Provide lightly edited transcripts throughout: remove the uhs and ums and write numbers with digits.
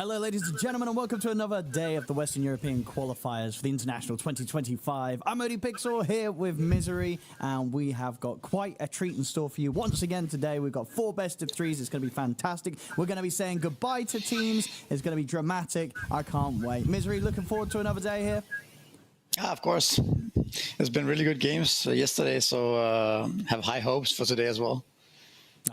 Hello, ladies and gentlemen, and welcome to another day of the Western European Qualifiers for the International 2025. I'm Odie Pixel here with Misery, and we have got quite a treat in store for you. Once again today, we've got 4 best of 3s. It's going to be fantastic. We're going to be saying goodbye to teams. It's going to be dramatic. I can't wait. Misery, looking forward to another day here? Of course. It's been really good games yesterday, so have high hopes for today as well.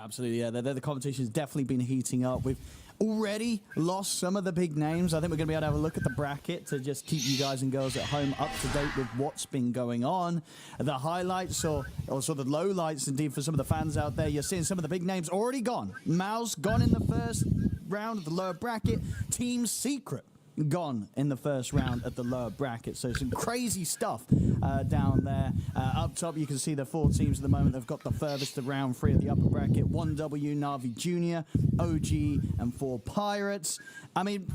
Absolutely, yeah. The competition's definitely been heating up. We've already lost some of the big names. I think we're going to be able to have a look at the bracket to just keep you guys and girls at home up to date with what's been going on. The highlights or sort of lowlights, indeed, for some of the fans out there. You're seeing some of the big names already gone. Mao's gone in the first round of the lower bracket. Team Secret gone in the first round at the lower bracket. So some crazy stuff down there. Up top, you can see the 4 teams at the moment. They've got the furthest to round 3 of the upper bracket. 1W, Na'Vi Junior, OG, and 4 Pirates. I mean,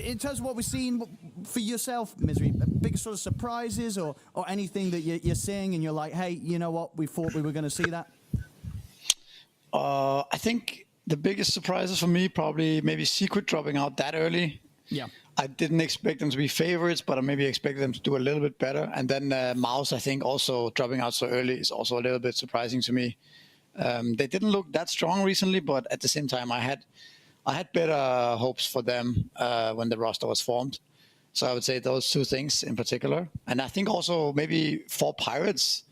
in terms of what we're seeing for yourself, Misery, big sort of surprises or anything that you're seeing and you're like, hey, you know what, we thought we were going to see that? I think the biggest surprises for me, probably maybe Secret dropping out that early. Yeah. I didn't expect them to be favorites, but I maybe expected them to do a little bit better. And then Mouse, I think, also dropping out so early is also a little bit surprising to me. They didn't look that strong recently, but at the same time, I had better hopes for them when the roster was formed. So I would say those 2 things in particular. And I think also maybe 4 Pirates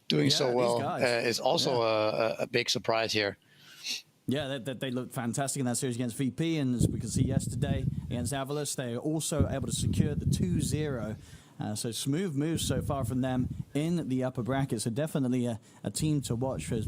doing so well is also a big surprise here. Yeah, they looked fantastic in that series against VP, and as we can see yesterday against Avalos, they are also able to secure the 2-0. So smooth moves so far from them in the upper bracket. So definitely a team to watch for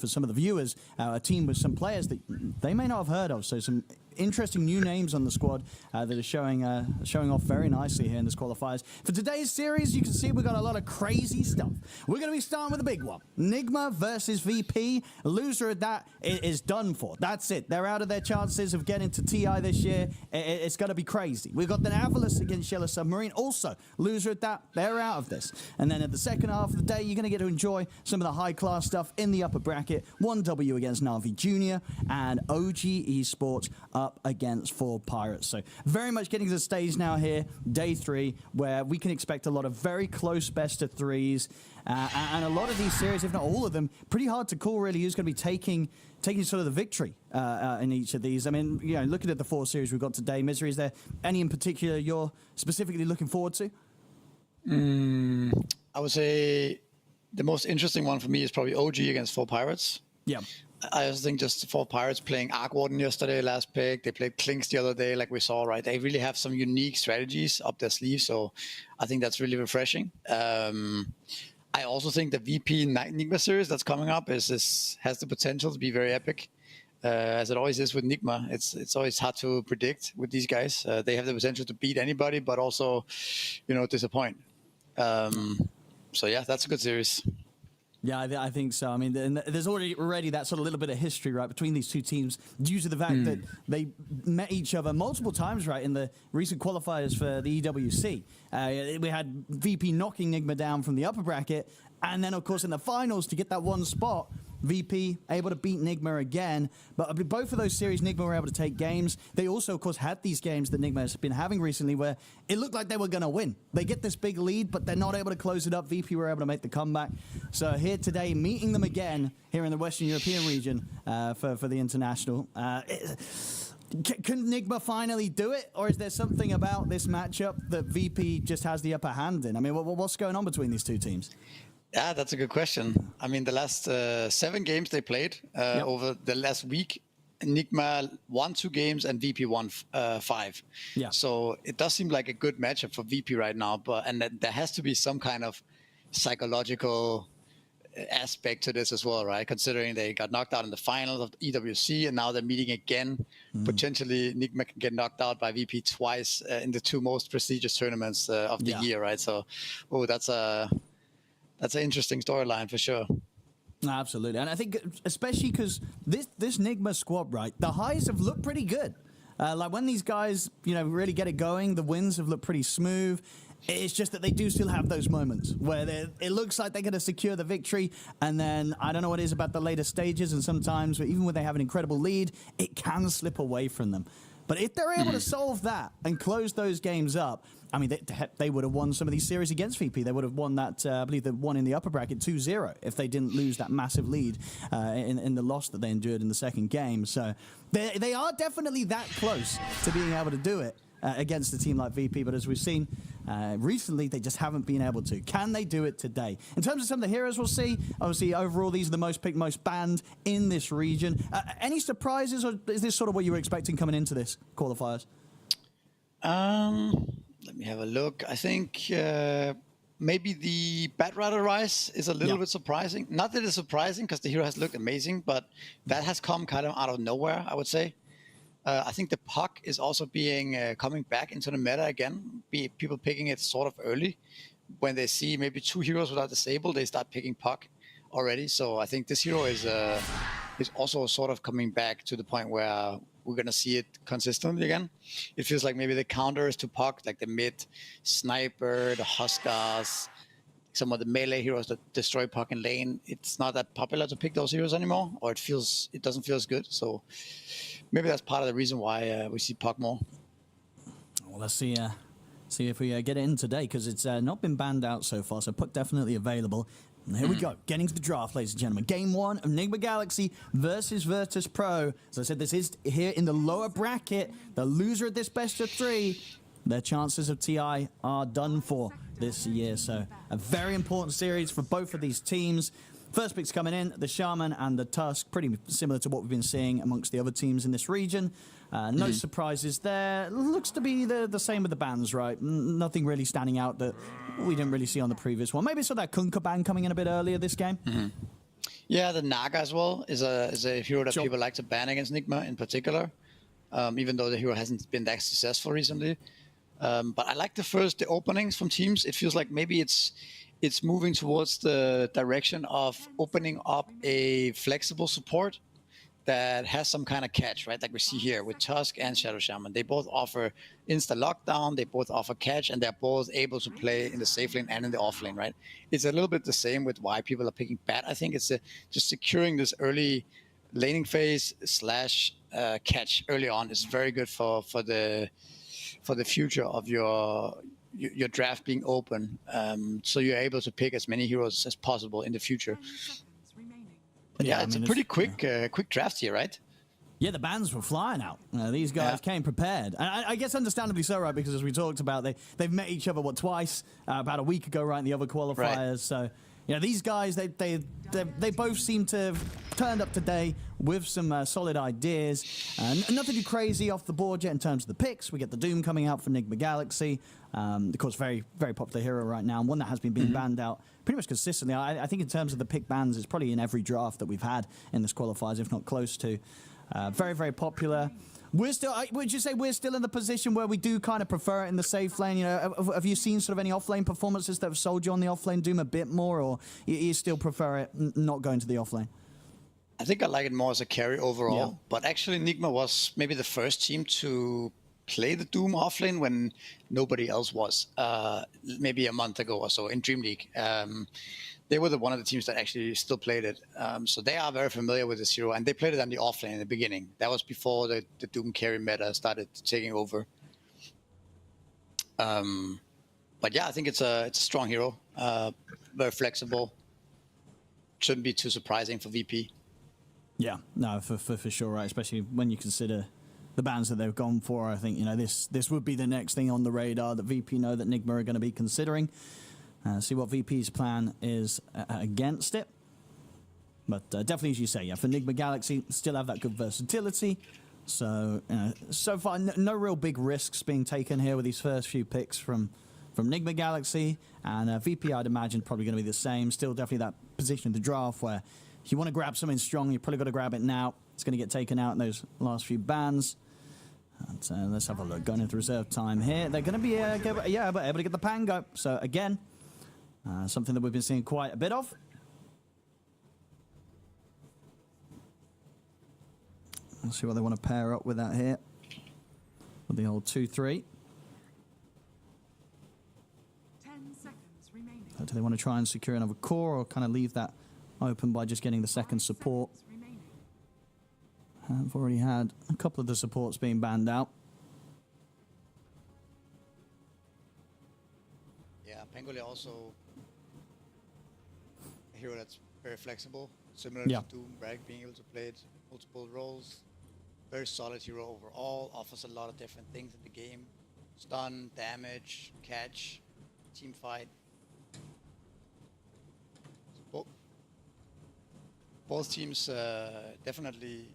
some of the viewers. A team with some players that they may not have heard of. So some interesting new names on the squad that are showing off very nicely here in this qualifiers. For today's series, you can see we've got a lot of crazy stuff. We're going to be starting with a big one. Nigma versus VP. Loser of that is done for. That's it. They're out of their chances of getting to TI this year. It's going to be crazy. We've got the Avalos against Yellow Submarine. Also, loser of that, they're out of this. And then at the second half of the day, you're going to get to enjoy some of the high-class stuff in the upper bracket. 1W against Na'Vi Junior and OG Esports up against 4 Pirates. So very much getting to the stage now here, day 3, where we can expect a lot of very close best of 3s. And a lot of these series, if not all of them, pretty hard to call really who's going to be taking sort of the victory in each of these. I mean, you know, looking at the 4 series we've got today, Misery, is there any in particular you're specifically looking forward to? I would say the most interesting one for me is probably OG against 4 Pirates. Yeah. I also think just 4 Pirates playing Arc Warden yesterday, last pick. They played Clinks the other day, like we saw, right? They really have some unique strategies up their sleeve, so I think that's really refreshing. I also think the VP Nigma series that's coming up has the potential to be very epic, as it always is with Nigma. It's always hard to predict with these guys. They have the potential to beat anybody, but also, disappoint. So yeah, that's a good series. Yeah, I think so. I mean, there's already that sort of little bit of history, right, between these 2 teams due to the fact that they met each other multiple times, right, in the recent qualifiers for the EWC. We had VP knocking Nigma down from the upper bracket, and then, of course, in the finals to get that 1 spot, VP able to beat Nigma again. But both of those series, Nigma were able to take games. They also, of course, had these games that Nigma has been having recently where it looked like they were going to win. They get this big lead, but they're not able to close it up. VP were able to make the comeback. So here today, meeting them again here in the Western European region for the International. Can Nigma finally do it? Or is there something about this matchup that VP just has the upper hand in? I mean, what's going on between these 2 teams? Yeah, that's a good question. I mean, the last 7 games they played over the last week, Nigma won 2 games and VP won 5. Yeah. So it does seem like a good matchup for VP right now, and there has to be some kind of psychological aspect to this as well, right? Considering they got knocked out in the finals of EWC and now they're meeting again. Potentially, Nigma can get knocked out by VP twice in the 2 most prestigious tournaments of the year, right? So, that's an interesting storyline for sure. Absolutely. And I think especially because this Nigma squad, right, the highs have looked pretty good. Like when these guys, really get it going, the wins have looked pretty smooth. It's just that they do still have those moments where it looks like they're going to secure the victory, and then I don't know what it is about the later stages, and sometimes even when they have an incredible lead, it can slip away from them. But if they're able to solve that and close those games up, I mean, they would have won some of these series against VP. They would have won that, I believe, they won in the upper bracket 2-0 if they didn't lose that massive lead in the loss that they endured in the second game. So they are definitely that close to being able to do it against a team like VP. But as we've seen recently, they just haven't been able to. Can they do it today? In terms of some of the heroes we'll see, obviously, overall, these are the most picked, most banned in this region. Any surprises, or is this sort of what you were expecting coming into this qualifiers? Let me have a look. I think maybe the Batrider Rise is a little bit surprising. Not that it's surprising because the hero has looked amazing, but that has come kind of out of nowhere, I would say. I think the puck is also coming back into the meta again. People picking it sort of early. When they see maybe 2 heroes without disable, they start picking puck already. So I think this hero is also sort of coming back to the point where we're going to see it consistently again. It feels like maybe the counters to puck, like the mid sniper, the Huskars, some of the melee heroes that destroy puck in lane, it's not that popular to pick those heroes anymore, or it doesn't feel as good. So maybe that's part of the reason why we see puck more. Well, let's see if we get it in today, because it's not been banned out so far, so puck definitely available. And here we go, getting to the draft, ladies and gentlemen. Game 1 of Enigma Galaxy versus Virtus Pro. As I said, this is here in the lower bracket. The loser of this best of 3, their chances of TI are done for this year. So a very important series for both of these teams. First picks coming in, the Shaman and the Tusk, pretty similar to what we've been seeing amongst the other teams in this region. No surprises there. Looks to be the same with the bans, right? Nothing really standing out that we didn't really see on the previous one. Maybe saw that Kunkka ban coming in a bit earlier this game. Yeah, the Naga as well is a hero that people like to ban against Nigma in particular, even though the hero hasn't been that successful recently. But I like the openings from teams. It feels like maybe it's moving towards the direction of opening up a flexible support that has some kind of catch, right? Like we see here with Tusk and Shadow Shaman. They both offer insta lockdown, they both offer catch, and they're both able to play in the safe lane and in the off lane, right? It's a little bit the same with why people are picking Bat. I think it's just securing this early laning phase / catch early on is very good for the future of your draft being open, so you're able to pick as many heroes as possible in the future. But yeah, it's a pretty quick draft here, right? Yeah, the bans were flying out. These guys came prepared. And I guess understandably so, right? Because as we talked about, they've met each other, twice? About a week ago, right, in the other qualifiers. Right. So, these guys, they both seem to have turned up today with some solid ideas. Nothing too crazy off the board yet in terms of the picks. We get the Doom coming out for Enigma Galaxy. Of course, very, very popular hero right now, and one that has been being banned out pretty much consistently. I think in terms of the pick bans, it's probably in every draft that we've had in this qualifiers, if not close to. Very, very popular. Would you say we're still in the position where we do kind of prefer it in the safe lane? Have you seen sort of any off-lane performances that have sold you on the off-lane Doom a bit more, or you still prefer it not going to the off-lane? I think I like it more as a carry overall, but actually Enigma was maybe the first team to play the Doom offlane when nobody else was, maybe a month ago or so in Dream League. They were one of the teams that actually still played it. So they are very familiar with this hero, and they played it on the offlane in the beginning. That was before the Doom carry meta started taking over. But yeah, I think it's a strong hero, very flexible. Shouldn't be too surprising for VP. Yeah, no, for sure, right? Especially when you consider the bans that they've gone for. I think this would be the next thing on the radar that VP know that Nigma are going to be considering. See what VP's plan is against it. But definitely, as you say, for Enigma Galaxy, still have that good versatility. So so far, no real big risks being taken here with these first few picks from Enigma Galaxy. And VP, I'd imagine, probably going to be the same. Still definitely that position in the draft where if you want to grab something strong, you've probably got to grab it now. It's going to get taken out in those last few bans. And, let's have a look. Going into reserve time here. They're going to be able to get the Pango. So again, something that we've been seeing quite a bit of. Let's see what they want to pair up with that here. With the old 2-3. 10 seconds remaining. Do they want to try and secure another core or kind of leave that open by just getting the second support? I've already had a couple of the supports being banned out. Yeah, Pangoli also a hero that's very flexible, similar Yeah. to Doom, right? Being able to play it multiple roles. Very solid hero overall, offers a lot of different things in the game. Stun, damage, catch, team fight. So both teams definitely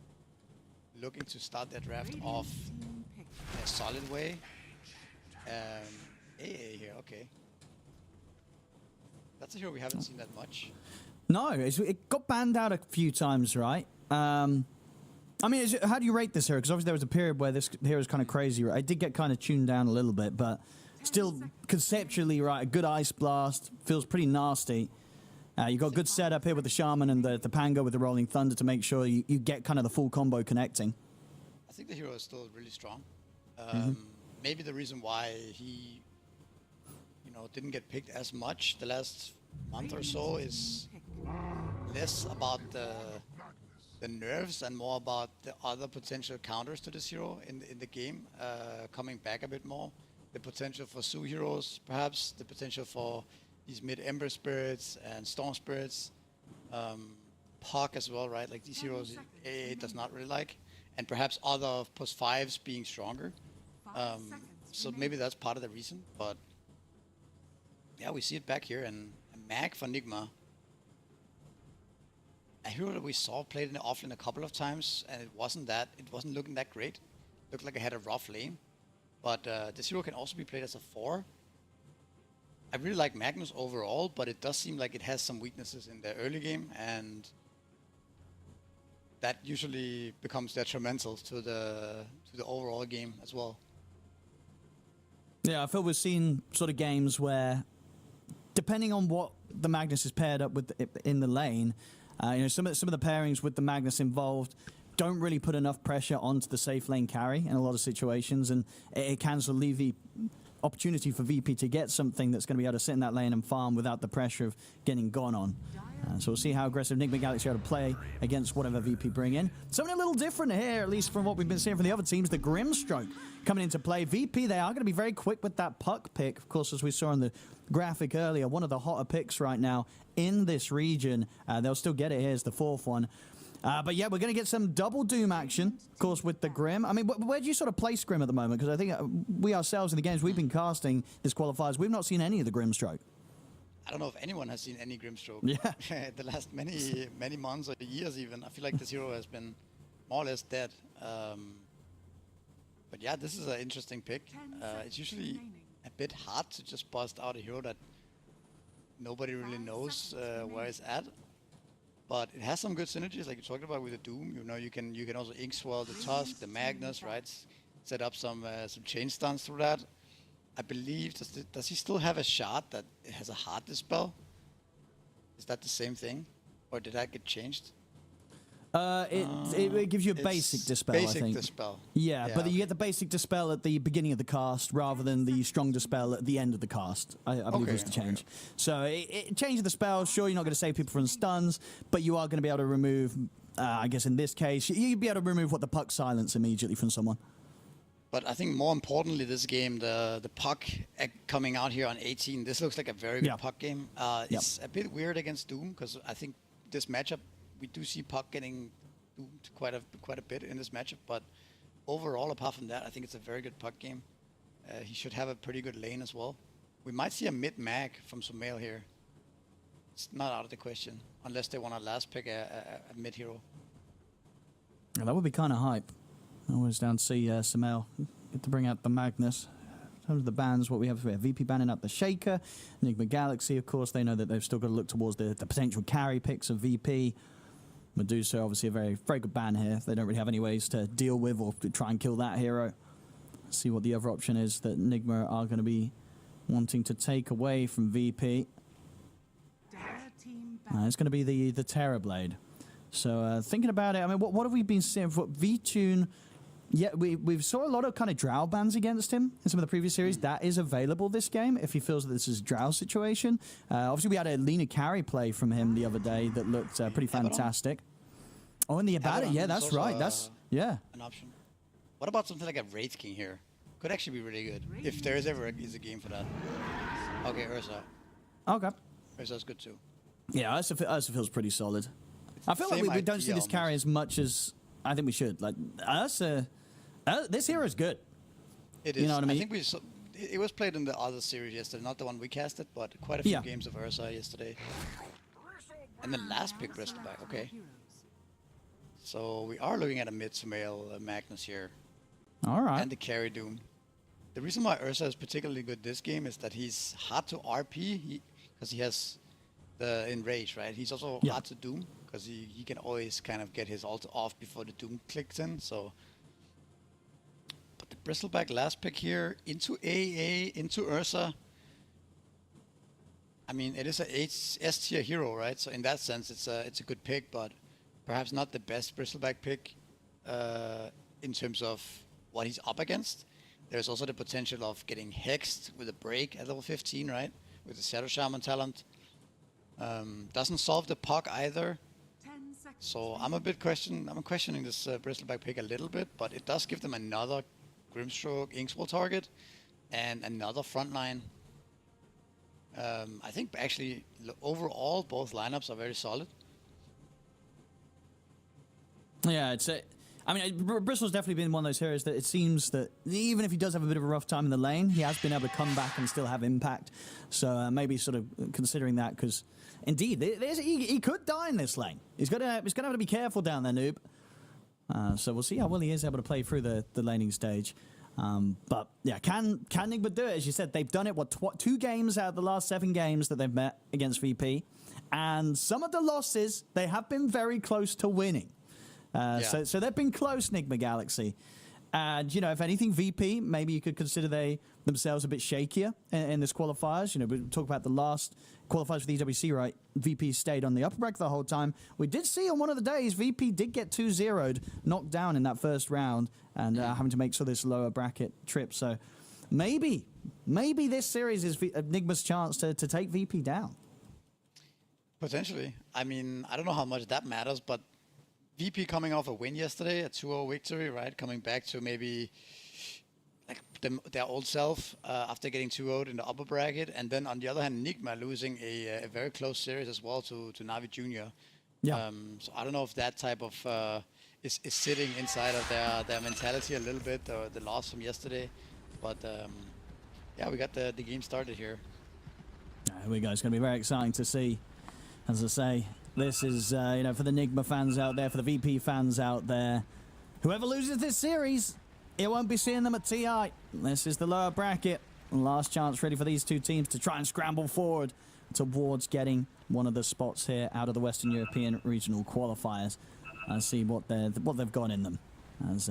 looking to start their draft Radiant off team picked. in a solid way. AA here, okay. That's a hero we haven't seen that much. No, it got banned out a few times, right? I mean, how do you rate this hero? Because obviously there was a period where this hero was kind of crazy. Right? I did get kind of tuned down a little bit, but still conceptually, right, a good Ice Blast, feels pretty nasty. You got good setup here with the Shaman and the Pango with the Rolling Thunder to make sure you get kind of the full combo connecting. I think the hero is still really strong. Maybe the reason why he, didn't get picked as much the last month or so is less about the nerfs and more about the other potential counters to this hero in the game coming back a bit more. The potential for Zoo heroes, perhaps the potential for these mid Ember Spirits and Storm Spirits, Puck as well, right? Like these heroes AA does not really like, and perhaps other +5s being stronger. So maybe that's part of the reason, but yeah, we see it back here, and a Mag for Nigma. A hero that we saw played in the offlane a couple of times, and it wasn't looking that great. Looked like it had a rough lane, but this hero can also be played as a 4. I really like Magnus overall, but it does seem like it has some weaknesses in the early game, and that usually becomes detrimental to the overall game as well. Yeah, I feel we've seen sort of games where, depending on what the Magnus is paired up with in the lane, some of the pairings with the Magnus involved don't really put enough pressure onto the safe lane carry in a lot of situations, and it can sort of leave the opportunity for VP to get something that's going to be able to sit in that lane and farm without the pressure of getting gone on. So we'll see how aggressive Nigma Galaxy are to play against whatever VP bring in. Something a little different here, at least from what we've been seeing from the other teams. The Grimstroke coming into play. VP, they are going to be very quick with that Puck pick. Of course, as we saw in the graphic earlier, one of the hotter picks right now in this region. They'll still get it here as the 4th one. But yeah, we're going to get some double Doom action, of course, with the Grim. I mean, where do you sort of place Grim at the moment? Because I think we ourselves in the games we've been casting this qualifiers, we've not seen any of the Grimstroke. I don't know if anyone has seen any Grimstroke. Yeah. The last many months or years even. I feel like this hero has been more or less dead. But yeah, this is an interesting pick. It's usually a bit hard to just bust out a hero that nobody really knows where it's at. But it has some good synergies, like you talked about with the Doom. You can also ink swirl the Tusk, the Magnus, right? Set up some chain stuns through that. I believe does he still have a shard that has a Heart Dispel? Is that the same thing, or did that get changed? It gives you a basic dispel, I think. Basic dispel. Yeah, but you get the basic dispel at the beginning of the cast rather than the strong dispel at the end of the cast. I believe was the change. Okay. So it changes the spell. Sure, you're not going to save people from stuns, but you are going to be able to remove, I guess in this case, you'd be able to remove the Puck silence immediately from someone. But I think more importantly, this game, the Puck coming out here on 18, this looks like a very good Puck game. It's a bit weird against Doom, because I think this matchup, we do see Puck getting doomed quite a bit in this matchup, but overall, apart from that, I think it's a very good Puck game. He should have a pretty good lane as well. We might see a mid-mag from Sumail here. It's not out of the question, unless they want to last pick a mid-hero. Yeah, that would be kind of hype. Always down to see Sumail get to bring out the Magnus. In terms of the bans, what we have here, VP banning out the Shaker, Enigma Galaxy, of course, they know that they've still got to look towards the potential carry picks of VP. Medusa, obviously a very, very good ban here. They don't really have any ways to deal with or to try and kill that hero. Let's see what the other option is that Enigma are going to be wanting to take away from VP. It's going to be the Terrorblade. So thinking about it, I mean, what have we been seeing for V-Tune? Yeah, we've saw a lot of kind of Drow bans against him in some of the previous series. That is available this game if he feels that this is a Drow situation. Obviously, we had a Lena carry play from him the other day that looked pretty fantastic. Oh, and the Abaddon, yeah, that's right. Yeah. an option. What about something like a Wraith King here? Could actually be really good if there is ever is a game for that. Okay, Ursa. Okay. Ursa's good too. Yeah, Ursa feels pretty solid. I feel like Same we don't see idea this carry as much as I think we should. Like Ursa, this hero is good. It is. You know what I mean? think it was played in the other series yesterday, not the one we casted, but quite a few games of Ursa yesterday. And then last pick Bristleback. Okay. Heroes. So we are looking at a mid to male Magnus here. All right. And the carry Doom. The reason why Ursa is particularly good this game is that he's hard to RP because he has the Enrage, right? He's also hard to Doom because he can always kind of get his ult off before the Doom clicks in. So, but the Bristleback last pick here into AA, into Ursa. I mean, it is a S tier hero, right? So in that sense, it's a good pick, but perhaps not the best Bristleback pick in terms of what he's up against. There's also the potential of getting hexed with a break at level 15, right? With the Shadow Shaman talent. Doesn't solve the puck either. 10 seconds. So I'm questioning this Bristleback pick a little bit, but it does give them another Grimstroke Inkswell target and another frontline. I think actually overall both lineups are very solid. Yeah, I mean, Bristol's definitely been one of those heroes that it seems that even if he does have a bit of a rough time in the lane, he has been able to come back and still have impact. So maybe sort of considering that, because indeed, he could die in this lane. He's gonna have to be careful down there, noob. So we'll see how well he is able to play through the laning stage. But yeah, can Nigma do it? As you said, they've done it, 2 games out of the last 7 games that they've met against VP. And some of the losses, they have been very close to winning. So they've been close, Nigma Galaxy. And, you know, if anything, VP, maybe you could consider themselves a bit shakier in this qualifiers. You know, we talk about the last qualifiers for the EWC, right? VP stayed on the upper bracket the whole time. We did see on one of the days, VP did get 2-0'd, knocked down in that first round, and having to make this lower bracket trip. So maybe this series is Nigma's chance to take VP down. Potentially. I mean, I don't know how much that matters, but VP coming off a win yesterday, a 2-0 victory, right? Coming back to maybe like their old self after getting 2-0'd in the upper bracket. And then on the other hand, Nigma losing a very close series as well to Navi Jr. Yeah. So I don't know if that type of is sitting inside of their mentality a little bit, or the loss from yesterday. But yeah, we got the game started here. Here we go. It's going to be very exciting to see. As I say, this is, you know, for the Nigma fans out there, for the VP fans out there. Whoever loses this series, it won't be seeing them at TI. This is the lower bracket. Last chance really for these 2 teams to try and scramble forward towards getting one of the spots here out of the Western European regional qualifiers. And see what they've got in them. As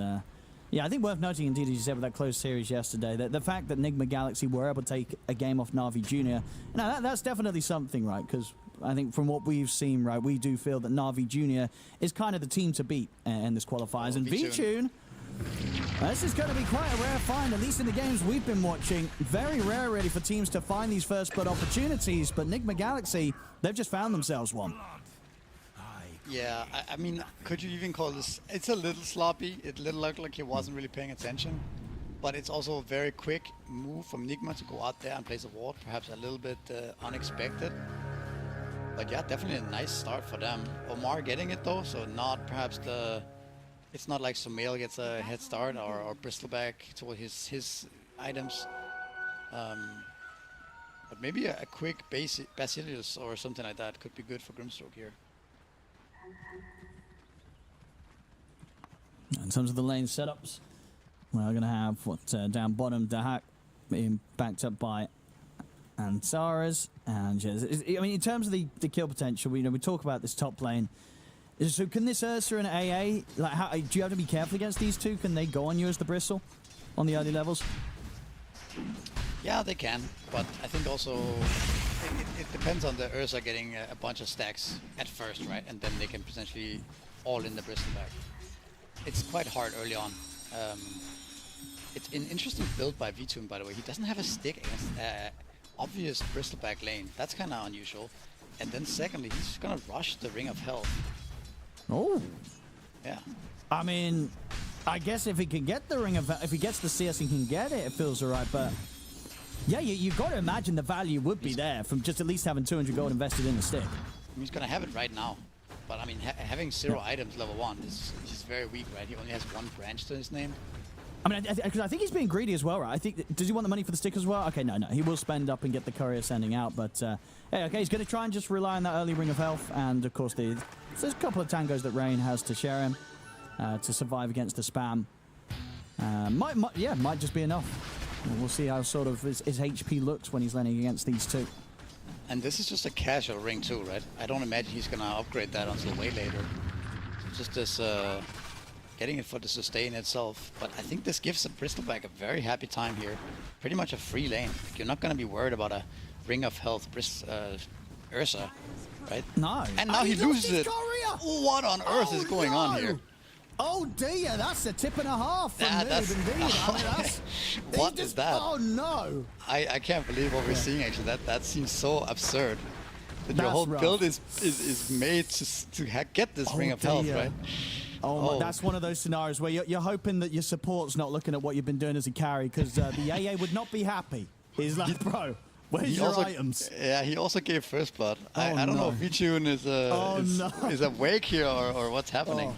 yeah, I think worth noting indeed, as you said, with that close series yesterday, that the fact that Nigma Galaxy were able to take a game off Navi Jr. You know, that's definitely something, right? Because I think from what we've seen, right, we do feel that Navi Jr. is kind of the team to beat in this qualifiers. And V-Tune, this is going to be quite a rare find, at least in the games we've been watching. Very rare, really, for teams to find these first blood opportunities. But Nigma Galaxy, they've just found themselves one. Yeah, I mean, could you even call this? It's a little sloppy. It looked like he wasn't really paying attention. But it's also a very quick move from Nigma to go out there and place a ward. Perhaps a little bit unexpected. But yeah, definitely a nice start for them. Omar getting it though, so not perhaps it's not like Sumail gets a head start or Bristleback toward his items. But maybe a quick Basilius or something like that could be good for Grimstroke here. In terms of the lane setups, we're going to have down bottom, Dahak being backed up by Antares. And I mean, in terms of the kill potential, we talk about this top lane. So can this Ursa and AA, like, do you have to be careful against these two? Can they go on you as the Bristle on the early levels? Yeah, they can, but I think also it depends on the Ursa getting a bunch of stacks at first, right? And then they can potentially all in the Bristleback. It's quite hard early on. It's an interesting build by V-Tune, by the way. He doesn't have a stick against obvious Bristleback lane. That's kind of unusual. And then secondly, he's gonna rush the Ring of Health. Oh. Yeah. I mean, I guess if he can get the Ring of... If he gets the CS and can get it, it feels all right, but... Yeah, you've got to imagine the value would be there from just at least having 200 gold invested in the stick. He's going to have it right now. But, I mean, having 0 items level 1 is very weak, right? He only has 1 branch to his name. I mean, I think he's being greedy as well, right? I think... Does he want the money for the stick as well? Okay, no. He will spend up and get the courier sending out, but... hey, okay, he's going to try and just rely on that early Ring of Health, and, of course, there's a couple of tangos that Rain has to share him to survive against the spam. Might just be enough. We'll see how sort of his HP looks when he's landing against these two. And this is just a casual ring too, right? I don't imagine he's gonna upgrade that until way later. Just this, getting it for the sustain itself. But I think this gives a Bristleback a very happy time here. Pretty much a free lane. Like, you're not gonna be worried about a Ring of Health Ursa, right? No. And now he loses it. Courier. What on earth is going on here? Oh dear, that's a tip and a half from Noob indeed. I mean, that's, what is that? Oh no! I can't believe what we're seeing actually. That seems so absurd. That your whole build is made to get this Ring of Health, right? Oh, that's one of those scenarios where you're hoping that your support's not looking at what you've been doing as a carry, because the AA would not be happy. He's like, bro, where's your items? Yeah, he also gave first blood. I don't know if Vichun is awake here or what's happening.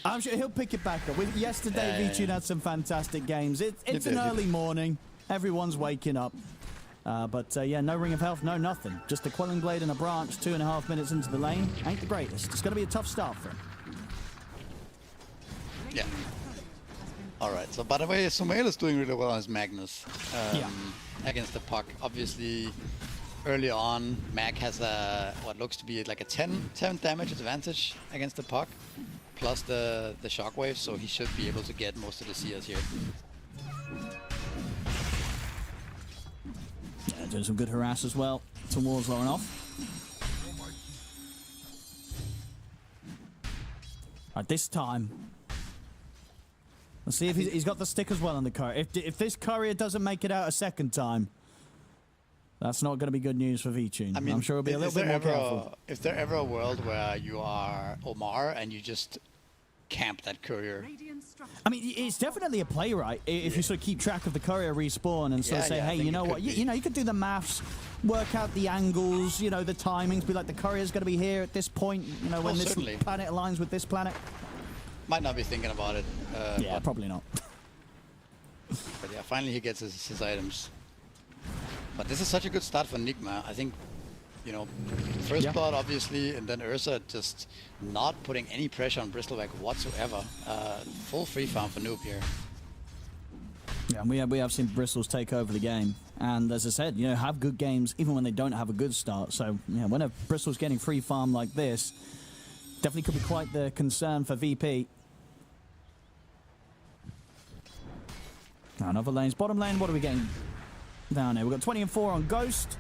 I'm sure he'll pick it back up. Yesterday, Vichun had some fantastic games. It's an early morning. Everyone's waking up. Yeah, no Ring of Health, no nothing. Just a Quelling Blade and a branch, 2.5 minutes into the lane. Ain't the greatest. It's going to be a tough start for him. Yeah. All right. So, by the way, Sumail is doing really well as Magnus against the puck. Obviously, early on, Mag has what looks to be like a 10 damage advantage against the puck, plus the shockwave, so he should be able to get most of the CS here. Yeah, doing some good harass as well towards low and off. Right, this time, let's see if he's got the stick as well on the courier. If this courier doesn't make it out a second time, that's not going to be good news for Vichun. I mean, I'm sure he'll be a little bit more careful. Is there ever a world where you are Omar and you just camp that courier? I mean, it's definitely a play, right? If you sort of keep track of the courier respawn and sort of say, hey, you know what? You know, you could do the maths, work out the angles, you know, the timings, be like, the courier's going to be here at this point, you know, when this planet aligns with this planet. Might not be thinking about it. Yeah, probably not. But yeah, finally he gets his items. But this is such a good start for Nigma. I think, you know, first blood obviously, and then Ursa just not putting any pressure on Bristleback whatsoever. Full free farm for Noob here. Yeah, we have seen Bristles take over the game, and as I said, you know, have good games even when they don't have a good start. So yeah, when a Bristle's getting free farm like this, definitely could be quite the concern for VP. Now another lane's bottom lane. What are we getting down here? We've got 20 and 4 on Ghost.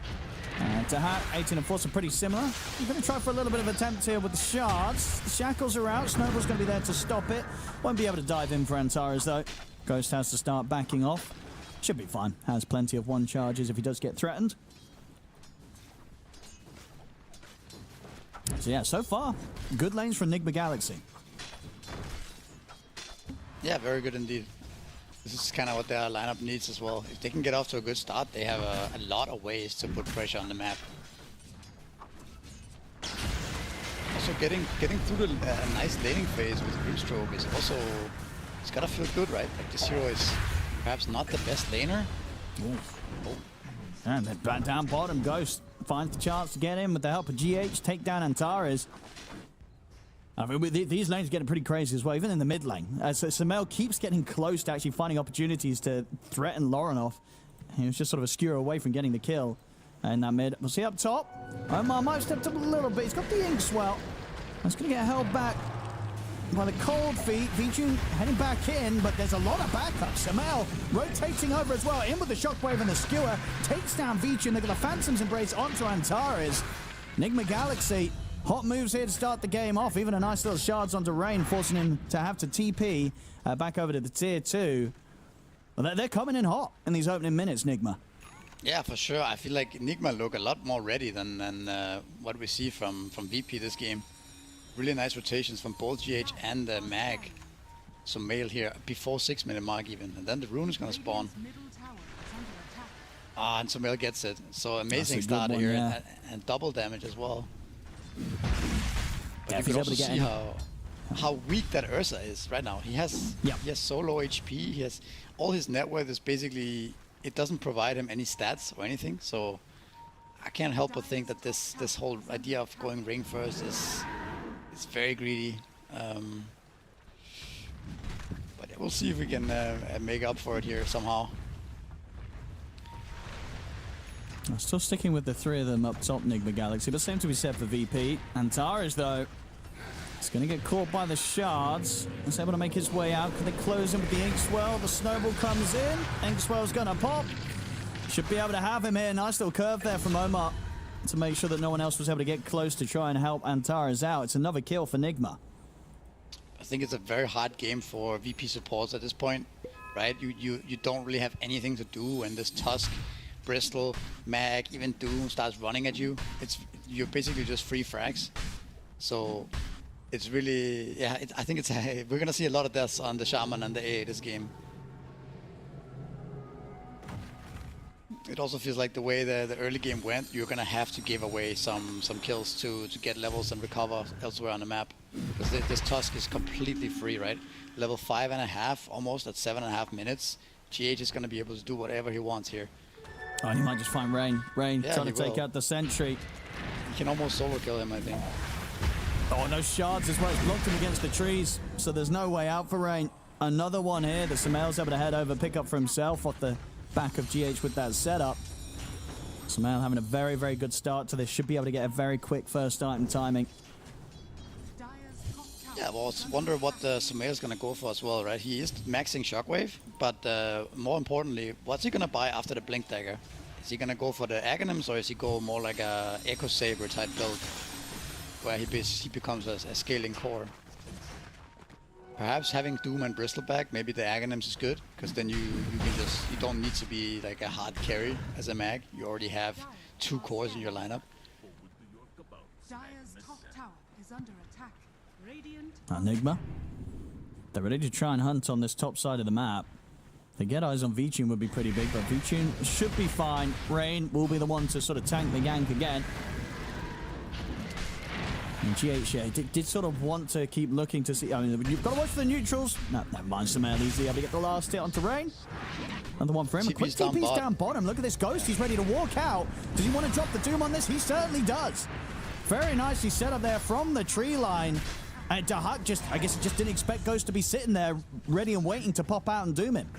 To Hat, 18 and 4, so pretty similar. We're going to try for a little bit of attempt here with the shards. The shackles are out. Snowball's going to be there to stop it. Won't be able to dive in for Antares, though. Ghost has to start backing off. Should be fine. Has plenty of one charges if he does get threatened. So yeah, so far, good lanes for Enigma Galaxy. Yeah, very good indeed. This is kind of what their lineup needs as well. If they can get off to a good start, they have a lot of ways to put pressure on the map. Also, getting through a nice laning phase with Grimstroke is also, it's gotta feel good, right? Like this hero is perhaps not the best laner. And then back down bottom, Ghost finds the chance to get in with the help of GH, take down Antares. I mean, these lanes are getting pretty crazy as well, even in the mid lane. So Sumail keeps getting close to actually finding opportunities to threaten Lorenov. He was just sort of a skewer away from getting the kill in that mid. We'll see up top. Omar might have stepped up a little bit. He's got the ink swell. It's going to get held back by the cold feet. Vichun heading back in, but there's a lot of backup. Sumail rotating over as well. In with the shockwave and the skewer. Takes down Vichun. They've got the Phantom's Embrace onto Antares. Enigma Galaxy. Hot moves here to start the game off. Even a nice little shards onto Rain, forcing him to have to TP back over to the tier 2. Well, they're coming in hot in these opening minutes, Nigma. Yeah, for sure. I feel like Nigma look a lot more ready than what we see from VP this game. Really nice rotations from both GH and Mag. Mail here before 6-minute mark even, and then the rune is gonna spawn. Radiant's middle tower is under attack. Ah, and Sumail gets it. So amazing good start one, here, yeah. and double damage as well. But Yeah, you if can he's able also to get see any- how weak that Ursa is right now. He has so low HP. He has all his net worth is basically, it doesn't provide him any stats or anything. So I can't help but think that this whole idea of going ring first is very greedy. But we'll see if we can make up for it here somehow. Still sticking with the three of them up top, Nigma Galaxy, but same to be said for VP. Antares, though, is going to get caught by the shards. He's able to make his way out. Can they close him with the Inkswell? The snowball comes in. Inkswell's going to pop. Should be able to have him here. Nice little curve there from Omar to make sure that no one else was able to get close to try and help Antares out. It's another kill for Nigma. I think it's a very hard game for VP supports at this point, right? You don't really have anything to do when this Tusk, Bristol, Mag, even Doom starts running at you. You're basically just free frags. So it's really, yeah, I think we're gonna see a lot of deaths on the Shaman and the AA this game. It also feels like the way the early game went, you're gonna have to give away some kills to get levels and recover elsewhere on the map. Because this Tusk is completely free, right? Level 5.5, almost at 7.5 minutes. GH is gonna be able to do whatever he wants here. Oh, he might just find Rain. Rain Yeah, trying to he take will. out the sentry. You can almost solo kill him, I think. Oh, no shards as well. It's blocked him against the trees, so there's no way out for Rain. Another one here that Sumail's able to head over, pick up for himself off the back of GH with that setup. Sumail having a very, very good start to this. Should be able to get a very quick first item timing. Dire's top tower Yeah, well, is I under wonder what attack. Sumail's gonna go for as well, right? He is maxing Shockwave, but more importantly, what's he gonna buy after the Blink Dagger? Is he gonna go for the Aghanims, or is he go more like a Echo Saber type build, where he becomes a scaling core? Perhaps having Doom and Bristol back, maybe the Aghanims is good, because then you don't need to be like a hard carry as a mag. You already have 2 cores in your lineup. Dire's top tower is under attack. Radiant Enigma. They're ready to try and hunt on this top side of the map. They get eyes on V-Tune would be pretty big, but V-Tune should be fine. Rain will be the one to sort of tank the gank again. And GH did sort of want to keep looking to see. I mean, you've got to watch for the neutrals. No, never mind. Sumail easily able to get the last hit onto Rain. Another one for him. A quick TP's down TP's bot. down bottom. Look at this Ghost. He's ready to walk out. Does he want to drop the Doom on this? He certainly does. Very nicely set up there from the tree line. And Dahak I guess he just didn't expect Ghost to be sitting there ready and waiting to pop out and doom him.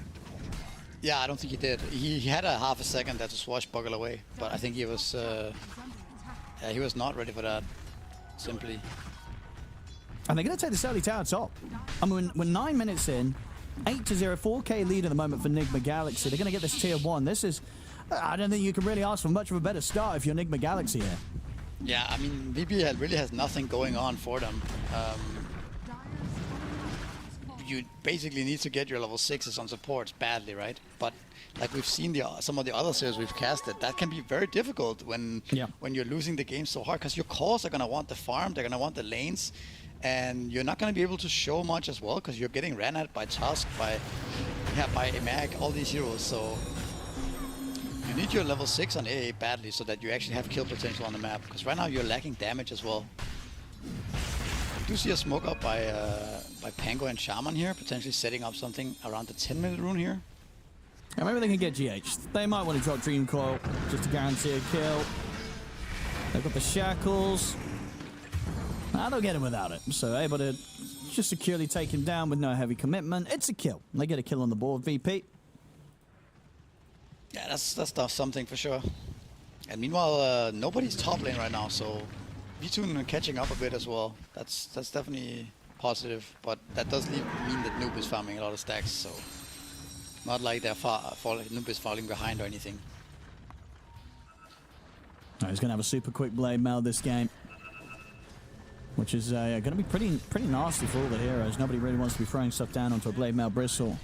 Yeah, I don't think he did. He had a half a second there to swashbuckle away, but I think he was is under attack. he was not ready for that. Simply. And they're going to take this early tower top. I mean, we're 9 minutes in. 8-0, 4K lead at the moment for Nigma Galaxy. They're going to get this tier 1. This is... I don't think you can really ask for much of a better start if you're Nigma Galaxy here. Yeah, I mean, VP really has nothing going on for them. Dire's top tower is You basically need to get your level 6s on supports badly, right? But like we've seen some of the other series we've casted, that can be very difficult when you're losing the game so hard, because your cores are going to want the farm, they're going to want the lanes, and you're not going to be able to show much as well, because you're getting ran at by Tusk, by Mag, all these heroes. So you need your level 6 on AA badly so that you actually have kill potential on the map, because right now you're lacking damage as well. I do see a smoke up by Pango and Shaman here, potentially setting up something around the 10-minute rune here. Yeah, maybe they can get GH. They might want to drop Dream Coil just to guarantee a kill. They've got the Shackles. They'll get him without it. So able to just securely take him down with no heavy commitment. It's a kill. They get a kill on the board, VP. Yeah, that's something for sure. And meanwhile, nobody's top lane right now, so V2 catching up a bit as well. That's definitely positive, but that does mean that Noob is farming a lot of stacks, so not like Noob is falling behind or anything. Oh, he's going to have a super quick blade mail this game, which is going to be pretty nasty for all the heroes. Nobody really wants to be throwing stuff down onto a blade mail bristle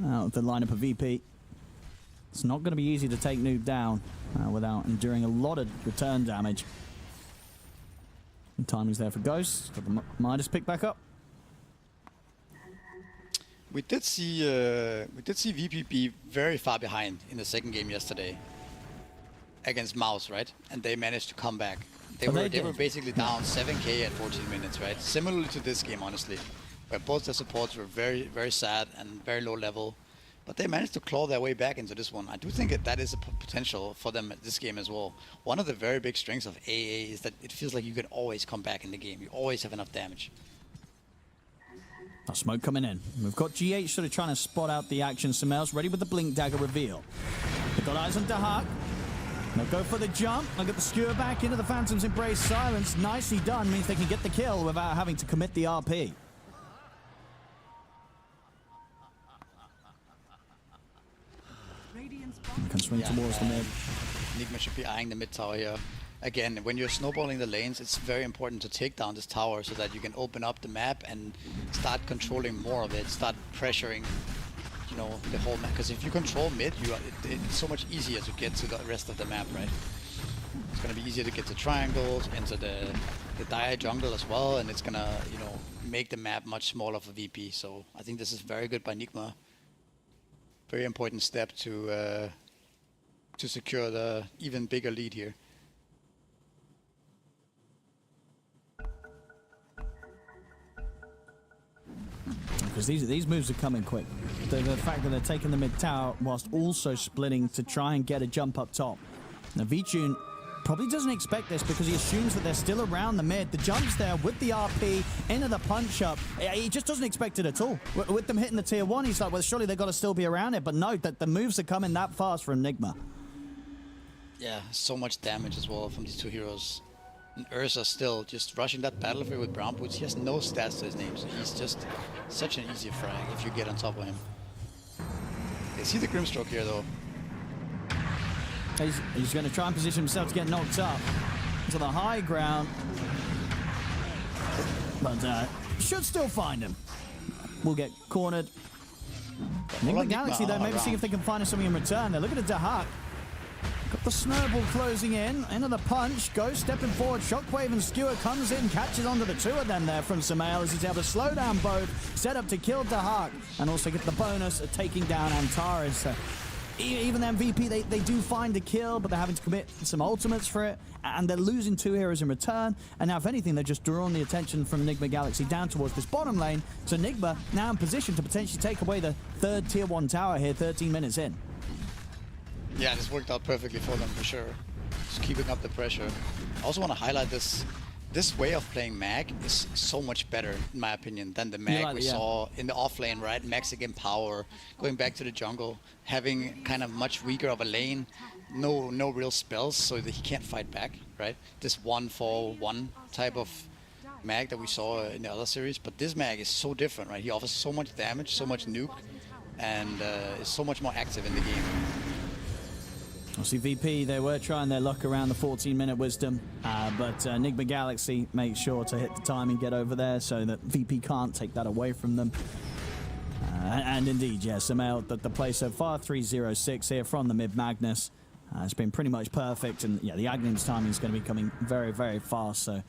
out of the lineup of VP. It's not going to be easy to take Noob down without enduring a lot of return damage. And timing's there for Ghost. Got the Midas pick back up. We did see VP be very far behind in the second game yesterday against Mouse, right? And they managed to come back. They were basically down 7k at 14 minutes, right? Similarly to this game, honestly, where both the supports were very, very sad and very low level, but they managed to claw their way back into this one. I do think that is a potential for them at this game as well. One of the very big strengths of AA is that it feels like you can always come back in the game. You always have enough damage. Smoke coming in. We've got GH sort of trying to spot out the action. Sumail's ready with the Blink Dagger reveal. They've got eyes on Dahak. They'll go for the jump. They'll get the skewer back into the Phantom's Embrace. Silence, nicely done, means they can get the kill without having to commit the RP. Radiant's They bottom can swing towards the mid. Enigma should be eyeing the mid tower here. Again, when you're snowballing the lanes, it's very important to take down this tower so that you can open up the map and start controlling more of it, start pressuring, you know, the whole map. Because if you control mid, it's so much easier to get to the rest of the map, right? It's going to be easier to get to triangles, into the dire jungle as well, and it's going to, you know, make the map much smaller for VP. So I think this is very good by Enigma. Very important step to secure the even bigger lead here. Because these moves are coming quick. The fact that they're taking the mid tower whilst also splitting to try and get a jump up top. Now Vichun probably doesn't expect this because he assumes that they're still around the mid. The jump's there with the RP into the punch up. He just doesn't expect it at all. With them hitting the tier 1, he's like, well, surely they've got to still be around it. But no, that the moves are coming that fast for Enigma. Yeah, so much damage as well from these two heroes. And Ursa still just rushing that battlefield with brown boots. He has no stats to his name, so he's just such an easy frag if you get on top of him. They see the Grimstroke here though. He's going to try and position himself to get knocked up to the high ground. But should still find him. Will get cornered. Enigma Galaxy though, maybe see if they can find something in return. They're looking at Dahak. Got the snowball closing in, into the punch, Ghost stepping forward, Shockwave and Skewer comes in, catches onto the two of them there from Sumail as he's able to slow down both, set up to kill Dahak, and also get the bonus of taking down Antares. So even the MVP, they do find a kill, but they're having to commit some ultimates for it, and they're losing two heroes in return, and now if anything, they're just drawing the attention from Enigma Galaxy down towards this bottom lane, so Enigma now in position to potentially take away the third tier 1 tower here 13 minutes in. Yeah, this worked out perfectly for them for sure. Just keeping up the pressure. I also want to highlight this way of playing Mag is so much better, in my opinion, than the Mag we saw in the off lane, right? Max again power, going back to the jungle, having kind of much weaker of a lane, no real spells, so that he can't fight back, right? This 1-4-1 type of Mag that we saw in the other series, but this Mag is so different, right? He offers so much damage, so much nuke, and is so much more active in the game. Obviously VP, they were trying their luck around the 14-minute wisdom, but Enigma Galaxy makes sure to hit the time and get over there so that VP can't take that away from them. And indeed, yeah, Sumail, the play so far, 3-0-6 here from the mid Magnus. It's been pretty much perfect, and yeah, the Aghanim's timing is going to be coming very, very fast. So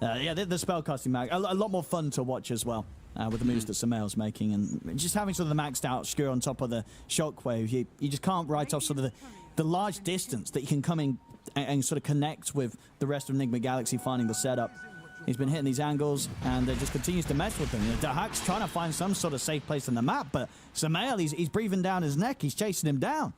yeah, the spellcasting Mag, a lot more fun to watch as well. With the moves that Sumail's making, and just having sort of the maxed out Skewer on top of the Shockwave, you just can't write off sort of the large distance that you can come in and sort of connect with the rest of Enigma Galaxy finding the setup. He's been hitting these angles, and it just continues to mess with them. You know, Dahak's trying to find some sort of safe place on the map, but Sumail, he's breathing down his neck, he's chasing him down.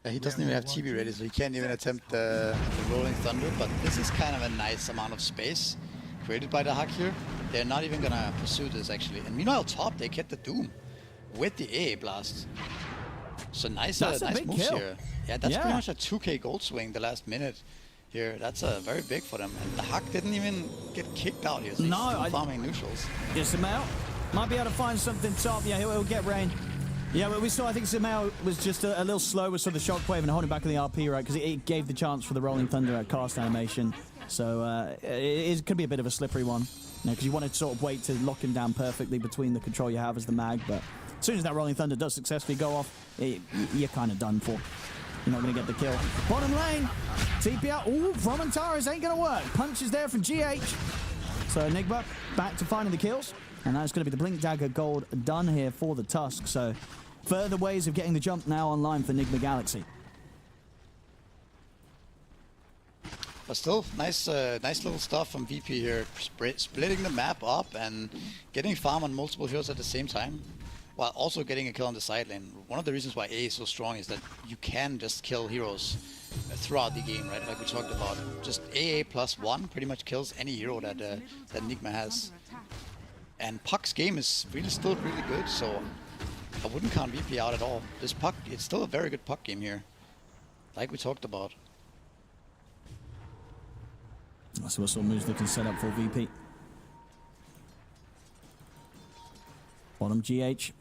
Yeah, he doesn't even have TB ready, so he can't even attempt the Rolling Thunder, but this is kind of a nice amount of space created by Dahak here. They're not even gonna pursue this actually. And meanwhile top, they get the Doom with the AA blast. So nice moves here. Yeah, that's pretty much a 2k gold swing the last minute here. That's very big for them. And Dahak didn't even get kicked out here, so he's still farming neutrals. Yeah, Sumail might be able to find something top. Yeah, he'll get rain. Yeah, but we saw, I think Sumail was just a little slow with sort of the Shockwave and holding back on the RP, right? Because it gave the chance for the Rolling Thunder at cast animation. So it could be a bit of a slippery one. Because you want to sort of wait to lock him down perfectly between the control you have as the Mag, but as soon as that Rolling Thunder does successfully go off, you're kind of done for. You're not going to get the kill. Bottom lane, TP out. Ooh, from Antares ain't going to work. Punches there from GH. So Enigma back to finding the kills. And that's going to be the Blink Dagger Gold done here for the Tusk. So further ways of getting the jump now online for Enigma Galaxy. But still, nice little stuff from VP here, splitting the map up and getting farm on multiple heroes at the same time, while also getting a kill on the side lane. One of the reasons why A is so strong is that you can just kill heroes throughout the game, right? Like we talked about, just AA +1 pretty much kills any hero that Enigma has. And Puck's game is still really good, so I wouldn't count VP out at all. This Puck, it's still a very good Puck game here, like we talked about. So what sort of moves looking set up for VP. Bottom GH.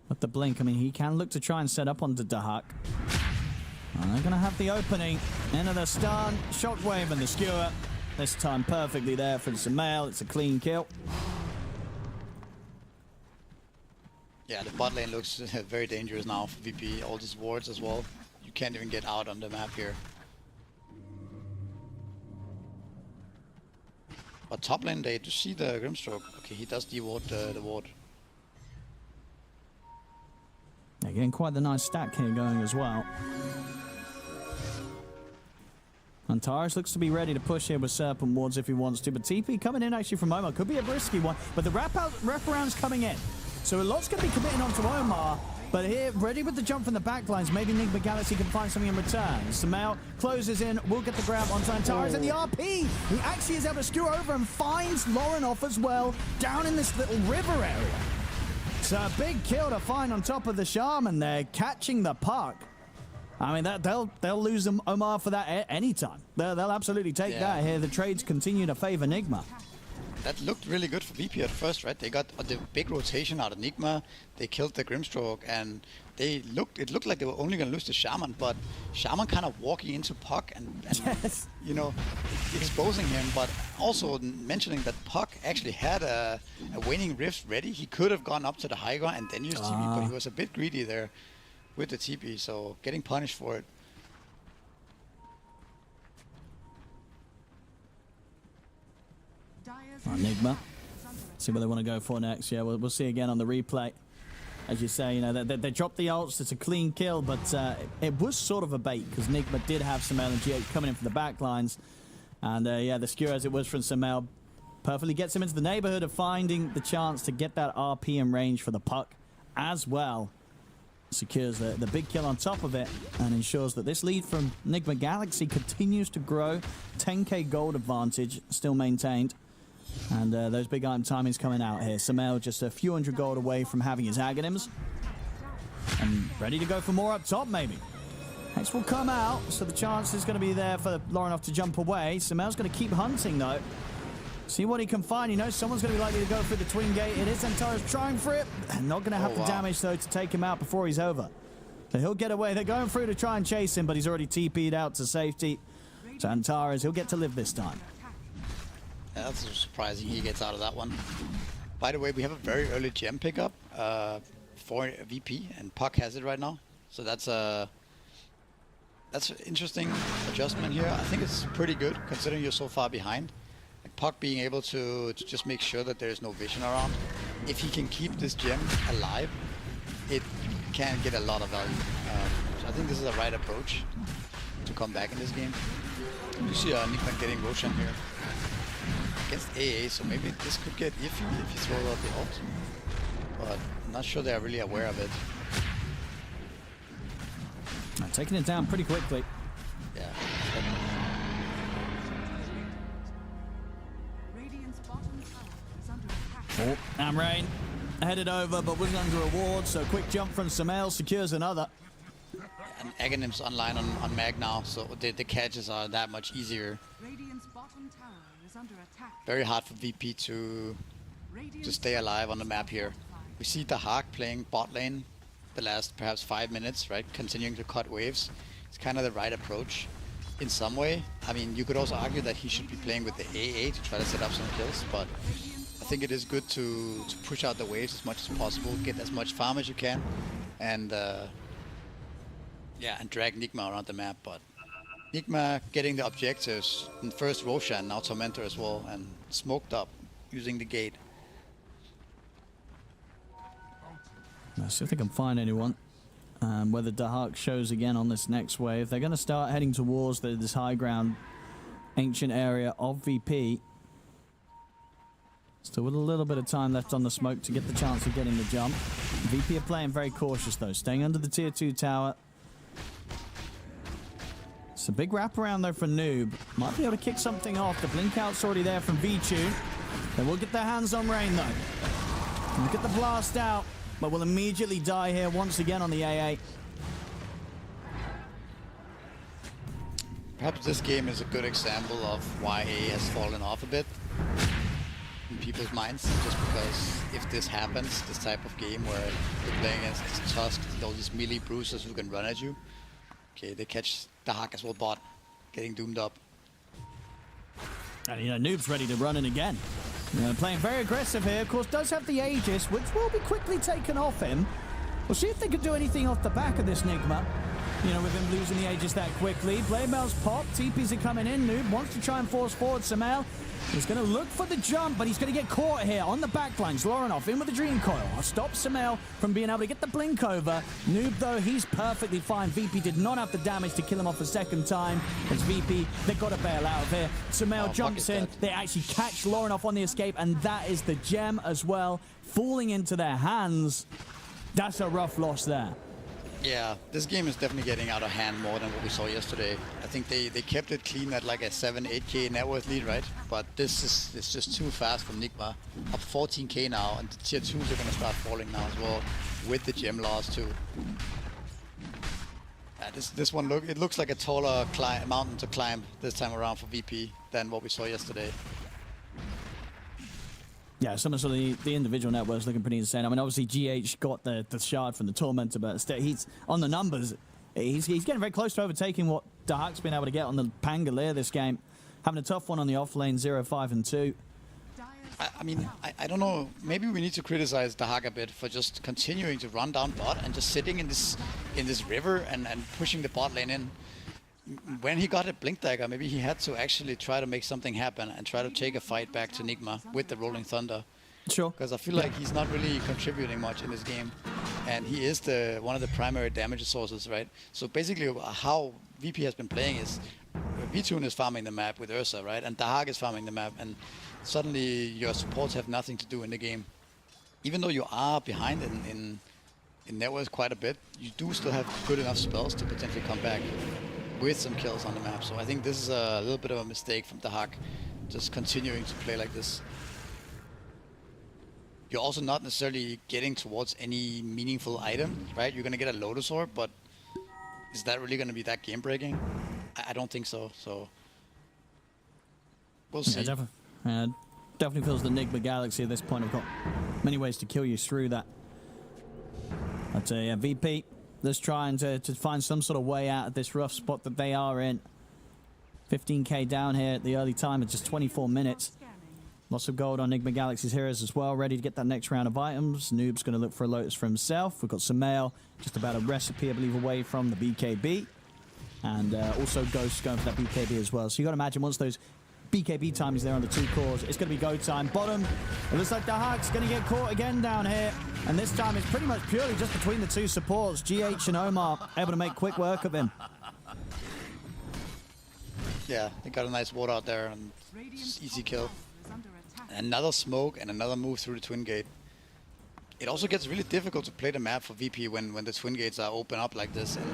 With the blink, I mean, he can look to try and set up onto Dahak. And they're going to have the opening. Into the stun, Shockwave and the Skewer. This time perfectly there for Sumail. It's a clean kill. Yeah, the bot lane looks very dangerous now for VP. All these wards as well. You can't even get out on the map here. But top lane, they do see the Grimstroke. Okay, he does de-ward the ward. Yeah, getting quite the nice stack here going as well. Antares looks to be ready to push here with Serpent Wards if he wants to, but TP coming in actually from Omar could be a risky one, but the wraparound's coming in. So a lot's going to be committing onto Omar, but here, ready with the jump from the backlines, maybe Enigma Galaxy can find something in return. Sumail closes in, will get the grab onto Antares, and the RP! He actually is able to skewer over and finds Lauren off as well, down in this little river area. So a big kill to find on top of the Shaman there, catching the puck. I mean, they'll lose them Omar for that anytime. They'll absolutely take that here. The trades continue to favor Enigma. That looked really good for VP at first, right? They got the big rotation out of Enigma. They killed the Grimstroke, and it looked like they were only going to lose the Shaman, but Shaman kind of walking into Puck and Yes. you know, exposing him, but also mentioning that Puck actually had a waning rift ready. He could have gone up to the high ground and then used TP, but he was a bit greedy there with the TP, so getting punished for it. Enigma. See what they want to go for next. Yeah, we'll see again on the replay. As you say, you know, they dropped the ults. It's a clean kill, but it was sort of a bait because Enigma did have Sumail and GH coming in for the back lines. And yeah, the skewer as it was from Sumail perfectly gets him into the neighborhood of finding the chance to get that RP in range for the Puck as well. Secures the big kill on top of it and ensures that this lead from Enigma Galaxy continues to grow. 10k gold advantage still maintained. And those big item timings coming out here. Sumail just a few hundred gold away from having his Aghanims. And ready to go for more up top, maybe. Next will come out, so the chance is going to be there for Lauren to jump away. Sumail's going to keep hunting, though. See what he can find. He knows someone's going to be likely to go through the twin gate. It is Antares trying for it. Not going to have the damage, though, to take him out before he's over. So he'll get away. They're going through to try and chase him, but he's already TP'd out to safety. So Antares, he'll get to live this time. Yeah, that's surprising he gets out of that one. By the way, we have a very early gem pickup for VP, and Puck has it right now. So that's an interesting adjustment here. I think it's pretty good considering you're so far behind. Like Puck being able to just make sure that there's no vision around. If he can keep this gem alive, it can get a lot of value. So I think this is the right approach to come back in this game. You see Enigma getting Roshan here against AA, so maybe this could get iffy if you throw out the ult. But I'm not sure they're really aware of it. Taking it down pretty quickly. Yeah. Radiant's bottom tower is under attack. Oh, Amrain headed over, but wasn't under a ward, so quick jump from Sumail secures another. And Aghanim's online on Mag now, so the catches are that much easier. Radiant's bottom tower is under attack. Very hard for VP to stay alive on the map here. We see Dahak playing bot lane the last perhaps 5 minutes, right? Continuing to cut waves. It's kind of the right approach in some way. I mean, you could also argue that he should be playing with the AA to try to set up some kills, but I think it is good to push out the waves as much as possible, get as much farm as you can, and yeah, and drag Enigma around the map. But Enigma getting the objectives, and first Roshan, now Tormentor as well, and smoked up using the gate. Let's see if they can find anyone. Whether Dahak shows again on this next wave. They're going to start heading towards this high ground, ancient area of VP. Still with a little bit of time left on the smoke to get the chance of getting the jump. VP are playing very cautious though, staying under the tier 2 tower. It's a big wraparound though for Noob. Might be able to kick something off. The blink out's already there from V-Tune. They will get their hands on Rain though. And get the blast out, but will immediately die here once again on the AA. Perhaps this game is a good example of why A has fallen off a bit in people's minds, just because if this happens, this type of game where you're playing against Tusk, all these melee bruisers who can run at you, okay, they catch the Hawk as well bot, getting doomed up. And, you know, Noob's ready to run in again. You know, playing very aggressive here. Of course, does have the Aegis, which will be quickly taken off him. We'll see if they can do anything off the back of this Nigma. You know, with him losing the Aegis that quickly. Blade Mail's popped. TPs are coming in. Noob wants to try and force forward Sumail. He's going to look for the jump, but he's going to get caught here on the backlines. Lorinov in with the Dream Coil. Stops Sumail from being able to get the blink over. Noob, though, he's perfectly fine. VP did not have the damage to kill him off a second time. It's VP. They've got to bail out of here. Sumail jumps in. They actually catch Lorinov on the escape, and that is the gem as well, falling into their hands. That's a rough loss there. Yeah, this game is definitely getting out of hand more than what we saw yesterday. I think they kept it clean at like a 7-8k net worth lead, right? But this is it's just too fast from Nigma. Up 14k now, and the tier 2s are going to start falling now as well, with the gem loss too. This one looks like a taller mountain to climb this time around for VP than what we saw yesterday. Yeah, some of the individual networks looking pretty insane. I mean, obviously GH got the shard from the Tormentor, but he's on the numbers. He's getting very close to overtaking what Dahak's been able to get on the Pangolier this game. Having a tough one on the offlane, 0, 5, and 2. I mean, I don't know. Maybe we need to criticize Dahak a bit for just continuing to run down bot and just sitting in this river and pushing the bot lane in. When he got a Blink Dagger, maybe he had to actually try to make something happen and try to take a fight back to Nigma with the Rolling Thunder. Sure. Because I feel like he's not really contributing much in this game. And he is one of the primary damage sources, right? So basically how VP has been playing is V-Tune is farming the map with Ursa, right? And Dahak is farming the map. And suddenly your supports have nothing to do in the game. Even though you are behind in net worth quite a bit, you do still have good enough spells to potentially come back with some kills on the map. So I think this is a little bit of a mistake from Dahak, just continuing to play like this. You're also not necessarily getting towards any meaningful item, right? You're going to get a Lotus Orb, but is that really going to be that game breaking? I don't think so. So we'll see. Yeah, definitely feels the Nigma Galaxy at this point have got many ways to kill you through that. But yeah, VP just trying to find some sort of way out of this rough spot that they are in. 15k down here at the early time of just 24 minutes. Lots of gold on Nigma Galaxy's heroes as well, ready to get that next round of items. Noob's going to look for a Lotus for himself. We've got Sumail just about a recipe, I believe, away from the BKB. And also Ghost going for that BKB as well. So you got to imagine once those BKB time is there on the 2 cores, it's going to be go time. Bottom, it looks like Dahak's going to get caught again down here. And this time it's pretty much purely just between the 2 supports. GH and Omar able to make quick work of him. Yeah, they got a nice ward out there and easy kill. Another smoke and another move through the Twin Gate. It also gets really difficult to play the map for VP when the Twin Gates are open up like this, and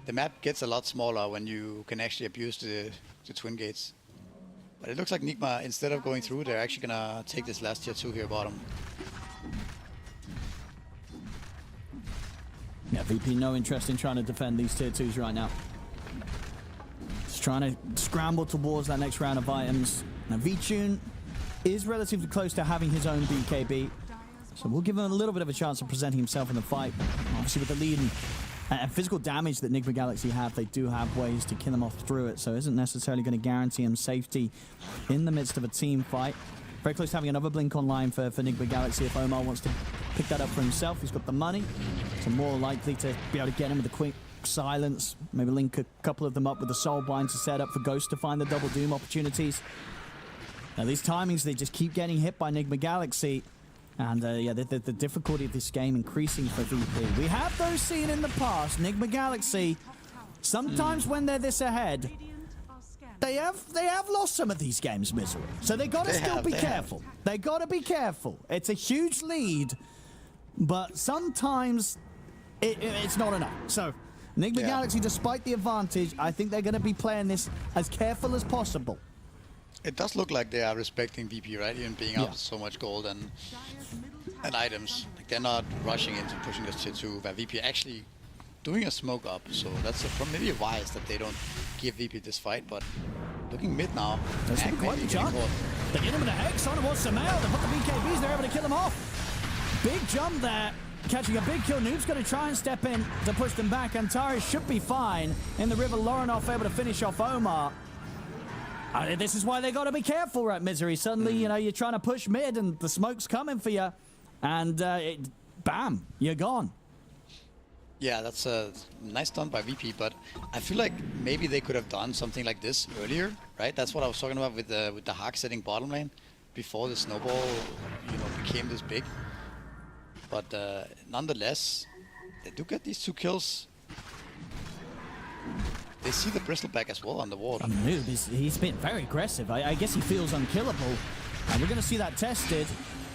the map gets a lot smaller when you can actually abuse the Twin Gates. But it looks like Nigma, instead of going through, they're actually gonna take this last tier 2 here bottom. Yeah, VP no interest in trying to defend these tier 2s right now. Just trying to scramble towards that next round of items. Now V-Tune is relatively close to having his own BKB, so we'll give him a little bit of a chance of presenting himself in the fight. Obviously with the lead and physical damage that Nigma Galaxy have, they do have ways to kill him off through it, so isn't necessarily going to guarantee him safety in the midst of a team fight. Very close to having another blink online for Nigma Galaxy if Omar wants to pick that up for himself. He's got the money, so more likely to be able to get him with a quick silence, maybe link a couple of them up with the Soulbind to set up for Ghost to find the double doom opportunities. Now these timings, they just keep getting hit by Nigma Galaxy, And yeah, the difficulty of this game increasing for VP. We have those seen in the past. Enigma Galaxy, sometimes when they're this ahead, they have lost some of these games, Misery. So they got to still be careful. They got to be careful. It's a huge lead, but sometimes it's not enough. So Enigma Galaxy, despite the advantage, I think they're going to be playing this as careful as possible. It does look like they are respecting VP, right? Even being up so much gold and items. Like they're not rushing into pushing this tier 2, where VP actually doing a smoke up. So that's maybe wise that they don't give VP this fight, but looking mid now. That's quite the jump. They get him with a Hex on towards Samel. They put the BKBs, they're able to kill him off. Big jump there. Catching a big kill. Noob's going to try and step in to push them back. Antares should be fine. In the river, Lorinoff able to finish off Omar. This is why they got to be careful, right, Misery? Suddenly, you know, you're trying to push mid and the smoke's coming for you. And bam, you're gone. Yeah, that's a nice done by VP, but I feel like maybe they could have done something like this earlier, right? That's what I was talking about with the Hawk setting bottom lane before the snowball, you know, became this big. But nonetheless, they do get these 2 kills. They see the Bristleback as well on the wall. Noob, he's been very aggressive. I guess he feels unkillable. And we're going to see that tested.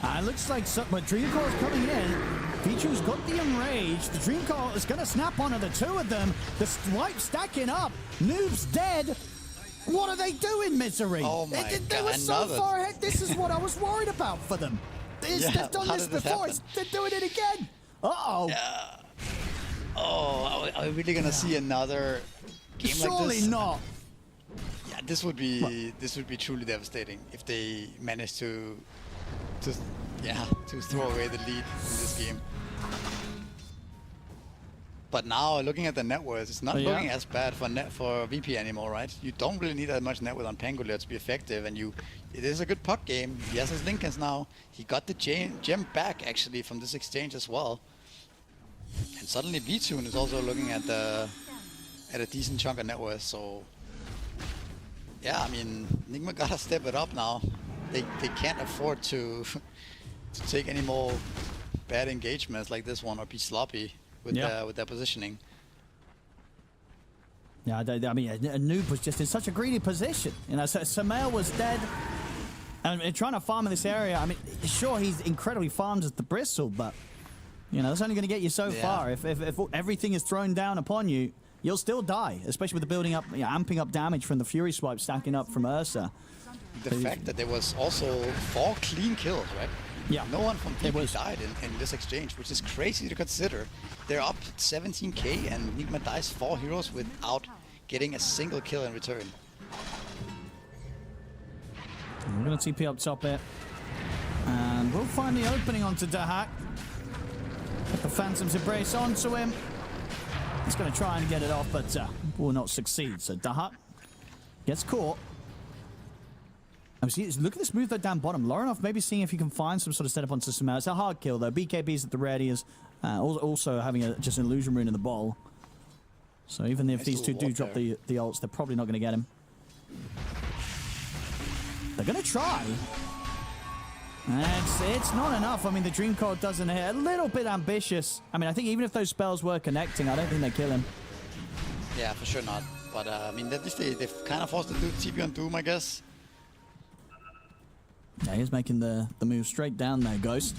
It looks like Dreamcore is coming in. Pichu's got the Enrage. The Dreamcore is going to snap onto the 2 of them. The swipe stacking up. Noob's dead. What are they doing, Misery? Oh my God. They were so far ahead. This is what I was worried about for them. They've done this before. They're doing it again. Uh-oh. Yeah. Oh, are we really going to see another game like this? Surely not. Yeah, this would be truly devastating if they manage to throw away the lead in this game. But now, looking at the net worth, it's not looking as bad for VP anymore, right? You don't really need that much net worth on Pangolier to be effective, and it is a good puck game. He has his Lincolns now. He got the gem back actually from this exchange as well. And suddenly V-Tune is also looking at a decent chunk of net worth. So yeah, I mean, Enigma gotta step it up now. They can't afford to take any more bad engagements like this one or be sloppy with their positioning. Yeah, I mean, Noob was just in such a greedy position. You know, so Samel was dead. And trying to farm in this area, I mean, sure, he's incredibly farmed as the Bristle, but, you know, that's only going to get you so far. If everything is thrown down upon you, you'll still die, especially with the building up, amping up damage from the Fury Swipe stacking up from Ursa. The fact that there was also 4 clean kills, right? Yeah. No one from VP died in this exchange, which is crazy to consider. They're up 17k and Enigma dies 4 heroes without getting a single kill in return. We're going to TP up top here. And we'll find the opening onto Dahak. Put the Phantom's Embrace onto him. He's going to try and get it off, but will not succeed. So Dahak gets caught. Look at this move though down bottom. Lorinoff maybe seeing if he can find some sort of setup onto Samel. It's a hard kill though. BKB's at the ready, is also having just an illusion rune in the bowl. So even if these two do drop the ults, they're probably not going to get him. They're going to try. It's not enough. I mean, the Dream Code doesn't hit. A little bit ambitious. I mean, I think even if those spells were connecting, I don't think they kill him. Yeah, for sure not. But I mean, at least they've kind of forced to do TP on Doom, I guess. Yeah, he's making the move straight down there, Ghost.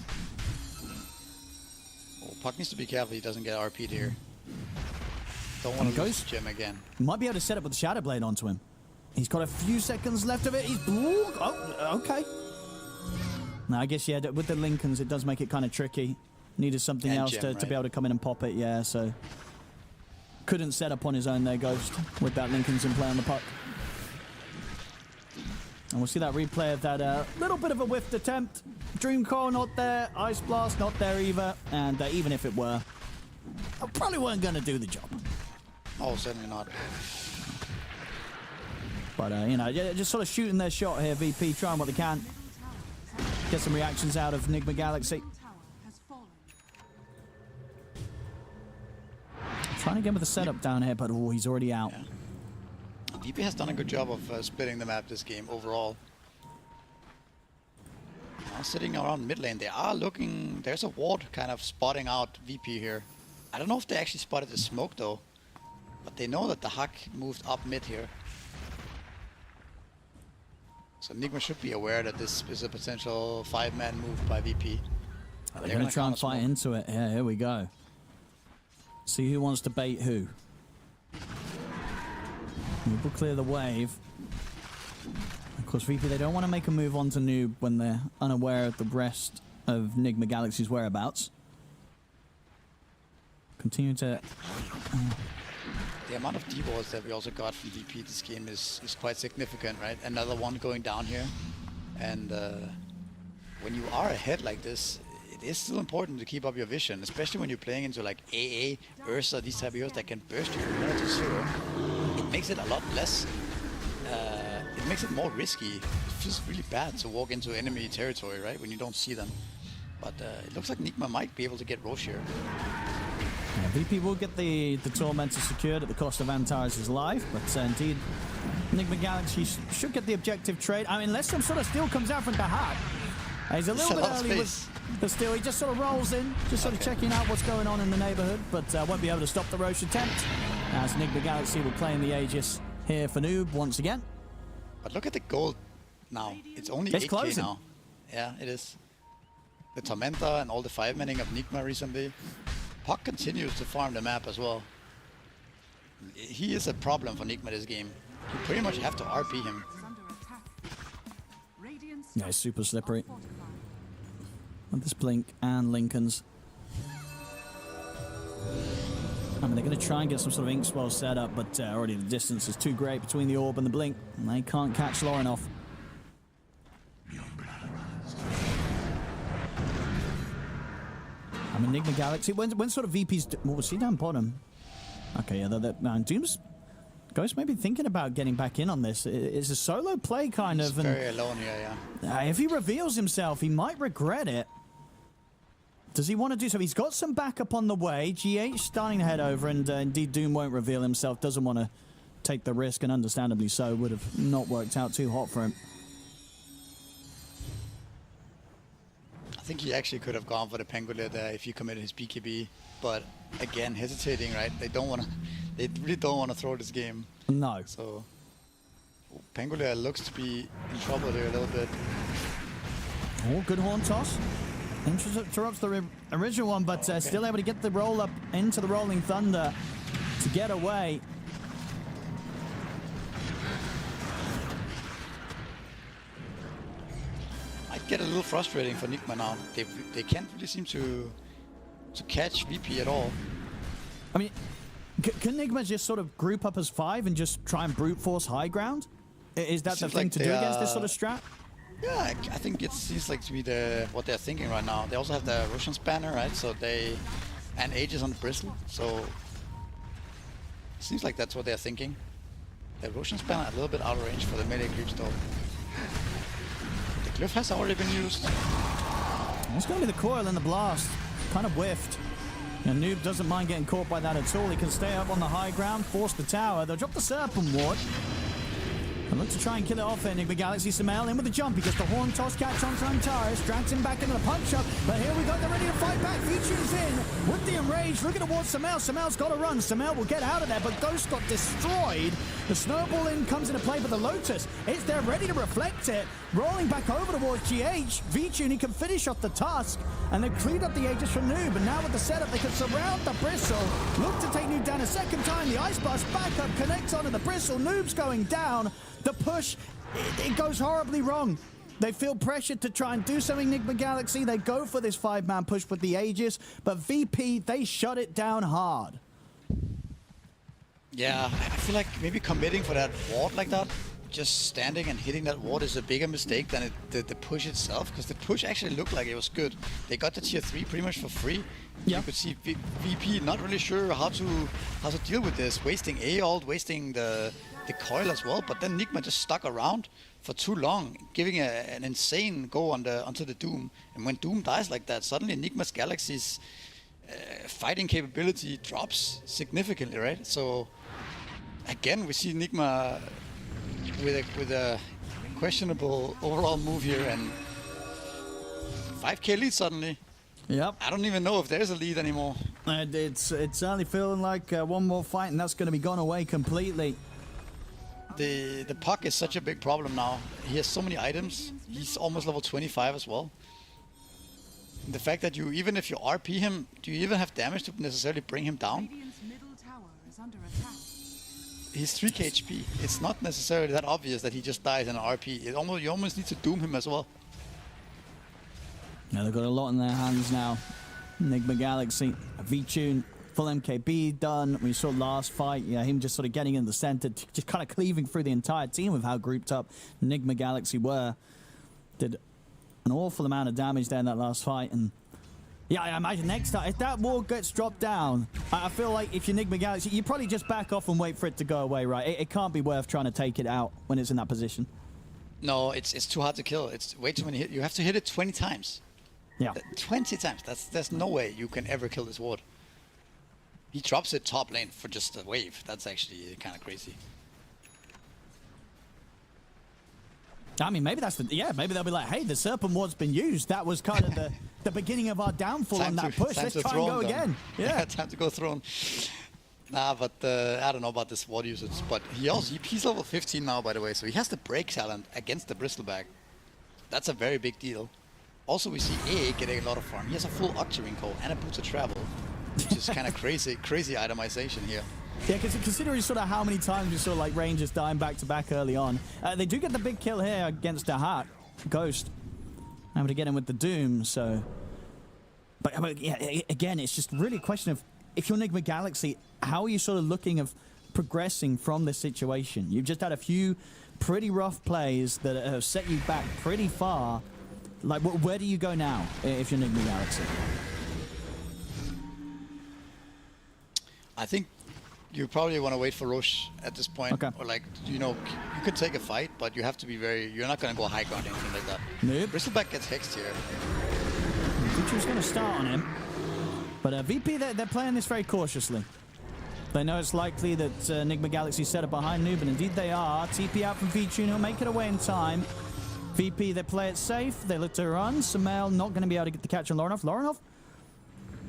Oh, Puck needs to be careful he doesn't get RP'd here. Don't want to lose Gem again. Might be able to set up with the Shadow Blade onto him. He's got a few seconds left of it. He's... Oh, okay. Now, I guess, yeah, with the Lincolns, it does make it kind of tricky. Needed something else to be able to come in and pop it, yeah, so... Couldn't set up on his own there, Ghost, with that Lincolns in play on the puck. And we'll see that replay of that little bit of a whiffed attempt. Dream Core not there, Ice Blast not there either, and even if it were, I probably weren't going to do the job. Oh, certainly not. But, you know, just sort of shooting their shot here, VP, trying what they can. Get some reactions out of Enigma Galaxy. Trying to get with the setup down here, but he's already out. Yeah. VP has done a good job of splitting the map this game overall. now sitting around mid lane. They are looking. There's a ward kind of spotting out VP here. I don't know if they actually spotted the smoke though, but they know that the Huck moved up mid here. So Nigma should be aware that this is a potential 5-man move by VP. They're going to try and fight into it. Yeah, here we go. See who wants to bait who. We'll clear the wave. Of course, VP, they don't want to make a move onto Noob when they're unaware of the rest of Nigma Galaxy's whereabouts. Continue to... The amount of D-balls that we also got from VP this game is quite significant, right? Another one going down here. And when you are ahead like this, it is still important to keep up your vision, especially when you're playing into like AA, Ursa, these type of heroes that can burst you from 1 to 0. It makes it a lot less... it makes it more risky. It feels really bad to walk into enemy territory, right? When you don't see them. But it looks like Nigma might be able to get Roche here. Yeah, VP will get the Tormentor secured at the cost of Antares' life, but indeed, Nigma Galaxy should get the objective trade. I mean, unless some sort of steal comes out from Dahak. He's a little bit early with the steal. He just sort of rolls in, just sort of checking out what's going on in the neighborhood, but won't be able to stop the Roche attempt, as Nigma Galaxy will play in the Aegis here for Noob once again. But look at the gold now. It's only 8k closing now. Yeah, it is. The Tormentor and all the 5-manning of Nigma recently. Puck continues to farm the map as well. He is a problem for Nigma this game. You pretty much have to RP him. Yeah, he's super slippery. With this Blink and Lincoln's. I mean, they're going to try and get some sort of ink swell set up, but already the distance is too great between the Orb and the Blink, and they can't catch Lauren off. I mean, Nigma Galaxy, when sort of VP's... What was he down bottom? Okay, yeah, Doom's... Ghost may be thinking about getting back in on this. It's a solo play, kind of. He's very alone here, yeah. If he reveals himself, he might regret it. Does he want to do so? He's got some backup on the way. GH starting to head over, and indeed Doom won't reveal himself. Doesn't want to take the risk, and understandably so. Would have not worked out too hot for him. I think he actually could have gone for the Pangolier there if he committed his BKB. But again, hesitating, right? They don't want to... They really don't want to throw this game. No. So Pangolier looks to be in trouble here a little bit. Oh, good horn toss. Interrupts the original one, but still able to get the roll up into the Rolling Thunder to get away. Might get a little frustrating for Nigma now. They can't really seem to catch VP at all. I mean, can Nigma just sort of group up as 5 and just try and brute force high ground? Is that the thing to do against this sort of strat? Yeah, I think it seems like to be what they're thinking right now. They also have the Russian Spanner, right? So and Aegis on the Bristle. So it seems like that's what they're thinking. The Russian Spanner a little bit out of range for the melee creeps though. The Glyph has already been used. It's going to be the coil and the blast. Kind of whiffed. And Noob doesn't mind getting caught by that at all. He can stay up on the high ground, force the tower. They'll drop the Serpent Ward. And look to try and kill it off here. Nigma Galaxy, Sumail in with the jump. He gets the horn toss, catch on to Antares, drags him back into the punch up. But here we go, they're ready to fight back. Feature's in with the enrage, looking towards Sumail. Sumail's got to run. Sumail will get out of there, but Ghost got destroyed. The snowball in comes into play, but the Lotus is there ready to reflect it. Rolling back over towards GH. V-Tune, he can finish off the Tusk. And they've cleared up the Aegis from Noob. And now with the setup, they can surround the Bristle. Look to take Noob down a second time. The Ice Blast back up, connects onto the Bristle. Noob's going down. The push, it goes horribly wrong. They feel pressured to try and do something, Nigma Galaxy. They go for this 5-man push with the Aegis. But VP, they shut it down hard. Yeah, I feel like maybe committing for that ward like that, just standing and hitting that ward is a bigger mistake than the push itself, because the push actually looked like it was good. They got the tier 3 pretty much for free. Yeah. You could see VP not really sure how to deal with this, wasting A-ult, wasting the coil as well, but then Nigma just stuck around for too long, giving an insane go onto the Doom. And when Doom dies like that, suddenly Nigma's Galaxy's fighting capability drops significantly, right? So again, we see Nigma with a questionable overall move here, and 5k lead suddenly. Yep. I don't even know if there's a lead anymore. And it's certainly feeling like one more fight, and that's going to be gone away completely. The puck is such a big problem now. He has so many items. He's almost level 25 as well. The fact that you, even if you RP him, do you even have damage to necessarily bring him down? Radiant's middle tower is under attack. He's 3k HP. It's not necessarily that obvious that he just dies in an RP. You almost need to doom him as well. Yeah, they've got a lot in their hands now. Enigma Galaxy, V-Tune, full MKB done. We saw last fight, yeah, him just sort of getting in the center, just kind of cleaving through the entire team with how grouped up Enigma Galaxy were. Did an awful amount of damage there in that last fight, and yeah, I imagine next time, if that wall gets dropped down, I feel like if you're Enigma Galaxy, you probably just back off and wait for it to go away, right? It can't be worth trying to take it out when it's in that position. No, it's too hard to kill. It's way too many hits. You have to hit it 20 times. Yeah. 20 times. There's no way you can ever kill this ward. He drops it top lane for just a wave. That's actually kind of crazy. I mean, maybe that's maybe they'll be like, hey, the Serpent Ward's been used. That was kind of the beginning of our downfall on that push. Let's try and go again. Yeah. Time to go throne. Nah, but I don't know about this ward usage. But he's level 15 now, by the way, so he has the break talent against the Bristleback. That's a very big deal. Also, we see A getting a lot of farm. He has a full Octarine Core and a Boots of Travel, which is kind of crazy itemization here. Yeah, because considering sort of how many times we saw like Rangers dying back to back early on, they do get the big kill here against Dahak, Ghost, able to get him with the Doom. So, but yeah, again, it's just really a question of if you're Enigma Galaxy, how are you sort of looking of progressing from this situation? You've just had a few pretty rough plays that have set you back pretty far. Like, where do you go now if you're Enigma Galaxy? I think you probably want to wait for Roche at this point. Okay. Or like, you know, you could take a fight, but you have to be you're not going to go high ground or anything like that. Nope. Bristleback gets hexed here. Future's going to start on him. But VP, they're playing this very cautiously. They know it's likely that Enigma Galaxy set up behind Noob, and indeed they are. TP out from V-Tune, he'll make it away in time. VP, they play it safe. They look to run. Sumail not going to be able to get the catch on Lorinov. Lorinov,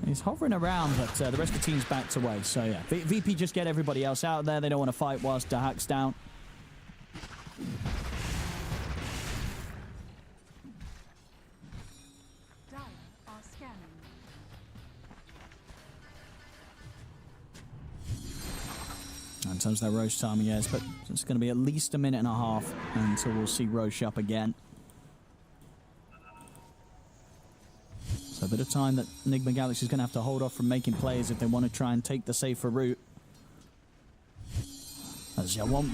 he's hovering around, but the rest of the team's backed away. So, yeah, VP just get everybody else out there. They don't want to fight whilst Dahak's down. Dire are scanning. In terms of that Roche timing, yes, but it's going to be at least a minute and a half until we'll see Roche up again. So a bit of time that Enigma Galaxy is going to have to hold off from making plays if they want to try and take the safer route. As yeah, one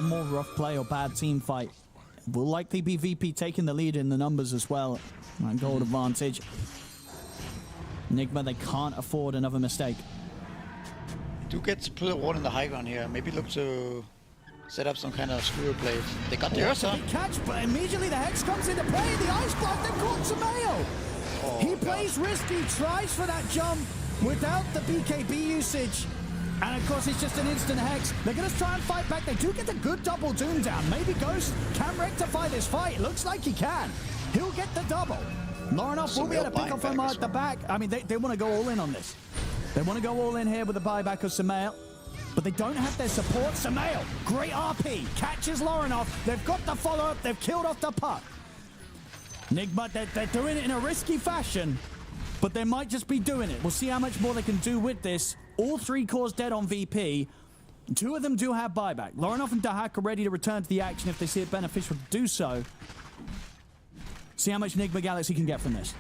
more rough play or bad team fight will likely be VP taking the lead in the numbers as well. That gold advantage. Enigma, they can't afford another mistake. Do get to put a ward in the high ground here. Maybe look to set up some kind of screw play. They got the Ursa. Catch, but immediately the Hex comes into play. The Ice Block, they've caught Sumail. Oh, He plays risky, tries for that jump without the BKB usage. And of course, it's just an instant Hex. They're going to try and fight back. They do get a good double Doom down. Maybe Ghost can rectify this fight. It looks like he can. He'll get the double. Lorinov will be able to pick off him at the back. I mean, they want to go all in on this. They want to go all in here with the buyback of Sumail. But they don't have their support. Sumail, great RP. Catches Lorinov. They've got the follow-up. They've killed off the puck. Enigma, they're doing it in a risky fashion, but they might just be doing it. We'll see how much more they can do with this. All three cores dead on VP. Two of them do have buyback. Lorinov and Dahak are ready to return to the action if they see it beneficial to do so. See how much Enigma Galaxy can get from this.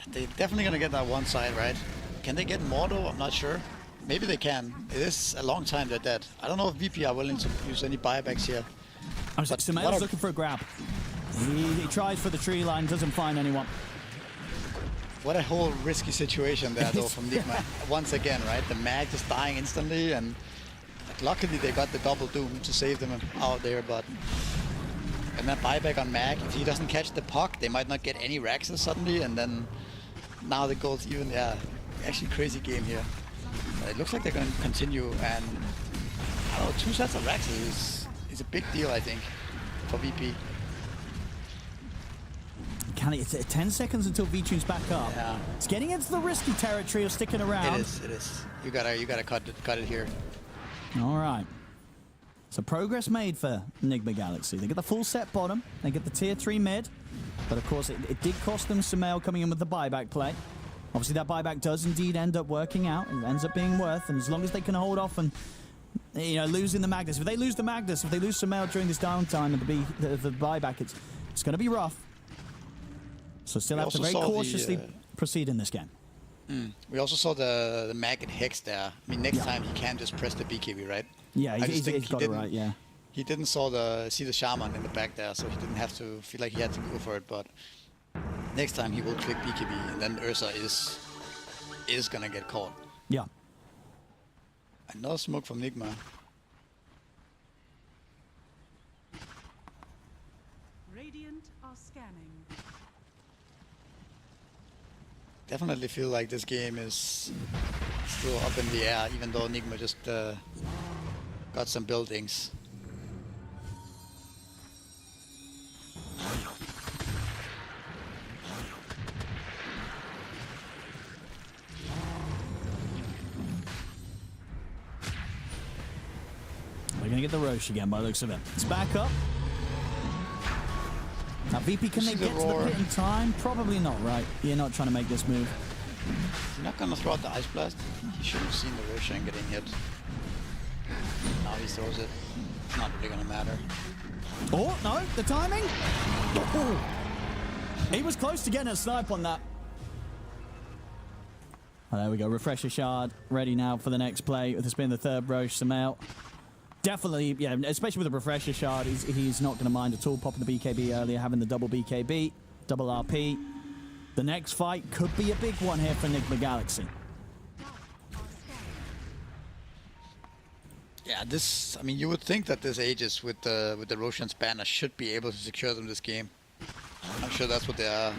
They're definitely going to get that one side, right? Can they get more though? I'm not sure. Maybe they can. It is a long time they're dead. I don't know if VP are willing to use any buybacks here. Sumail's looking for a grab. He tries for the tree line, doesn't find anyone. What a whole risky situation there, though, from Enigma. Once again, right? The mag just dying instantly, and like, luckily they got the double Doom to save them out there, but... And then buyback on mag. If he doesn't catch the puck, they might not get any Raxes suddenly, and then... Now the goal's even, yeah. Actually crazy game here. It looks like they're going to continue, and... I don't know, 2 sets of Raxes is a big deal, I think, for VP. It's 10 seconds until V-Tune's back up. Yeah. It's getting into the risky territory of sticking around. It is. You gotta cut it here. All right. So progress made for Enigma Galaxy. They get the full set bottom. They get the tier 3 mid. But of course, it did cost them Sumail coming in with the buyback play. Obviously, that buyback does indeed end up working out. It ends up being worth. And as long as they can hold off and, losing the Magnus. If they lose the Magnus, if they lose Sumail during this downtime of the buyback, it's going to be rough. So still have to very cautiously proceed in this game. We also saw the Mag and Hex there. I mean, next time he can just press the BKB, right? Yeah, he's got it right, yeah. He didn't see the Shaman in the back there, so he didn't have to feel like he had to go for it. But next time he will click BKB, and then Ursa is gonna get caught. Yeah. Another smoke from Nigma. Radiant are scanning. Definitely feel like this game is still up in the air, even though Nigma just got some buildings. We're going to get the Roche again by the looks of it. It's back up. Now, VP, can they get to the pit in time? Probably not, right? You're not trying to make this move. He's not gonna throw out the Ice Blast. He should have seen the Roshan getting hit. Now he throws it. It's not really gonna matter. Oh, no, the timing? Oh. He was close to getting a snipe on that. Oh, there we go. Refresher Shard ready now for the next play. This being the third Roche Sumail. Definitely, yeah, especially with the Refresher Shard, he's not going to mind at all popping the BKB earlier, having the double BKB, double RP. The next fight could be a big one here for Enigma Galaxy. Yeah, I mean, you would think that this Aegis with the Roshan's banner should be able to secure them this game. I'm sure that's what they're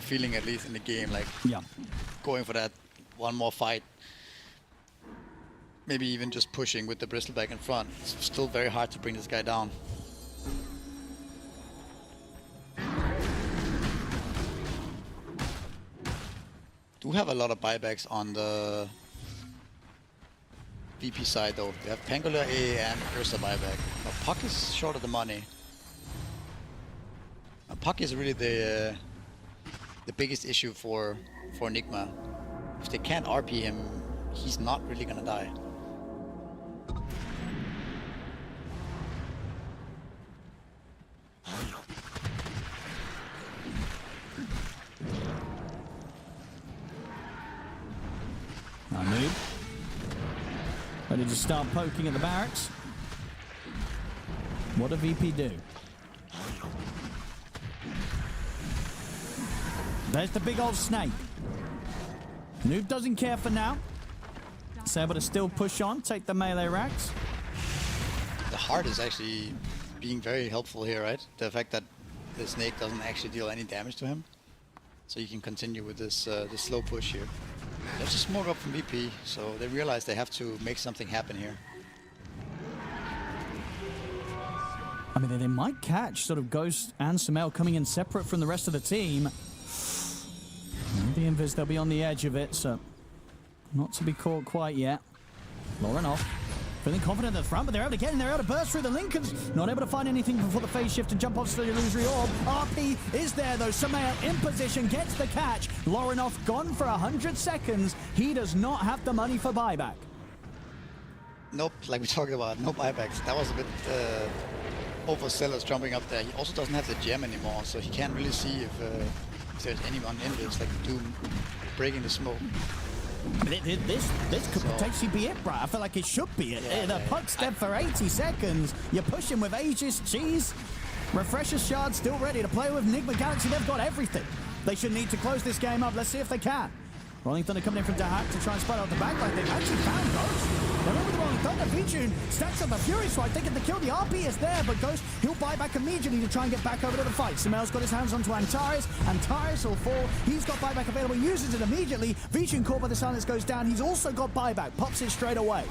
feeling, at least in the game, like going for that one more fight. Maybe even just pushing with the Bristleback in front. It's still very hard to bring this guy down. Do have a lot of buybacks on the VP side though. They have Pangolin A and Ursa buyback. But Puck is short of the money. Puck is really the biggest issue for Enigma. If they can't RP him, he's not really gonna die. Now move. Ready to start poking at the barracks. What do VP do? There's the big old snake. Noob doesn't care for now. It's able to still push on, take the melee racks. The heart is actually being very helpful here, right? The fact that the snake doesn't actually deal any damage to him. So you can continue with this slow push here. There's a smoke up from VP, so they realize they have to make something happen here. I mean, they might catch sort of Ghost and Sumail coming in separate from the rest of the team. The Invis, they'll be on the edge of it, so not to be caught quite yet. Lauren off. Feeling confident at the front, but they're able to get in, they're able to burst through the Lincolns. Not able to find anything before the phase shift and jump off to the illusory orb. RP is there though. Sumail in position, gets the catch. Lorinoff gone for 100 seconds. He does not have the money for buyback. Nope, like we talked about, no buybacks. That was a bit overzealous jumping up there. He also doesn't have the gem anymore, so he can't really see if there's anyone in this, like Doom breaking the smoke. This could potentially be it, bro. I feel like it should be it. The Puck's dead for 80 seconds. You're pushing with Aegis, cheese. Refresher Shard still ready to play with Enigma Galaxy. They've got everything. They should need to close this game up. Let's see if they can. Rolling Thunder coming in from Dahak to try and spot out the back line. They've actually found Ghost. They're over the Rolling Thunder. V-Tune stacks up the Fury Strike, thinking the kill. The RP is there, but Ghost, he'll buy back immediately to try and get back over to the fight. Sumail's got his hands onto Antares. Antares will fall. He's got buyback available, uses it immediately. V-Tune caught by the silence goes down. He's also got buyback, pops it straight away.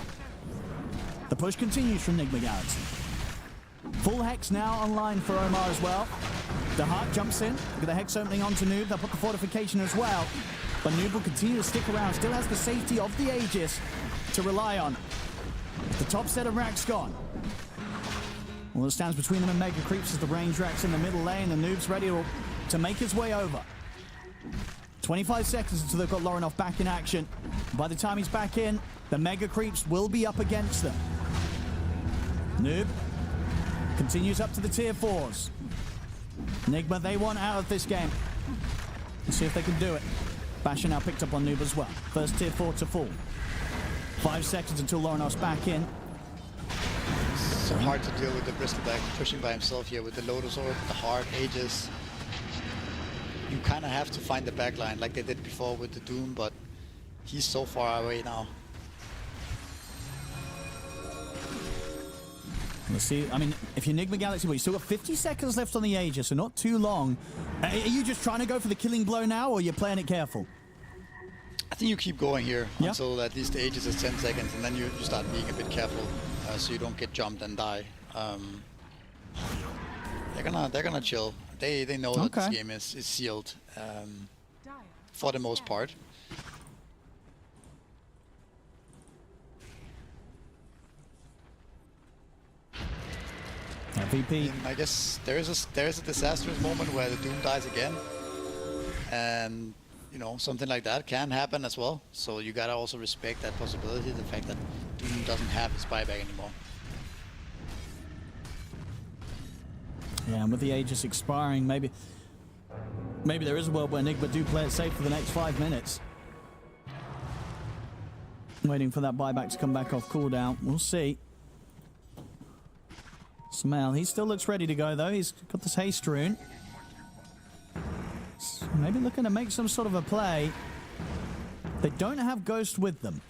The push continues from Enigma Galaxy. Full Hex now online for Omar as well. The Heart jumps in. Look at the Hex opening onto Noob. They'll put the fortification as well. But Noob will continue to stick around. Still has the safety of the Aegis to rely on. The top set of racks gone. All that stands between them and Mega Creeps is the range racks in the middle lane. And Noob's ready to make his way over. 25 seconds until they've got Lorinoff back in action. By the time he's back in, the Mega Creeps will be up against them. Noob continues up to the tier 4s. Enigma, they want out of this game. Let's see if they can do it. Basher now picked up on Noob as well. First tier 4 to fall. 5 seconds until Lorinoff's back in. So hard to deal with the Bristleback pushing by himself here with the Lotus Orb, the Heart, Aegis. You kind of have to find the backline like they did before with the Doom, but he's so far away now. Let's see. I mean, if you're Enigma Galaxy, well, you still got 50 seconds left on the Aegis, so not too long. Are you just trying to go for the killing blow now, or you're playing it careful? I think you keep going here until at least the Aegis is 10 seconds, and then you start being a bit careful so you don't get jumped and die. They're gonna chill. They know that this game is sealed for the most part. VP. I guess there is a disastrous moment where the Doom dies again, and you know, something like that can happen as well. So you gotta also respect that possibility, the fact that Doom doesn't have his buyback anymore. Yeah, and with the Aegis expiring, maybe there is a world where Enigma do play it safe for the next 5 minutes. Waiting for that buyback to come back off cooldown. We'll see. Samael, he still looks ready to go though. He's got this haste rune. So maybe looking to make some sort of a play. They don't have Ghost with them.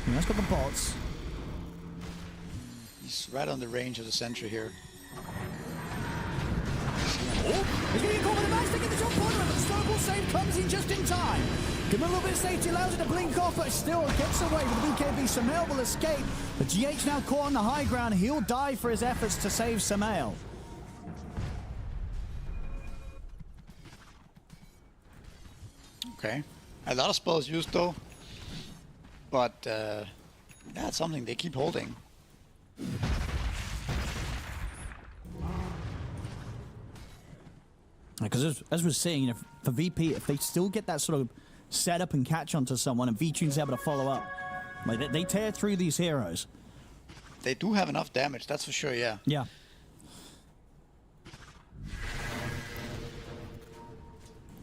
And that's got the bots. He's right on the range of the sentry here. Oh, he's going to get caught with a match. They get the top corner, but the snowball save comes in just in time. Give him a little bit of safety, allows it to blink off, but still gets away with the BKB. Samael will escape. But GH now caught on the high ground. He'll die for his efforts to save Samael. Okay. A lot of spells used though. But that's something they keep holding. Because as we're seeing, you know, for VP, if they still get that sort of setup and catch onto someone, and V-Tune's able to follow up, like they tear through these heroes. They do have enough damage, that's for sure, yeah. Yeah.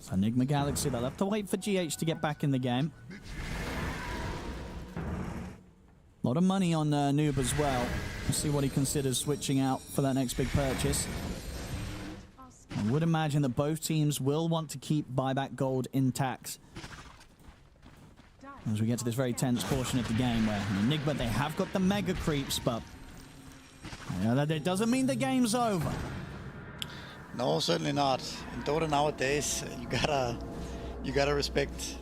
So Enigma Galaxy, they'll have to wait for GH to get back in the game. A lot of money on Noob as well. Let's see what he considers switching out for that next big purchase. I would imagine that both teams will want to keep buyback gold intact as we get to this very tense portion of the game where Enigma, they have got the Mega Creeps, but you know, that doesn't mean the game's over. No, certainly not. In Dota nowadays, you gotta respect.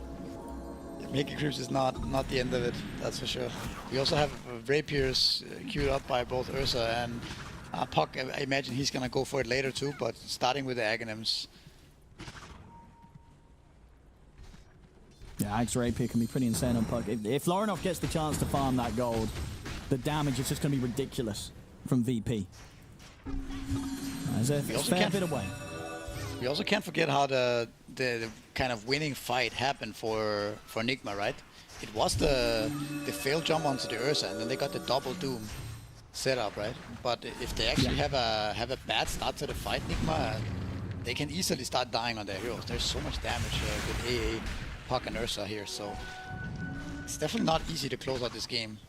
Mega Creeps is not the end of it, that's for sure. We also have Rapiers queued up by both Ursa and Puck. I imagine he's gonna go for it later too, but starting with the Aghanims. Yeah, Axe Rapier can be pretty insane on Puck. If Lorinoff gets the chance to farm that gold, the damage is just going to be ridiculous from VP. There's a fair bit away. We also can't forget how the kind of winning fight happened for Enigma, right? It was the failed jump onto the Ursa, and then they got the double Doom setup, right? But if they actually have a bad start to the fight, Enigma, they can easily start dying on their heroes. There's so much damage with AA, Puck, and Ursa here, so it's definitely not easy to close out this game.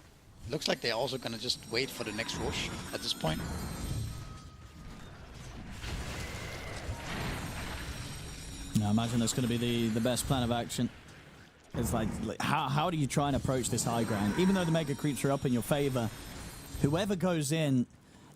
Looks like they're also gonna just wait for the next Rosh at this point. No, I imagine that's going to be the best plan of action. It's like how do you try and approach this high ground? Even though the Mega Creeps are up in your favor, whoever goes in,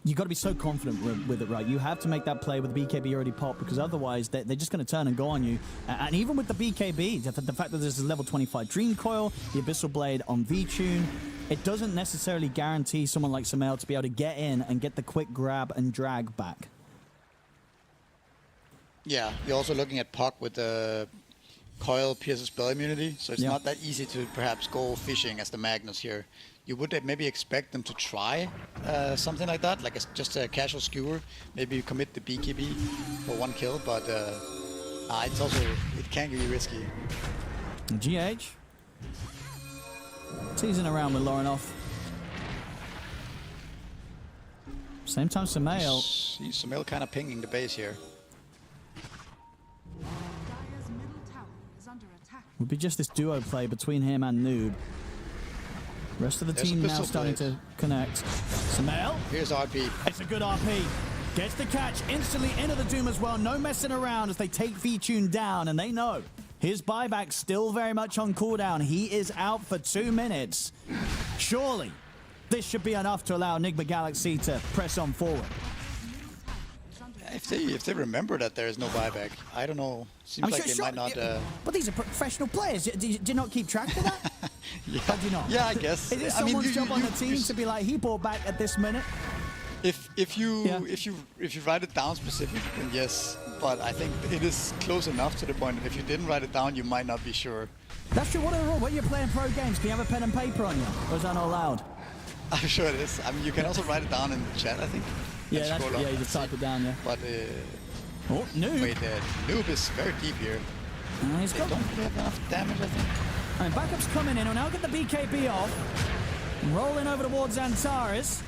you got to be so confident with it, right? You have to make that play with the BKB already popped, because otherwise they're just going to turn and go on you. And even with the BKB, the fact that there's a level 25 Dream Coil, the Abyssal Blade on V-Tune, it doesn't necessarily guarantee someone like Samael to be able to get in and get the quick grab and drag back. Yeah, you're also looking at Puck with the coil pierces spell immunity, so it's Yeah. not that easy to perhaps go fishing as the Magnus here. You would maybe expect them to try something like that, like just a casual skewer, maybe commit the BKB for 1 kill, but it's also, it can be risky. GH teasing around with Lorinov. Same time, Samael. See Sumail kind of pinging the base here. Dire's middle tower is under attack. Would be just this duo play between him and Noob. Rest of the There's a team now pistol starting play. to connect. Samael. Here's RP. It's a good RP. Gets the catch instantly into the Doom as well. No messing around as they take V-Tune down, and they know his buyback's still very much on cooldown. He is out for 2 minutes. Surely, this should be enough to allow Enigma Galaxy to press on forward. If they remember that there is no buyback, I don't know. Seems like they might not. But these are professional players. Do you not keep track of that? Yeah, Or do you not? yeah, I guess. Is it I mean, someone's job on the team you- to be like, he bought back at this minute? If you Yeah. if you write it down specifically, then yes. But I think it is close enough to the point that if you didn't write it down, you might not be sure. That's true. What are the rules? When you're playing pro games, can you have a pen and paper on you? Or is that not allowed? I'm sure it is. I mean, you can also write it down in the chat, I think. Yeah, and scroll up you and just see. type it down, yeah. But Oh, Noob. wait, Noob is very deep here. He's They got don't really have enough damage, I think. And backup's coming in. We'll now get the BKB off. Rolling over towards Antares.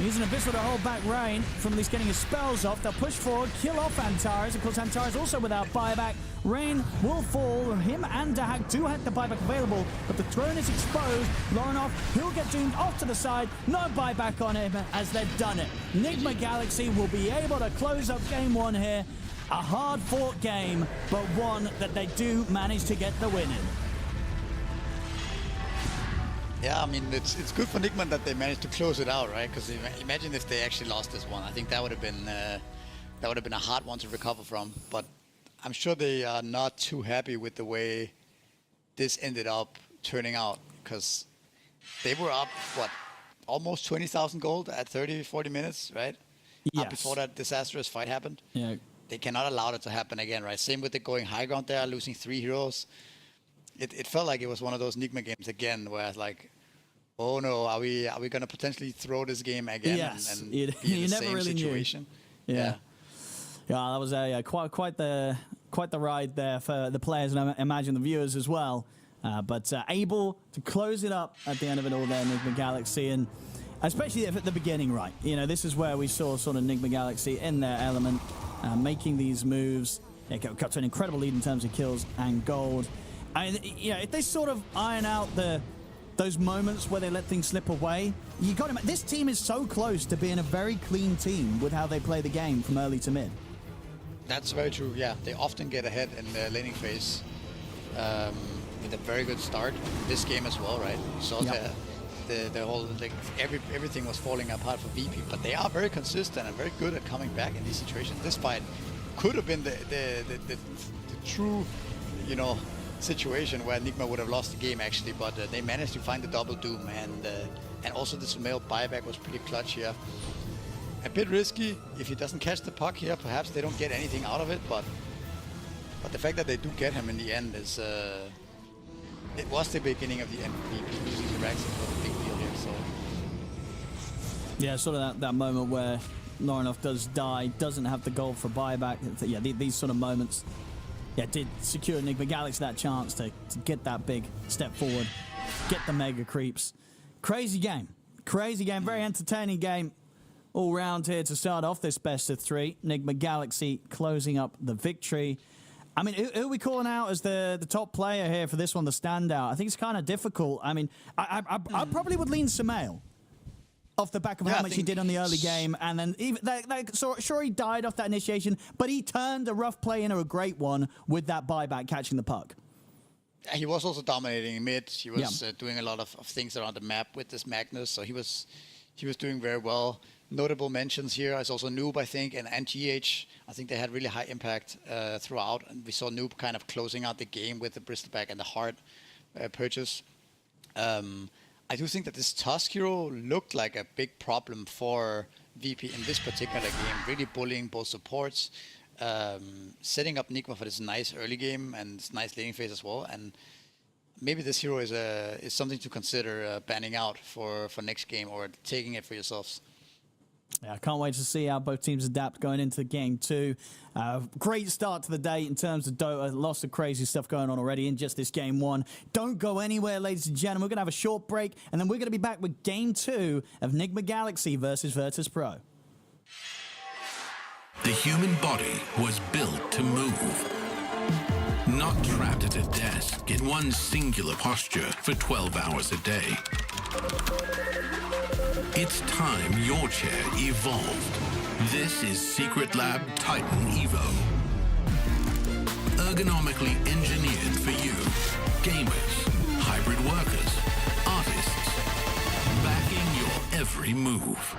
Using Abyssal to hold back Rain from at least getting his spells off. They'll push forward, kill off Antares. Of course, Antares also without buyback. Rain will fall. Him and Dahak do have the buyback available, but the throne is exposed. Lorinov, he'll get doomed off to the side. No buyback on him as they've done it. Enigma Galaxy will be able to close up game 1 here. A hard-fought game, but one that they do manage to get the win in. Yeah, I mean, it's good for Nickman that they managed to close it out, right? Because imagine if they actually lost this one. I think that would have been a hard one to recover from. But I'm sure they are not too happy with the way this ended up turning out, because they were up almost 20,000 gold at 30, 40 minutes, right? Yes. Before that disastrous fight happened. Yeah. They cannot allow it to happen again, right? Same with the going high ground there, losing 3 heroes. It felt like it was one of those Nigma games again, where it's like, oh no, are we gonna potentially throw this game again Yes. and You- be in you the never same really knew. situation? Yeah, that was quite the ride there for the players, and I imagine the viewers as well. But able to close it up at the end of it all there, Enigma Galaxy, and especially at the beginning, right? You know, this is where we saw sort of Enigma Galaxy in their element, making these moves. They got to an incredible lead in terms of kills and gold. And if they sort of iron out those moments where they let things slip away, you got to. This team is so close to being a very clean team with how they play the game from early to mid. That's very true. Yeah, they often get ahead in the laning phase with a very good start. This game as well, right? So Yep. the whole everything was falling apart for VP, but they are very consistent and very good at coming back in these situations. This fight could have been the true, situation where Enigma would have lost the game actually, but they managed to find the double doom, and also the Sumail buyback was pretty clutch here. A bit risky if he doesn't catch the puck here. Perhaps they don't get anything out of it, but the fact that they do get him in the end is it was the beginning of the MVP losing the Raxi was a big deal here. So Yeah, sort of that moment where Lorinov does die, doesn't have the goal for buyback. Yeah, these sort of moments, did secure Enigma Galaxy that chance to get that big step forward, get the mega creeps. Crazy game, very entertaining game all round here to start off this best of 3. Enigma Galaxy closing up the victory. I mean, who are we calling out as the top player here for this one, the standout? I think it's kind of difficult. I mean, I probably would lean Samael off the back of how I much he think did on the early game, and then even sure he died off that initiation, but he turned a rough play into a great one with that buyback catching the puck. he was also dominating mid. He was doing a lot of things around the map with this Magnus, so he was doing very well. Notable mentions here is also Noob, I think, and GH. I think they had really high impact throughout, and we saw Noob kind of closing out the game with the Bristleback and the Heart purchase. I do think that this Tusk hero looked like a big problem for VP in this particular game, really bullying both supports. setting up Nigma for this nice early game and this nice laning phase as well. And maybe this hero is something to consider banning out for next game or taking it for yourselves. Yeah, I can't wait to see how both teams adapt going into game 2. Great start to the day in terms of Dota. Lots of crazy stuff going on already in just this game 1. Don't go anywhere, ladies and gentlemen. We're going to have a short break, and then we're going to be back with game 2 of Nigma Galaxy versus Virtus Pro. The human body was built to move. Not trapped at a desk in one singular posture for 12 hours a day. It's time your chair evolved. This is Secret Lab Titan Evo. Ergonomically engineered for you, gamers, hybrid workers, artists, backing your every move.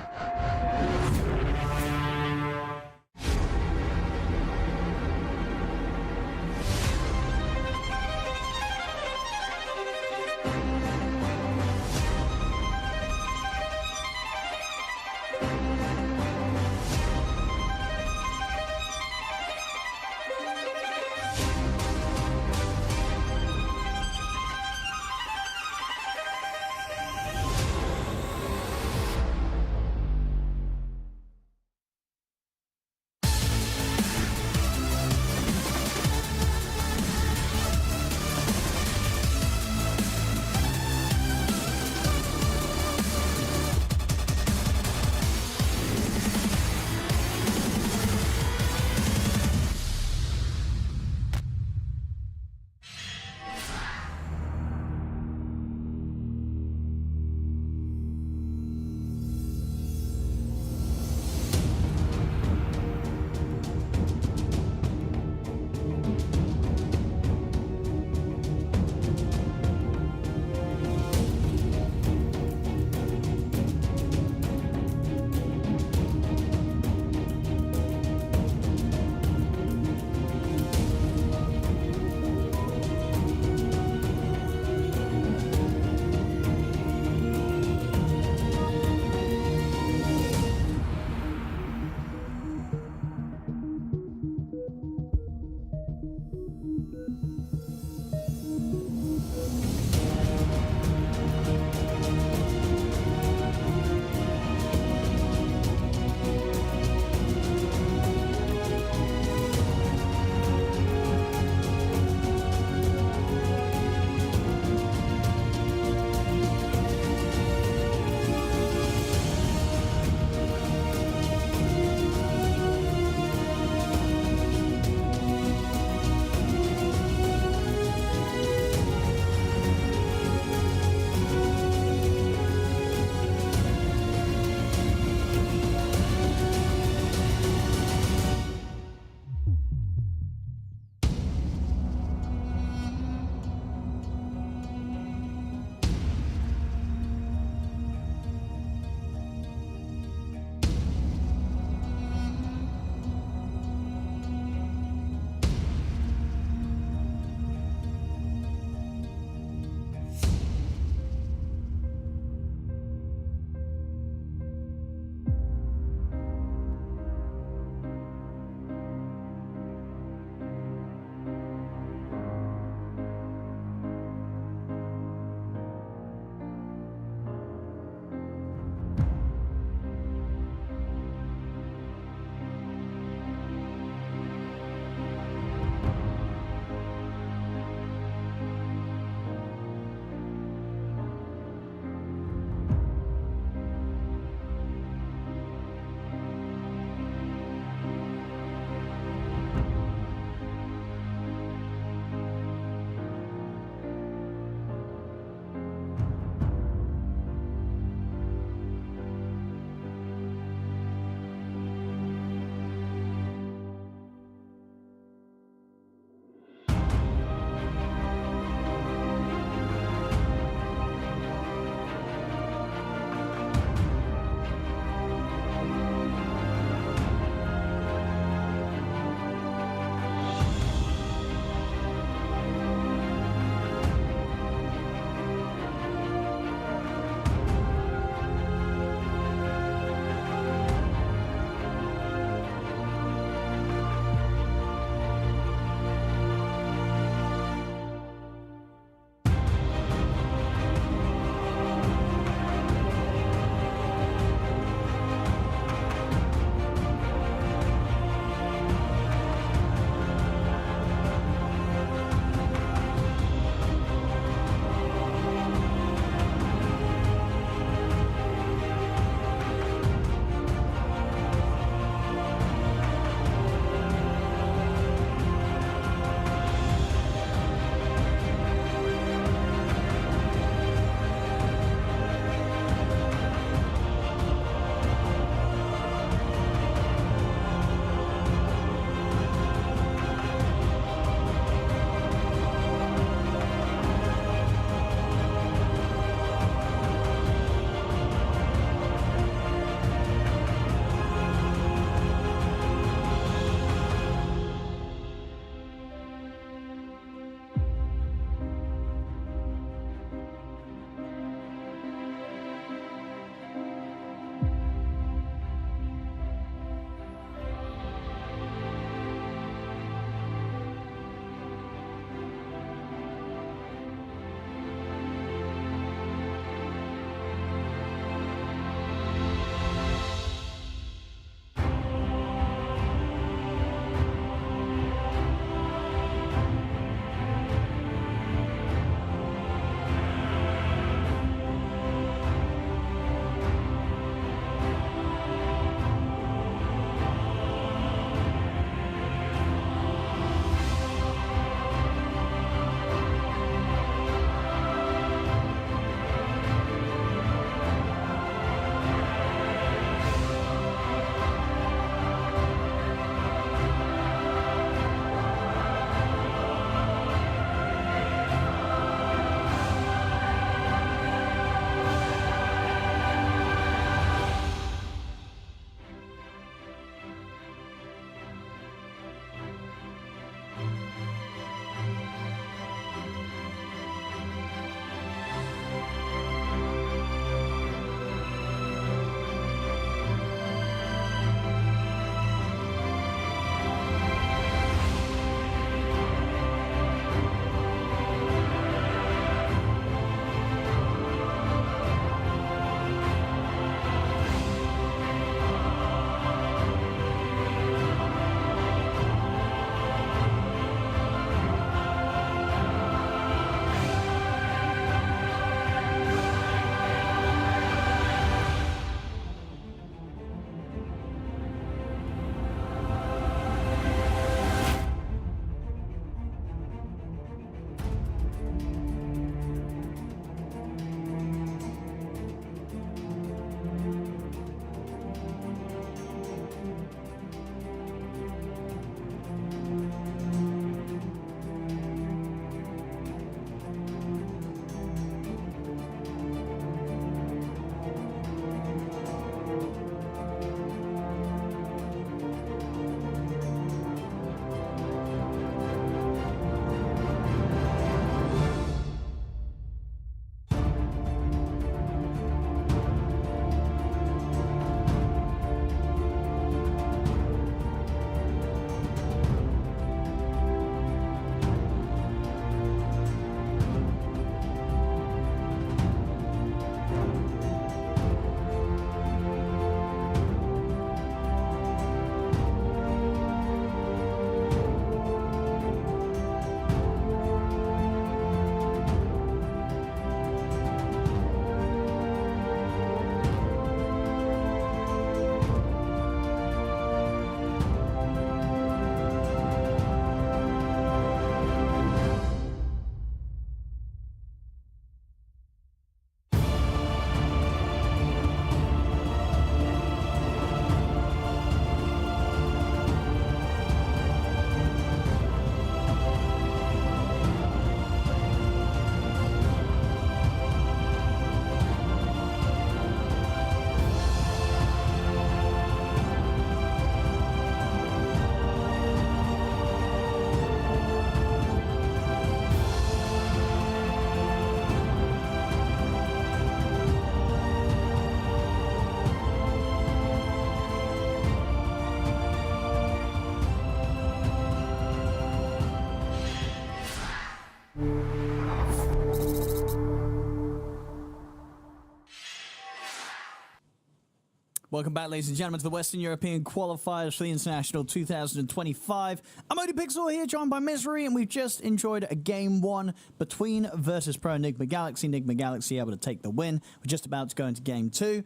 Welcome back, ladies and gentlemen, to the Western European Qualifiers for the International 2025. I'm Odie Pixel here, joined by Misery, and we've just enjoyed a Game 1 between Virtus Pro and Enigma Galaxy. Enigma Galaxy able to take the win. We're just about to go into Game 2.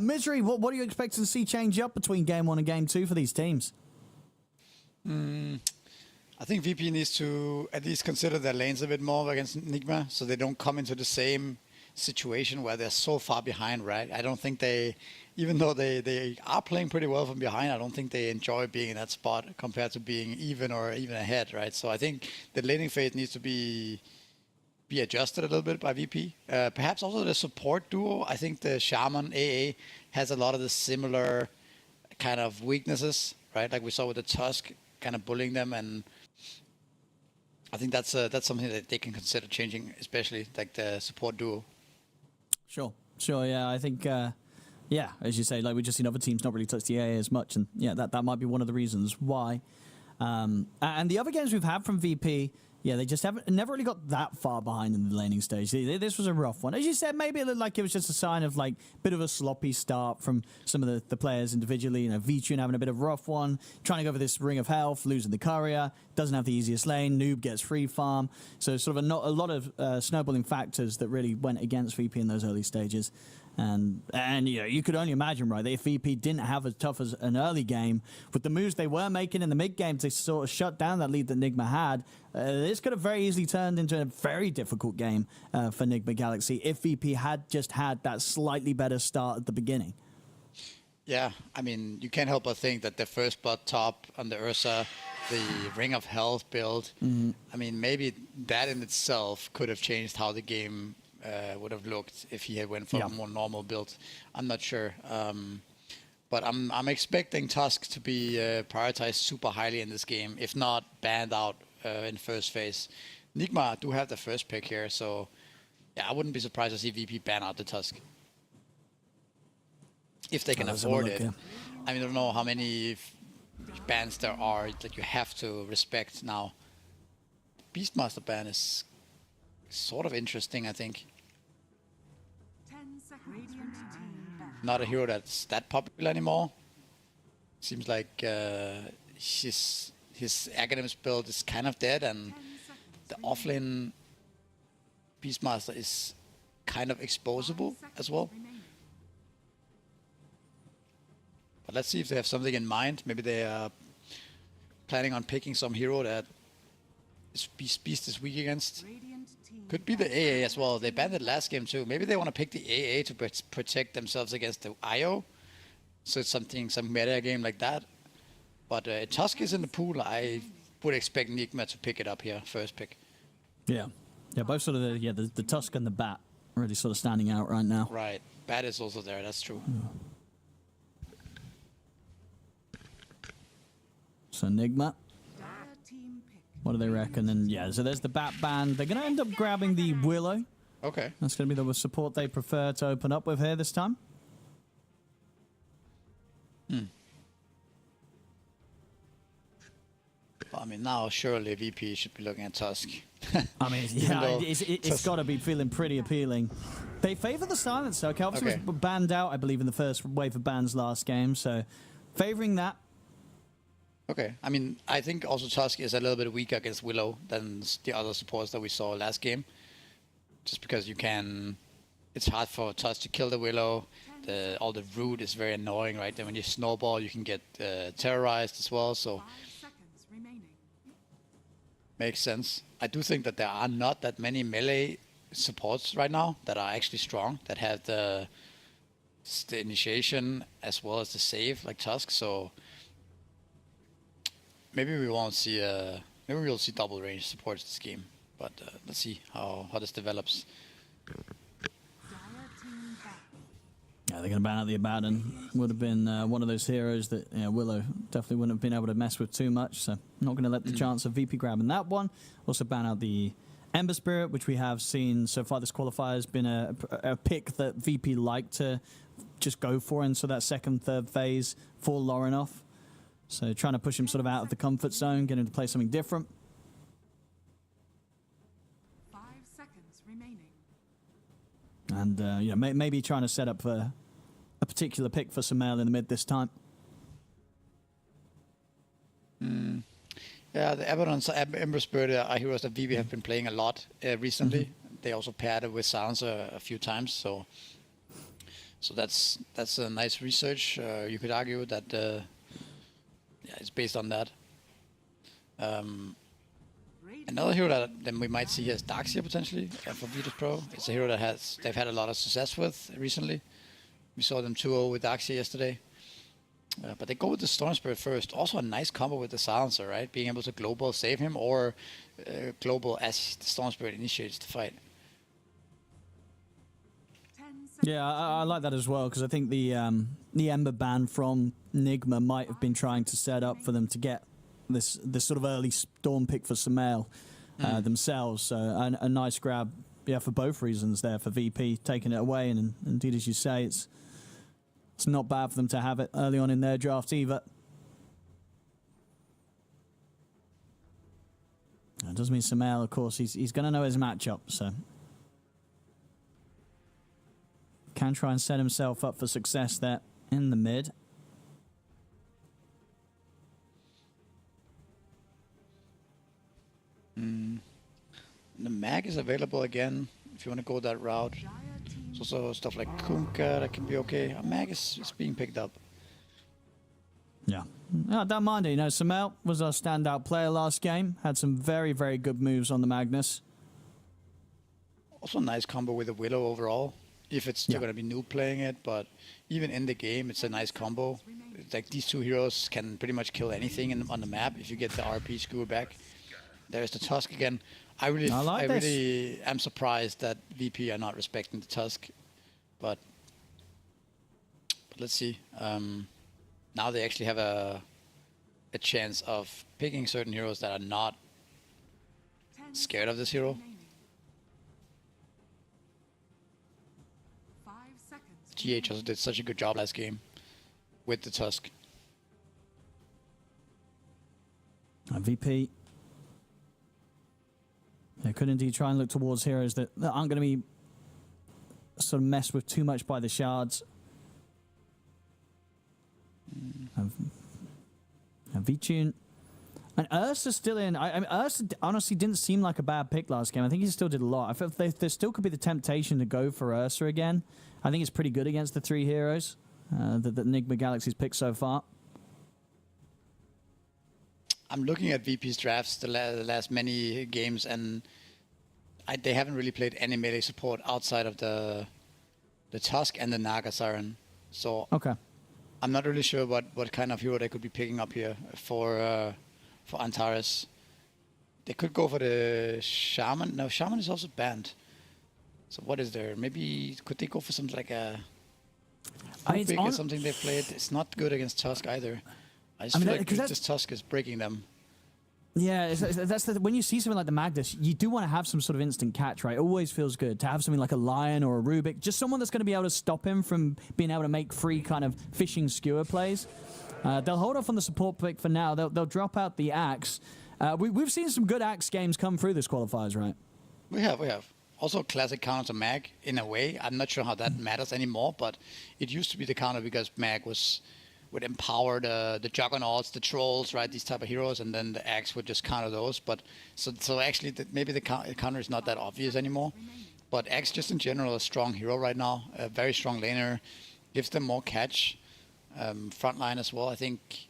Misery, what are you expecting to see change up between Game 1 and Game 2 for these teams? I think VP needs to at least consider their lanes a bit more against Enigma, so they don't come into the same situation where they're so far behind, right? I don't think they, even though they are playing pretty well from behind, I don't think they enjoy being in that spot compared to being even or even ahead, right? So I think the laning phase needs to be adjusted a little bit by VP. Perhaps also the support duo. I think the Shaman AA has a lot of the similar kind of weaknesses, right? Like we saw with the Tusk kind of bullying them, and I think that's something that they can consider changing, especially like the support duo. Sure, yeah. I think, as you say, like we've just seen other teams not really touch the AA as much, and yeah, that might be one of the reasons why. And the other games we've had from VP, yeah, they just never really got that far behind in the laning stage. This was a rough one. As you said, maybe it looked like it was just a sign of like a bit of a sloppy start from some of the players individually. You know, V-Tune having a bit of a rough one, trying to go for this Ring of Health, losing the courier, doesn't have the easiest lane, Noob gets free farm. So sort of a lot of snowballing factors that really went against VP in those early stages. And you know, you could only imagine, right, that if VP didn't have as tough as an early game, with the moves they were making in the mid game to sort of shut down that lead that Enigma had, this could have very easily turned into a very difficult game for Enigma Galaxy if VP had just had that slightly better start at the beginning. Yeah, I mean, you can't help but think that the first blood top on the Ursa, the Ring of Health build, I mean, maybe that in itself could have changed how the game would have looked if he had went for a more normal build. I'm not sure. But I'm expecting Tusk to be prioritized super highly in this game, if not banned out in first phase. Enigma do have the first pick here, so yeah, I wouldn't be surprised to see VP ban out the Tusk. If they can afford it. I mean, I don't know how many bans there are that you have to respect now. Beastmaster ban is sort of interesting, I think. 10 seconds. Radiant team back. Not a hero that's that popular anymore. Seems like his Aghanims build is kind of dead, and 10 seconds. the offlane Beastmaster is kind of exposable as well. Remaining. But let's see if they have something in mind. Maybe they are planning on picking some hero that Beast is weak against. Radiant team Could be the AA as well. They banned it last game too. Maybe they want to pick the AA to protect themselves against the IO. So it's some meta game like that. But Tusk is in the pool. I would expect Enigma to pick it up here, first pick. Yeah, both sort of the Tusk and the Bat really sort of standing out right now. Right. Bat is also there. That's true. So Enigma, Dire team pick. what do they reckon? And yeah, so there's the Bat ban. They're going to end up grabbing the Willow. Okay. That's going to be the support they prefer to open up with here this time. Well, I mean, now surely VP should be looking at Tusk. I mean, yeah, it's got to be feeling pretty appealing. They favor the Silencer. Okay, obviously Okay. was banned out, I believe, in the first wave of bans last game. So favoring that. Okay. I mean, I think also Tusk is a little bit weaker against Willow than the other supports that we saw last game. Just because it's hard for Tusk to kill the Willow. All the root is very annoying, right? Then when you snowball, you can get terrorized as well. So 5 seconds remaining. makes sense. I do think that there are not that many melee supports right now that are actually strong, that have the initiation as well as the save, like Tusk. So maybe we won't see maybe we'll see double range supports this game. But let's see how this develops. Dire team back. Yeah, they're going to ban out the Abaddon. Would have been one of those heroes that Willow definitely wouldn't have been able to mess with too much. So not going to let the chance of VP grabbing that one. Also ban out the Ember Spirit, which we have seen so far. This qualifier has been a pick that VP like to just go for into that second, third phase for Lorinov. So trying to push him sort of out of the comfort zone, get him to play something different. 5 seconds remaining. And maybe trying to set up for a particular pick for Sumail in the mid this time. Yeah, the Abaddon's Ember Spirit are heroes that VP have been playing a lot recently. They also paired it with Silencer a few times, so that's a nice research. You could argue that it's based on that. Another hero that then we might see here is Darkseer potentially for Virtus Pro. It's a hero that they've had a lot of success with recently. We saw them 2-0 with Darkseer yesterday. But they go with the Storm Spirit first. Also a nice combo with the Silencer, right? Being able to global save him or global as the Storm Spirit initiates the fight. 10 seconds. Yeah, I like that as well, because I think the Ember ban from Nigma might have been trying to set up for them to get this sort of early Storm pick for Sumail themselves. So a nice grab, yeah, for both reasons there for VP, taking it away. And indeed, as you say, it's not bad for them to have it early on in their draft either. That does mean Sumail, of course, he's going to know his matchup, so can try and set himself up for success there in the mid. The mag is available again if you want to go that route. Dire team There's also stuff like Kunkka that can be okay. A mag is being picked up. Yeah. I don't mind it. You know, Sumail was our standout player last game. Had some very, very good moves on the Magnus. Also a nice combo with the Willow overall. If it's still Yeah. going to be new playing it, but even in the game, it's a nice combo. It's like these two heroes can pretty much kill anything on the map if you get the RP skewer back. There's the Tusk again. I really am surprised that VP are not respecting the Tusk, but let's see. Now they actually have a chance of picking certain heroes that are not 10 scared of this hero. remaining. 5 seconds. GH also did such a good job last game with the Tusk. VP. They could indeed try and look towards heroes that aren't going to be sort of messed with too much by the shards. V-Tune. And Ursa's still in. I mean, Ursa honestly didn't seem like a bad pick last game. I think he still did a lot. I feel there still could be the temptation to go for Ursa again. I think it's pretty good against the three heroes that Nigma Galaxy's picked so far. I'm looking at VP's drafts the last many games, and they haven't really played any melee support outside of the Tusk and the Naga Siren. So Okay. I'm not really sure what kind of hero they could be picking up here for Antares. They could go for the Shaman. No, Shaman is also banned. So what is there? Maybe could they go for something like a It's Big on- is something they've played. It's not good against Tusk either. I just I mean, feel like 'cause this Tusk is breaking them. Yeah, that's when you see something like the Magnus, you do want to have some sort of instant catch, right? It always feels good to have something like a Lion or a Rubik, just someone that's going to be able to stop him from being able to make free kind of fishing skewer plays. They'll hold off on the support pick for now. They'll drop out the Axe. We've seen some good Axe games come through this qualifiers, right? We have. Also classic counter to Mag in a way. I'm not sure how that matters anymore, but it used to be the counter because Mag would empower the Juggernauts, the Trolls, right? These type of heroes, and then the Axe would just counter those. But so actually, maybe the counter is not that obvious anymore. But Axe just in general a strong hero right now, a very strong laner, gives them more catch, frontline as well. I think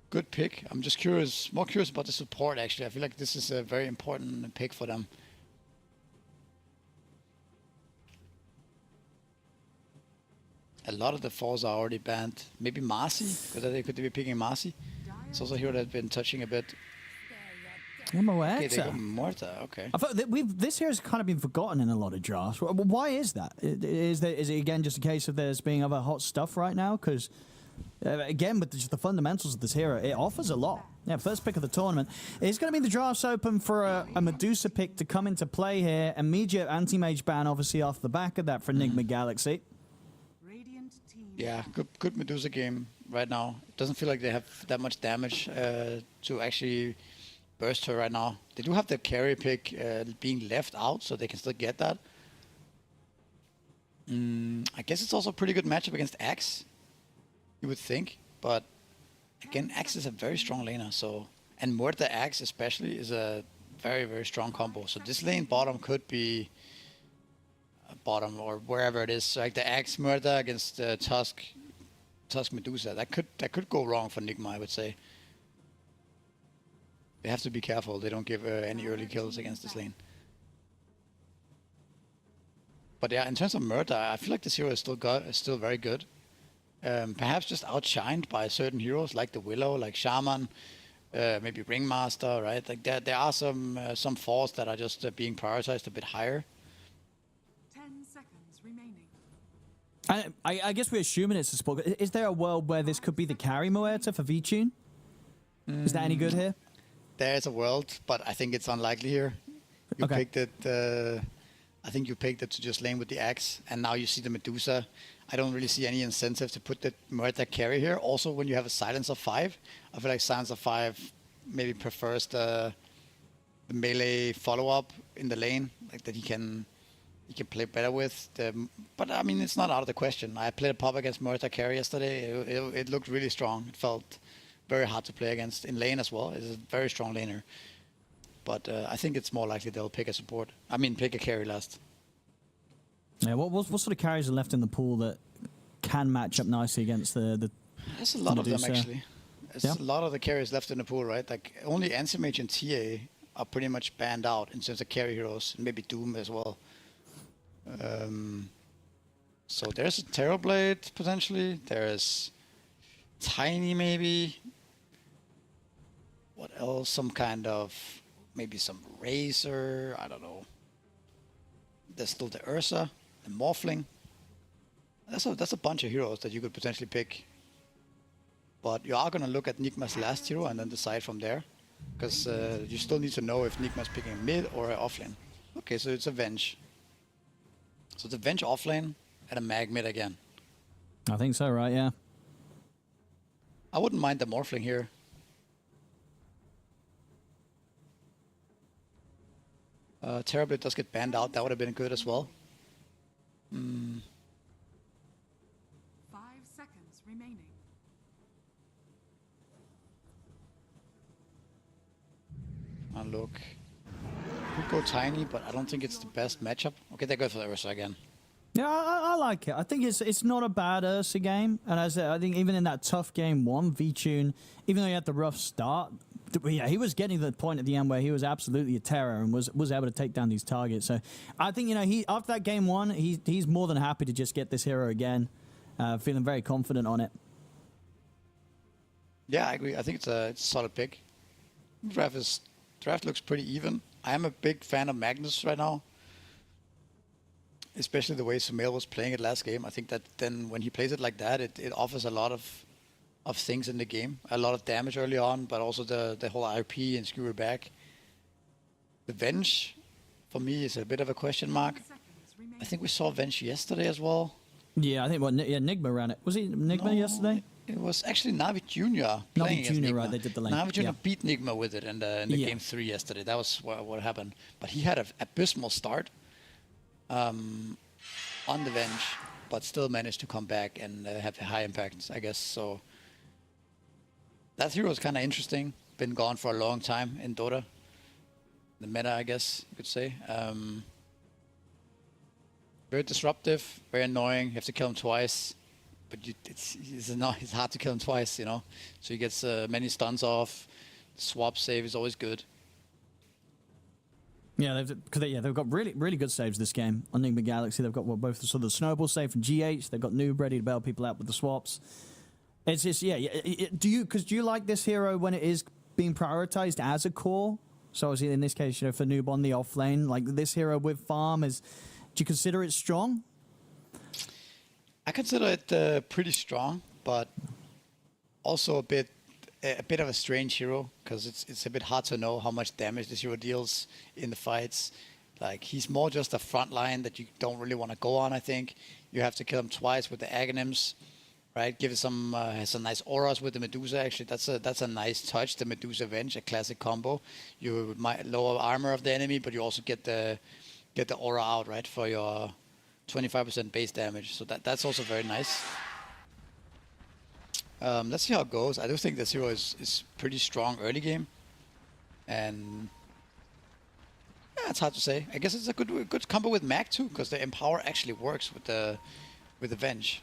good pick. I'm just more curious about the support actually. I feel like this is a very important pick for them. A lot of the falls are already banned. Maybe Marcy, because they could be picking Marcy. It's also a hero that's been touching a bit. Okay, they got Morta. Okay. I thought that this here has kind of been forgotten in a lot of drafts. Why is that? Is it again just a case of there's being other hot stuff right now? Because again, with just the fundamentals of this hero, it offers a lot. Yeah, first pick of the tournament. It's going to be the drafts open for a Medusa pick to come into play here. Immediate anti-mage ban, obviously, off the back of that for Enigma Galaxy. Radiant team. Yeah, good Medusa game right now. It doesn't feel like they have that much damage to actually burst her right now. They do have the carry pick being left out, so they can still get that. I guess it's also a pretty good matchup against Axe, you would think. But again, Axe is a very strong laner, so and Murder Axe especially is a very, very strong combo. So this lane bottom could be bottom or wherever it is, like the Axe Murder against Tusk Medusa. That could go wrong for Nigma, I would say. They have to be careful. They don't give any early kills against this lane. But yeah, in terms of murder, I feel like this hero is still very good. Perhaps just outshined by certain heroes like the Willow, like Shaman, maybe Ringmaster, right? Like there are some forts that are just being prioritized a bit higher. 10 seconds remaining. I guess we're assuming it's a support. Is there a world where this could be the carry Moerta for VTune? Is that any good here? There is a world, but I think it's unlikely here. You picked it. I think you picked it to just lane with the Axe, and now you see the Medusa. I don't really see any incentive to put the Murder carry here. Also, when you have a Silence of 5, I feel like Silence of 5 maybe prefers the melee follow-up in the lane, like that he can play better with. But I mean, it's not out of the question. I played a pop against Murder carry yesterday. It looked really strong. It felt very hard to play against in lane as well. It's a very strong laner. But I think it's more likely they'll pick a support. I mean, pick a carry last. Yeah, what sort of carries are left in the pool that can match up nicely against the There's a lot of them, Medusa? actually. There's a lot of the carries left in the pool, right? Like, only Anti-Mage and TA are pretty much banned out in terms of carry heroes, and maybe Doom as well. So there's a Terrorblade, potentially. There's Tiny, maybe. What else? Some kind of... Maybe some Razor, I don't know. There's still the Ursa, the Morphling. That's a bunch of heroes that you could potentially pick. But you are going to look at Nigma's last hero and then decide from there. Because you still need to know if Nigma's picking a mid or an offlane. Okay, so it's a Venge. So it's a Venge offlane and a Mag mid again. I think so, right? Yeah. I wouldn't mind the Morphling here. Terrorblade does get banned out. That would have been good as well. 5 seconds remaining. Look. Could go Tiny, but I don't think it's the best matchup. Okay, they go for the Ursa again. Yeah, I like it. I think it's not a bad Ursa game. And as I said, I think even in that tough game one, VTune, even though he had the rough start, yeah, he was getting to the point at the end where he was absolutely a terror and was able to take down these targets. So I think, he after that game one, he's more than happy to just get this hero again, feeling very confident on it. Yeah, I agree. I think it's a solid pick. Draft looks pretty even. I am a big fan of Magnus right now. Especially the way Sumail was playing it last game. I think that then when he plays it like that, it offers a lot of things in the game. A lot of damage early on, but also the whole RP and skewer back. The Venge, for me, is a bit of a question mark. I think we saw Venge yesterday as well. Yeah, I think Nigma ran it. Was he Nigma yesterday? It was actually Navi Jr. playing Navi Jr., right, they did the lane. Navi Jr. Yeah. beat Nigma with it in the game 3 yesterday. That was what happened. But he had an abysmal start on the Venge, but still managed to come back and have a high impact, I guess. So that hero is kind of interesting. Been gone for a long time in Dota. The meta, I guess you could say. Very disruptive, very annoying. You have to kill him twice. But it's hard to kill him twice, So he gets many stuns off. Swap save is always good. Yeah, they've got really, really good saves this game on Nigma Galaxy. They've got both the sort of snowball save from GH. They've got Noob ready to bail people out with the swaps. It's just do you like this hero when it is being prioritized as a core? So obviously in this case, for Noob on the off lane, like this hero with farm do you consider it strong? I consider it pretty strong, but also a bit of a strange hero, because it's a bit hard to know how much damage this hero deals in the fights. Like, he's more just a front line that you don't really want to go on, I think. You have to kill him twice with the Aghanims, right? Give it has some nice auras with the Medusa, actually. That's a nice touch, the Medusa Venge, a classic combo. You might lower armor of the enemy, but you also get the aura out, right, for your 25% base damage. So that's also very nice. Let's see how it goes. I do think the Zero is pretty strong early game. And yeah, it's hard to say. I guess it's a good combo with Mag too, because the Empower actually works with the Venge,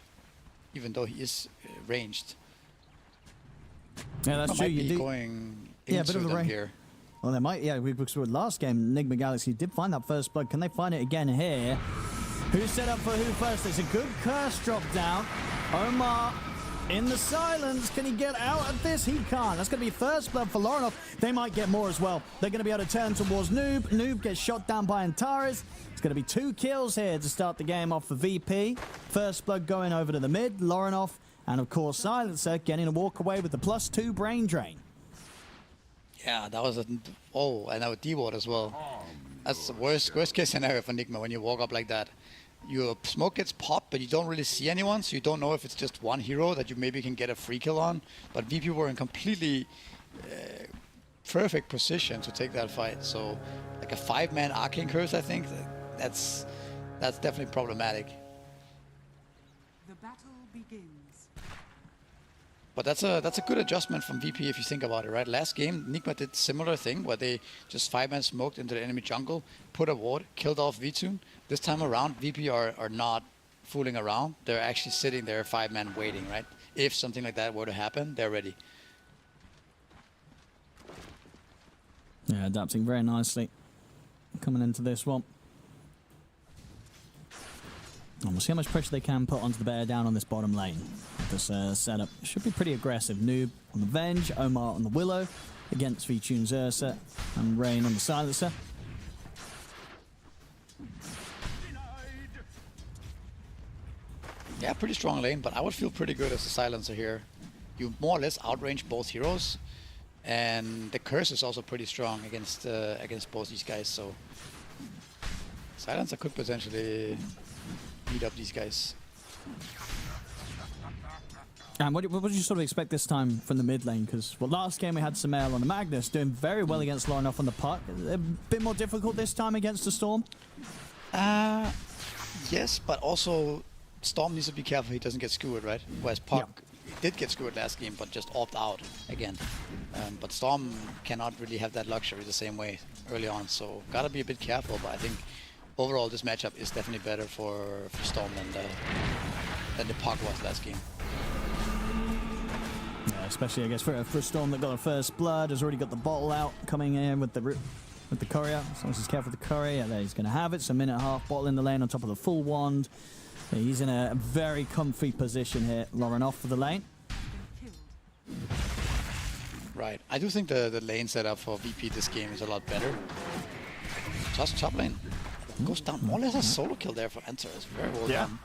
even though he is ranged. Yeah, that's true. Might You be do. going Yeah, a into bit of the them range. here. Well, they might. Yeah, because with last game, Enigma Galaxy did find that first blood. Can they find it again here? Who set up for who first? It's a good curse drop down. Omar in the silence. Can he get out of this? He can't. That's going to be first blood for Lorinov. They might get more as well. They're going to be able to turn towards Noob. Noob gets shot down by Antares. It's going to be 2 kills here to start the game off for VP. First blood going over to the mid. Lorinov and, of course, Silencer getting a walk away with the +2 brain drain. Yeah, that was and now D-Ward as well. That's the worst case scenario for Enigma when you walk up like that. Your smoke gets popped, but you don't really see anyone, so you don't know if it's just one hero that you maybe can get a free kill on. But VP were in completely perfect position to take that fight. So, like a 5-man Arcane Curse, I think that's definitely problematic. The battle begins. But that's a good adjustment from VP if you think about it, right? Last game, Enigma did similar thing where they just 5-man smoked into the enemy jungle, put a ward, killed off V-Tune. This time around, VP are not fooling around. They're actually sitting there 5-man waiting, right? If something like that were to happen, they're ready. Yeah, adapting very nicely. Coming into this one. And we'll see how much pressure they can put onto the bear down on this bottom lane. This setup should be pretty aggressive. Noob on the Venge, Omar on the Willow, against V-Tune's Ursa, and Rain on the Silencer. Yeah, pretty strong lane, but I would feel pretty good as a Silencer here. You more or less outrange both heroes, and the curse is also pretty strong against both these guys, so Silencer could potentially beat up these guys. And what did you sort of expect this time from the mid lane? Because last game we had Samael on the Magnus doing very well against Lorinov on the puck. A bit more difficult this time against the Storm? Yes, but also Storm needs to be careful he doesn't get skewered, right? Whereas Puck did get skewered last game, but just opt out again. But Storm cannot really have that luxury the same way early on, so gotta be a bit careful. But I think overall this matchup is definitely better for Storm than the Puck was last game. Yeah, especially I guess for a Storm that got a first blood, has already got the bottle out, coming in with the courier. As long as he's careful with the courier, there he's going to have it. So 1.5 bottle in the lane on top of the full wand. He's in a very comfy position here. Lorinov for the lane. Right. I do think the lane setup for VP this game is a lot better. Just top lane. Goes down more or less a solo kill there for Antares. Very well done.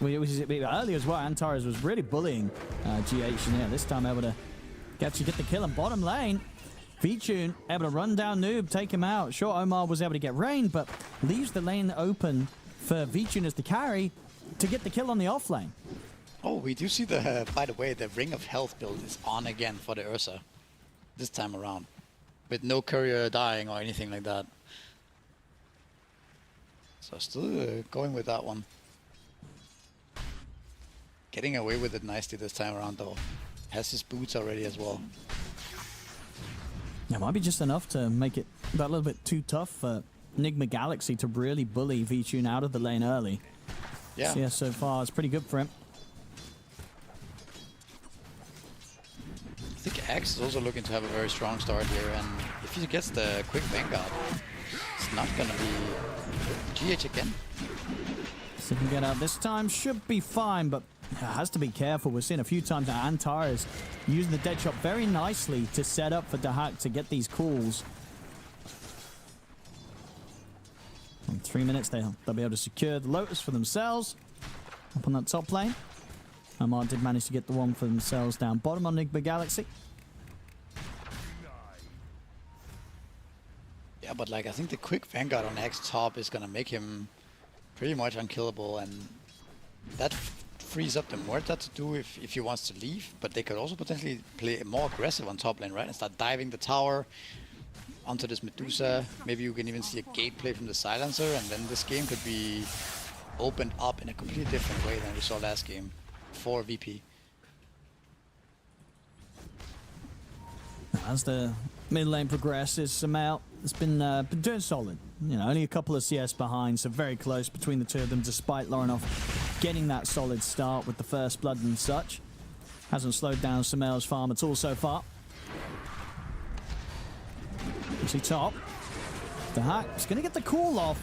Earlier as well, Antares was really bullying GH in here. This time able to actually get the kill in bottom lane. V-Tune able to run down Noob, take him out. Sure, Omar was able to get Rain, but leaves the lane open for V-Tune as the carry to get the kill on the off lane. Oh, we do see the, by the way, the Ring of Health build is on again for the Ursa. This time around. With no courier dying or anything like that. So still going with that one. Getting away with it nicely this time around though. Has his boots already as well. Yeah, might be just enough to make it a little bit too tough for Enigma Galaxy to really bully V-Tune out of the lane early. Yeah. So, yeah, so far it's pretty good for him. I think Axe is also looking to have a very strong start here, and if he gets the quick Vanguard, it's not gonna be GH again. So he can get out this time, should be fine, but has to be careful. We're seeing a few times now Antares using the dead shot very nicely to set up for Dahak to get these calls. In 3 minutes, they'll be able to secure the Lotus for themselves up on that top lane. Omar did manage to get the one for themselves down bottom on Enigma Galaxy. Yeah, but like I think the quick Vanguard on Axe top is gonna make him pretty much unkillable, and that frees up the Muerta to do if he wants to leave. But they could also potentially play more aggressive on top lane, right? And start diving the tower onto this Medusa. Maybe you can even see a gate play from the Silencer, and then this game could be opened up in a completely different way than we saw last game for VP. As the mid lane progresses, Samel has been doing solid. You know, only a couple of CS behind, so very close between the two of them, despite Lorinov getting that solid start with the first blood and such. Hasn't slowed down Samel's farm at all so far. You see top. The hack is going to get the call off.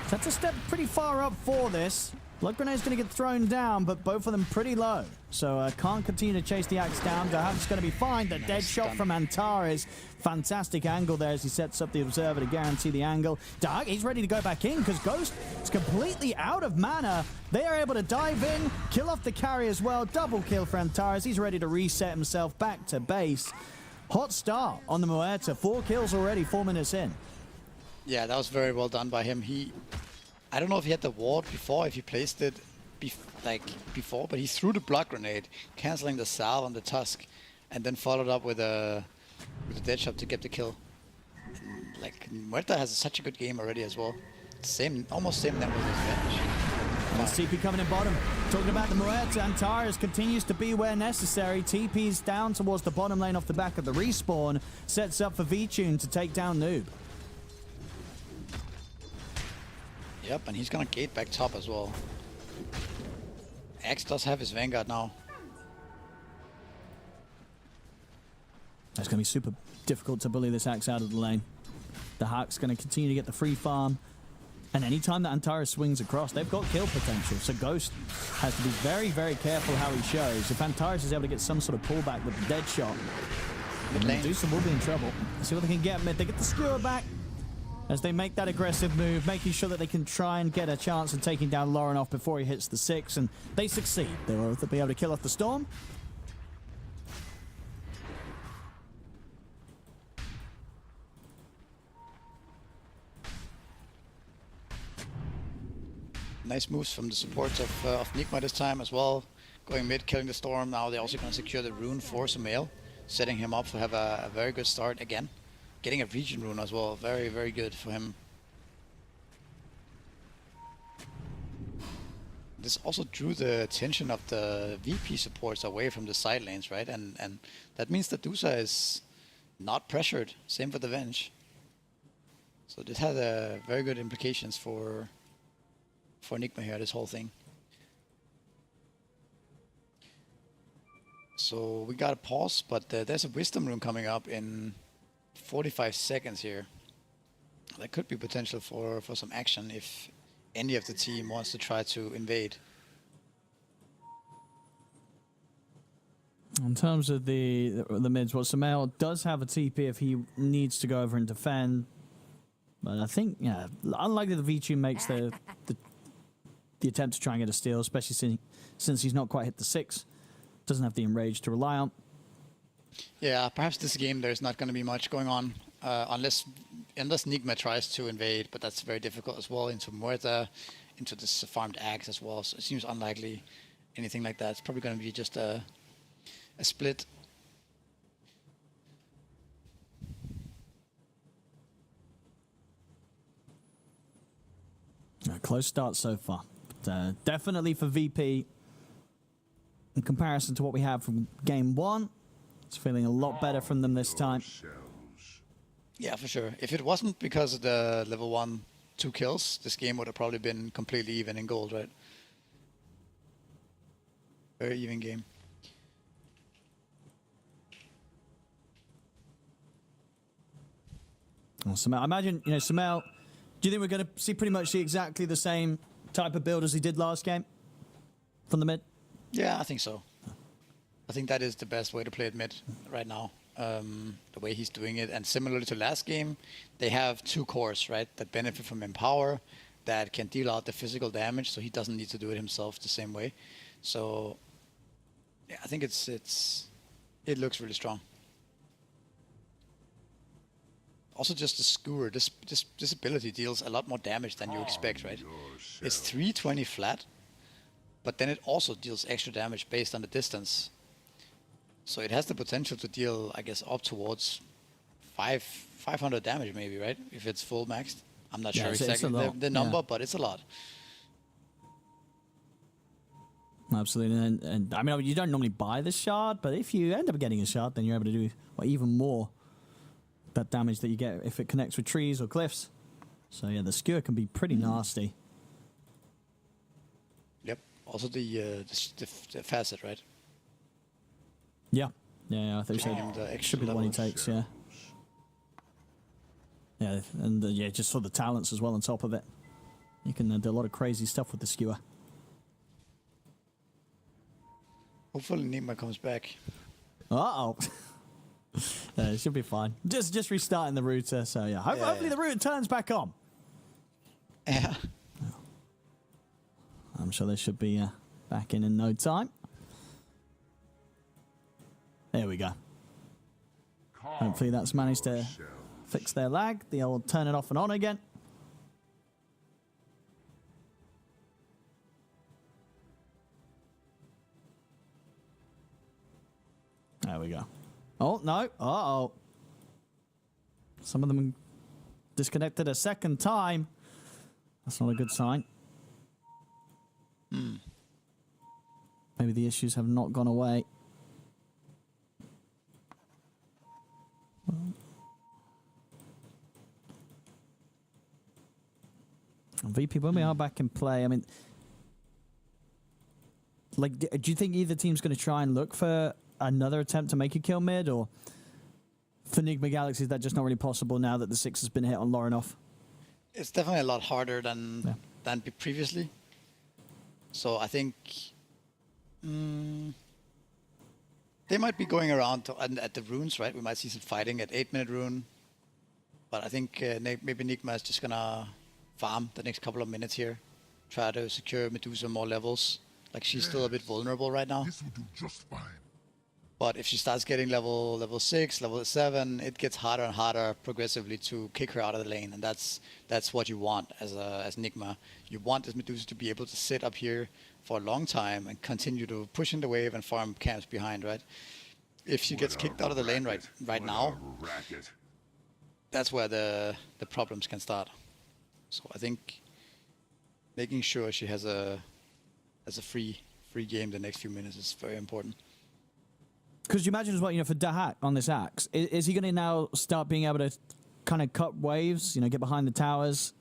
That's a step pretty far up for this. Blood Grenade's going to get thrown down, but both of them pretty low. So can't continue to chase the axe down. Dahat's going to be fine. The dead shot from Antares. Fantastic angle there as he sets up the Observer to guarantee the angle. Dahat, he's ready to go back in because Ghost is completely out of mana. They are able to dive in, kill off the carry as well. Double kill for Antares. He's ready to reset himself back to base. Hot start on the Muerta. 4 kills already, 4 minutes in. Yeah, that was very well done by him. I don't know if he had the ward before, if he placed it before, but he threw the blood grenade, canceling the salve on the Tusk, and then followed up with a dead shot to get the kill. And, like, Muerta has such a good game already as well. Almost same level as Venge. TP coming in bottom. Talking about the Muerta, Antares continues to be where necessary. TP's down towards the bottom lane off the back of the respawn. Sets up for V-Tune to take down Noob. Yep, and he's gonna gate back top as well. Axe does have his Vanguard now. It's going to be super difficult to bully this axe out of the lane. The Hack's going to continue to get the free farm. And anytime that Antares swings across, they've got kill potential. So Ghost has to be very, very careful how he shows. If Antares is able to get some sort of pullback with the dead shot, Medusa will be in trouble. Let's see what they can get mid. They get the skewer back as they make that aggressive move, making sure that they can try and get a chance of taking down Lorinov before he hits the 6, and they succeed. They will be able to kill off the Storm. Nice moves from the supports of Nigma this time as well. Going mid, killing the Storm. Now they're also going to secure the rune for Sumail, setting him up to have a very good start again. Getting a region rune as well, very, very good for him. This also drew the attention of the VP supports away from the side lanes, right? And that means that Dusa is not pressured. Same for the Venge. So this had very good implications for Enigma here, this whole thing. So we got a pause, but there's a Wisdom rune coming up in 45 seconds here. There could be potential for some action if any of the team wants to try to invade. In terms of the mids, well, Sumail does have a TP if he needs to go over and defend. But I think, yeah, unlikely the V-Tune makes the attempt to try and get a steal, especially since he's not quite hit the 6. Doesn't have the enrage to rely on. Yeah, perhaps this game there's not going to be much going on unless Nigma tries to invade, but that's very difficult as well into Muerta, into this farmed axe as well. So it seems unlikely anything like that. It's probably going to be just a split. A close start so far. But, definitely for VP, in comparison to what we have from game 1, it's feeling a lot better from them this time. Yeah, for sure. If it wasn't because of the level 1 2 kills, this game would have probably been completely even in gold, right? Very even game. Well, Sumail, I imagine, Sumail, do you think we're going to see pretty much exactly the same type of build as he did last game from the mid? Yeah, I think so. I think that is the best way to play it mid right now. The way he's doing it, and similarly to last game, they have 2 cores, right, that benefit from Empower, that can deal out the physical damage, so he doesn't need to do it himself the same way. So, yeah, I think it looks really strong. Also, just the skewer, this ability deals a lot more damage than you expect, right? It's 320 flat, but then it also deals extra damage based on the distance. So it has the potential to deal, I guess, up towards 500 damage maybe, right? If it's full maxed. I'm not sure exactly the number, but it's a lot. Absolutely. And I mean, you don't normally buy this shard, but if you end up getting a shard, then you're able to do even more that damage that you get if it connects with trees or cliffs. So yeah, the skewer can be pretty nasty. Yep. Also the facet, right? Yeah. Yeah, I think so. The Should be the one he extra takes, yeah. Yeah, and yeah, just saw the talents as well on top of it. You can do a lot of crazy stuff with the skewer. Hopefully Nima comes back. Uh-oh. It should be fine. Just restarting the router, so yeah. Hopefully the router turns back on. Yeah. I'm sure they should be back in no time. There we go. Hopefully that's managed to fix their lag. The old turn it off and on again. There we go. Oh, no. Uh-oh. Some of them disconnected a second time. That's not a good sign. Maybe the issues have not gone away. VP, when we are back in play, I mean, like, do you think either team's going to try and look for another attempt to make a kill mid, or for Enigma Galaxy, is that just not really possible now that the 6 has been hit on Lorinov? It's definitely a lot harder than previously. So I think they might be going around at the runes, right? We might see some fighting at 8-minute rune. But I think maybe Enigma is just going to farm the next couple of minutes here. Try to secure Medusa more levels. Like, she's still a bit vulnerable right now. This will do just fine. But if she starts getting level 6, level 7, it gets harder and harder progressively to kick her out of the lane, and that's what you want as Enigma. You want this Medusa to be able to sit up here for a long time and continue to push in the wave and farm camps behind, right? If she gets kicked out of the lane right now, that's where the problems can start. So I think making sure she has a free game the next few minutes is very important. Because you imagine as well, for Dahak on this axe, is he going to now start being able to kind of cut waves, get behind the towers,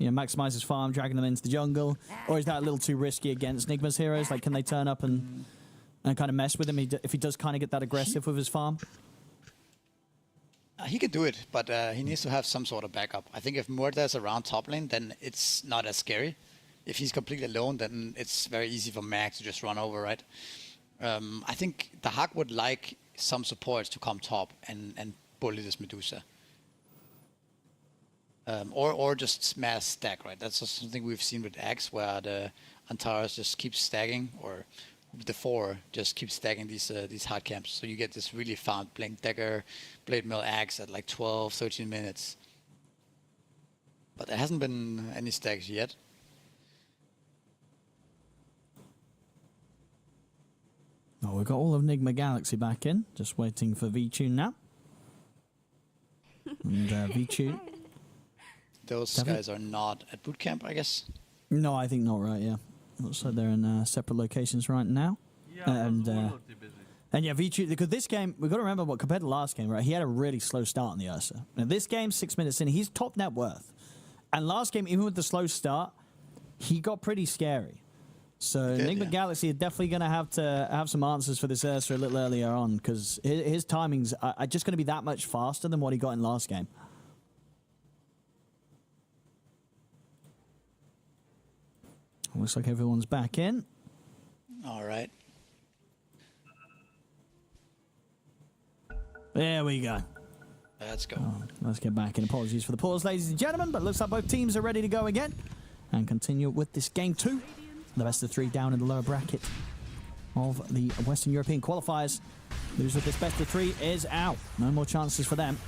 maximize his farm, dragging them into the jungle? Or is that a little too risky against Nigma's heroes? Like, can they turn up and kind of mess with him if he does kind of get that aggressive with his farm? He could do it, but he needs to have some sort of backup. I think if Murda is around top lane, then it's not as scary. If he's completely alone, then it's very easy for Mag to just run over, right? I think the Hawk would like some supports to come top and bully this Medusa. Or just smash stack, right? That's just something we've seen with Axe, where the Antares just keeps stacking, or the 4 just keeps stacking these hard camps. So you get this really farmed Blink Dagger, Blade Mill Axe at like 12, 13 minutes. But there hasn't been any stacks yet. Oh, we've got all of Enigma Galaxy back in. Just waiting for V-Tune now. And V-Tune. Those guys are not at boot camp, I guess. No, I think not, right, yeah. Looks like they're in separate locations right now. Yeah, and yeah, V-Tune, because this game, we've got to remember, compared to last game, right, he had a really slow start on the Ursa. Now, this game, 6 minutes in, he's top net worth. And last game, even with the slow start, he got pretty scary. So Enigma Galaxy are definitely going to have some answers for this Ursa a little earlier on, because his timings are just going to be that much faster than what he got in last game. Looks like everyone's back in. All right. There we go. Let's go. Oh, let's get back in. Apologies for the pause, ladies and gentlemen, but looks like both teams are ready to go again and continue with this game 2. The best of 3 down in the lower bracket of the Western European qualifiers. Loser of this best of 3 is out. No more chances for them.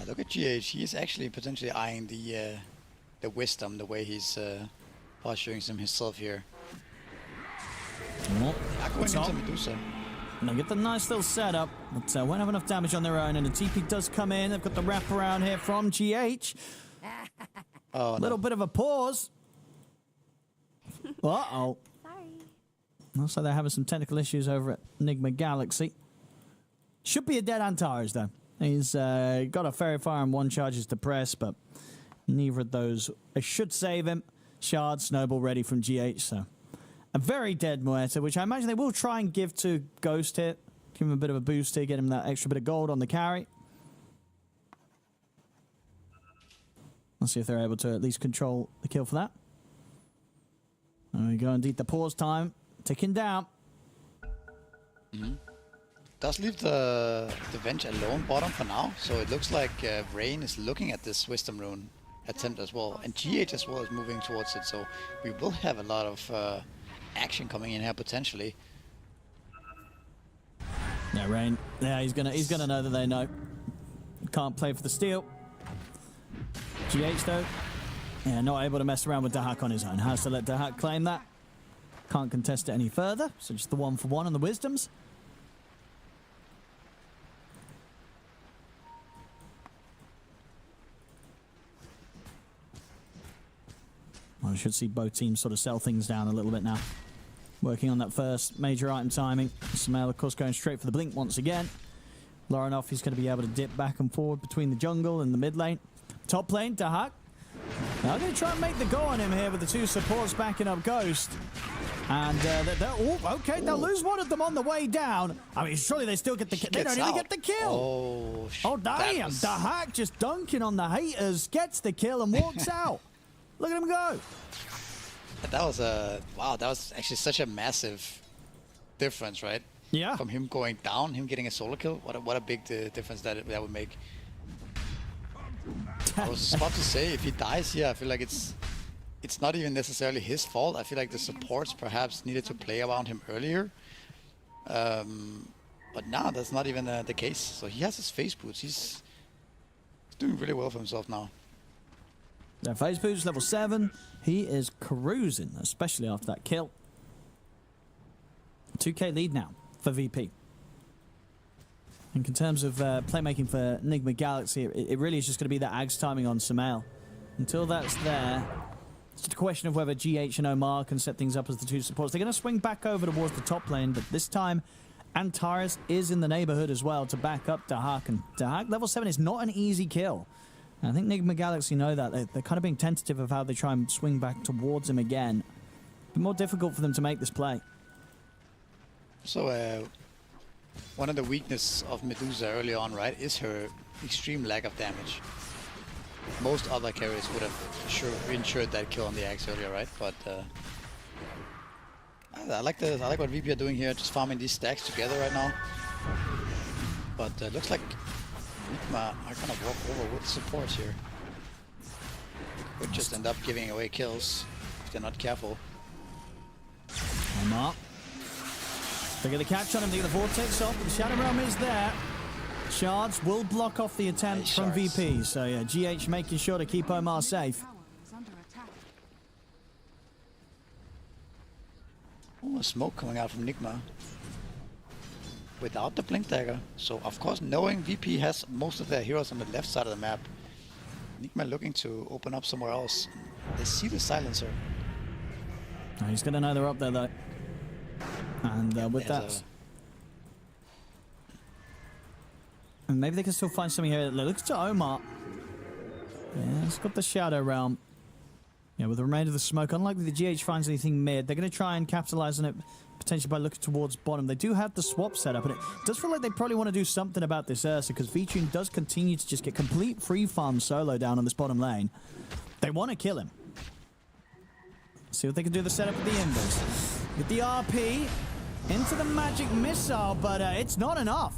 Look at GH. He is actually potentially eyeing the wisdom, the way he's posturing himself here. Oh, Going into Medusa. and they get the nice little setup, but won't have enough damage on their own, and the TP does come in. They've got the wraparound here from GH. Oh, A little bit of a pause. Uh-oh. Looks like they're having some technical issues over at Enigma Galaxy. Should be a dead Antares, though. He's got a Fairy Fire and 1 charges to press, but neither of those should save him. Shard, Snowball ready from GH, so a very dead Muerta, which I imagine they will try and give to Ghost here. Give him a bit of a boost here, get him that extra bit of gold on the carry. Let's see if they're able to at least control the kill for that. There we go, indeed, the pause time ticking down. Does leave the Venge alone bottom for now, so it looks like Rain is looking at this Wisdom Rune attempt as well, and GH as well is moving towards it, so we will have a lot of action coming in here potentially. Yeah, Rain. Yeah, he's gonna know that they know. Can't play for the steal. GH though, yeah, not able to mess around with Dahak on his own. Has to let Dahak claim that. Can't contest it any further, so just the 1-for-1 on the Wisdoms. Well, we should see both teams sort of sell things down a little bit now. Working on that first major item timing. Samael, of course, going straight for the blink once again. Laurenoff is going to be able to dip back and forward between the jungle and the mid lane. Top lane, Dahak. Now they're going to try and make the go on him here with the 2 supports backing up Ghost. And okay, they'll lose one of them on the way down. I mean, surely they still get the kill. They don't even get the kill. Oh, damn. Dahak just dunking on the haters, gets the kill and walks out. Look at him go. That was wow, that was actually such a massive difference, right? Yeah. From him going down, him getting a solo kill. What a big difference that would make. I was about to say, if he dies here, I feel like it's not even necessarily his fault. I feel like the supports perhaps needed to play around him earlier. But nah, that's not even the case. So he has his face boots. He's doing really well for himself now. Their phase boost level 7. He is cruising, especially after that kill. 2k lead now for VP. And in terms of playmaking for Enigma Galaxy, it really is just going to be that Ags timing on Samael. Until that's there, it's just a question of whether GH and Omar can set things up as the 2 supports. They're going to swing back over towards the top lane, but this time Antares is in the neighborhood as well to back up Dahak. And Dahak level 7 is not an easy kill. I think Enigma Galaxy know that. They're kind of being tentative of how they try and swing back towards him again. It's more difficult for them to make this play. So, one of the weaknesses of Medusa early on, right, is her extreme lack of damage. Most other carriers would have ensured that kill on the Axe earlier, right? But I like what VP are doing here, just farming these stacks together right now. But looks like Enigma are gonna walk over with support here. Could just end up giving away kills if they're not careful. Omar. They get the catch on him, they get the vortex off, but the Shadow Realm is there. Shards will block off the attempt from VP, so yeah, GH making sure to keep Omar safe. Oh, smoke coming out from Enigma. Without the Blink Dagger. So, of course, knowing VP has most of their heroes on the left side of the map, Enigma looking to open up somewhere else. They see the Silencer. Oh, he's going to know they're up there, though. And with that... And maybe they can still find something here. Look to Omar. Yeah, it's got the Shadow Realm. Yeah, with the remainder of the smoke, unlikely the GH finds anything mid. They're going to try and capitalize on it potentially by looking towards bottom. They do have the swap set up, and it does feel like they probably want to do something about this Ursa, because VTune does continue to just get complete free farm solo down on this bottom lane. They want to kill him. See what they can do the setup with the Embers. With the RP into the magic missile, but it's not enough.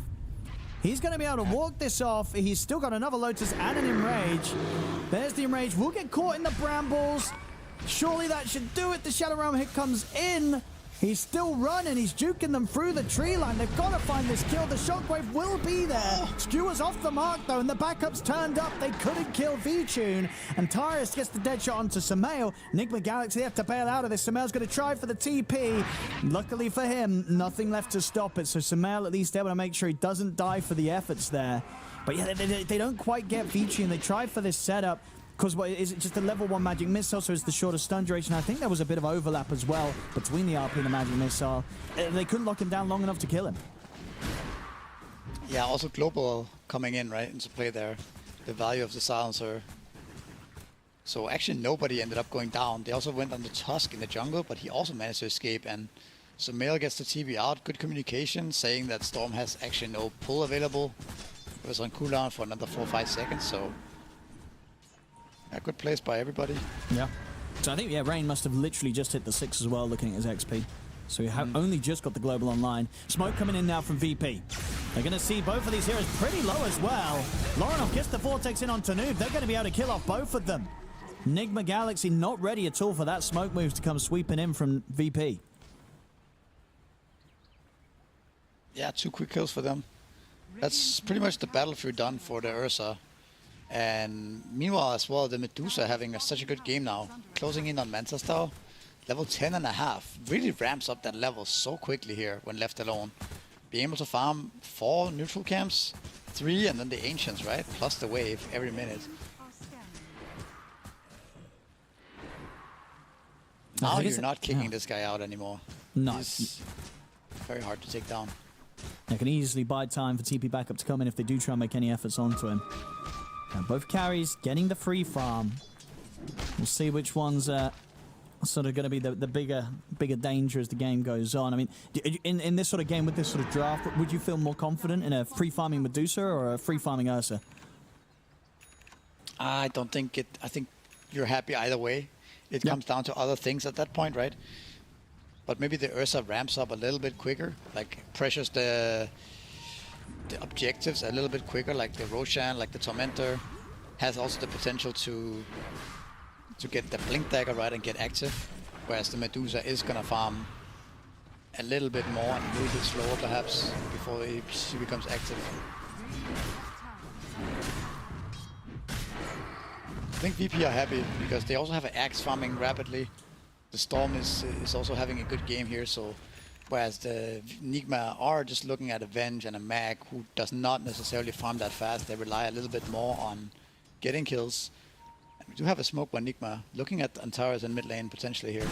He's going to be able to walk this off. He's still got another Lotus and an Enrage. There's the Enrage. We'll get caught in the brambles. Surely that should do it. The Shadow Realm hit comes in. He's still running. He's juking them through the tree line. They've got to find this kill. The Shockwave will be there. Skewer's off the mark, though, and the backup's turned up. They couldn't kill VTune. And Tyrus gets the dead shot onto Samael. Enigma Galaxy have to bail out of this. Samael's going to try for the TP. Luckily for him, nothing left to stop it. So Samael at least able to make sure he doesn't die for the efforts there. But yeah, they don't quite get VTune. They try for this setup. Because is it just a level 1 magic missile, so it's the shorter stun duration? I think there was a bit of overlap as well between the RP and the magic missile. They couldn't lock him down long enough to kill him. Yeah, also global coming in, right, into play there. The value of the silencer. So actually nobody ended up going down. They also went on the Tusk in the jungle, but he also managed to escape. And so Mail gets the TB out. Good communication, saying that Storm has actually no pull available. It was on cooldown for another 4 or 5 seconds, so yeah, good plays by everybody. Yeah. So I think, yeah, Rain must have literally just hit the 6 as well, looking at his XP. So we have only just got the global online. Smoke coming in now from VP. They're going to see both of these heroes pretty low as well. Lorinov gets the Vortex in on Tanoob. They're going to be able to kill off both of them. Nigma Galaxy not ready at all for that smoke move to come sweeping in from VP. Yeah, 2 quick kills for them. That's pretty much the battlefield done for the Ursa. And meanwhile as well, the Medusa having such a good game now. Closing in on Manta Star. Level 10.5. Really ramps up that level so quickly here when left alone. Being able to farm 4 neutral camps, 3 and then the Ancients, right? Plus the wave every minute. Now you're not kicking this guy out anymore. No. He's very hard to take down. They can easily buy time for TP backup to come in if they do try and make any efforts onto him. And both carries getting the free farm. We'll see which one's sort of going to be the bigger danger as the game goes on. I mean, in this sort of game with this sort of draft, would you feel more confident in a free farming Medusa or a free farming Ursa? I don't think it. I think you're happy either way. It comes down to other things at that point, right? But maybe the Ursa ramps up a little bit quicker, like pressures the objectives a little bit quicker, like the Roshan, like the Tormentor, has also the potential to get the Blink Dagger right and get active, whereas the Medusa is gonna farm a little bit more and a little bit slower perhaps before she becomes active. I think VP are happy because they also have an Axe farming rapidly. The Storm is also having a good game here, so whereas the Nigma are just looking at a Venge and a Mag who does not necessarily farm that fast. They rely a little bit more on getting kills. And we do have a smoke by Nigma, looking at Antares in mid lane potentially here.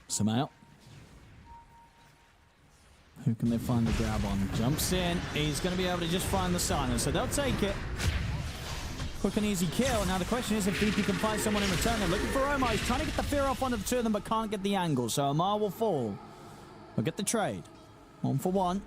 Samao. Who can they find the grab on? Jumps in. He's going to be able to just find the silence, so they'll take it. Quick and easy kill. Now the question is if VP can find someone in return. They're looking for Omar. He's trying to get the fear off onto the 2 of them, but can't get the angle. So Omar will fall. We'll get the trade. 1 for 1.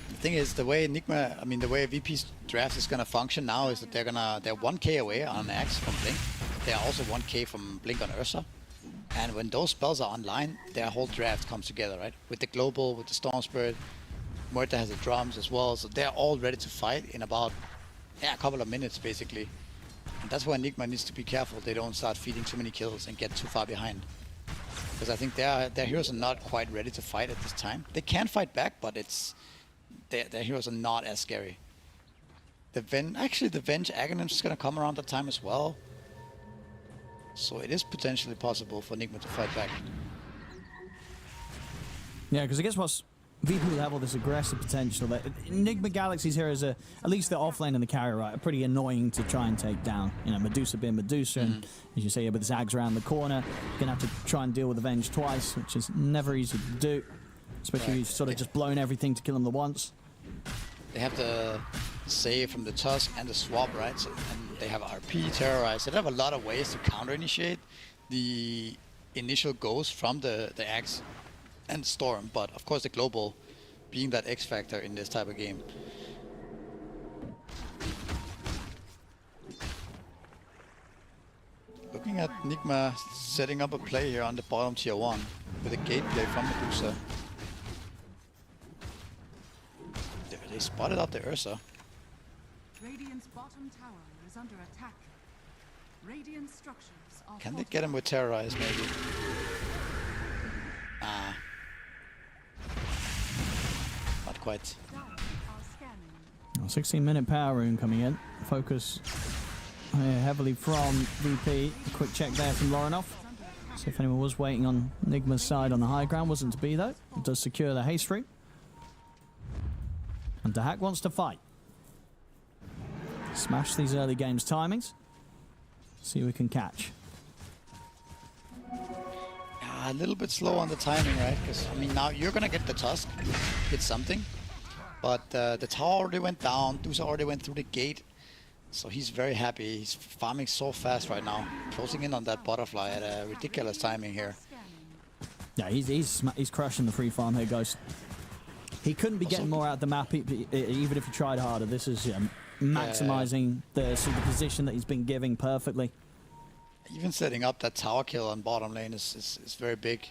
The thing is, the way the way VP's draft is gonna function now is that they're 1k away on Axe from Blink. They are also 1k from Blink on Ursa. And when those spells are online, their whole draft comes together, right? With the Global, with the Storm Spirit, Muerta has the drums as well, so they're all ready to fight in about a couple of minutes, basically. And that's why Enigma needs to be careful they don't start feeding too many kills and get too far behind. Because I think their heroes are not quite ready to fight at this time. They can fight back, but their heroes are not as scary. The Venge Aghanim is going to come around that time as well. So it is potentially possible for Enigma to fight back. Yeah, because I guess what's VP will have all this aggressive potential. That Enigma Galaxy's heroes are, at least the offlane and the carrier, right, are pretty annoying to try and take down. You know, Medusa being Medusa, and as you say, with Zags around the corner, you're going to have to try and deal with Avenge twice, which is never easy to do. Especially if you've sort of just blown everything to kill them the once. They have the save from the Tusk and the swap, right? So, and they have RP, Terrorize. They have a lot of ways to counter-initiate the initial goals from the Axe and Storm, but of course the Global being that X factor in this type of game. Looking at Nigma setting up a play here on the bottom tier 1 with a gate play from Medusa. They spotted out the Ursa. Radiant's bottom tower is under attack. Radiant structures are Can they get him with Terrorize maybe? Nah. Not quite. 16-minute power rune coming in. Focus heavily from VP. A quick check there from Lorinov. See if anyone was waiting on Nigma's side on the high ground. Wasn't to be, though. It does secure the haste route. And Dahak wants to fight. Smash these early games timings. See who we can catch. A little bit slow on the timing, right? Because, I mean, now you're going to get the Tusk. It's something. But the tower already went down. Dusa already went through the gate. So he's very happy. He's farming so fast right now. Closing in on that butterfly at a ridiculous timing here. Yeah, he's crushing the free farm here, Ghost. He couldn't be getting more out of the map even if he tried harder. This is maximizing the position that he's been giving perfectly. Even setting up that tower kill on bottom lane is very big.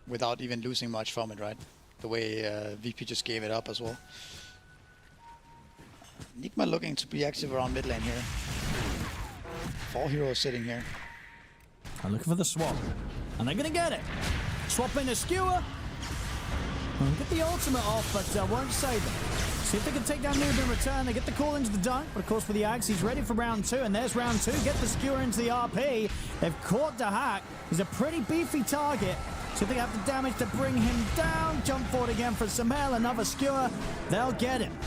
Without even losing much from it, right? The way VP just gave it up as well. Nigma looking to be active around mid lane here. 4 heroes sitting here. I'm looking for the swap. And they're going to get it. Swap in a skewer. Get the ultimate off, but won't save it. See if they can take down Noob in return. They get the call into the dunk, but of course for the Ags, he's ready for round 2, and there's round 2. Get the skewer into the RP. They've caught Dahak. He's a pretty beefy target. See if they have the damage to bring him down. Jump forward again for Samel. Another skewer. They'll get him.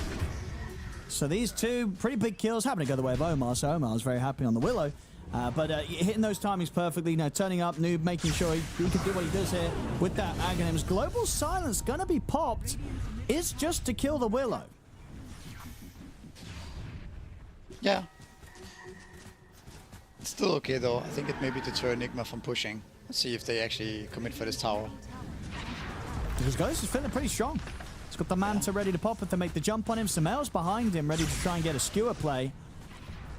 So these two pretty big kills happen to go the way of Omar, so Omar's very happy on the Willow. But hitting those timings perfectly, you know, turning up, Noob, making sure he can do what he does here with that Aghanim's. Global Silence going to be popped. It's just to kill the Willow. Yeah. It's still okay though. I think it maybe deter Nigma from pushing. Let's see if they actually commit for this tower. Because Ghost is feeling pretty strong. He's got the Manta ready to pop if they make the jump on him. Samel's behind him, ready to try and get a skewer play.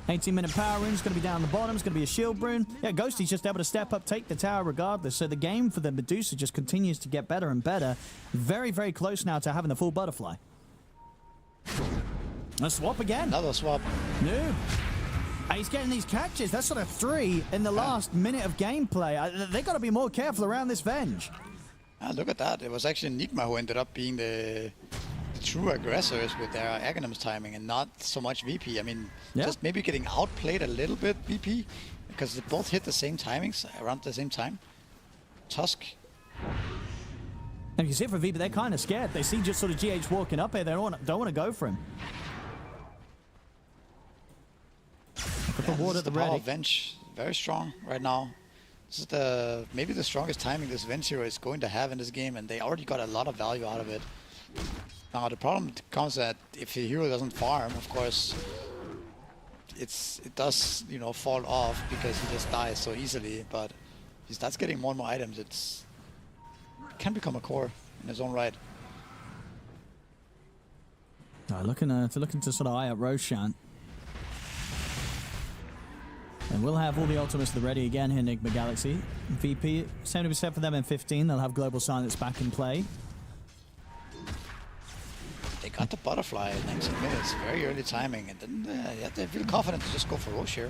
18-minute power rune's going to be down the bottom. It's going to be a shield rune. Yeah, Ghosty's just able to step up, take the tower regardless. So the game for the Medusa just continues to get better and better. Very, very close now to having the full butterfly. A swap again. Another swap. No. He's getting these catches. That's sort of 3 in the last minute of gameplay. They got to be more careful around this Venge. Look at that. It was actually Nigma who ended up being the true aggressors with their Aghanim's timing and not so much VP. I mean, just maybe getting outplayed a little bit, VP, because they both hit the same timings around the same time. Tusk. And you see it for VP, they're kind of scared. They see just sort of GH walking up here. They don't want to go for him. Put the ward at the ready. Venge, very strong right now. This is maybe the strongest timing this Venge hero is going to have in this game, and they already got a lot of value out of it. Now the problem comes that if the hero doesn't farm, of course, it does, you know, fall off because he just dies so easily. But if he starts getting more and more items, it can become a core in his own right. Looking to sort of eye up Roshan. And we'll have all the ultimates to the ready again here, Enigma Galaxy. VP, 70% for them in 15. They'll have Global Silence back in play. They got the butterfly at 19 minutes, very early timing, and then they feel confident to just go for Roche here.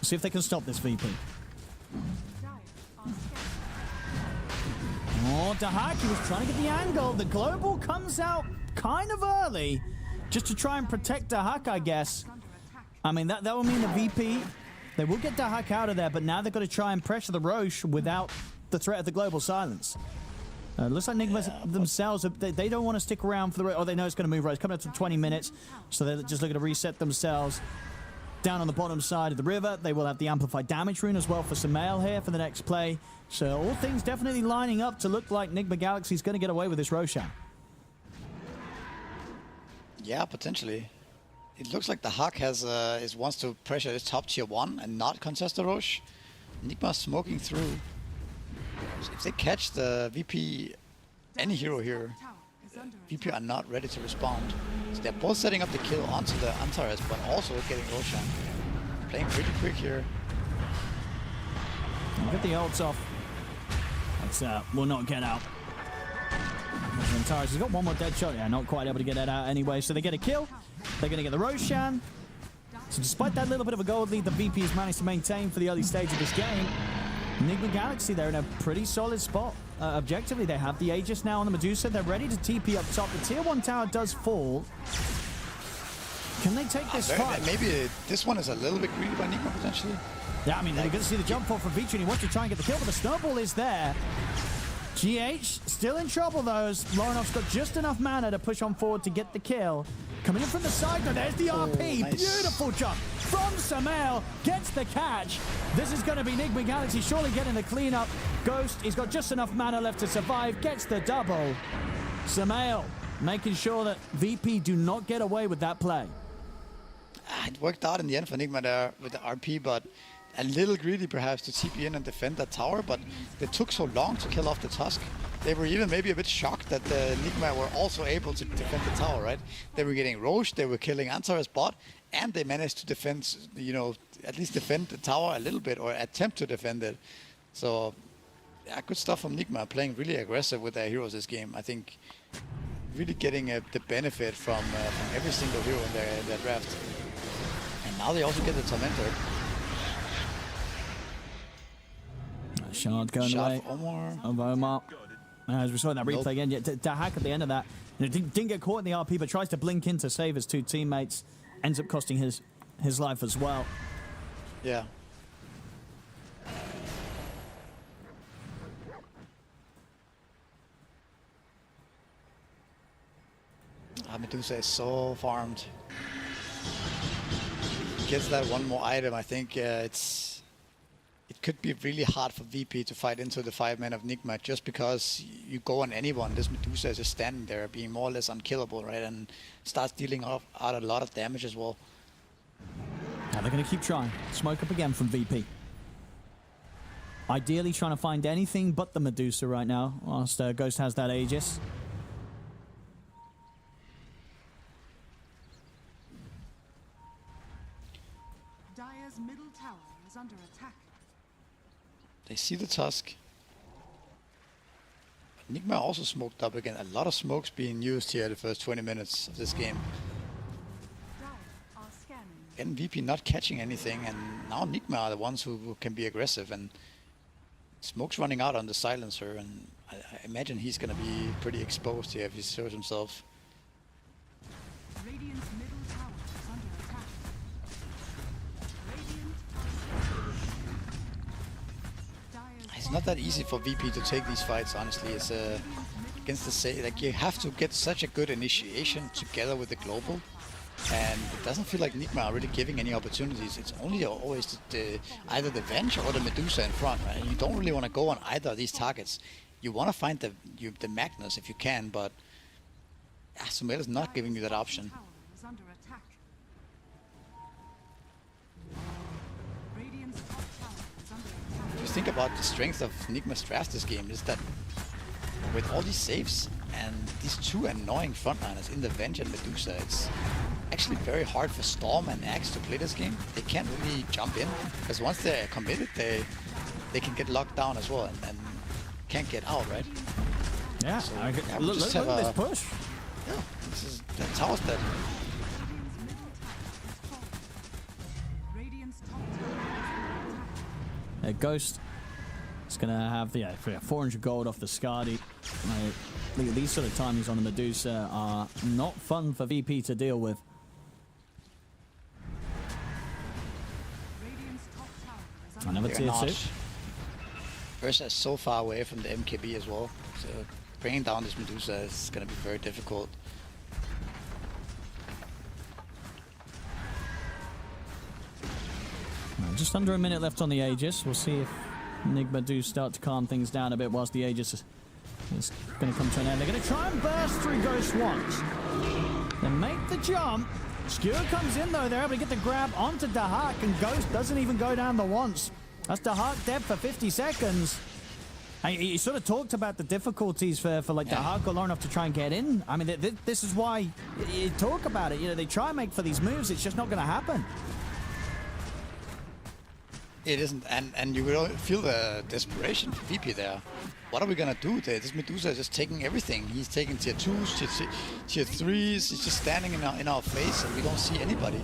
See if they can stop this VP. Oh, Dahaki was trying to get the angle. The Global comes out kind of early, just to try and protect Dahak, I guess. I mean, that will mean the VP, they will get Dahak out of there, but now they've got to try and pressure the Roche without the threat of the Global Silence. Looks like Nigma themselves, they don't want to stick around for the... Oh, they know it's going to move right. It's coming up to 20 minutes, so they're just looking to reset themselves down on the bottom side of the river. They will have the Amplified Damage rune as well for Samel here for the next play. So all things definitely lining up to look like Nigma Galaxy's going to get away with this Roshan. Yeah, potentially. It looks like the Hawk wants to pressure his top tier 1 and not contest the Roche. Nigma smoking through. If they catch the VP, any hero here, VP are not ready to respond. So they're both setting up the kill onto the Antares, but also getting Roshan. Playing pretty quick here. Get the ults off. That's will not get out. Antares has got one more dead shot. Yeah, not quite able to get that out anyway. So they get a kill. They're going to get the Roshan. So despite that little bit of a gold lead the VP has managed to maintain for the early stage of this game, Enigma Galaxy, they're in a pretty solid spot. Objectively, they have the Aegis now on the Medusa. They're ready to TP up top. The tier 1 tower does fall. Can they take this fight? Maybe this one is a little bit greedy by Nigma potentially. Yeah, I mean, they're going to see the jump fall from Vici, and he wants to try and get the kill, but the snowball is there. GH still in trouble, though. Lorinov's got just enough mana to push on forward to get the kill. Coming in from the side, though, there's the RP. Nice. Beautiful jump from Samael. Gets the catch. This is going to be Nigma Galaxy surely getting the cleanup. Ghost, he's got just enough mana left to survive. Gets the double. Samael making sure that VP do not get away with that play. It worked out in the end for Nigma there with the RP, but a little greedy perhaps to TP in and defend that tower, but they took so long to kill off the Tusk. They were even maybe a bit shocked that the Nigma were also able to defend the tower, right? They were getting Roche, they were killing Antares bot, and they managed to defend, you know, at least defend the tower a little bit or attempt to defend it. So, yeah, good stuff from Nigma, playing really aggressive with their heroes this game. I think really getting the benefit from every single hero in their draft. And now they also get the Tormentor. Shard going away of Omar. As we saw in that replay again, Dahak at the end of that, you know, didn't get caught in the RP, but tries to blink in to save his two teammates. Ends up costing his life as well. Yeah. Medusa is so farmed. Gets that one more item. I think it could be really hard for VP to fight into the 5-man of Nigma just because you go on anyone. This Medusa is just standing there being more or less unkillable, right? And starts dealing out a lot of damage as well. Now they're going to keep trying. Smoke up again from VP. Ideally trying to find anything but the Medusa right now, whilst Ghost has that Aegis. Dire's middle tower is under attack. They see the Tusk. Nigma also smoked up again. A lot of smokes being used here the first 20 minutes of this game. Dire are scanning. And VP not catching anything, and now Nigma are the ones who can be aggressive, and smoke's running out on the silencer, and I imagine he's gonna be pretty exposed here if he shows himself. Radiant's middle tower is under attack. Radiant are It's not that easy for VP to take these fights, honestly. It's against the say, like you have to get such a good initiation together with the global, and it doesn't feel like Nigma are really giving any opportunities. It's only always either the Venge or the Medusa in front, right? And you don't really want to go on either of these targets. You want to find the Magnus if you can, but Sumail is not giving you that option. tower is under attack. Radiant's top tower is under attack. If you think about the strength of Nigma's draft this game, is that with all these saves and these two annoying frontliners in the Venge and Medusa, it's actually very hard for Storm and Axe to play this game. They can't really jump in, because once they're committed, they can get locked down as well and can't get out, right? Yeah, So, look just at have this a- push. Yeah, the tower's dead. Radiant's middle tower is falling. Radiant's top tower is under attack. Ghost is going to have the 400 gold off the Skadi. Look at these sort of timings on the Medusa are not fun for VP to deal with. Radiant's top tower is I under never They're tier not. 6. Ursa is so far away from the MKB as well, so bringing down this Medusa is going to be very difficult. Just under a minute left on the Aegis. We'll see if Nigma do start to calm things down a bit whilst the Aegis is going to come to an end. They're going to try and burst through Ghost once. Then make the jump. Skewer comes in though. They're able to get the grab onto Dahak, and Ghost doesn't even go down the once. That's Dahak dead for 50 seconds. And he sort of talked about the difficulties for like Dahak or Lorinov to try and get in. I mean, this is why you talk about it. You know, they try and make for these moves. It's just not going to happen. It isn't, and you will feel the desperation for VP there. What are we gonna do there? This Medusa is just taking everything. He's taking tier 2s, tier 3s. He's just standing in our face, and we don't see anybody.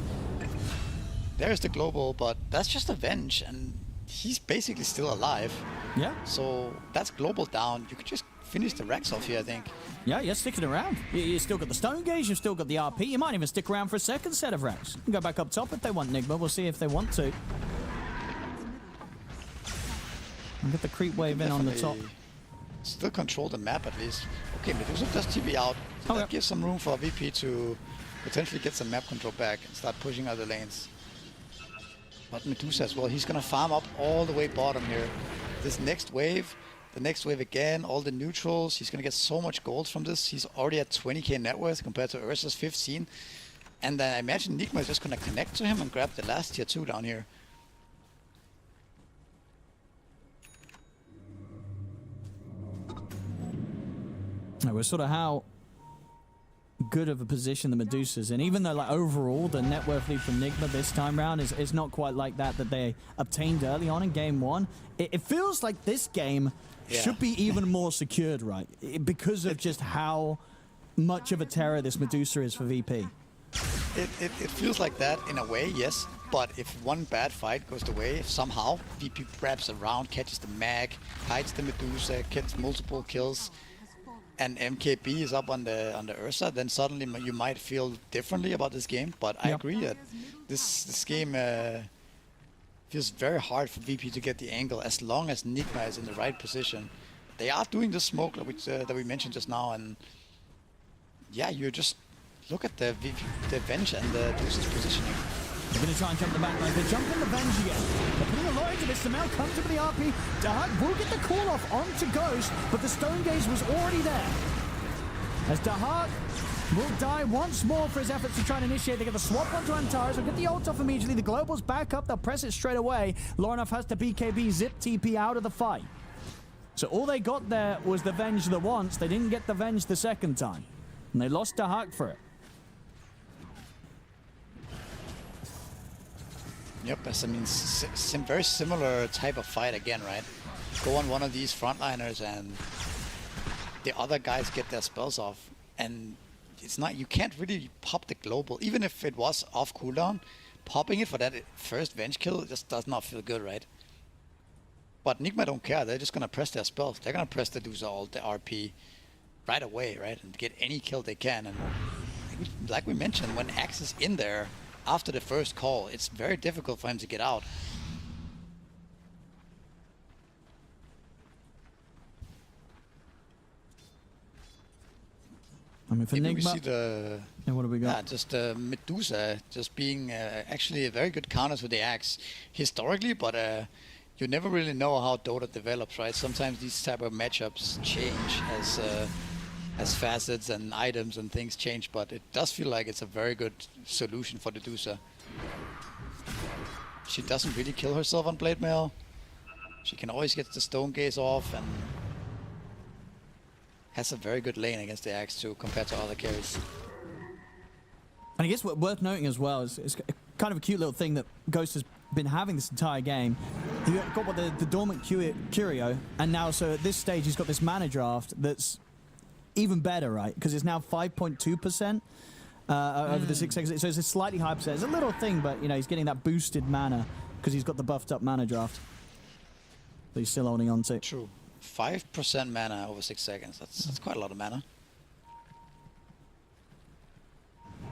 There's the global, but that's just a Venge, and he's basically still alive. Yeah. So that's global down. You could just finish the racks off here, I think. Yeah, you're sticking around. You still got the Stone Gauge, you've still got the RP. You might even stick around for a second set of racks. You can go back up top if they want, Nigma. We'll see if they want to. And get the creep wave in on the top. Still control the map at least. Okay, Medusa does TP out. So that gives some room for VP to potentially get some map control back and start pushing other lanes. But Medusa as well, he's gonna farm up all the way bottom here. This next wave, the next wave again, all the neutrals, he's gonna get so much gold from this. He's already at 20k net worth compared to Ursa's 15. And then I imagine Nigma is just gonna connect to him and grab the last tier 2 down here. We're sort of how good of a position the Medusa's in. Even though, like, overall, the net worth lead from Nigma this time round is not quite like that they obtained early on in game 1. It feels like this game should be even more secured, right? Because of just how much of a terror this Medusa is for VP. It feels like that in a way, yes. But if one bad fight goes the way, if somehow VP wraps around, catches the mag, hides the Medusa, gets multiple kills, and MKB is up on the Ursa, then suddenly you might feel differently about this game. But I agree that this game feels very hard for VP to get the angle as long as Nigma is in the right position. They are doing the smoke that we mentioned just now, and yeah, you just look at the Venge and the Deuce's positioning. They're going to try and jump the back line. They jump on the Venge again. They're putting a lot into this. Samel comes up with the RP. Dahak will get the call off onto Ghost, but the Stone Gaze was already there. As Dahak will die once more for his efforts to try and initiate. They get the swap onto Antares. They'll get the ult off immediately. The Global's back up. They'll press it straight away. Lorinov has to BKB zip TP out of the fight. So all they got there was the Venge the once. They didn't get the Venge the second time. And they lost Dahak for it. Yep, I mean, very similar type of fight again, right? Go on one of these frontliners and the other guys get their spells off, and it's not, you can't really pop the global, even if it was off cooldown. Popping it for that first Venge kill just does not feel good, right? But Nigma don't care, they're just gonna press their spells. They're gonna press the Medusa ult, the RP right away, right? And get any kill they can. And like we mentioned, when Axe is in there, after the first call, it's very difficult for him to get out. I mean, for Maybe Nigma, we see the what do we got? yeah, just Medusa just being actually a very good counters with the Axe historically, but you never really know how Dota develops, right? Sometimes these type of matchups change as facets and items and things change, but it does feel like it's a very good solution for the Medusa. She doesn't really kill herself on Blade Mail. She can always get the Stone Gaze off and has a very good lane against the Axe too, compared to other carries. And I guess what worth noting as well is kind of a cute little thing that Ghost has been having this entire game. He got what the Dormant Curio, and now so at this stage he's got this mana draft that's even better, right? Because it's now 5.2% over the 6 seconds. So it's a slightly higher percent. It's a little thing, but you know he's getting that boosted mana because he's got the buffed up mana draft that he's still holding on to. True. 5% mana over 6 seconds. That's quite a lot of mana.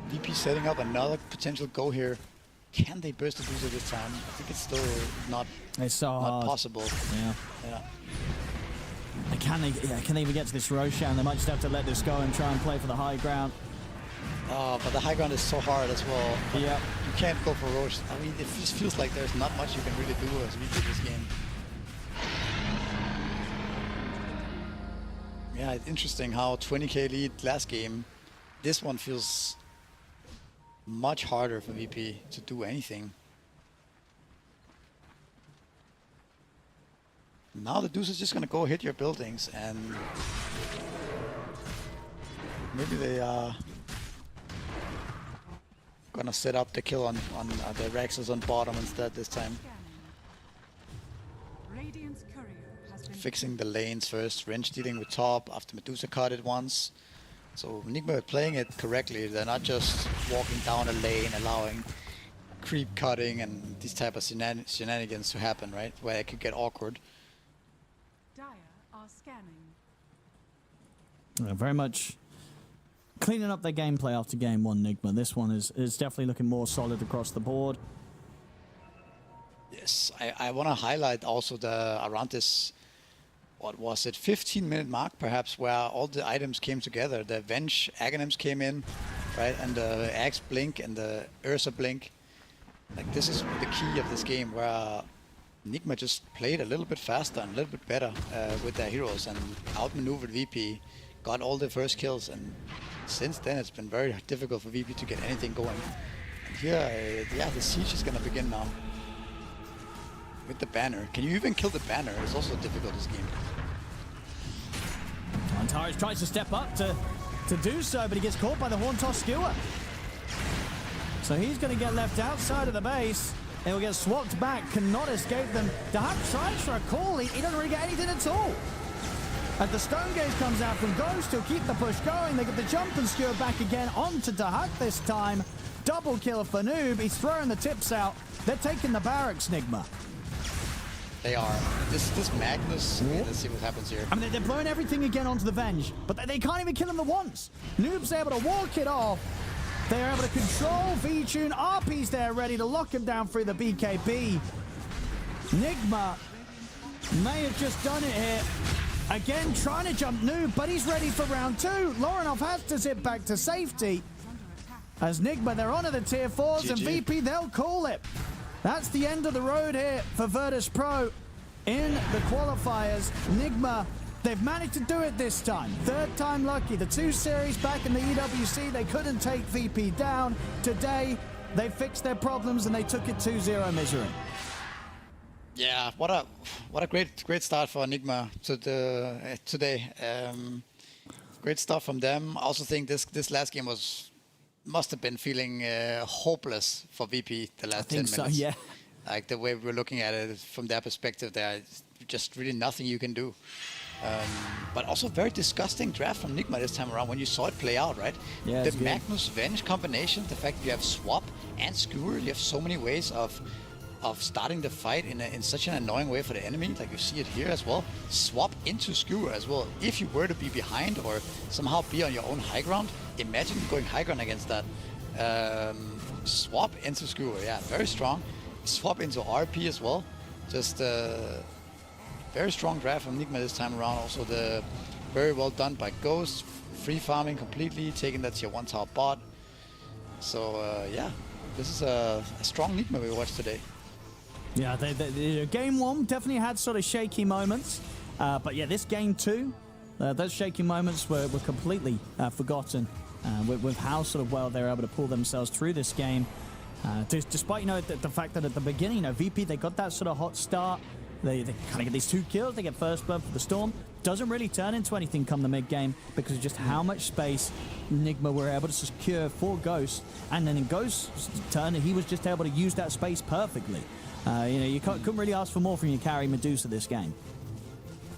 VP setting up another potential go here. Can they burst the booster this time? I think it's still not hard. possible. Yeah. Can they even get to this Roshan? They might just have to let this go and try and play for the high ground. Oh, but the high ground is so hard as well. Yeah. You can't go for Roche. I mean, it just feels like there's not much you can really do as we do this game. Yeah, it's interesting how 20k lead last game. This one feels much harder for VP to do anything. Now the Deuce is just gonna go hit your buildings, and maybe they are gonna set up the kill on the Rexes on bottom instead this time. Radiant's courier has been Fixing the lanes first, Wrench dealing with top after Medusa cut it once. So Enigma are playing it correctly. They're not just walking down a lane, allowing creep cutting and these type of shenanigans to happen, right? Where it could get awkward. Dire are scanning. Very much cleaning up their gameplay after game one, Nigma. This one is definitely looking more solid across the board. Yes, I want to highlight also around this, what was it, 15-minute mark perhaps, where all the items came together. The Venge Aghanims came in, right, and the Axe Blink and the Ursa Blink. Like, this is the key of this game, where Nigma just played a little bit faster and a little bit better with their heroes and outmaneuvered VP, got all the first kills, and since then it's been very difficult for VP to get anything going. And here, yeah, the siege is going to begin now. With the banner. Can you even kill the banner? It's also difficult this game. Antares tries to step up to do so, but he gets caught by the Horn Toss Skewer. So he's going to get left outside of the base. He'll get swapped back, cannot escape them. Dahak tries for a call. He doesn't really get anything at all. As the Stone Gaze comes out from Ghost, he'll keep the push going. They get the jump and skewer back again onto Dahak this time. Double kill for Noob. He's throwing the tips out. They're taking the barracks, Nigma. They are. This Magnus, okay, let's see what happens here. I mean, they're blowing everything again onto the Venge, but they can't even kill him the once. Noob's able to walk it off. They're able to control V-Tune. RP's there ready to lock him down through the BKB. Nigma may have just done it here. Again, trying to jump Noob, but he's ready for round two. Lorinov has to zip back to safety. As Nigma, they're onto the tier 4s, and VP, they'll call it. That's the end of the road here for Virtus Pro in the qualifiers. Nigma, they've managed to do it this time. Third time lucky. The 2 series back in the EWC, they couldn't take VP down. Today, they fixed their problems and they took it 2-0 misery. Yeah, what a great start for Enigma today. Great stuff from them. I also think this last game must have been feeling hopeless for VP the last 10 minutes. So, yeah. Like the way we're looking at it from their perspective, there's just really nothing you can do. But also very disgusting draft from Nigma this time around when you saw it play out, right? Yeah, the Magnus Venge combination, the fact that you have swap and skewer, you have so many ways of starting the fight in such an annoying way for the enemy. Like you see it here as well. Swap into skewer as well. If you were to be behind or somehow be on your own high ground, imagine going high ground against that. Swap into skewer, yeah, very strong. Swap into RP as well. Just very strong draft from Nigma this time around. Also very well done by Ghost. Free farming completely, taking that tier 1 top bot. So yeah, this is a strong Nigma we watched today. Yeah, game 1 definitely had sort of shaky moments. But yeah, this game 2, those shaky moments were completely forgotten with how sort of well they were able to pull themselves through this game. Despite, the fact that at the beginning, VP, they got that sort of hot start. They kind of get these 2 kills. They get first blood for the Storm. Doesn't really turn into anything come the mid-game because of just how much space Nigma were able to secure for Ghost. And then in Ghost's turn, he was just able to use that space perfectly. You couldn't really ask for more from your carry Medusa this game.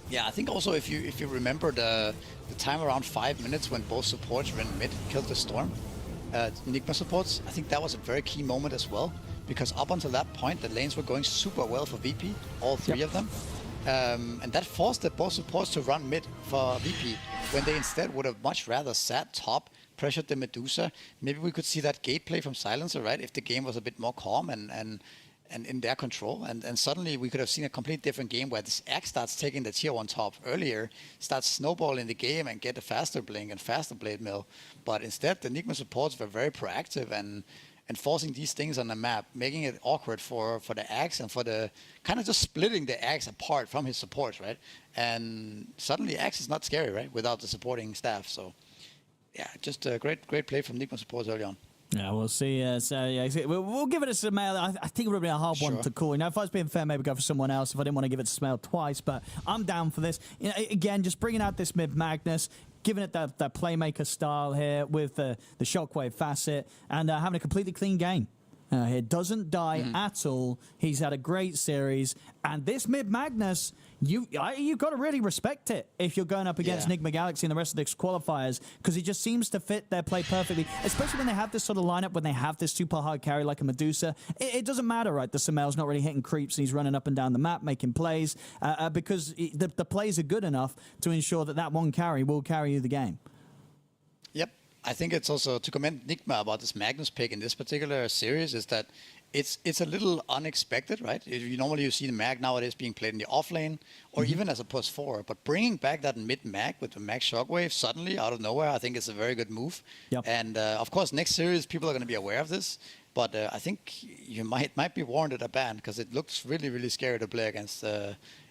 Yeah, I think also if you remember the time around 5 minutes when both supports ran mid, killed the Storm, Nigma supports, I think that was a very key moment as well. Because up until that point, the lanes were going super well for VP, all 3 of them. And that forced the both supports to run mid for VP, when they instead would have much rather sat top, pressured the Medusa. Maybe we could see that gate play from Silencer, right? If the game was a bit more calm and in their control. And suddenly we could have seen a completely different game where this Axe starts taking the tier 1 top earlier, starts snowballing the game and get a faster blink and faster blade mill. But instead, the Nigma supports were very proactive and forcing these things on the map, making it awkward for the Axe and for the kind of just splitting the Axe apart from his supports, right? And suddenly Axe is not scary, right? Without the supporting staff. So yeah, just a great play from Nigma supports early on. Yeah, we'll see. So yeah, we'll give it a Smail. I think it would be a hard one to call. If I was being fair, maybe go for someone else. If I didn't want to give it to Smail twice, but I'm down for this. Again, just bringing out this mid Magnus, giving it that playmaker style here with the shockwave facet, and having a completely clean game. He doesn't die at all. He's had a great series. And this Mid Magnus, you've got to really respect it if you're going up against Enigma Galaxy and the rest of the qualifiers, because he just seems to fit their play perfectly, especially when they have this sort of lineup, when they have this super hard carry like a Medusa. It doesn't matter, right? The Samel's not really hitting creeps and he's running up and down the map making plays because the plays are good enough to ensure that one carry will carry you the game. Yep. I think it's also to commend Enigma about this Magnus pick in this particular series is that it's a little unexpected, right? Normally you see the Mag nowadays being played in the off lane or even as a +4, but bringing back that mid-Mag with the Mag Shockwave suddenly out of nowhere, I think is a very good move. Yep. And of course, next series people are going to be aware of this, but I think you might be warranted a ban because it looks really, really scary to play against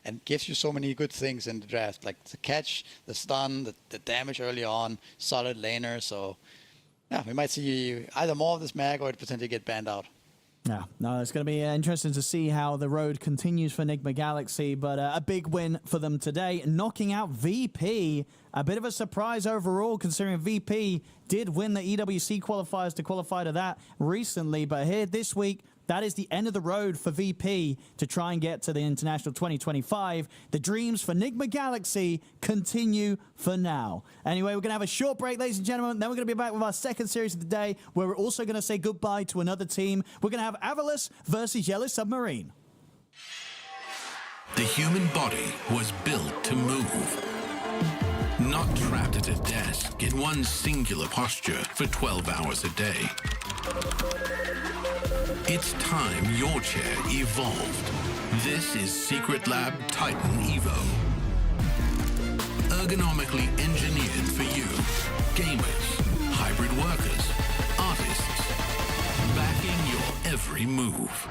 and gives you so many good things in the draft, like the catch, the stun, the damage early on, solid laner. So yeah, we might see either more of this Mag or it potentially get banned out. Yeah, no, it's going to be interesting to see how the road continues for Enigma Galaxy, but a big win for them today, knocking out VP. A bit of a surprise overall, considering VP did win the EWC qualifiers to qualify to that recently, but here this week, that is the end of the road for VP to try and get to the International 2025. The dreams for Enigma Galaxy continue for now. Anyway, we're going to have a short break, ladies and gentlemen. Then we're going to be back with our second series of the day, where we're also going to say goodbye to another team. We're going to have Avalos versus Yellow Submarine. The human body was built to move. Not trapped at a desk in one singular posture for 12 hours a day. It's time your chair evolved. This is Secret Lab Titan Evo. Ergonomically engineered for you. Gamers, hybrid workers, artists. Backing your every move.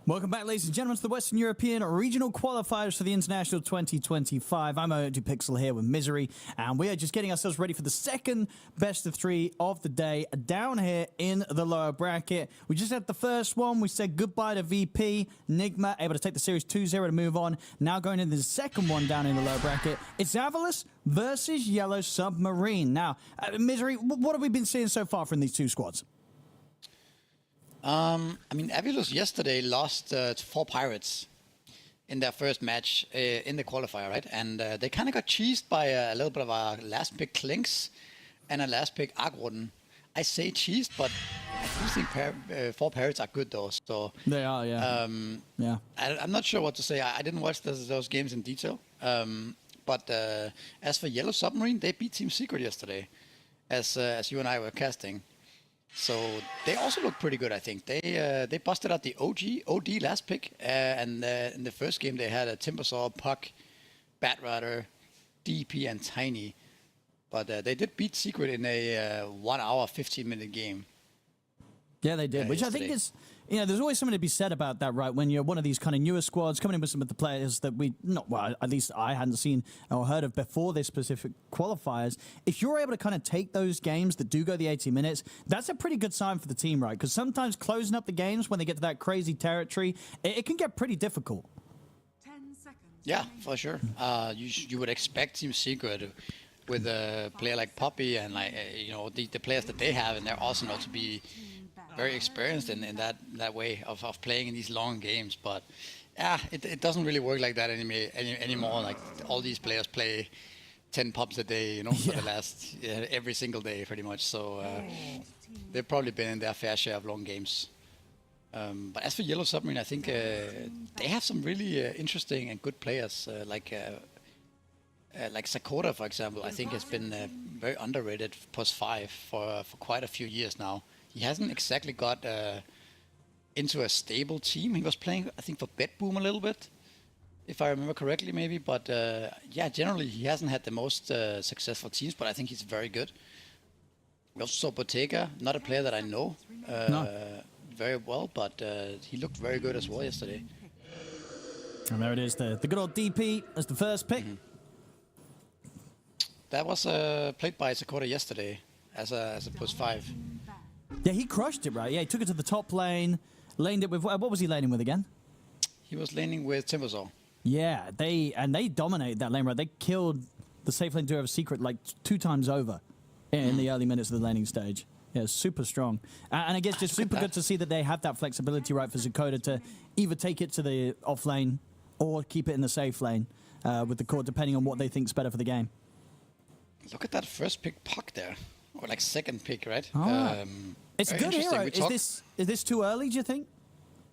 Welcome back, ladies and gentlemen, to the Western European Regional Qualifiers for the International 2025. I'm Pixel here with Misery, and we are just getting ourselves ready for the second best of three of the day down here in the lower bracket. We just had the first one. We said goodbye to VP. Nigma able to take the series 2-0 to move on. Now going into the second one down in the lower bracket. It's Avalos versus Yellow Submarine. Now, Misery, what have we been seeing so far from these two squads? I mean, Avilos yesterday lost to 4 Pirates in their first match in the qualifier, right? And they kind of got cheesed by a little bit of a last pick Clinks and a last pick Agwarden. I say cheesed, but I do think 4 Pirates are good though. So They are, yeah. Yeah. I'm not sure what to say. I didn't watch those games in detail. But as for Yellow Submarine, they beat Team Secret yesterday, as you and I were casting. So they also look pretty good, I think. They busted out the OD last pick, and in the first game they had a Timbersaw, Puck, Batrider, DP, and Tiny. But they did beat Secret in a 1 hour, 15-minute game. Yeah, they did, which yesterday. I think is, there's always something to be said about that, right? When you're one of these kind of newer squads coming in with some of the players that at least I hadn't seen or heard of before this specific qualifiers. If you're able to kind of take those games that do go the 80 minutes, that's a pretty good sign for the team, right? Because sometimes closing up the games when they get to that crazy territory, it can get pretty difficult. 10 seconds. Yeah, for sure. You would expect Team Secret with a player like Poppy and the players that they have in their arsenal to be very experienced in that way of playing in these long games, but it doesn't really work like that anymore. Like all these players play 10 pubs a day, for the last every single day pretty much. So they've probably been in their fair share of long games. But as for Yellow Submarine, I think they have some really interesting and good players like Sakura, for example. I think has been very underrated +5 for quite a few years now. He hasn't exactly got into a stable team. He was playing, I think, for Bedboom a little bit, if I remember correctly, maybe. But generally he hasn't had the most successful teams, but I think he's very good. We also saw Bottega, not a player that I know very well, but he looked very good as well yesterday. And there it is, the good old DP as the first pick. Mm-hmm. That was played by Sakura yesterday as a +5. Yeah, he crushed it, right? Yeah, he took it to the top lane, laned it with, what was he laning with again? He was laning with Timbersaw. Yeah, they dominated that lane, right? They killed the safe lane duo of Secret like 2 times over in the early minutes of the laning stage. Yeah, super strong. And I guess just super good to see that they have that flexibility, right, for Zakoda to either take it to the off lane or keep it in the safe lane with the core, depending on what they think's better for the game. Look at that first pick Puck there. Or like second pick, right? It's good hero. Is this too early, do you think?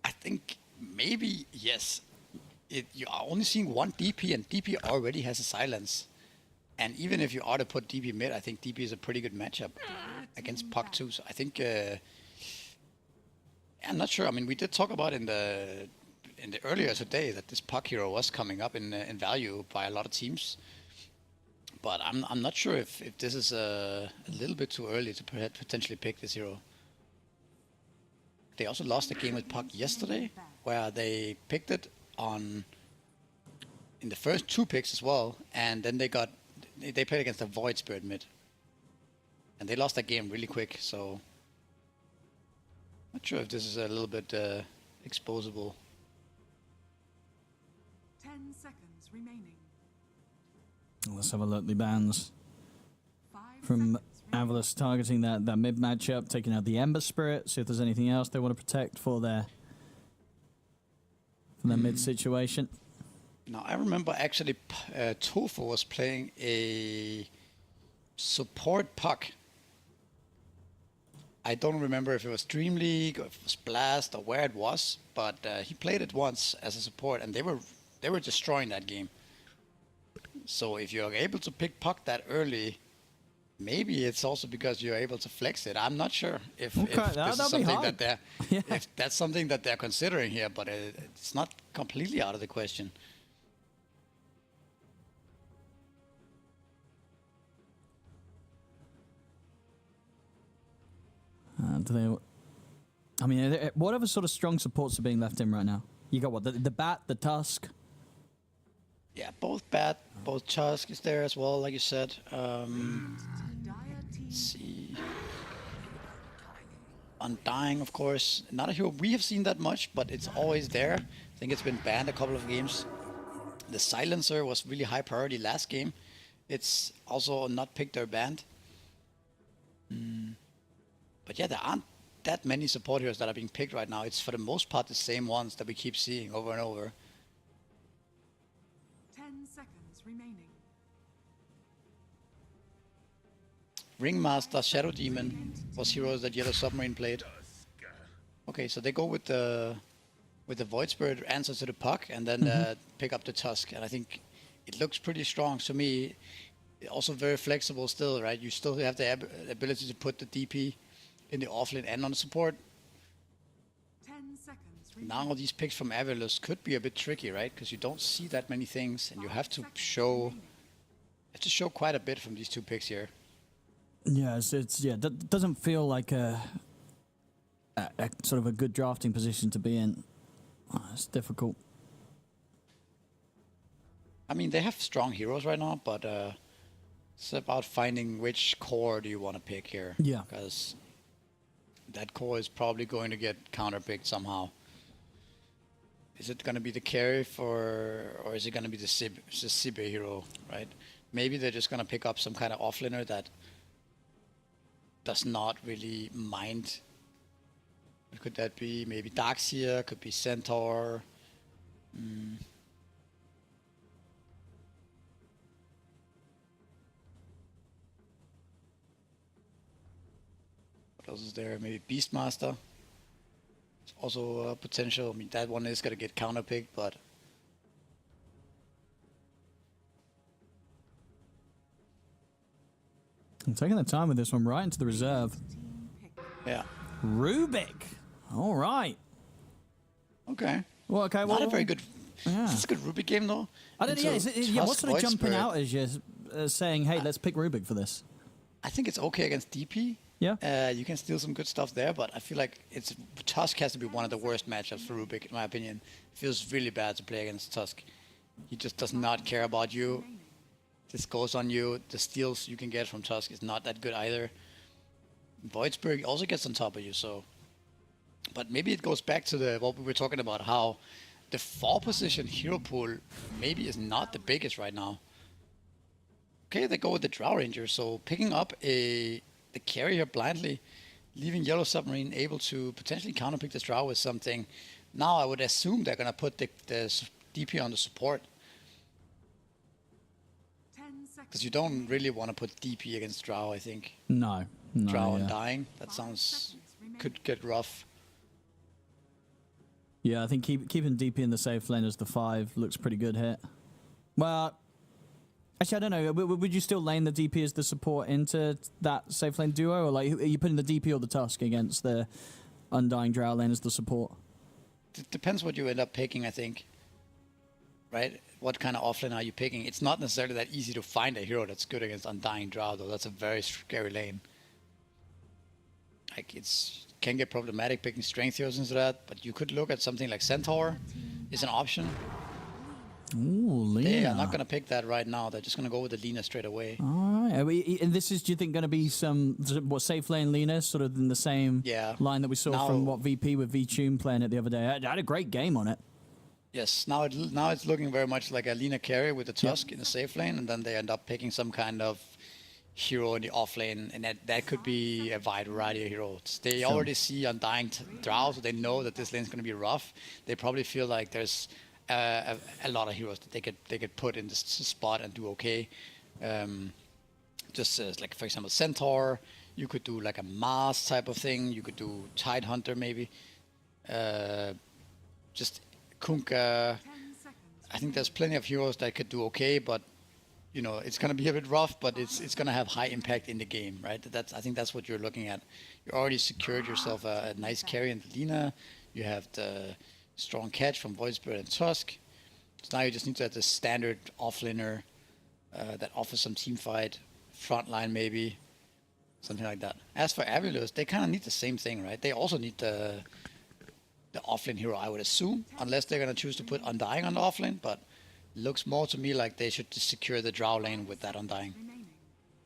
I think maybe yes. You are only seeing one DP, and DP already has a silence. And even if you are to put DP mid, I think DP is a pretty good matchup against Puck too. So I think I'm not sure. I mean, we did talk about in the earlier today that this Puck hero was coming up in value by a lot of teams. But I'm not sure if this is a little bit too early to potentially pick this hero. They also lost a game with Puck yesterday, where they picked it in the first 2 picks as well, and then they played against a Void Spirit mid, and they lost that game really quick. So not sure if this is a little bit exposable. 10 seconds remaining. Let's have a look. The bans 5 from seconds remaining. Avalos targeting that mid matchup, taking out the Ember Spirit, see if there's anything else they want to protect for their mid situation. Now, I remember actually Tofu was playing a support Puck. I don't remember if it was Dream League or if it was Blast or where it was, but he played it once as a support, and they were destroying that game. So if you're able to pick Puck that early, maybe it's also because you're able to flex it. I'm not sure if this is something that if that's something that they're considering here, but it's not completely out of the question. I mean, what other sort of strong supports are being left in right now? You got what? The Bat, the Tusk? Yeah, both Bat, both Tusk is there as well, like you said. Dire team Let's see. Undying, of course. Not a hero we have seen that much, but it's always there. I think it's been banned a couple of games. The Silencer was really high priority last game. It's also not picked or banned. But yeah, there aren't that many support heroes that are being picked right now. It's for the most part the same ones that we keep seeing over and over. 10 seconds remaining. Ringmaster, Shadow Demon was heroes that Yellow Submarine played. Okay, so they go with the Void Spirit answer to the puck and then pick up the Tusk. And I think it looks pretty strong to me. Also very flexible still, right? You still have the ability to put the DP in the offlane and on the support. 10 seconds remaining. Now these picks from Avilus could be a bit tricky, right? Because you don't see that many things and you have to show quite a bit from these two picks here. Yeah, doesn't feel like a sort of a good drafting position to be in. Oh, it's difficult. I mean, they have strong heroes right now, but it's about finding which core do you want to pick here. Yeah. Because that core is probably going to get counterpicked somehow. Is it going to be the carry or is it going to be the Sibe hero, right? Maybe they're just going to pick up some kind of offlaner that does not really mind. What could that be? Maybe Darkseer, could be Centaur. What else is there? Maybe Beastmaster. It's also a potential. I mean, that one is going to get counterpicked, but I'm taking the time with this one right into the reserve. Team pick. yeah. Rubik. All right. Okay. Well, okay. Not Well, a very good. Yeah. It's a good Rubik game though. I don't know. Yeah, Into what's Tusk sort of Void jumping Spirit. out as you're saying, hey, let's pick Rubik for this? I think it's okay against DP. Yeah. You can steal some good stuff there, but I feel like Tusk has to be one of the worst matchups for Rubik, in my opinion. It feels really bad to play against Tusk. He just does not care about you. This goes on you. The steals you can get from Tusk is not that good either. Void Spirit also gets on top of you, so. But maybe it goes back to what we were talking about, how the 4-position hero pool maybe is not the biggest right now. Okay, they go with the Drow Ranger, so picking up the carrier blindly, leaving Yellow Submarine able to potentially counterpick this Drow with something. Now I would assume they're going to put the DP on the support, 10 seconds. because you don't really want to put DP against Drow, I think. No. Drow yeah. and dying, that sounds could get rough. Yeah, I think keeping DP in the safe lane as the 5 looks pretty good here. Well, actually, I don't know. Would you still lane the DP as the support into that safe lane duo? Or like, are you putting the DP or the Tusk against the Undying Drow lane as the support? It depends what you end up picking, I think. Right? What kind of offlane are you picking? It's not necessarily that easy to find a hero that's good against Undying Drow, though. That's a very scary lane. Like, can get problematic picking strength heroes into that, but you could look at something like Centaur is an option. Ooh, Lena. They are not going to pick that right now. They're just going to go with the Lena straight away. All right. And this is, do you think, going to be some safe lane Lena, sort of in the same line that we saw Now- from what VP with V-Tune playing it the other day? I had a great game on it. Yes, now it's looking very much like a Lena carry with the Tusk in the safe lane, and then they end up picking some kind of hero in the off lane, and that could be a wide variety of heroes. They already see Undying Drow, so they know that this lane is going to be rough. They probably feel like there's a lot of heroes that they could put in this spot and do okay. Just like, for example, Centaur. You could do like a Mars type of thing. You could do Tide Hunter maybe. Just Kunkka. 10 seconds. I think there's plenty of heroes that could do okay, but you know, it's going to be a bit rough, but it's going to have high impact in the game, right? I think that's what you're looking at. You already secured yourself a nice carry in the Lena. You have the strong catch from Void Spirit and Tusk. So now you just need to have the standard offlaner that offers some team fight, front line maybe. something like that. As for Avilus, they kind of need the same thing, right? They also need the offlane hero, I would assume, unless they're going to choose to put Undying on the offlane, but looks more to me like they should just secure the Drow lane with that Undying.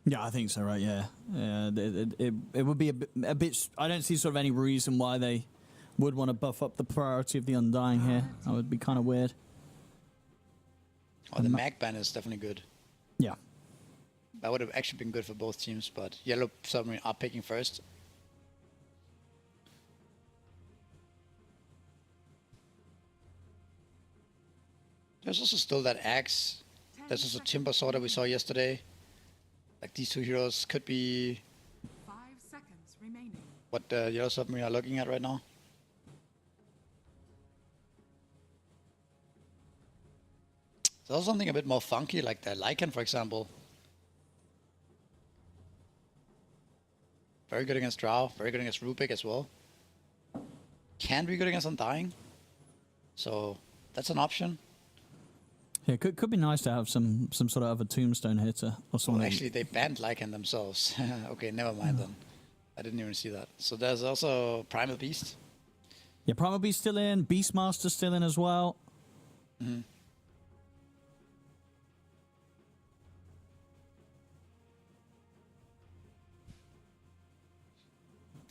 Yeah, I think so, right? Yeah. It would be a bit... I don't see sort of any reason why they would want to buff up the priority of the Undying here. That would be kind of weird. Oh, the mag ban is definitely good. Yeah. That would have actually been good for both teams, but Yellow Submarine are picking first. There's also still that Axe. There's also Timber Sword that we saw yesterday. Like, these two heroes could be 5 seconds remaining. what the Yellow Submarine are looking at right now. There's also something a bit more funky, like the Lycan, for example. Very good against Drow, very good against Rubik as well. Can be good against Undying. So that's an option. Yeah, could be nice to have some sort of other tombstone hitter or something. Well, actually, they banned Lycan themselves. Okay, never mind then. I didn't even see that. So there's also Primal Beast. Yeah, Primal Beast still in. Beastmaster still in as well. Mm-hmm.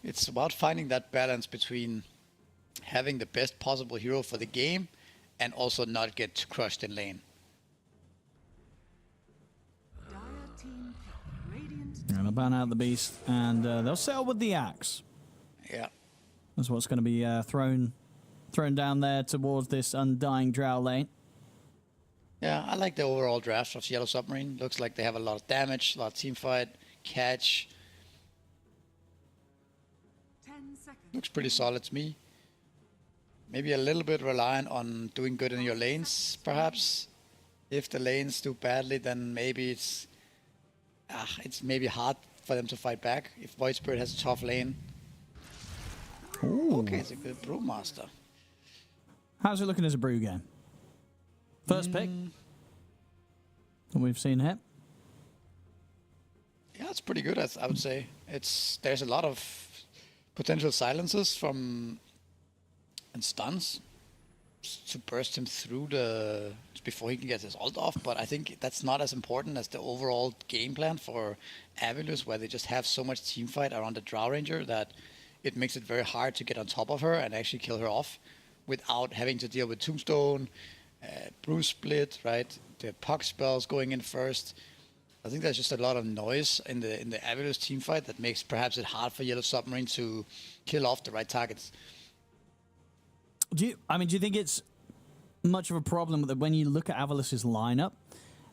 It's about finding that balance between having the best possible hero for the game and also not get crushed in lane. Dire team pick. Radiant Yeah, they'll ban out the Beast, and they'll settle with the Axe. Yeah. That's what's going to be thrown down there towards this Undying Drow lane. Yeah, I like the overall draft of Yellow Submarine. Looks like they have a lot of damage, a lot of team fight, catch. 10 seconds. Looks pretty solid to me. Maybe a little bit reliant on doing good in your lanes, perhaps. If the lanes do badly, then maybe it's maybe hard for them to fight back. If Void Spirit has a tough lane. Ooh. Okay, it's a good Brewmaster. How's it looking as a brew game? First pick that we've seen here. Yeah, it's pretty good, I would say. There's a lot of potential silences and stuns to burst him through before he can get his ult off, but I think that's not as important as the overall game plan for Avilus, where they just have so much team fight around the Drow Ranger that it makes it very hard to get on top of her and actually kill her off without having to deal with Tombstone, Brew Split, right? The Puck spells going in first. I think there's just a lot of noise in the Avilus team fight that makes perhaps it hard for Yellow Submarine to kill off the right targets. Do you think it's much of a problem that when you look at Avalus's lineup,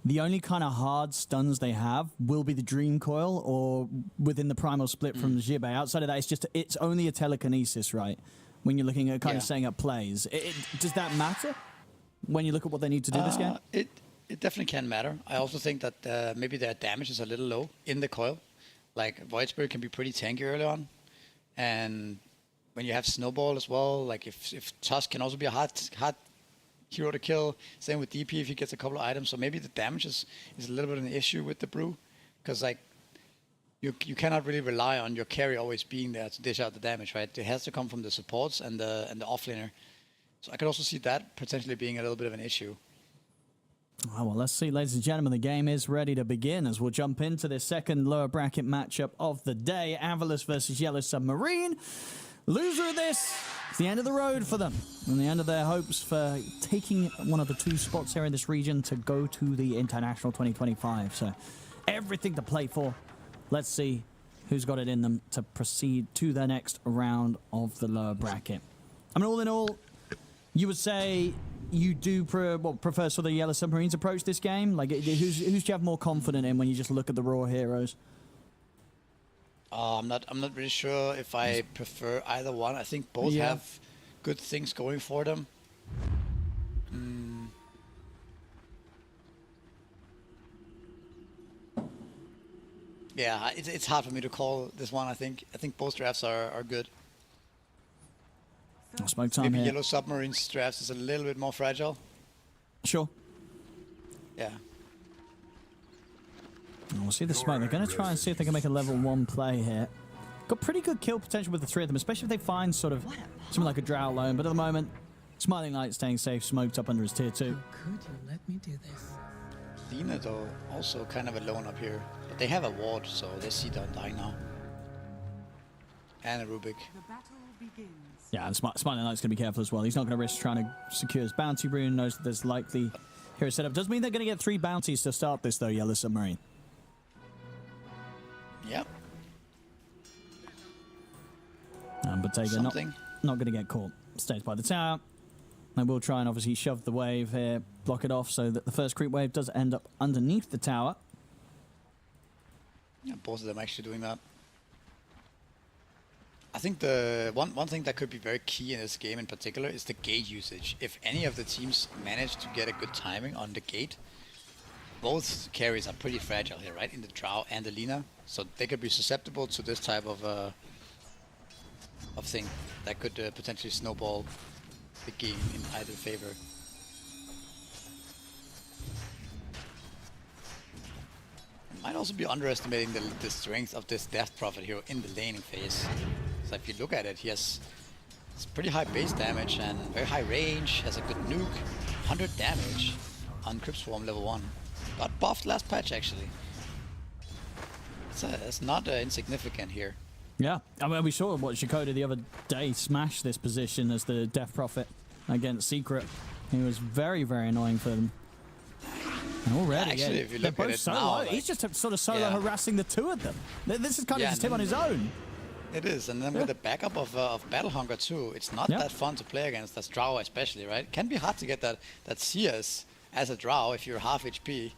the only kind of hard stuns they have will be the Dream Coil or within the Primal Split from Jibe? Outside of that, it's only a telekinesis, right? When you're looking at kind of setting up plays. Does that matter when you look at what they need to do this game? It definitely can matter. I also think that maybe their damage is a little low in the coil. Like, Void Spirit can be pretty tanky early on. And when you have Snowball as well, like if Tusk can also be a hard hero to kill. Same with DP if he gets a couple of items. So maybe the damage is a little bit of an issue with the brew. Because like you cannot really rely on your carry always being there to dish out the damage, right? It has to come from the supports and the offlaner. So I could also see that potentially being a little bit of an issue. Oh, well, let's see, ladies and gentlemen. The game is ready to begin as we'll jump into the second lower bracket matchup of the day. Avilus versus Yellow Submarine. Loser of this, it's the end of the road for them and the end of their hopes for taking one of the two spots here in this region to go to the International 2025. So everything to play for. Let's see who's got it in them to proceed to the next round of the lower bracket. I mean, all in all, you would say you do prefer sort of the Yellow Submarines approach this game? Like, who's do you have more confident in when you just look at the raw heroes? I'm not really sure if I prefer either one. I think both have good things going for them. Yeah, it's hard for me to call this one. I think both drafts are good. Smoke time Maybe here. Yellow Submarine's drafts is a little bit more fragile. Sure. Yeah. We'll see the smoke. They're going to try and see if they can make a level 1 play here. Got pretty good kill potential with the 3 of them, especially if they find sort of something like a Drow alone. But at the moment, Smiling Light staying safe, smoked up under his tier 2. Could you let me do this? Lina, though, also kind of alone up here. But they have a ward, so they see them dying now. And a Rubik. The battle begins. Yeah, and Smiling Light's going to be careful as well. He's not going to risk trying to secure his bounty rune. Knows that there's likely hero setup. Does mean they're going to get 3 bounties to start this, though, Yellow Submarine. Yep. And Bottega not going to get caught. Stays by the tower. They will try and obviously shove the wave here, block it off so that the first creep wave does end up underneath the tower. Yeah, both of them actually doing that. I think the one thing that could be very key in this game in particular is the gate usage. If any of the teams manage to get a good timing on the gate, both carries are pretty fragile here, right? In the Drow and the Lina, so they could be susceptible to this type of thing that could potentially snowball the game in either favor. Might also be underestimating the strength of this Death Prophet here in the laning phase. So if you look at it, he has pretty high base damage and very high range, has a good nuke, 100 damage on Crypt Swarm level 1. Got buffed last patch actually. It's not insignificant here. Yeah, I mean, we saw what Shikoda the other day smash this position as the Death Prophet against Secret. He was very, very annoying for them. And already, actually, if you look at it solo. now, like, he's just sort of solo harassing the 2 of them. This is kind of just him on his own. It is, and then with the backup of Battle Hunger too, it's not that fun to play against as Drow especially, right? It can be hard to get that CS as a Drow if you're half HP.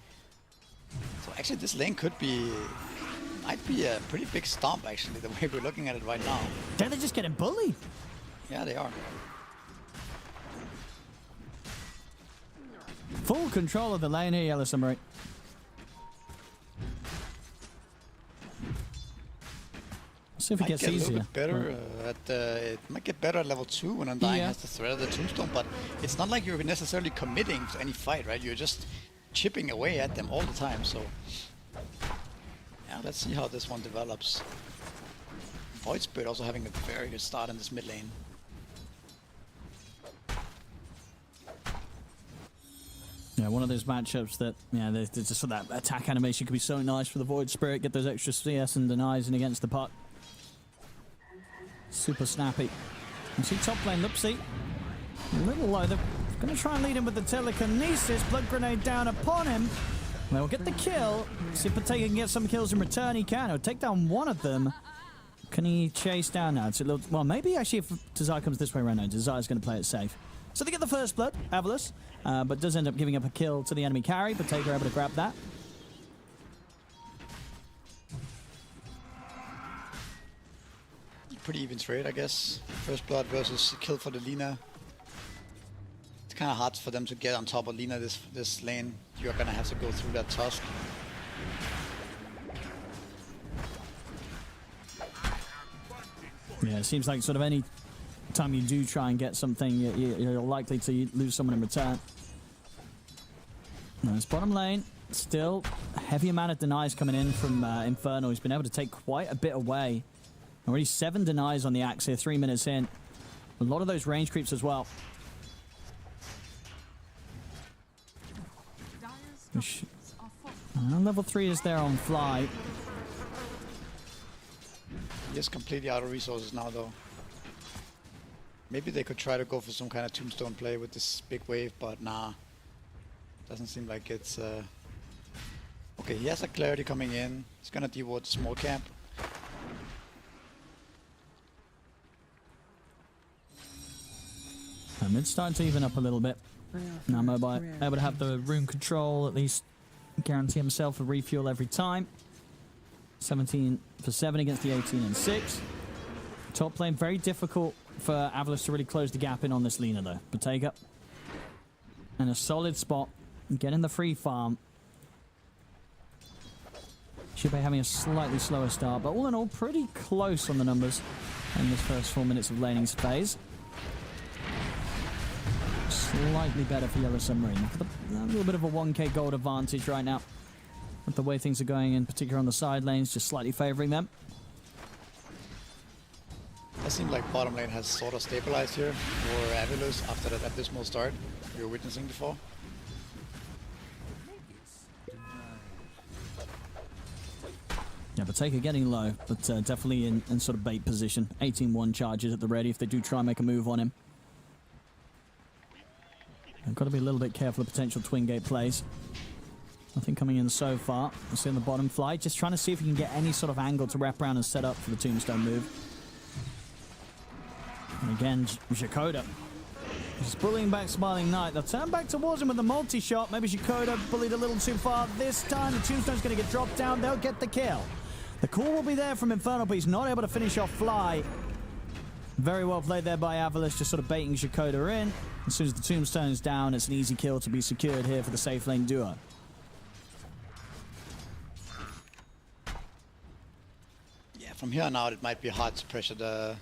So actually this lane might be a pretty big stomp actually, the way we're looking at it right now. They're just getting bullied. Yeah, they are. Full control of the lane here, Yellow Submarine. See if it gets a easier. little bit better it might get better at level 2 when Undying has the threat of the Tombstone, but it's not like you're necessarily committing to any fight, right? You're just chipping away at them all the time, so yeah, let's see how this one develops. Void Spirit also having a very good start in this mid lane. Yeah, one of those matchups that, yeah, there's just sort of that attack animation could be so nice for the Void Spirit, get those extra CS and denies and against the puck. Super snappy. You see top lane, Lupsy. A little low. They're going to try and lead him with the telekinesis. Blood grenade down upon him. They'll get the kill. See if Bottega can get some kills in return. He can. He'll take down one of them. Can he chase down now? It's a little, well, maybe actually if Desire comes this way around now, Desire's going to play it safe. So they get the first blood, Avalos, but does end up giving up a kill to the enemy carry. Bottega able to grab that. Pretty even trade, I guess. First blood versus kill for the Lina. It's kind of hard for them to get on top of Lina this lane. You're gonna have to go through that tusk. Yeah, it seems like sort of any time you do try and get something, you're likely to lose someone in return. Nice bottom lane. Still a heavy amount of denies coming in from Infernal. He's been able to take quite a bit away. Already 7 denies on the axe here, 3 minutes in. A lot of those range creeps as well. Level 3 is there on fly. He is completely out of resources now, though. Maybe they could try to go for some kind of tombstone play with this big wave, but nah. Doesn't seem like it's... Okay, he has a clarity coming in. He's gonna deal with small camp. It's starting to even up a little bit. Now Mobile able to have the rune control, at least guarantee himself a refuel every time. 17 for 7 against the 18 and 6. Top lane, very difficult for Avalos to really close the gap in on this Lina though. Bottega in a solid spot, getting the free farm. Should be having a slightly slower start, but all in all, pretty close on the numbers in this first 4 minutes of laning phase. Slightly better for Yellow Submarine. A little bit of a 1k gold advantage right now. with the way things are going, in particular on the side lanes, just slightly favoring them. It seems like bottom lane has sort of stabilized here for Avilus after that abysmal start we were witnessing before. Yeah, Bottega getting low, but definitely in sort of bait position. 18-1 charges at the ready if they do try and make a move on him. I've got to be a little bit careful of potential twin gate plays. Nothing coming in so far. We'll see on the bottom fly. Just trying to see if he can get any sort of angle to wrap around and set up for the tombstone move. And again, Jakoda. He's bullying back Smiling Knight. They'll turn back towards him with the multi-shot. Maybe Jakoda bullied a little too far. This time, the tombstone's going to get dropped down. They'll get the kill. The call will be there from Infernal, but he's not able to finish off Fly. Very well played there by Avilus, just sort of baiting Jakoda in. As soon as the tombstone's down, it's an easy kill to be secured here for the safe lane duo. Yeah, from here on out, it might be hard to pressure the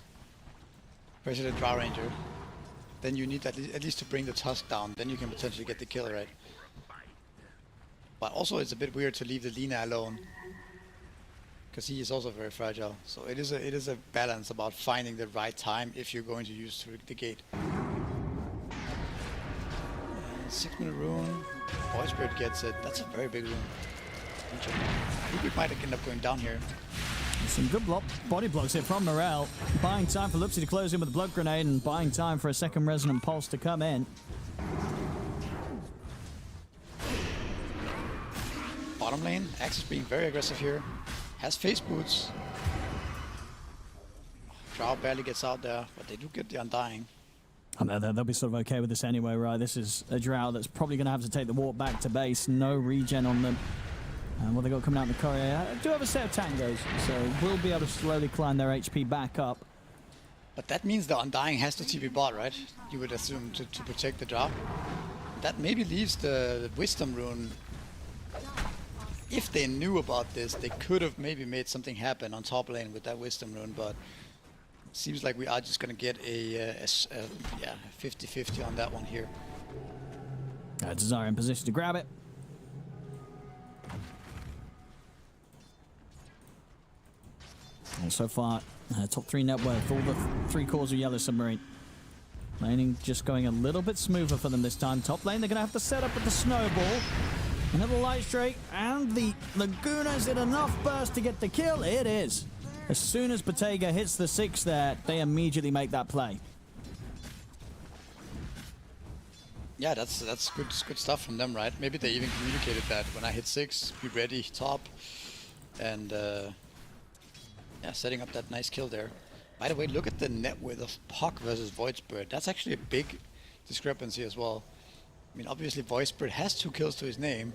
Drow Ranger. Then you need at least to bring the Tusk down. Then you can potentially get the kill, right? But also, it's a bit weird to leave the Lina alone, because he is also very fragile. So it is a balance about finding the right time if you're going to use the gate. 6-minute rune. Voice Spirit gets it. That's a very big rune. I think we might end up going down here. Some good body blocks here from Morel. Buying time for Lupsi to close in with a blood grenade and buying time for a second Resonant Pulse to come in. Bottom lane, Axis being very aggressive here. Has face boots. Drow barely gets out there, but they do get the Undying. They'll be sort of okay with this anyway, right? This is a Drow that's probably going to have to take the walk back to base. No regen on them. And what they got coming out in the corridor, do have a set of tangos, so we'll be able to slowly climb their HP back up. But that means the Undying has to TP bot, right? You would assume to protect the Drow. That maybe leaves the Wisdom rune. If they knew about this, they could have maybe made something happen on top lane with that Wisdom rune, but it seems like we are just going to get a 50-50 on that one here. Desire in position to grab it. And so far, top 3 net worth, all the 3 cores of Yellow Submarine. Laning just going a little bit smoother for them this time. Top lane, they're going to have to set up with the Snowball. Another Light Strike, and the Laguna. Is it enough burst to get the kill? It is. As soon as Bottega hits the 6 there, they immediately make that play. Yeah, that's good stuff from them, right? Maybe they even communicated that when I hit 6, be ready, top, and yeah, setting up that nice kill there. By the way, look at the net worth of Puck versus Void Spirit. That's actually a big discrepancy as well. I mean, obviously Void Spirit has 2 kills to his name,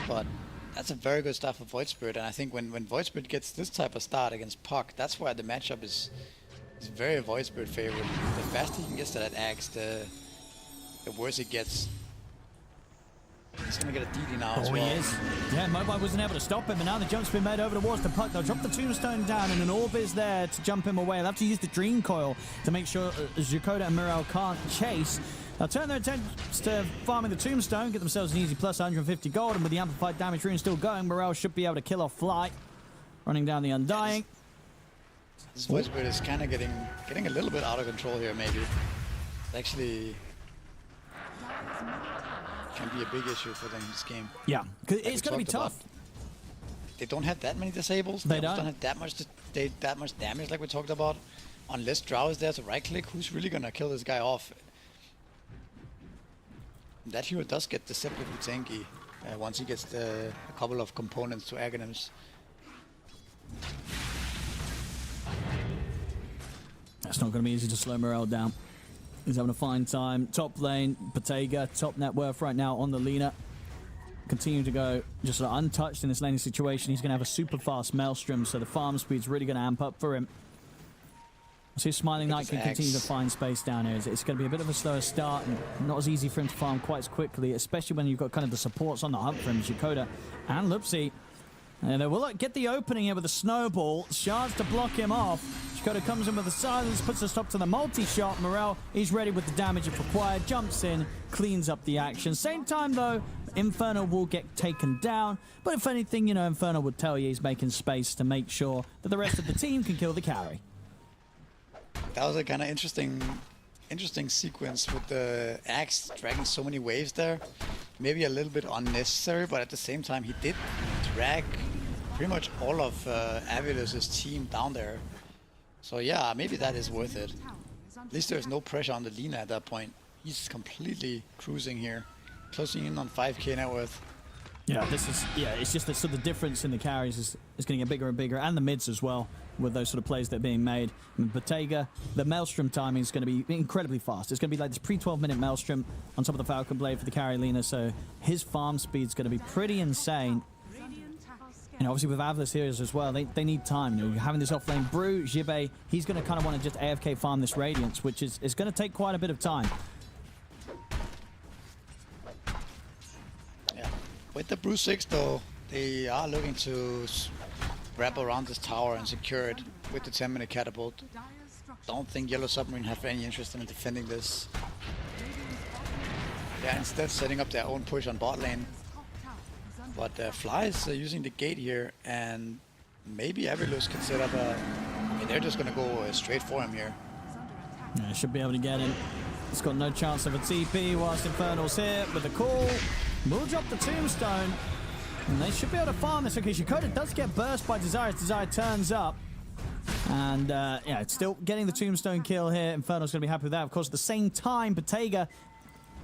but that's a very good start for Void Spirit. And I think when Void Spirit gets this type of start against Puck, that's why the matchup is very Void Spirit favorite. The faster he gets to that axe, the worse it gets. He's gonna get a DD now as well. He is. Yeah, Mobile wasn't able to stop him, and now the jump's been made over towards the Puck. They'll drop the tombstone down, and an orb is there to jump him away. They'll have to use the Dream Coil to make sure Jakoda and Morel can't chase. They'll turn their attentions to farming the tombstone, get themselves an easy plus 150 gold, and with the amplified damage rune still going, Morel should be able to kill off Fly. Running down the Undying. This Void Spirit is kind of getting a little bit out of control here, maybe. It's actually can be a big issue for them in this game. Yeah, because it's going to be tough. They don't have that many disables. They don't have that much damage like we talked about. Unless Drow is there to right click, who's really going to kill this guy off? That hero does get deceptively tanky once he gets a couple of components to Aghanims. That's not going to be easy to slow Morel down. He's having a fine time. Top lane, Bottega, top net worth right now on the Lina. Continue to go just sort of untouched in this laning situation. He's going to have a super fast Maelstrom, so the farm speed's really going to amp up for him. See if Smiling Knight can continue to find space down here. It's going to be a bit of a slower start and not as easy for him to farm quite as quickly, especially when you've got kind of the supports on the hunt for him, Jakoda and Lupsi. And they will get the opening here with a Snowball. Shards to block him off. Jakoda comes in with a silence, puts a stop to the multi-shot. Morel, he's ready with the damage if required, jumps in, cleans up the action. Same time, though, Infernal will get taken down, but if anything, you know, Infernal would tell you he's making space to make sure that the rest of the team can kill the carry. That was a kind of interesting sequence with the Axe dragging so many waves there. Maybe a little bit unnecessary, but at the same time he did drag pretty much all of Avilus's team down there. So yeah, maybe that is worth it. At least there's no pressure on the Lina at that point. He's completely cruising here, closing in on 5k net worth. Yeah, it's just that sort of difference in the carries is going to get bigger and bigger, and the mids as well, with those sort of plays that are being made. I mean, Bottega, the Maelstrom timing is going to be incredibly fast. It's going to be like this pre-12-minute Maelstrom on top of the Falcon Blade for the carry Lina, so his farm speed is going to be pretty insane. And obviously with Avalus here as well, they need time. You know, you're having this off-lane Brew, Jibe, he's going to kind of want to just AFK farm this Radiance, which is going to take quite a bit of time. Yeah, with the Brew 6 though, they are looking to wrap around this tower and secure it with the 10-minute catapult. Don't think Yellow Submarine have any interest in defending this. They're instead setting up their own push on bot lane. But Fly is using the gate here, and maybe Avilus can set up a... I mean, they're just going to go straight for him here. Yeah, should be able to get him. He's got no chance of a TP whilst Infernal's here with the call. Will drop the tombstone. And they should be able to farm this. Okay, Shikoda does get burst by Desire. Desire turns up. And yeah, it's still getting the tombstone kill here. Infernal's going to be happy with that. Of course, at the same time, Bottega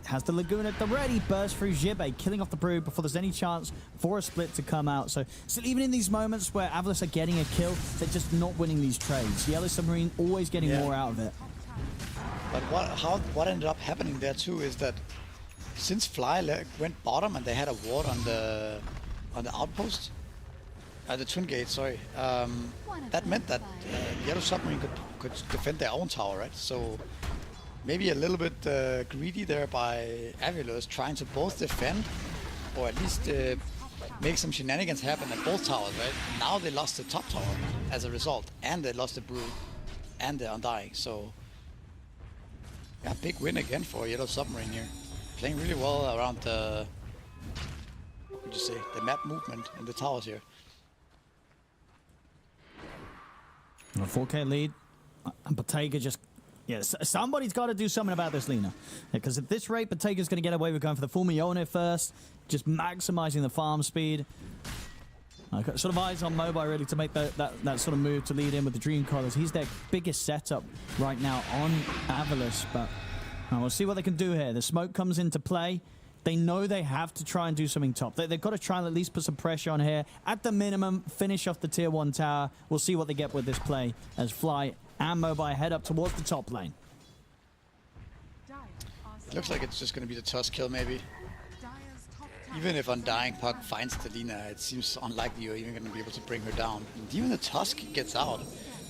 has the Lagoon at the ready, burst through Jibe, killing off the Brood before there's any chance for a split to come out. So still, even in these moments where Avalus are getting a kill, they're just not winning these trades. Yellow Submarine always getting more out of it. But what ended up happening there too is that since Fly went bottom and they had a ward on the outpost, the Twin Gate, sorry, that meant that Yellow Submarine could defend their own tower, right? So maybe a little bit greedy there by Avilus, trying to both defend or at least make some shenanigans happen at both towers, right? Now they lost the top tower as a result, and they lost the Brew and the Undying. So yeah, big win again for Yellow Submarine here. Playing really well around the, what would you say, the map movement in the towers here. A 4k lead, and Bottega just... Yes, somebody's got to do something about this Lina. Because at this rate, Bottega's going to get away with going for the full Mione first, just maximizing the farm speed. Sort of eyes on Mobile really to make that sort of move to lead in with the Dream Collars. He's their biggest setup right now on Avalus, but we'll see what they can do here. The smoke comes into play. They know they have to try and do something top. They've got to try and at least put some pressure on here. At the minimum, finish off the tier 1 tower. We'll see what they get with this play as Fly and Mobile head up towards the top lane. It looks like it's just going to be the Tusk kill maybe. Even if Undying Puck finds the Lina, it seems unlikely you're even going to be able to bring her down. And even the Tusk gets out,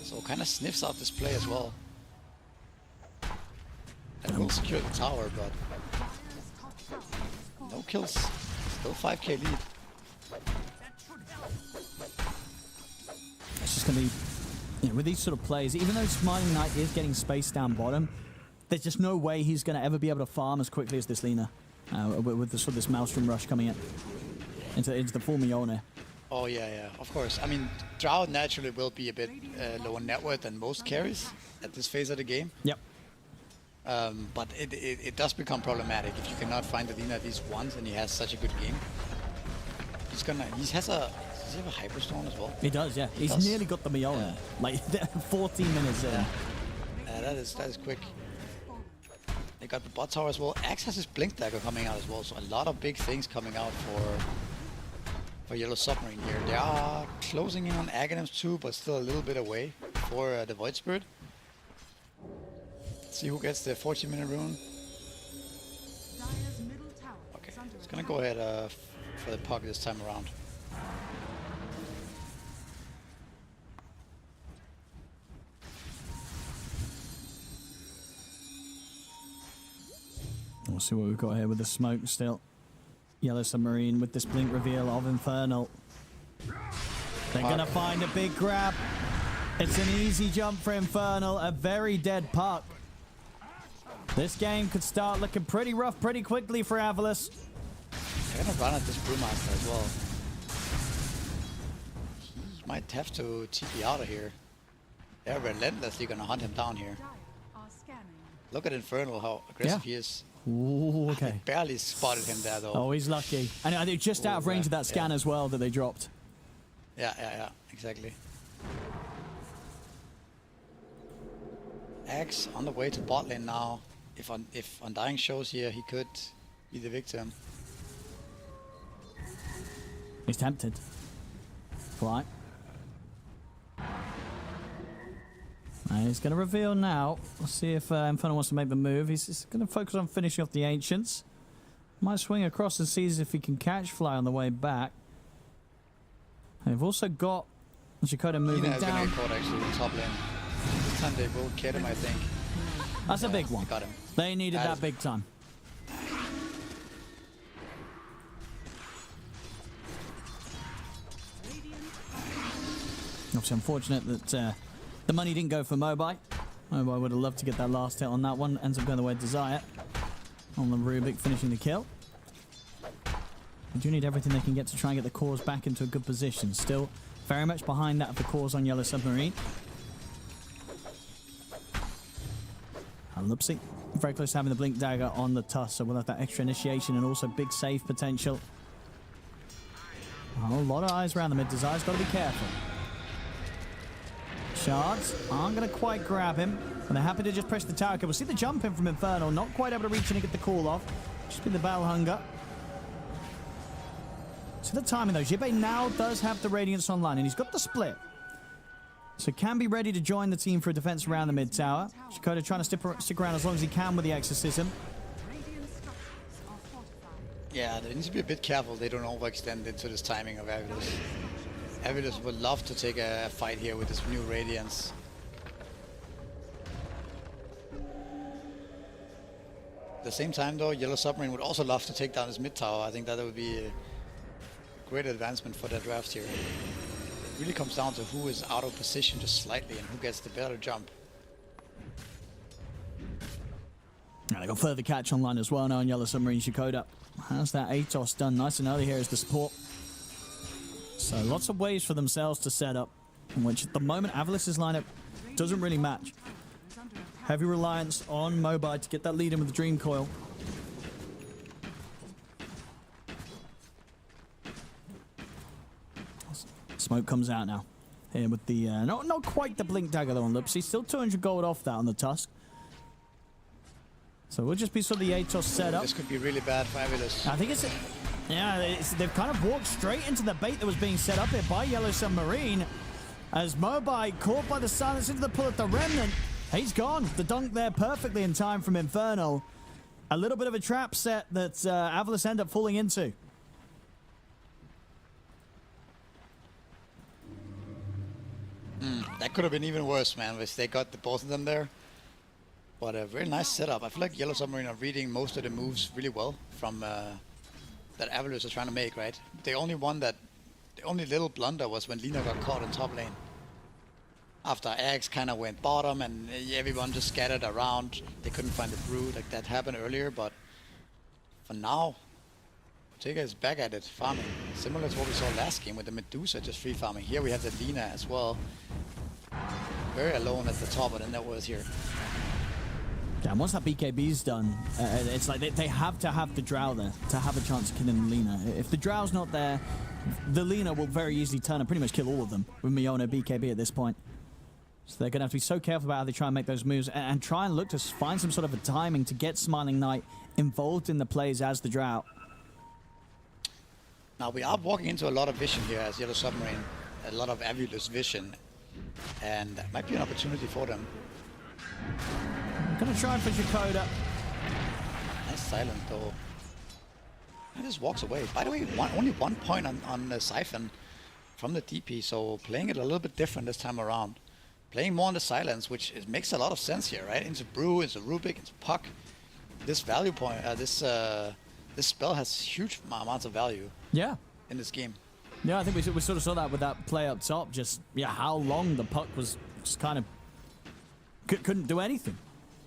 so kind of sniffs out this play as well. And will secure the tower, but no kills. Still 5k lead. It's just going to be, you know, with these sort of plays, even though Smiling Knight is getting spaced down bottom, there's just no way he's going to ever be able to farm as quickly as this Lina. With the, sort of this Maelstrom rush coming in into the full Mione. Oh yeah, of course. I mean, Drow naturally will be a bit lower net worth than most carries at this phase of the game. Yep. But it does become problematic if you cannot find the Lina at least once and he has such a good game. Does he have a Hyperstorm as well? He does, yeah. He's nearly got the Mione. Yeah. Like 14 minutes in. Yeah, that is quick. They got the bot tower as well. Axe has his Blink Dagger coming out as well, so a lot of big things coming out for Yellow Submarine here. They are closing in on Aghanims too, but still a little bit away for the Void Spirit. Let's see who gets the 14-minute rune. Okay, it's gonna go ahead for the puck this time around. We'll see what we've got here with the smoke still. Yellow Submarine with this blink reveal of Infernal. They're going to find a big grab. It's an easy jump for Infernal, a very dead puck. This game could start looking pretty rough pretty quickly for Avalus. They're gonna run at this Brewmaster as well. He might have to TP out of here. They're relentlessly gonna hunt him down here. Dire are scanning. Look at Infernal, how aggressive he is. Ooh, okay. They barely spotted him there though. Oh, he's lucky. And they're just out of range of that scan as well that they dropped. Yeah, exactly. Axe on the way to bot lane now. If Undying shows here, he could be the victim. He's tempted. Right. He's going to reveal now. Let's see if Infernal wants to make the move. He's going to focus on finishing off the Ancients. Might swing across and sees if he can catch Fly on the way back. They've also got Dakota moving Lina is down. gonna get caught actually in top lane. This time they will get him, I think. That's a big one. Got him. They needed that big time. Obviously unfortunate that the money didn't go for Mobai. Mobai would have loved to get that last hit on that one. Ends up going the way of Desire. On the Rubik finishing the kill. They do need everything they can get to try and get the cores back into a good position. Still very much behind that of the cores on Yellow Submarine. And Lupsy very close to having the Blink Dagger on the Tusk, so we'll have that extra initiation and also big save potential. Oh, a lot of eyes around the mid. Desire's got to be careful. Shards aren't going to quite grab him, and they're happy to just press the tower kill. We'll see the jump in from Infernal, not quite able to reach in and get the call off. Just be the Battle Hunger. See the timing though. Jibe now does have the Radiance online, and he's got the split. So can be ready to join the team for a defense around the mid tower. Shikoda trying to stick around as long as he can with the Exorcism. Radiant structures are fortified. Yeah, they need to be a bit careful they don't overextend into this timing of Avidus. Avidus would love to take a fight here with this new Radiance. At the same time though, Yellow Submarine would also love to take down his mid tower. I think that would be a great advancement for their draft here. It really comes down to who is out of position just slightly and who gets the better jump. They got further catch online as well now on Yellow Submarine. Shikoda has that Atos done nice and early here as the support. So lots of ways for themselves to set up, in which at the moment Avalis' lineup doesn't really match. Is under attack. Heavy reliance on Mobai to get that lead in with the Dream Coil. Smoke comes out now. Here with the, not quite the Blink Dagger though on Lupsy. Still 200 gold off that on the Tusk. So we'll just be sort of the Atos set up. This could be really bad for Avidus. I think they've kind of walked straight into the bait that was being set up here by Yellow Submarine. As Mobai caught by the silence into the pull of the Remnant. He's gone. The dunk there perfectly in time from Infernal. A little bit of a trap set that Avalis end up falling into. That could have been even worse, man, if they got the both of them there. But a very nice setup. I feel like Yellow Submarine are reading most of the moves really well from that Avalus is trying to make, right? The only little blunder was when Lina got caught in top lane. After Axe kind of went bottom and everyone just scattered around. They couldn't find the brew. Like that happened earlier, but for now, Bottega is back at it, farming. Similar to what we saw last game with the Medusa just free farming. Here we have the Lina as well. Very alone at the top, and then that was here. Yeah, and once that BKB's done, it's like they have to have the Drow there to have a chance of killing the Lina. If the Drow's not there, the Lina will very easily turn and pretty much kill all of them with Miona BKB at this point. So they're going to have to be so careful about how they try and make those moves and try and look to find some sort of a timing to get Smiling Knight involved in the plays as the Drow. Now we are walking into a lot of vision here as Yellow Submarine, a lot of Avulus vision, and that might be an opportunity for them. I'm going to try for Shikoda. Nice silent though. He just walks away. By the way, only 1 point on the Siphon from the DP, so playing it a little bit different this time around. Playing more on the silence, which makes a lot of sense here, right? Into Brew, into Rubik, into Puck. This value point, this spell has huge amounts of value. Yeah. In this game. Yeah, I think we sort of saw that with that play up top. Just, yeah, how long the Puck was just kind of couldn't do anything.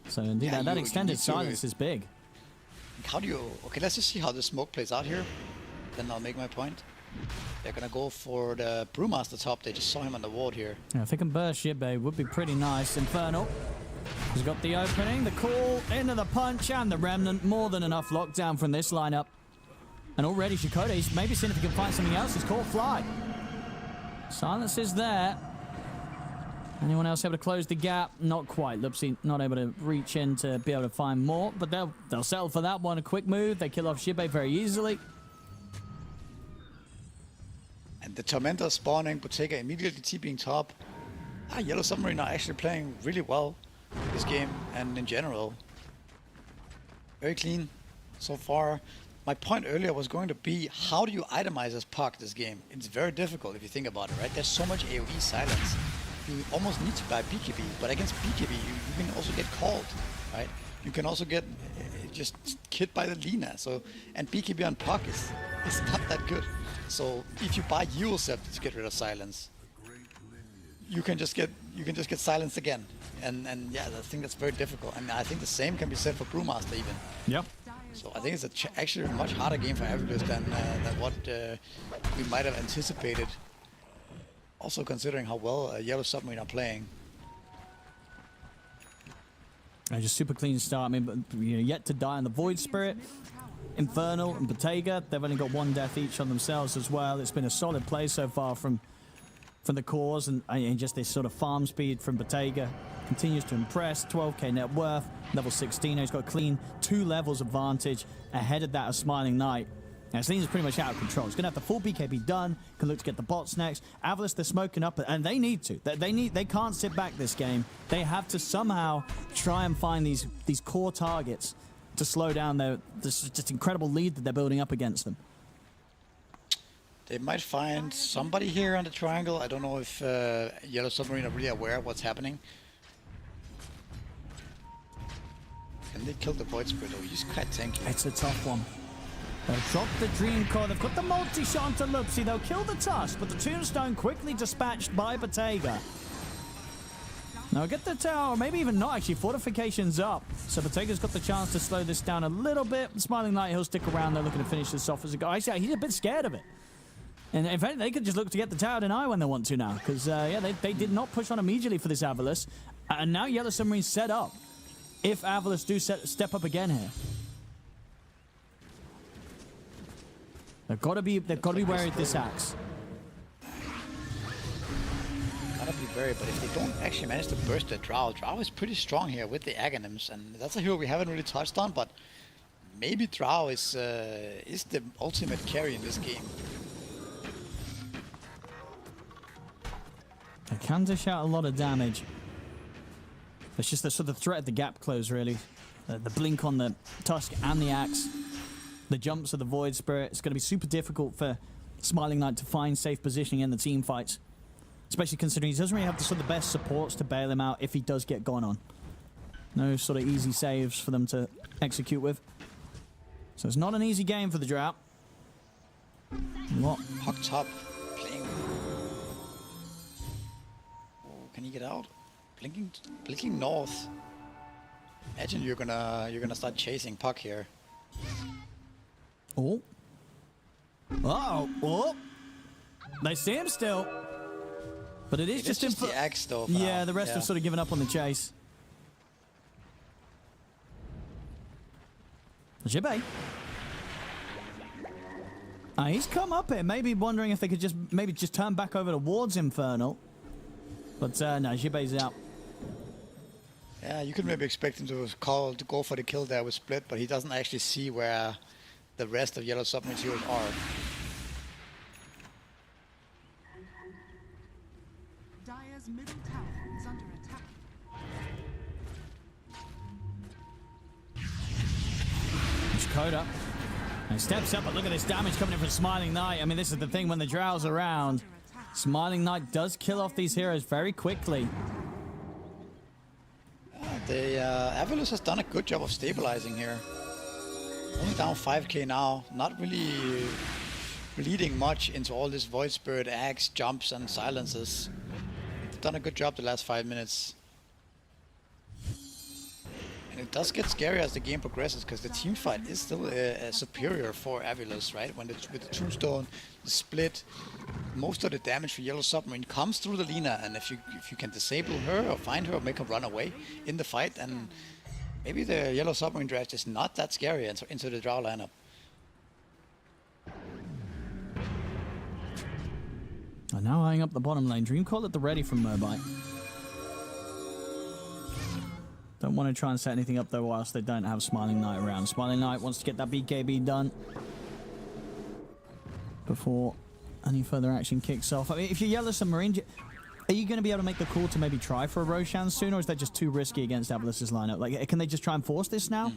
So indeed, Yeah, that you extended need to- silence is big. How do you... Okay, let's just see how the smoke plays out here. then I'll make my point. They're gonna go for the Brewmaster top. They just saw him on the ward here. Yeah, if they can burst Shibe, would be pretty nice. Infernal has got the opening, the call, into the punch, and the Remnant. More than enough lockdown from this lineup. And already Shikoda's maybe seeing if he can find something else. He's caught Fly. Silence is there. Anyone else able to close the gap? Not quite. Lupsi not able to reach in to be able to find more, but they'll settle for that one. A quick move. They kill off Shibe very easily. And the Tormentor spawning, Bottega immediately TPing top. Yellow Submarine are actually playing really well this game and in general. Very clean so far. My point earlier was going to be, how do you itemize as Puck this game? It's very difficult if you think about it, right? There's so much AoE silence. You almost need to buy BKB, but against BKB you can also get called, right? You can also get just killed by the Lina. So, and BKB on Puck is not that good. So if you buy Eul Scepter to get rid of silence, you can just get silenced again. And yeah, I think that's very difficult. And I think the same can be said for Brewmaster even. Yep. So I think it's actually a much harder game for Avalus than what we might have anticipated. Also considering how well Yellow Submarine are playing. Just super clean start. I mean, but, you know, yet to die on the Void Spirit. Infernal and Bottega, they've only got one death each on themselves as well. It's been a solid play so far from the cores, and just this sort of farm speed from Bottega continues to impress. 12k net worth, level 16. He's got a clean 2 levels advantage ahead of that of Smiling Knight. Now, Celine's pretty much out of control. He's going to have the full BKB done. Can look to get the bots next. Avalus, they're smoking up, and they need to. They can't sit back this game. They have to somehow try and find these core targets to slow down this just incredible lead that they're building up against them. They might find somebody here on the triangle. I don't know if Yellow Submarine are really aware of what's happening. Can they kill the Void Spirit though? He's quite tanky. It's a tough one. They'll drop the Dream Core. They've got the multi-shot onto Lupsi. They'll kill the Tusk, but the Tombstone quickly dispatched by Bottega. Now get the tower, maybe even not actually. Fortification's up. So Bottega's got the chance to slow this down a little bit. Smiling Knight, he'll stick around. They're looking to finish this off as a go. Actually, he's a bit scared of it. And in fact, they could just look to get the tower deny when they want to now. Because, yeah, they did not push on immediately for this Avalus. And now Yellow Submarine's set up. If Avalus do step up again here. They've got to be wary of this axe. Gotta be wary, but if they don't actually manage to burst the Drow is pretty strong here with the Aghanims, and that's a hero we haven't really touched on, but maybe Drow is the ultimate carry in this game. They can dish out a lot of damage. It's just the sort of threat of the gap close, really. The blink on the Tusk and the axe. The jumps of the Void Spirit. It's going to be super difficult for Smiling Knight to find safe positioning in the team fights. Especially considering he doesn't really have the sort of best supports to bail him out if he does get gone on. No sort of easy saves for them to execute with. So it's not an easy game for the Drought. What? Puck top playing. Oh, can he get out? Blinking north. Imagine you're gonna start chasing Puck here. Oh. Uh-oh. Oh. They see him still. But it is just the axe though. Yeah, the rest have sort of given up on the chase. Jibe. He's come up here, maybe wondering if they could just turn back over towards Infernal. But no, Jibe's out. Yeah, you could maybe expect him to go for the kill there with Split, but he doesn't actually see where the rest of Yellow Submarine heroes are. Dire's middle tower is under attack. Dakota. And steps up, but look at this damage coming in from Smiling Knight. I mean, this is the thing when the Drow's around. Smiling Knight does kill off these heroes very quickly. Avalus has done a good job of stabilizing here. Only down 5k now, not really bleeding much into all this Void Spirit, Axe, jumps and silences. They've done a good job the last 5 minutes. And it does get scary as the game progresses, because the team fight is still superior for Avilus, right? When with the tombstone, the split, most of the damage for Yellow Submarine comes through the Lina, and if you can disable her or find her or make her run away in the fight, then maybe the Yellow Submarine draft is not that scary into the draw lineup. And now eyeing up the bottom lane. Dream Call at the ready from Mobite. Don't want to try and set anything up though whilst they don't have Smiling Knight around. Smiling Knight wants to get that BKB done before any further action kicks off. I mean, if you're Yellow Submarine, are you going to be able to make the call to maybe try for a Roshan soon, or is that just too risky against Avilus's lineup? Like, can they just try and force this now?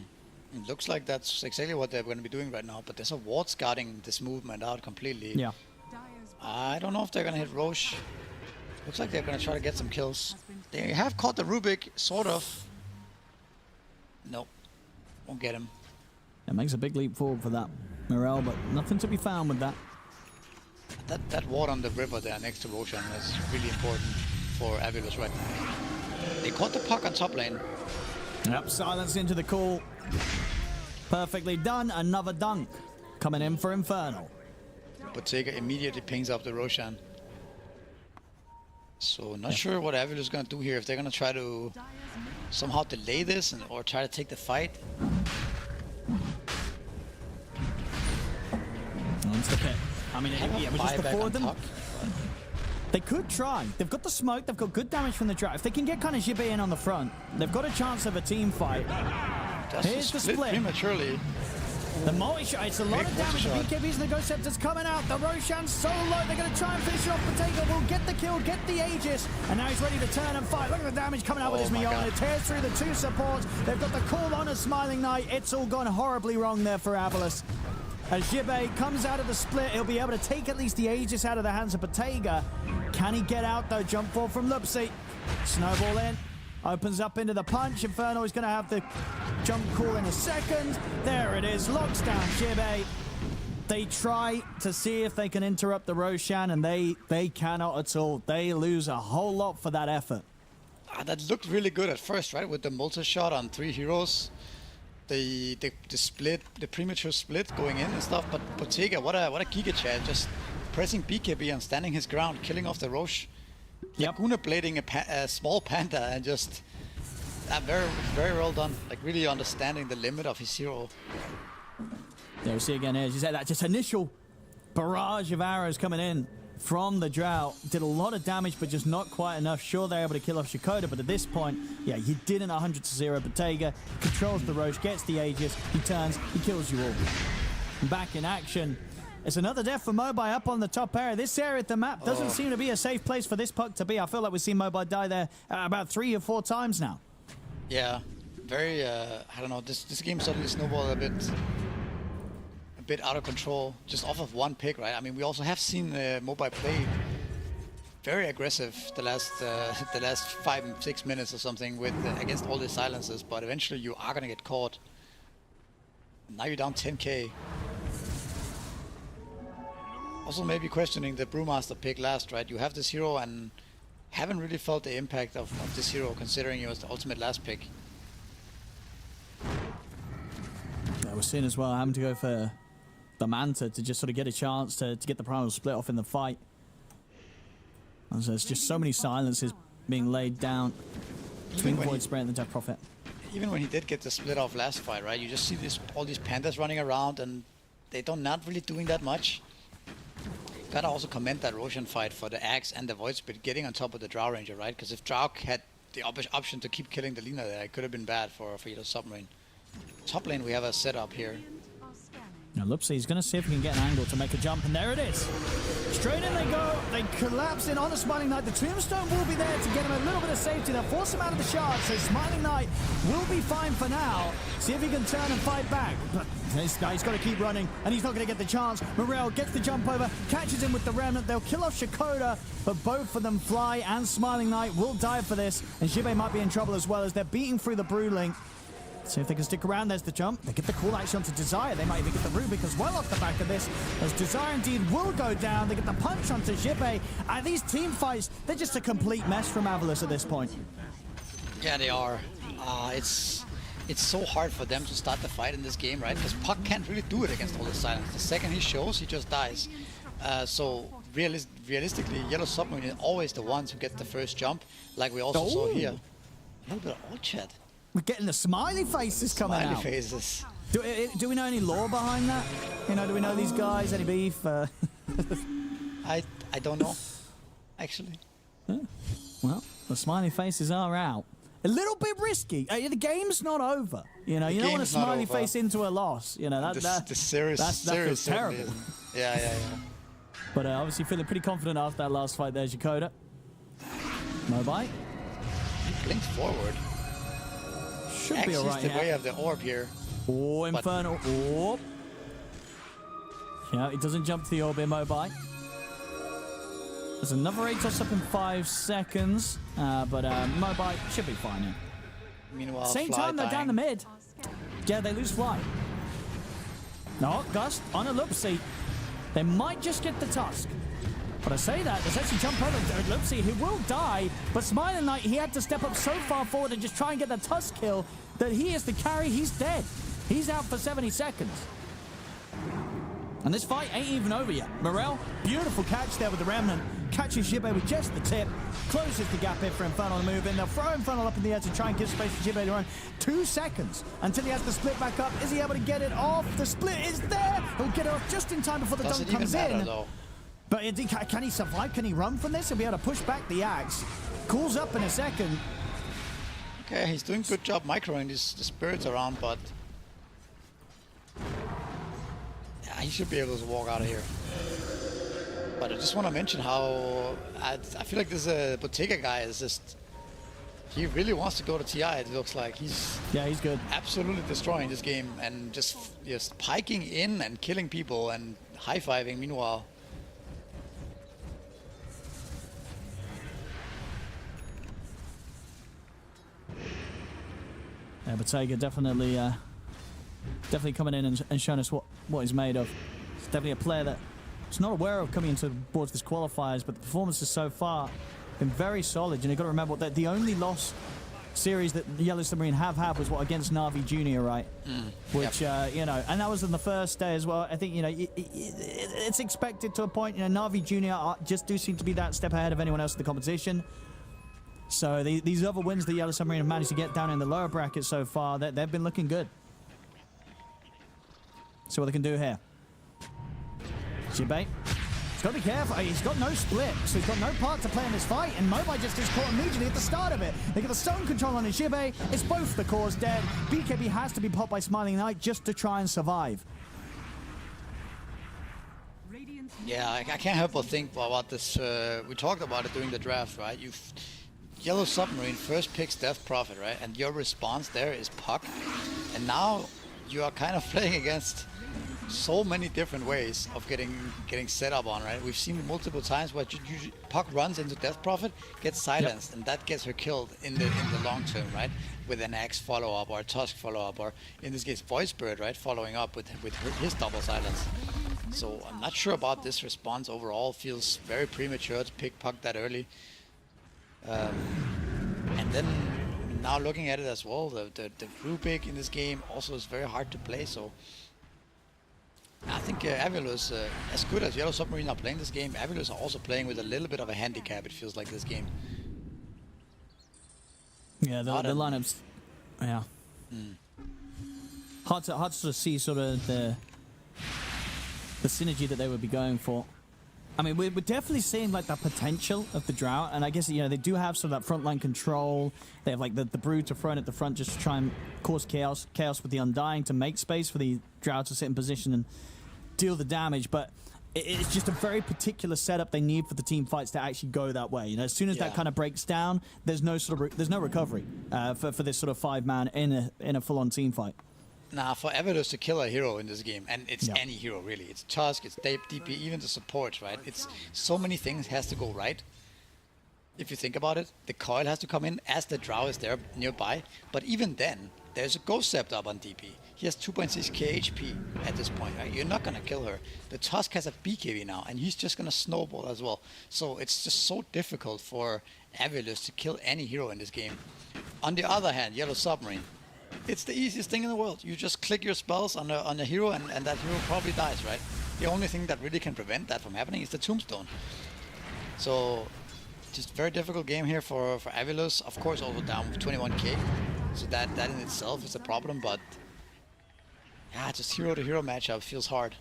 It looks like that's exactly what they're going to be doing right now, but there's a ward guarding this movement out completely. Yeah. I don't know if they're going to hit Roche. Looks like they're going to try to get some kills. They have caught the Rubik, sort of. Nope. Won't get him. It makes a big leap forward for that Morel, but nothing to be found with that. That ward on the river there next to Roshan is really important for Avilus right now. They caught the puck on top lane. Yep, silence into the call. Perfectly done. Another dunk coming in for Infernal. Bottega immediately pings up the Roshan. So not sure what Avilus is going to do here. If they're going to try to somehow delay this or try to take the fight. Onto the pit. I mean, it was just the four of them. Puck, They could try. They've got the smoke. They've got good damage from the draft. If they can get kind of Jibbe in on the front, they've got a chance of a team fight. Here's the split. Prematurely. The multi-shot, it's a lot of damage. The multi-shot. BKBs and the Ghost Scepter's coming out. The Roshan's so low, they're going to try and finish it off. Bottega will get the kill, get the Aegis, and now he's ready to turn and fight. Look at the damage coming out with his Mignon. It tears through the two supports. They've got the call on a Smiling Knight. It's all gone horribly wrong there for Avilus. As Jibbe comes out of the split, he'll be able to take at least the Aegis out of the hands of Bottega. Can he get out though? Jump ball from Lupsi. Snowball in. Opens up into the punch. Inferno is going to have the jump call in a second. There it is. Locks down Jibbe. They try to see if they can interrupt the Roshan, and they cannot at all. They lose a whole lot for that effort. That looked really good at first, right? With the multi-shot on 3 heroes. The split, the premature split going in and stuff. But Bottega, what a Giga Chad. Just pressing BKB and standing his ground, killing off the Roche. Yep. Laguna blading a small panda and just very, very well done. Like really understanding the limit of his hero. There we see again here. As you said, that just initial barrage of arrows coming in from the Drought did a lot of damage, but just not quite enough. Sure, they're able to kill off Shikoda, but at this point, yeah, you did an 100-0. Bottega controls the Roche, gets the Aegis, he turns, he kills you all. Back in action. It's another death for Mobile up on the top area. This area of the map doesn't seem to be a safe place for this puck to be. I feel like we've seen Mobile die there about 3 or 4 times now. Yeah, very, I don't know, this game suddenly snowballed a bit out of control, just off of one pick, right? I mean, we also have seen Mobile play very aggressive the last 5-6 minutes or something with against all the silences, but eventually you are gonna get caught. Now you're down 10k. Also maybe questioning the Brewmaster pick last, right? You have this hero and haven't really felt the impact of this hero considering it was the ultimate last pick. Yeah, we're seeing as well having to go for the Manta to just sort of get a chance to get the primal split off in the fight. And so there's just so many silences being laid down between Void Spray and the Death Prophet. Even when he did get the split off last fight, right? You just see all these pandas running around and they're not really doing that much. Gotta also commend that Roshan fight for the Axe and the Void Spit getting on top of the Drow Ranger, right? Because if Drow had the option to keep killing the Lina there, it could have been bad for Yellow Submarine. Top lane, we have a setup here. Now Lupsi's going to see if he can get an angle to make a jump, and there it is. Straight in they go. They collapse in on the Smiling Knight. The Tombstone will be there to get him a little bit of safety. They'll force him out of the shard, so Smiling Knight will be fine for now. See if he can turn and fight back. But this guy's got to keep running, and he's not going to get the chance. Morel gets the jump over, catches him with the Remnant. They'll kill off Shikoda, but both of them fly, and Smiling Knight will die for this. And Jibbe might be in trouble as well as they're beating through the Brew Link. See if they can stick around. There's the jump. They get the call action onto Desire. They might even get the Rubik as well off the back of this. As Desire indeed will go down. They get the punch onto Jibbe. And these team fights, they're just a complete mess from Avilus at this point. Yeah, they are. It's it's so hard for them to start the fight in this game, right? Because Puck can't really do it against all the silence. The second he shows, he just dies. So realistically, Yellow Submarine is always the ones who get the first jump, like we also saw here. A little bit of all chat. We're getting the smiley faces coming Smiley out. faces. Do we know any lore behind that? You know, do we know these guys? Any beef? I don't know, actually. Well, the smiley faces are out. A little bit risky. The game's not over. You know, you don't want a game's not smiley over. face into a loss. You know, The series, that feels terrible. Yeah. But obviously feeling pretty confident after that last fight. There's Yakoda. Mobite. He blinks forward. Should be Axes alright. the way of the orb here. Oh, Infernal. Oh. Yeah, he doesn't jump to the orb in Mobite. There's another Atos up in 5 seconds. But Mobite should be fine here. Meanwhile, Same Fly time, they're down the dying. mid. Yeah, they lose Fly. No, Gust on a Lupsy. They might just get the Tusk. But I say that, there's actually jump over Lupsy, who will die, but Smiling Knight, he had to step up so far forward and just try and get the Tusk kill that he is the carry, he's dead. He's out for 70 seconds. And this fight ain't even over yet. Morel, beautiful catch there with the Remnant. Catches Jibe with just the tip. Closes the gap here for Infernal to move in. They'll throw Infernal up in the air to try and give space to Jibe to run. 2 seconds until he has the split back up. Is he able to get it off? The split is there. He'll get it off just in time before the Does dunk it even comes matter, in. though? But can he survive? Can he run from this? He'll be able to push back the axe. Calls up in a second. Okay, he's doing a good job microing the spirits around, but yeah, he should be able to walk out of here. But I just want to mention how I feel like this Bottega guy is just, he really wants to go to TI. It looks like he's good. Absolutely destroying this game and just piking in and killing people and high-fiving meanwhile. Yeah, Bottega definitely coming in and showing us what he's made of. It's definitely a player that is not aware of coming towards this qualifiers, but the performances so far have been very solid. And you've got to remember that the only loss series that the Yellow Submarine have had was against Na'Vi Junior, right? Which you know, and that was in the first day as well. I think, you know, it's expected to a point. You know, Na'Vi Junior just do seem to be that step ahead of anyone else in the competition. So these other wins the Yellow Submarine have managed to get down in the lower bracket so far, they've been looking good. See what they can do here. Jibe. He's got to be careful. He's got no split, so he's got no part to play in this fight, and Mobile just gets caught immediately at the start of it. They get the stone control on his Jibe. It's both the cores dead. BKB has to be popped by Smiling Knight just to try and survive. Yeah, I can't help but think about this. We talked about it during the draft, right? Yellow Submarine first picks Death Prophet, right? And your response there is Puck. And now you are kind of playing against so many different ways of getting set up on, right? We've seen multiple times where Puck runs into Death Prophet, gets silenced, and that gets her killed in the long term, right? With an Axe follow-up or a Tusk follow-up, or in this case Voice Bird, right? Following up with his double silence. So I'm not sure about this response overall. Feels very premature to pick Puck that early. And then now looking at it as well, the Rubik in this game also is very hard to play. So I think Avilus, as good as Yellow Submarine are playing this game, Avilus are also playing with a little bit of a handicap, it feels like, this game. Yeah, the lineups, yeah. Hard to sort of see sort of the synergy that they would be going for. I mean, we're definitely seeing like the potential of the Drought, and I guess, you know, they do have some of that frontline control. They have like the Brood thrown at the front just to try and cause chaos with the Undying to make space for the Drought to sit in position and deal the damage. But it's just a very particular setup they need for the team fights to actually go that way. You know, as soon as that kind of breaks down, there's no recovery for this sort of 5-man in a full-on team fight. Nah, for Avilus to kill a hero in this game, and it's any hero really, it's Tusk, it's DP, even the supports, right? It's so many things has to go right. If you think about it, the coil has to come in as the Drow is there nearby, but even then, there's a Ghost Scepter up on DP. He has 2.6k HP at this point, right? You're not gonna kill her. The Tusk has a BKB now, and he's just gonna snowball as well. So it's just so difficult for Avilus to kill any hero in this game. On the other hand, Yellow Submarine, It's the easiest thing in the world. You just click your spells on a hero, and that hero probably dies, right? The only thing that really can prevent that from happening is the tombstone. So, just very difficult game here for Avilus. Of course, also down with 21k. So that in itself is a problem, but yeah, just hero to hero matchup feels hard.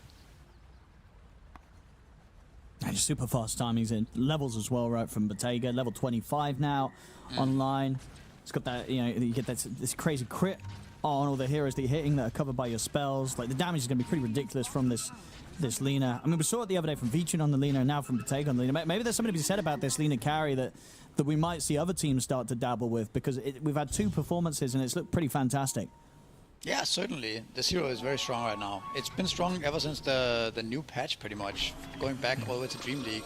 And just super fast timings and levels as well, right? From Bottega, level 25 now online. It's got that, you know, you get this crazy crit on all the heroes that you're hitting that are covered by your spells. Like, the damage is going to be pretty ridiculous from this Lina. I mean, we saw it the other day from Vichen on the Lina and now from Bottega on the Lina. Maybe there's something to be said about this Lina carry that we might see other teams start to dabble with, because we've had 2 performances and it's looked pretty fantastic. Yeah, certainly. This hero is very strong right now. It's been strong ever since the new patch, pretty much. Going back all the way to Dream League,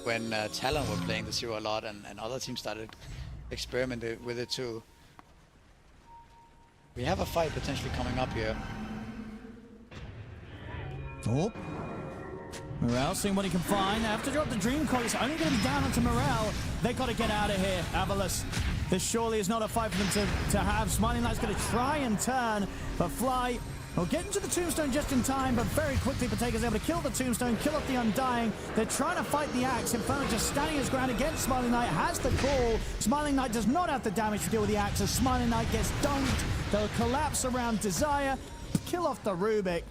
when Talon were playing this hero a lot, and other teams started experimenting with it too. We have a fight potentially coming up here. Oh. Morel seeing what he can find. They have to drop the Dream Coil. It's only going to be down onto Morel. They got to get out of here, Avilus. This surely is not a fight for them to have. Smiling Knight's going to try and turn, but Fly will get into the Tombstone just in time, but very quickly Bottega's able to kill the Tombstone, kill off the Undying. They're trying to fight the Axe. Inferno just standing his ground against Smiling Knight, has the call. Smiling Knight does not have the damage to deal with the Axe, as Smiling Knight gets dunked. They'll collapse around Desire, kill off the Rubik.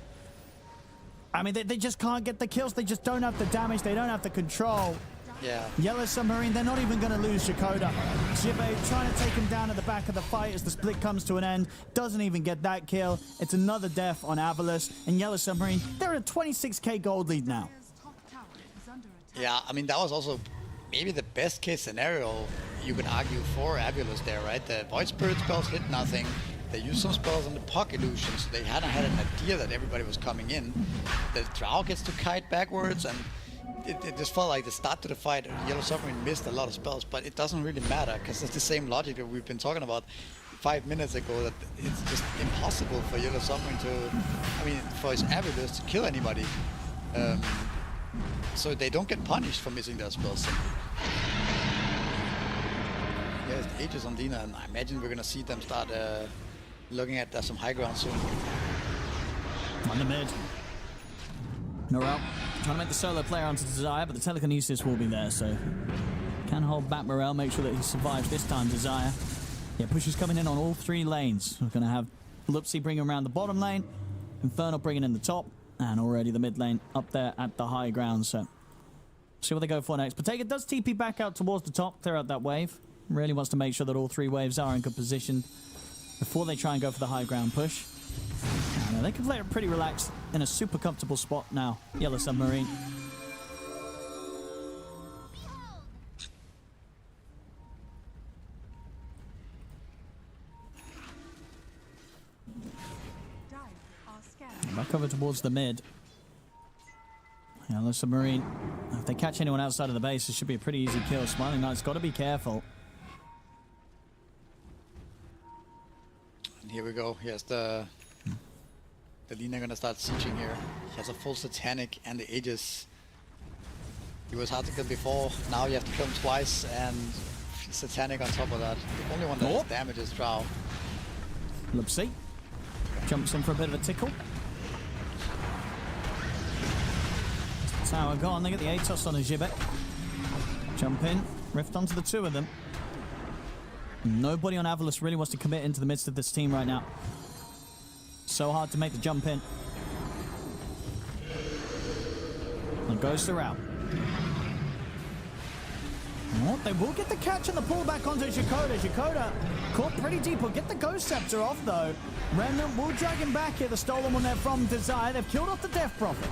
I mean, they just can't get the kills. They just don't have the damage. They don't have the control. Yeah. Yellow Submarine, they're not even going to lose Jakoda. Jibe trying to take him down at the back of the fight as the split comes to an end. Doesn't even get that kill. It's another death on Avilus. And Yellow Submarine, they're at a 26k gold lead now. Top tower is under attack. Yeah, I mean, that was also maybe the best case scenario you could argue for Avilus there, right? The Void Spirit spells hit nothing. They used some spells on the Puck Illusion, so they hadn't had an idea that everybody was coming in. The Drow gets to kite backwards, and it just felt like the start to the fight, Yellow Submarine missed a lot of spells, but it doesn't really matter, because it's the same logic that we've been talking about 5 minutes ago, that it's just impossible for Yellow Submarine to, I mean, for his Avilus to kill anybody. So they don't get punished for missing their spells. Yeah, it's Aegis on Dina, and I imagine we're going to see them start looking at some high ground soon. On the mid. Morel trying to make the solo player onto Desire, but the telekinesis will be there, so can hold back Morel, make sure that he survives this time, Desire. Yeah, pushes coming in on all 3 lanes. We're going to have Lupsi bringing around the bottom lane, Infernal bringing in the top, and already the mid lane up there at the high ground, so see what they go for next. Bottega does TP back out towards the top, clear out that wave. Really wants to make sure that all 3 waves are in good position before they try and go for the high ground push. And they can play it pretty relaxed in a super comfortable spot now, Yellow Submarine. Dire are scared. Back over towards the mid. Yellow Submarine. If they catch anyone outside of the base, it should be a pretty easy kill. Smiling Knight's got to be careful. And here we go. Here's the Lina gonna start sieging here. He has a full Satanic and the Aegis. He was hard to kill before. Now you have to kill him twice, and Satanic on top of that. The only one that has damage is Drow. Lupsi jumps in for a bit of a tickle. Tower gone. They get the Atos on a Gibbet. Jump in, rift onto the 2 of them. Nobody on Avilus really wants to commit into the midst of this team right now. So hard to make the jump in. And Ghosts are out. Oh, they will get the catch and the pull back onto Jakoda. Jakoda caught pretty deep. Will get the Ghost Scepter off though. Remnant will drag him back here. The stolen one there from Desire. They've killed off the Death Prophet.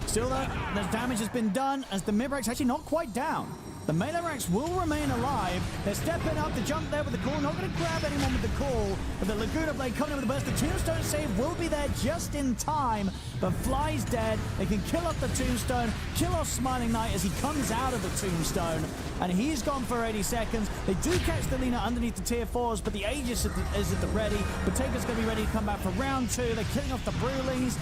Still though, the damage has been done as the mid-ranks actually not quite down. The melee ranks will remain alive. They're stepping up to jump there with the call. Not going to grab anyone with the call. But the Laguna Blade coming in with the burst. The Tombstone save will be there just in time. But Fly's dead. They can kill off the Tombstone. Kill off Smiling Knight as he comes out of the Tombstone. And he's gone for 80 seconds. They do catch the Lina underneath the tier 4s. But the Aegis is at the ready. Bottega's going to be ready to come back for round 2. They're killing off the Brewlings.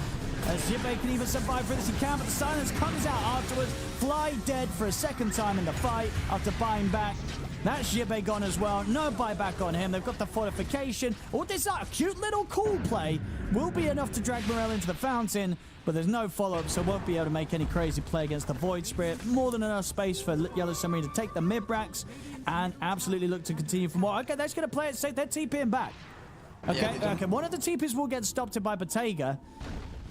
As Jibe can even survive for this, he can, but the silence comes out afterwards. Fly dead for a second time in the fight after buying back. That's Jibe gone as well. No buyback on him. They've got the fortification. Oh, this a cute little cool play. Will be enough to drag Morel into the fountain, but there's no follow-up, so won't be able to make any crazy play against the Void Spirit. More than enough space for Yellow Submarine to take the mid-racks and absolutely look to continue for more. Okay, that's going to play it safe. They're TPing back. Okay, Yeah, okay. One of the TPs will get stopped by Bottega.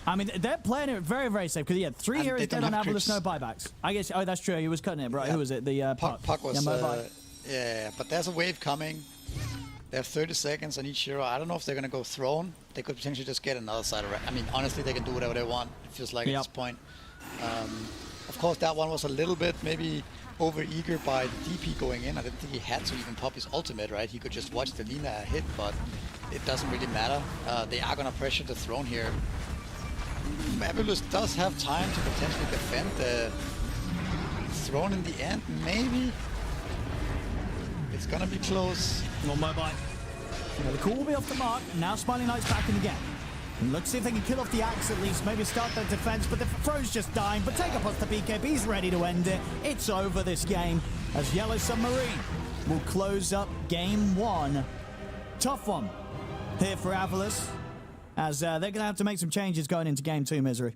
I mean, they're playing it very, very safe because he had 3 heroes dead on Avalus, no buybacks. I guess, oh, that's true. He was cutting it, right? Yeah. Who was it? The Puck was, Mobile. yeah, but there's a wave coming. They have 30 seconds on each hero. I don't know if they're going to go throne. They could potentially just get another side of it. I mean, honestly, they can do whatever they want. It feels like at this point. Of course, that one was a little bit maybe over-eager by the DP going in. I didn't think he had to even pop his ultimate, right? He could just watch the Lina hit, but it doesn't really matter. They are going to pressure the throne here. Fabulous does have time to potentially defend the throne in the end, maybe. It's gonna be close. One more bite. The call will be off the mark. Now Smiling Knight's back in again. And let's see if they can kill off the axe at least. Maybe start their defense, but the throne's just dying. But take up the BKB. He's ready to end it. It's over this game as Yellow Submarine will close up game 1. Tough one here for Avalus, as they're going to have to make some changes going into game 2, Misery.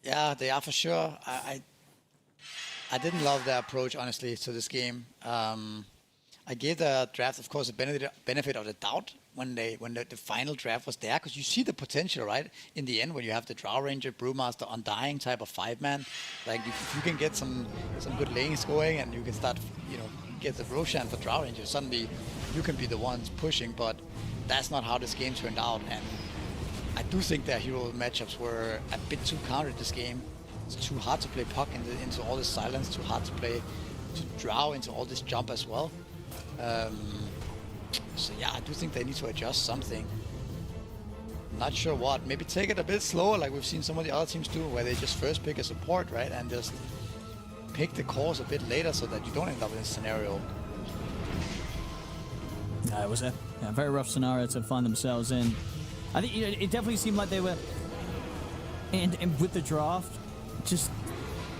Yeah, they are for sure. I didn't love their approach, honestly, to this game. I gave the draft, of course, a benefit of the doubt when the final draft was there, because you see the potential, right? In the end, when you have the Drow Ranger, Brewmaster, Undying type of 5-man, like if you can get some good lanes going and you can start, get the Roshan for Drow Ranger, suddenly you can be the ones pushing, but that's not how this game turned out. And I do think their hero matchups were a bit too countered this game. It's too hard to play Puck into all this silence, too hard to Drow into all this jump as well. So yeah, I do think they need to adjust something. Not sure what. Maybe take it a bit slower, like we've seen some of the other teams do, where they just first pick a support, right, and just pick the cores a bit later so that you don't end up in this scenario. It was a very rough scenario to find themselves in. I think it definitely seemed like they were, and with the draft, just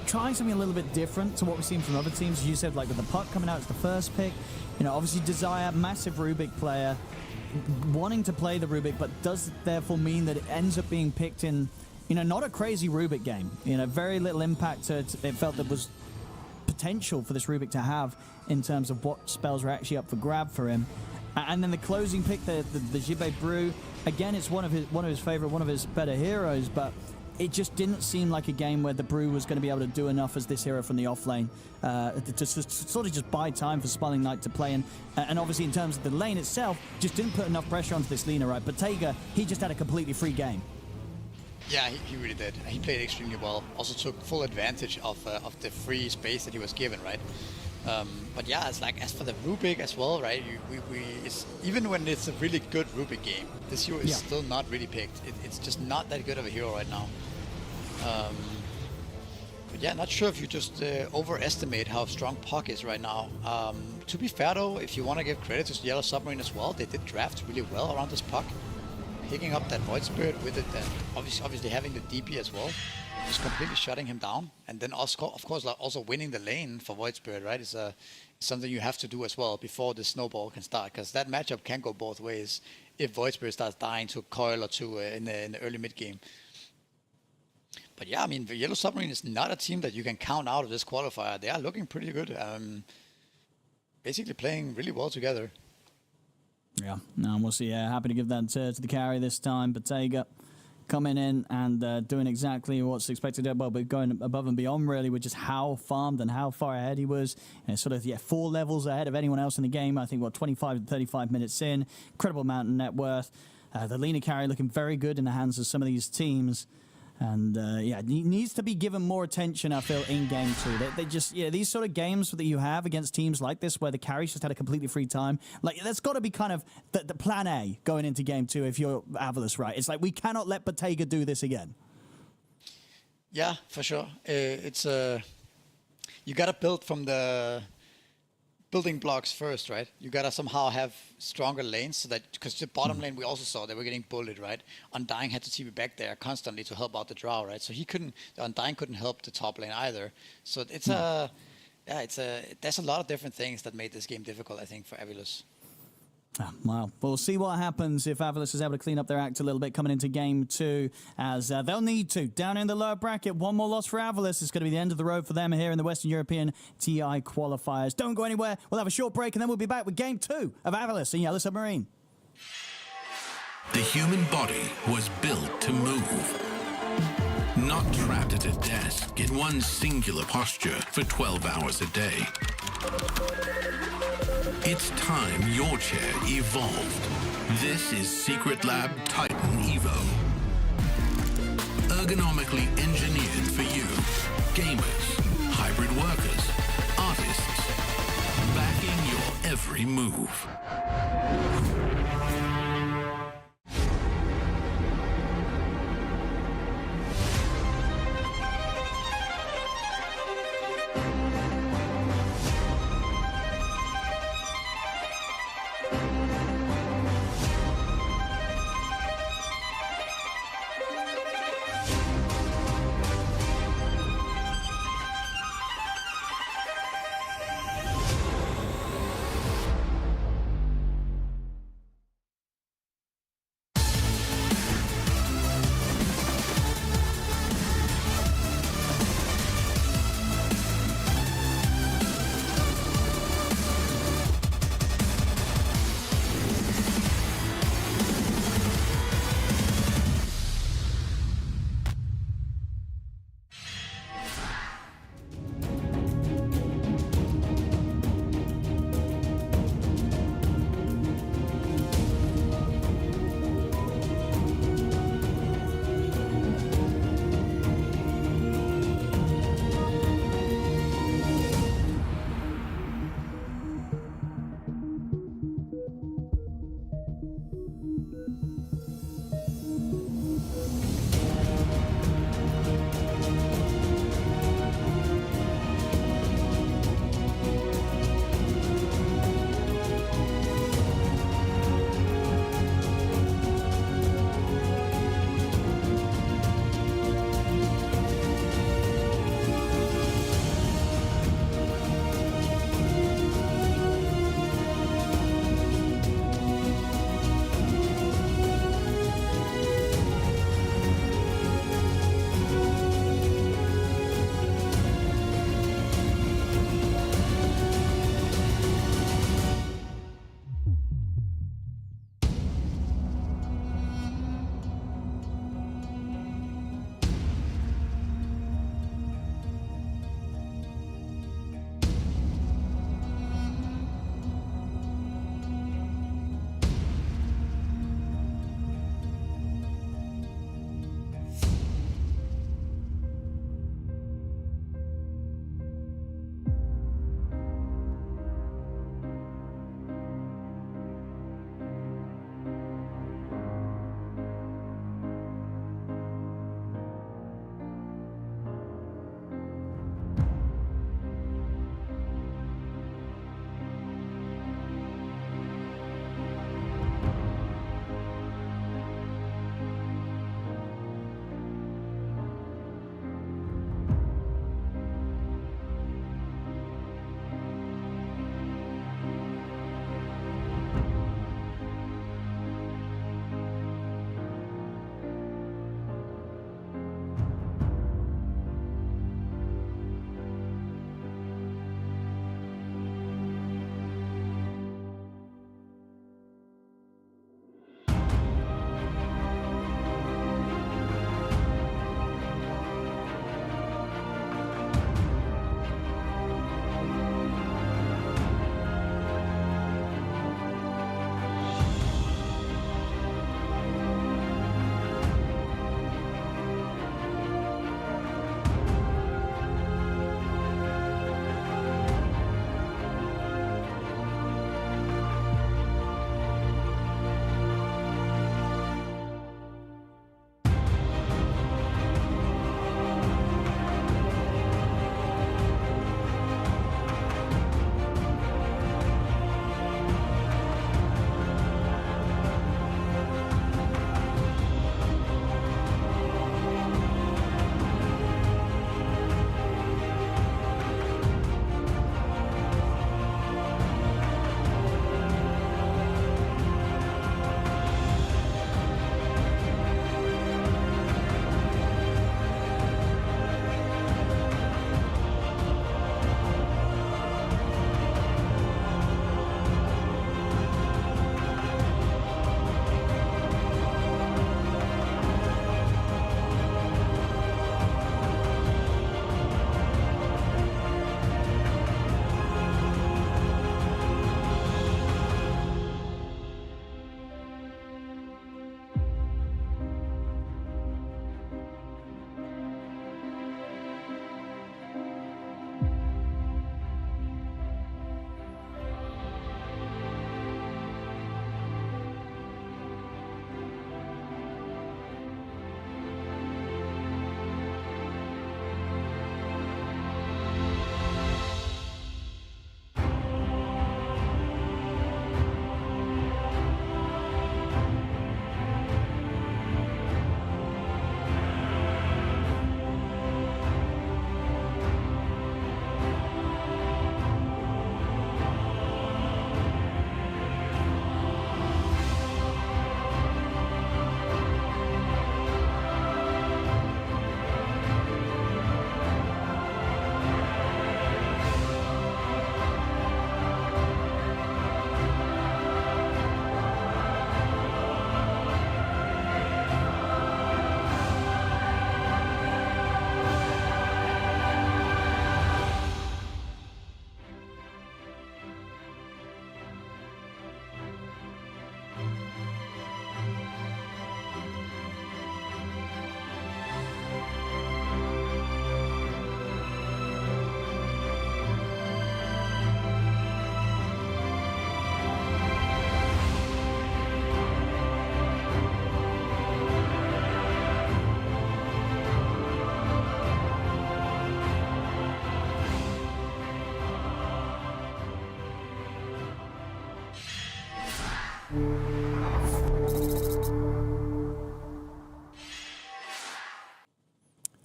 trying something a little bit different to what we've seen from other teams. As you said, like with the Puck coming out as the first pick, obviously Desire, massive Rubik player, wanting to play the Rubik, but does therefore mean that it ends up being picked in, not a crazy Rubik game. Very little impact it felt that was potential for this Rubik to have in terms of what spells were actually up for grab for him. And then the closing pick, the Jibe Brew, again, it's one of his favorite, one of his better heroes, but it just didn't seem like a game where the Brew was going to be able to do enough as this hero from the offlane to sort of just buy time for Smiling Knight to play. And obviously in terms of the lane itself, just didn't put enough pressure onto this Lina, right? Bottega, he just had a completely free game. Yeah, he really did. He played extremely well. Also took full advantage of the free space that he was given, right? But yeah, it's like, as for the Rubik as well, right? It's, even when it's a really good Rubik game, this hero is still not really picked. It's just not that good of a hero right now. But yeah, not sure if you just overestimate how strong Puck is right now. To be fair though, if you want to give credit to Yellow Submarine as well, they did draft really well around this Puck. Picking up that Void Spirit with it, and obviously having the DP as well, just completely shutting him down, and then also, of course, also winning the lane for Void Spirit, right? Is something you have to do as well before the snowball can start, because that matchup can go both ways if Void Spirit starts dying to Coil or two in the early mid game. But yeah, I mean, the Yellow Submarine is not a team that you can count out of this qualifier. They are looking pretty good, basically playing really well together. Yeah, no, we'll see. Happy to give that to the carry this time. Bottega coming in and doing exactly what's expected. Well, but going above and beyond really with just how farmed and how far ahead he was. Sort of 4 levels ahead of anyone else in the game. I think 25 to 35 minutes in. Incredible amount of net worth. The Lina carry looking very good in the hands of some of these teams. And needs to be given more attention, I feel, in game 2. They just, these sort of games that you have against teams like this where the carries just had a completely free time, like that's got to be kind of the plan A going into game 2 if you're Avalus, right? It's like, we cannot let Bottega do this again. Yeah, for sure. It's you got to build from the building blocks first, right? You gotta somehow have stronger lanes so that, because the bottom lane we also saw they were getting bullied, right? Undying had to TP back there constantly to help out the Drow, right? So the Undying couldn't help the top lane either. So there's a lot of different things that made this game difficult, I think, for Avilus. Well, we'll see what happens if Avilus is able to clean up their act a little bit coming into game 2, as they'll need to. Down in the lower bracket, one more loss for Avilus. It's going to be the end of the road for them here in the Western European TI qualifiers. Don't go anywhere. We'll have a short break, and then we'll be back with game 2 of Avilus in Yellow Submarine. The human body was built to move. Not trapped at a desk in one singular posture for 12 hours a day. It's time your chair evolved. This is Secret Lab Titan Evo. Ergonomically engineered for you. Gamers, hybrid workers, artists. Backing your every move.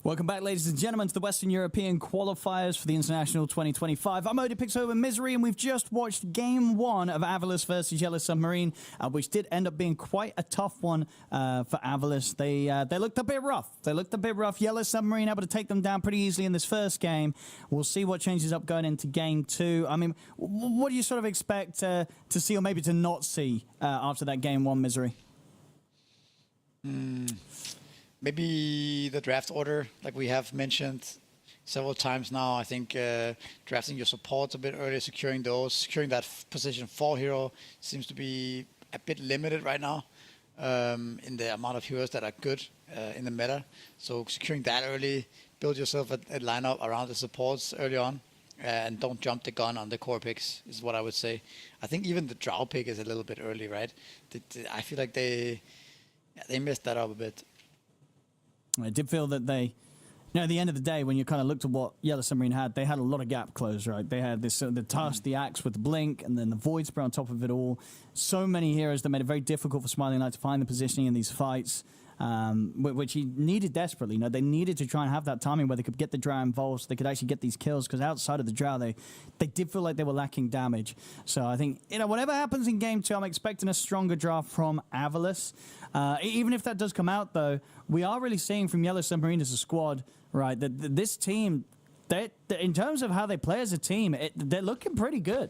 Welcome back, ladies and gentlemen, to the Western European qualifiers for the International 2025. I'm ODPixel and Misery, and we've just watched Game 1 of Avalos versus Yellow Submarine, which did end up being quite a tough one for Avalos. They looked a bit rough. Yellow Submarine able to take them down pretty easily in this first game. We'll see what changes up going into Game 2. I mean, what do you sort of expect to see or maybe to not see after that Game 1, Misery? Maybe the draft order, like we have mentioned several times now. I think drafting your supports a bit earlier, securing that position 4 hero seems to be a bit limited right now in the amount of heroes that are good in the meta. So securing that early, build yourself a lineup around the supports early on, and don't jump the gun on the core picks is what I would say. I think even the Drow pick is a little bit early, right? I feel like they messed that up a bit. I did feel that they, at the end of the day, when you kind of looked at what Yellow Submarine had, they had a lot of gap close, right? They had this the Tusk, the Axe with the Blink, and then the Void Spray on top of it all. So many heroes that made it very difficult for Smiling Knight to find the positioning in these fights, which he needed desperately. They needed to try and have that timing where they could get the Drow involved so they could actually get these kills, because outside of the Drow, they did feel like they were lacking damage. So I think, whatever happens in Game 2, I'm expecting a stronger draft from Avalos. Even if that does come out, though, we are really seeing from Yellow Submarine as a squad, right, that this team, in terms of how they play as a team, they're looking pretty good.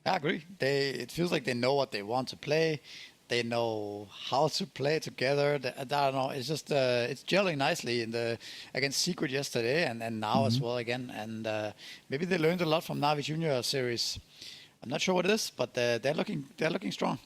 I agree. It feels like they know what they want to play. They know how to play together. I don't know. It's just it's gelling nicely against Secret yesterday and now as well again. And maybe they learned a lot from Navi Junior series. I'm not sure what it is, but they're looking strong.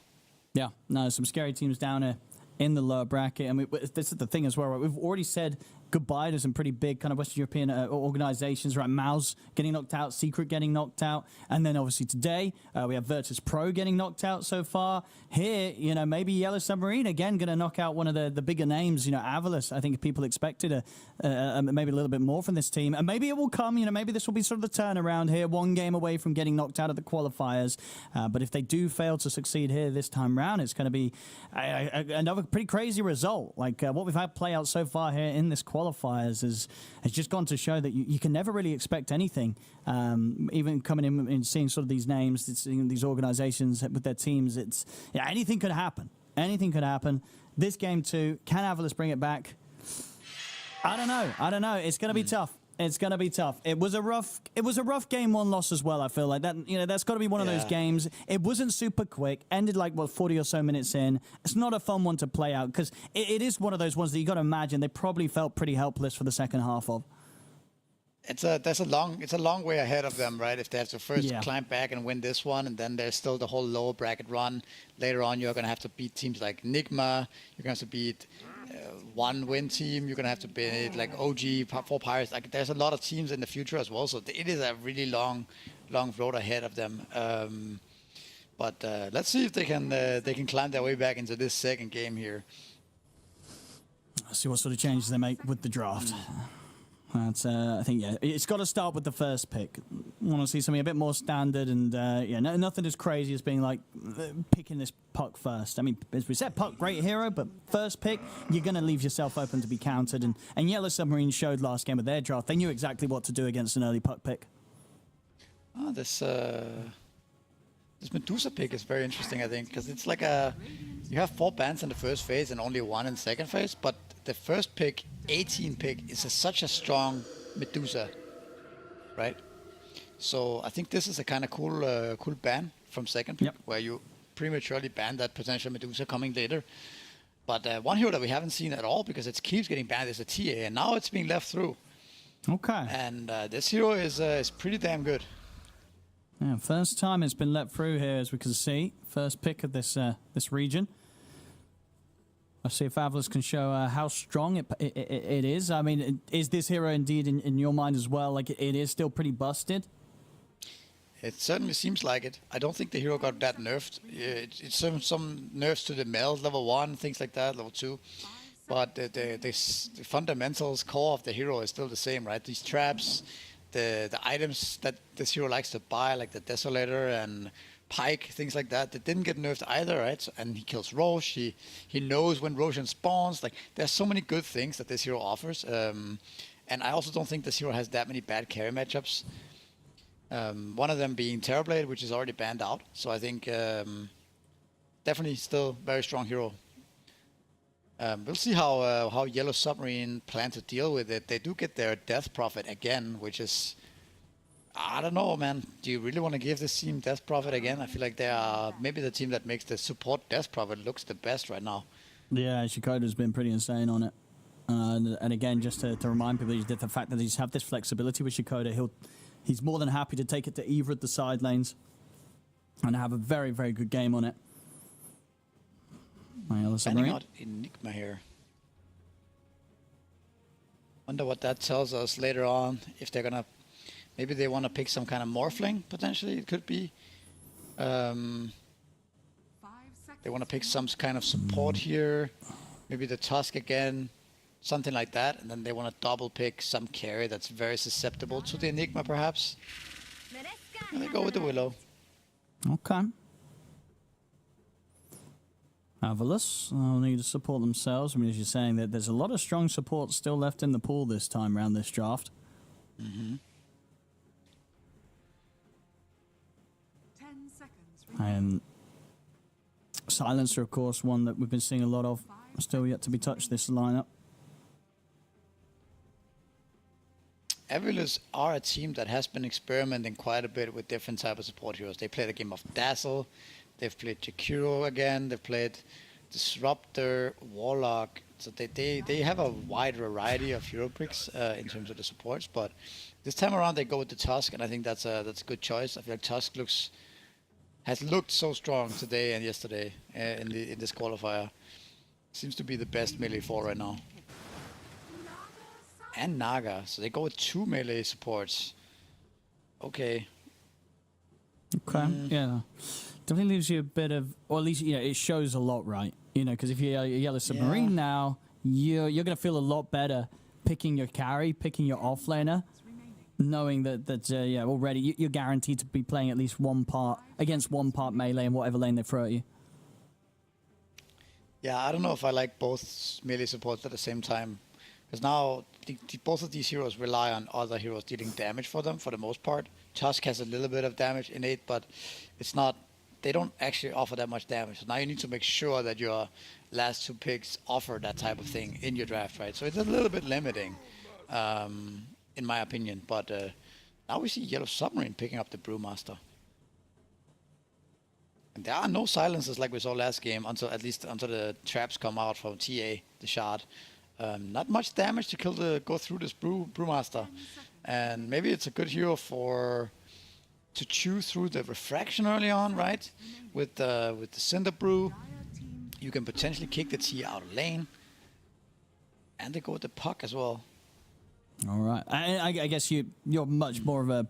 Yeah, no, some scary teams down here in the lower bracket. I mean, this is the thing as well, right? We've already said goodbye to some pretty big kind of Western European organizations, right? Mouse getting knocked out, Secret getting knocked out, and then obviously today we have Virtus Pro getting knocked out so far. Here, maybe Yellow Submarine again going to knock out one of the bigger names. Avalos, I think people expected maybe a little bit more from this team, and maybe it will come. Maybe this will be sort of the turnaround here, one game away from getting knocked out of the qualifiers. But if they do fail to succeed here this time round, it's going to be another pretty crazy result. Like what we've had play out so far here in this qualifiers has just gone to show that you can never really expect anything. Even coming in and seeing sort of these names, seeing these organizations with their teams, anything could happen. Anything could happen. This Game 2, can Avalos bring it back? I don't know. It's going to be tough. It's going to be tough. It was a rough Game 1 loss as well, I feel like. That's got to be one of those games. It wasn't super quick. Ended 40 or so minutes in. It's not a fun one to play out, because it is one of those ones that you got to imagine they probably felt pretty helpless for the second half of. It's a long way ahead of them, right? If they have to first climb back and win this one, and then there's still the whole lower bracket run. Later on, you're going to have to beat teams like Nigma. You're going to have to beat one win team. You're going to have to beat like OG, 4 Pirates. Like, there's a lot of teams in the future as well. So it is a really long road ahead of them. But let's see if they can climb their way back into this second game here. Let's see what sort of changes they make with the draft. That's, I think, it's got to start with the first pick. I want to see something a bit more standard, and nothing as crazy as being like picking this Puck first. I mean, as we said, Puck, great hero, but first pick, you're going to leave yourself open to be countered. And Yellow Submarine showed last game of their draft. They knew exactly what to do against an early Puck pick. This Medusa pick is very interesting, I think, because it's like you have 4 bans in the first phase and only 1 in the second phase, but the first pick, 18 pick, is such a strong Medusa, right? So I think this is a kind of cool ban from second pick, where you prematurely ban that potential Medusa coming later. But one hero that we haven't seen at all, because it keeps getting banned, is a TA, and now it's being left through. Okay. And this hero is pretty damn good. Yeah, first time it's been let through here, as we can see. First pick of this region. Let's see if Avalos can show how strong it is. I mean, is this hero indeed in your mind as well? Like, it is still pretty busted? It certainly seems like it. I don't think the hero got that nerfed. It's some nerfs to the meld, level 1, things like that, level 2. But the fundamentals, core of the hero is still the same, right? These traps, the items that this hero likes to buy, like the Desolator and Pike, things like that. That didn't get nerfed either, right? So, and he kills Roche. He knows when Roshan spawns. Like, there's so many good things that this hero offers. And I also don't think this hero has that many bad carry matchups. One of them being Terrorblade, which is already banned out. So I think definitely still very strong hero. We'll see how Yellow Submarine plan to deal with it. They do get their Death Prophet again, which is... I don't know, man. Do you really want to give this team Death Prophet again? I feel like they are maybe the team that makes the support Death Prophet looks the best right now. Yeah, Shikoda's been pretty insane on it. And again, just to remind people, the fact that he's have this flexibility with Shikoda, he's more than happy to take it to either of the side lanes and have a very, very good game on it. Banning out Enigma here. Wonder what that tells us later on, if they're gonna... Maybe they want to pick some kind of Morphling, potentially, it could be. They want to pick some kind of support here. Maybe the Tusk again, something like that. And then they want to double pick some carry that's very susceptible to the Enigma, perhaps. And they go with the Willow. Okay. Avalus, they'll need to support themselves. I mean, as you're saying, that there's a lot of strong support still left in the pool this time around this draft. Mm-hmm. 10 seconds. And Silencer, of course, one that we've been seeing a lot of, still yet to be touched this lineup. Avilus are a team that has been experimenting quite a bit with different type of support heroes. They played a game of Dazzle, they've played Jakiro again, they've played Disruptor, Warlock. So they have a wide variety of hero picks in terms of the supports, but this time around they go with the Tusk, and I think that's a good choice. I feel like Tusk has looked so strong today and yesterday in this qualifier. Seems to be the best melee 4 right now. And Naga, so they go with 2 melee supports. Okay. Okay, yeah. Definitely leaves you a bit of, or at least, you know, it shows a lot, right? You know, because if you're a Yellow Submarine now, you're going to feel a lot better picking your carry, picking your offlaner, knowing that yeah, already you're guaranteed to be playing at least one part against one part melee in whatever lane they throw at you. Yeah, I don't know if I like both melee supports at the same time. Because now, both of these heroes rely on other heroes dealing damage for them, for the most part. Tusk has a little bit of damage innate, but it's not... They don't actually offer that much damage. So now you need to make sure that your last 2 picks offer that type of thing in your draft, right? So it's a little bit limiting, in my opinion. But now we see Yellow Submarine picking up the Brewmaster. And there are no silences like we saw last game, until the traps come out from TA, the shard. Not much damage to go through this Brewmaster, and maybe it's a good hero to chew through the refraction early on, right? With the Cinder Brew, you can potentially kick the T out of lane, and they go with the Puck as well. All right, I guess you're much more of a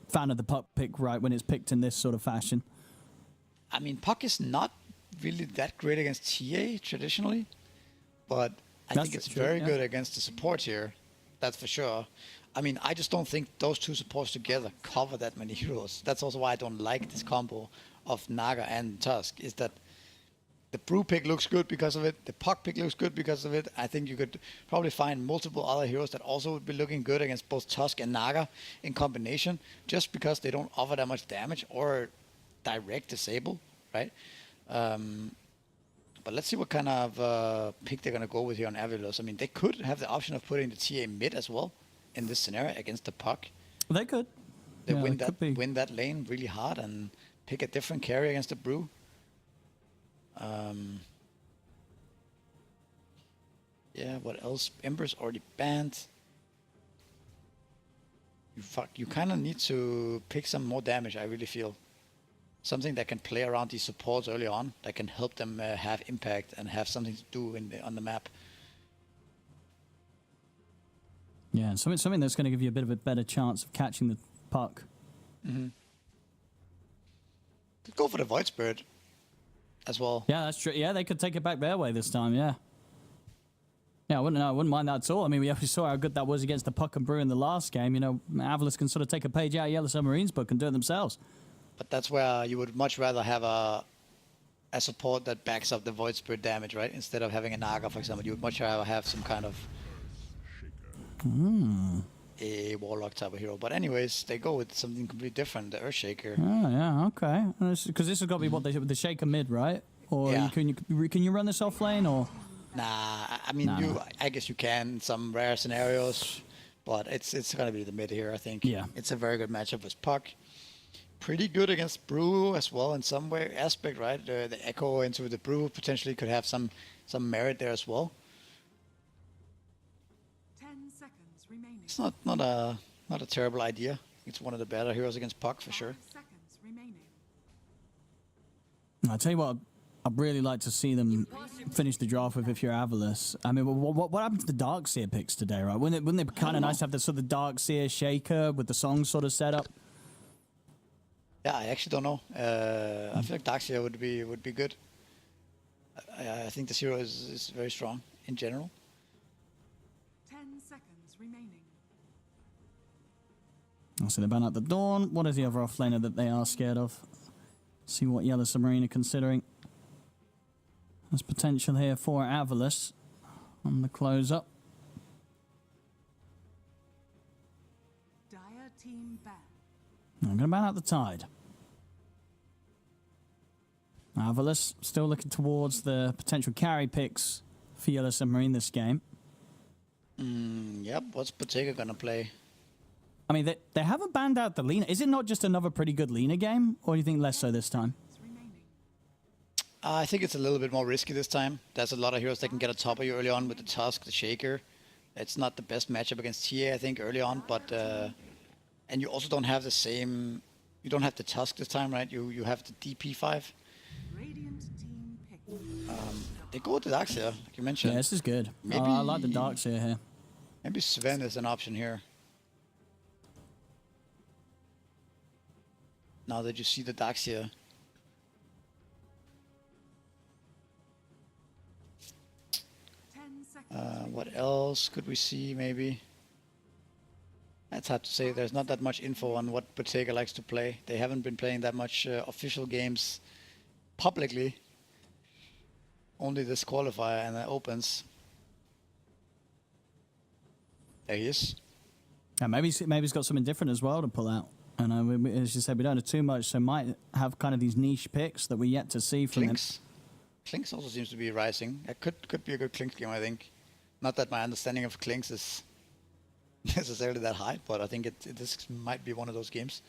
fan of the Puck pick, right? When it's picked in this sort of fashion. I mean, Puck is not really that great against TA traditionally, but I think it's very good against the support here. That's for sure. I mean, I just don't think those 2 supports together cover that many heroes. That's also why I don't like this combo of Naga and Tusk, is that the Brew pick looks good because of it, the Puck pick looks good because of it. I think you could probably find multiple other heroes that also would be looking good against both Tusk and Naga in combination, just because they don't offer that much damage or direct disable, right? But let's see what kind of pick they're going to go with here on Avilus. I mean, they could have the option of putting the TA mid as well in this scenario against the Puck. They could. They win that lane really hard and pick a different carry against the Brew. Yeah, what else? Ember's already banned. You kind of need to pick some more damage, I really feel. Something that can play around these supports early on, that can help them have impact and have something to do on the map. Yeah, something that's going to give you a bit of a better chance of catching the Puck. Mm-hmm. Could go for the Void Spirit as well. Yeah, that's true. Yeah, they could take it back their way this time, yeah. Yeah, I wouldn't mind that at all. I mean, we saw how good that was against the Puck and Brew in the last game. You know, Avalus can sort of take a page out of Yellow Submarine's book and do it themselves. But that's where you would much rather have a support that backs up the Void Spirit damage, right? Instead of having a Naga, for example, you would much rather have some kind of a Warlock type of hero. But anyways, they go with something completely different, the Earthshaker. Oh, yeah, okay. Because this has got to be what the Shaker mid, right? Or Yeah. can you run this off lane, or? Nah, I mean, No. I guess you can in some rare scenarios, but it's gonna be the mid here, I think. Yeah. It's a very good matchup with Puck. Pretty good against Brew as well in some way aspect, right? The echo into the Brew potentially could have some merit there as well. 10 seconds remaining. It's not a terrible idea. It's one of the better heroes against Puck for sure. 5 seconds remaining. I'll tell you what, I'd really like to see them finish the draft with if you're Avalos. I mean, what happened to the Darkseer picks today, right? Wouldn't it be kind of nice to have the sort of Darkseer Shaker with the song sort of set up? Yeah, I actually don't know. I feel like Darkseer would be good. I think this hero is very strong in general. 10 seconds remaining. So they ban out the Dawn. What is the other offlaner that they are scared of? See what Yellow Submarine are considering. There's potential here for Avalos on the close up. Dire team ban. I'm going to ban out the Tide. Avalos still looking towards the potential carry picks for Yellow Submarine this game. Yep, what's Bottega gonna play? I mean, they haven't banned out the Lina. Is it not just another pretty good Lina game, or do you think less so this time? It's remaining. I think it's a little bit more risky this time. There's a lot of heroes that can get on top of you early on with the Tusk, the Shaker. It's not the best matchup against TA, I think, early on, but and you also don't have the same. You don't have the Tusk this time, right? You have the DP5. Radiant team picked. They go with the Darkseer, like you mentioned. Yeah, this is good. Maybe- I like the Darkseer here. Maybe Sven is an option here. Now that you see the Darkseer. What else could we see, maybe? That's hard to say. There's not that much info on what Bottega likes to play. They haven't been playing that much official games publicly. Only this qualifier and the opens. There he is. Yeah, maybe he's got something different as well to pull out. And as you said, we don't know too much, so might have kind of these niche picks that we're yet to see from him. Clinks also seems to be rising. It could be a good Clinks game, I think. Not that my understanding of Clinks is necessarily that high, but I think this might be one of those games.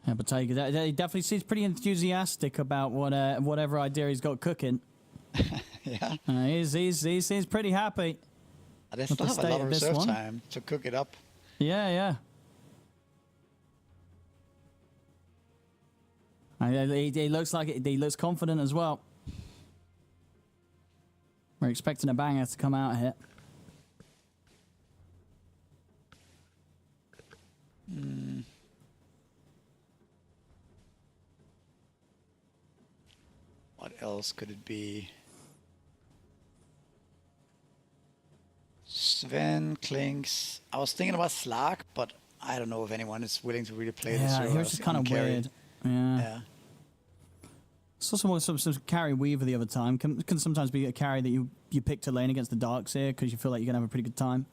Yeah, but he definitely seems pretty enthusiastic about whatever idea he's got cooking. Yeah. He seems pretty happy. They still the have a state lot of of this reserve one. time to cook it up. Yeah. He looks like he looks confident as well. We're expecting a banger to come out here. What else could it be? Sven, Clinks. I was thinking about Slark, but I don't know if anyone is willing to really play this. Yeah, hero he was as just kind of carry. weird. Yeah. Yeah. Saw some carry Weaver the other time. Can sometimes be a carry that you pick to lane against the Darkseer because you feel like you're gonna have a pretty good time.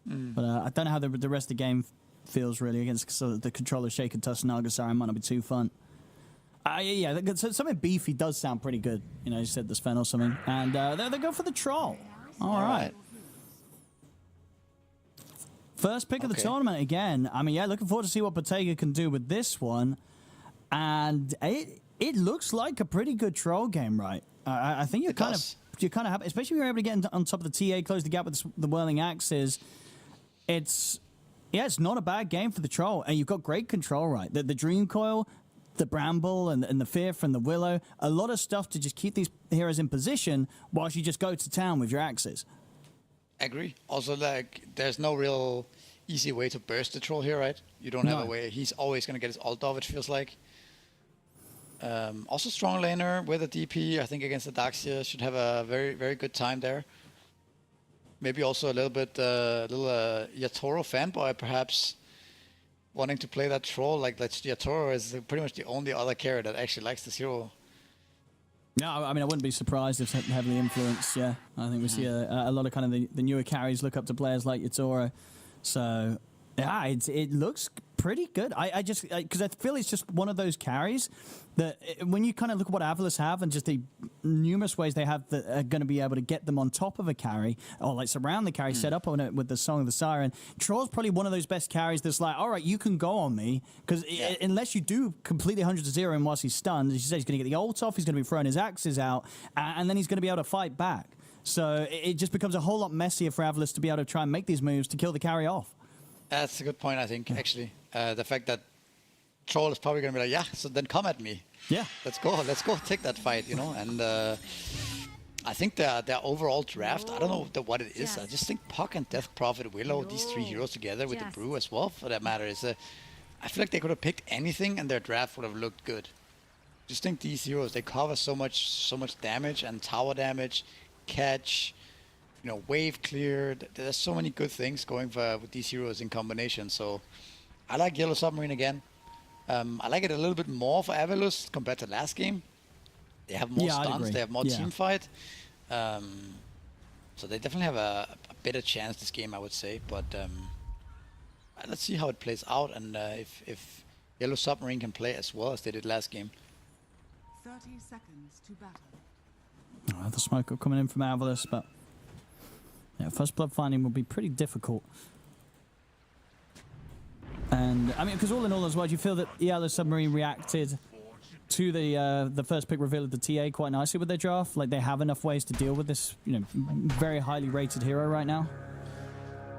But I don't know how the rest of the game feels really against sort of the controller Shaker Tusk Nagasari. Might not be too fun. Yeah, something beefy does sound pretty good. You know, you said the Sven or something, and they go for the troll. All right. First pick of the Okay. tournament again. I mean, yeah, looking forward to see what Bottega can do with this one. And it looks like a pretty good troll game, right? I think you're kind of happy, especially if you're able to get on top of the TA, close the gap with the whirling axes. It's not a bad game for the troll, and you've got great control, right? The Dream Coil, the Bramble, and the Fear from the Willow. A lot of stuff to just keep these heroes in position whilst you just go to town with your axes. Agree. Also, like, there's no real easy way to burst the troll here, right? You don't have No. a way. He's always going to get his ult off, it feels like. Also, strong laner with a DP, I think, against the Darkseer should have a very, very good time there. Maybe also a little bit, Yatoro fanboy, perhaps. wanting to play that troll. Like Yatoro is pretty much the only other character that actually likes this hero. No, I mean, I wouldn't be surprised if it's heavily influenced, yeah. I think we see a lot of kind of the newer carries look up to players like Yatoro. So, yeah, it looks pretty good. I just, because I feel it's just one of those carries that when you kind of look at what Avalos have and just the numerous ways they have that are going to be able to get them on top of a carry or like surround the carry, set up on it with the Song of the Siren, Troll's probably one of those best carries that's like, all right, you can go on me because unless you do completely 100-0 and whilst he's stunned, as you say, he's going to get the ult off, he's going to be throwing his axes out, and then he's going to be able to fight back. So it just becomes a whole lot messier for Avalos to be able to try and make these moves to kill the carry off. That's a good point, I think, actually. The fact that Troll is probably going to be like, yeah, so then come at me. Yeah. Let's go take that fight, you know. And I think their overall draft, I don't know what it is. I just think Puck and Death Prophet, Willow, these three heroes together with the Brew as well, for that matter, is I feel like they could have picked anything and their draft would have looked good. Just think these heroes, they cover so much damage and tower damage, catch, you know, wave clear. There's so many good things going with these heroes in combination. So I like Yellow Submarine again. I like it a little bit more for Avalos compared to last game. They have more stuns, they have more team fight. So they definitely have a better chance this game, I would say. But let's see how it plays out and if Yellow Submarine can play as well as they did last game. 30 seconds to battle. The smoke coming in from Avalos, but yeah, first blood finding will be pretty difficult. And I mean, because all in all as well, do you feel that Yellow Submarine reacted to the first pick reveal of the TA quite nicely with their draft? Like they have enough ways to deal with this, you know, very highly rated hero right now?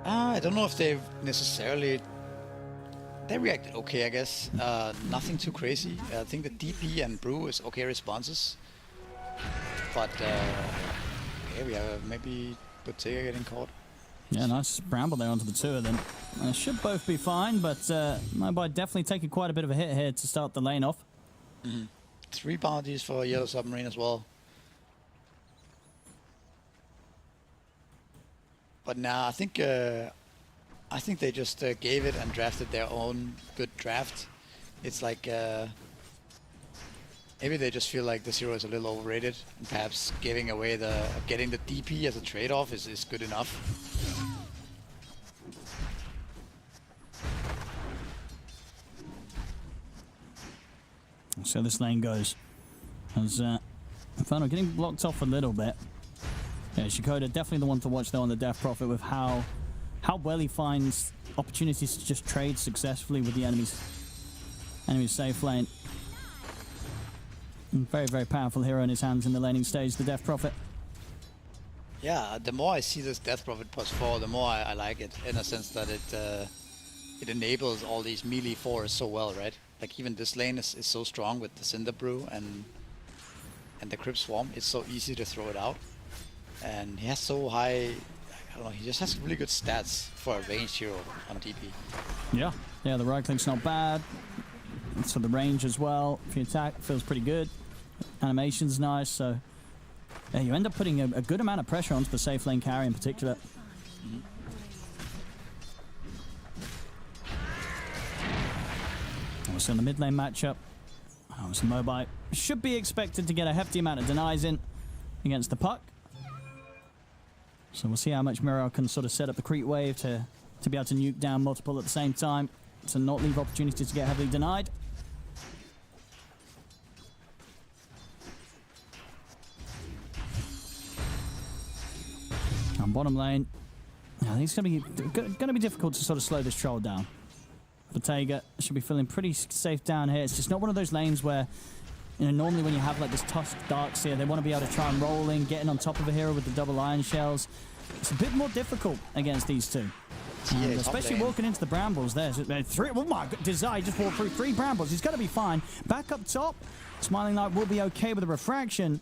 I don't know if they've necessarily... They reacted okay, I guess. Nothing too crazy. I think the DP and Brew is okay responses. But, okay, we have maybe Bottega getting caught. Yeah, nice bramble there onto the two of them. Should both be fine, but Mobile definitely taking quite a bit of a hit here to start the lane off. 3 bounties for Yellow Submarine as well. But now I think they just gave it and drafted their own good draft. It's like maybe they just feel like this hero is a little overrated, and perhaps getting the DP as a trade-off is good enough. So this lane goes as Inferno getting blocked off a little bit. Yeah, Shikoda definitely the one to watch though on the Death Prophet with how well he finds opportunities to just trade successfully with the enemy's safe lane. And very, very powerful hero in his hands in the laning stage, the Death Prophet. Yeah, the more I see this Death Prophet +4, the more I like it, in a sense that it enables all these melee fours so well, right? Like even this lane is so strong with the Cinder Brew and the Crypt Swarm. It's so easy to throw it out. And he has so high, I don't know, he just has really good stats for a ranged hero on DP. Yeah, the right click's not bad. So the range as well, if you attack, feels pretty good. Animation's nice, so yeah, you end up putting a good amount of pressure onto the safe lane carry in particular. So in the mid lane matchup, so Mobile should be expected to get a hefty amount of denies in against the Puck. So we'll see how much Mirror can sort of set up the creep wave to be able to nuke down multiple at the same time, to not leave opportunities to get heavily denied. On bottom lane, I think it's going to be difficult to sort of slow this troll down. Bottega should be feeling pretty safe down here. It's just not one of those lanes where, you know, normally when you have like this Tusk Darkseer, they want to be able to try and roll in, getting on top of a hero with the double iron shells. It's a bit more difficult against these two. Especially walking into the brambles there. Oh my god, Desire just walked through 3 brambles. He's going to be fine. Back up top, Smiling Light will be okay with a refraction.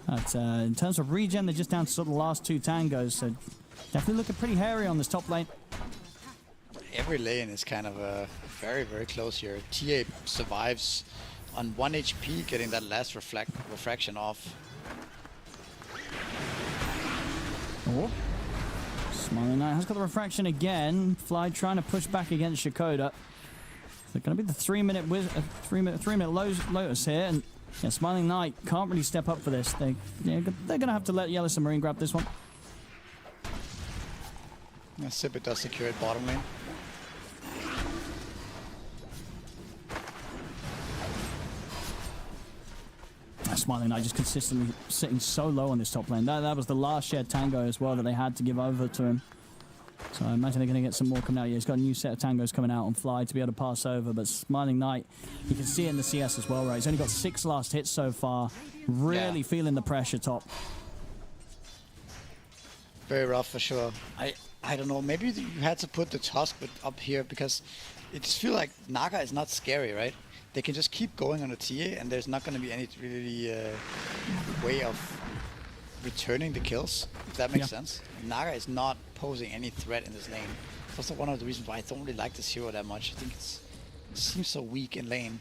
But in terms of regen, they're just down to sort of the last 2 tangos. So definitely looking pretty hairy on this top lane. Every lane is kind of very, very close here. TA survives on 1 HP, getting that last refraction off. Oh. Smiling Knight has got the refraction again. Fly trying to push back against Shikoda. They're going to be the 3 minute Lotus here, and yeah, Smiling Knight can't really step up for this. They're going to have to let Yellow Submarine grab this one. Yeah, Sipit does secure it bottom lane. Smiling Knight just consistently sitting so low on this top lane. That was the last shared tango as well that they had to give over to him. So I imagine they're going to get some more coming out. Yeah, he's got a new set of tangos coming out on Fly to be able to pass over. But Smiling Knight, you can see it in the CS as well, right? He's only got 6 last hits so far. Really feeling the pressure top. Very rough for sure. I don't know. Maybe you had to put the Tusk up here because it just feels like Naga is not scary, right? They can just keep going on a TA, and there's not going to be any really way of returning the kills, if that makes sense. Naga is not posing any threat in this lane. That's also one of the reasons why I don't really like this hero that much. I think it seems so weak in lane.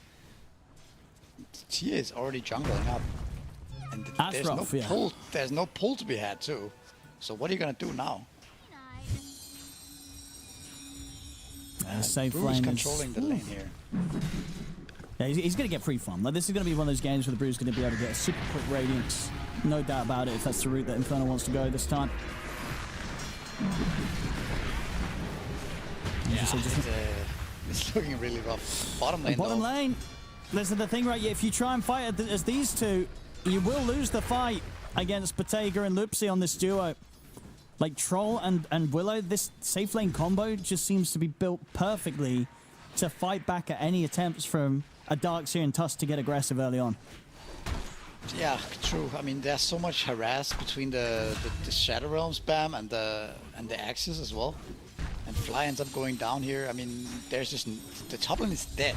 TA is already jungling up, and there's no pull to be had too. So what are you gonna do now? Safe Brew is lane controlling the lane here. Yeah, he's going to get free farm. Like, this is going to be one of those games where the Brew's going to be able to get a super quick Radiance. No doubt about it, if that's the route that Infernal wants to go this time. Yeah, it's looking really rough. Bottom lane, Bottom lane. Listen, the thing, right, if you try and fight as these two, you will lose the fight against Bottega and Lupsi on this duo. Like, Troll and Willow, this safe lane combo just seems to be built perfectly to fight back at any attempts from a Darkseer and Tusk to get aggressive early on. Yeah, true. I mean, there's so much harass between the Shadow Realm spam and the Axis as well. And Fly ends up going down here. I mean, there's just... The top lane is dead.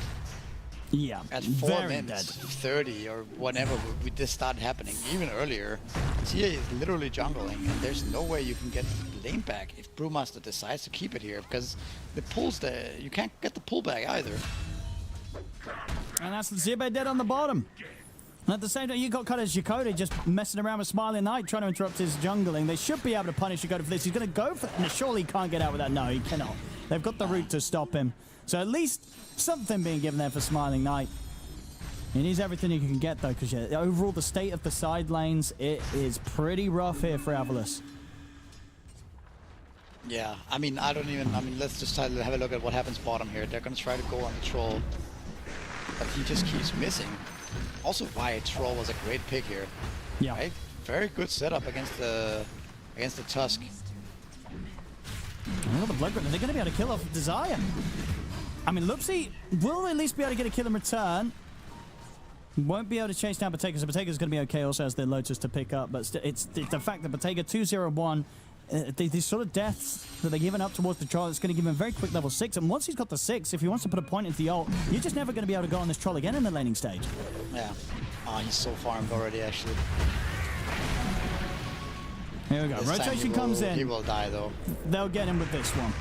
Yeah, at 4 minutes 30 or whenever this started happening, even earlier, Tia is literally jungling, and there's no way you can get the lane back if Brewmaster decides to keep it here, because the pulls there, you can't get the pullback either. And that's the Zibe dead on the bottom. And at the same time, you got kind of Yakota just messing around with Smiling Knight, trying to interrupt his jungling. They should be able to punish Yakota for this. He's going to go for it. No, surely he can't get out with that. No, he cannot. They've got the route to stop him. So at least something being given there for Smiling Knight. He needs everything you can get, though, because overall the state of the side lanes, it is pretty rough here for Avalos. Yeah, I mean, let's just have a look at what happens bottom here. They're going to try to go on the Troll, but he just keeps missing. Also, why Troll was a great pick here. Yeah. Right? Very good setup against the Tusk. Oh, the Blood Grip. Are they going to be able to kill off Desire? I mean, Lupsi will at least be able to get a kill in return. Won't be able to chase down Bottega, so Bottega's going to be okay. Also has the Lotus to pick up, but it's the fact that Bottega 2-0-1, these sort of deaths that they're giving up towards the Troll, it's going to give him a very quick level 6. And once he's got the 6, if he wants to put a point into the ult, you're just never going to be able to go on this Troll again in the laning stage. Yeah. Oh, he's so farmed already, actually. Here we go. This Rotation comes in. He will die, though. They'll get him with this one.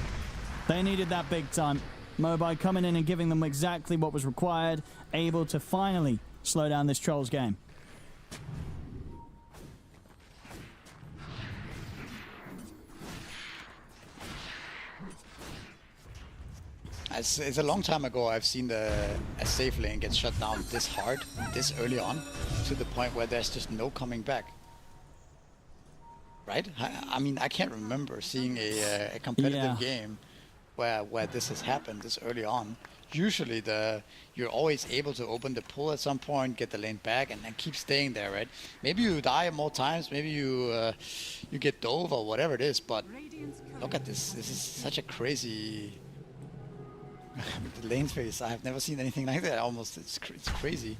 They needed that big time. Mobai coming in and giving them exactly what was required, able to finally slow down this Troll's game. It's a long time ago I've seen a safe lane get shut down this hard, this early on, to the point where there's just no coming back. Right? I mean, I can't remember seeing a competitive game where this has happened this early on. Usually you're always able to open the pull at some point, get the lane back, and keep staying there, right? Maybe you die more times, maybe you get dove or whatever it is, but look at this. This is such a crazy... the lane phase, I have never seen anything like that almost. It's crazy.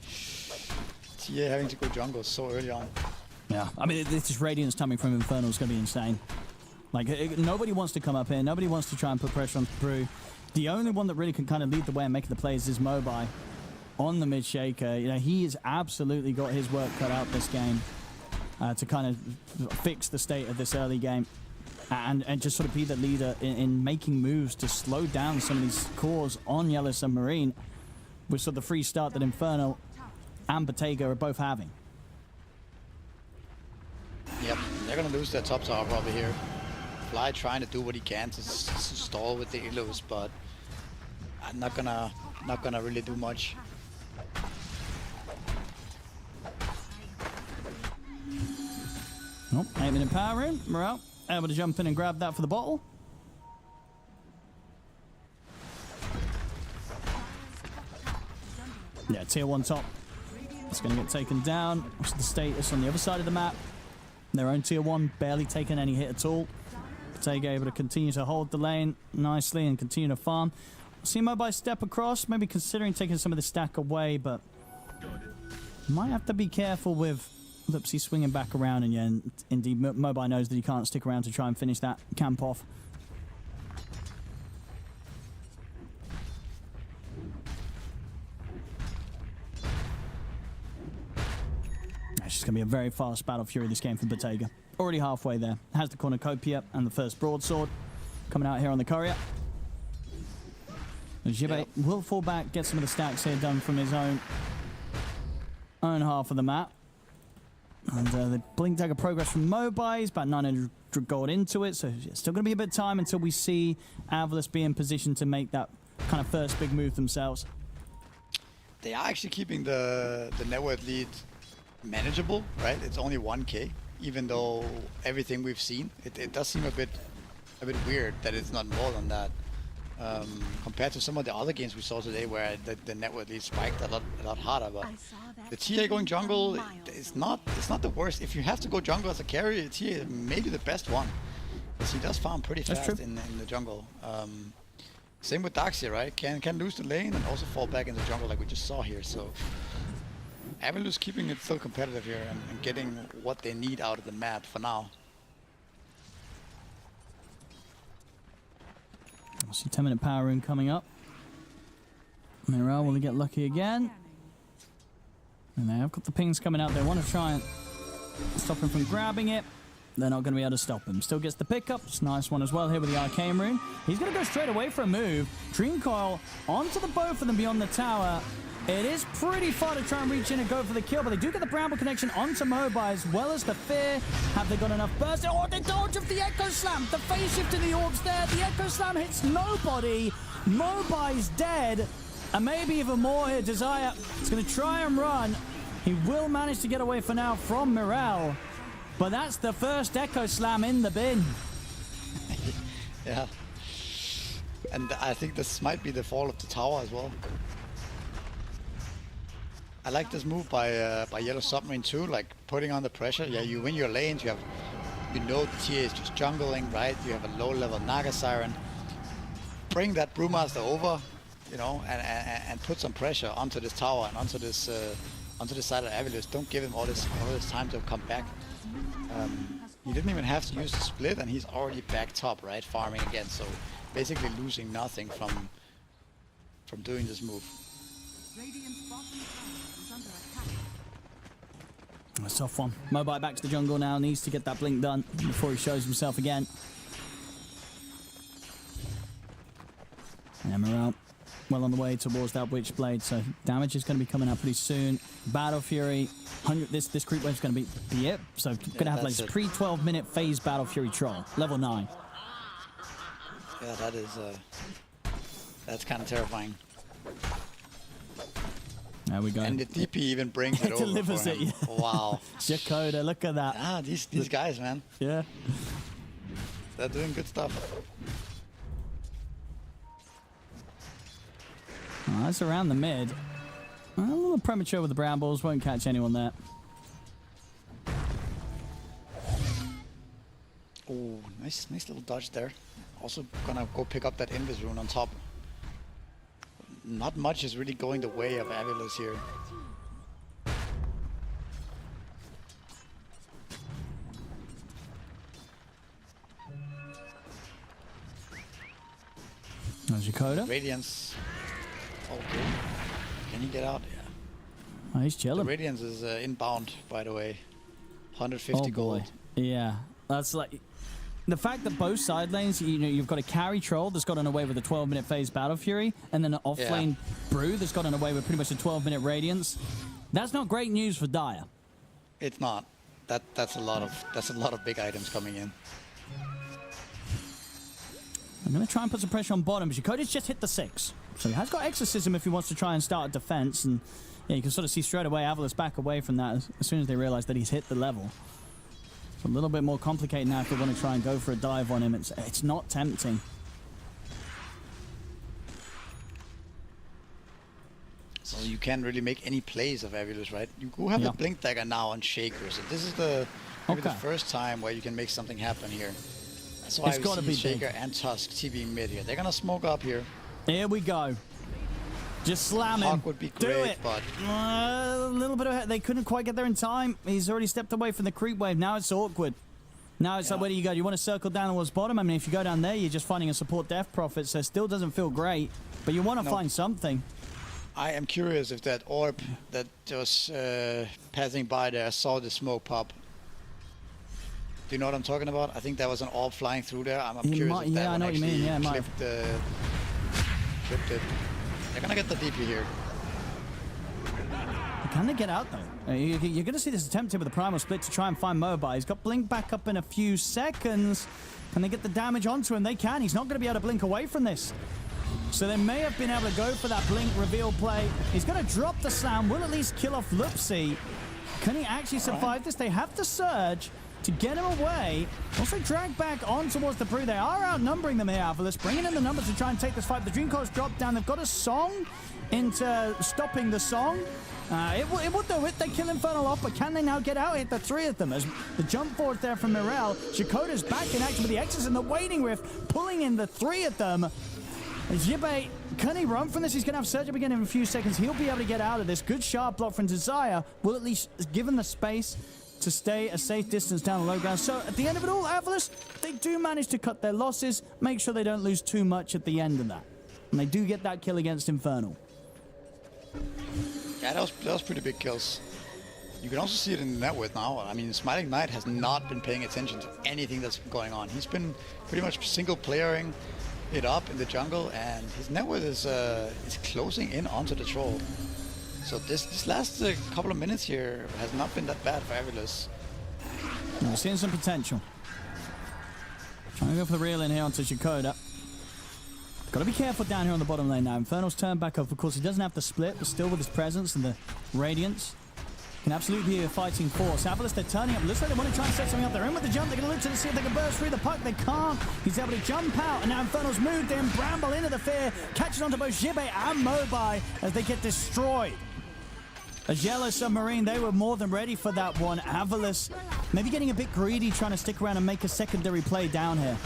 TA having to go jungle so early on. Yeah, I mean, this Radiance coming from Infernal is going to be insane. Like, nobody wants to come up here. Nobody wants to try and put pressure on Brew. The only one that really can kind of lead the way and make the plays is Mobai on the mid shaker. You know, he has absolutely got his work cut out this game to kind of fix the state of this early game and just sort of be the leader in making moves to slow down some of these cores on Yellow Submarine with sort of the free start that Infernal and Bottega are both having. Yep, they're going to lose their top tower probably here. Fly trying to do what he can to stall with the Illos, but I'm not gonna not gonna really do much. Oh, 8-minute power rune. Morale able to jump in and grab that for the bottle. Yeah, tier 1 top. It's going to get taken down. What's the status on the other side of the map? Their own tier 1, barely taking any hit at all. Bottega able to continue to hold the lane nicely and continue to farm. See Mobile step across, maybe considering taking some of the stack away, but might have to be careful with Lipsy swinging back around. And yeah, indeed, Mobile knows that he can't stick around to try and finish that camp off. It's just going to be a very fast Battle Fury this game for Bottega. Already halfway there. Has the cornucopia and the first broadsword coming out here on the courier. Jibe will fall back, get some of the stacks here done from his own half of the map. And the Blink Dagger progress from Mobile is about 900 gold into it, so it's still going to be a bit of time until we see Avalos be in position to make that kind of first big move themselves. They are actually keeping the network lead manageable, right? It's only 1k, even though everything we've seen, it does seem a bit weird that it's not more than that. Compared to some of the other games we saw today where the network lead spiked a lot harder, but the TA going jungle is not the worst. If you have to go jungle as a carry, TA is maybe the best one, because he does farm pretty fast in the jungle. Same with Daxia, right? Can lose the lane and also fall back in the jungle like we just saw here. So Avalos keeping it still competitive here and getting what they need out of the map for now. I see 10-minute power rune coming up. Mirel, will he get lucky again? And they have got the pings coming out. They want to try and stop him from grabbing it. They're not going to be able to stop him. Still gets the pickup. It's a nice one as well here with the Arcane Rune. He's going to go straight away for a move. Dream Coil onto the both of them beyond the tower. It is pretty far to try and reach in and go for the kill, but they do get the Bramble connection onto Mobile as well as the Fear. Have they got enough burst? Oh, they dodge of the Echo Slam. The phase shift in the orbs there. The Echo Slam hits nobody. Mobile's dead. And maybe even more here. Desire is going to try and run. He will manage to get away for now from Mirel. But that's the first Echo Slam in the bin. Yeah. And I think this might be the fall of the tower as well. I like this move by Yellow Submarine too, like putting on the pressure. Yeah, you win your lanes, you know the TA is just jungling, right? You have a low level Naga Siren. Bring that Brewmaster over, you know, and put some pressure onto this tower and onto this side of Avalos. Don't give him all this time to come back. He didn't even have to use the split, and he's already back top, right? Farming again, so basically losing nothing from doing this move. Radiant's bottom tower is under attack. That's a tough one. Mobile back to the jungle now. Needs to get that blink done before he shows himself again. And Morale well on the way towards that Witchblade, so damage is going to be coming out pretty soon. Battle Fury, 100. This creep wave is going to be it. So going to have like pre 12-minute phase Battle Fury troll, level 9. Yeah, that is that's kind of terrifying. There we go. And the DP even brings it over delivers for it. him. Yeah. Wow. Jakoda, look at that. Ah, these guys, man. Yeah. They're doing good stuff. Oh, that's around the mid. A little premature with the brambles. Won't catch anyone there. Oh, nice little dodge there. Also gonna go pick up that Invis rune on top. Not much is really going the way of Avalos here. There's Jakoda. Radiance. Okay. Can he get out? Yeah. Oh, he's The chilling. Radiance is inbound, by the way. 150 gold. Yeah. That's like... The fact that both side lanes, you know, you've got a carry troll that's gotten away with a 12-minute phase Battle Fury, and then an off-lane brew that's gotten away with pretty much a 12-minute Radiance. That's not great news for Dire. It's not. That's a lot of big items coming in. I'm going to try and put some pressure on bottom. Jakoda's just hit the 6. So he has got Exorcism if he wants to try and start a defense. And yeah, you can sort of see straight away Avalos back away from that as soon as they realize that he's hit the level. It's a little bit more complicated now if they want to try and go for a dive on him. It's not tempting. So you can't really make any plays of Avilus, right? You go have the Blink Dagger now on Shaker, so this is maybe the first time where you can make something happen here. That's why we see Shaker and Tusk TVing mid here. They're gonna smoke up here. Here we go. Just slam him. Hawk would be great, but a little bit of... They couldn't quite get there in time. He's already stepped away from the creep wave. Now it's awkward. Now it's like, where do you go? You want to circle down towards bottom? I mean, if you go down there, you're just finding a support death prophet, so it still doesn't feel great. But you want to find something. I am curious if that orb that was passing by there saw the smoke pop. Do you know what I'm talking about? I think that was an orb flying through there. I'm curious if that one actually clipped it. They're gonna get the DP here. Can they get out though? You're going to see this attempt here with the primal split to try and find Mobile. He's got blink back up in a few seconds. Can they get the damage onto him? They can. He's not going to be able to blink away from this. So they may have been able to go for that blink reveal play. He's going to drop the slam. Will at least kill off Lupsi. Can he actually survive this? They have to surge to get him away. Also drag back on towards the Brew. They are outnumbering them here, Avalos, bringing in the numbers to try and take this fight. The Dreamcore's dropped down. They've got a song into stopping the song. It will do it. They kill Infernal off, but can they now get out? Hit the three of them as the jump forward there from Mirel. Shakota's back in action with the X's and the Waiting Rift, pulling in the three of them. Jibbe, can he run from this? He's going to have surge up again in a few seconds. He'll be able to get out of this. Good sharp block from Desire. Will at least give him the space to stay a safe distance down the low ground. So at the end of it all, Avalos, they do manage to cut their losses, make sure they don't lose too much at the end of that. And they do get that kill against Infernal. Yeah, that was pretty big kills. You can also see it in the net width now. I mean, Smiling Knight has not been paying attention to anything that's going on. He's been pretty much single playering it up in the jungle, and his net width is closing in onto the troll. So this last couple of minutes here has not been that bad for Avilus. We're seeing some potential. Trying to go for the reel in here onto Shakota. Got to be careful down here on the bottom lane now. Infernal's turned back up. Of course, he doesn't have the split, but still with his presence and the radiance, can absolutely be a fighting force. Avalos, they're turning up. Looks like they want to try and set something up. They're in with the jump. They're going to look to see if they can burst through the puck. They can't. He's able to jump out, and now Infernal's moved in. Bramble into the fear, catching onto both Jibbe and Mobai as they get destroyed. A Yellow Submarine, they were more than ready for that one. Avalos maybe getting a bit greedy, trying to stick around and make a secondary play down here.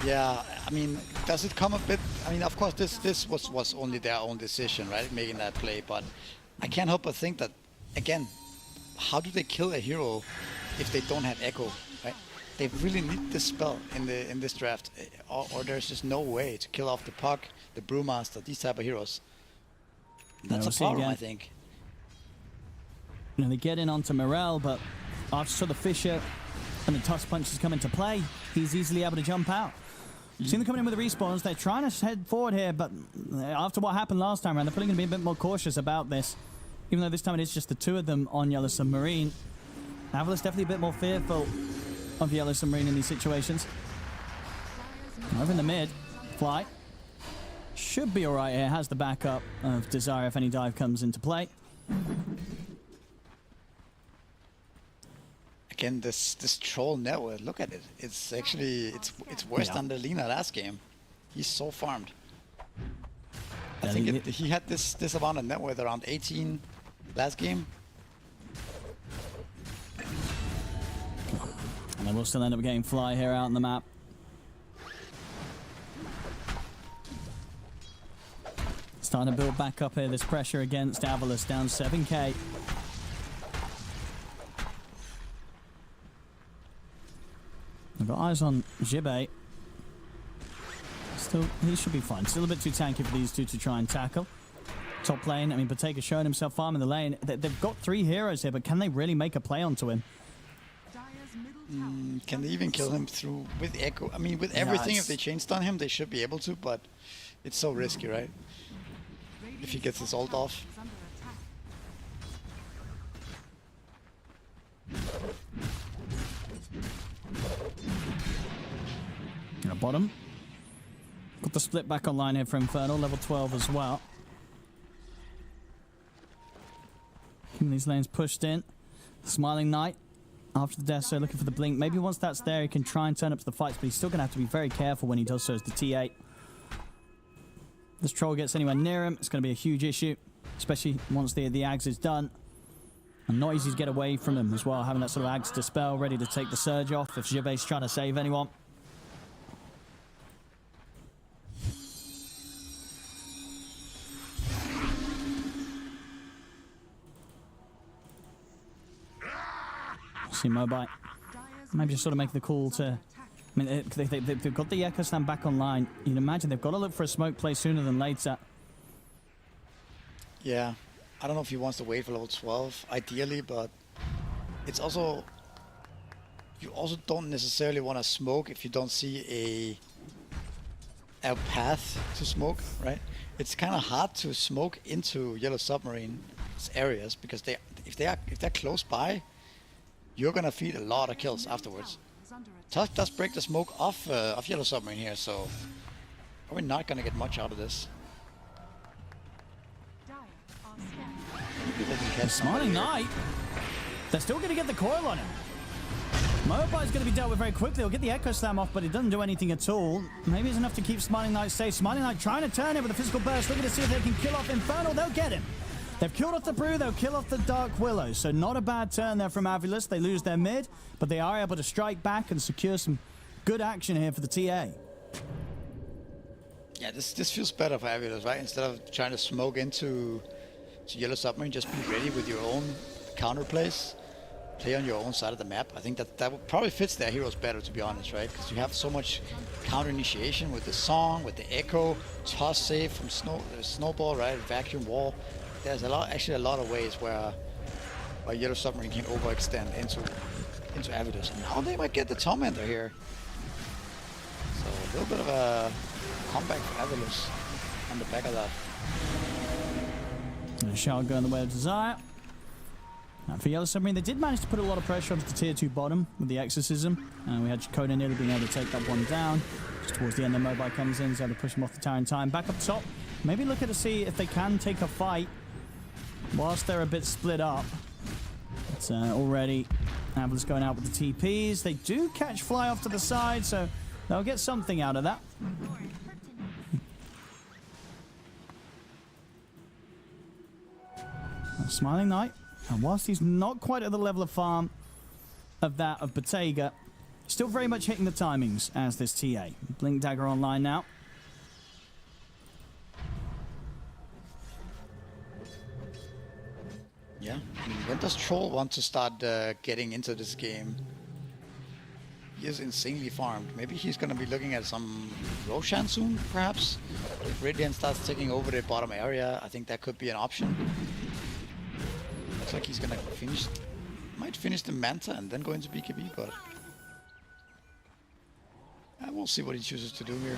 Yeah, I mean, does it come a bit... I mean, of course, this was only their own decision, right, making that play, but I can't help but think that, again, how do they kill a hero if they don't have Echo, right? They really need this spell in this draft, or there's just no way to kill off the Puck, the Brewmaster, these type of heroes. That's a problem, I think. You know, they get in onto Morel, but after the Fisher and the Tusk punches come into play, he's easily able to jump out. Seen them coming in with the respawns. They're trying to head forward here, but after what happened last time around, they're probably going to be a bit more cautious about this. Even though this time it is just the two of them on Yellow Submarine. Avalos definitely a bit more fearful of Yellow Submarine in these situations. Over in the mid, Fly should be alright here. Has the backup of Desire if any dive comes into play. Again, this troll network, look at it. It's actually, it's worse than the Lina last game. He's so farmed. I think he had this amount of net worth around 18 last game. And then we'll still end up getting Fly here out on the map. Starting to build back up here, this pressure against Avalos, down 7k. I've got eyes on Jibbe. Still, he should be fine. Still a bit too tanky for these two to try and tackle. Top lane, I mean, Botega's showing himself farming the lane. They've got 3 heroes here, but can they really make a play onto him? Can they even kill him through with Echo? I mean, with everything, if they chain stun him, they should be able to, but it's so risky, right? If he gets his ult off. Bottom. Got the split back online here for Infernal, level 12 as well. Keeping these lanes pushed in. Smiling Knight after the death, so looking for the blink. Maybe once that's there, he can try and turn up to the fights, but he's still going to have to be very careful when he does so as the T8. This troll gets anywhere near him, it's going to be a huge issue, especially once the Ags is done. And not easy to get away from him as well, having that sort of Ags dispel ready to take the surge off if Jibei's trying to save anyone. See Mobite. Maybe just sort of make the call to... I mean, they've got the Echo Slam back online. You'd imagine they've got to look for a smoke play sooner than later. Yeah. I don't know if he wants to wait for level 12, ideally, but it's also... You also don't necessarily want to smoke if you don't see a path to smoke, right? It's kind of hard to smoke into Yellow Submarine areas because if they're close by, you're gonna feed a lot of kills afterwards. Tusk does break the smoke off Yellow Submarine here, so we're not gonna get much out of this. Maybe they can catch Smiling Knight. They're still going to get the coil on him. Mobite's going to be dealt with very quickly. He'll get the Echo Slam off, but it doesn't do anything at all. Maybe it's enough to keep Smiling Knight safe. Smiling Knight trying to turn it with a physical burst, looking to see if they can kill off Infernal. They'll get him. They've killed off the Brew, they'll kill off the Dark Willow. So not a bad turn there from Avulus. They lose their mid, but they are able to strike back and secure some good action here for the TA. Yeah, this feels better for Avulus, right? Instead of trying to smoke into Yellow Submarine, just be ready with your own counter plays. Play on your own side of the map. I think that probably fits their heroes better, to be honest, right? Because you have so much counter initiation with the song, with the echo, toss save from snowball, right? Vacuum wall. There's actually a lot of ways where Yellow Submarine can overextend into Avulus. And now they might get the Tormentor here. So a little bit of a comeback for Avulus on the back of that. And a shot going the way of Desire. Now for Yellow Submarine, they did manage to put a lot of pressure onto the tier 2 bottom with the Exorcism. And we had Shikoda nearly being able to take that one down. Just towards the end, the Mobile comes in, so able to push him off the tower in time. Back up top, maybe look at to see if they can take a fight whilst they're a bit split up. It's already Avulus going out with the TPs. They do catch Fly off to the side, so they'll get something out of that. Smiling Knight, and whilst he's not quite at the level of farm of that of Bottega, still very much hitting the timings as this TA. Blink Dagger online now. Yeah, I mean, when does Troll want to start getting into this game? He is insanely farmed. Maybe he's going to be looking at some Roshan soon, perhaps? If Radiant starts taking over the bottom area, I think that could be an option. Looks like he's gonna might finish the Manta and then go into BKB, but we'll see what he chooses to do here.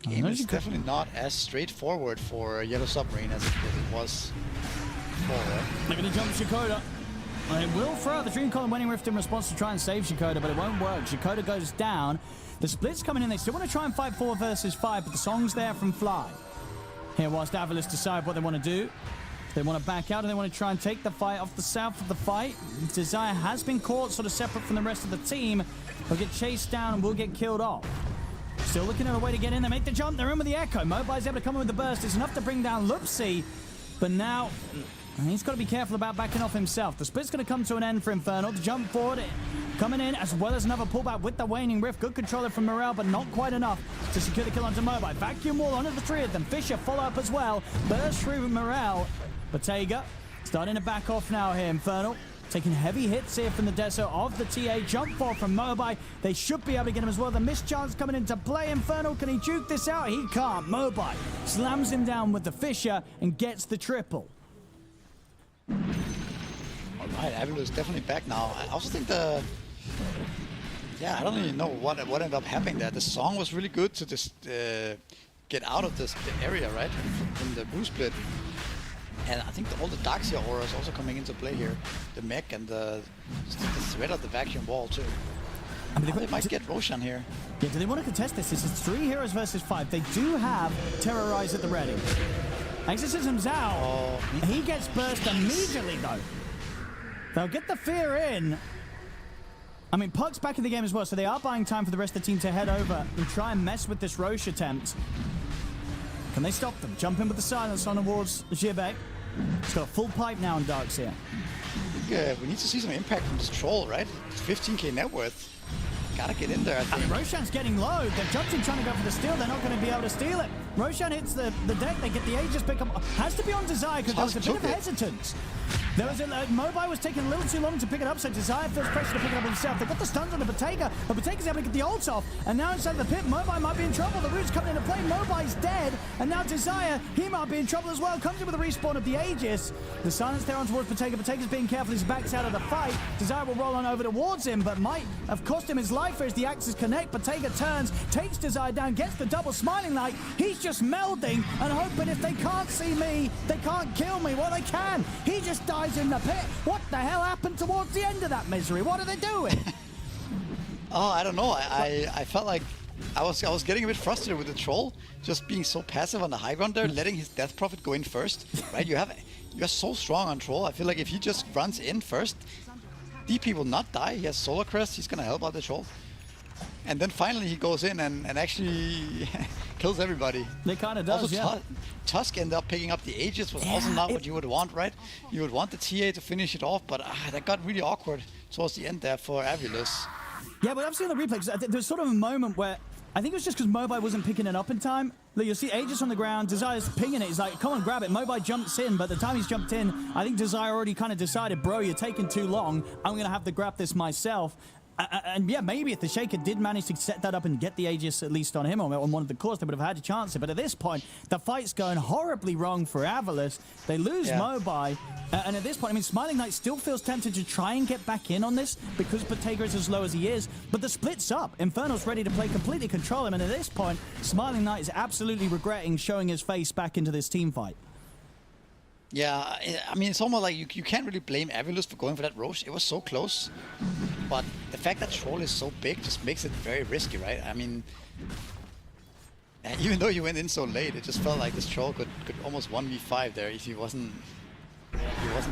Game is definitely not as straightforward for Yellow Submarine as it was before, right? They're going to jump Shikoda. And it will throw out the Dream Column Waning Rift in response to try and save Shikoda, but it won't work. Shikoda goes down. The split's coming in. They still want to try and fight 4 versus 5, but the song's there from Fly. Here, whilst Avulus decide what they want to do. They want to back out and they want to try and take the fight off the south of the fight. Desire has been caught sort of separate from the rest of the team. They'll get chased down and will get killed off. Still looking at a way to get in. They make the jump. They're in with the Echo. Mobile's able to come in with the burst. It's enough to bring down Lupsi. But now he's got to be careful about backing off himself. The split's going to come to an end for Infernal. The jump forward coming in, as well as another pullback with the Waning Rift. Good controller from Morel, but not quite enough to secure the kill onto Mobile. Vacuum wall onto the 3 of them. Fisher follow up as well. Burst through Morel. Bottega starting to back off now here. Infernal taking heavy hits here from the Deso of the TA. Jump fall from Mobile. They should be able to get him as well. The mischance coming into play. Infernal, can he juke this out? He can't. Mobile slams him down with the Fisher and gets the triple. Alright, Avulus is definitely back now. I also think I don't even know what ended up happening there. The song was really good to just get out of the area, right? From the Brew split. And I think all the Darkseer aura is also coming into play here. The mech and the threat of the vacuum wall too. I mean, They might get Roshan here. Yeah, do they want to contest this? This is 3 heroes versus 5. They do have Terrorize at the ready. Exorcism's out. Oh, He gets burst immediately, though. They'll get the fear in. I mean, Puck's back in the game as well, so they are buying time for the rest of the team to head over and try and mess with this Roche attempt. Can they stop them? Jump in with the silence on towards Jibek. He's got a full pipe now in Darkseer. We need to see some impact from this troll, right? It's 15k net worth. Gotta get in there, I I think. mean, Roshan's getting low. They've jumped in trying to go for the steal. They're not going to be able to steal it. Roshan hits the deck. They get the Aegis pick up. Has to be on Desire because there was a bit of hesitance. There was Mobile was taking a little too long to pick it up, so Desire feels pressure to pick it up himself. They've got the stuns on the Bottega, but Bottega's able to get the ults off. And now inside the pit, Mobile might be in trouble. The root's coming into play. Mobile's dead. And now Desire, he might be in trouble as well. Comes in with a respawn of the Aegis. The silence there on towards Bottega. Bottega's being careful. He's backs out of the fight. Desire will roll on over towards him, but might have cost him his life as the axes connect. Bottega turns, takes Desire down, gets the double Smiling Light. He's just melding and hoping if they can't see me, they can't kill me. Well, they can. He just dies in the pit. What the hell happened towards the end of that misery? What are they doing? Oh, I don't know. I felt like I was getting a bit frustrated with the troll, just being so passive on the high ground there, letting his death prophet go in first. Right? You're so strong on troll. I feel like if he just runs in first, DP will not die. He has Solar Crest. He's gonna help out the troll. And then finally he goes in and actually kills everybody. It kind of does, Also, yeah. Tusk ended up picking up the Aegis, was also not what you would want, right? You would want the TA to finish it off, but that got really awkward towards the end there for Avulus. Yeah, but I've seen the replay, 'cause there's sort of a moment where I think it was just because Mobile wasn't picking it up in time. Like, you'll see Aegis on the ground, Desire's pinging it. He's like, come on, grab it. Mobile jumps in, but the time he's jumped in, I think Desire already kind of decided, bro, you're taking too long. I'm going to have to grab this myself. And yeah, maybe if the Shaker did manage to set that up and get the Aegis at least on him or on one of the cores, they would have had a chance. But at this point, the fight's going horribly wrong for Avulus. They lose Mobile. And at this point, I mean, Smiling Knight still feels tempted to try and get back in on this because Bottega is as low as he is. But the split's up. Infernal's ready to play, completely control him. And at this point, Smiling Knight is absolutely regretting showing his face back into this team fight. Yeah, I mean, it's almost like you can't really blame Avulus for going for that Roche. It was so close. But the fact that Troll is so big just makes it very risky, right? I mean, even though you went in so late, it just felt like this Troll could almost 1v5 there if he wasn't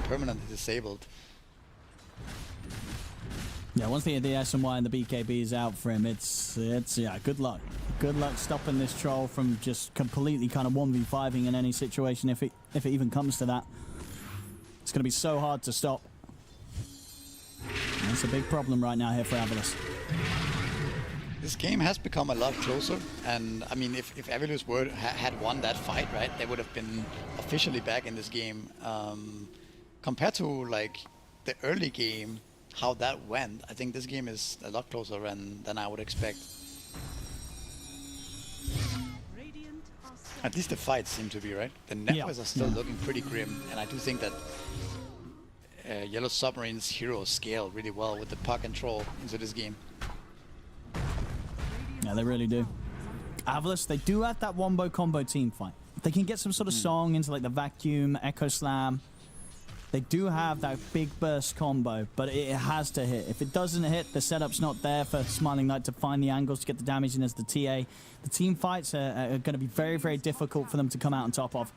permanently disabled. Yeah, once the SMY and the BKB is out for him, it's yeah, good luck. Good luck stopping this troll from just completely kind of 1v5ing in any situation if it even comes to that. It's going to be so hard to stop. And that's a big problem right now here for Avulus. This game has become a lot closer, and I mean, if Avulus had won that fight, right, they would have been officially back in this game. Compared to like the early game, how that went, I think this game is a lot closer than I would expect. At least the fights seem to be, right? The networks are still looking pretty grim, and I do think that Yellow Submarine's heroes scale really well with the Puck and Troll into this game. Yeah, they really do. Avulus, they do have that wombo combo team fight. They can get some sort of song into like the Vacuum, Echo Slam. They do have that big burst combo, but it has to hit. If it doesn't hit, the setup's not there for Smiling Knight to find the angles to get the damage in as the TA. The team fights are going to be very, very difficult for them to come out on top of.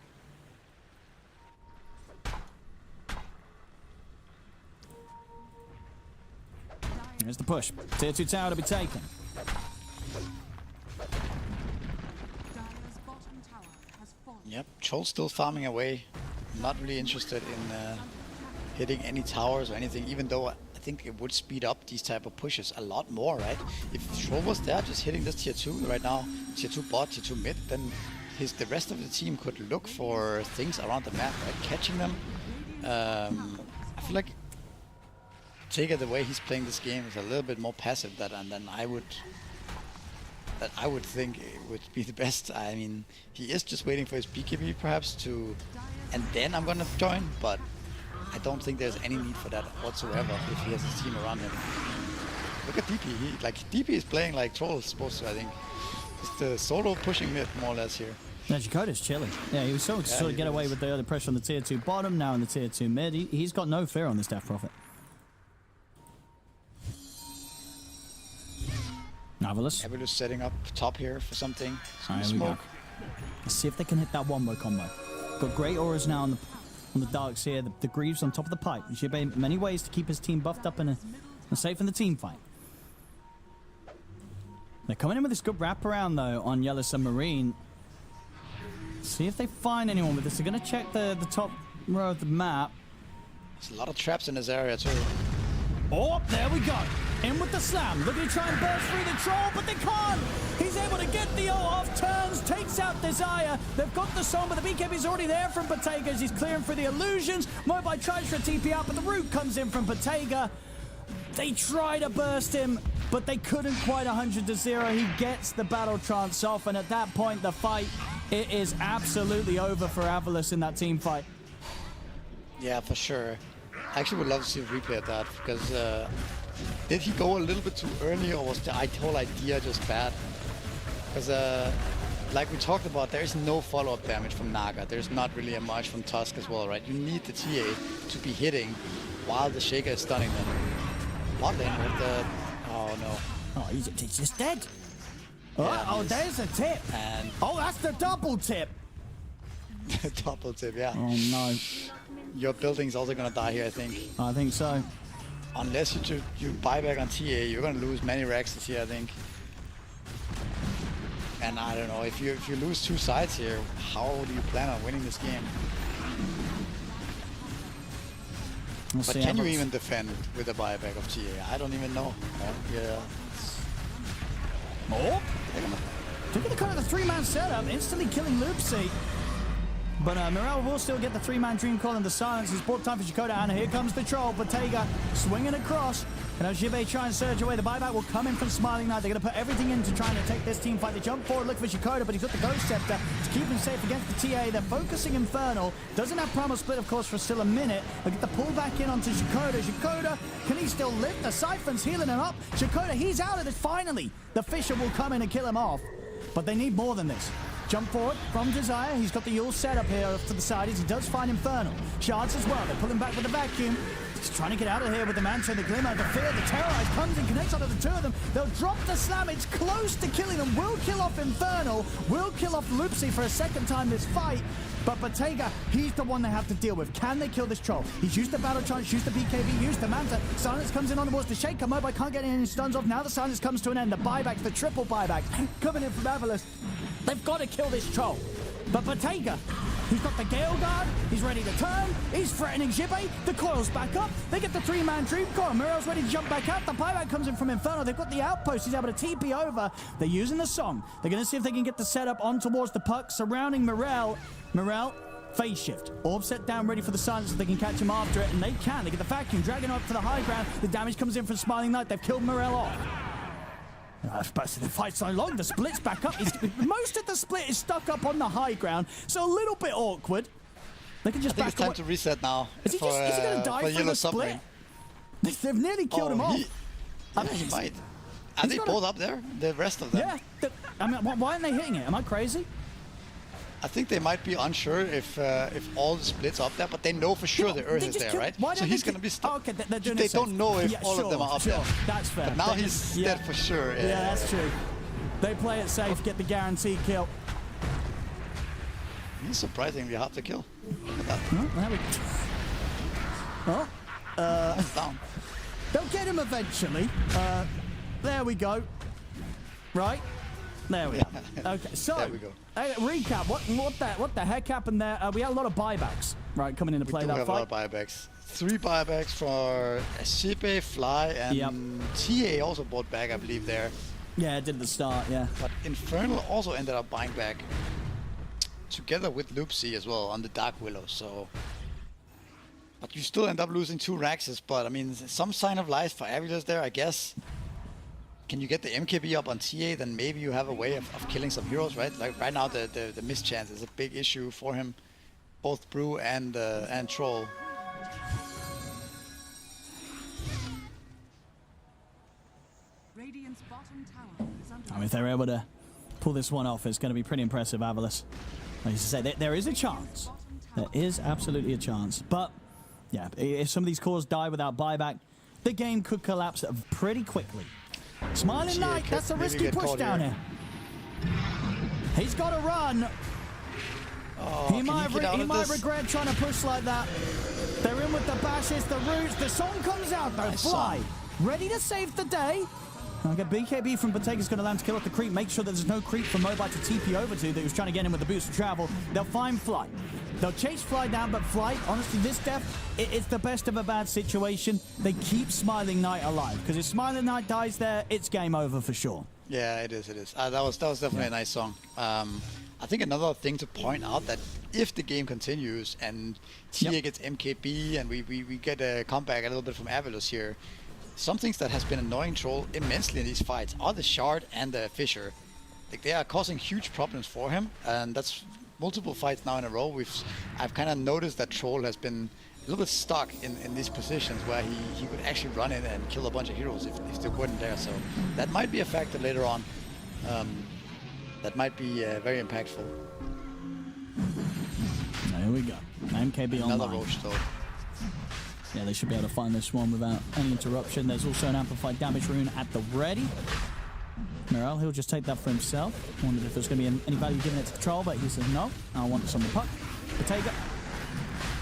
Here's the push. Tier 2 tower to be taken. Dire's bottom tower has fallen. Yep, Troll's still farming away. Not really interested in hitting any towers or anything, even though I think it would speed up these type of pushes a lot more, right? If Troll was there just hitting this tier 2 right now, tier 2 bot, tier 2 mid, then the rest of the team could look for things around the map, right? Catching them. I feel like Tega, the way he's playing this game, is a little bit more passive than I would think it would be the best. I mean, he is just waiting for his BKB perhaps and then I'm gonna join, but I don't think there's any need for that whatsoever if he has his team around him. Look at DP, DP is playing like Troll is supposed to, I think. Just the solo pushing mid more or less here. Yeah, Jakota's chilling. Yeah, he was so sort of get away with the other pressure on the tier 2 bottom, now in the tier 2 mid. He's got no fear on this Death Prophet. Avalus. Avalus setting up top here for something. Some Here we go. smoke. Let's see if they can hit that wombo combo. Got great auras now on the darks here. The Greaves on top of the pipe. Jibe many ways to keep his team buffed up and safe in the team fight. They're coming in with this good wraparound though on Yellow Submarine. See if they find anyone with this. They're going to check the top row of the map. There's a lot of traps in this area too. Oh, there we go. In with the slam. Looking to try and burst through the troll, but they can't. He's able to get the O off, turns, takes out Desire. They've got the song, but the BKB's already there from Bottega as he's clearing through the illusions. Mobile tries for a TP out, but the root comes in from Bottega. They try to burst him, but they couldn't quite 100-0. He gets the battle trance off, and at that point, the fight, it is absolutely over for Avalus in that team fight. Yeah, for sure. I actually would love to see a replay of that because did he go a little bit too early or was the whole idea just bad? Because like we talked about, there is no follow-up damage from Naga. There's not really a much from Tusk as well, right? You need the TA to be hitting while the Shaker is stunning them. Bot lane with the... Oh no. Oh, he's just dead. Yeah, Oh, there's a tip. And Oh, that's the double tip. double tip, yeah. Oh, no. Your building's also gonna die here, I think. I think so. Unless you buy back on TA, you're gonna lose many Rexes here, I think. And I don't know, if you lose two sides here, how do you plan on winning this game? We'll But see can how you much- even defend with a buyback of TA? I don't even know. Yeah. Oh! Taking the cut of the three-man setup, instantly killing Loopsy. But Morel will still get the three-man Dream Call in the silence. It's bought time for Dakota, and here comes the troll. Bottega swinging across. And as Jibe try and surge away, the buyback will come in from Smiling Knight. They're going to put everything into trying to take this team fight. They jump forward, look for Dakota, but he's got the Ghost Scepter to keep him safe against the TA. They're focusing Infernal. Doesn't have Primal Split, of course, for still a minute. They get the pull back in onto Dakota. Dakota, can he still live? The Siphon's healing him up. Dakota, he's out of this. Finally, the Fisher will come in and kill him off. But they need more than this. Jump forward from Desire. He's got the Yule set up here off to the side as he does find Infernal. Shards as well. They pull him back with the vacuum. He's trying to get out of here with the Mantra, the Glimmer, the Fear, the Terrorize comes and connects onto the two of them. They'll drop the slam. It's close to killing them. Will kill off Infernal. Will kill off Loopsy for a second time this fight. But Bottega, he's the one they have to deal with. Can they kill this troll? He's used the battle chance, used the BKB, used the Manta. Silence comes in on towards the Shaker. Mobile can't get any stuns off. Now the silence comes to an end. The buybacks, the triple buybacks coming in from Avalus. They've got to kill this troll. But Bottega, he's got the Gale Guard. He's ready to turn. He's threatening Jibe. The coil's back up. They get the three-man Dream Core. Muriel's ready to jump back out. The buyback comes in from Inferno. They've got the outpost. He's able to TP over. They're using the song. They're going to see if they can get the setup on towards the puck surrounding Morel. Morel, phase shift. Orb set down, ready for the silence so they can catch him after it. And they can. They get the vacuum, dragging up to the high ground. The damage comes in from Smiling Knight. They've killed Morel off. But the fight's so long, the split's back up. Most of the split is stuck up on the high ground, so a little bit awkward. They can just I think back it's time away. to reset now. Is he going to die from Yellow the split? Submarine. They've nearly killed him off. Yeah, he might. Are he's they got both up there? The rest of them? Yeah. I mean, why aren't they hitting it? Am I crazy? I think they might be unsure if all the splits up there, but they know for sure the Earth They is just there, killed- right? why So don't he's they going to be kill- stuck. Oh, okay, they're doing They it safe. don't know if Yeah, all of them are up sure. there. That's fair. But now They he's just- dead for sure. Yeah, that's true. They play it safe, get the guaranteed kill. He's surprisingly hard to kill. Look at that. There we go. Oh, He's down. they'll get him eventually. There we go. Right? There we go. Okay, so There we go. Recap. What the heck happened there? We had a lot of buybacks, right, coming into play We do that have a fight. lot of buybacks. 3 buybacks for Shibe, Fly, and Yep. TA also bought back, I believe, there. Yeah, it did at the start. Yeah. But Infernal also ended up buying back together with Loopsy as well on the Dark Willow. So, but you still end up losing 2 Raxes. But I mean, some sign of life for Avilus there, I guess. Can you get the MKB up on TA? Then maybe you have a way of killing some heroes, right? Like right now, the mischance is a big issue for him, both Brew and Troll. Radiant's bottom tower is under I mean, if they're able to pull this one off, it's going to be pretty impressive, Avalos. Like I said, there is a chance. There is absolutely a chance. But, yeah, if some of these cores die without buyback, the game could collapse pretty quickly. Smiling Knight, that's a risky push down here. He's got to run. Oh, he might this? regret trying to push like that. They're in with the bashes, the roots. The song comes out, though. Nice Fly. song. Ready to save the day. Okay, BKB from Bottega's going to land to kill off the creep. Make sure that there's no creep for Mobile to TP over to that he was trying to get in with the boost of travel. They'll find Fly. They'll chase Fly down, but Fly, honestly, this death, it's the best of a bad situation. They keep Smiling Knight alive, because if Smiling Knight dies there, it's game over for sure. Yeah, it is. That was definitely a nice song. I think another thing to point out that if the game continues and TA gets MKB and we get a comeback a little bit from Avalos here, some things that has been annoying Troll immensely in these fights are the Shard and the Fissure. Like, they are causing huge problems for him, and that's multiple fights now in a row. I've kind of noticed that Troll has been a little bit stuck in these positions where he could actually run in and kill a bunch of heroes if they weren't there. So that might be a factor later on. That might be very impactful. There we go. MKB online. Another Roach though. Yeah, they should be able to find this one without any interruption. There's also an amplified damage rune at the ready. Morel, he'll just take that for himself. Wondered if there's going to be any value given it to Troll, but he says no. I want this on the puck. Bottega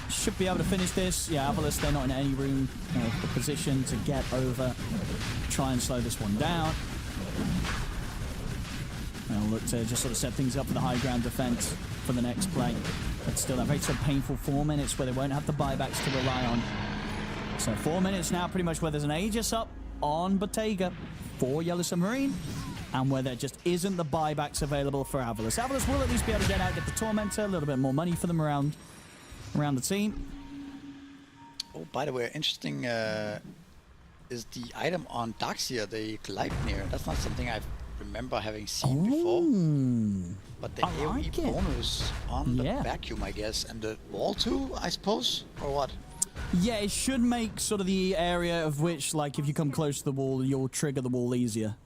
should be able to finish this. Yeah, Avalos, they're not in any room the position to get over. Try and slow this one down. They'll look to just sort of set things up for the high ground defense for the next play. But still, that very sort of painful 4 minutes where they won't have the buybacks to rely on. So 4 minutes now, pretty much where there's an Aegis up on Bottega for Yellow Submarine, and where there just isn't the buybacks available for Avalos. Avalos will at least be able to get out, get the Tormentor, a little bit more money for them around the team. Oh, by the way, interesting is the item on Daxia, the Gleipnir. That's not something I remember having seen before. But the AoE bonus on the vacuum, I guess, and the wall too, I suppose, or what? Yeah, it should make sort of the area of which, like, if you come close to the wall, you'll trigger the wall easier.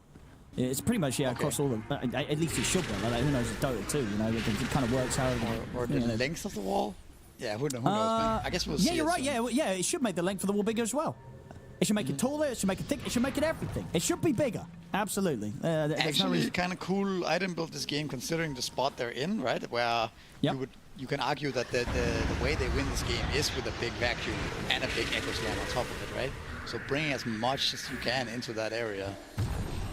It's pretty much, across all of them. At least it should be. Like, who knows, it's Dota 2, you know, it kind of works out. Or the length of the wall? Yeah, who knows, man. I guess we'll see. Yeah, you're right. Yeah, it should make the length of the wall bigger as well. It should make it taller, it should make it thick, it should make it everything. It should be bigger. Absolutely. Actually, kind of cool item build this game, considering the spot they're in, right? Where you can argue that the way they win this game is with a big vacuum and a big echo slam on top of it, right? So bring as much as you can into that area.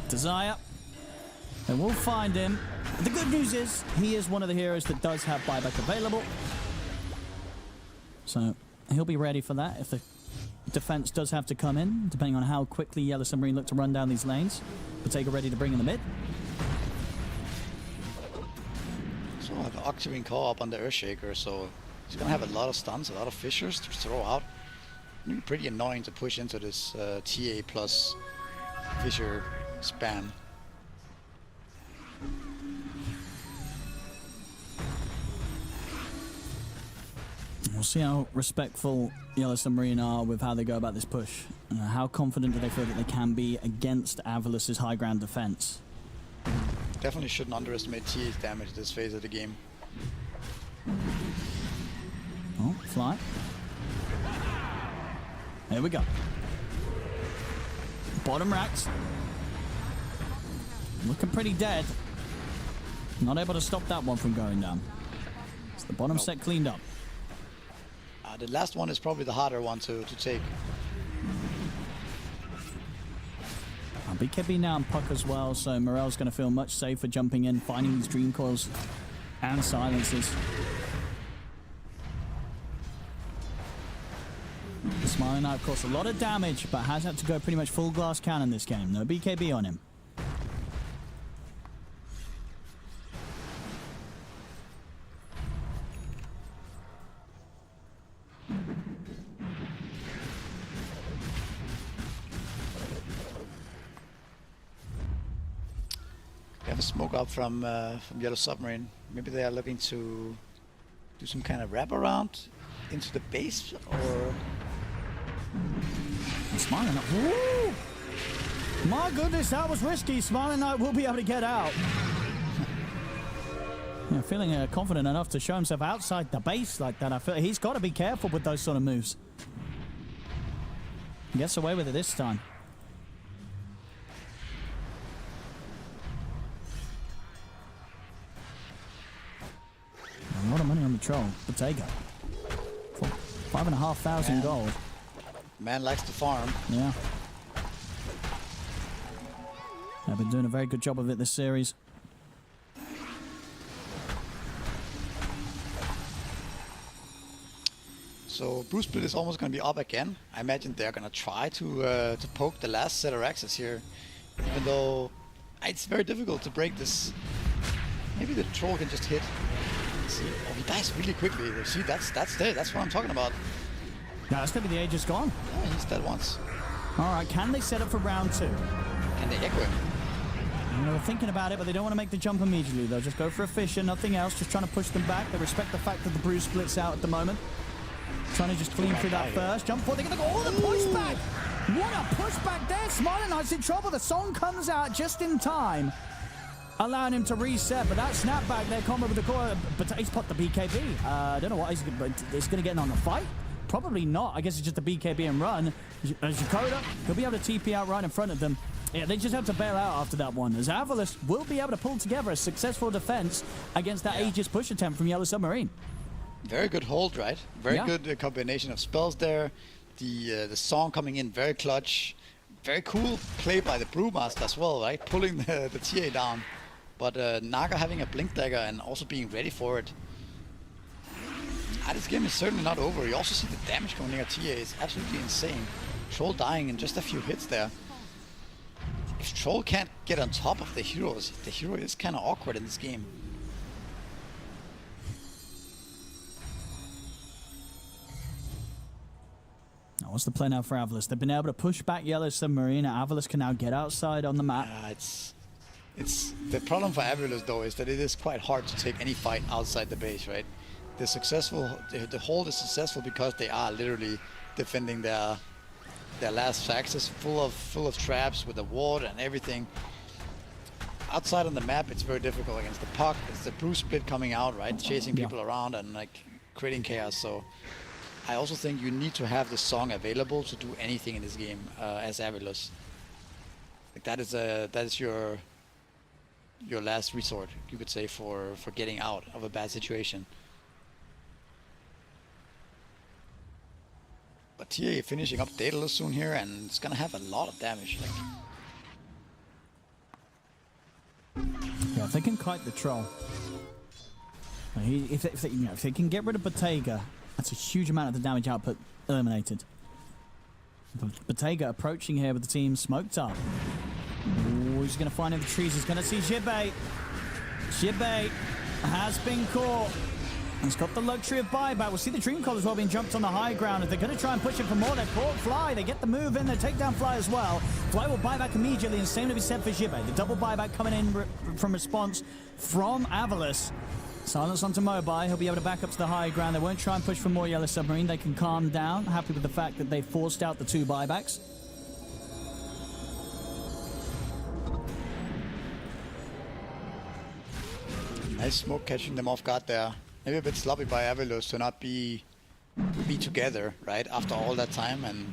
Desire. And we'll find him. The good news is, he is one of the heroes that does have buyback available. So he'll be ready for that if the defense does have to come in, depending on how quickly Yellow Submarine look to run down these lanes. Bottega ready to bring in the mid. So I have an Octarine core up on the Earthshaker, so he's gonna have a lot of stuns, a lot of fissures to throw out. It'll be pretty annoying to push into this TA plus fissure spam. We'll see how respectful Yellow Submarine are with how they go about this push. How confident do they feel that they can be against Avalos' high ground defense? Definitely shouldn't underestimate TA's damage this phase of the game. Oh, Fly. There we go. Bottom racks. Looking pretty dead. Not able to stop that one from going down. It's the bottom set cleaned up. The last one is probably the harder one to take. BKB now on puck as well, so Morel's going to feel much safer jumping in, finding these dream coils and silences. Smiling Knight, of course, a lot of damage, but has had to go pretty much full glass cannon this game. No BKB on him. We have a smoke up from Yellow Submarine. Maybe they are looking to do some kind of wraparound into the base, or... Smiling Knight. Woo! My goodness, that was risky. Smiling Knight will be able to get out. Yeah, feeling confident enough to show himself outside the base like that. I feel he's got to be careful with those sort of moves. He gets away with it this time. A lot of money on the troll. Bottega. 5,500 gold. Man likes to farm. Yeah. They've been doing a very good job of it this series. So Bruce Split is almost going to be up again. I imagine they're going to try to poke the last set of axes here, even though it's very difficult to break this. Maybe the troll can just hit. See, oh, he dies really quickly. See, that's there. That's what I'm talking about. No, that's going to be the Aegis gone. Yeah, he's dead once. All right, can they set up for round 2? Can they echo him? You know, they're thinking about it, but they don't want to make the jump immediately. They'll just go for a fisher, nothing else, just trying to push them back. They respect the fact that the Bruce splits out at the moment. Trying to just clean through that first. Jump forward, they're going to go, oh, the pushback! What a pushback there! Smiling Knight's in trouble. The song comes out just in time, allowing him to reset, but that snapback there, combo with the core, but he's popped the BKB. I don't know what, is going to get in on the fight? Probably not. I guess it's just a BKB and run. Jakoda, he'll be able to TP out right in front of them. Yeah, they just have to bail out after that one, as Avalos will be able to pull together a successful defense against that Aegis push attempt from Yellow Submarine. Very good hold, right? Very good combination of spells there. The song coming in very clutch. Very cool play by the Brewmaster as well, right? Pulling the TA down. But Naga having a Blink Dagger and also being ready for it. This game is certainly not over. You also see the damage coming near TA is absolutely insane. Troll dying in just a few hits there. If Troll can't get on top of the heroes, the hero is kind of awkward in this game. Now, what's the play now for Avalos? They've been able to push back Yellow Submarine. Avalos can now get outside on the map. It's the problem for Avalos though is that it is quite hard to take any fight outside the base, right? The hold is successful because they are literally defending their last axis full of traps with the ward and everything. Outside on the map, it's very difficult against the puck. It's the Bruce split coming out, right? Chasing people around and like creating chaos. So I also think you need to have the song available to do anything in this game as Avalos. Like that is your last resort, you could say, for getting out of a bad situation. But TA finishing up Daedalus soon here, and it's gonna have a lot of damage. Yeah, if they can kite the troll, if they can get rid of Bottega, that's a huge amount of the damage output eliminated. Bottega approaching here with the team smoked up. Ooh, he's going to find in the trees. He's going to see Jibbe. Jibbe has been caught. He's got the luxury of buyback. We'll see the Dream Call as well being jumped on the high ground. If they're going to try and push it for more, they've caught Fly. They get the move in. They take down Fly as well. Fly will buy back immediately, and same to be said for Jibbe. The double buyback coming in from response from Avalos. Silence onto Mobile. He'll be able to back up to the high ground. They won't try and push for more Yellow Submarine. They can calm down. Happy with the fact that they forced out the 2 buybacks. Nice smoke catching them off guard there. Maybe a bit sloppy by Avalos to not be together, right, after all that time. And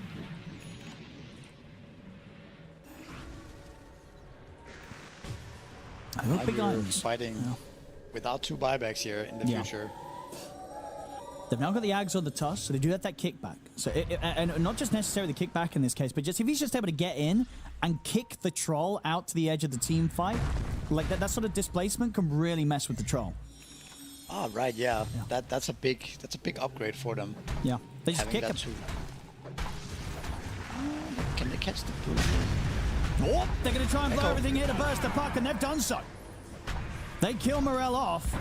Big items. Fighting without 2 buybacks here in the future. They've now got the Ags on the tusk, so they do have that kickback. So and not just necessarily the kickback in this case, but just if he's just able to get in and kick the troll out to the edge of the team fight, like that sort of displacement can really mess with the troll. Oh right, yeah. That's a big upgrade for them. Yeah, they just kick him. Can they catch the Bruce? Oh, they're going to try and blow everything here to burst the puck, and they've done so. They kill Morel off.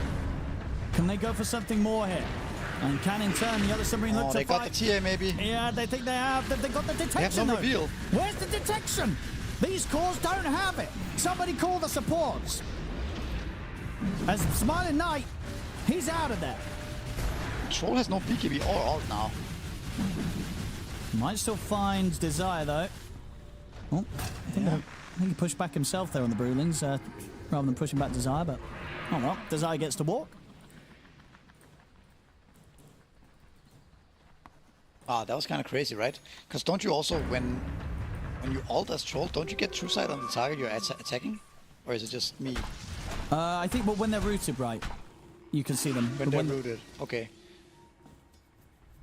Can they go for something more here? And can in turn the other submarine look to they fight? got the TA maybe. Yeah, they think they have. They got the detection. They have no reveal. Where's the detection? These cores don't have it. Somebody call the supports. As Smiling Knight, he's out of there. Troll has no BKB or ult now. Might still find Desire though. Oh, I think he pushed back himself there on the Brewlings rather than pushing back Desire, but Oh well, Desire gets to walk. Ah, that was kind of crazy, right? Because don't you also, when you ult as troll, don't you get true sight on the target you're attacking? Or is it just me? I think when they're rooted right, you can see them. When But they're rooted. Okay.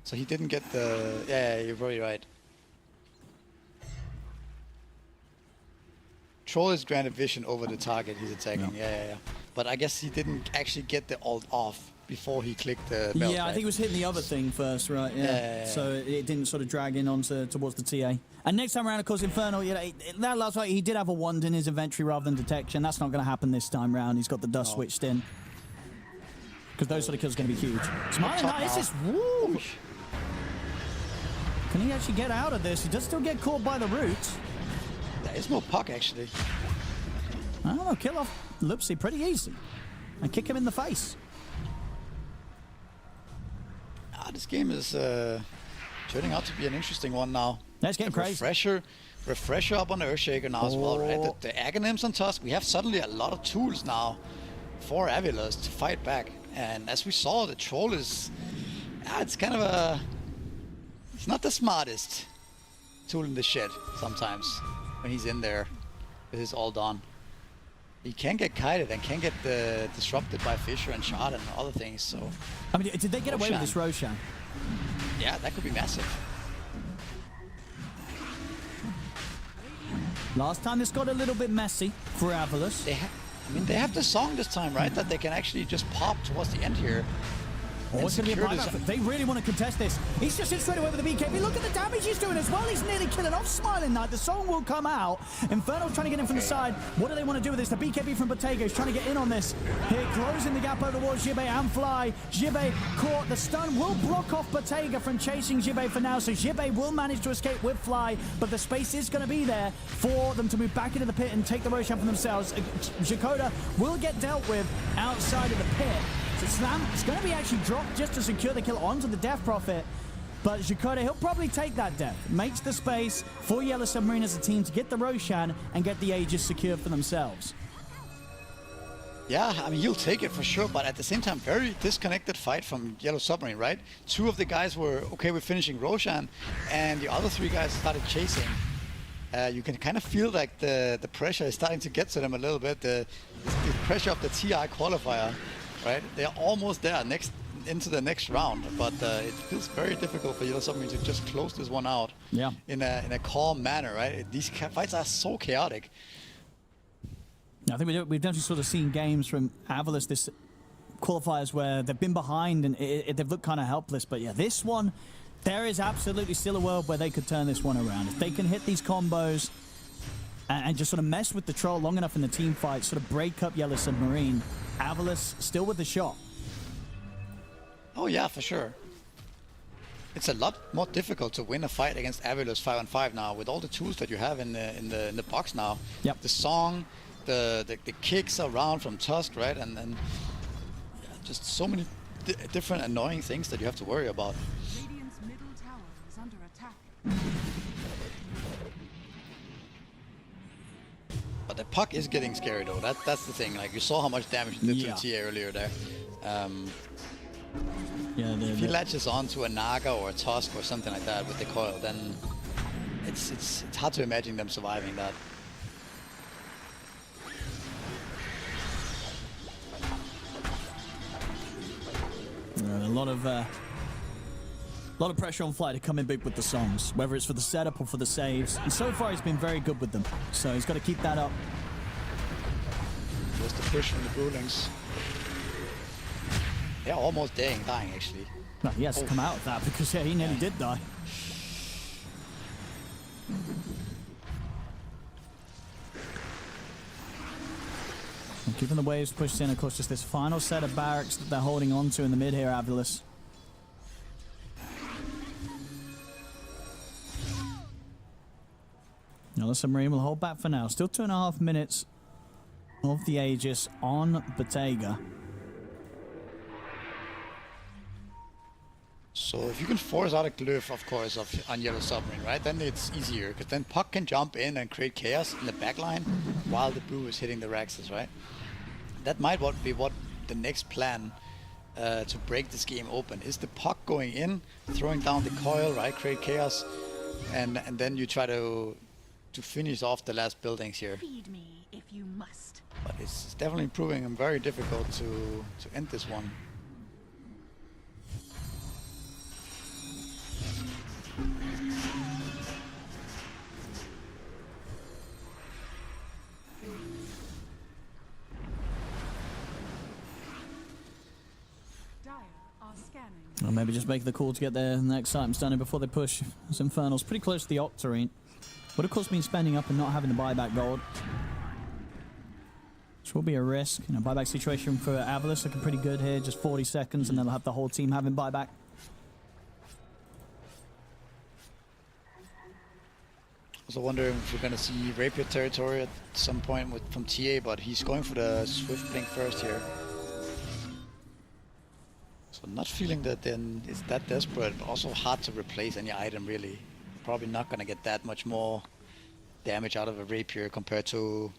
So he didn't get the... Yeah, you're probably right. Troll is granted vision over the target he's attacking. Yeah. But I guess he didn't actually get the ult off before he clicked the belt, Yeah, I right? think it was hitting the other thing first, right? Yeah. So it didn't sort of drag in onto towards the TA. And next time around, of course, Infernal, you know, that last fight, he did have a wand in his inventory rather than detection. That's not going to happen this time round. He's got the dust switched in. Because those sort of kills are going to be huge. Smiling Top Knight, now. this is... Woo! Can he actually get out of this? He does still get caught by the root. There is no puck, actually. I don't know, kill off Lupsy pretty easy. And kick him in the face. This game is turning out to be an interesting one now. That's getting crazy. Refresher up on the Earthshaker now as well, right? The Aghanims on Tusk, we have suddenly a lot of tools now for Avilas to fight back. And as we saw, the Troll is... it's kind of a... It's not the smartest tool in the shed sometimes when he's in there with his all done. He can get kited and can get disrupted by Fisher and Shard and other things, so... I mean, did they get away with this Roshan? Yeah, that could be massive. Last time this got a little bit messy for Avilas. They have the song this time, right? That they can actually just pop towards the end here. Oh, it's going to be a secure buyback. this- They really want to contest this. He's just in straight away with the BKB. Look at the damage he's doing as well. He's nearly killing off Smiling Knight. The song will come out. Infernal's trying to get in from the side. What do they want to do with this? The BKB from Bottega is trying to get in on this. Here, closing the gap over towards Jibe and Fly. Jibe caught. The stun will block off Bottega from chasing Jibe for now. So Jibe will manage to escape with Fly, but the space is going to be there for them to move back into the pit and take the Roshan for themselves. Jakoda will get dealt with outside of the pit. So Slam is going to be actually dropped just to secure the kill onto the Death Prophet. But Jakoda, he'll probably take that death. Makes the space for Yellow Submarine as a team to get the Roshan and get the Aegis secured for themselves. Yeah, I mean, you'll take it for sure, but at the same time, very disconnected fight from Yellow Submarine, right? Two of the guys were okay with finishing Roshan, and the other three guys started chasing. You can kind of feel like the pressure is starting to get to them a little bit. The pressure of the TI qualifier, right? They're almost there into the next round, but it feels very difficult for Yellow Submarine to just close this one out. Yeah. In a calm manner, right? These fights are so chaotic. I think we've definitely sort of seen games from Avilas this qualifiers where they've been behind and they've looked kind of helpless. But yeah, this one, there is absolutely still a world where they could turn this one around. If they can hit these combos and just sort of mess with the Troll long enough in the team fight, sort of break up Yellow Submarine, Avilas still with the shot. Oh yeah, for sure. It's a lot more difficult to win a fight against Avilas 5-on-5 now with all the tools that you have in the box now. Yep. The song, the kicks around from Tusk, right, and then just so many different annoying things that you have to worry about. Radiant's middle tower is under attack. But the puck is getting scary though. That's the thing. Like you saw how much damage it did Yeah. to the TA earlier there. Yeah, If he latches on to a Naga or a Tusk or something like that with the coil, then it's hard to imagine them surviving that. a lot of pressure on Fly to come in big with the songs, whether it's for the setup or for the saves. And so far, he's been very good with them. So he's got to keep that up. Just a push from the Brewlings. They're almost dying actually. No, he has to come out of that because yeah, he nearly did die. And keeping the waves pushed in, of course, just this final set of barracks that they're holding on to in the mid here, Avilas. Now the Submarine will hold back for now. Still 2.5 minutes of the Aegis on Bottega. So if you can force out a glyph, of course, on Yellow Submarine, right? Then it's easier because then Puck can jump in and create chaos in the backline while the Brew is hitting the Raxes, right? that might be what the next plan to break this game open is: the puck going in, throwing down the coil, right, create chaos, and then you try to finish off the last buildings here. Feed me if you must. But it's definitely proving very difficult to end this one. Dire are scanning. Or maybe just make the call to get their next items done before they push. This Infernal's pretty close to the Octarine. Would of course mean spending up and not having the buyback gold. Which will be a risk. You know, buyback situation for Avalos looking pretty good here. Just 40 seconds and they'll have the whole team having buyback. Also wondering if we're gonna see Rapier territory at some point from TA, but he's going for the Swift Blink first here. So not feeling that then it's that desperate, but also hard to replace any item really. Probably not gonna get that much more damage out of a Rapier compared to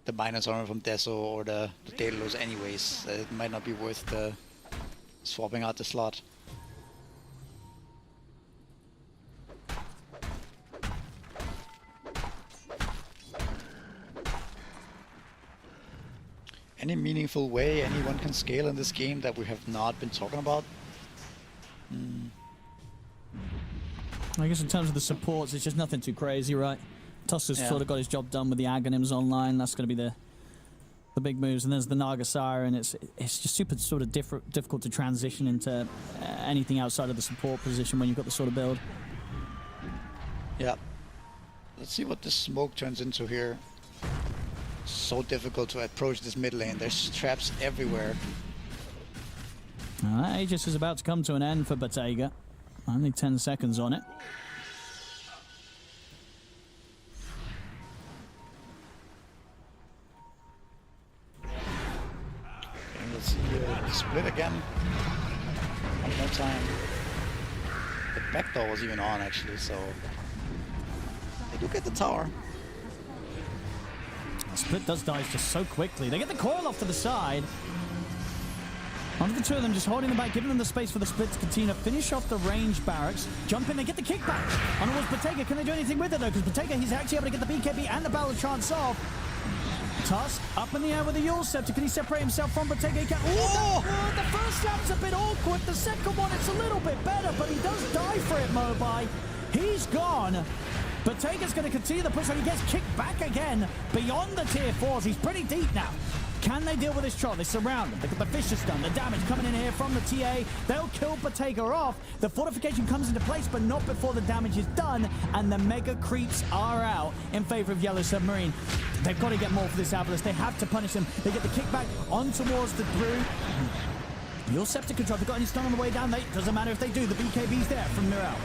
the minus armor from Deso or the Daedalus anyways. It might not be worth the swapping out the slot. Any meaningful way anyone can scale in this game that we have not been talking about? I guess in terms of the supports, it's just nothing too crazy, right? Tuska's Yeah. sort of got his job done with the Aghanims online. That's going to be the big moves. And there's the Naga Siren. It's just super sort of difficult to transition into anything outside of the support position when you've got the sort of build. Yeah. Let's see what this smoke turns into here. So difficult to approach this mid lane. There's traps everywhere. Aegis is about to come to an end for Bottega. Only 10 seconds on it. And let's see the split again. One more time. The back door was even on actually, so they do get the tower. Split does die just so quickly. They get the coil off to the side. One of the two of them just holding them back, giving them the space for the split to continue to finish off the range barracks. Jump in, they get the kickback. On towards Bottega. Can they do anything with it though? Because Bottega, he's actually able to get the BKB and the Battle Chance off. Tusk up in the air with the Yule Scepter. Can he separate himself from Bottega? He can. The first slap's a bit awkward. The second one, it's a little bit better, but he does die for it, Mobai. He's gone. Bottega's going to continue the push, and he gets kicked back again beyond the tier 4s. He's pretty deep now. Can they deal with this troll? They surround him. They got the Vicious Stun. The damage coming in here from the TA. They'll kill Bottega off. The fortification comes into place, but not before the damage is done. And the Mega Creeps are out in favor of Yellow Submarine. They've got to get more for this Avalos. They have to punish him. They get the kickback on towards the Brew. Your Scepter control. They've got any stun on the way down. Doesn't matter if they do. The BKB's there from Mirel.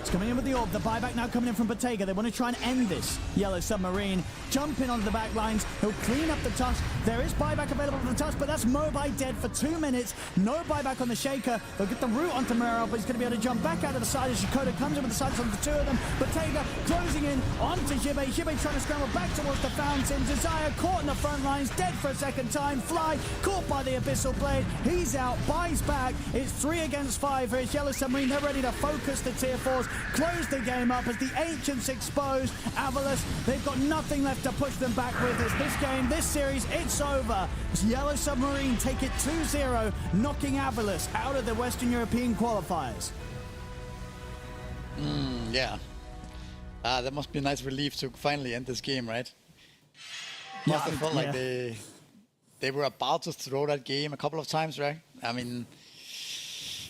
It's coming in with the orb. The buyback now coming in from Bottega. They want to try and end this Yellow Submarine. Jumping onto the back lines. He'll clean up the Tusk. There is buyback available for the Tusk, but that's Mobai dead for 2 minutes. No buyback on the Shaker. They'll get the root onto Mirel, but he's going to be able to jump back out of the side as Shikoda comes in with the sides on the two of them. Bottega closing in onto Jibe. Jibe trying to scramble back towards the fountain. Desire caught in the front lines. Dead for a second time. Fly caught by the Abyssal Blade. He's out. Buys back. It's 3 against 5 here. It's Yellow Submarine. They're ready to focus the tier 4s. Close the game up as the Ancients exposed. Avalos, they've got nothing left to push them back with. It's this game, this series, it's over. It's Yellow Submarine take it 2-0, knocking Avalos out of the Western European qualifiers. Yeah. That must be a nice relief to finally end this game, right? Must have felt like they were about to throw that game a couple of times, right? I mean,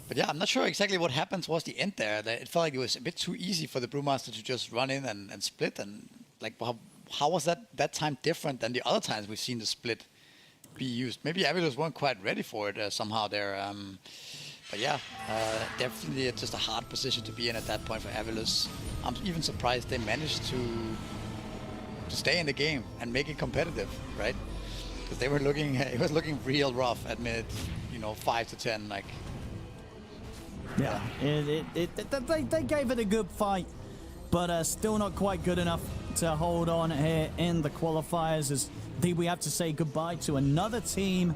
but yeah, I'm not sure exactly what happened towards the end there. It felt like it was a bit too easy for the Brewmaster to just run in and split. And like, how was that time different than the other times we've seen the split be used? Maybe Avalos weren't quite ready for it somehow there. But yeah, definitely just a hard position to be in at that point for Avalos. I'm even surprised they managed to stay in the game and make it competitive, right? Because they were looking, it was looking real rough at minute, 5 to 10, like. Yeah, they gave it a good fight, but still not quite good enough to hold on here in the qualifiers as think we have to say goodbye to another team.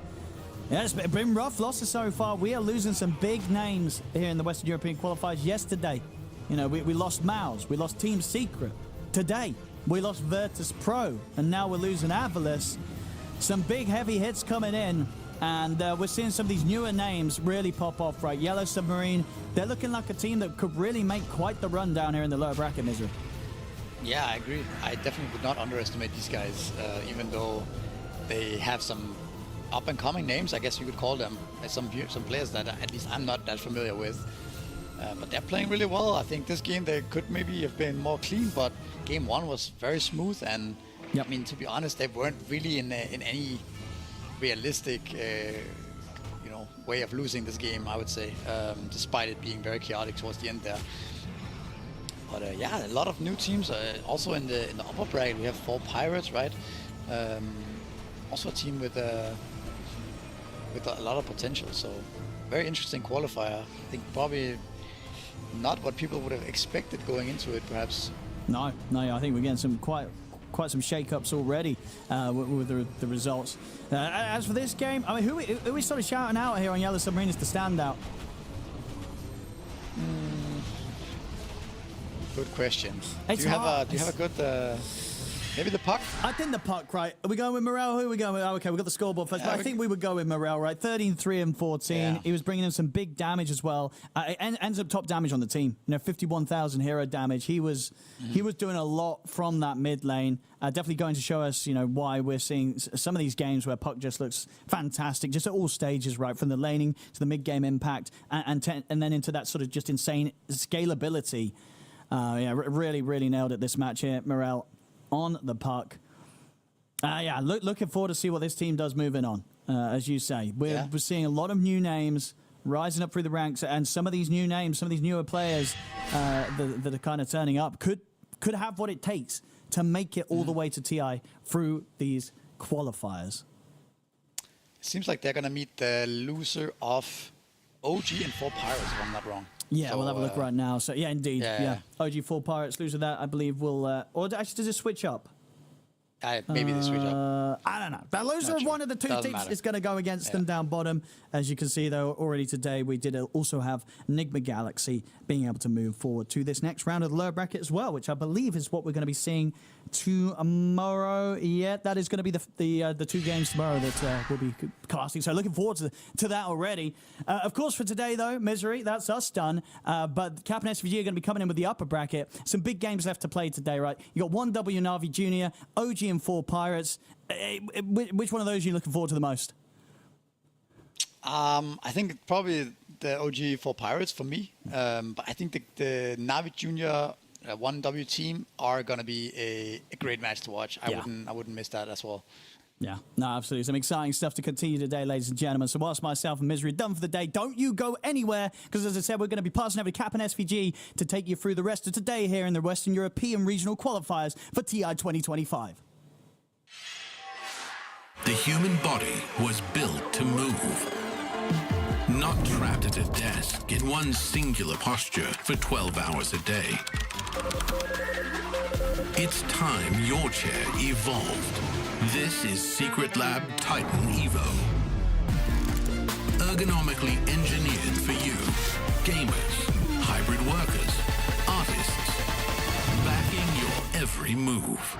Yeah, it's been rough losses so far. We are losing some big names here in the Western European qualifiers. Yesterday, we lost Mouse, we lost Team Secret. Today, we lost Virtus Pro, and now we're losing Avalis. Some big heavy hits coming in, and we're seeing some of these newer names really pop off, right? Yellow Submarine, they're looking like a team that could really make quite the run down here in the lower bracket, Misery. Yeah, I agree. I definitely would not underestimate these guys, even though they have some up-and-coming names, I guess you could call them. Some players that at least I'm not that familiar with. But they're playing really well. I think this game they could maybe have been more clean, but game one was very smooth. And Yep. I mean, to be honest, they weren't really in any realistic, way of losing this game. I would say, despite it being very chaotic towards the end there. But yeah, a lot of new teams. Also in the upper bracket, we have 4 Pirates, right? Also a team with a lot of potential. So very interesting qualifier. I think probably not what people would have expected going into it, perhaps. No, I think we're getting some quite some shake-ups already with the results. As for this game, I mean, who we sort of shouting out here on Yellow Submarine is the standout? Good question. It's do you hard. have a good? Maybe the Puck. I think the Puck, right? Are we going with Morel? Who are we going with? Oh, okay, we got the scoreboard first. Yeah, but I think we would go with Morel, right? 13-3-14. Yeah. He was bringing in some big damage as well. Ends up top damage on the team. 51,000 hero damage. He was doing a lot from that mid lane. Definitely going to show us, why we're seeing some of these games where Puck just looks fantastic, just at all stages, right? From the laning to the mid game impact, and then into that sort of just insane scalability. Really nailed it this match here, Morel. On the Puck. Looking forward to see what this team does moving on. As you say, we're seeing a lot of new names rising up through the ranks, and some of these new names, some of these newer players that are kind of turning up could have what it takes to make it all the way to TI through these qualifiers. It seems like they're gonna meet the loser of OG and 4 Pirates, if I'm not wrong. Yeah, So, we'll have a look right now. So, yeah, indeed. yeah. OG 4 Pirates, loser that, I believe, will... or actually, does it switch up? Maybe they switch up. I don't know. The loser of sure. one of the two Doesn't teams matter. is going to go against them down bottom. As you can see, though, already today, we did also have Enigma Galaxy being able to move forward to this next round of the lower bracket as well, which I believe is what we're going to be seeing tomorrow. Yeah, that is going to be the 2 games tomorrow that we'll be casting. So looking forward to that already. Of course, for today, though, Misery, that's us done. But Cap and SVG are going to be coming in with the upper bracket. Some big games left to play today, right? You got 1W Navi Jr., OG and 4 Pirates. Which one of those are you looking forward to the most? I think probably the OG 4 Pirates for me. But I think the Navi Junior 1W team are going to be a great match to watch. I wouldn't miss that as well. Yeah, no, absolutely. Some exciting stuff to continue today, ladies and gentlemen. So whilst myself and Misery are done for the day, don't you go anywhere, because as I said, we're going to be passing over to Cap and SVG to take you through the rest of today here in the Western European Regional Qualifiers for TI 2025. The human body was built to move. Not trapped at a desk in one singular posture for 12 hours a day. It's time your chair evolved. This is Secret Lab Titan Evo. Ergonomically engineered for you. Gamers, hybrid workers, artists. Backing your every move.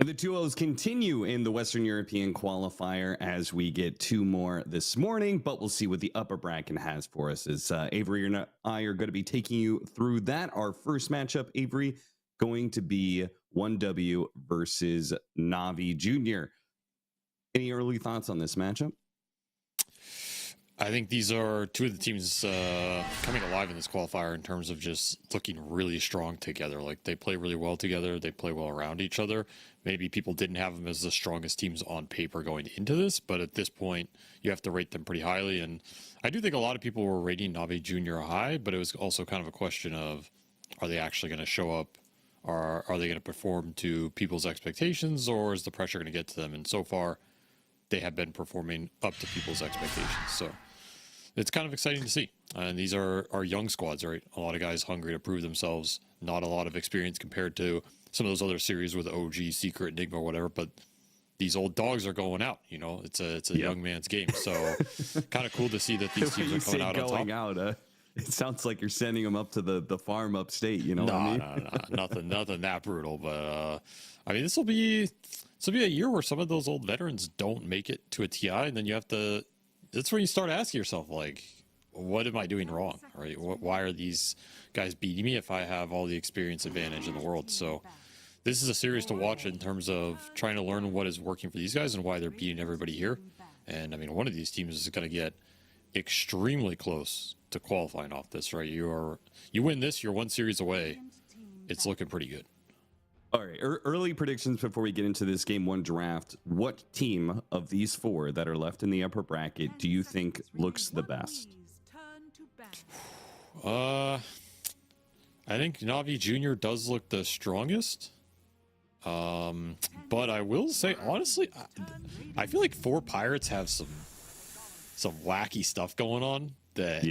The 2-0s continue in the Western European qualifier as we get 2 more this morning, but we'll see what the upper bracket has for us. As Avery and I are going to be taking you through that. Our first matchup, Avery, going to be 1W versus Navi Jr. Any early thoughts on this matchup? I think these are two of the teams coming alive in this qualifier in terms of just looking really strong together. Like, they play really well together. They play well around each other. Maybe people didn't have them as the strongest teams on paper going into this, but at this point, you have to rate them pretty highly. And I do think a lot of people were rating Navi Jr. high, but it was also kind of a question of, are they actually going to show up? Or are they going to perform to people's expectations, or is the pressure going to get to them? And so far, they have been performing up to people's expectations. So it's kind of exciting to see. And these are young squads, right? A lot of guys hungry to prove themselves. Not a lot of experience compared to some of those other series with OG, Secret, Enigma, or whatever. But these old dogs are going out. You know, it's a young man's game. So kind of cool to see that these teams are coming out on top. It sounds like you're sending them up to the farm upstate. You know what I mean? Nothing that brutal. But I mean, this will be a year where some of those old veterans don't make it to a TI, and then you have to. That's where you start asking yourself, like, what am I doing wrong, right? Why are these guys beating me if I have all the experience advantage in the world? So this is a series to watch in terms of trying to learn what is working for these guys and why they're beating everybody here. And I mean, one of these teams is going to get extremely close to qualifying off this, right? You win this, you're one series away. It's looking pretty good. All right, early predictions before we get into this game 1 draft. What team of these 4 that are left in the upper bracket do you think looks the best? I think Navi Jr. does look the strongest. But I will say, honestly, I feel like 4 Pirates have some wacky stuff going on that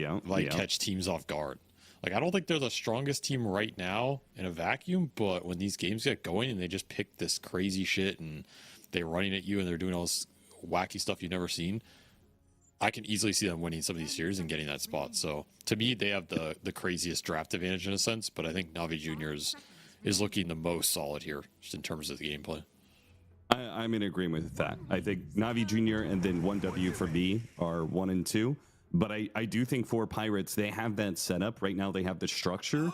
catch teams off guard. Like, I don't think they're the strongest team right now in a vacuum, but when these games get going and they just pick this crazy shit and they're running at you and they're doing all this wacky stuff you've never seen, I can easily see them winning some of these series and getting that spot. So to me, they have the craziest draft advantage in a sense, but I think Navi Jr. is looking the most solid here just in terms of the gameplay. I'm in agreement with that. I think Navi Jr. and then 1W for me are 1 and 2. But I do think for Pirates, they have that set up. Right now, they have the structure.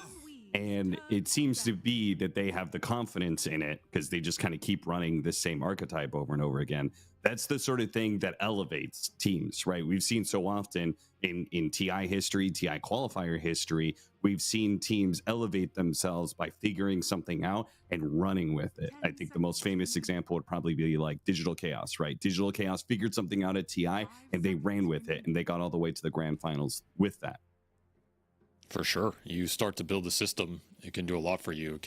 And it seems to be that they have the confidence in it because they just kind of keep running the same archetype over and over again. That's the sort of thing that elevates teams, right? We've seen so often in TI history, TI qualifier history, we've seen teams elevate themselves by figuring something out and running with it. I think the most famous example would probably be like Digital Chaos, right? Digital Chaos figured something out at TI and they ran with it and they got all the way to the grand finals with that. For sure. You start to build a system, it can do a lot for you.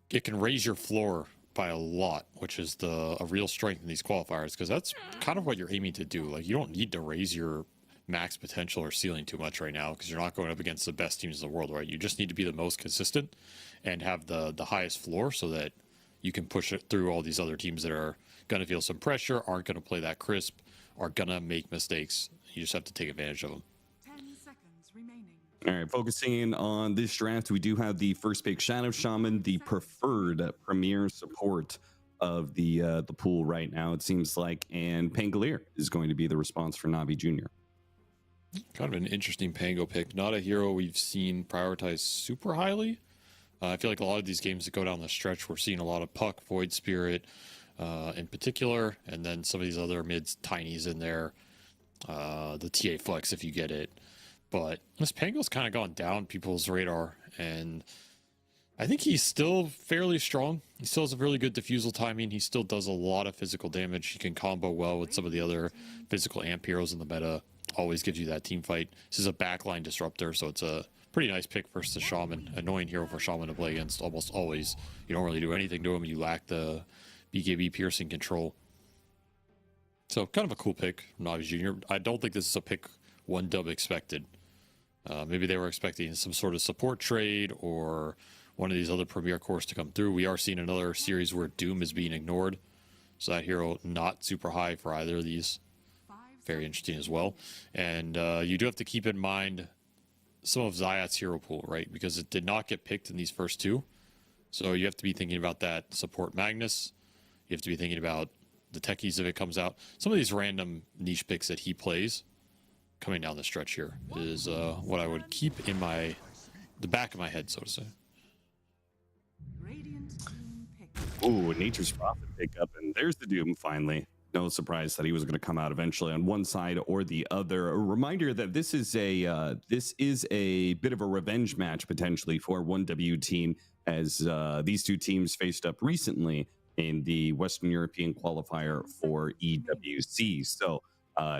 It can raise your floor by a lot, which is a real strength in these qualifiers, because that's kind of what you're aiming to do. Like, you don't need to raise your max potential or ceiling too much right now because you're not going up against the best teams in the world, right? You just need to be the most consistent and have the highest floor so that you can push it through all these other teams that are going to feel some pressure, aren't going to play that crisp, are going to make mistakes. You just have to take advantage of them. 10 seconds remaining. All right, focusing in on this draft, we do have the first pick, Shadow Shaman, the preferred premier support of the pool right now, it seems like, and Pangolier is going to be the response for Navi Jr. Kind of an interesting Pango pick. Not a hero we've seen prioritized super highly. I feel like a lot of these games that go down the stretch, we're seeing a lot of Puck, Void Spirit in particular, and then some of these other mids, Tinies in there, the TA Flex if you get it. But this Pango's kind of gone down people's radar, and I think he's still fairly strong. He still has a really good diffusal timing. He still does a lot of physical damage. He can combo well with some of the other physical amp heroes in the meta. Always gives you that team fight. This is a backline disruptor, so it's a pretty nice pick versus the Shaman. Annoying hero for Shaman to play against almost always. You don't really do anything to him. You lack the BKB piercing control. So kind of a cool pick from Navi Jr. I don't think this is a pick 1W expected. Maybe they were expecting some sort of support trade or one of these other premier cores to come through. We are seeing another series where Doom is being ignored. So that hero not super high for either of these. Very interesting as well. And you do have to keep in mind some of Zayat's hero pool, right? Because it did not get picked in these first two. So you have to be thinking about that support Magnus. You have to be thinking about the techies if it comes out. Some of these random niche picks that he plays coming down the stretch here is what I would keep in the back of my head, so to say. Radiant team pick. Ooh, Nature's Prophet pickup, and there's the Doom finally. No surprise that he was going to come out eventually on one side or the other. A reminder that this is a bit of a revenge match potentially for 1W team, as these two teams faced up recently in the Western European qualifier for EWC. So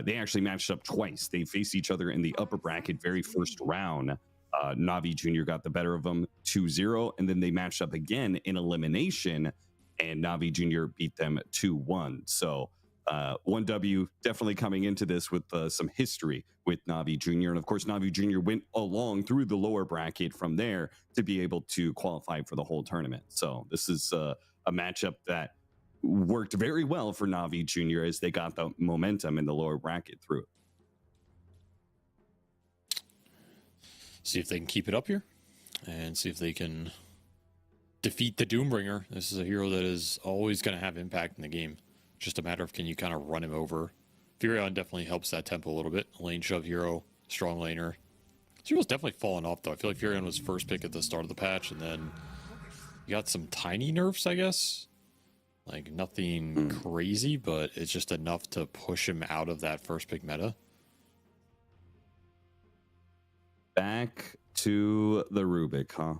they actually matched up twice. They faced each other in the upper bracket very first round. Navi Jr. got the better of them 2-0, and then they matched up again in elimination, and Navi Jr. beat them 2-1. So 1W definitely coming into this with some history with Navi Jr. And of course, Navi Jr. went along through the lower bracket from there to be able to qualify for the whole tournament. So this is a matchup that worked very well for Navi Jr. as they got the momentum in the lower bracket through. See if they can keep it up here and see if they can defeat the Doombringer. This is a hero that is always going to have impact in the game. Just a matter of can you kind of run him over. Furion definitely helps that tempo a little bit. Lane shove hero, strong laner. This hero's definitely fallen off though. I feel like Furion was first pick at the start of the patch, and then you got some tiny nerfs, I guess. Like nothing crazy, but it's just enough to push him out of that first pick meta. Back to the Rubik, huh?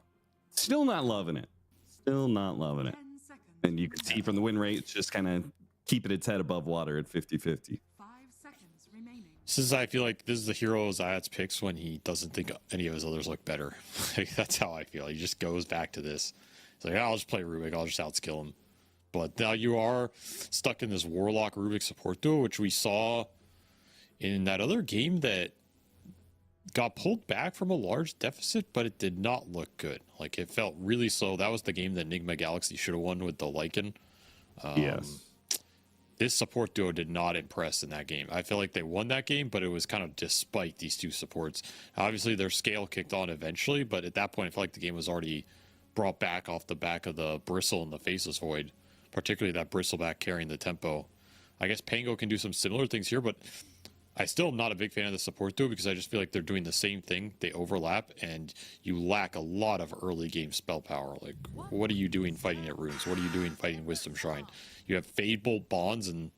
Still not loving it. Still not loving it. 10 seconds. And you can see from the win rate, it's just kind of keeping its head above water at 50-50. 5 seconds remaining. This is, I feel like this is the hero Zayat's picks when he doesn't think any of his others look better. Like, that's how I feel. He just goes back to this. It's like, I'll just play Rubik. I'll just outskill him. But now you are stuck in this Warlock Rubik support duo, which we saw in that other game that got pulled back from a large deficit, but it did not look good. Like, it felt really slow. That was the game that Enigma Galaxy should have won with the Lycan. Yes. This support duo did not impress in that game. I feel like they won that game, but it was kind of despite these two supports. Obviously, their scale kicked on eventually, but at that point, I feel like the game was already brought back off the back of the Bristle and the Faceless Void, particularly that Bristleback carrying the tempo. I guess Pango can do some similar things here, but I still am not a big fan of the support duo because I just feel like they're doing the same thing. They overlap, and you lack a lot of early game spell power. Like, what are you doing fighting at runes? What are you doing fighting Wisdom Shrine? You have Fadebolt Bonds, and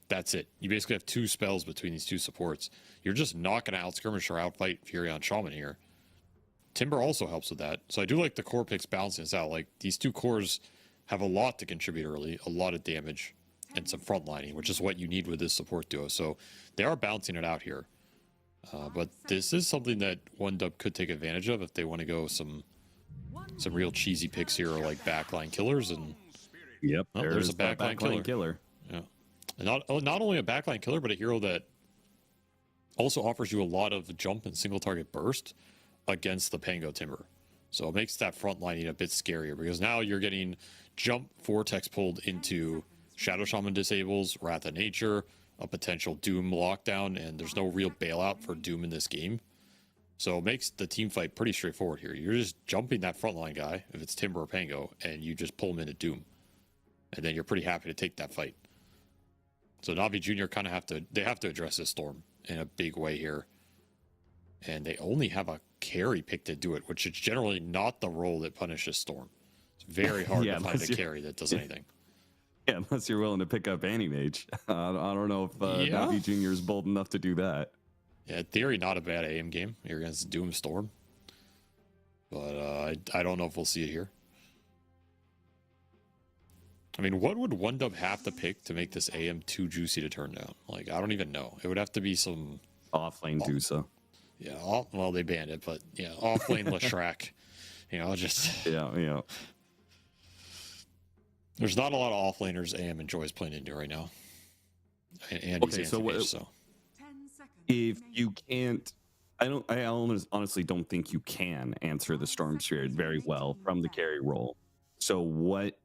that's it. You basically have two spells between these two supports. You're just not going to outskirmish or outfight Furion Shaman here. Timber also helps with that. So I do like the core picks balancing this out. Like, these two cores have a lot to contribute early, a lot of damage, and some frontlining, which is what you need with this support duo. So they are balancing it out here. But this is something that 1W could take advantage of if they want to go some real cheesy picks here, or like backline killers. And Yep. there's a backline killer. Yeah, and not only a backline killer, but a hero that also offers you a lot of jump and single target burst against the Pango Timber. So it makes that frontlining a bit scarier because now you're getting jump vortex pulled into Shadow Shaman disables, Wrath of Nature, a potential Doom lockdown, and there's no real bailout for Doom in this game. So it makes the team fight pretty straightforward here. You're just jumping that frontline guy, if it's Timber or Pango, and you just pull him into Doom. And then you're pretty happy to take that fight. So Navi Jr. kind of have to address this Storm in a big way here. And they only have a carry pick to do it, which is generally not the role that punishes Storm. It's very hard to find a carry that does anything. Yeah, unless you're willing to pick up Anti-Mage. I don't know if Navi Jr. is bold enough to do that. Yeah, in theory, not a bad AM game. You're against Doom Storm. But I don't know if we'll see it here. I mean, what would 1W have to pick to make this AM too juicy to turn down? Like, I don't even know. It would have to be some Off-lane Dusa. Yeah, well, they banned it, but yeah, off-lane Leshrac. Just... Yeah. There's not a lot of off-laners AM enjoys playing into right now. And okay, so 10 seconds if remaining. you can't... I honestly don't think you can answer the Storm Spirit very well from the carry role. So what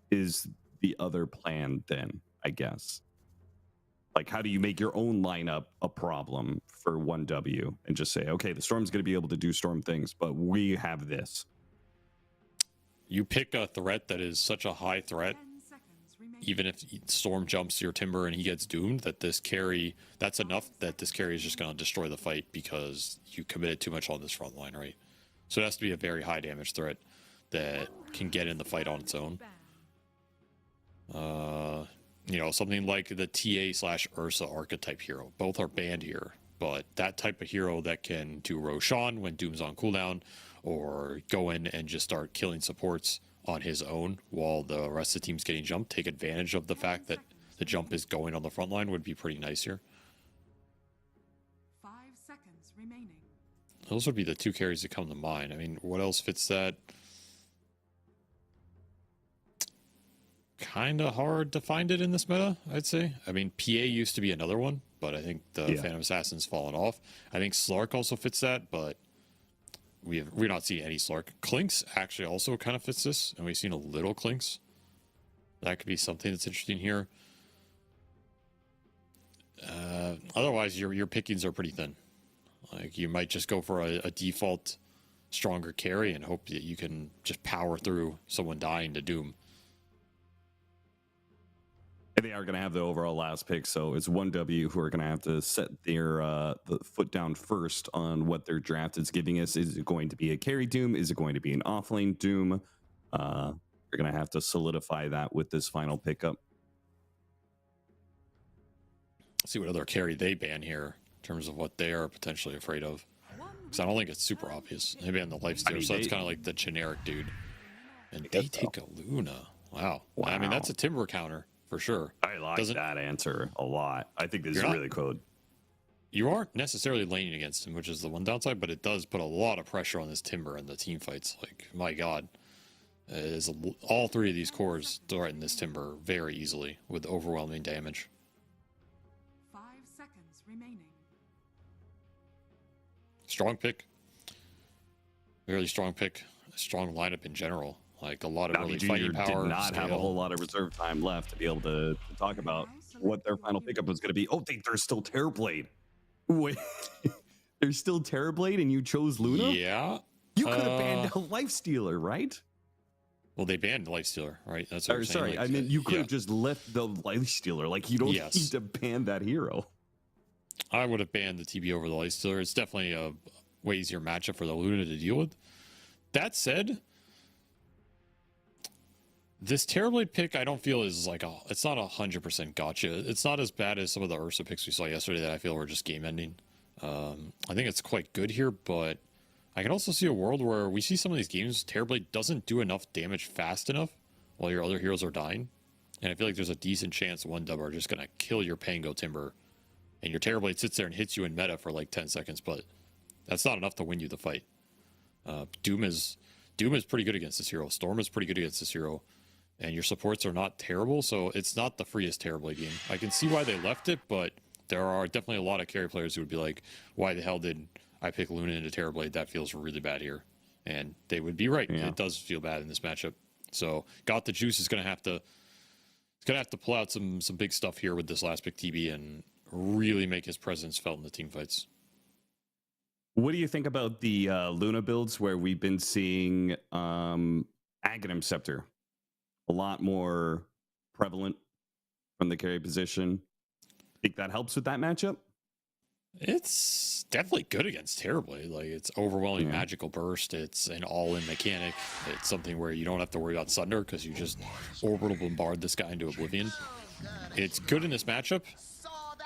is the other plan then, I guess? Like, how do you make your own lineup a problem for 1W and just say, okay, the Storm's going to be able to do Storm things, but we have this? You pick a threat that is such a high threat, 10 seconds remaining. even if Storm jumps your Timber and he gets doomed, that this carry, that's enough that this carry is just going to destroy the fight because you committed too much on this front line, right? So it has to be a very high damage threat that can get in the fight on its own. You know, something like the TA/Ursa archetype hero. Both are banned here, but that type of hero that can do Roshan when Doom's on cooldown, or go in and just start killing supports on his own while the rest of the team's getting jumped, take advantage of the fact that the jump is going on the front line, would be pretty nice here. 5 seconds remaining. Those would be the two carries that come to mind. I mean, what else fits that? Kind of hard to find it in this meta, I'd say. I mean, PA used to be another one, but I think the Phantom Assassin's fallen off. I think Slark also fits that, but we're not seeing any Slark. Clinks actually also kind of fits this, and we've seen a little Clinks. That could be something that's interesting here. Otherwise, your pickings are pretty thin. Like, you might just go for a default stronger carry and hope that you can just power through someone dying to Doom. They are going to have the overall last pick, so it's 1W who are going to have to set their the foot down first on what their draft is giving us. Is it going to be a carry Doom? Is it going to be an offlane Doom? They're going to have to solidify that with this final pickup. See what other carry they ban here in terms of what they are potentially afraid of. Because I don't think it's super obvious. They ban the Lifestealer, so it's kind of like the generic dude. And they take a Luna. Wow. I mean, that's a Timber counter. For sure. I like that answer a lot. I think this is really cool. You aren't necessarily laning against him, which is the one downside, but it does put a lot of pressure on this Timber and the team fights. Like, my God. All three of these cores threaten this Timber very easily with overwhelming damage. 5 seconds remaining. Strong pick. Very strong pick. A strong lineup in general. Like, a lot of Navi really Jr. fighting power. did not have a whole lot of reserve time left to be able to talk about what their final pickup was going to be. Oh, they're still Terrorblade. Wait, they're still Terrorblade, and you chose Luna? Yeah. You could have banned a Lifestealer, right? Well, they banned Lifestealer, right? That's what I'm saying. Sorry, like, I mean, you could have just left the Lifestealer. Like, you don't need to ban that hero. I would have banned the TB over the Lifestealer. It's definitely a way easier matchup for the Luna to deal with. That said, this Terrorblade pick, I don't feel is like it's not 100% gotcha. It's not as bad as some of the Ursa picks we saw yesterday that I feel were just game ending. I think it's quite good here, but I can also see a world where we see some of these games, Terrorblade doesn't do enough damage fast enough while your other heroes are dying. And I feel like there's a decent chance 1W are just going to kill your Pango Timber. And your Terrorblade sits there and hits you in meta for like 10 seconds, but that's not enough to win you the fight. Doom is pretty good against this hero. Storm is pretty good against this hero. And your supports are not terrible, so it's not the freest Terrorblade game. I can see why they left it, but there are definitely a lot of carry players who would be like, why the hell did I pick Luna into Terrorblade? That feels really bad here. And they would be right. Yeah. It does feel bad in this matchup. So Got the Juice is going to have to pull out some big stuff here with this last pick TB and really make his presence felt in the team fights. What do you think about the Luna builds where we've been seeing Aghanim Scepter a lot more prevalent from the carry position? Think that helps with that matchup? It's definitely good against Terrorblade. Like, it's overwhelming magical burst. It's an all-in mechanic. It's something where you don't have to worry about Sunder because you just orbital bombard this guy into oblivion. It's good in this matchup.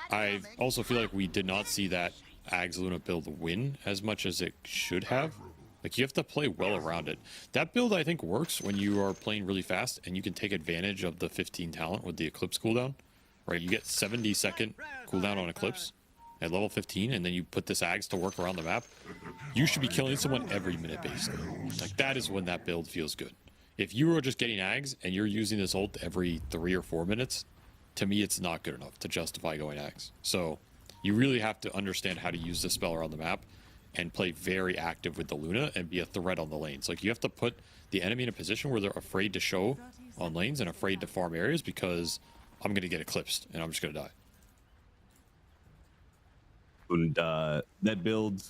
I also feel like we did not see that Ags Luna build win as much as it should have. Like, you have to play well around it. That build, I think, works when you are playing really fast and you can take advantage of the 15 talent with the Eclipse cooldown. Right? You get 70-second cooldown on Eclipse at level 15, and then you put this Ags to work around the map. You should be killing someone every minute, basically. Like, that is when that build feels good. If you are just getting Ags and you're using this ult every 3 or 4 minutes, to me, it's not good enough to justify going Ags. So you really have to understand how to use this spell around the map and play very active with the Luna and be a threat on the lanes. Like, you have to put the enemy in a position where they're afraid to show on lanes and afraid to farm areas because I'm going to get eclipsed and I'm just going to die. And that build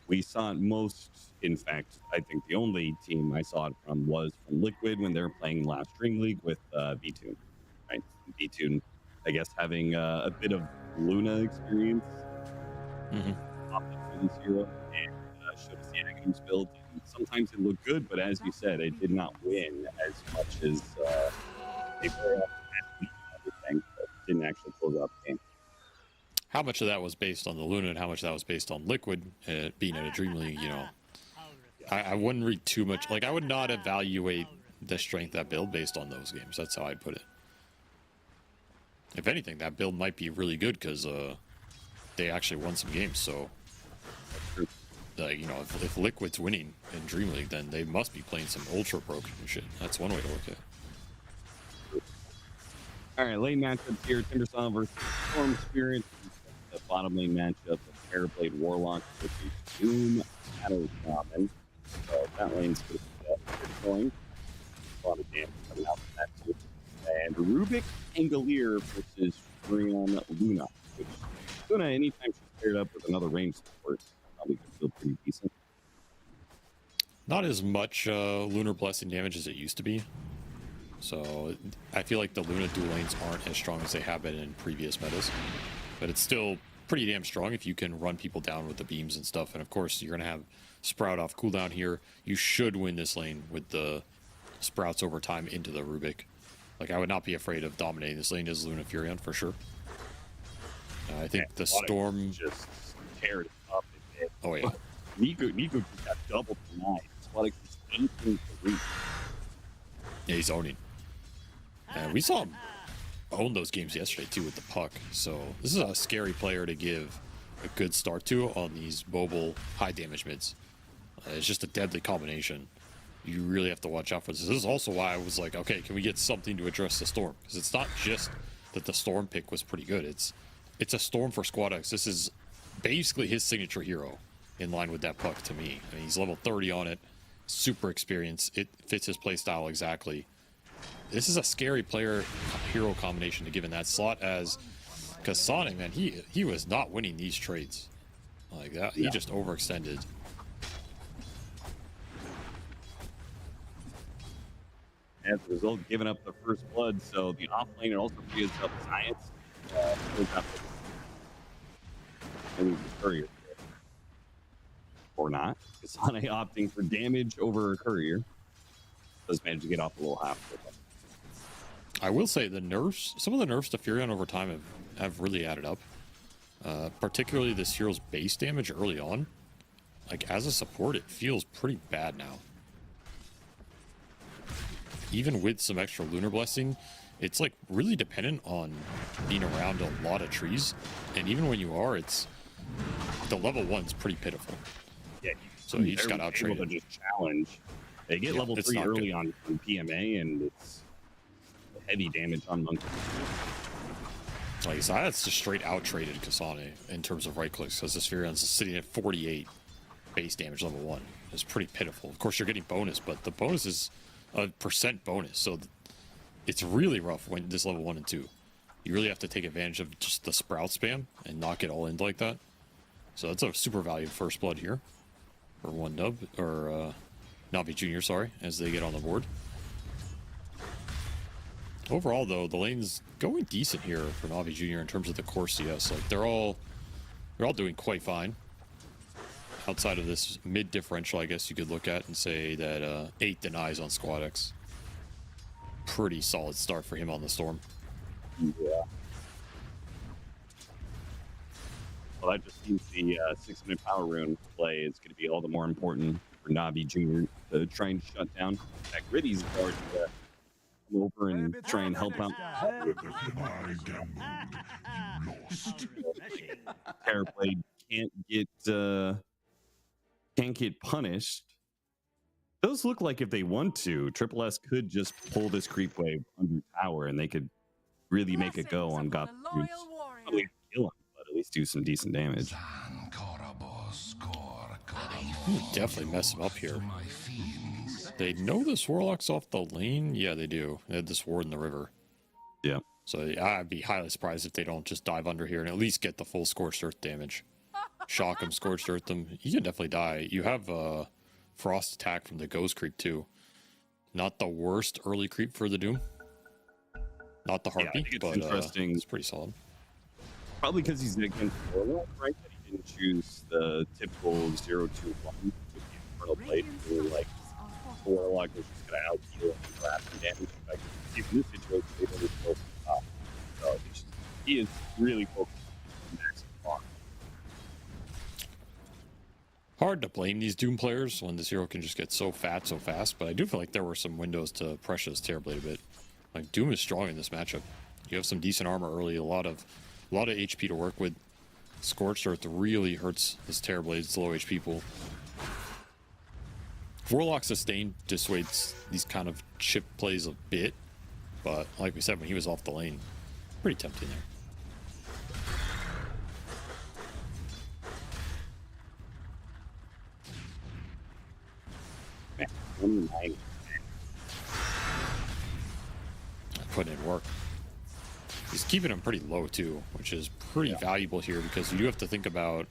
We saw it most, in fact, I think the only team I saw it from was from Liquid when they were playing last Dream League with V-Tune. Right? V-Tune, I guess, having a bit of Luna experience. Opted for this hero and showed us the Aghanim's build. And sometimes it looked good, but as you said, it did not win as much as they were everything, but didn't actually close out the game. How much of that was based on the Luna and how much of that was based on Liquid being in a Dream League, you know? I wouldn't read too much. Like, I would not evaluate the strength of that build based on those games. That's how I'd put it. If anything, that build might be really good because they actually won some games. So, you know, if Liquid's winning in Dream League, then they must be playing some ultra broken shit. That's one way to look at it. All right, lane matchups here. Timbersaw versus Storm Spirit. The bottom lane matchup of Parablade Warlock versus Doom Shadow Shaman. So that lane's going to be going. A lot of damage coming out from that too. And Rubik Angelier versus Freon Luna. Which Luna, anytime she's paired up with another range support, probably could feel pretty decent. Not as much Lunar Blessing damage as it used to be. So I feel like the Luna dual lanes aren't as strong as they have been in previous metas. But it's still pretty damn strong if you can run people down with the beams and stuff. And of course, you're going to have Sprout off cooldown here. You should win this lane with the Sprouts over time into the Rubik. Like, I would not be afraid of dominating this lane as Luna Furion for sure. I think the Storm just teared it up. Oh yeah. Nico just got double tonight. Squadic is 18-3. Yeah, he's owning. And we saw him own those games yesterday too with the puck. So this is a scary player to give a good start to on these mobile high damage mids. It's just a deadly combination. You really have to watch out for this. This is also why I was like, okay, can we get something to address the Storm? Because it's not just that the Storm pick was pretty good. It's a Storm for Squadex. This is basically his signature hero in line with that puck to me. I mean, he's level 30 on it, super experienced. It fits his playstyle exactly. This is a scary player hero combination to give in that slot as Kasane, man, he was not winning these trades like that. He just overextended. As a result, giving up the first blood, so the offlane also frees up Science. Maybe the Courier. Or not. Kasane opting for damage over Courier. Does manage to get off a little half. I will say the nerfs, some of the nerfs to Furion over time have really added up. Particularly this hero's base damage early on. Like, as a support, it feels pretty bad now. Even with some extra Lunar Blessing, it's like really dependent on being around a lot of trees. And even when you are, it's the level 1's pretty pitiful. Yeah, so you just got out able to traded. just challenge. They get level 3 early on PMA, and it's heavy damage on Monkey. Like I said, that's just straight out traded Kasane in terms of right clicks, because this Furion's sitting at 48 base damage level 1. It's pretty pitiful. Of course, you're getting bonus, but the bonus is a % bonus, so it's really rough when this level 1 and 2. You really have to take advantage of just the Sprout spam and not get all in like that. So that's a super valued first blood here for one dub, or Navi Jr., sorry, as they get on the board. Overall, though, the lane's going decent here for Navi Jr. in terms of the core CS. Like, they're all doing quite fine. Outside of this mid differential, I guess you could look at and say that 8 denies on Squadex. Pretty solid start for him on the Storm. Yeah. Well, that just means the 6-minute power rune play is going to be all the more important for Navi Jr. to try and shut down that Gritty's guard to come over and try and help out. Terrorblade can't get punished. Does look like if they want to, Triple S could just pull this creep wave under tower and they could really make it go on God. Probably kill him, but at least do some decent damage. Definitely mess him up here. They know this Warlock's off the lane? Yeah, they do. They had this ward in the river. Yeah. So I'd be highly surprised if they don't just dive under here and at least get the full Scorched Earth damage. shock him, scorched earth him. He can definitely die. You have frost attack from the ghost creep too. Not the worst early creep for the Doom. Not the Yeah, I heartbeat, think it's but interesting. it's pretty solid. Probably because he's against Warlock, right? That he didn't choose the typical 0-2-1 with the Infernal Blade. Like, Warlock was just going to out-heal and grab some damage. Like, in this situation, they don't really focus on top. So it's just, he is really focused on max farm. Hard to blame these Doom players when this hero can just get so fat so fast, but I do feel like there were some windows to pressure this Terrorblade a bit. Like, Doom is strong in this matchup. You have some decent armor early, a lot of HP to work with. Scorched Earth really hurts this Terrorblade's low HP pool. Warlock Sustain dissuades these kind of chip plays a bit, but like we said, when he was off the lane, pretty tempting there. Putting in work. He's keeping him pretty low too, which is pretty valuable here because you do have to think about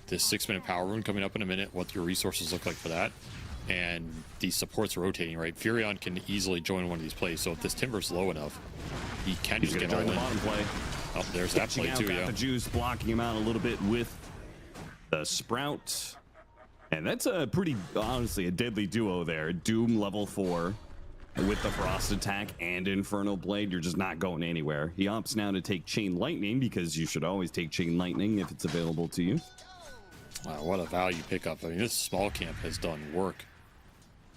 this 6-minute power rune coming up in a minute, what your resources look like for that, and these supports rotating, right? Furion can easily join one of these plays, so if this Timber's low enough, he can just get all in. The bottom play. Oh, there's that play too, got yeah. the juice blocking him out a little bit with the Sprout. And that's a pretty, honestly, a deadly duo there. Doom level 4 with the Frost attack and Infernal Blade. You're just not going anywhere. He opts now to take Chain Lightning because you should always take Chain Lightning if it's available to you. Wow, what a value pickup. I mean, this small camp has done work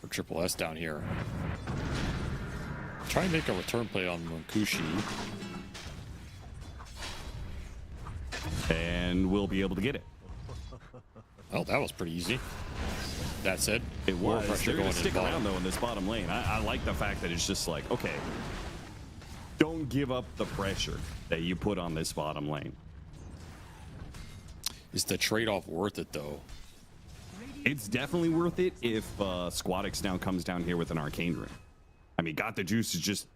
for Triple S down here. Try and make a return play on Mankushi. And we'll be able to get it. Oh, that was pretty easy. That said, It more was. pressure They're going going to in stick bottom. around, though, in this bottom lane. I like the fact that it's just like, okay, don't give up the pressure that you put on this bottom lane. Is the trade-off worth it, though? It's definitely worth it if Squadix now comes down here with an Arcane Rune. I mean, Got the Juice is just...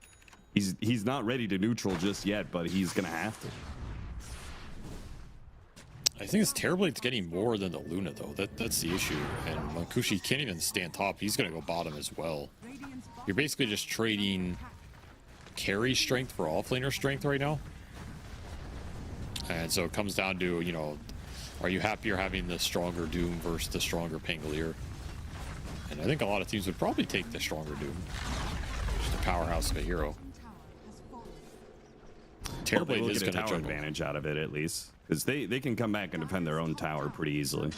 He's not ready to neutral just yet, but he's going to have to. I think this Terrorblade's getting more than the Luna, though. That's the issue. And Mankushi can't even stand top. He's going to go bottom as well. You're basically just trading carry strength for offlaner strength right now. And so it comes down to, you know, are you happier having the stronger Doom versus the stronger Pangolier? And I think a lot of teams would probably take the stronger Doom. Just a powerhouse of a hero. Well, they Terrorblade will is get going a to tower juggle. advantage out of it, at least. Because they can come back and defend their own tower pretty easily.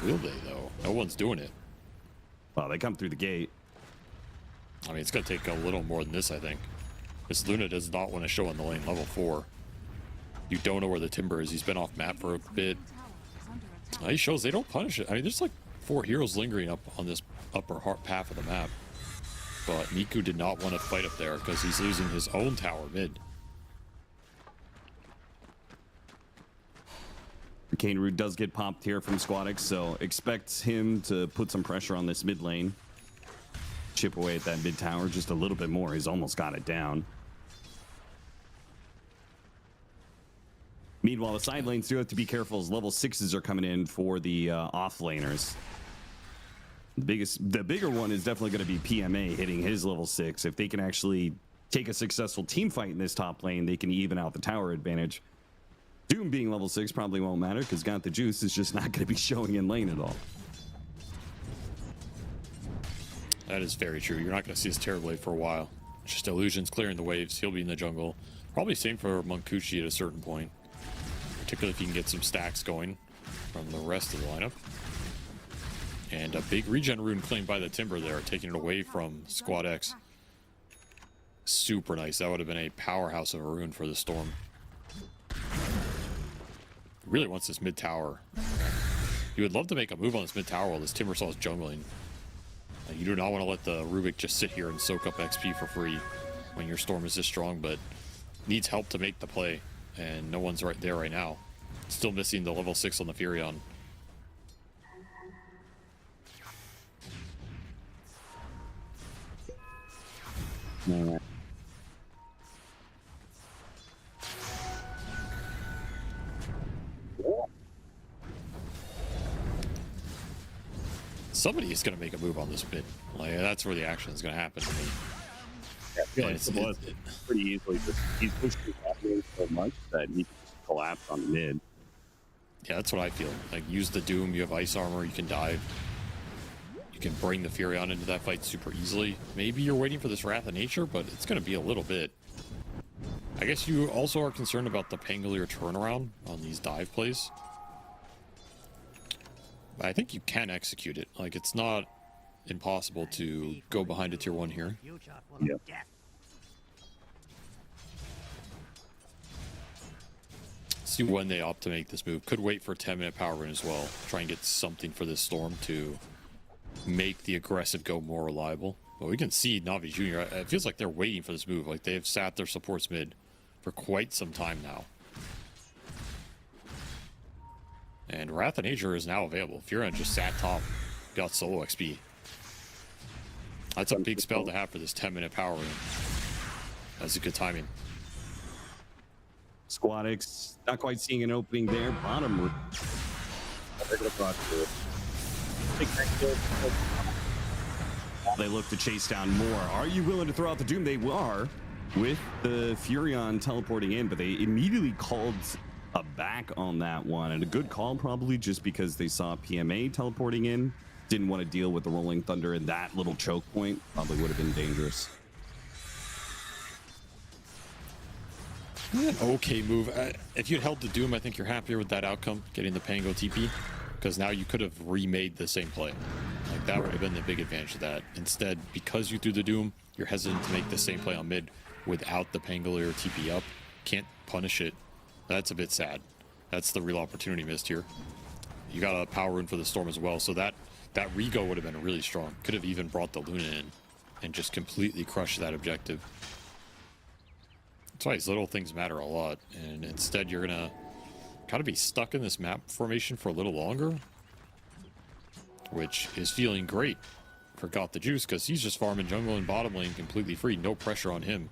Will they, though? No one's doing it. Well, they come through the gate. I mean, it's going to take a little more than this, I think. This Luna does not want to show in the lane, level 4. You don't know where the Timber is. He's been off map for a bit. He shows they don't punish it. I mean, there's like 4 heroes lingering up on this upper half of the map. But Miku did not want to fight up there because he's losing his own tower mid. Arcane Root does get popped here from Squadix, so expect him to put some pressure on this mid lane. Chip away at that mid tower just a little bit more. He's almost got it down. Meanwhile, the side lanes do have to be careful as level 6s are coming in for the off laners. The bigger one is definitely going to be PMA hitting his level 6. If they can actually take a successful team fight in this top lane, they can even out the tower advantage. Doom being level 6 probably won't matter because Got the Juice is just not going to be showing in lane at all. That is very true. You're not going to see his Terrorblade for a while. Just Illusion's clearing the waves. He'll be in the jungle. Probably same for Mankushi at a certain point. Particularly if you can get some stacks going from the rest of the lineup. And a big regen rune claimed by the Timber there, taking it away from Squad X. Super nice. That would have been a powerhouse of a rune for the Storm. Really wants this mid tower. You would love to make a move on this mid tower while this Timbersaw is jungling. You do not want to let the Rubik just sit here and soak up XP for free when your Storm is this strong, but needs help to make the play. And no one's right there right now. Still missing the level 6 on the Furion. somebody is going to make a move on this mid. Like, that's where the action is going to happen to me. I feel like Civilizz pretty easily he's pushing that mid so much that he can just collapse on the mid. Yeah, that's what I feel. Like, use the Doom, you have ice armor, you can dive. You can bring the Furion into that fight super easily. Maybe you're waiting for this Wrath of Nature, but it's going to be a little bit. I guess you also are concerned about the Pangolier turnaround on these dive plays. But I think you can execute it. Like, it's not impossible to go behind a tier 1 here. Yeah. See when they opt to make this move. Could wait for a 10-minute power run as well. Try and get something for this Storm to make the aggressive go more reliable. But we can see Na'Vi Jr. It feels like they're waiting for this move. Like, they've sat their supports mid for quite some time now. And Wrath of Nature is now available. Furion just sat top, got solo XP. That's a big spell to have for this 10-minute power run. That's a good timing. Squadix not quite seeing an opening there. Bottom. They look to chase down more. Are you willing to throw out the Doom? They are, with the Furion teleporting in, but they immediately called a back on that one, and a good call probably just because they saw PMA teleporting in. Didn't want to deal with the Rolling Thunder, and that little choke point probably would have been dangerous. Okay move. If you'd held the Doom, I think you're happier with that outcome, getting the Pango TP, because now you could have remade the same play. Like, that would have been the big advantage of that. Instead, because you threw the Doom, you're hesitant to make the same play on mid without the Pangolier TP up. Can't punish it. That's a bit sad. That's the real opportunity missed here. You got a power rune for the Storm as well, so that Rego would have been really strong. Could have even brought the Luna in and just completely crushed that objective. That's why these little things matter a lot, and instead you're gonna kind of be stuck in this map formation for a little longer, which is feeling great for Got the Juice, because he's just farming jungle and bottom lane completely free, no pressure on him.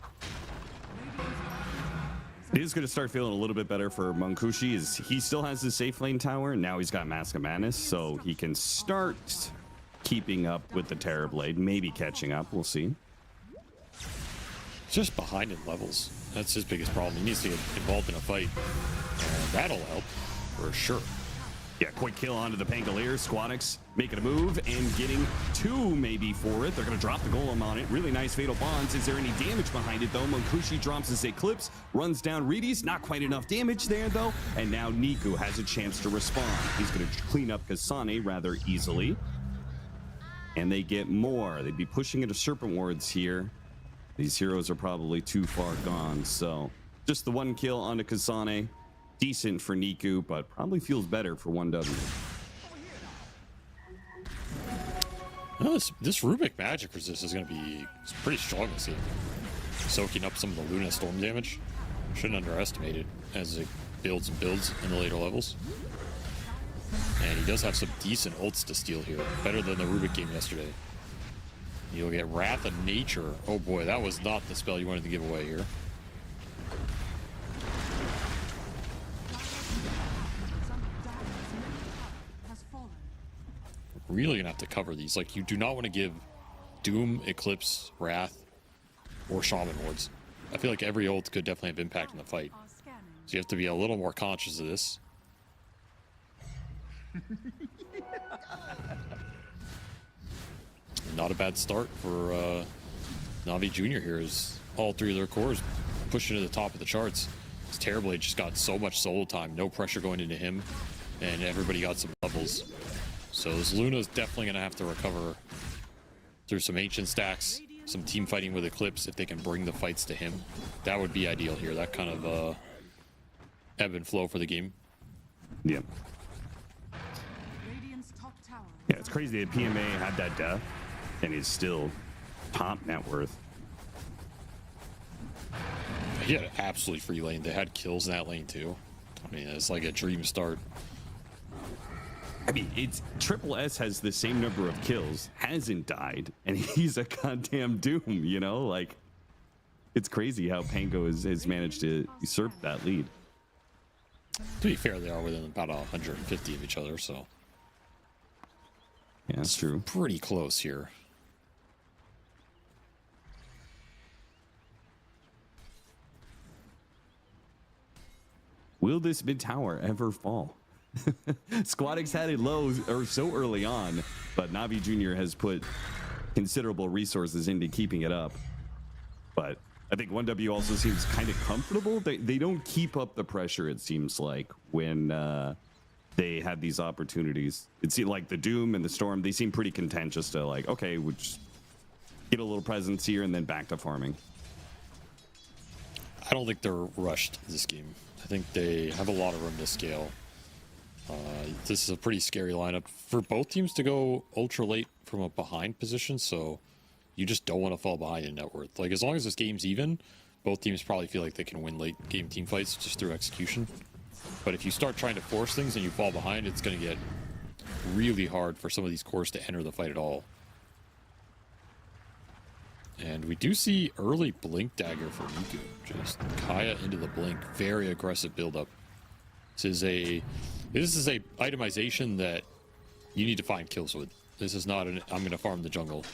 It is going to start feeling a little bit better for Munkushi. He still has his safe lane tower, and now he's got Mask of Madness, so he can start keeping up with the Terrorblade, maybe catching up. We'll see. Just behind in levels. That's his biggest problem. He needs to get involved in a fight. And that'll help, for sure. Yeah, quick kill onto the Pangolier. Squadix making a move and getting 2 maybe for it. They're going to drop the golem on it. Really nice Fatal Bonds. Is there any damage behind it, though? Munkushi drops his Eclipse, runs down Reedy's. Not quite enough damage there, though. And now Niku has a chance to respond. He's going to clean up Kasane rather easily. And they get more. They'd be pushing into Serpent Wards here. These heroes are probably too far gone, so just the 1 kill onto Kasane. Decent for Niku, but probably feels better for 1W. Well, this Rubik magic resist is going to be pretty strong this game. Soaking up some of the Luna Storm damage. Shouldn't underestimate it as it builds and builds in the later levels. And he does have some decent ults to steal here. Better than the Rubik game yesterday. You'll get Wrath of Nature. Oh boy, that was not the spell you wanted to give away here. Really gonna have to cover these. Like, you do not want to give Doom, Eclipse, Wrath, or Shaman Wards. I feel like every ult could definitely have impact in the fight. So you have to be a little more conscious of this. Not a bad start for Na'Vi Jr. here, as all 3 of their cores pushing to the top of the charts. This Terrorblade just got so much solo time, no pressure going into him, and everybody got some levels. So this Luna's definitely going to have to recover through some ancient stacks, some team fighting with Eclipse if they can bring the fights to him. That would be ideal here, that kind of ebb and flow for the game. Yeah. Yeah, it's crazy that PMA had that death and he's still top net worth. He had an absolutely free lane. They had kills in that lane too. I mean, it's like a dream start. I mean, it's Triple S has the same number of kills, hasn't died, and he's a goddamn Doom, you know? Like, it's crazy how Pango has managed to usurp that lead. To be fair, they are within about 150 of each other, so. Yeah, that's true. Pretty close here. Will this mid tower ever fall? Squadix had it low or so early on, but Navi Jr. has put considerable resources into keeping it up. But I think 1W also seems kind of comfortable. They don't keep up the pressure, it seems like, when they have these opportunities. It seems like the Doom and the Storm, they seem pretty content just to like, okay, we'll just get a little presence here and then back to farming. I don't think they're rushed this game. I think they have a lot of room to scale. This is a pretty scary lineup for both teams to go ultra late from a behind position, so you just don't want to fall behind in net worth. Like, as long as this game's even, both teams probably feel like they can win late game team fights just through execution. But if you start trying to force things and you fall behind, it's going to get really hard for some of these cores to enter the fight at all. And we do see early Blink Dagger for Miku. Just Kaya into the Blink. Very aggressive buildup. This is a itemization that you need to find kills with. This is not an I'm going to farm the jungle.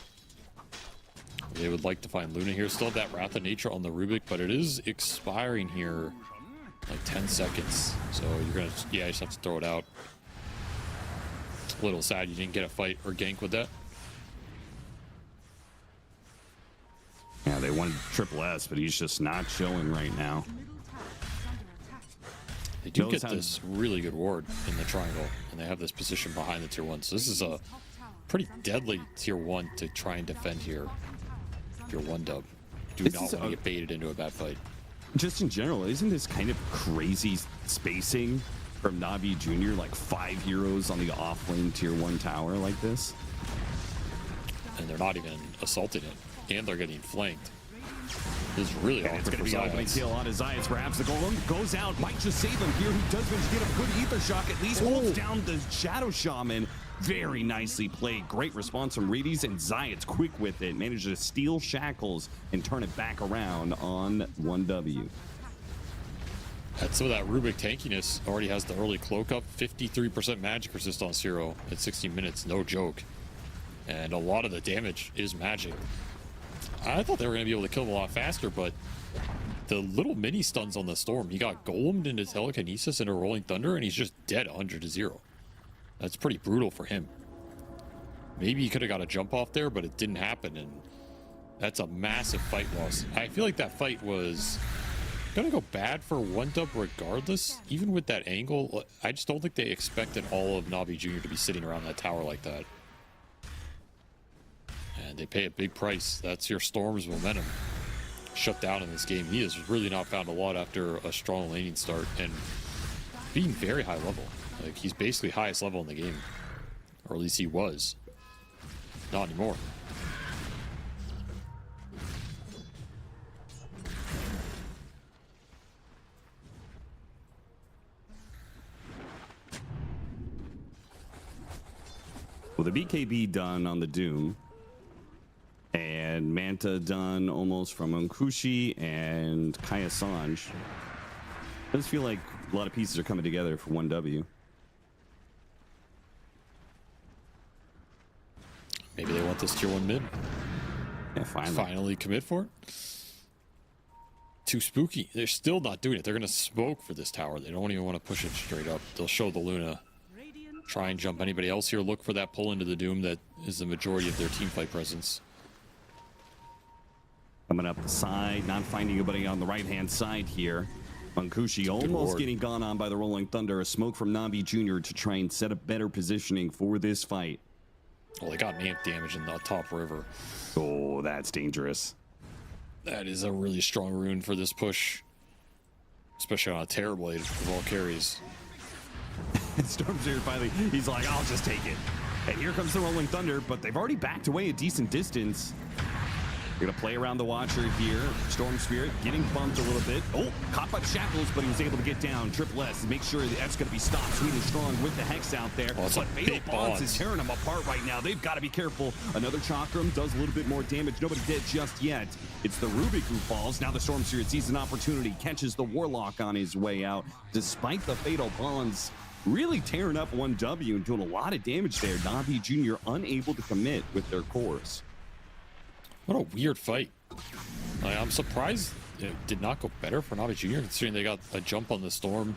They would like to find Luna here. Still have that Wrath of Nature on the Rubik, but it is expiring here like 10 seconds. So you're going to, yeah, you just have to throw it out. A little sad you didn't get a fight or gank with that. Yeah, they wanted Triple S, but he's just not showing right now. They do get this really good ward in the triangle, and they have this position behind the tier 1. So this is a pretty deadly tier 1 to try and defend here. If you're 1-dub. Do not want to get baited into a bad fight. Just in general, isn't this kind of crazy spacing from Navi Jr.? Like 5 heroes on the off-lane tier 1 tower like this? And they're not even assaulting it, and they're getting flanked. This is really awkward. It's going to be Zayas. opening kill on his Zayas. Grabs the golem, goes out, might just save him here. He does manage to get a good ether shock, at least holds down the Shadow Shaman. Very nicely played. Great response from Reedies, and Zayas quick with it. Managed to steal Shackles and turn it back around on 1W. And some of that Rubik tankiness already has the early cloak up. 53% magic resist on Zero at 16 minutes, no joke. And a lot of the damage is magic. I thought they were going to be able to kill him a lot faster, but the little mini stuns on the Storm, he got golemed into telekinesis and a rolling thunder, and he's just dead 100-0. That's pretty brutal for him. Maybe he could have got a jump off there, but it didn't happen, and that's a massive fight loss. I feel like that fight was going to go bad for 1-dub regardless. Even with that angle, I just don't think they expected all of Navi Jr. to be sitting around that tower like that. And they pay a big price. That's your Storm's momentum shut down in this game. He has really not found a lot after a strong laning start and being very high level. Like, he's basically highest level in the game, or at least he was. Not anymore. Well, the BKB done on the Doom. And Manta done almost from Unkushi and Kaya Sanj. I just feel like a lot of pieces are coming together for 1W. Maybe they want this tier 1 mid. Yeah, finally. Finally commit for it. Too spooky. They're still not doing it. They're going to smoke for this tower. They don't even want to push it straight up. They'll show the Luna. Try and jump anybody else here. Look for that pull into the Doom that is the majority of their team fight presence. Coming up the side, not finding anybody on the right-hand side here. Unkushi almost getting gone on by the Rolling Thunder. A smoke from Navi Jr. to try and set up better positioning for this fight. Well, they got amp damage in the top river. Oh, that's dangerous. That is a really strong rune for this push. Especially on a Terrorblade with all carries. Storm's here finally. He's like, I'll just take it. And here comes the Rolling Thunder, but they've already backed away a decent distance. They're going to play around the Watcher here. Storm Spirit getting bumped a little bit. Oh, caught by the Shackles, but he was able to get down. Triple S, make sure the F's going to be stopped. Sweet and strong with the Hex out there. Oh, but Fatal Bonds is tearing them apart right now. They've got to be careful. Another Chakram does a little bit more damage. Nobody dead just yet. It's the Rubik who falls. Now the Storm Spirit sees an opportunity, catches the Warlock on his way out. Despite the Fatal Bonds, really tearing up 1W and doing a lot of damage there. Navi Jr. unable to commit with their cores. What a weird fight. Like, I'm surprised it did not go better for Navi Jr. considering they got a jump on the Storm.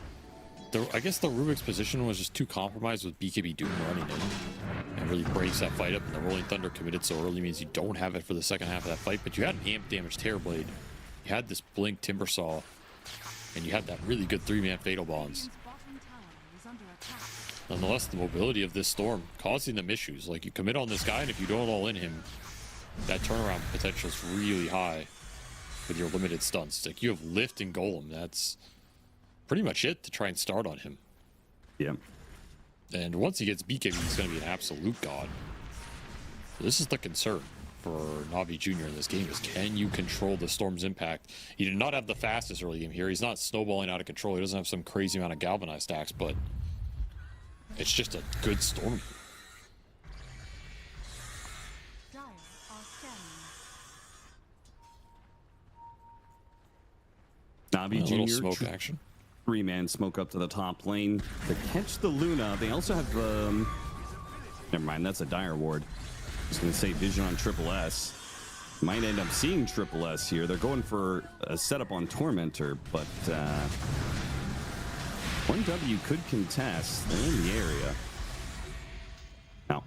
I guess the Rubik's position was just too compromised with BKB Doom running in. And really breaks that fight up. And the Rolling Thunder committed so early means you don't have it for the second half of that fight. But you had an amp damage Terrorblade. You had this Blink Timbersaw. And you had that really good 3-man Fatal Bonds. Bottom tower is under attack. Nonetheless, the mobility of this Storm causing them issues. Like, you commit on this guy, and if you don't all in him, that turnaround potential is really high with your limited stunts. Like, you have Lift and Golem. That's pretty much it to try and start on him. Yeah. And once he gets BKB, he's going to be an absolute god. So this is the concern for Navi Jr. in this game is, can you control the Storm's impact? He did not have the fastest early game here. He's not snowballing out of control. He doesn't have some crazy amount of galvanized stacks, but it's just a good Storm. Dire are scanning. Navi A little Jr. smoke action. 3-man smoke up to the top lane to catch the Luna. They also have, never mind, that's a Dire Ward. I was going to say Vision on Triple S. Might end up seeing Triple S here. They're going for a setup on Tormentor, but 1W could contest. They're in the area. No.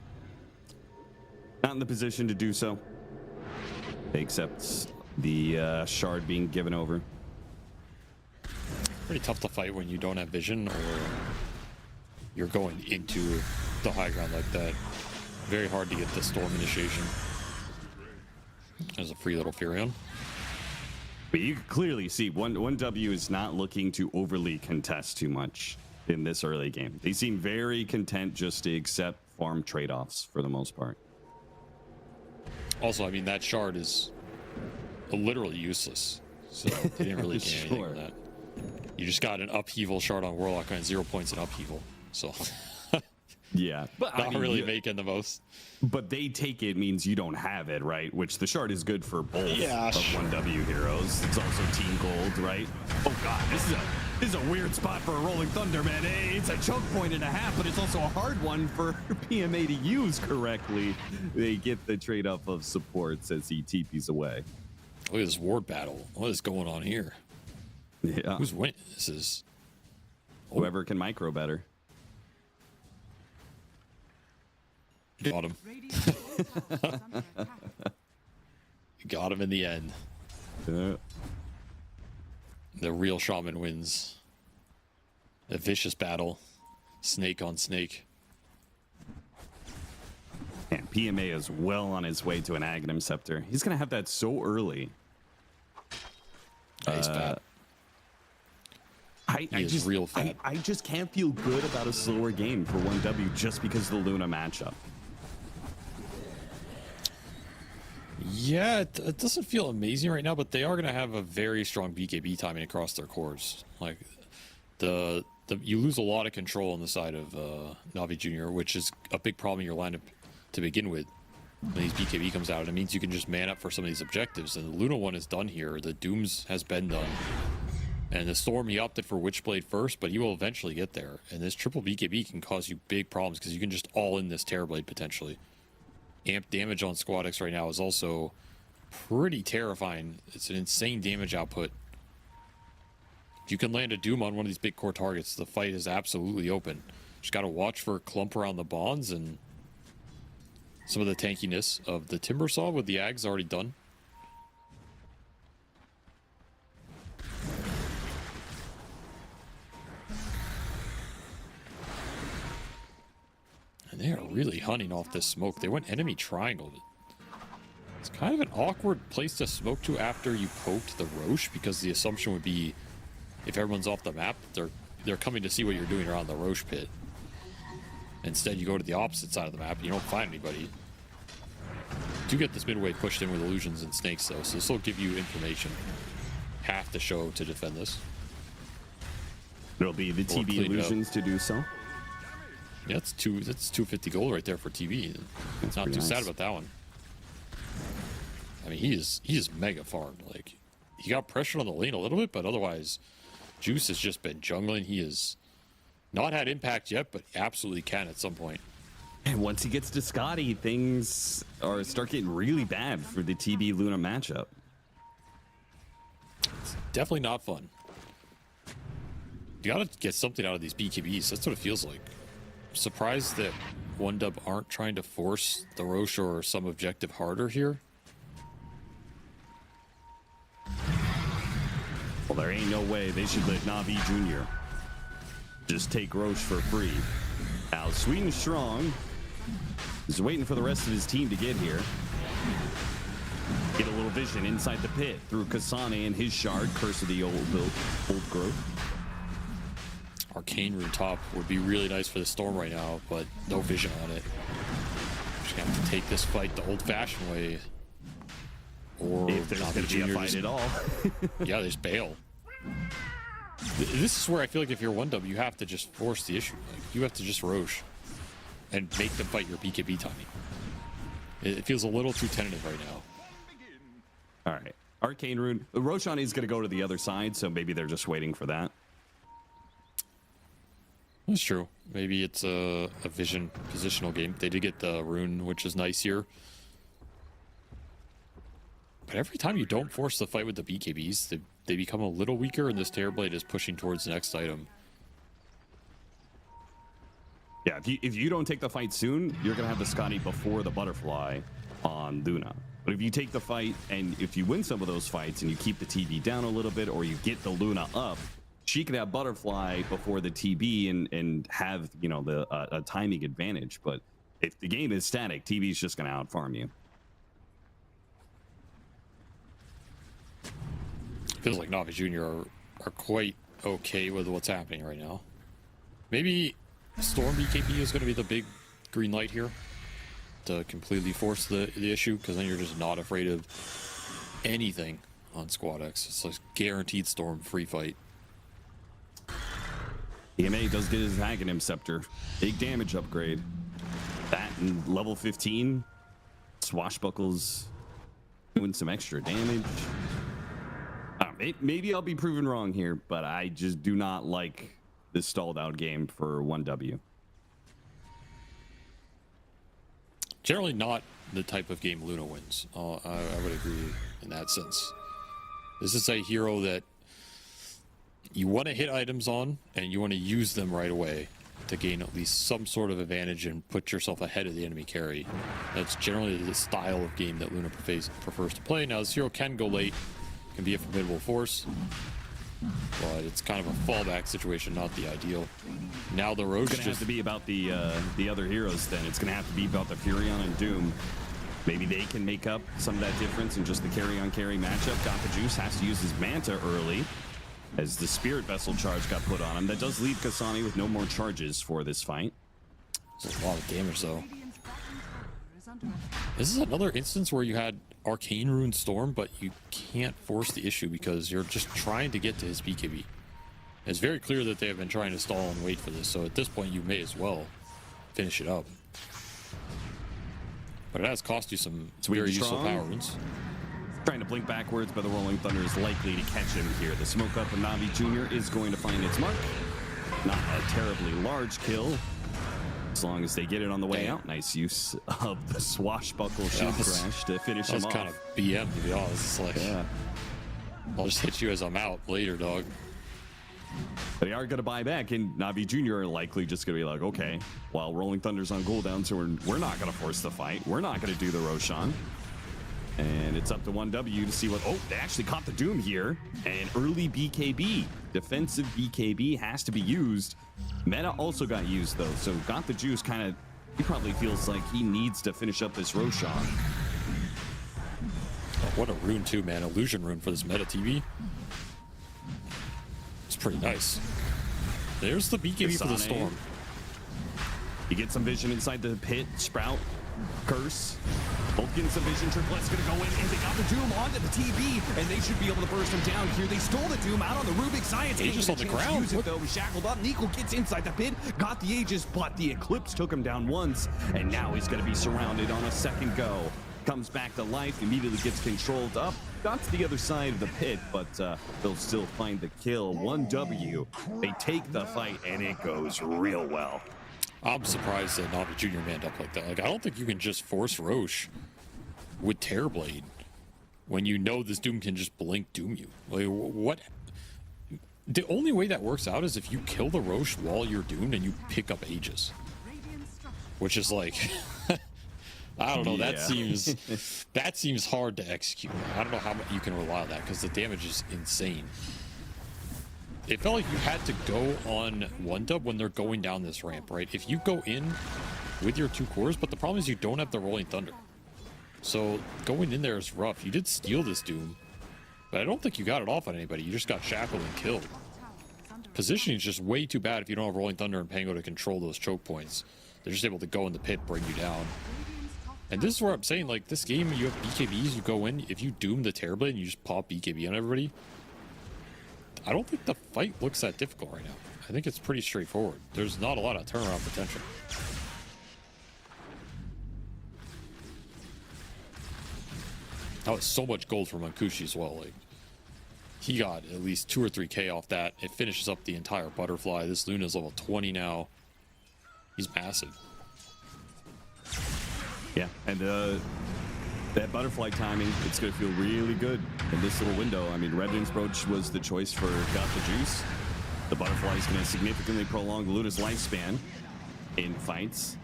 Not in the position to do so. They accept the shard being given over. Pretty tough to fight when you don't have vision or you're going into the high ground like that. Very hard to get the Storm initiation. There's a free little Furion. But you can clearly see 1W is not looking to overly contest too much in this early game. They seem very content just to accept farm trade-offs for the most part. Also, I mean, that shard is literally useless. So they didn't really gain anything from that. You just got an upheaval shard on Warlock and 0 points in upheaval. So yeah, but not really making the most. But they take it means you don't have it, right? Which the shard is good for both of 1W heroes. It's also Team Gold, right? Oh god, this is a weird spot for a Rolling Thunder, man. Hey, it's a choke point and a half, but it's also a hard one for PMA to use correctly. They get the trade-off of supports as he TPs away. Look at this ward battle. What is going on here? Yeah. Who's winning? This is whoever can micro better. Got him. Radiant's tower is under attack. Got him in the end. The real shaman wins. A vicious battle. Snake on snake. And PMA is well on his way to an Aghanim Scepter. He's going to have that so early. He's fat. I is real fat. I just can't feel good about a slower game for 1W just because of the Luna matchup. Yeah, it doesn't feel amazing right now, but they are going to have a very strong BKB timing across their cores. Like, you lose a lot of control on the side of Navi Jr., which is a big problem in your lineup to begin with. When these BKB comes out, it means you can just man up for some of these objectives. And the Luna one is done here. The Dooms has been done. And the Storm, he opted for Witchblade first, but he will eventually get there. And this triple BKB can cause you big problems because you can just all in this Terrorblade potentially. Amp damage on Squad X right now is also pretty terrifying. It's an insane damage output. If you can land a Doom on one of these big core targets, the fight is absolutely open. Just got to watch for a clump around the bonds and some of the tankiness of the Timbersaw with the Ags already done. And they are really hunting off this smoke. They went enemy triangle. It's kind of an awkward place to smoke to after you poked the Roche, because the assumption would be if everyone's off the map, they're coming to see what you're doing around the Roche pit. Instead, you go to the opposite side of the map and you don't find anybody. Do get this midway pushed in with illusions and snakes though, so this will give you information. Have to show to defend this. It'll be the Or TB clean it illusions to do so. Yeah, that's 250 gold right there for TV. It's not too pretty sad nice. about that one. I mean, he is mega farmed. Like, he got pressured on the lane a little bit, but otherwise, Juice has just been jungling. He is Not had impact yet, but absolutely can at some point. And once he gets to Scotty, things start getting really bad for the TB Luna matchup. Definitely not fun. You gotta get something out of these BKBs. That's what it feels like. Surprised that 1W aren't trying to force the Roche or some objective harder here. Well, there ain't no way they should let Navi Jr. just take Roche for free. Now, Sweden Strong is waiting for the rest of his team to get here. Get a little vision inside the pit through Kasane and his shard, Curse of the Old Growth. Arcane Rune top would be really nice for the Storm right now, but no vision on it. Just gonna have to take this fight the old-fashioned way. Or if there's going to be a fight at all. Yeah, they just bail. This is where I feel like if you're 1W, you have to just force the issue. Like, you have to just Roche and make them fight your BKB timing. It feels a little too tentative right now. All right. Arcane Rune. Roshan is going to go to the other side, so maybe they're just waiting for that. That's true. Maybe it's a vision positional game. They did get the rune, which is nice here. But every time you don't force the fight with the BKBs, they become a little weaker, and this Terrorblade is pushing towards the next item. Yeah, if you don't take the fight soon, you're going to have the Scotty before the Butterfly on Luna. But if you take the fight, and if you win some of those fights, and you keep the TB down a little bit, or you get the Luna up, she could have Butterfly before the TB and have, you know, a timing advantage. But if the game is static, TB is just going to outfarm you. Feels like Navi Jr. are quite okay with what's happening right now. Maybe Storm BKB is going to be the big green light here to completely force the issue, because then you're just not afraid of anything on Squad X. It's like guaranteed Storm free fight. EMA does get his Aghanim Scepter. Big damage upgrade. That and level 15. Swashbuckles doing some extra damage. Maybe I'll be proven wrong here, but I just do not like this stalled out game for 1W. Generally not the type of game Luna wins. I would agree in that sense. This is a hero that you want to hit items on, and you want to use them right away to gain at least some sort of advantage and put yourself ahead of the enemy carry. That's generally the style of game that Luna prefers to play. Now, this hero can go late, can be a formidable force, but it's kind of a fallback situation, not the ideal. Now the Roche It's gonna have to be about the other heroes. Then it's gonna have to be about the Furion and Doom. Maybe they can make up some of that difference in just the carry-on-carry matchup. Got the Juice has to use his Manta early, as the Spirit Vessel charge got put on him. That does leave Kasane with no more charges for this fight. It's a lot of damage, though. This is another instance where you had Arcane Rune Storm, but you can't force the issue because you're just trying to get to his BKB. It's very clear that they have been trying to stall and wait for this, so at this point you may as well finish it up. But it has cost you some very useful power runes. Trying to blink backwards, but the Rolling Thunder is likely to catch him here. The smoke up and Navi Jr. is going to find its mark. Not a terribly large kill, as long as they get it on the way out. Nice use of the swashbuckle shield crash to finish him off. That was kind of BM, to be honest. It's like, yeah, I'll just hit you as I'm out later, dog. They are going to buy back, and Navi Jr. are likely just going to be like, okay, well, Rolling Thunder's on cooldown, so we're not going to force the fight. We're not going to do the Roshan. And it's up to 1W to see what... Oh, they actually caught the Doom here. And early BKB. Defensive BKB has to be used. Meta also got used, though. So got the Juice kind of... He probably feels like he needs to finish up this Roshan. Oh, what a rune, too, man. Illusion rune for this meta TV. It's pretty nice. There's the BKB for the Storm. You get some vision inside the pit. Sprout. Curse. Both getting some vision. Triplet's gonna go in, and they got the Doom onto the TB, and they should be able to burst him down here. They stole the Doom out on the Rubik Science. Aegis on the ground. Use it, though. He's shackled up. Nico gets inside the pit, got the Aegis, but the Eclipse took him down once, and now he's gonna be surrounded on a second go. Comes back to life, immediately gets controlled up. got to the other side of the pit, but they'll still find the kill. 1W, they take the fight, and it goes real well. I'm surprised that Navi Jr. manned up like that. Like, I don't think you can just force Roche with Terrorblade when you know this Doom can just blink Doom you. Like, what? The only way that works out is if you kill the Roche while you're doomed and you pick up Aegis. Which is like, I don't know, Yeah. that seems hard to execute. I don't know how much you can rely on that because the damage is insane. It felt like you had to go on 1-dub when they're going down this ramp, right? If you go in with your 2 cores, but the problem is you don't have the Rolling Thunder. So going in there is rough. You did steal this Doom, but I don't think you got it off on anybody. You just got shackled and killed. Positioning is just way too bad if you don't have Rolling Thunder and Pango to control those choke points. They're just able to go in the pit, bring you down. And this is where I'm saying, like, this game, you have BKBs, you go in, if you doom the Terrorblade and you just pop BKB on everybody, I don't think the fight looks that difficult right now. I think it's pretty straightforward. There's not a lot of turnaround potential. That was so much gold from Mankushi as well. Like, he got at least 2 or 3k off that. It finishes up the entire butterfly. This Luna's level 20 now. He's massive. Yeah, and that butterfly timing, it's going to feel really good in this little window. I mean, Revenant's Brooch was the choice for Got the Juice. The butterfly is going to significantly prolong Luna's lifespan in fights.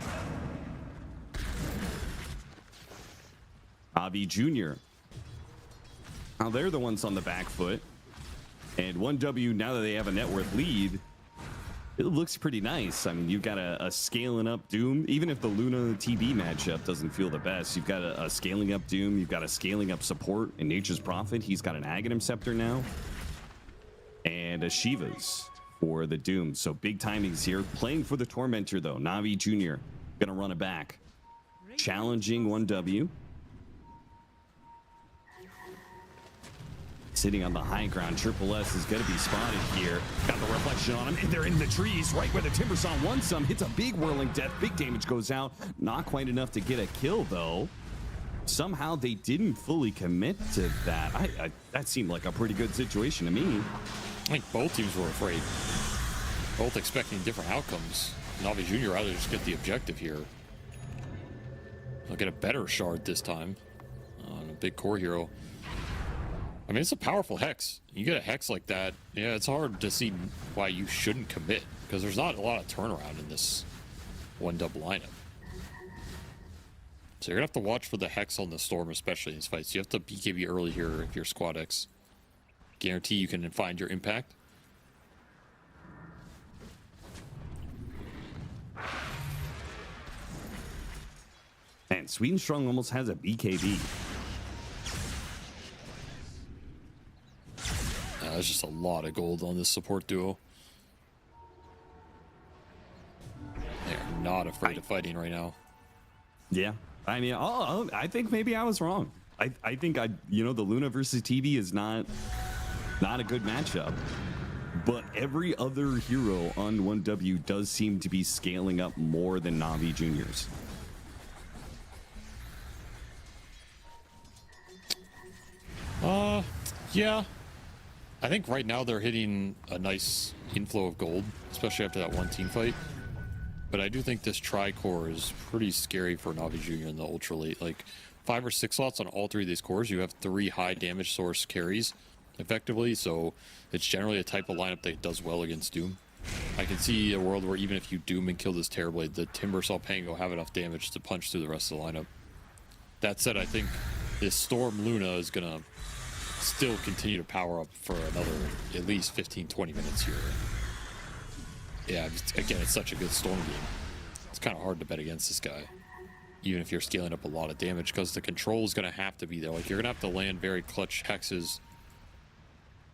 Avi Jr. Now they're the ones on the back foot. And 1W, now that they have a net worth lead, it looks pretty nice. I mean, you've got a scaling up Doom. Even if the Luna TB matchup doesn't feel the best, you've got a scaling up Doom. You've got a scaling up support in Nature's Prophet. He's got an Aghanim Scepter now. And a Shiva's for the Doom. So big timings here. Playing for the Tormentor, though. Navi Jr. going to run it back. Challenging 1W. Sitting on the high ground, Triple S is going to be spotted here. Got the reflection on him, and they're in the trees right where the Timbersaw wants some. Hits a big whirling death, big damage goes out. Not quite enough to get a kill, though. Somehow they didn't fully commit to that. That seemed like a pretty good situation to me. I think both teams were afraid. Both expecting different outcomes. Navi Jr. rather just get the objective here. They'll get a better shard this time on a big core hero. I mean, it's a powerful Hex. You get a Hex like that, yeah, it's hard to see why you shouldn't commit, because there's not a lot of turnaround in this 1-dub lineup. So you're going to have to watch for the Hex on the Storm, especially in these fights. You have to BKB early here if you're Squad X. Guarantee you can find your impact. And Sweet and Strong almost has a BKB. There's just a lot of gold on this support duo. They're not afraid of fighting right now. Yeah, I mean, I think maybe I was wrong. I think the Luna versus TV is not a good matchup. But every other hero on 1W does seem to be scaling up more than Navi Juniors. Yeah. I think right now they're hitting a nice inflow of gold, especially after that one team fight. But I do think this tri-core is pretty scary for Navi Jr. in the ultra late. Like 5 or 6 slots on all 3 of these cores, you have 3 high damage source carries effectively. So it's generally a type of lineup that does well against Doom. I can see a world where even if you Doom and kill this Terrorblade, the Timbersaw Pango have enough damage to punch through the rest of the lineup. That said, I think this Storm Luna is going to still continue to power up for another at least 15-20 minutes here. Yeah, again, it's such a good Storm game. It's kind of hard to bet against this guy, even if you're scaling up a lot of damage, because the control is going to have to be there. Like, you're going to have to land very clutch hexes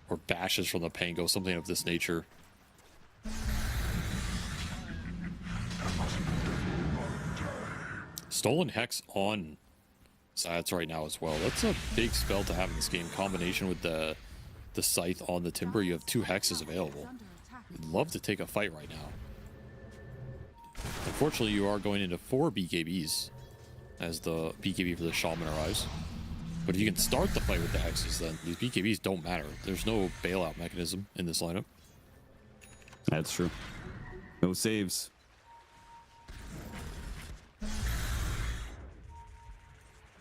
or bashes from the Pango, something of this nature. Stolen Hex on Science right now as well. That's a big spell to have in this game. Combination with the Scythe on the Timber, you have 2 hexes available. I'd love to take a fight right now. Unfortunately, you are going into 4 BKBs as the BKB for the Shaman arrives. But if you can start the fight with the Hexes, then these BKBs don't matter. There's no bailout mechanism in this lineup. That's true. No saves.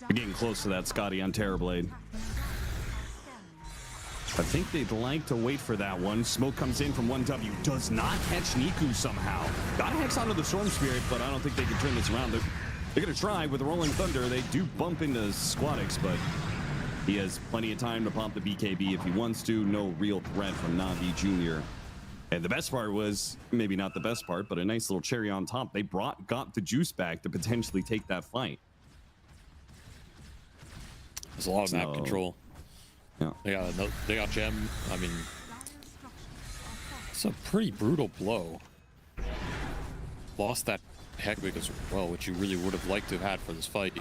We're getting close to that Scotty on Terrorblade. I think they'd like to wait for that one. Smoke comes in from 1W. Does not catch Niku somehow. Got a Hex onto the Storm Spirit, but I don't think they can turn this around. They're going to try with the Rolling Thunder. They do bump into Squadix, but he has plenty of time to pop the BKB if he wants to. No real threat from Na'Vi Jr. And the best part was, maybe not the best part, but a nice little cherry on top. They got the juice back to potentially take that fight. There's a lot of map control. Yeah. They got Gem. I mean, it's a pretty brutal blow. Lost that Heckwick as well, which you really would have liked to have had for this fight.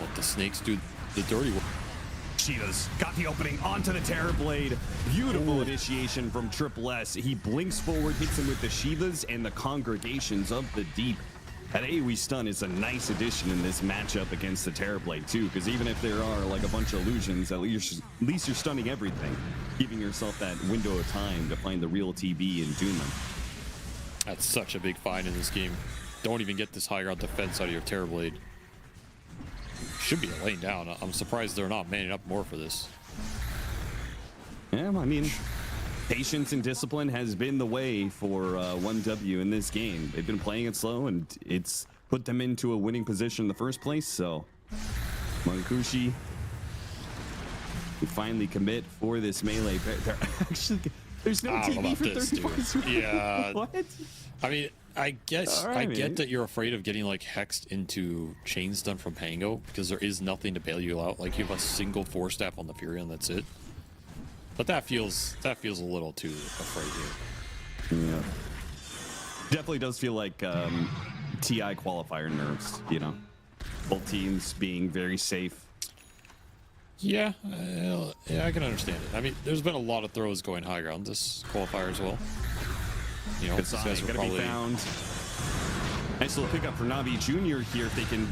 Let the snakes do the dirty work. Cheetahs got the opening onto the Terrorblade. Beautiful initiation from Triple S. He blinks forward, hits him with the Shivas and the Congregations of the Deep. That AoE stun is a nice addition in this matchup against the Terrorblade too, because even if there are like a bunch of illusions, at least you're stunning everything, giving yourself that window of time to find the real TB and doom them. That's such a big find in this game. Don't even get this high ground defense out of your Terrorblade. Should be laying down. I'm surprised they're not manning up more for this. Yeah, I mean, patience and discipline has been the way for 1W in this game. They've been playing it slow, and it's put them into a winning position in the first place. So, Mankushi can finally commit for this melee. They're actually, there's no TV for 34. Yeah. What? I mean, I guess Right, I get that you're afraid of getting like hexed into chain stun from Pango because there is nothing to bail you out. Like you have a single 4-step on the Furion, that's it. But that feels a little too afraid here. Yeah. Definitely does feel like TI qualifier nerves, you know. Both teams being very safe. Yeah, I can understand it. I mean, there's been a lot of throws going high ground this qualifier as well. You know, these guys are gonna probably be found. Nice little pickup for Na'Vi Jr. here. If they can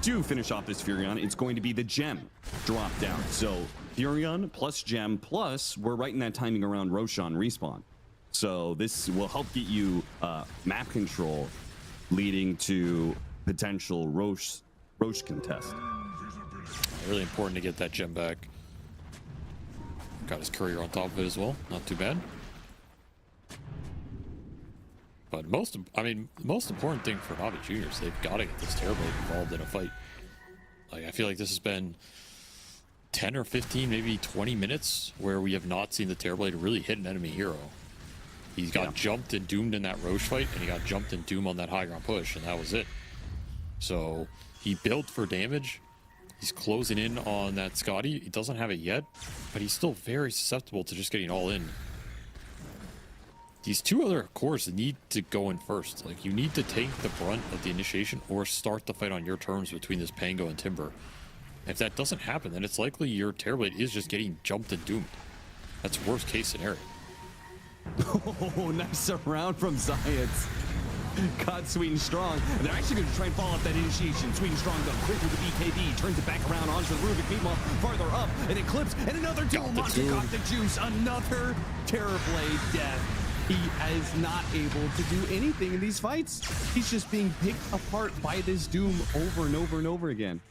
do finish off this Furion, it's going to be the gem drop down. So Furion plus gem plus we're right in that timing around Roshan respawn. So this will help get you map control, leading to potential Roche contest. really important to get that gem back. Got his courier on top of it as well. Not too bad. But most important thing for Na'Vi Jr. is they've got to get this Terrorblade involved in a fight. Like, I feel like this has been 10 or 15, maybe 20 minutes where we have not seen the Terrorblade really hit an enemy hero. He got jumped and doomed in that Roche fight, and he got jumped and doomed on that high ground push, and that was it. So he built for damage. He's closing in on that Scotty. He doesn't have it yet, but he's still very susceptible to just getting all in. These two other cores need to go in first. Like, you need to take the brunt of the initiation or start the fight on your terms between this Pango and Timber. If that doesn't happen, then it's likely your Terrorblade is just getting jumped and doomed. That's worst case scenario. Oh, nice round from Zayats. Caught Sweet and Strong. And they're actually going to try and follow up that initiation. Sweet and Strong, though, quick with the BKB. Turns it back around onto the Rubik. Meanwhile, farther up, an Eclipse, and another duel. Monster got the juice. Another Terrorblade death. He is not able to do anything in these fights. He's just being picked apart by this Doom over and over and over again.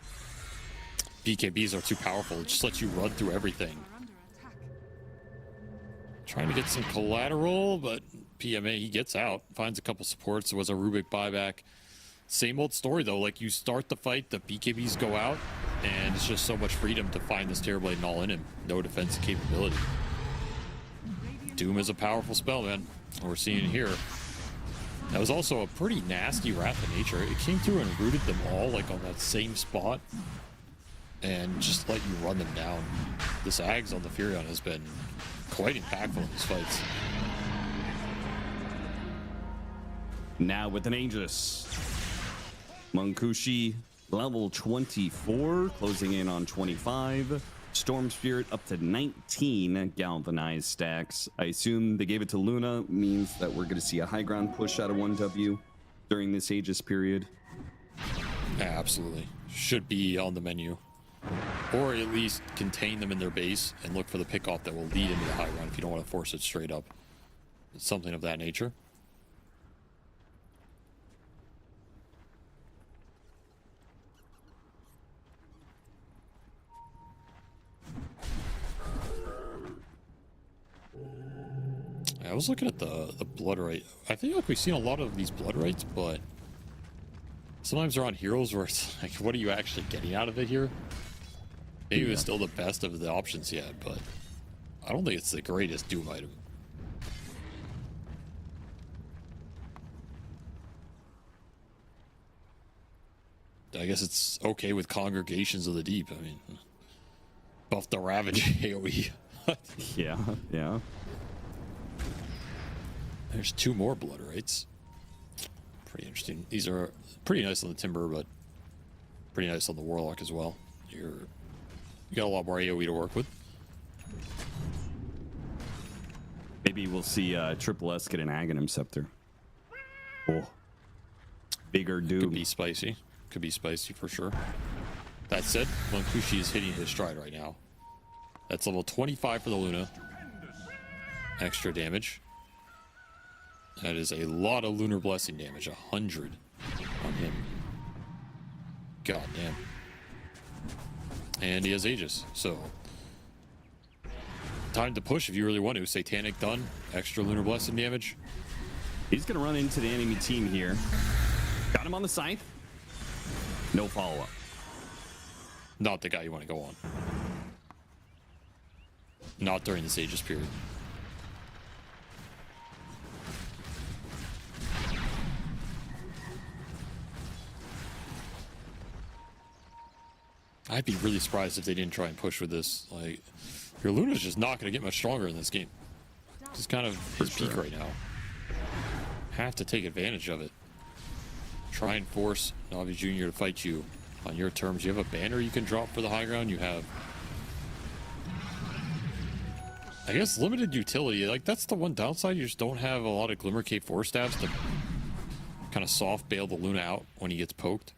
BKBs are too powerful. It just lets you run through everything. Trying to get some collateral, but PMA, he gets out. Finds a couple supports. There was a Rubik buyback. Same old story, though. Like, you start the fight, the BKBs go out, and it's just so much freedom to find this Terrorblade and all in him. No defensive capability. Doom is a powerful spell, man. We're seeing it here. That was also a pretty nasty Wrath of Nature. It came through and rooted them all, like, on that same spot, and just let you run them down. This Ags on the Furion has been quite impactful in these fights. Now with an Aegis. Munkushi, level 24, closing in on 25. Storm Spirit up to 19 galvanized stacks. I assume they gave it to Luna, means that we're going to see a high ground push out of 1W during this Aegis period. Yeah, absolutely. Should be on the menu. Or at least contain them in their base and look for the pick-off that will lead into the high ground if you don't want to force it straight up. Something of that nature. I was looking at the blood rate. I feel like we've seen a lot of these blood rates, but sometimes they're on heroes where it's like, what are you actually getting out of it here? Maybe it's still the best of the options yet, but I don't think it's the greatest Doom item. I guess it's okay with Congregations of the Deep. I mean, buff the Ravage AoE. Yeah, yeah. There's 2 more blood rates. Pretty interesting. These are pretty nice on the Timber, but pretty nice on the Warlock as well. You got a lot more AoE to work with. Maybe we'll see Triple S get an Aghanim Scepter. Oh. Bigger Doom. Could be spicy. Could be spicy for sure. That said, Monkushi is hitting his stride right now. That's level 25 for the Luna. Extra damage. That is a lot of Lunar Blessing damage. 100 on him. God damn. And he has Aegis, so time to push if you really want to. Satanic done. Extra Lunar Blessing damage. He's going to run into the enemy team here. Got him on the scythe. No follow-up. Not the guy you want to go on. Not during this Aegis period. I'd be really surprised if they didn't try and push with this. Like, your Luna's just not going to get much stronger in this game. Just kind of his peak right now. Have to take advantage of it. Try and force Navi Jr. to fight you on your terms. You have a banner you can drop for the high ground. You have, I guess, limited utility. Like, that's the one downside. You just don't have a lot of Glimmer Cape Force Stabs to kind of soft bail the Luna out when he gets poked.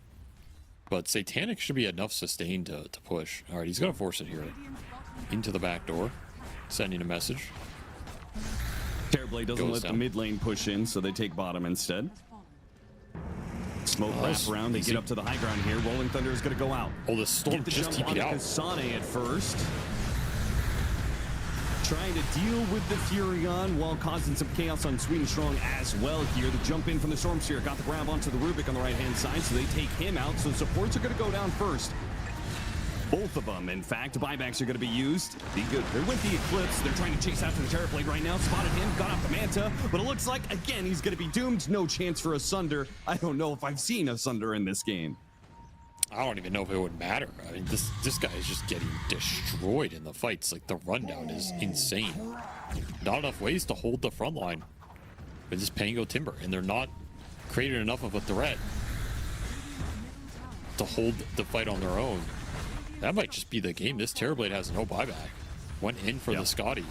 But Satanic should be enough sustain to push. All right, he's going to force it here. Into the back door. Sending a message. Terrorblade doesn't let the mid lane push in, so they take bottom instead. Smoke wrap around, they get up to the high ground here. Rolling Thunder is going to go out. Oh, the Storm just TP'd out. Kasane at first. Trying to deal with the Furion while causing some chaos on Sweet and Strong as well here. The jump in from the Storm Sphere got the grab onto the Rubik on the right-hand side, so they take him out. So supports are going to go down first. Both of them, in fact, buybacks are going to be used. They're with the Eclipse. They're trying to chase after the Terrorblade right now. Spotted him, got off the Manta, but it looks like, again, he's going to be doomed. No chance for a Sunder. I don't know if I've seen a Sunder in this game. I don't even know if it would matter. I mean, this guy is just getting destroyed in the fights. Like, the rundown is insane. Not enough ways to hold the front line with this Pango Timber, and they're not creating enough of a threat to hold the fight on their own. That might just be the game. This Terrorblade has no buyback. Went in for the Scotty.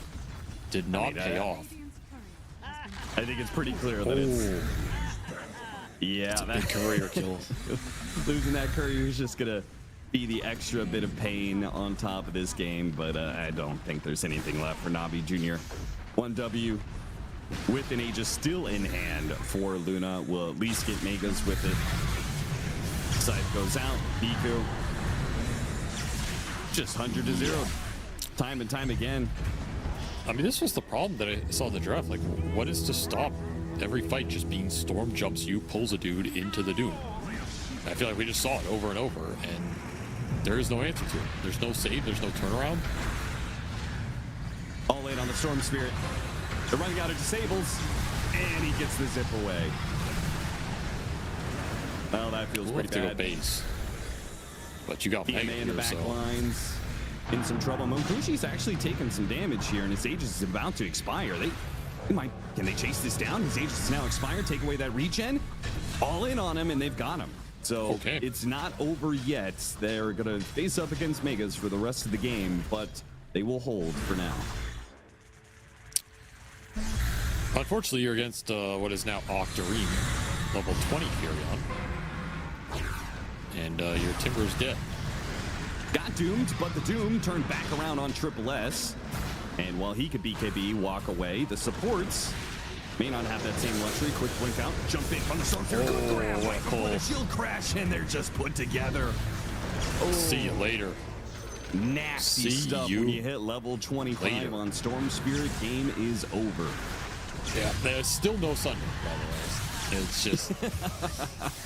Did not pay off. I think it's pretty clear that it's... Yeah, that big courier kill. Losing that courier is just gonna be the extra bit of pain on top of this game, but I don't think there's anything left for Navi Jr. 1W with an Aegis still in hand for Luna. Will at least get Megas with it. Scythe goes out. Biku just 100 to 0 time and time again. I mean, this was the problem that I saw in the draft. Like, what is to stop every fight just being Storm jumps you, pulls a dude into the Doom? I feel like we just saw it over and over, and there is no answer to it. There's no save, there's no turnaround. All in on the Storm Spirit. They're running out of disables, and he gets the zip away. Well, that feels pretty bad. To base. But you got Mega in the back lines. In some trouble. Monkushi's actually taken some damage here, and his Aegis is about to expire. Can they chase this down? His Aegis is now expired. Take away that regen. All in on him, and they've got him. So it's not over yet. They're going to face up against Megas for the rest of the game, but they will hold for now. Unfortunately, you're against what is now Octarine, level 20 Furion. and your Timber's dead. Got doomed, but the Doom turned back around on Triple S. And while he could BKB, walk away, the supports may not have that same luxury. Quick blink out, jump in from the storm. What a pull. The shield crash, and they're just put together. See you later. Nasty See stuff you when you hit level 25 later. on Storm Spirit. Game is over. Yeah, there's still no Sunder, by the way. It's just,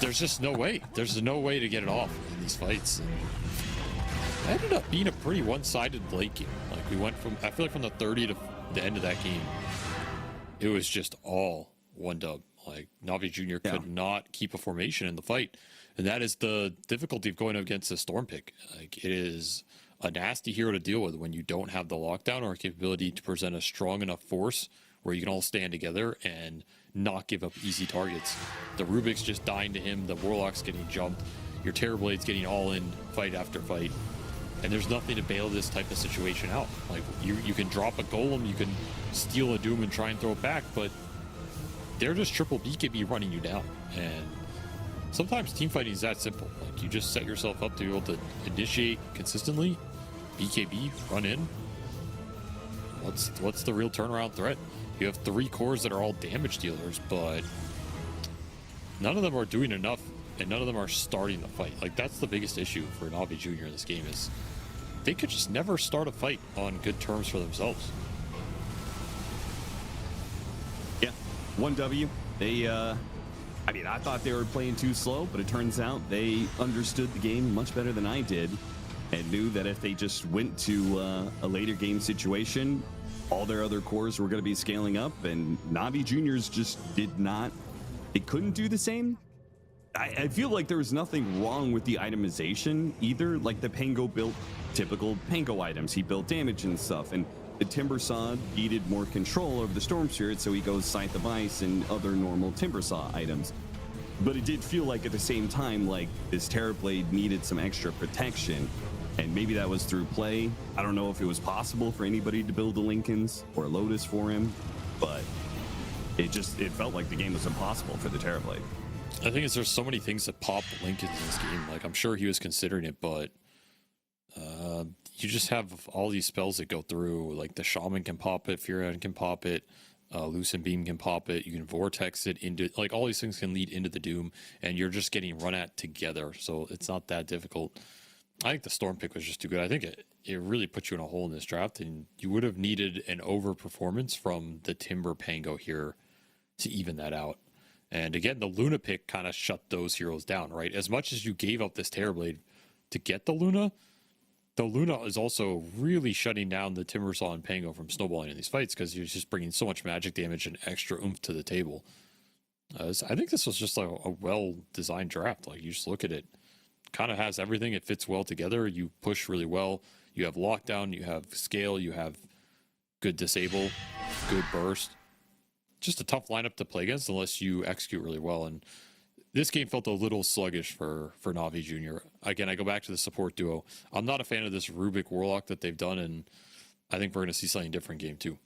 there's just no way. There's no way to get it off in these fights. And it ended up being a pretty one-sided late game. Like, we went from, I feel like from the 30 to the end of that game, it was just all one dub. Like, Na'Vi Jr. could not keep a formation in the fight. And that is the difficulty of going against a Storm pick. Like, it is a nasty hero to deal with when you don't have the lockdown or capability to present a strong enough force where you can all stand together and not give up easy targets. The Rubik's just dying to him, the Warlock's getting jumped, your Terrorblade's getting all in fight after fight, and there's nothing to bail this type of situation out. Like, you can drop a Golem, you can steal a Doom and try and throw it back, but they're just triple BKB running you down. And sometimes team fighting is that simple. Like, you just set yourself up to be able to initiate consistently, BKB, run in. What's the real turnaround threat? You have 3 cores that are all damage dealers, but none of them are doing enough, and none of them are starting the fight. Like, that's the biggest issue for Na'Vi Jr. in this game, is they could just never start a fight on good terms for themselves. Yeah, 1W. They, I mean, I thought they were playing too slow, but it turns out they understood the game much better than I did and knew that if they just went to a later game situation, all their other cores were going to be scaling up, and Na'Vi Juniors just did not. They couldn't do the same. I feel like there was nothing wrong with the itemization either. Like, the Pango built typical Pango items. He built damage and stuff, and the Timbersaw needed more control over the Storm Spirit, so he goes Scythe of Ice and other normal Timbersaw items. But it did feel like at the same time, like, this Terrorblade needed some extra protection. And maybe that was through play. I don't know if it was possible for anybody to build a Lincolns or a Lotus for him, but it felt like the game was impossible for the Terrorblade. I think there's so many things that pop Lincoln in this game. Like, I'm sure he was considering it, but you just have all these spells that go through. Like, the Shaman can pop it, Furion can pop it, Lucent Beam can pop it. You can Vortex it into, like, all these things can lead into the Doom, and you're just getting run at together. So it's not that difficult. I think the Storm pick was just too good. I think it really put you in a hole in this draft, and you would have needed an overperformance from the Timber Pango here to even that out. And again, the Luna pick kind of shut those heroes down, right? As much as you gave up this Terrorblade to get the Luna is also really shutting down the Timbersaw and Pango from snowballing in these fights, because you're just bringing so much magic damage and extra oomph to the table. I think this was just like a well-designed draft. Like, you just look at it, kind of has everything. It fits well together. You push really well. You have lockdown, you have scale, you have good disable, good burst. Just a tough lineup to play against unless you execute really well. And this game felt a little sluggish for Na'Vi Jr. Again, I go back to the support duo. I'm not a fan of this Rubik Warlock that they've done, and I think we're going to see something different game 2.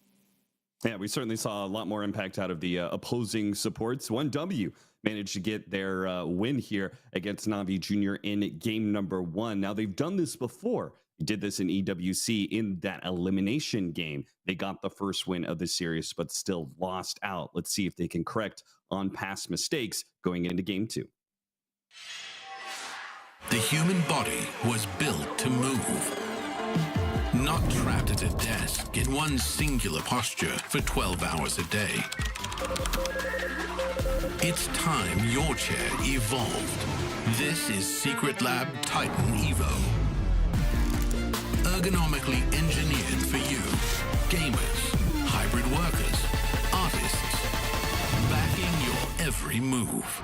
Yeah, we certainly saw a lot more impact out of the opposing supports. 1W managed to get their win here against Na'Vi Jr. in game number 1. Now, they've done this before. They did this in EWC in that elimination game. They got the first win of the series, but still lost out. Let's see if they can correct on past mistakes going into game 2. The human body was built to move. Not trapped at a desk in one singular posture for 12 hours a day. It's time your chair evolved. This is Secret Lab Titan Evo. Ergonomically engineered for you. Gamers, hybrid workers, artists. Backing your every move.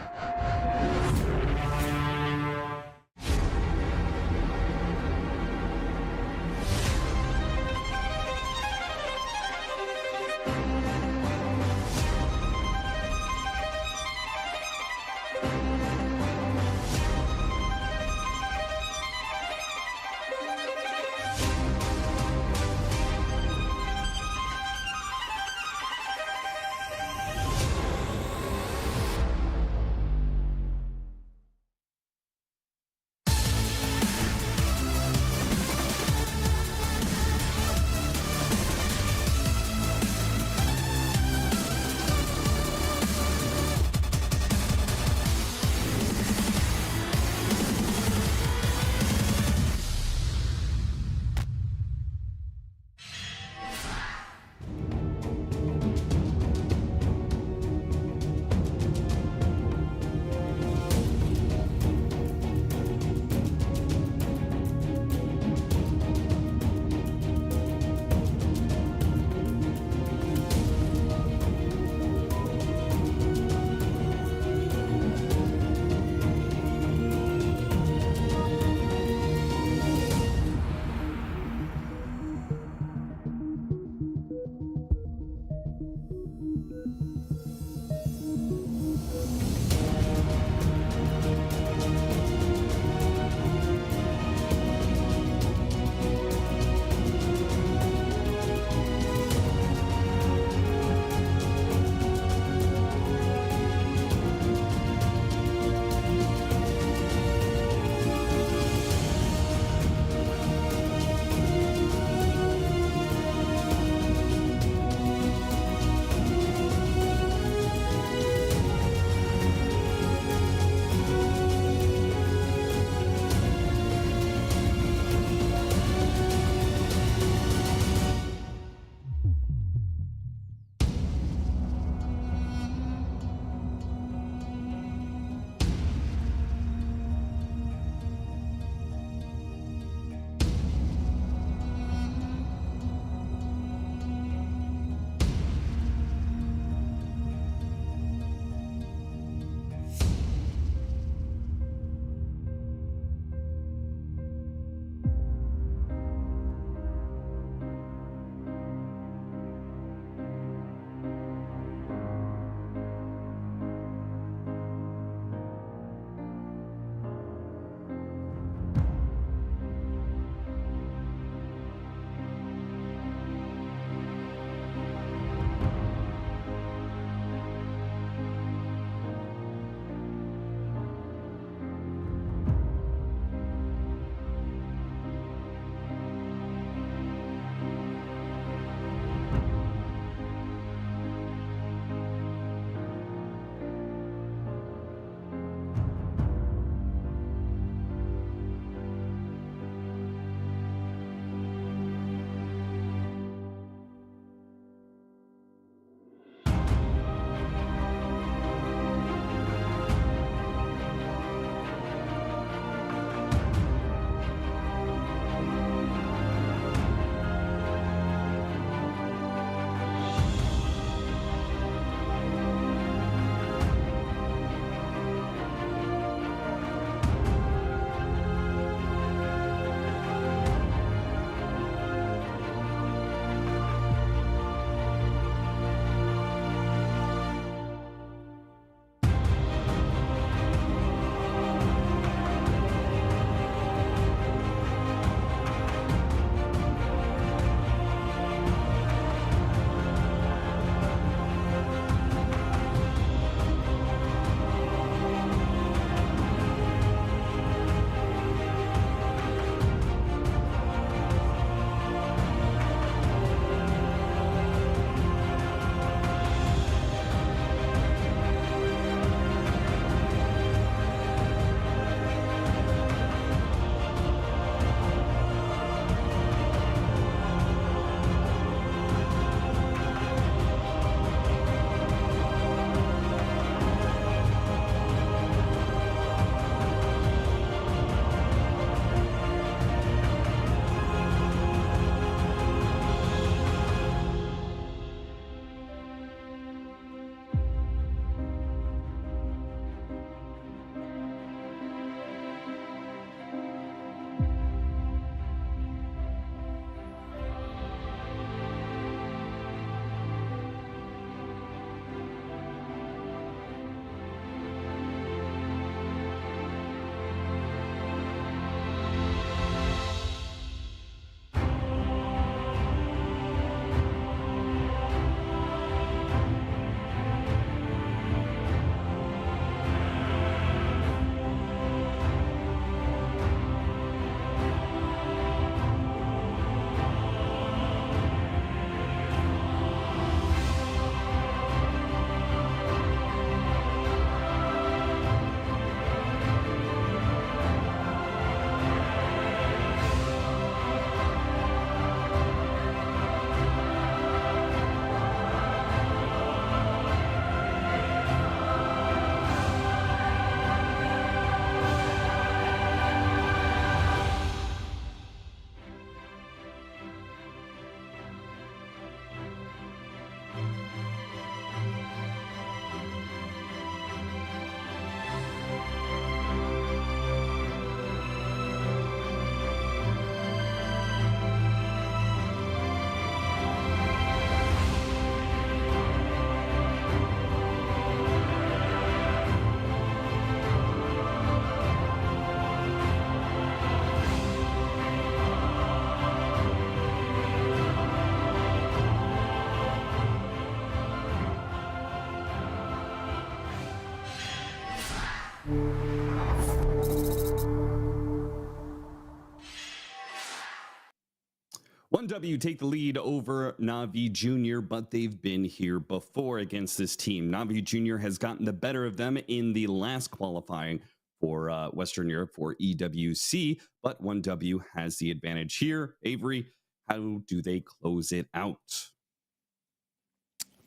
OneW take the lead over Navi Jr., but they've been here before against this team. Navi Jr. has gotten the better of them in the last qualifying for Western Europe for EWC, but OneW has the advantage here. Avery, how do they close it out?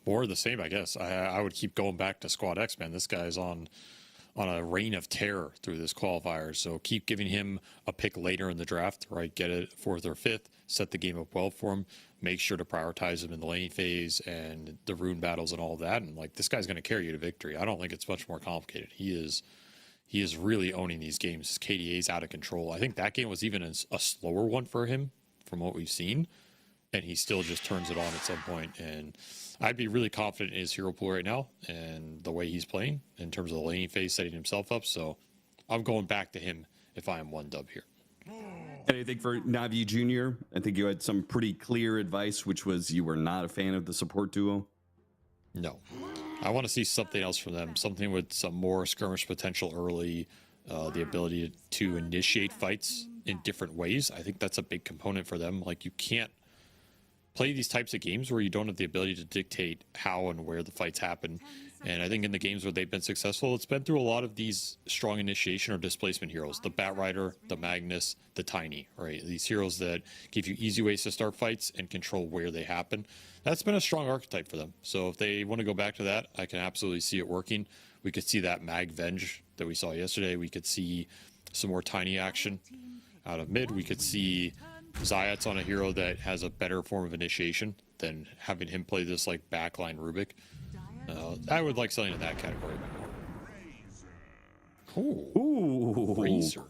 More of the same, I guess. I would keep going back to Squad X, man. This guy's on a reign of terror through this qualifier. So keep giving him a pick later in the draft, right? Get it 4th or 5th, set the game up well for him. Make sure to prioritize him in the laning phase and the rune battles and all of that. And like, this guy's going to carry you to victory. I don't think it's much more complicated. He is really owning these games. His KDA is out of control. I think that game was even a slower one for him from what we've seen. And he still just turns it on at some point. And I'd be really confident in his hero pool right now and the way he's playing in terms of the laning phase, setting himself up. So I'm going back to him if I am OneW here. And I think for Navi Jr., I think you had some pretty clear advice, which was you were not a fan of the support duo. No. I want to see something else from them, something with some more skirmish potential early, the ability to initiate fights in different ways. I think that's a big component for them. Like, you can't play these types of games where you don't have the ability to dictate how and where the fights happen. And I think in the games where they've been successful, it's been through a lot of these strong initiation or displacement heroes, the Batrider, the Magnus, the Tiny, right? These heroes that give you easy ways to start fights and control where they happen. That's been a strong archetype for them. So if they want to go back to that, I can absolutely see it working. We could see that Mag Venge that we saw yesterday. We could see some more Tiny action out of mid. We could see Zayat's on a hero that has a better form of initiation than having him play this like backline Rubik. I would like something in that category. Ooh. Razor.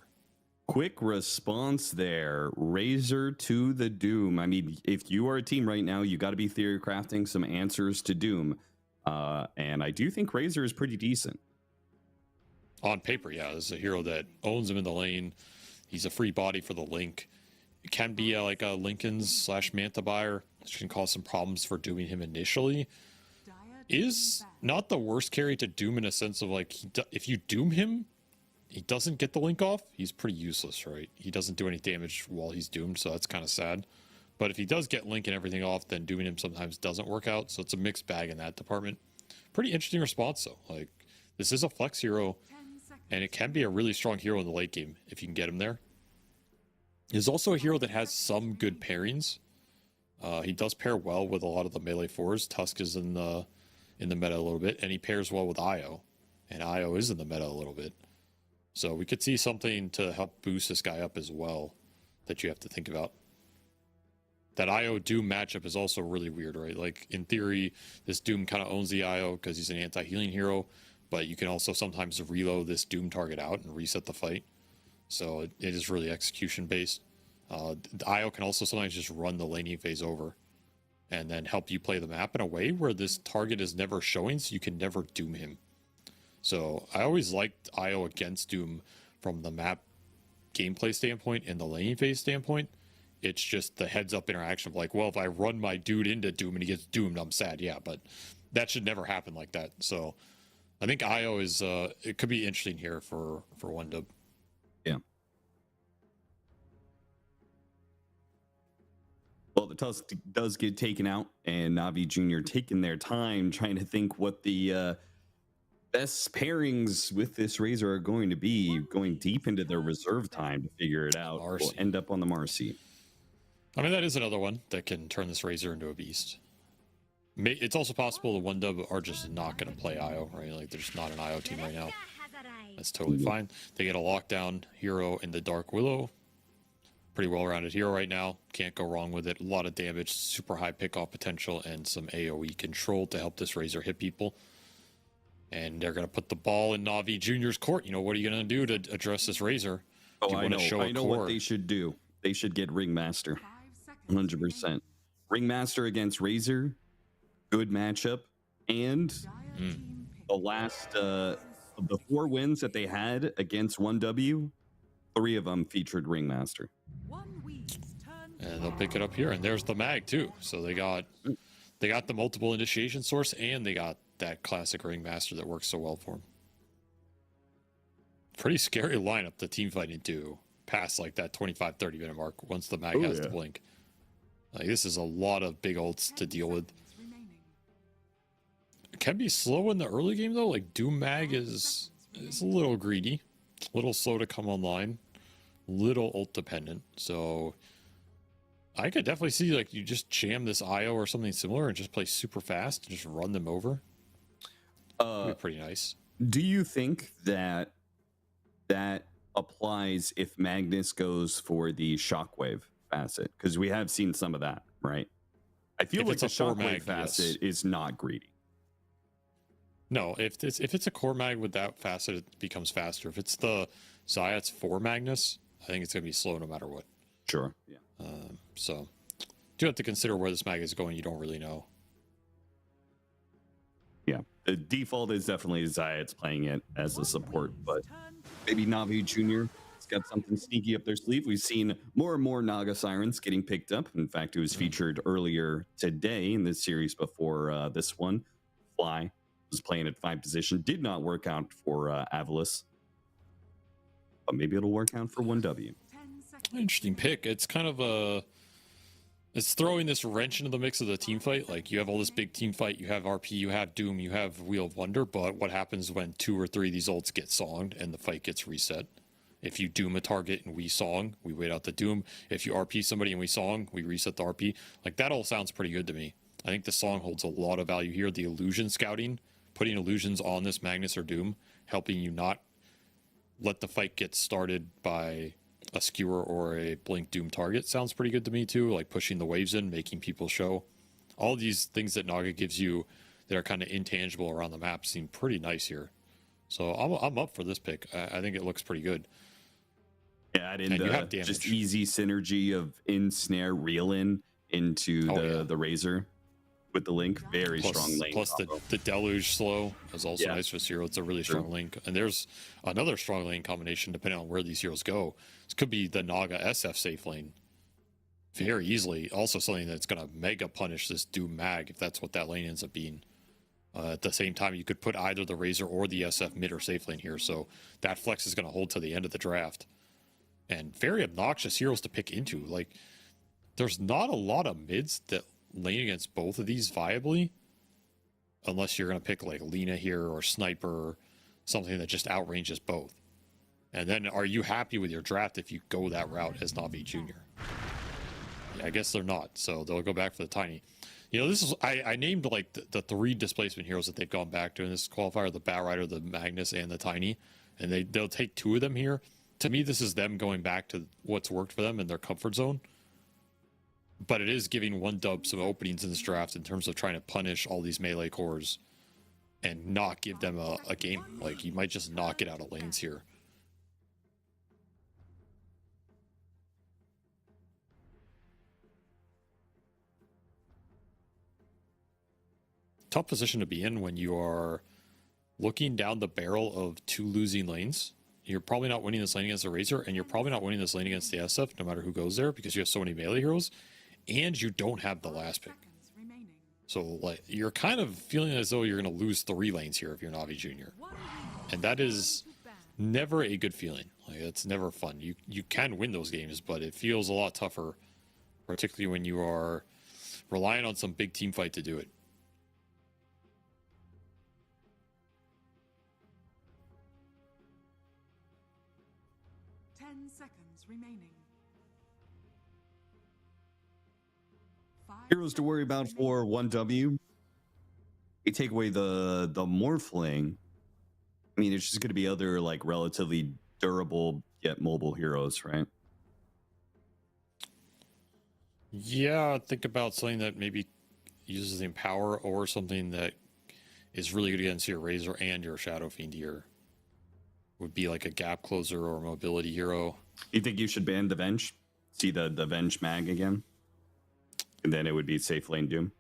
Quick response there. Razor to the Doom. I mean, if you are a team right now, you got to be theory crafting some answers to Doom. And I do think Razor is pretty decent. On paper, yeah. This is a hero that owns him in the lane. He's a free body for the link. It can be like a Lincoln's / Manta buyer, which can cause some problems for dooming him initially. Is not the worst carry to doom in a sense of like, if you doom him, he doesn't get the link off. He's pretty useless, right? He doesn't do any damage while he's doomed, so that's kind of sad. But if he does get link and everything off, then dooming him sometimes doesn't work out. So it's a mixed bag in that department. Pretty interesting response though. Like, this is a flex hero, and it can be a really strong hero in the late game if you can get him there. He's also a hero that has some good pairings. He does pair well with a lot of the melee fours. Tusk is in the meta a little bit, and he pairs well with Io, and Io is in the meta a little bit. So we could see something to help boost this guy up as well that you have to think about. That Io Doom matchup is also really weird, right? Like, in theory, this Doom kind of owns the Io because he's an anti-healing hero, but you can also sometimes reload this Doom target out and reset the fight. So it is really execution based. The Io can also sometimes just run the laning phase over and then help you play the map in a way where this target is never showing, so you can never doom him. So I always liked Io against Doom from the map gameplay standpoint and the laning phase standpoint. It's just the heads up interaction of like, well, if I run my dude into Doom and he gets doomed, I'm sad. Yeah, but that should never happen like that. So I think Io is, it could be interesting here for OneW. Yeah. Well, the Tusk does get taken out, and Navi Jr. taking their time trying to think what the best pairings with this Razor are going to be, going deep into their reserve time to figure it out. Marcy. Will end up on the Marcy. I mean, that is another one that can turn this Razor into a beast. It's also possible the OneW are just not going to play Io, right? Like, there's not an Io team right now. That's totally fine. They get a lockdown hero in the Dark Willow. Pretty well-rounded hero right now. Can't go wrong with it. A lot of damage, super high pickoff potential, and some AoE control to help this Razor hit people. And they're going to put the ball in Navi Jr.'s court. You know, what are you going to do to address this Razor? Oh, I know what they should do. They should get Ringmaster. 100%. Ringmaster against Razor. Good matchup. And the last of the 4 wins that they had against OneW, 3 of them featured Ringmaster. And they'll pick it up here. And there's the mag too. So they got the multiple initiation source, and they got that classic Ringmaster that works so well for them. pretty scary lineup to team fight into past like that 25-30 minute mark once the mag has to blink. Like, this is a lot of big ults to deal with. It can be slow in the early game though. Like Doom mag is a little greedy, a little slow to come online, little ult dependent. So I could definitely see like you just jam this IO or something similar and just play super fast and just run them over. That'd be pretty nice. Do you think that applies if Magnus goes for the shockwave facet? Because we have seen some of that, right? I feel If like it's the a core shockwave mag, facet yes. is not greedy. No, if it's a core mag with that facet, it becomes faster. If it's the Zayat's 4 Magnus, I think it's gonna be slow no matter what. Sure. Yeah. So do have to consider where this mag is going. You don't really know. Yeah. The default is definitely Zayat's playing it as a support, but maybe Navi Jr. has got something sneaky up their sleeve. We've seen more and more Naga Sirens getting picked up. In fact, it was featured earlier today in this series before this one. Fly was playing at 5 position. Did not work out for Avalis, but maybe it'll work out for 1W. Interesting pick. It's kind of it's throwing this wrench into the mix of the team fight. Like you have all this big team fight, you have RP, you have Doom, you have Wheel of Wonder, but what happens when 2 or 3 of these ults get songed and the fight gets reset? If you Doom a target and we song, we wait out the Doom. If you RP somebody and we song, we reset the RP. Like that all sounds pretty good to me. I think the song holds a lot of value here. The illusion scouting, putting illusions on this Magnus or Doom, helping you not let the fight get started by a skewer or a blink Doom target sounds pretty good to me too. Like pushing the waves in, making people show. All these things that Naga gives you that are kind of intangible around the map seem pretty nice here. So I'm up for this pick. I think it looks pretty good. Yeah, add in And you have the damage. just easy synergy of snare reel into the Razor with the link. Very strong link. Plus the Deluge slow is also nice for this hero. It's a really strong link. And there's another strong lane combination depending on where these heroes go. This could be the Naga SF safe lane very easily. Also something that's going to mega punish this Doom mag if that's what that lane ends up being. At the same time, you could put either the Razor or the SF mid or safe lane here. So that flex is going to hold to the end of the draft. And very obnoxious heroes to pick into. Like, there's not a lot of mids that lane against both of these viably, unless you're going to pick like Lina here or Sniper or something that just outranges both. And then are you happy with your draft if you go that route as Navi Jr.? Yeah, I guess they're not, so they'll go back for the Tiny. You know, this is I named like the 3 displacement heroes that they've gone back to in this qualifier: the Batrider, the Magnus, and the Tiny. And they'll take 2 of them here. To me, this is them going back to what's worked for them in their comfort zone. But it is giving 1W some openings in this draft in terms of trying to punish all these melee cores and not give them a game. Like, you might just not get out of lanes here. Tough position to be in when you are looking down the barrel of 2 losing lanes. You're probably not winning this lane against the Razor, and you're probably not winning this lane against the SF, no matter who goes there, because you have so many melee heroes, and you don't have the last pick. So like you're kind of feeling as though you're going to lose 3 lanes here if you're Navi Jr. And that is never a good feeling. Like, it's never fun. You can win those games, but it feels a lot tougher, particularly when you are relying on some big team fight to do it. Remaining. Heroes to worry about for 1W. You take away the Morphling. I mean, it's just going to be other like relatively durable yet mobile heroes, right? Yeah, think about something that maybe uses the Empower or something that is really good against your Razor and your Shadow Fiend here. Would be like a gap closer or a mobility hero. You think you should ban the Venge? See the Venge mag again? And then it would be safe lane Doom.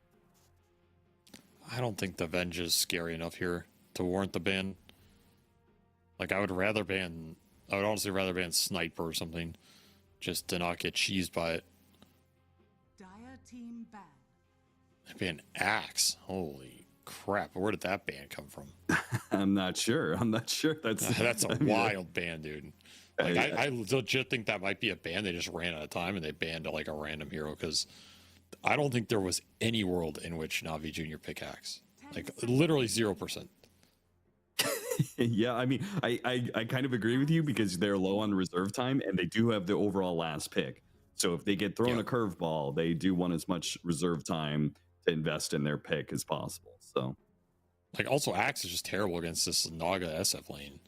I don't think the Venge is scary enough here to warrant the ban. Like, I would honestly rather ban Sniper or something, just to not get cheesed by it. Dire team ban. I'd ban Axe. Holy crap, where did that ban come from? I'm not sure. That's a wild ban, dude. Like I legit think that might be a ban. They just ran out of time and they banned like a random hero because I don't think there was any world in which Navi Jr. pickaxe. Like literally 0%. Yeah, I mean, I kind of agree with you because they're low on reserve time and they do have the overall last pick. So if they get thrown a curveball, they do want as much reserve time to invest in their pick as possible. So, like, also Axe is just terrible against this Naga SF lane,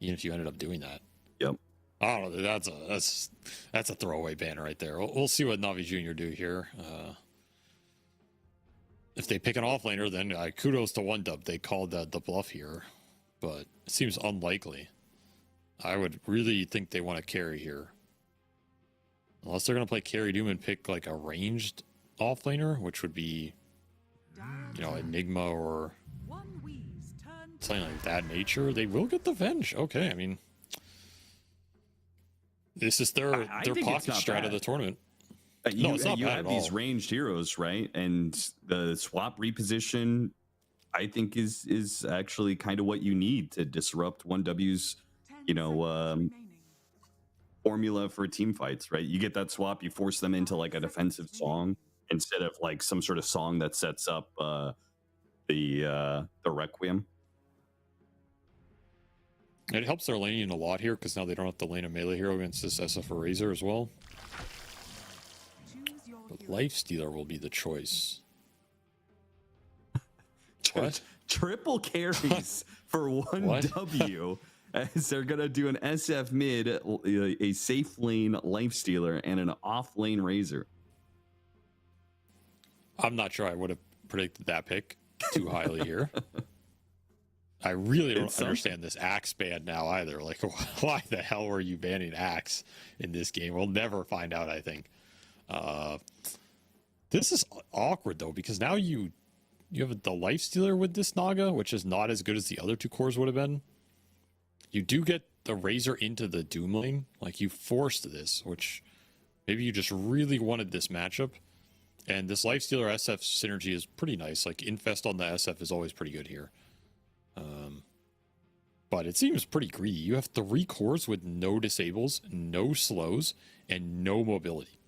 even if you ended up doing that. Yep. I don't know. That's a throwaway ban right there. We'll see what Navi Jr. do here. If they pick an offlaner, then kudos to OneDub. They called the bluff here, but it seems unlikely. I would really think they want to carry here. Unless they're going to play carry doom and pick like a ranged offlaner, which would be, you know, Enigma or something like that nature. They will get the Venge. Okay, I mean, this is their pocket strat of the tournament. No, it's not you bad have at these all. ranged heroes, right? And the swap reposition, I think, is actually kind of what you need to disrupt 1W's, you know, formula for team fights, right? You get that swap, you force them into like a defensive song instead of like some sort of song that sets up the Requiem. It helps their laning a lot here because now they don't have to lane a melee hero against this SF Razor as well. But Lifestealer will be the choice. What? Triple carries for 1W as they're going to do an SF mid, a safe lane Lifestealer, and an off lane Razor. I'm not sure I would have predicted that pick too highly here. I really don't understand this Axe ban now either. Like, why the hell were you banning Axe in this game? We'll never find out, I think. This is awkward, though, because now you have the Lifestealer with this Naga, which is not as good as the other two cores would have been. You do get the Razor into the Doom lane. Like, you forced this, which maybe you just really wanted this matchup. And this Lifestealer SF synergy is pretty nice. Like, Infest on the SF is always pretty good here. But it seems pretty greedy. You have 3 cores with no disables, no slows, and no mobility.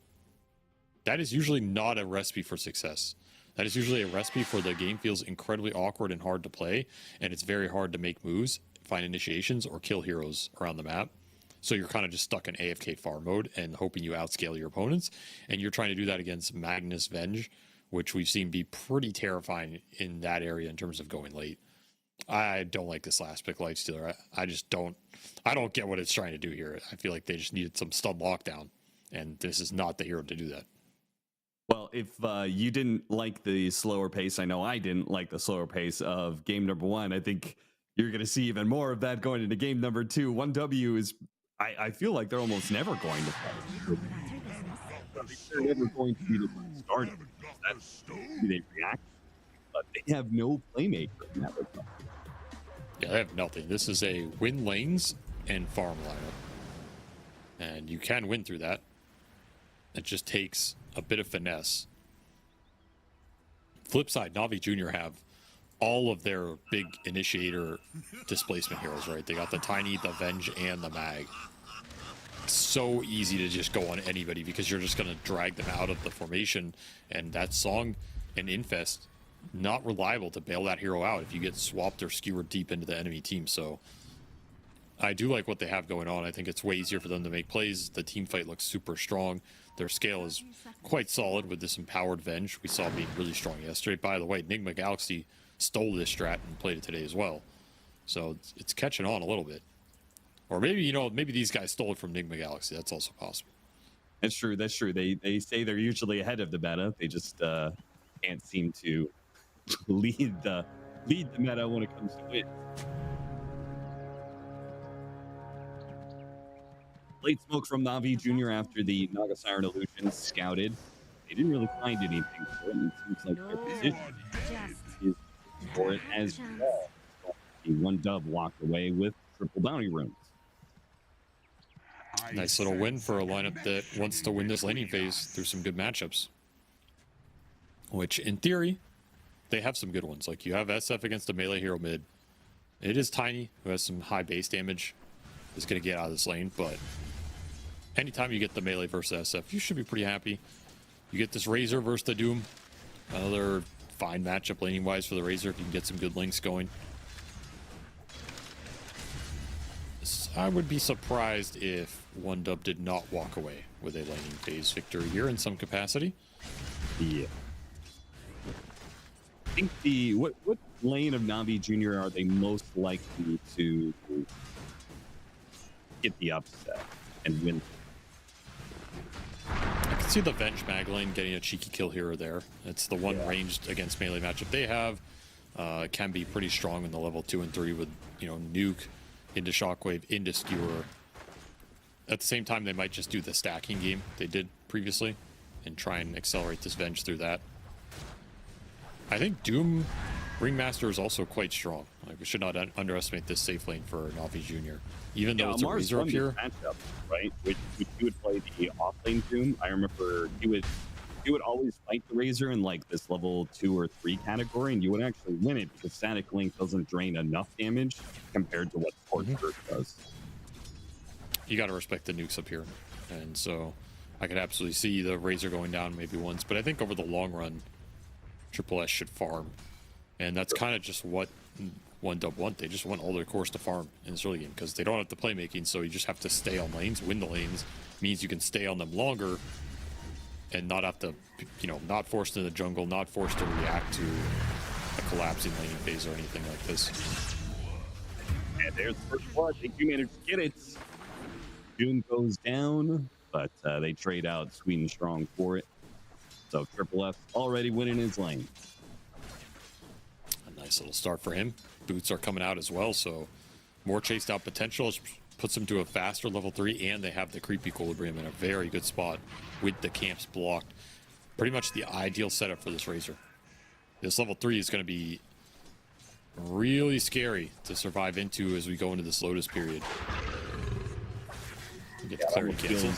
That is usually not a recipe for success. That is usually a recipe for the game feels incredibly awkward and hard to play, and it's very hard to make moves, find initiations, or kill heroes around the map. So you're kind of just stuck in AFK farm mode and hoping you outscale your opponents, and you're trying to do that against Magnus Venge, which we've seen be pretty terrifying in that area in terms of going late. I don't like this last pick, Lifestealer. I just don't get what it's trying to do here. I feel like they just needed some stun lockdown, and this is not the hero to do that. Well, if you didn't like the slower pace, I know I didn't like the slower pace of game number 1. I think you're going to see even more of that going into game number 2. 1W is, I feel like they're almost never going to fight. They're never going to be the one starting. That's the way they react. But they have no playmaker in that regard. Yeah, they have nothing. This is a win lanes and farm lineup. And you can win through that. It just takes a bit of finesse. Flip side, Navi Jr. have all of their big initiator displacement heroes, right? They got the Tiny, the Venge, and the Mag. It's so easy to just go on anybody because you're just going to drag them out of the formation. And that Song and Infest, not reliable to bail that hero out if you get swapped or skewered deep into the enemy team. So I do like what they have going on. I think it's way easier for them to make plays. The team fight looks super strong. Their scale is quite solid with this empowered Venge we saw being really strong yesterday. By the way, Enigma Galaxy stole this strat and played it today as well. So it's catching on a little bit. Or maybe, you know, maybe these guys stole it from Enigma Galaxy. That's also possible. That's true. That's true. They say they're usually ahead of the meta. They just can't seem to lead the meta when it comes to it. Late smoke from Navi Jr. after the Naga Siren Illusion scouted. They didn't really find anything for it, and it seems like their position is for it as well. The 1W walked away with triple bounty runes. Nice little win for a lineup that wants to win this laning phase through some good matchups. Which, in theory, they have some good ones. Like, you have SF against a melee hero mid. It is Tiny, who has some high base damage, is going to get out of this lane, but anytime you get the melee versus SF, you should be pretty happy. You get this Razor versus the Doom. Another fine matchup laning-wise for the Razor if you can get some good links going. I would be surprised if OneDub did not walk away with a laning phase victory here in some capacity. Yeah. I think what lane of Navi Jr. are they most likely to get the upset and win? I can see the Venge mag lane getting a cheeky kill here or there. It's the one ranged against melee matchup they have. It can be pretty strong in the level 2 and 3 with, you know, Nuke into Shockwave, into Skewer. At the same time, they might just do the stacking game they did previously and try and accelerate this Venge through that. I think Doom Ringmaster is also quite strong. Like, we should not underestimate this safe lane for Navi Jr. Even though it's a Mars Razor up won here. this matchup, right? Which he would play the off lane Doom. I remember he would always fight the Razor in like this level 2 or 3 category, and you would actually win it because Static Link doesn't drain enough damage compared to what Torture does. You got to respect the nukes up here, and so I could absolutely see the Razor going down maybe once, but I think over the long run, Triple S should farm, and that's kind of just what OneDub want. They just want all their cores to farm in this early game because they don't have the playmaking, so you just have to stay on lanes. Win the lanes means you can stay on them longer and not have to, you know, not forced in the jungle, not forced to react to a collapsing laning phase or anything like this. And there's the first blood. They do manage to get it. Doom goes down, but they trade out Sweet and Strong for it. So Triple F already winning his lane. A nice little start for him. Boots are coming out as well, so more chased out potential. It puts them to a faster level 3, and they have the creep equilibrium in a very good spot with the camps blocked. Pretty much the ideal setup for this Razor. This level 3 is going to be really scary to survive into as we go into this Lotus period. Get the clarity canceled.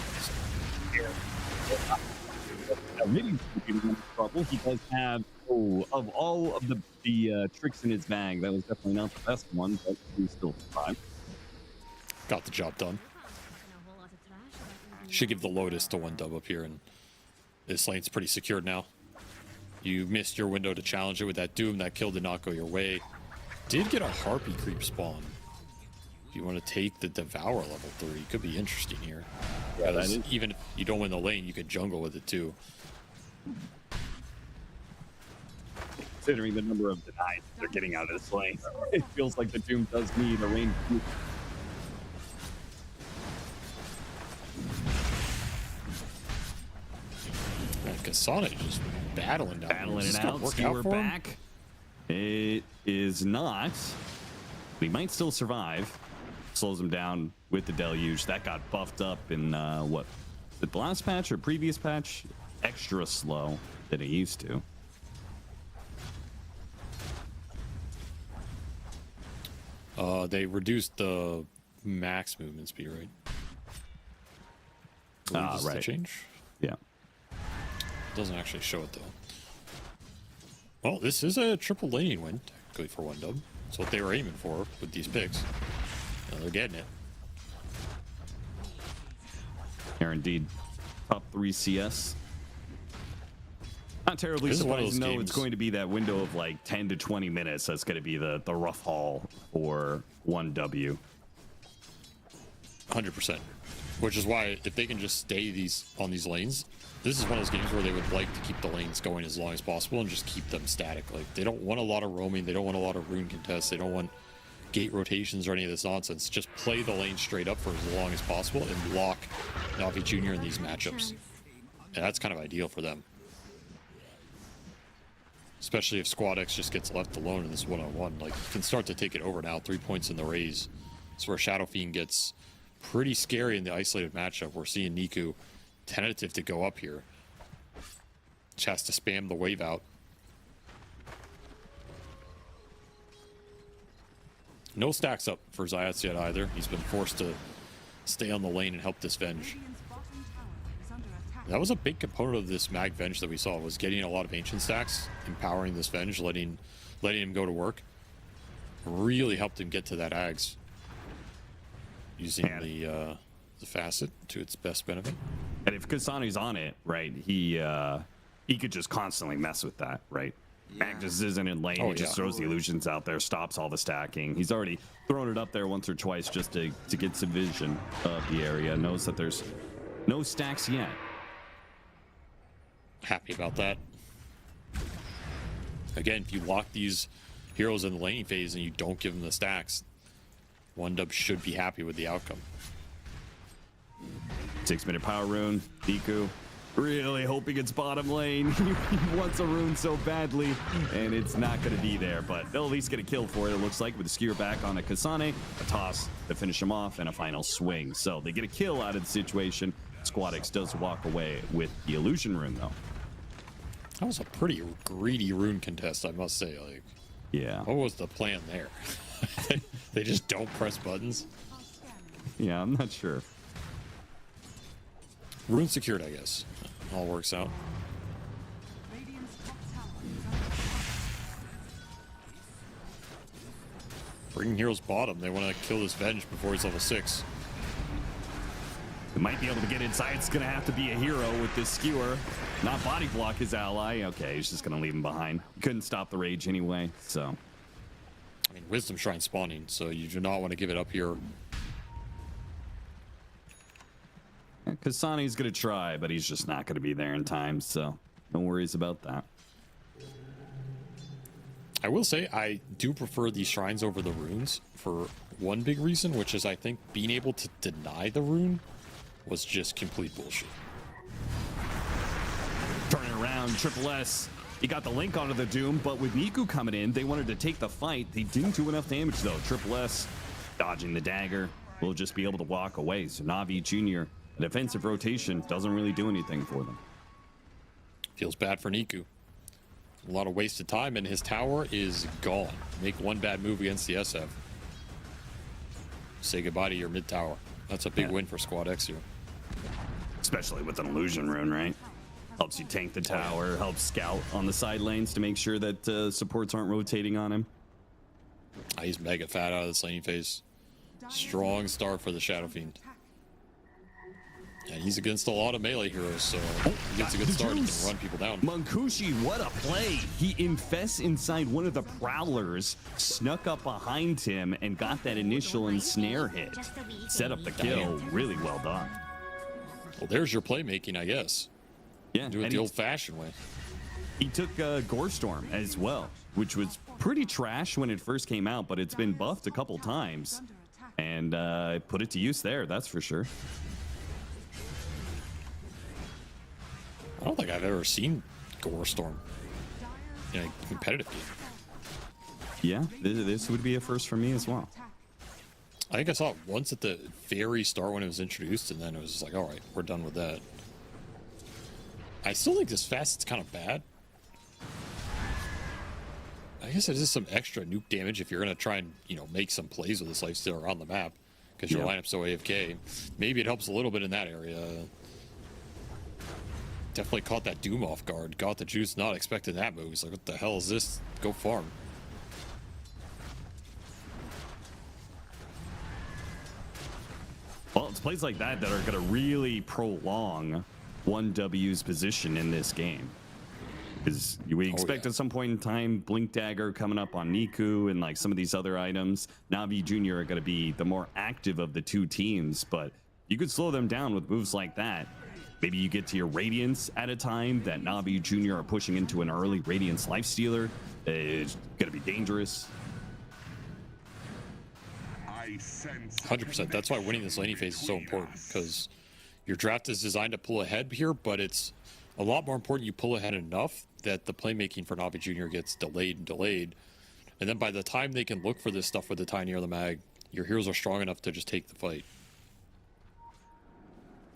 Really in trouble. He does have, of all of the tricks in his bag, that was definitely not the best one, but he still survived. Got the job done. Should give the Lotus to OneDub up here, and this lane's pretty secured now. You missed your window to challenge it with that Doom. That kill did not go your way. Did get a Harpy creep spawn. If you want to take the Devour level 3, could be interesting here. Yeah, that is. Even if you don't win the lane, you could jungle with it too. Considering the number of denies they're getting out of this lane, it feels like the Doom does need a range. Kasana just battling down. Battling it out. Skewer back. It is not. He might still survive. Slows him down with the Deluge. That got buffed up in what? The last patch or previous patch? Extra slow than it used to. They reduced the max movement speed, right? Right. The change? Yeah. Doesn't actually show it though. Well, this is a triple laning win, technically, for OneDub. That's what they were aiming for with these picks. They're getting it. Here indeed. Top 3 CS. Not terribly surprising though. It's going to be that window of like 10 to 20 minutes. That's going to be the rough haul for OneW. 100%. Which is why if they can just stay on these lanes, this is one of those games where they would like to keep the lanes going as long as possible and just keep them static. Like, they don't want a lot of roaming. They don't want a lot of rune contests. They don't want gate rotations or any of this nonsense. Just play the lane straight up for as long as possible and lock Navi Jr. in these matchups. And that's kind of ideal for them. Especially if Squad X just gets left alone in this one-on-one. Like, you can start to take it over now. 3 points in the raise. It's where Shadow Fiend gets pretty scary in the isolated matchup. We're seeing Niku tentative to go up here. Just has to spam the wave out. No stacks up for Zayats yet either. He's been forced to stay on the lane and help this Venge. That was a big component of this mag Venge that we saw, was getting a lot of ancient stacks, empowering this Venge, letting him go to work. really helped him get to that Ags. Using the facet to its best benefit. And if Kasane's on it, right, he could just constantly mess with that, right? Magnus isn't in lane. He just throws the illusions out there, stops all the stacking. He's already thrown it up there once or twice just to get some vision of the area. Knows that there's no stacks yet. Happy about that. Again, if you lock these heroes in the laning phase and you don't give them the stacks, 1W should be happy with the outcome. 6-minute power rune. Niku really hoping it's bottom lane. He wants a rune so badly, and it's not going to be there, but they'll at least get a kill for it, it looks like, with the skewer back on a Kasane, a toss to finish him off, and a final swing. So they get a kill out of the situation. Squadix does walk away with the illusion rune, though. That was a pretty greedy rune contest, I must say. Like, yeah. What was the plan there? They just don't press buttons? Yeah, I'm not sure. Rune secured, I guess. All works out. Radiant's top tower is under Bringing heroes bottom. They want to kill this Venge before he's level 6. They might be able to get inside. It's going to have to be a hero with this skewer. Not body block his ally. Okay, he's just going to leave him behind. Couldn't stop the rage anyway, so. I mean, Wisdom Shrine spawning, so you do not want to give it up here. Kasane's going to try, but he's just not going to be there in time, so no worries about that. I will say I do prefer these shrines over the runes for one big reason, which is I think being able to deny the rune was just complete bullshit. Turning around, Triple S. He got the link onto the Doom, but with Niku coming in, they wanted to take the fight. They didn't do enough damage, though. Triple S dodging the dagger will just be able to walk away. So Na'Vi Jr., a defensive rotation, doesn't really do anything for them. Feels bad for Niku. A lot of wasted time, and his tower is gone. Make one bad move against the SF. Say goodbye to your mid tower. That's a big win for Squad X here. Especially with an illusion rune, right? Helps you tank the tower, helps scout on the side lanes to make sure that supports aren't rotating on him. He's mega fat out of this laning phase. Strong start for the Shadow Fiend. And he's against a lot of melee heroes, so he gets a good start. He can run people down. Munkushi, what a play. He infests inside one of the Prowlers, snuck up behind him, and got that initial ensnare hit. Set up the kill. Really well done. Well, there's your playmaking, I guess. Yeah, Do it the old-fashioned way. He took Gorestorm as well, which was pretty trash when it first came out, but it's been buffed a couple times. And put it to use there, that's for sure. I don't think I've ever seen Gorestorm in a competitive game. Yeah, this would be a first for me as well. I think I saw it once at the very start when it was introduced, and then it was just like, all right, we're done with that. I still think this facet's kind of bad. I guess it is some extra nuke damage if you're going to try and, make some plays with this lifesteal around the map, because your lineup's so AFK. Maybe it helps a little bit in that area. Definitely caught that Doom off guard. Got the juice, not expecting that move. He's like, what the hell is this? Go farm. Well, it's plays like that that are going to really prolong 1W's position in this game. Because we expect at some point in time, Blink Dagger coming up on Niku and like some of these other items. Na'Vi Jr. are going to be the more active of the two teams, but you could slow them down with moves like that. Maybe you get to your Radiance at a time that Na'Vi Jr. are pushing into an early Radiance Lifestealer. It's going to be dangerous. 100%. That's why winning this laning phase is so important, because your draft is designed to pull ahead here, but it's a lot more important you pull ahead enough that the playmaking for Na'Vi Jr. gets delayed and delayed. And then by the time they can look for this stuff with the Tiny or the Mag, your heroes are strong enough to just take the fight.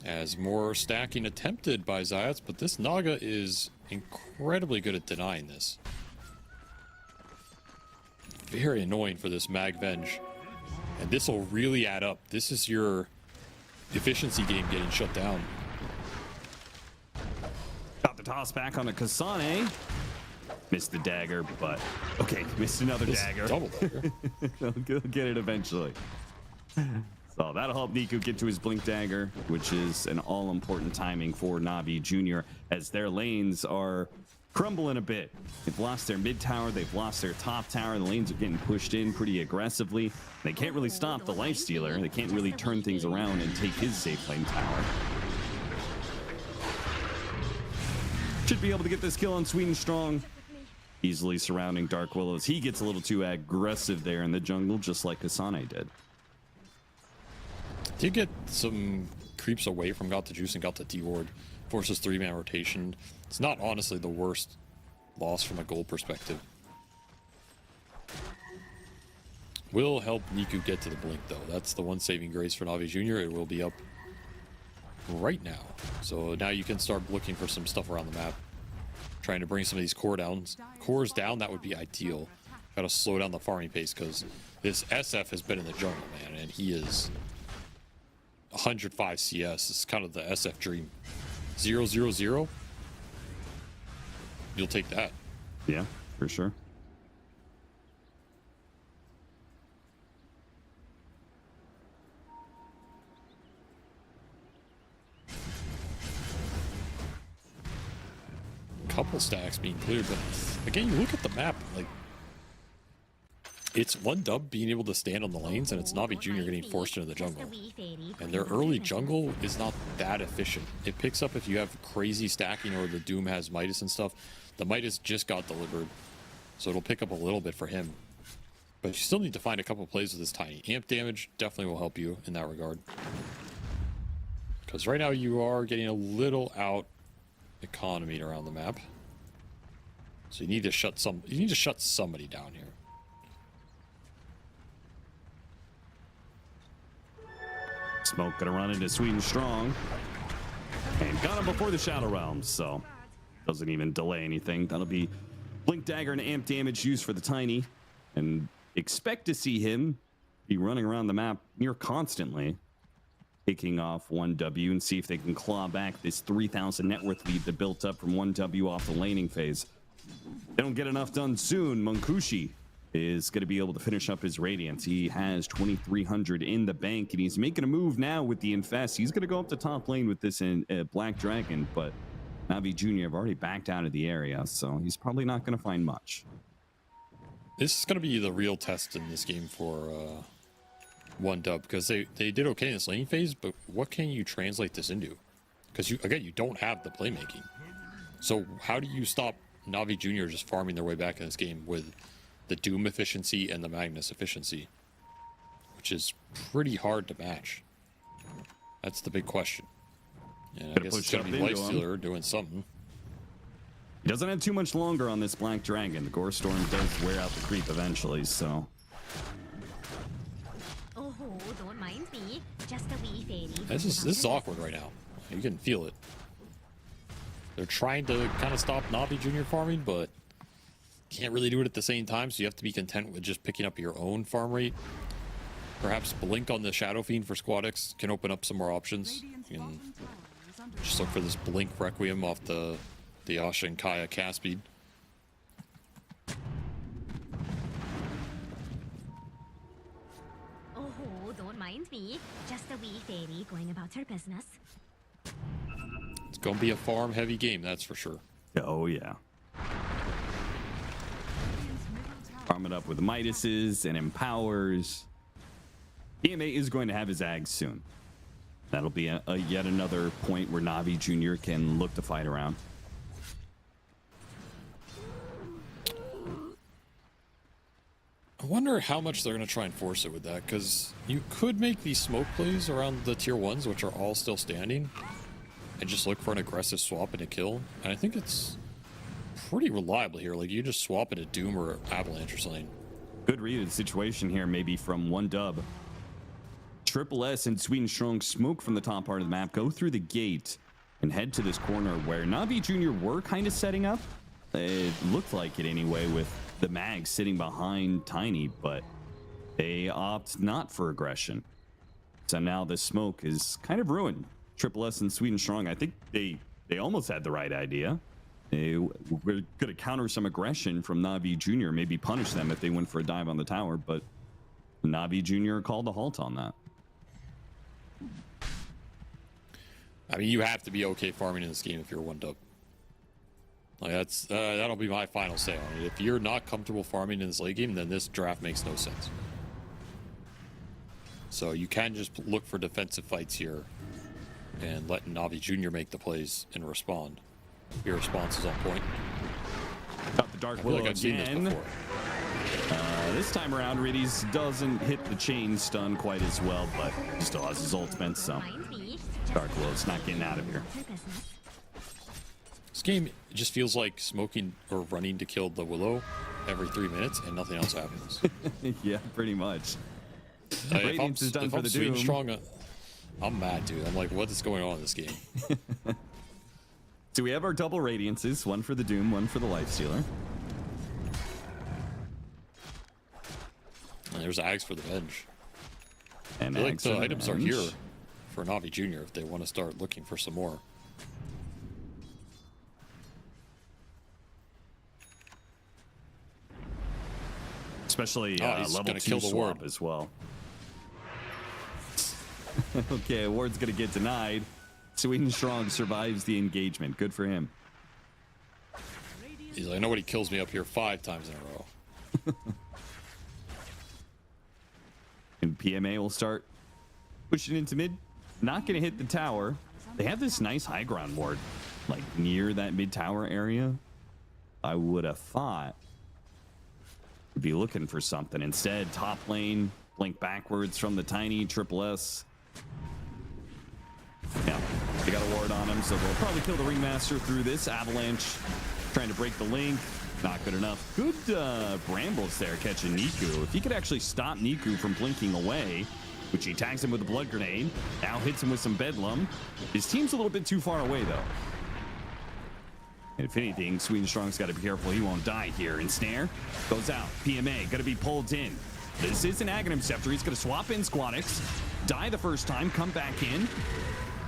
As more stacking attempted by Zayats, but this Naga is incredibly good at denying this. Very annoying for this Mag Venge. And this will really add up. This is your efficiency game getting shut down. Got the toss back on a Kasane. Missed the dagger, but okay, missed another This dagger. double dagger. He'll get it eventually. So that'll help Niku get to his blink dagger, which is an all-important timing for Na'Vi Jr. as their lanes are crumbling a bit. They've lost their mid tower, they've lost their top tower. The lanes are getting pushed in pretty aggressively. They can't really stop the Lifestealer. They can't really turn things around and take his safe lane tower. Should be able to get this kill on Sweet and Strong. Easily surrounding Dark Willows. He gets a little too aggressive there in the jungle, just like Kasane did. Did get some creeps away from Got the Juice and Got the D-Ward. Forces 3-man rotation. It's not honestly the worst loss from a goal perspective. Will help Niku get to the blink though. That's the one saving grace for Na'Vi Jr. It will be up right now. So now you can start looking for some stuff around the map. Trying to bring some of these cores down, that would be ideal. Gotta slow down the farming pace because this SF has been in the jungle, man, and he is 105 CS. It's kind of the SF dream. 0-0-0. You'll take that. Yeah, for sure. Couple stacks being cleared, but again, you look at the map, like it's one dub being able to stand on the lanes, and it's Na'Vi Jr. getting forced into the jungle. And their early jungle is not that efficient. It picks up if you have crazy stacking or the Doom has Midas and stuff. The Midas just got delivered, so it'll pick up a little bit for him. But you still need to find a couple plays with this tiny. Amp damage definitely will help you in that regard. Because right now you are getting a little out economy around the map. So you need to shut somebody down here. Smoke gonna run into Sweet and Strong. And got him before the Shadow Realms, so doesn't even delay anything. That'll be Blink Dagger and Amp damage used for the Tiny. And expect to see him be running around the map near constantly, taking off 1W and see if they can claw back this 3,000 net worth lead that built up from 1W off the laning phase. They don't get enough done soon. Munkushi is going to be able to finish up his Radiance. He has 2,300 in the bank, and he's making a move now with the Infest. He's going to go up the top lane with this in Black Dragon, but Na'Vi Jr. have already backed out of the area, so he's probably not going to find much. This is going to be the real test in this game for 1W, because they did okay in this laning phase, but what can you translate this into? Because you don't have the playmaking. So how do you stop Na'Vi Jr. just farming their way back in this game with the Doom efficiency and the Magnus efficiency, which is pretty hard to match? That's the big question. And I guess it's going to be Lifestealer doing something. He doesn't have too much longer on this Black Dragon. The Gore Storm does wear out the creep eventually, so... Oh, don't mind me. Just a wee fairy. This is awkward right now. You can feel it. They're trying to kind of stop Na'Vi Jr. farming, but can't really do it at the same time, so you have to be content with just picking up your own farm rate. Perhaps Blink on the Shadow Fiend for Squad X can open up some more options. You can just look for this Blink Requiem off the Asha and Kaya cast speed. Oh, don't mind me. Just a wee fairy going about her business. It's going to be a farm-heavy game, that's for sure. Oh, yeah. Farm it up with Midases and Empowers. EMA is going to have his Ags soon. That'll be yet another point where Na'Vi Jr. can look to fight around. I wonder how much they're going to try and force it with that, because you could make these smoke plays around the tier 1s, which are all still standing, and just look for an aggressive swap and a kill. And I think it's pretty reliable here. Like, you just swap it at Doom or Avalanche or something. Good read of the situation here, maybe from 1W. Triple S and Sweet and Strong smoke from the top part of the map, go through the gate, and head to this corner where Na'Vi Jr. were kind of setting up. It looked like it anyway, with the Mag sitting behind Tiny, but they opt not for aggression. So now the smoke is kind of ruined. Triple S and Sweet and Strong, I think they almost had the right idea. We're going to counter some aggression from Navi Jr., maybe punish them if they went for a dive on the tower, but Navi Jr. called a halt on that. I mean, you have to be okay farming in this game if you're 1-dub. Like that'll be my final say on it. If you're not comfortable farming in this late game, then this draft makes no sense. So you can just look for defensive fights here and let Navi Jr. make the plays and respond. Your response is on point. Got the Dark Willow I've seen this again. before. This time around, Riddies doesn't hit the chain stun quite as well, but he still has his ultimate, so Dark Willow's not getting out of here. This game just feels like smoking or running to kill the Willow every 3 minutes and nothing else happens. Yeah, pretty much. Radiance is done for the Sweet and Doom. strong, I'm mad, dude. I'm like, what is going on in this game? So we have our double Radiances, one for the Doom, one for the Lifestealer. And there's Ags for the Venge. And I feel like Axe for the the items are Venge. here for Navi Jr. if they want to start looking for some more. Especially he's level gonna 2 kill the swap ward. as well. Okay, ward's gonna get denied. Sweden Strong survives the engagement. Good for him. He's like, nobody kills me up here 5 times in a row. And PMA will start pushing into mid. Not gonna hit the tower. They have this nice high ground ward, like near that mid tower area. I would have thought would be looking for something. Instead, top lane, blink backwards from the tiny triple S. Yeah, they got a ward on him, so they'll probably kill the Ringmaster through this avalanche. Trying to break the link. Not good enough. Good brambles there catching Niku. If he could actually stop Niku from blinking away, which he tags him with a blood grenade, now hits him with some bedlam. His team's a little bit too far away, though. And if anything, Sweden Strong's got to be careful he won't die here. Ensnare goes out. PMA going to be pulled in. This is an Aghanim Scepter. He's going to swap in Squadix. Die the first time, come back in.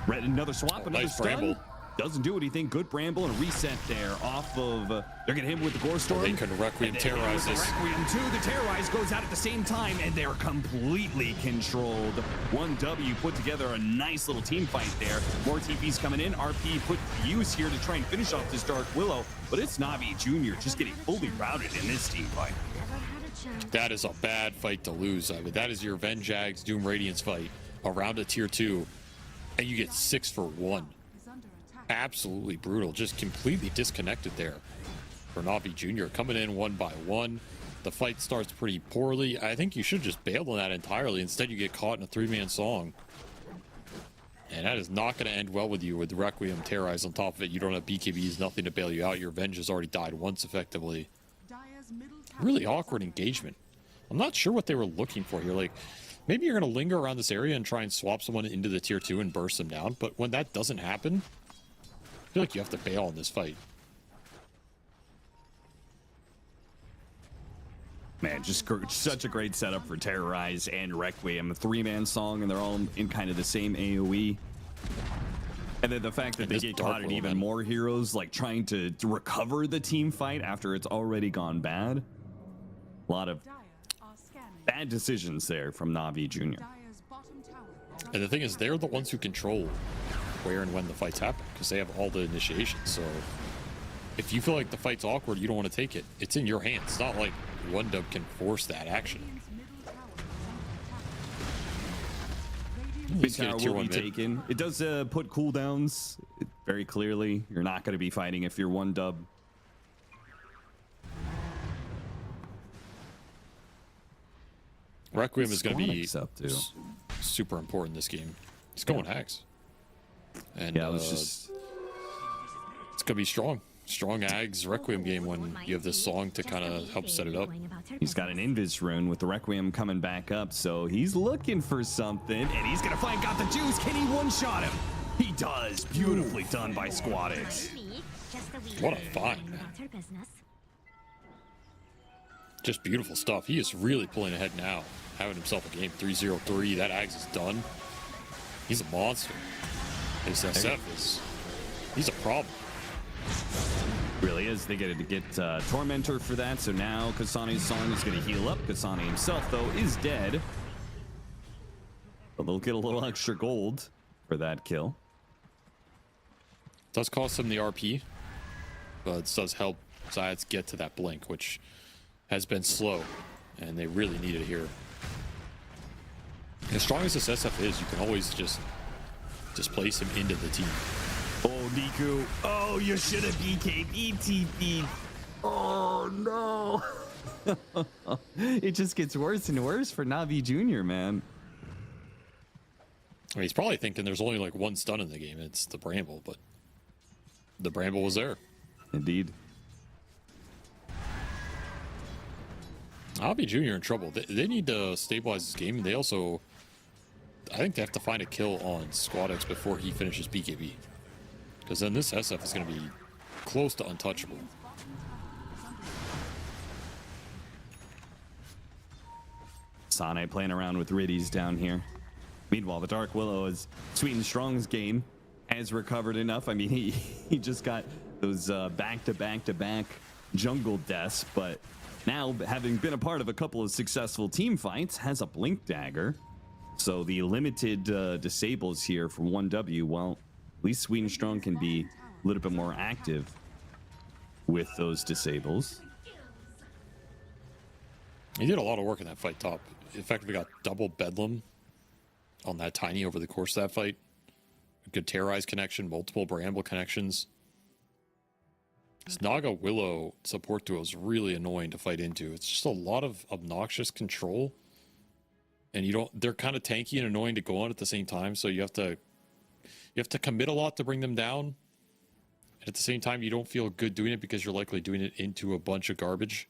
Red, another swap, another nice stun. bramble. Doesn't do anything. Good bramble and a reset there off of... they're going to hit him with the Gore Storm. They can Requiem And then terrorize with the this. Requiem too. The Terrorize goes out at the same time, and they're completely controlled. 1W put together a nice little team fight there. More TPs coming in. RP put to use here to try and finish off this Dark Willow, but it's Navi Jr. just getting fully routed in this team fight. That is a bad fight to lose. I mean, that is your Venge Ags Doom Radiance fight around a tier 2, and you get 6 for 1. Is under attack. Absolutely brutal. Just completely disconnected there for Navi Jr. Coming in 1 by 1. The fight starts pretty poorly. I think you should just bail on that entirely. Instead, you get caught in a 3-man song. And that is not going to end well with you with Requiem Terrorize on top of it. You don't have BKBs, nothing to bail you out. Your Venge has already died once effectively. Dire's middle tower Really is awkward under engagement. I'm not sure what they were looking for here. Like, maybe you're going to linger around this area and try and swap someone into the tier 2 and burst them down. But when that doesn't happen, I feel like you have to bail on this fight. Man, just such a great setup for Terrorize and Requiem. A 3-man song, and they're all in kind of the same AoE. And then the fact that And they this get Dark caught in Willow, even man. more heroes, like trying to recover the team fight after it's already gone bad. A lot of Dire are scanning. bad decisions there from Navi Jr. Dire's bottom tower is And the thing is, they're the ones who control where and when the fights happen because they have all the initiation. So if you feel like the fight's awkward, you don't want to take it. It's in your hands. It's not like 1-dub can force that action. Radiant's middle tower is under attack. Radiant Big get a tower tier will be 1 mid. taken. It does put cooldowns very clearly. You're not going to be fighting if you're 1-dub. Requiem is going to be Squadix up, too. super important this game. He's going hacks. And Yeah, it was just... it's going to be strong. Strong Ags Requiem game when you have this song to kind of help set it up. He's got an Invis rune with the Requiem coming back up, so he's looking for something, and he's gonna find got the juice. Can he one-shot him? He does. Beautifully done by Squadix. What a find, man. Just beautiful stuff. He is really pulling ahead now. Having himself a game 3-0-3. That Ags is done. He's a monster. His SF is... He's a problem. is. They get to get Tormentor for that. So now Kasane's song is going to heal up. Kasane himself, though, is dead. But they'll get a little extra gold for that kill. Does cost them the RP, but it does help Zayats get to that blink, which has been slow, and they really need it here. As strong as this SF is, you can always just place him into the team. Oh, Niku. Oh, you should have BKB TP. Oh, no. It just gets worse and worse for Navi Jr., man. I mean, he's probably thinking there's only like one stun in the game. It's the Bramble, but the Bramble was there. Indeed. Navi Jr. in trouble. They need to stabilize this game. They also, I think they have to find a kill on SquadX before he finishes BKB. Because then this SF is going to be close to untouchable. Sane playing around with Riddies down here. Meanwhile, the Dark Willow is Sweet and Strong's game has recovered enough. I mean, he just got those back-to-back-to-back jungle deaths, but now, having been a part of a couple of successful team fights, has a Blink Dagger. So the limited disables here from 1W, well, at least Sweet and Strong can be a little bit more active with those disables. He did a lot of work in that fight top. In fact, we got double Bedlam on that Tiny over the course of that fight. A good Terrorize connection, multiple Bramble connections. This Naga Willow support duo is really annoying to fight into. It's just a lot of obnoxious control. And they're kind of tanky and annoying to go on at the same time, so you have to commit a lot to bring them down. And at the same time, you don't feel good doing it because you're likely doing it into a bunch of garbage.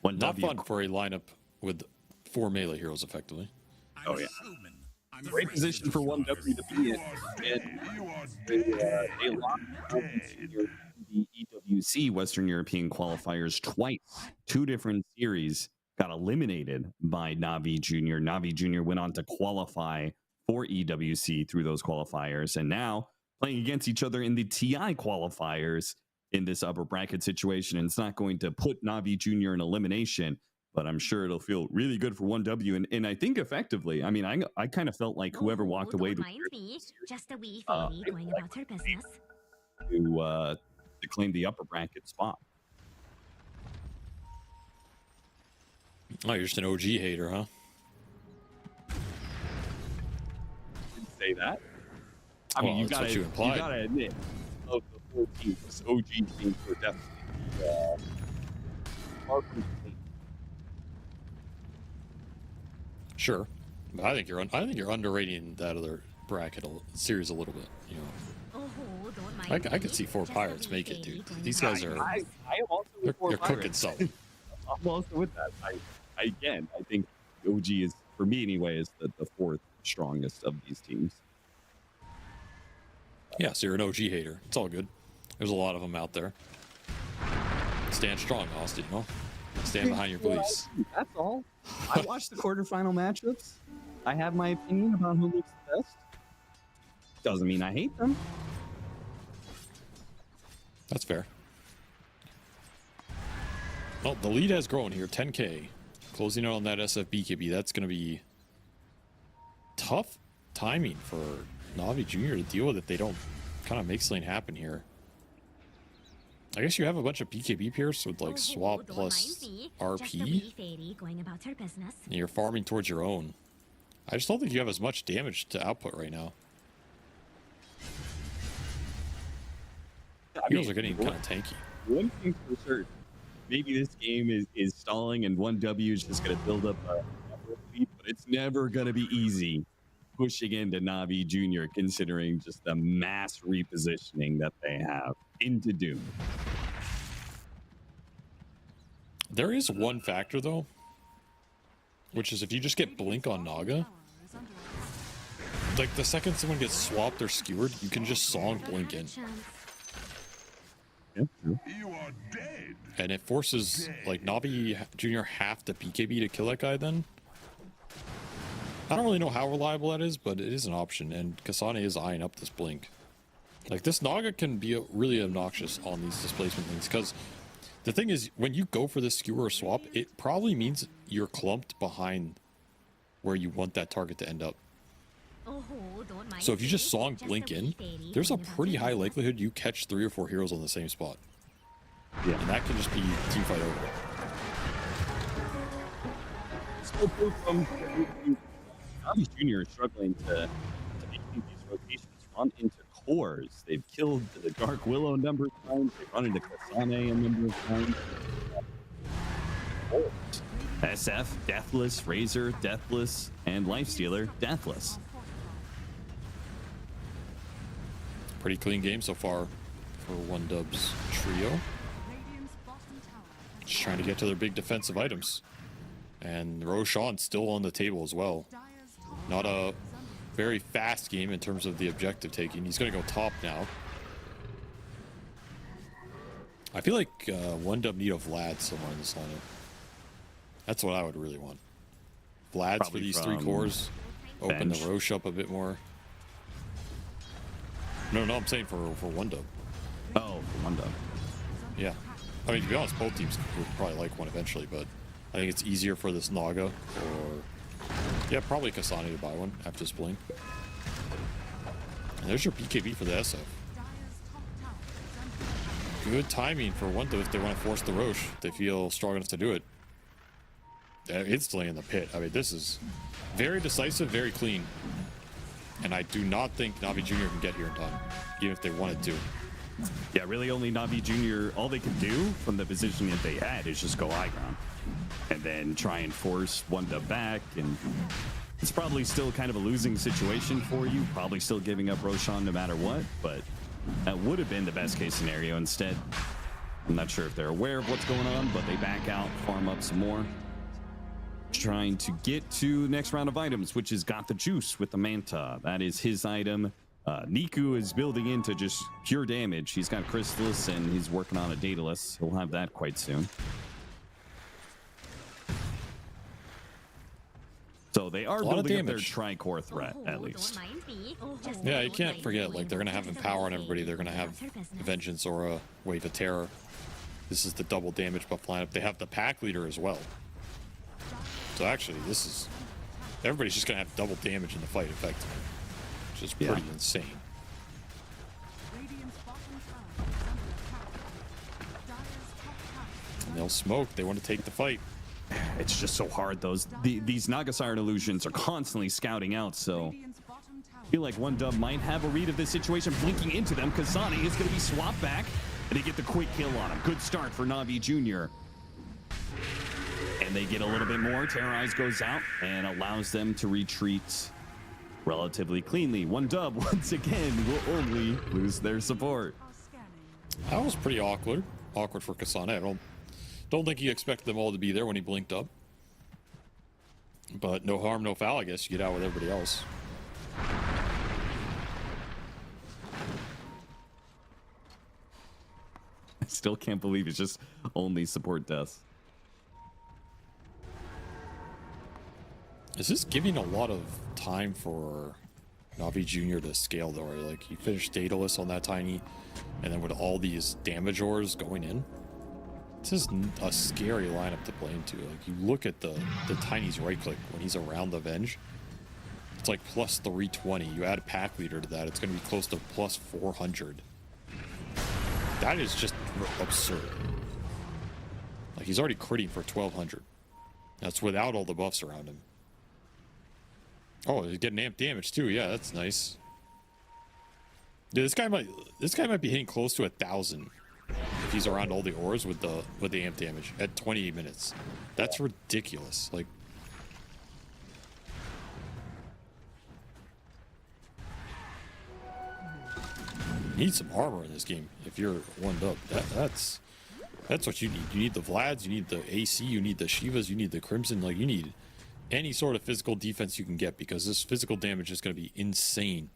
Not fun for a lineup with 4 melee heroes, effectively. Oh, yeah. Great position for 1W to be in. And they locked the EWC Western European qualifiers twice. 2 different series got eliminated by Navi Jr. Navi Jr. went on to qualify for EWC through those qualifiers, and now playing against each other in the TI qualifiers in this upper bracket situation. And it's not going to put Navi Jr. in elimination, but I'm sure it'll feel really good for 1W. And I think effectively, I mean, I kind of felt like whoever walked away Don't mind me. Just a wee fairy going about her business. to claim the upper bracket spot. Oh, you're just an OG hater, huh? Didn't say that. I Well, mean, that's what you implied. You gotta admit, of the 4 teams, OG teams were definitely far from complete. Sure, but I think you're underrating that other bracket series a little bit. You know, Oh, don't mind I could see 4 Pirates make it, dude. These guys are I am also with 4 they're cooking Pirates. something. I'm also with that. I think OG is, for me anyway, is the 4th strongest of these teams. Yeah, so you're an OG hater. It's all good. There's a lot of them out there. Stand strong, Austin. You know, stand behind your beliefs. That's all. I watched the quarterfinal matchups. I have my opinion about who looks the best. Doesn't mean I hate them. That's fair. Well, the lead has grown here, 10K. Closing out on that SFBKB. That's going to be tough timing for Navi Jr. to deal with if they don't kind of make something happen here. I guess you have a bunch of BKB peers with like swap don't plus mind me. Just a RP. wee fairy going about her business. And you're farming towards your own. I just don't think you have as much damage to output right now. Heroes are getting kind of tanky. One thing for certain, maybe this game is stalling and 1W is just going to build up a lead, but it's never going to be easy pushing into Navi Jr. considering just the mass repositioning that they have into Doom. There is one factor though, which is if you just get Blink on Naga, like the second someone gets swapped or skewered, you can just song Blink in. Yeah, true. And it forces like Navi Jr. have to BKB to kill that guy then. I don't really know how reliable that is, but it is an option, and Kasane is eyeing up this blink. Like, this Naga can be really obnoxious on these displacement things, because the thing is, when you go for this skewer or swap, it probably means you're clumped behind where you want that target to end up. So if you just Song Blink in, there's a pretty high likelihood you catch 3 or 4 heroes on the same spot. Yeah. And that can just be team fight over. Navi Jr. is struggling to make these rotations run into cores. They've killed the Dark Willow a number of times. They've run into Kasane a number of times. SF, Deathless, Razor, Deathless, and Lifestealer, Deathless. Pretty clean game so far for OneDub's trio. Radiant's bottom tower has Just trying to get to their big defensive items. And Roshan's still on the table as well. Dire's top Not a very fast game in terms of the objective taking. He's going to go top now. I feel like OneDub need a Vlad somewhere in this lineup. That's what I would really want. Vlad's Probably for these from 3 cores. Open bench. the Rosh up a bit more. No, I'm saying for OneDub. Oh, OneDub. Yeah. I mean, to be honest, both teams would probably like one eventually, but I think it's easier for this Naga or... Yeah, probably Kasane to buy one after this blink. And there's your BKB for the SF. Dire's top tower is under attack. Good timing for OneDub if they want to force the Rosh. If they feel strong enough to do it. Instantly in the pit. I mean, this is very decisive, very clean. And I do not think Navi Jr. can get here in time, even if they wanted to. Yeah, really only Navi Jr., all they could do from the position that they had is just go high ground. And then try and force OneDub back. And it's probably still kind of a losing situation for you. Probably still giving up Roshan no matter what. But that would have been the best case scenario. Instead, I'm not sure if they're aware of what's going on, but they back out, farm up some more. Trying to get to the next round of items, which is Got the Juice with the Manta. That is his item. Niku is building into just pure damage. He's got Chrysalis and he's working on a Daedalus. He'll have that quite soon. So they are lot of building up their damage. tri-core threat, at least. Yeah, you can't forget, like, they're going to have Empower on everybody. They're going to have Vengeance or a Wave of Terror. This is the double damage buff lineup. They have the Pack Leader as well. So actually, this is... Everybody's just going to have double damage in the fight, effectively. Which is pretty insane. Radiant's bottom tower is under attack. Dire's top tower And they'll smoke. They want to take the fight. It's just so hard. These Naga Siren illusions are constantly scouting out, so... Radiant's bottom tower I feel like OneDub might have a read of this situation, blinking into them. Kasane is going to be swapped back, and they get the quick kill on him. Good start for Navi Jr. And they get a little bit more. Terrorize goes out and allows them to retreat relatively cleanly. OneDub, once again, will only lose their support. are scanning. That was pretty awkward. Awkward for Kasane. I don't think he expected them all to be there when he blinked up. But no harm, no foul, I guess. You get out with everybody else. I still can't believe it's just only support deaths. Is this giving a lot of time for Navi Jr. to scale though? Right? Like, you finished Daedalus on that tiny, and then with all these damage ores going in, this is a scary lineup to play into. Like, you look at the tiny's right click when he's around the Venge, it's like plus 320. You add a Pack Leader to that, it's going to be close to plus 400. That is just absurd. Like, he's already critting for 1200. That's without all the buffs around him. Oh, he's getting amp damage too. Yeah, that's nice. Dude, this guy might be hitting close to 1,000 if he's around all the ores with the amp damage at 28 minutes. That's ridiculous. Like, you need some armor in this game if you're OneDub. That's what you need. You need the Vlads, you need the AC, you need the Shivas, you need the Crimson. Like, you need any sort of physical defense you can get, because this physical damage is going to be insane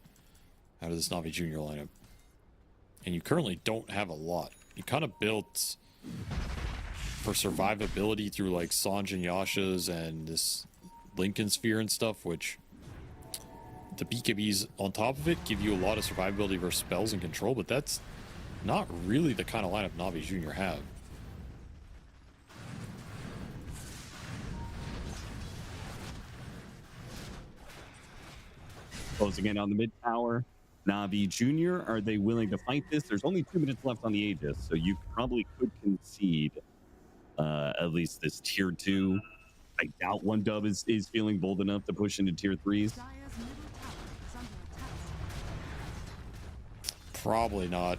out of this Navi Jr. lineup. And you currently don't have a lot. You kind of built for survivability through like Sanj and Yasha's and this Lincoln Sphere and stuff, which the BKBs on top of it give you a lot of survivability versus spells and control, but that's not really the kind of lineup Navi Jr. have. Closing in on the mid tower. Navi Jr., are they willing to fight this? There's only 2 minutes left on the Aegis, so you probably could concede at least this tier 2. I doubt one dub is feeling bold enough to push into tier 3s. Dire's middle tower is under attack. Probably not.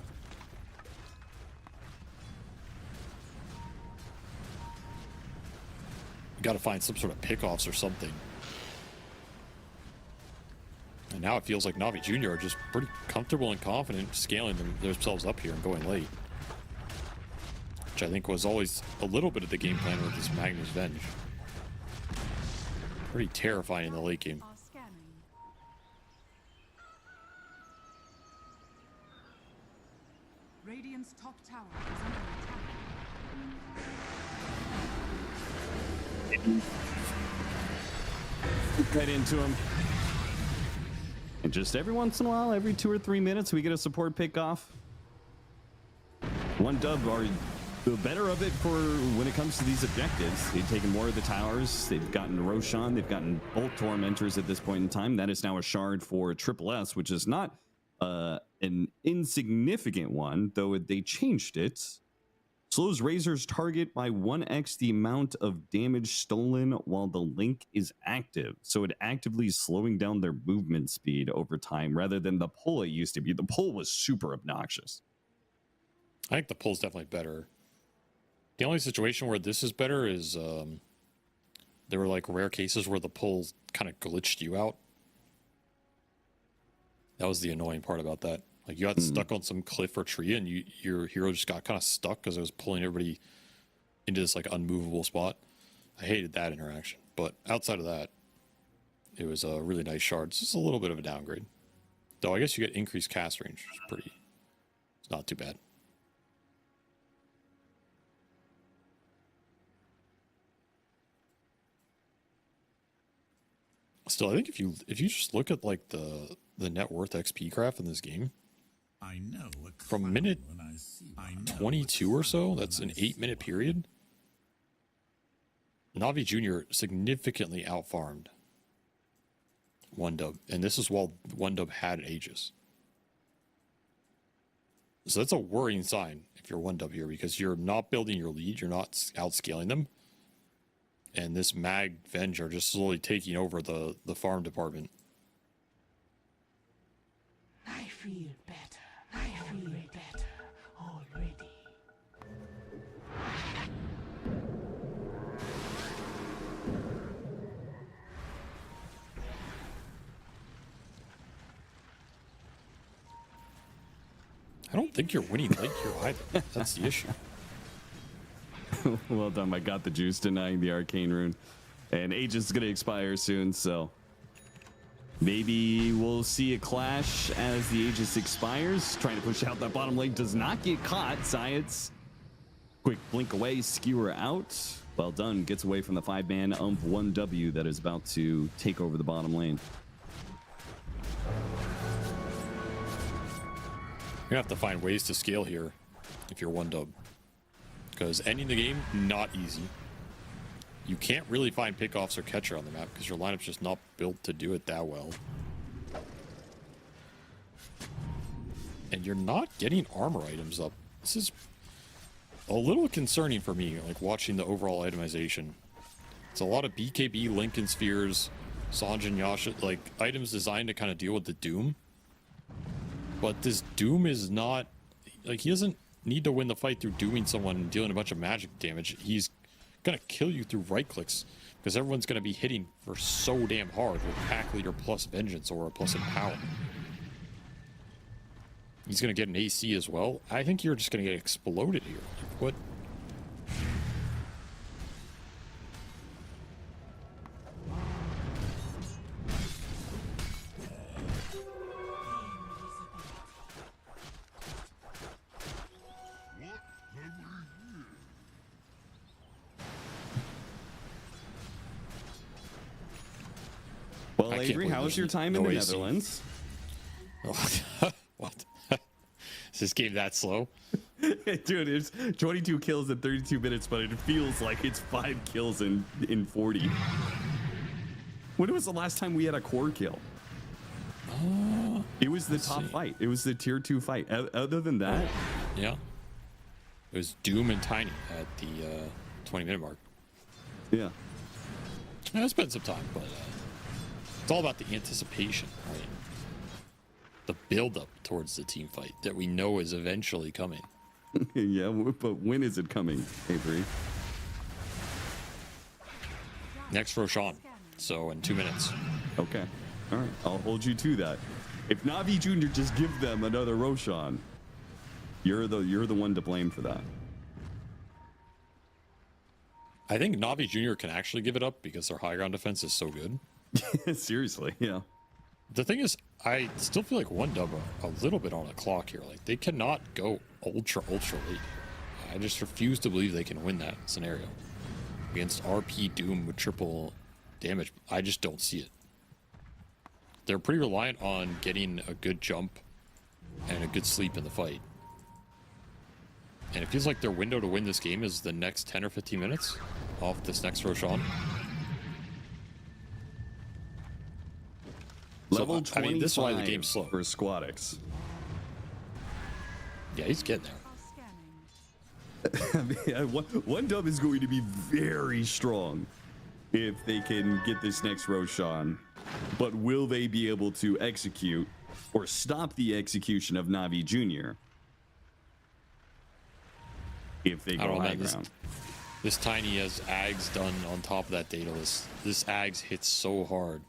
Got to find some sort of pickoffs or something. And now it feels like Navi Jr. are just pretty comfortable and confident scaling themselves up here and going late. Which I think was always a little bit of the game plan with this Magnus Venge. Pretty terrifying in the late game. Are scanning. Radiant's top tower is under attack. Right into him. And just every once in a while, every 2 or 3 minutes, we get a support pick off. One dub are the better of it for when it comes to these objectives. They've taken more of the towers. They've gotten Roshan. They've gotten both Tormentors at this point in time. That is now a shard for Triple S, which is not an insignificant one, though they changed it. Slows Razor's target by 1x the amount of damage stolen while the link is active. So it actively is slowing down their movement speed over time rather than the pull it used to be. The pull was super obnoxious. I think the pull's definitely better. The only situation where this is better is there were like rare cases where the pull kind of glitched you out. That was the annoying part about that. Like you got stuck on some cliff or tree and your hero just got kind of stuck because it was pulling everybody into this like unmovable spot. I hated that interaction. But outside of that, it was a really nice shard. It's just a little bit of a downgrade. Though I guess you get increased cast range, which is it's not too bad. Still, I think if you just look at like the net worth XP graph in this game, I know from minute 22 or so, that's an 8-minute period, Navi Jr. significantly outfarmed One Dub, and this is while One Dub had Aegis. So that's a worrying sign if you're One Dub here, because you're not building your lead, you're not outscaling them, and this Mag Venge are just slowly taking over the farm department. I feel better. I feel better already. I don't think you're winning late here either. That's the issue. Well done. I got the juice denying the arcane rune. And Aegis is going to expire soon, so maybe we'll see a clash as the Aegis expires. Trying to push out that bottom lane does not get caught. Science, quick blink away, skewer out. Well done. Gets away from the 5-man of 1W that is about to take over the bottom lane. You're going to have to find ways to scale here if you're One Dub. Because ending the game, not easy. You can't really find pickoffs or catcher on the map because your lineup's just not built to do it that well. And you're not getting armor items up. This is a little concerning for me, like watching the overall itemization. It's a lot of BKB, Lincoln Spheres, Sanj and Yasha, like items designed to kind of deal with the Doom. But this Doom is not, like, he doesn't need to win the fight through dooming someone and dealing a bunch of magic damage. He's gonna kill you through right clicks because everyone's gonna be hitting for so damn hard with Pack Leader plus Vengeance or a plus Empower. He's gonna get an AC as well. I think you're just gonna get exploded here. Like, what? can't Avery, believe how was there's your time in no the AC. Netherlands? What? Is this game that slow? Dude, it's 22 kills in 32 minutes, but it feels like it's 5 kills in 40. When was the last time we had a core kill? It was the top fight. It was the tier 2 fight. Other than that, Yeah. It was Doom and Tiny at the 20-minute mark. yeah. It's been some time, but it's all about the anticipation, right? The build-up towards the team fight that we know is eventually coming. Yeah, but when is it coming, Avery? Next Roshan, so in 2 minutes. Okay. All right. I'll hold you to that. If Navi Jr. just give them another Roshan, you're the one to blame for that. I think Navi Jr. can actually give it up because their high ground defense is so good. Seriously, yeah. The thing is, I still feel like one dub are a little bit on a clock here. Like, they cannot go ultra late. I just refuse to believe they can win that scenario. Against RP Doom with triple damage, I just don't see it. They're pretty reliant on getting a good jump and a good sleep in the fight. And it feels like their window to win this game is the next 10 or 15 minutes off this next Roshan. Level I mean, this is why the 25 game's slow. for Squadix. Yeah, he's getting there. Scanning. One dub is going to be very strong if they can get this next Roshan. But will they be able to execute or stop the execution of Navi Jr. if they I go don't know, high man. ground? This Tiny has Ags done on top of that Daedalus. This Ags hits so hard.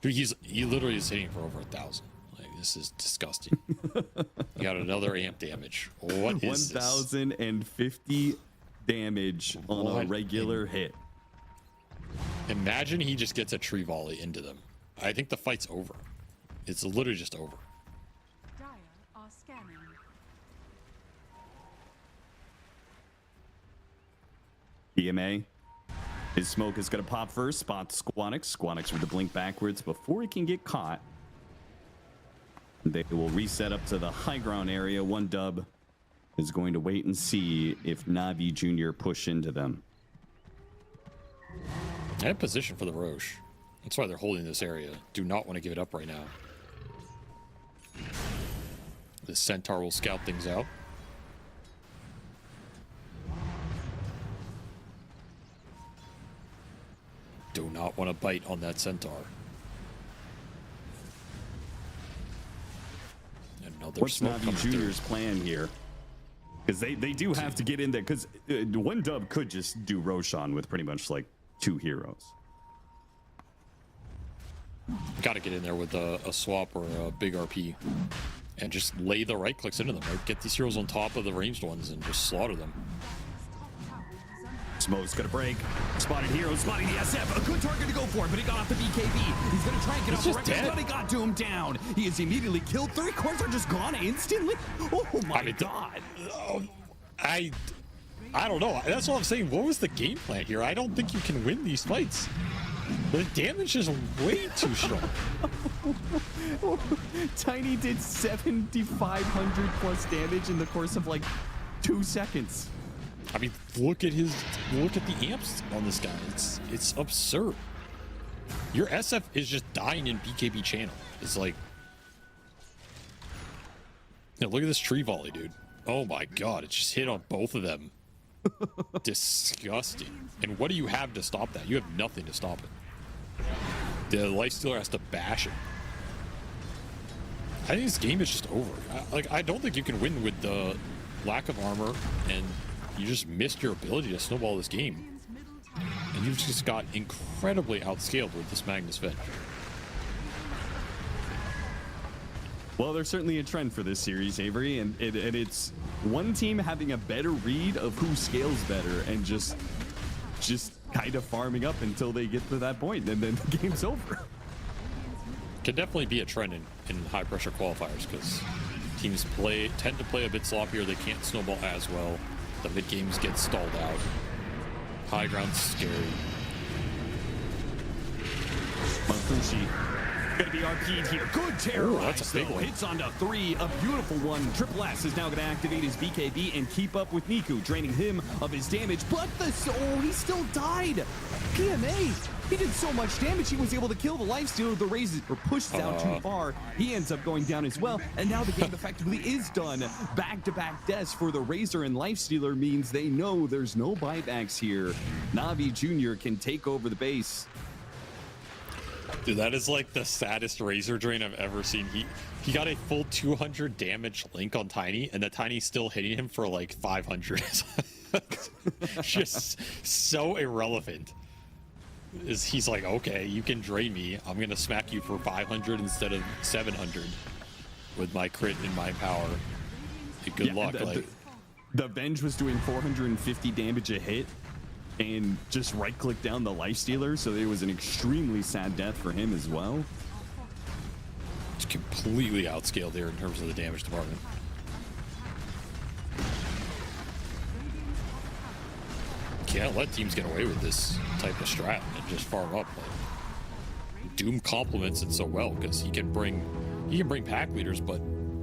Dude, he literally is hitting for over 1,000. Like, this is disgusting. You got another amp damage. What is this? 1,050 damage on a What regular hit. Imagine he just gets a tree volley into them. I think the fight's over. It's literally just over. Dire are scanning. EMA. His smoke is going to pop first. Spot Squanix. Squanix with the blink backwards before he can get caught. They will reset up to the high ground area. One dub is going to wait and see if Navi Jr. push into them. I have position for the Roche. That's why they're holding this area. Do not want to give it up right now. The Centaur will scout things out. Do not want to bite on that Centaur. Another What's smoke Navi coming through. Jr.'s plan here? Because they do have to get in there. Because one dub could just do Roshan with pretty much like 2 heroes. Got to get in there with a swap or a big RP and just lay the right clicks into them. Right? Get these heroes on top of the ranged ones and just slaughter them. Smoke's gonna break. Spotted hero, spotting the SF. A good target to go for, but he got off the BKB. He's gonna try and get He's off just the record, dead. but he got Doom down. He is immediately killed. 3 cores are just gone instantly. Oh my god. I don't know. That's what I'm saying. What was the game plan here? I don't think you can win these fights. The damage is way too strong. Tiny did 7,500 plus damage in the course of like 2 seconds. I mean, look at the amps on this guy. It's absurd. Your SF is just dying in BKB channel. It's like, yeah, look at this tree volley, dude. Oh my god, it just hit on both of them. Disgusting. And what do you have to stop that? You have nothing to stop it. The Lifestealer has to bash it. I think this game is just over. I don't think you can win with the lack of armor, and you just missed your ability to snowball this game. Radiant's middle tower And you've just got incredibly outscaled with this Magnus Venge. Well, there's certainly a trend for this series, Avery, and it's one team having a better read of who scales better and just kind of farming up until they get to that point, and then the game's over. Can definitely be a trend in high pressure qualifiers because teams tend to play a bit sloppier. They can't snowball as well. The mid games get stalled out. High ground's scary. Makushi gonna be RP'd here. Good terrorize, that's a big though. one. Hits onto 3, a beautiful one. Triple S is now gonna activate his BKB and keep up with Niku, draining him of his damage. But he still died. PMA, he did so much damage, he was able to kill the lifestealer. The Razor pushed out too far. He ends up going down as well, and now the game effectively is done. Back-to-back deaths for the Razor and lifestealer means they know there's no buybacks here. Na'Vi Jr. can take over the base. Dude, that is like the saddest Razor drain I've ever seen. He got a full 200 damage Link on Tiny, and the Tiny's still hitting him for like 500. Just so irrelevant. He's like, okay, you can drain me. I'm gonna smack you for 500 instead of 700 with my crit and my power. Good luck. The Venge was doing 450 damage a hit and just right-click down the lifestealer, so it was an extremely sad death for him as well. It's completely outscaled there in terms of the damage department. Can't let teams get away with this type of strat and just farm up. Like, Doom complements it so well because he can bring pack leaders, but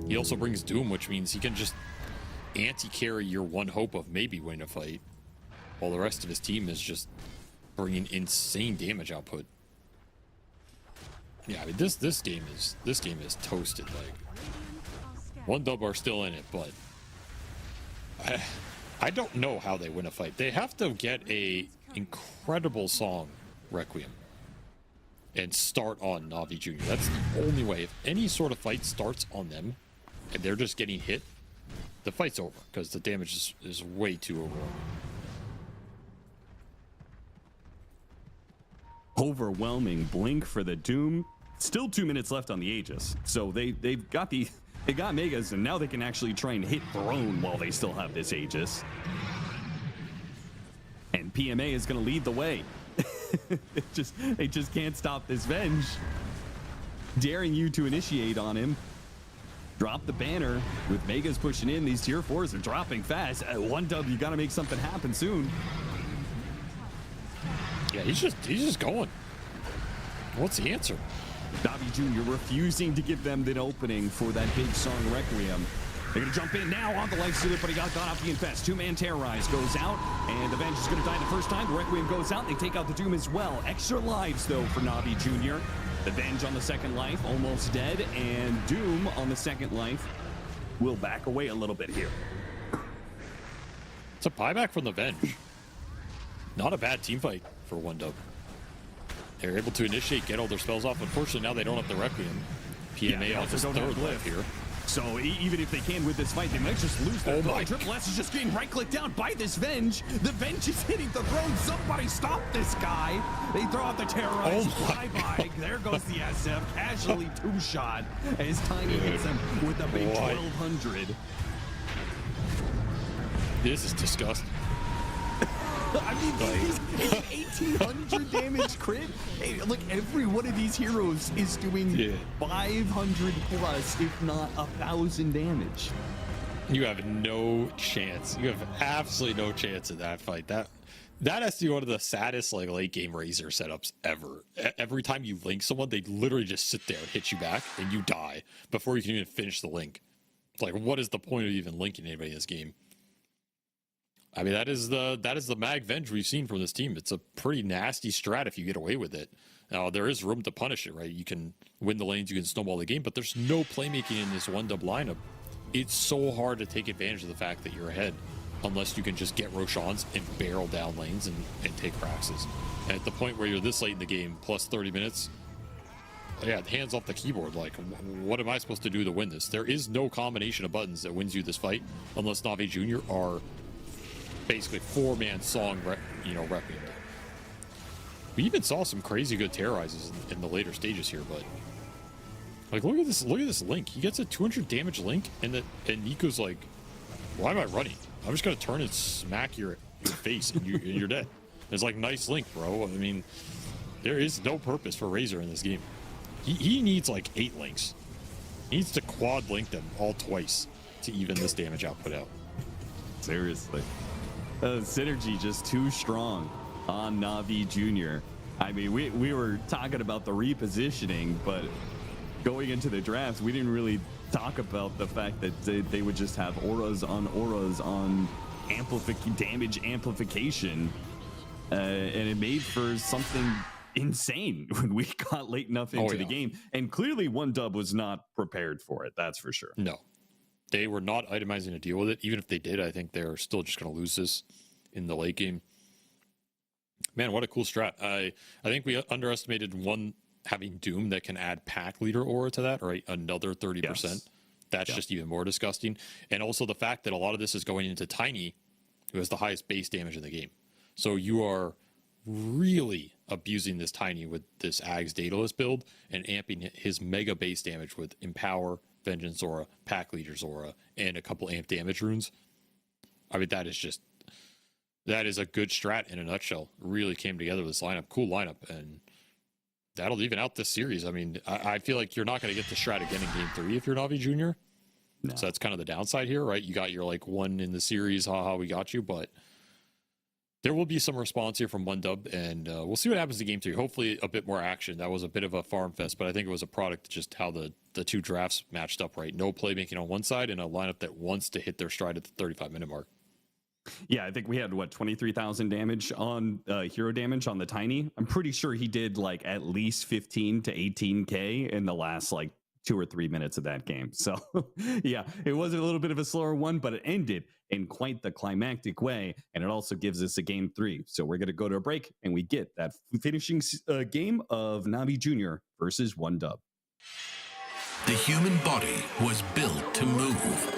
he also brings Doom, which means he can just anti-carry your one hope of maybe winning a fight, while the rest of his team is just bringing insane damage output. Yeah, I mean this game is toasted. Like, 1W are still in it, but I don't know how they win a fight. They have to get a incredible song, Requiem, and start on Na'Vi Jr. That's the only way. If any sort of fight starts on them and they're just getting hit, the fight's over because the damage is way too overwhelming. Overwhelming blink for the Doom. Still 2 minutes left on the Aegis, so they got Megas, and now they can actually try and hit Throne while they still have this Aegis. And PMA is going to lead the way. They just can't stop this Venge. Daring you to initiate on him. Drop the banner with Megas pushing in. These tier 4s are dropping fast. 1W, you got to make something happen soon. Yeah, he's just going. What's the answer? Na'Vi Jr. refusing to give them the opening for that big song Requiem. They're going to jump in now on the lifestealer, but he got off the infest. 2-man terrorize goes out, and the Venge is going to die the first time. The Requiem goes out. They take out the Doom as well. Extra lives, though, for Na'Vi Jr. The Venge on the second life, almost dead, and Doom on the second life will back away a little bit here. It's a buyback from the Venge. Not a bad team fight for 1W. They're able to initiate, get all their spells off. Unfortunately, now they don't have the Requiem. PMA off his third life here. So even if they can with this fight, they might just lose their my. Triple S is just getting right-clicked down by this Venge. The Venge is hitting the throne. Somebody stop this guy. They throw out the terrorize. Bye-bye. There goes the SF. Casually 2-shot as Tiny hits him with a big 1200. This is disgusting. I mean, he's 1800 damage crit. Hey, look, every one of these heroes is doing 500 plus, if not 1,000 damage. You have no chance. You have absolutely no chance in that fight. That has to be one of the saddest like late game Razor setups ever. Every time you link someone, they literally just sit there and hit you back, and you die before you can even finish the link. It's like, what is the point of even linking anybody in this game? I mean, that is the mag Venge we've seen from this team. It's a pretty nasty strat if you get away with it. Now, there is room to punish it, right? You can win the lanes, you can snowball the game, but there's no playmaking in this 1W lineup. It's so hard to take advantage of the fact that you're ahead unless you can just get Roshans and barrel down lanes and take Praxes. And at the point where you're this late in the game, plus 30 minutes, yeah, hands off the keyboard. Like, what am I supposed to do to win this? There is no combination of buttons that wins you this fight unless Na'Vi Jr. are basically 4-man song, Requiem. We even saw some crazy good terrorizes in the later stages here, but like, look at this Link. He gets a 200 damage Link, and Nico's like, why am I running? I'm just gonna turn and smack your face, and you're dead. It's like, nice Link, bro. I mean, there is no purpose for Razor in this game. He needs like 8 links. He needs to quad link them all twice to even this damage output out. Seriously. Synergy just too strong on Na'Vi Jr. I mean, we were talking about the repositioning, but going into the drafts, we didn't really talk about the fact that they would just have auras on damage amplification, and it made for something insane when we got late enough into the game. And clearly, OneDub was not prepared for it. That's for sure. No, they were not itemizing to deal with it. Even if they did, I think they're still just going to lose this in the late game. Man, what a cool strat. I think we underestimated one having Doom that can add pack leader aura to that, right? Another 30%. Yes. That's just even more disgusting. And also the fact that a lot of this is going into Tiny, who has the highest base damage in the game. So you are really abusing this Tiny with this Ags Daedalus build and amping his mega base damage with Empower, Vengeance Aura, Pack Leader's Aura, and a couple amp damage runes. I mean, that is a good strat in a nutshell. Really came together with this lineup. Cool lineup. And that'll even out this series. I mean, I feel like you're not going to get the strat again in game 3 if you're Navi Jr. No. So that's kind of the downside here, right? You got your like one in the series, haha, we got you. But there will be some response here from OneDub, and we'll see what happens in game 3. Hopefully a bit more action. That was a bit of a farm fest, but I think it was a product of just how the two drafts matched up, right? No playmaking on one side and a lineup that wants to hit their stride at the 35-minute mark. Yeah, I think we had 23,000 damage on hero damage on the Tiny. I'm pretty sure he did like at least 15 to 18k in the last like 2 or 3 minutes of that game. So yeah, it was a little bit of a slower one, but it ended in quite the climactic way, and it also gives us a game 3. So we're going to go to a break, and we get that finishing game of Navi Jr. versus OneDub. The human body was built to move.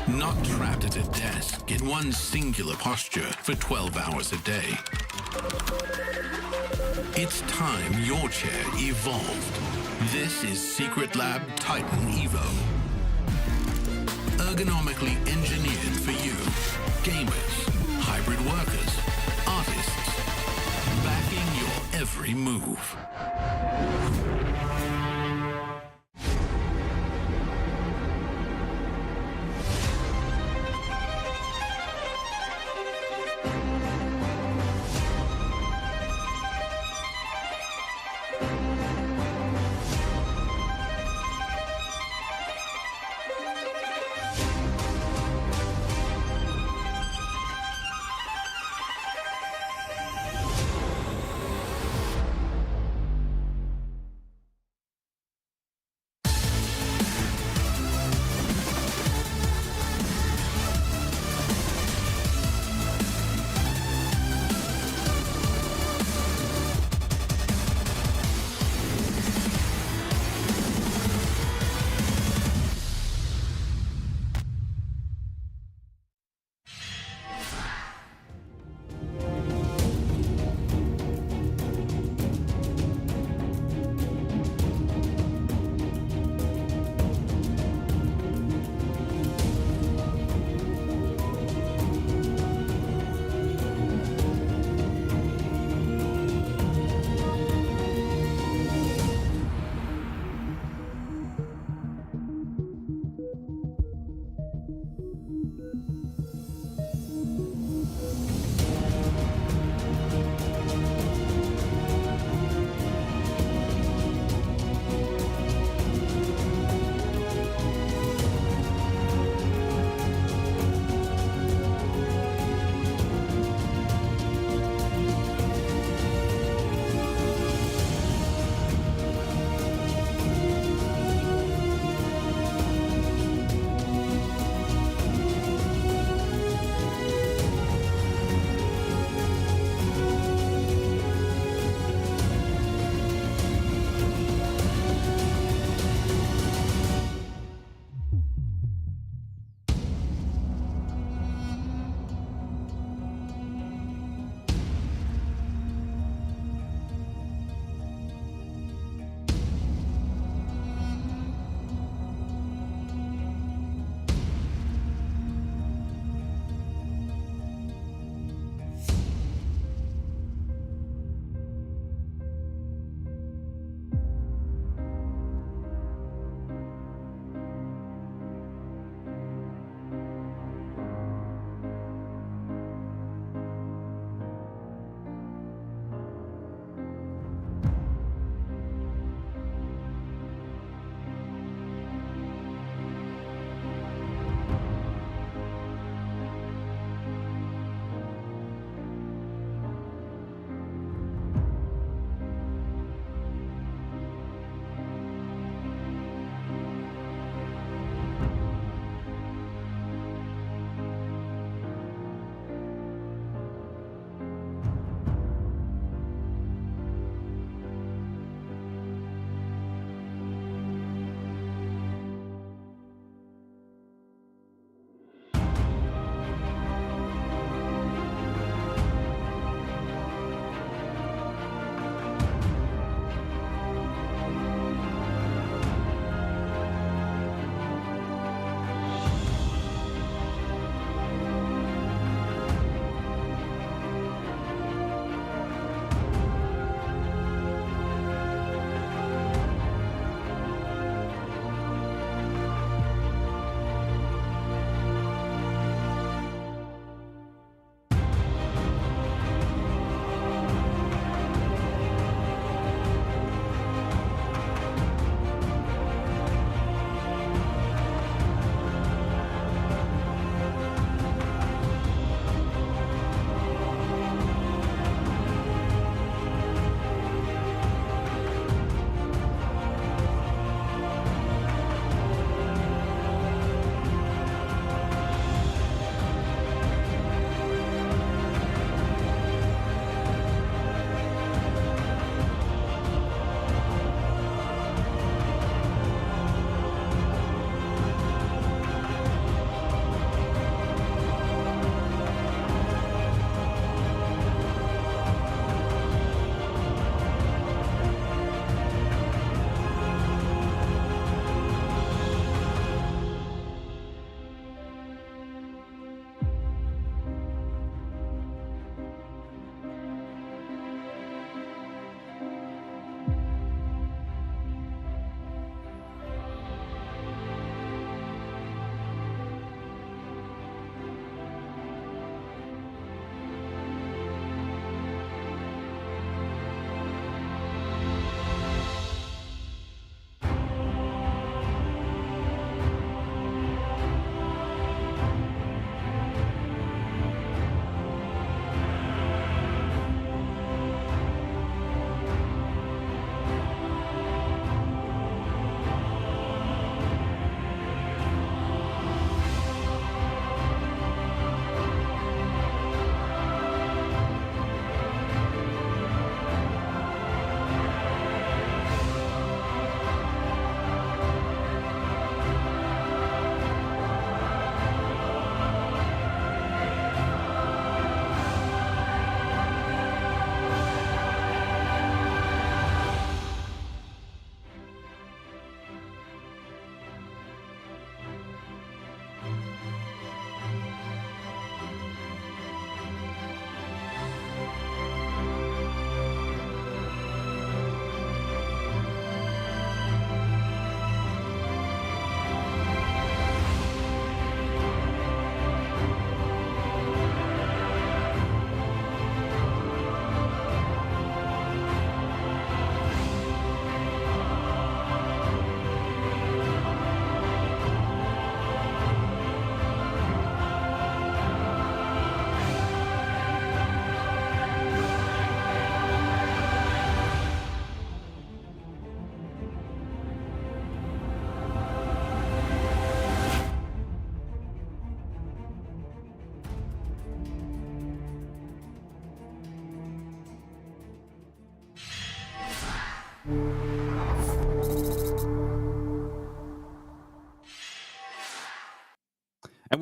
Not trapped at a desk in one singular posture for 12 hours a day. It's time your chair evolved. This is Secret Lab Titan Evo. Ergonomically engineered for you, gamers, hybrid workers, artists, backing your every move.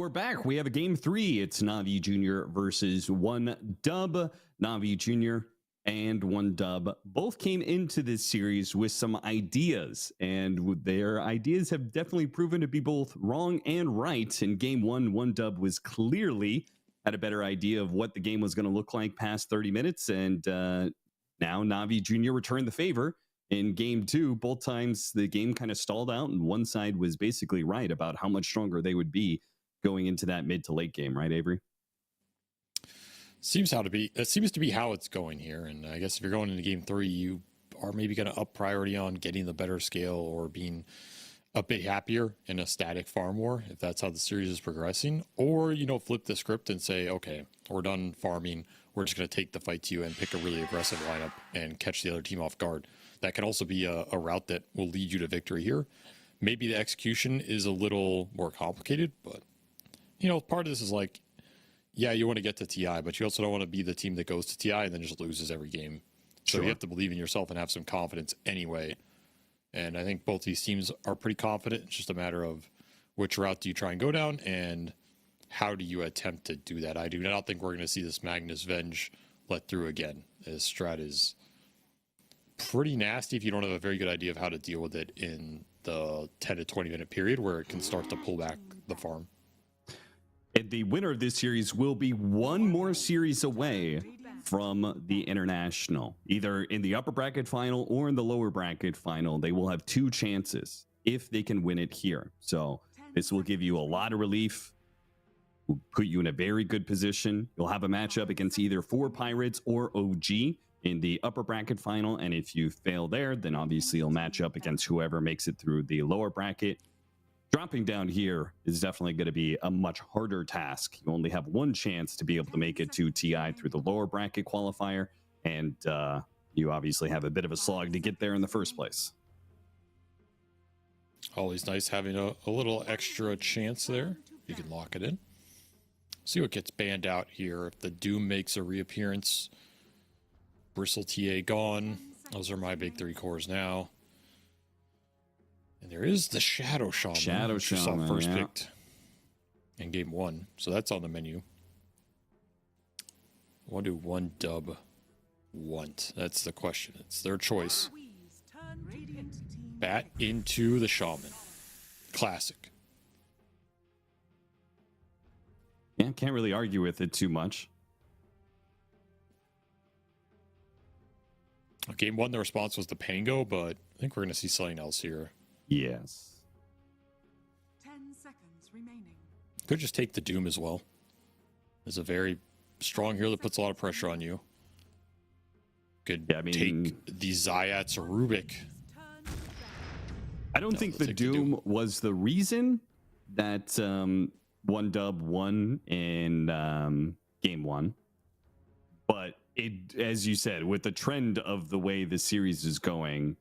we're back. We have a game 3. It's Navi Jr. versus 1Dub. Navi Jr. and 1Dub both came into this series with some ideas, and their ideas have definitely proven to be both wrong and right. In game 1, 1Dub was clearly had a better idea of what the game was going to look like past 30 minutes, and now Navi Jr. returned the favor. In game 2, both times the game kind of stalled out, and one side was basically right about how much stronger they would be going into that mid to late game, right, Avery? Seems to be how it's going here. And I guess if you're going into game 3, you are maybe going to up priority on getting the better scale or being a bit happier in a static farm war, if that's how the series is progressing. Or, flip the script and say, okay, we're done farming. We're just going to take the fight to you and pick a really aggressive lineup and catch the other team off guard. That can also be a route that will lead you to victory here. Maybe the execution is a little more complicated, but, part of this is like, yeah, you want to get to TI, but you also don't want to be the team that goes to TI and then just loses every game. So you have to believe in yourself and have some confidence anyway. And I think both these teams are pretty confident. It's just a matter of which route do you try and go down and how do you attempt to do that. I do not think we're going to see this Magnus Venge let through again. This strat is pretty nasty if you don't have a very good idea of how to deal with it in the 10 to 20 minute period where it can start to pull back the farm. And the winner of this series will be one more series away from the international, either in the upper bracket final or in the lower bracket final. They will have 2 chances if they can win it here. So this will give you a lot of relief, will put you in a very good position. You'll have a matchup against either 4 Pirates or OG in the upper bracket final. And if you fail there, then obviously you'll match up against whoever makes it through the lower bracket. Dropping down here is definitely going to be a much harder task. You only have 1 chance to be able to make it to TI through the lower bracket qualifier, and you obviously have a bit of a slog to get there in the first place. Always nice having a little extra chance there. You can lock it in. See what gets banned out here. If the Doom makes a reappearance, Bristle TA gone. Those are my big 3 cores now. And there is the Shadow Shaman. Shadow Shaman, first picked in game 1. So that's on the menu. What do 1Dub want? That's the question. It's their choice. Bat into the Shaman. Classic. Yeah, can't really argue with it too much. Game 1, the response was the Pango, but I think we're going to see something else here. Yes. 10 seconds remaining. Could just take the Doom as well. There's a very strong hero that puts a lot of pressure on you. Could take the Zayats or Rubik. I don't think the Doom was the reason that 1Dub won in game 1. But it, as you said, with the trend of the way the series is going,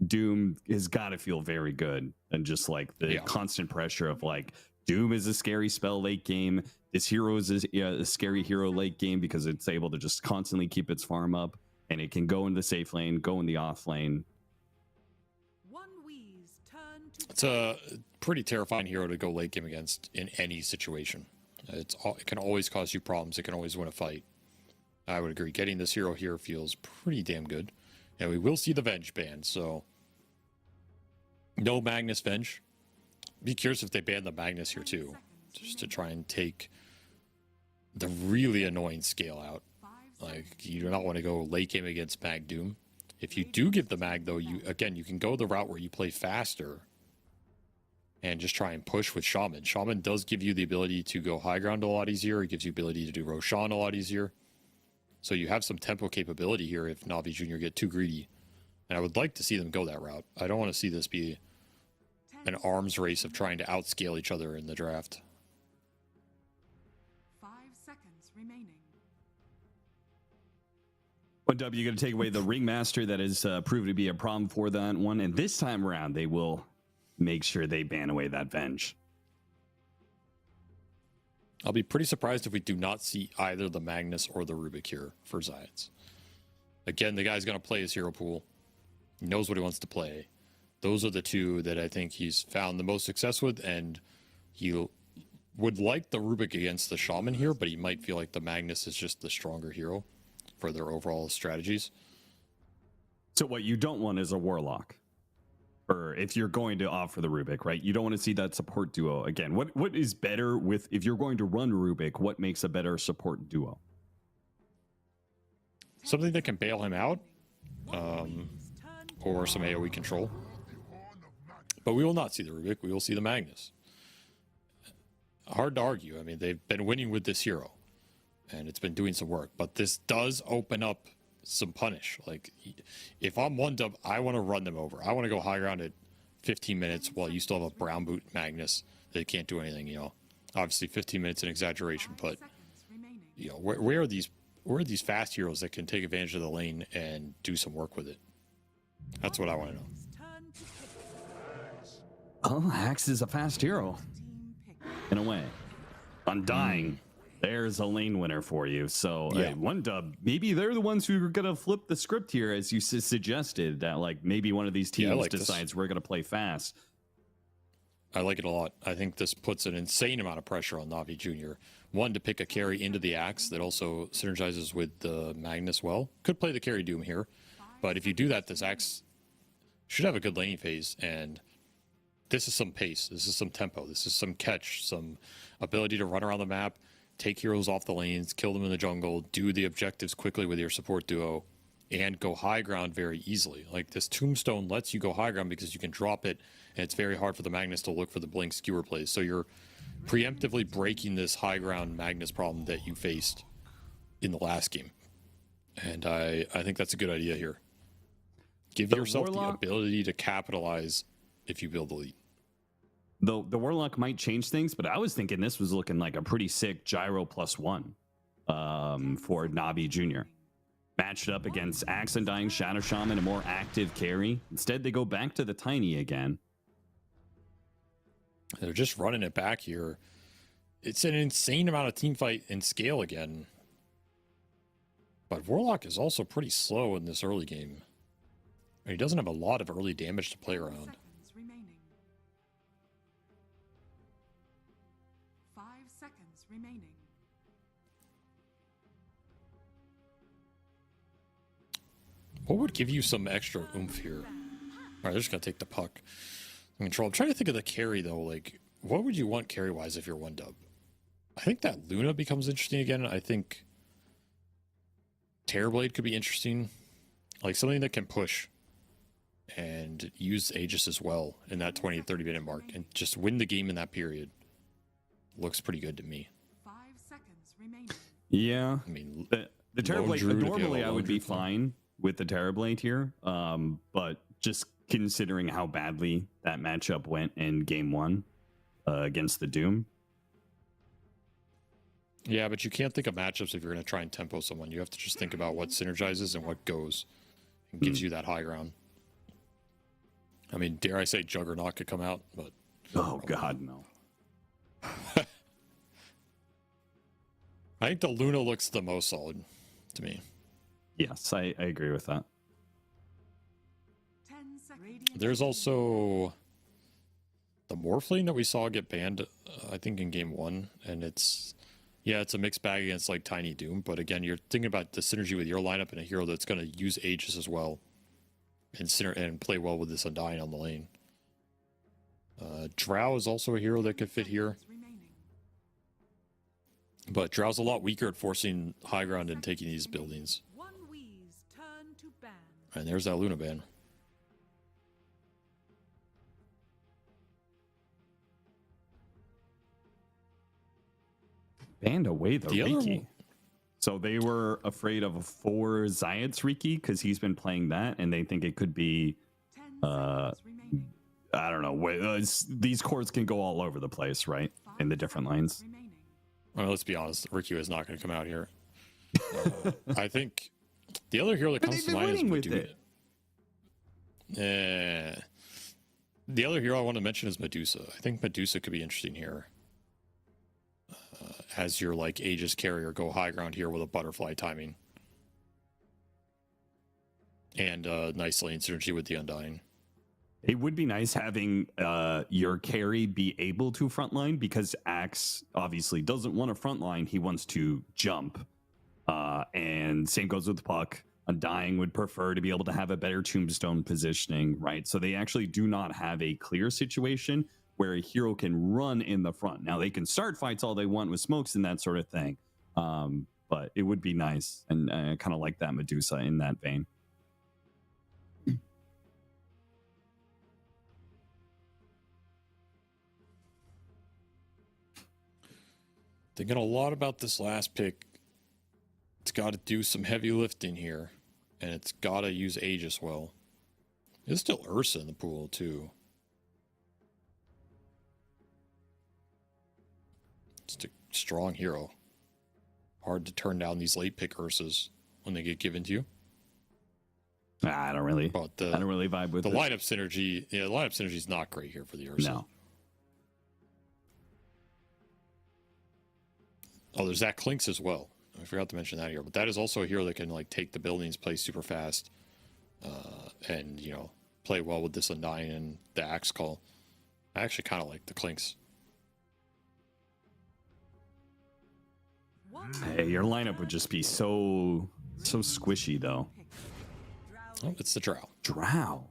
Doom has got to feel very good, and just like the constant pressure of like Doom is a scary spell late game. This hero is a scary hero late game because it's able to just constantly keep its farm up, and it can go in the safe lane, go in the off lane. It's a pretty terrifying hero to go late game against in any situation. It can always cause you problems. It can always win a fight. I would agree. Getting this hero here feels pretty damn good. And we will see the Venge ban, so no Magnus Venge. Be curious if they ban the Magnus here too, just to try and take the really annoying scale out. Like, you do not want to go late game against Mag Doom. If you do give the Mag, though, you can go the route where you play faster and just try and push with Shaman. Shaman does give you the ability to go high ground a lot easier. It gives you ability to do Roshan a lot easier. So you have some tempo capability here if Navi Jr. get too greedy. And I would like to see them go that route. I don't want to see this be an arms race of trying to outscale each other in the draft. 5 seconds remaining. 1W, you're going to take away the Ringmaster that has proven to be a problem for that one. And this time around, they will make sure they ban away that Venge. I'll be pretty surprised if we do not see either the Magnus or the Rubik here for Zayats. Again, the guy's going to play his hero pool. He knows what he wants to play. Those are the 2 that I think he's found the most success with, and he'll would like the Rubik against the Shaman here, but he might feel like the Magnus is just the stronger hero for their overall strategies. So what you don't want is a Warlock. Or if you're going to offer the Rubik, right? You don't want to see that support duo again. What is better with, if you're going to run Rubik, what makes a better support duo? Something that can bail him out, or some AoE control. But we will not see the Rubik. We will see the Magnus. Hard to argue. I mean, they've been winning with this hero, and it's been doing some work. But this does open up some punish. Like, if I'm one dub, I want to run them over. I want to go high ground at 15 minutes while you still have a brown boot Magnus that can't do anything. You know, obviously 15 minutes an exaggeration, but you know, where are these fast heroes that can take advantage of the lane and do some work with it? That's what I want to know. Oh, Axe is a fast hero. In a way. Undying. There's a lane winner for you. So Yeah. one dub, maybe they're the ones who are going to flip the script here, as you suggested, that like maybe one of these teams like this. decides we're going to play fast. I like it a lot. I think this puts an insane amount of pressure on Navi Jr. One, to pick a carry into the Axe that also synergizes with the Magnus well. Could play the carry Doom here. But if you do that, this Axe should have a good laning phase. And this is some pace. This is some tempo. This is some catch. Some ability to run around the map, take heroes off the lanes, kill them in the jungle, do the objectives quickly with your support duo, and go high ground very easily. Like, this Tombstone lets you go high ground because you can drop it, and it's very hard for the Magnus to look for the blink skewer plays. So you're preemptively breaking this high ground Magnus problem that you faced in the last game. And I think that's a good idea here. Give yourself the ability to capitalize if you build the lead. The Warlock might change things, but I was thinking this was looking like a pretty sick Gyro +1 for Navi Jr. Matched up against Axe Undying, Shadow Shaman, a more active carry. Instead, they go back to the Tiny again. They're just running it back here. It's an insane amount of team fight and scale again. But Warlock is also pretty slow in this early game. And he doesn't have a lot of early damage to play around. 5 seconds remaining. What would give you some extra oomph here? All right, they're just going to take the puck. Control. I'm trying to think of the carry, though. Like, what would you want carry-wise if you're one dub? I think that Luna becomes interesting again. I think Terrorblade could be interesting. Like, something that can push and use Aegis as well in that 20 to 30 minute mark and just win the game in that period. Looks pretty good to me. 5 seconds remaining. Yeah. I mean, the Terrorblade, Lone Druid, if you normally have a I Lone would be Druid form. fine with the Terrorblade here. But just considering how badly that matchup went in game 1 against the Doom. yeah, but you can't think of matchups if you're going to try and tempo someone. You have to just think about what synergizes and what goes and gives you that high ground. I mean, dare I say Juggernaut could come out, but Oh, God, no. I think the Luna looks the most solid to me. Yes, I agree with that. 10 seconds. There's also the Morphling that we saw get banned, I think, in game 1. And it's a mixed bag against, like, Tiny Doom. But again, you're thinking about the synergy with your lineup and a hero that's going to use Aegis as well and play well with this Undying on the lane. Drow is also a hero that could fit here. But Drow's a lot weaker at forcing high ground and taking these buildings. One Wee's turn to ban. And there's that Luna ban. Banned away the The other Riki. one- So they were afraid of a 4 Zayat's Riki because he's been playing that, and they think it could be, 10 seconds remaining. I don't know, these cores can go all over the place, right? In the different lanes. Remaining. Well, let's be honest, Riku is not going to come out here. I think the other hero that But comes they've to been mind is winning with Medusa. The other hero I want to mention is Medusa. I think Medusa could be interesting here. As your, like, Aegis carrier, go high ground here with a butterfly timing. And nice lane synergy with the Undying. It would be nice having your carry be able to frontline, because Axe obviously doesn't want to frontline. He wants to jump. And same goes with Puck. Undying would prefer to be able to have a better tombstone positioning, right? So they actually do not have a clear situation where a hero can run in the front. Now, they can start fights all they want with smokes and that sort of thing. But it would be nice. And I kind of like that Medusa in that vein. Thinking a lot about this last pick. It's got to do some heavy lifting here, and it's got to use Aegis well. There's still Ursa in the pool, too. It's a strong hero. Hard to turn down these late pick Ursas when they get given to you. I don't really vibe with the it. lineup synergy. Yeah, the lineup synergy is not great here for the Ursa. No. Oh, there's that Clinks as well. I forgot to mention that here, but that is also a hero that can like take the buildings, play super fast, and play well with this Undying and the Axe Call. I actually kind of like the Clinks. Hey, your lineup would just be so squishy though. Oh, it's the Drow. Drow.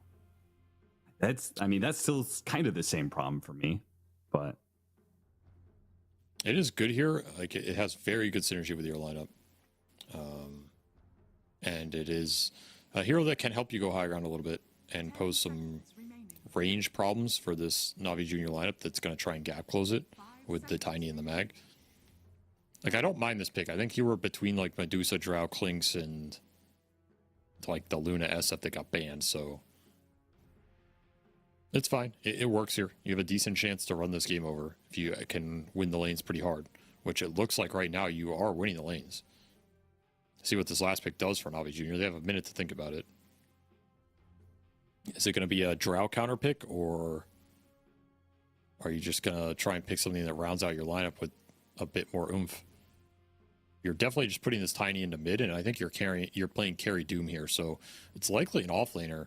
That's still kind of the same problem for me, but it is good here. Like it has very good synergy with your lineup, and it is a hero that can help you go high ground a little bit and pose some range problems for this Na'Vi Junior lineup that's going to try and gap close it with the Tiny and the Mag. Like I don't mind this pick. I think you were between like Medusa, Drow, Clinks, and like the Luna SF that got banned, so it's fine. It works here. You have a decent chance to run this game over if you can win the lanes pretty hard, which it looks like right now you are winning the lanes. See what this last pick does for Na'Vi Junior. They have a minute to think about it. Is it going to be a Drow counter pick, or are you just going to try and pick something that rounds out your lineup with a bit more oomph? You're definitely just putting this Tiny into mid, and I think you're playing carry Doom here, so it's likely an offlaner.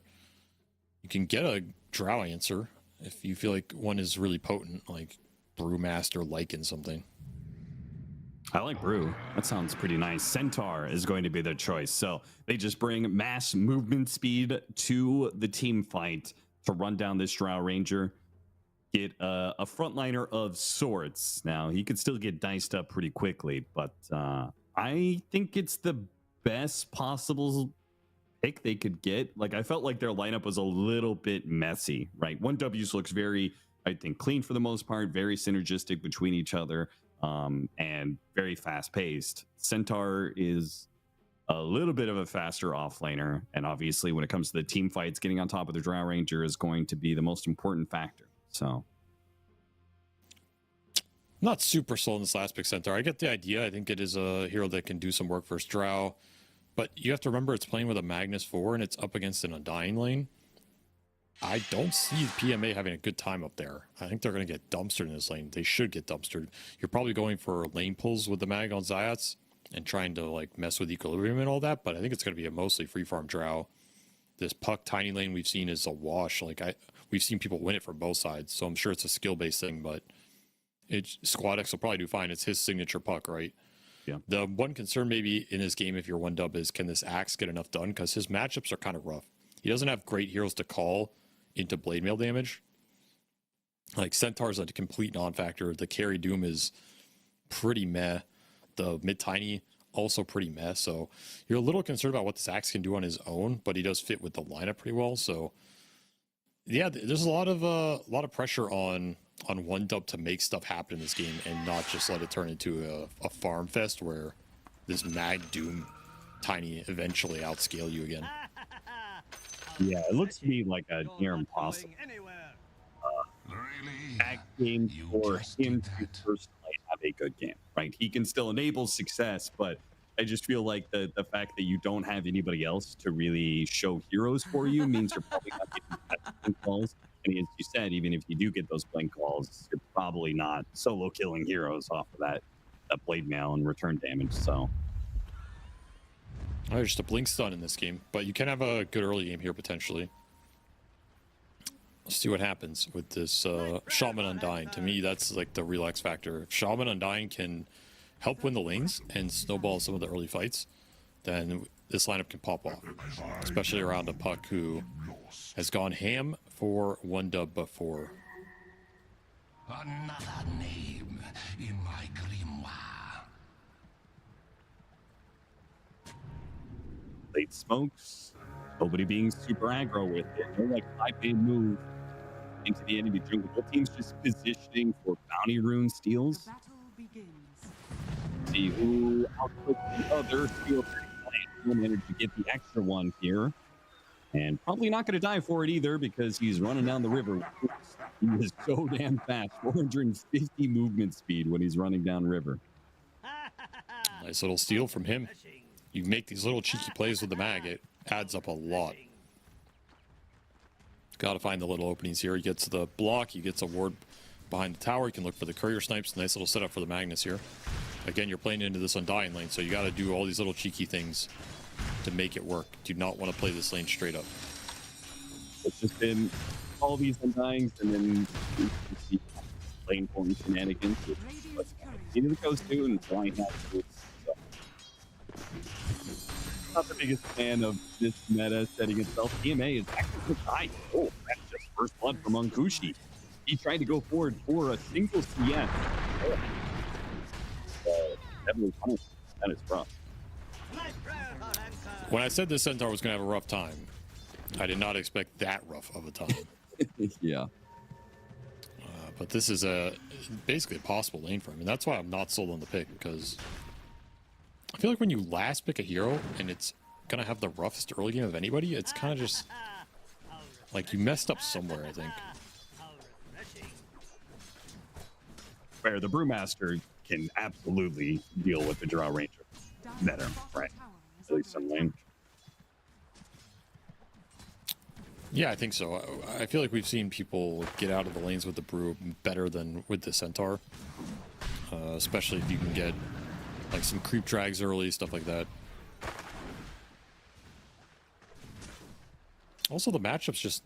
You can get a Drow answer if you feel like one is really potent, like Brewmaster, Lycan, something. I like Brew. That sounds pretty nice. Centaur is going to be their choice. So they just bring mass movement speed to the team fight to run down this Drow Ranger. Get a frontliner of sorts. Now, he could still get diced up pretty quickly, but I think it's the best possible pick they could get. Like, I felt like their lineup was a little bit messy, right? 1Ws looks very, I think, clean for the most part, very synergistic between each other, and very fast-paced. Centaur is a little bit of a faster offlaner, and obviously when it comes to the team fights, getting on top of the Drow Ranger is going to be the most important factor. So, not super slow in this last pick, Centaur. I get the idea. I think it is a hero that can do some work versus Drow, but you have to remember it's playing with a Magnus 4 and it's up against an Undying lane. I don't see PMA having a good time up there. I think they're going to get dumpstered in this lane. They should get dumpstered. You're probably going for lane pulls with the Mag on Zayats and trying to like mess with equilibrium and all that, but I think it's going to be a mostly free farm Drow. This Puck Tiny lane we've seen is a wash. We've seen people win it from both sides, so I'm sure it's a skill-based thing, but Squad X will probably do fine. It's his signature Puck, right? Yeah. The one concern maybe in this game, if you're 1-dub, is can this Axe get enough done? Because his matchups are kind of rough. He doesn't have great heroes to call into blade mail damage. Like, Centaur's a complete non-factor. The carry Doom is pretty meh. The mid-tiny, also pretty meh. So you're a little concerned about what this Axe can do on his own, but he does fit with the lineup pretty well. So yeah, there's a lot of pressure on 1-dub to make stuff happen in this game and not just let it turn into a farm fest where this Mag Doom Tiny eventually outscale you again. yeah, it looks to me like a near impossible game for him to personally have a good game, right? He can still enable success, but I just feel like the fact that you don't have anybody else to really show heroes for you means you're probably not getting blink calls. And as you said, even if you do get those blink calls, you're probably not solo killing heroes off of that blade mail and return damage. So There's just a blink stun in this game, but you can have a good early game here potentially. see what happens with this Shaman Undying. To me, that's like the real X factor. If Shaman Undying can help win the lanes and snowball some of the early fights, then this lineup can pop off, especially around a Puck who has gone ham for 1-dub before. Another name in my grimoire. Late smokes. Nobody being super aggro with it. No like 5-day move into the enemy jungle. Both teams just positioning for bounty rune The steals. battle begins. See who outputs the other. Steal managed to get the extra one here. And probably not going to die for it either because he's running down the river. He is so damn fast. 450 movement speed when he's running down river. Nice little steal from him. You make these little cheeky plays with the mag, it adds up a lot. Got to find the little openings here. He gets the block, he gets a ward behind the tower. You can look for the courier snipes. Nice little setup for the Magnus here. Again, you're playing into this Undying lane, so you got to do all these little cheeky things to make it work. Do not want to play this lane straight up. It's just been all these Undyings and then you see lane point shenanigans. Radiant's courier. Into the coast too, and flying out. So. Not the biggest fan of this meta setting itself. TMA is actually high. Oh, that's just first blood from Unkushi. He tried to go forward for a single CS. Heavily punished. That is rough. When I said this Centaur was going to have a rough time, I did not expect that rough of a time. Yeah. But this is basically a possible lane for him, and that's why I'm not sold on the pick, because I feel like when you last pick a hero and it's gonna have the roughest early game of anybody, it's kind of just like you messed up somewhere, I think. Where the Brewmaster can absolutely deal with the Draw Ranger better, right? At least some lane. Yeah, I think so. I feel like we've seen people get out of the lanes with the Brew better than with the Centaur, especially if you can get like some creep drags early, stuff like that. Also, the matchup's just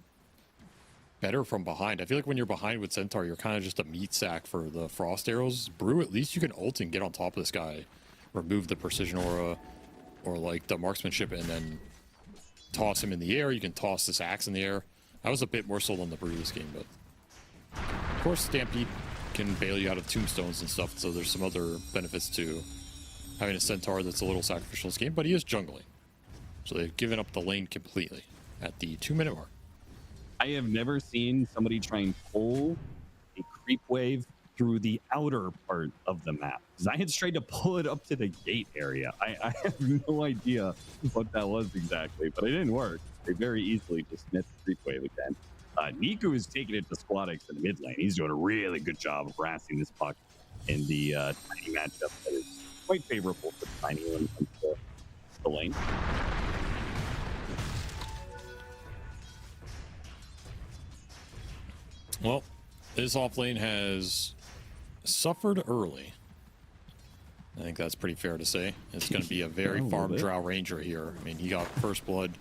better from behind. I feel like when you're behind with Centaur, you're kind of just a meat sack for the Frost arrows. Brew, at least you can ult and get on top of this guy, remove the precision aura or like the marksmanship, and then toss him in the air. You can toss this axe in the air. I was a bit more sold on the Brew this game, but of course Stampede can bail you out of tombstones and stuff, so there's some other benefits to having a Centaur that's a little sacrificial in this game, but he is jungling. So they've given up the lane completely at the 2-minute mark. I have never seen somebody try and pull a creep wave through the outer part of the map. Zion's tried to pull it up to the gate area. I have no idea what that was exactly, but it didn't work. They very easily just missed the creep wave again. Niku is taking it to Squadix in the mid lane. He's doing a really good job of harassing this puck in the tiny matchup that is quite favorable for Tiny when it comes to the lane. Well, this off lane has suffered early. I think that's pretty fair to say. It's going to be a very farm Drow Ranger here. I mean, he got first blood.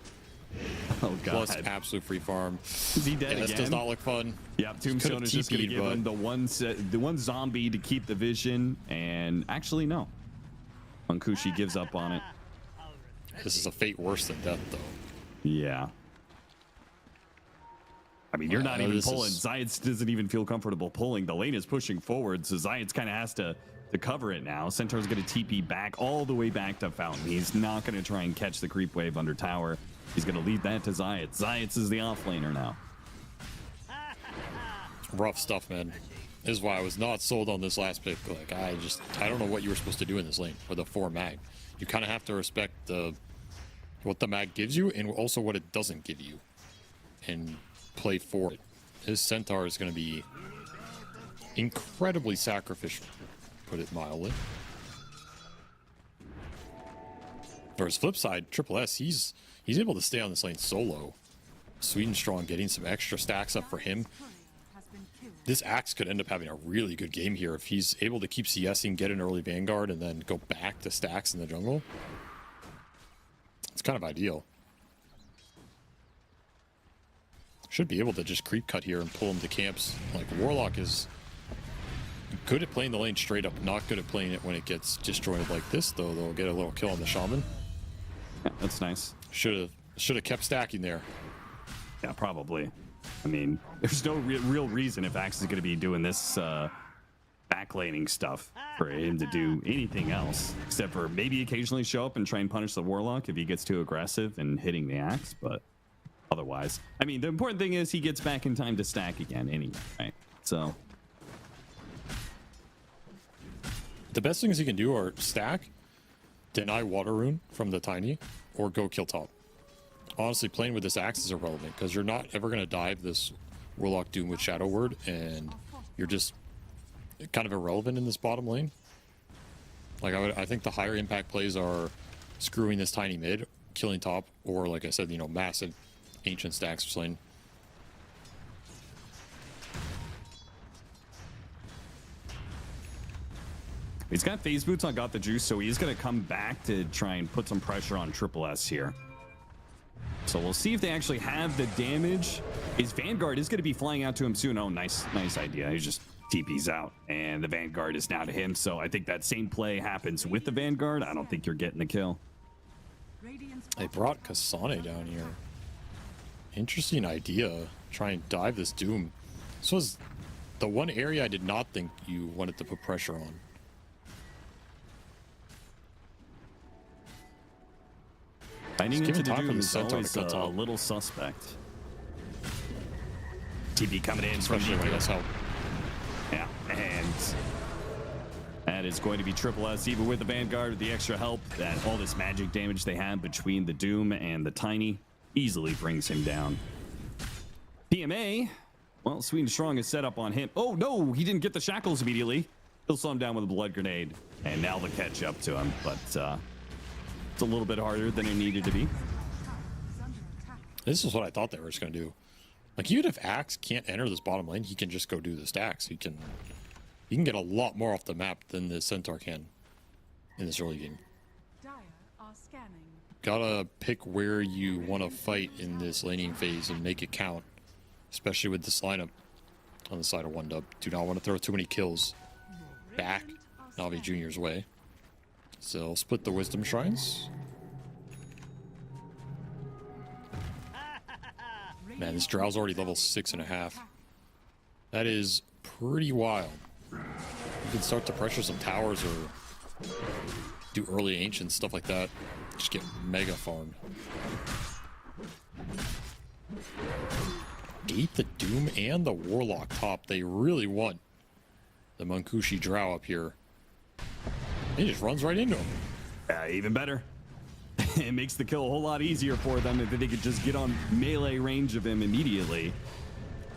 Oh, God. Plus absolute free farm. Is he dead This again? does not look fun. Yeah, Tombstone is just going to TP'd, give him the one zombie to keep the vision, and actually, no. Unkushi gives up on it. This is a fate worse than death, though. Yeah. I mean, you're not even this pulling. is- Zayats doesn't even feel comfortable pulling. The lane is pushing forward, so Zayats kind of has to cover it now. Centaur's going to TP back all the way back to Fountain. He's not going to try and catch the creep wave under tower. He's going to lead that to Zayats. Zayats is the offlaner now. Rough stuff, man. This is why I was not sold on this last pick. Like, I don't know what you were supposed to do in this lane with a 4 mag. You kind of have to respect what the mag gives you and also what it doesn't give you, and play for it. His Centaur is going to be incredibly sacrificial, put it mildly. Whereas flip side, Triple S, he's able to stay on this lane solo. Sweden Strong getting some extra stacks up for him. This Axe could end up having a really good game here if he's able to keep CSing, get an early Vanguard, and then go back to stacks in the jungle. It's kind of ideal. should be able to just creep cut here and pull him to camps. Like, Warlock is good at playing the lane straight up, not good at playing it when it gets disjointed like this, though. They'll get a little kill on the Shaman. Yeah, that's nice. Should have kept stacking there. Yeah, probably. I mean, there's no real reason if Axe is going to be doing this backlaning stuff for him to do anything else, except for maybe occasionally show up and try and punish the Warlock if he gets too aggressive and hitting the Axe, but otherwise. I mean, the important thing is he gets back in time to stack again anyway, right? So... The best things you can do are stack, deny Water Rune from the Tiny, or go kill top. Honestly, playing with this Axe is irrelevant because you're not ever going to dive this Warlock Doom with Shadow Word, and you're just kind of irrelevant in this bottom lane. Like, I think the higher impact plays are screwing this Tiny mid, killing top, or like I said, you know, massive Ancient stacks lane. He's got phase boots on Got the Juice, so he's going to come back to try and put some pressure on Triple S here. So we'll see if they actually have the damage. His Vanguard is going to be flying out to him soon. Oh, nice idea. He just TP's out, and the Vanguard is now to him. So I think that same play happens with the Vanguard. I don't think you're getting the kill. They brought Kasane down here. Interesting idea. Try and dive this Doom. This was the one area I did not think you wanted to put pressure on. Finding into the time for Doom the is Centaur always to cut a top. little suspect. TP coming in from Especially when he has help. Yeah, and that is going to be Triple S, even with the Vanguard, with the extra help, that all this magic damage they have between the Doom and the Tiny easily brings him down. PMA, well, Sweet and Strong is set up on him. Oh, no, he didn't get the shackles immediately. He'll slow him down with a blood grenade, and now they'll catch up to him, but it's a little bit harder than it needed to be. This is what I thought they were just going to do. Like, even if Axe can't enter this bottom lane, he can just go do the stacks. He can get a lot more off the map than the Centaur can in this early game. Dire are scanning. Gotta pick where you want to fight in this laning phase and make it count, especially with this lineup on the side of 1-Dub. Do not want to throw too many kills back Navi Jr.'s way. So I'll split the Wisdom Shrines. Man, this Drow's already level 6.5. That is pretty wild. You can start to pressure some towers or do early Ancient, stuff like that. Just get mega farmed. Gate the Doom and the Warlock top. They really want the Munkushi Drow up here. He just runs right into him. Even better. It makes the kill a whole lot easier for them if they could just get on melee range of him immediately.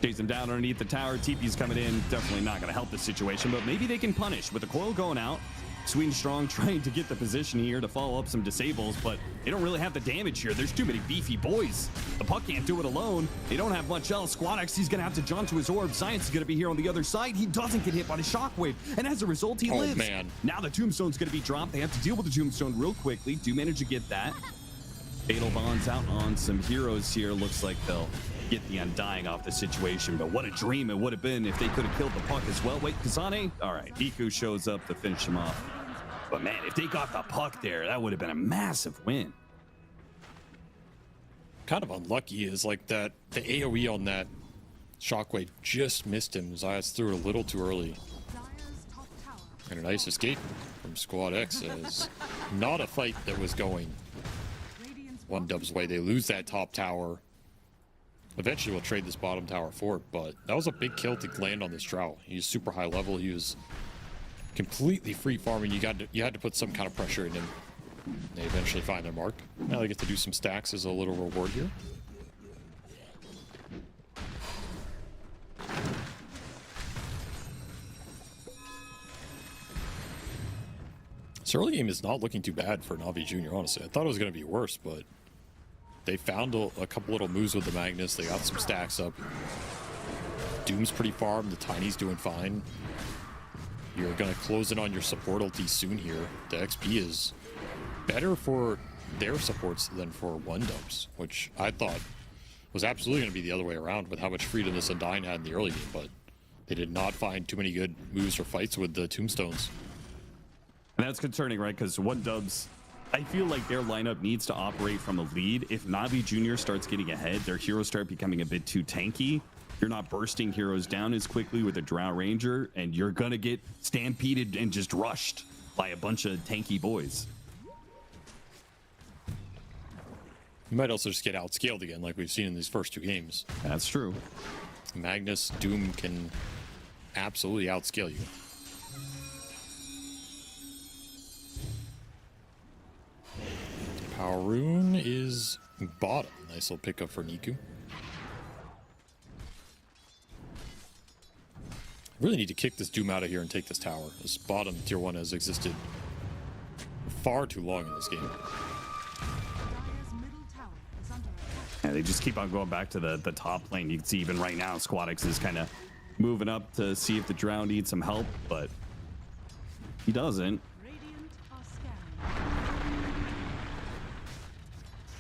Chase him down underneath the tower. TP's coming in. Definitely not going to help the situation, but maybe they can punish. With the coil going out, Sweet and Strong trying to get the position here to follow up some disables, but they don't really have the damage here. There's too many beefy boys. The Puck can't do it alone. They don't have much else. Squadex, he's going to have to jump to his orb. Science is going to be here on the other side. He doesn't get hit by the shockwave, and as a result, he lives. Man. Now the Tombstone's going to be dropped. They have to deal with the Tombstone real quickly. Do manage to get that. Fatal Bond's out on some heroes here. Looks like they'll get the Undying off the situation, but what a dream it would have been if they could have killed the Puck as well. Wait, Kasane? All right, Iku shows up to finish him off. But man, if they got the Puck there, that would have been a massive win. Kind of unlucky is like that the AoE on that shockwave just missed him. Zayas threw it a little too early. Dire's top tower. And a nice escape from Squad X as not a fight that was going Radiant's 1-Dub's way. They lose that top tower. Eventually we'll trade this bottom tower for it, but that was a big kill to land on this Drow. He was super high level. He was completely free farming. You had to put some kind of pressure in him. They eventually find their mark. Now they get to do some stacks as a little reward here. This early game is not looking too bad for Navi Jr., honestly. I thought it was going to be worse, but they found a couple little moves with the Magnus. They got some stacks up. Doom's pretty farmed. The Tiny's doing fine. You're going to close in on your support ulti soon here. The XP is better for their supports than for 1-Dubs, which I thought was absolutely going to be the other way around with how much freedom this Undying had in the early game, but they did not find too many good moves or fights with the tombstones. And that's concerning, right? Because One Dubs, I feel like their lineup needs to operate from a lead. If Navi Jr. starts getting ahead, their heroes start becoming a bit too tanky. You're not bursting heroes down as quickly with a Drow Ranger, and you're going to get stampeded and just rushed by a bunch of tanky boys. You might also just get outscaled again, like we've seen in these first two games. That's true. Magnus Doom can absolutely outscale you. Power Rune is bottom. Nice little pickup for Niku. Really need to kick this Doom out of here and take this tower. This bottom tier 1 has existed far too long in this game. Dire's middle tower is under attack. Yeah, they just keep on going back to the top lane. You can see even right now, Squadix is kind of moving up to see if the Drow needs some help, but he doesn't. Radiant are scanning.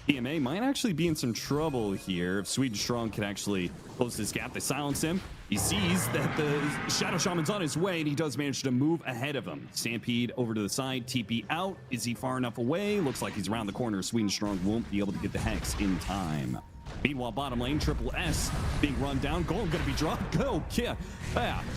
PMA might actually be in some trouble here if Sweden Strong can actually close this gap. They silence him. He sees that the Shadow Shaman's on his way, and he does manage to move ahead of him. Stampede over to the side, TP out. Is he far enough away? Looks like he's around the corner. Sweden Strong won't be able to get the Hex in time. Meanwhile, bottom lane, Triple S being run down. Golem gonna be dropped. Go, yeah.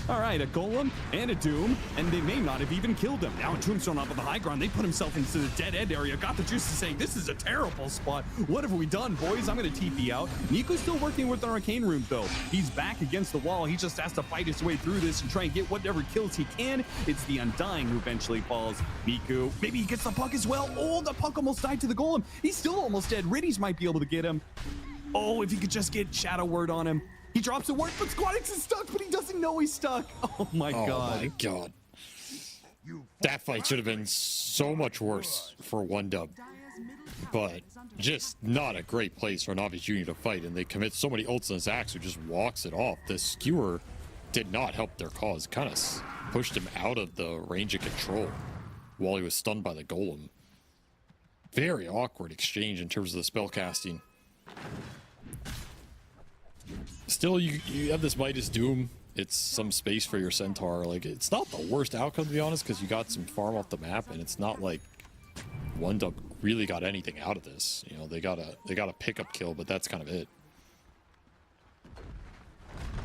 All right, a Golem and a Doom, and they may not have even killed him. Now a Tombstone off of the high ground. They put himself into the dead end area. Got the juices saying, this is a terrible spot. What have we done, boys? I'm gonna TP out. Niku's still working with the Arcane Room, though. He's back against the wall. He just has to fight his way through this and try and get whatever kills he can. It's the Undying who eventually falls. Niku, maybe he gets the puck as well. Oh, the puck almost died to the Golem. He's still almost dead. Riddies might be able to get him. Oh, if he could just get Shadow Word on him. He drops a word, but Squadix is stuck, but he doesn't know he's stuck. Oh my god. Oh my god. That fight should have been so much worse for One Dub. Dire's middle tower But is under just not a great place for Navi Jr. to fight, and they commit so many ults on his axe who just walks it off. The skewer did not help their cause. Kind of pushed him out of the range of control while he was stunned by the Golem. Very awkward exchange in terms of the spell casting. Still, you have this Midas Doom. It's some space for your Centaur. Like, it's not the worst outcome, to be honest, because you got some farm off the map, and it's not like One Dub really got anything out of this. You know, they got a pickup kill, but that's kind of it.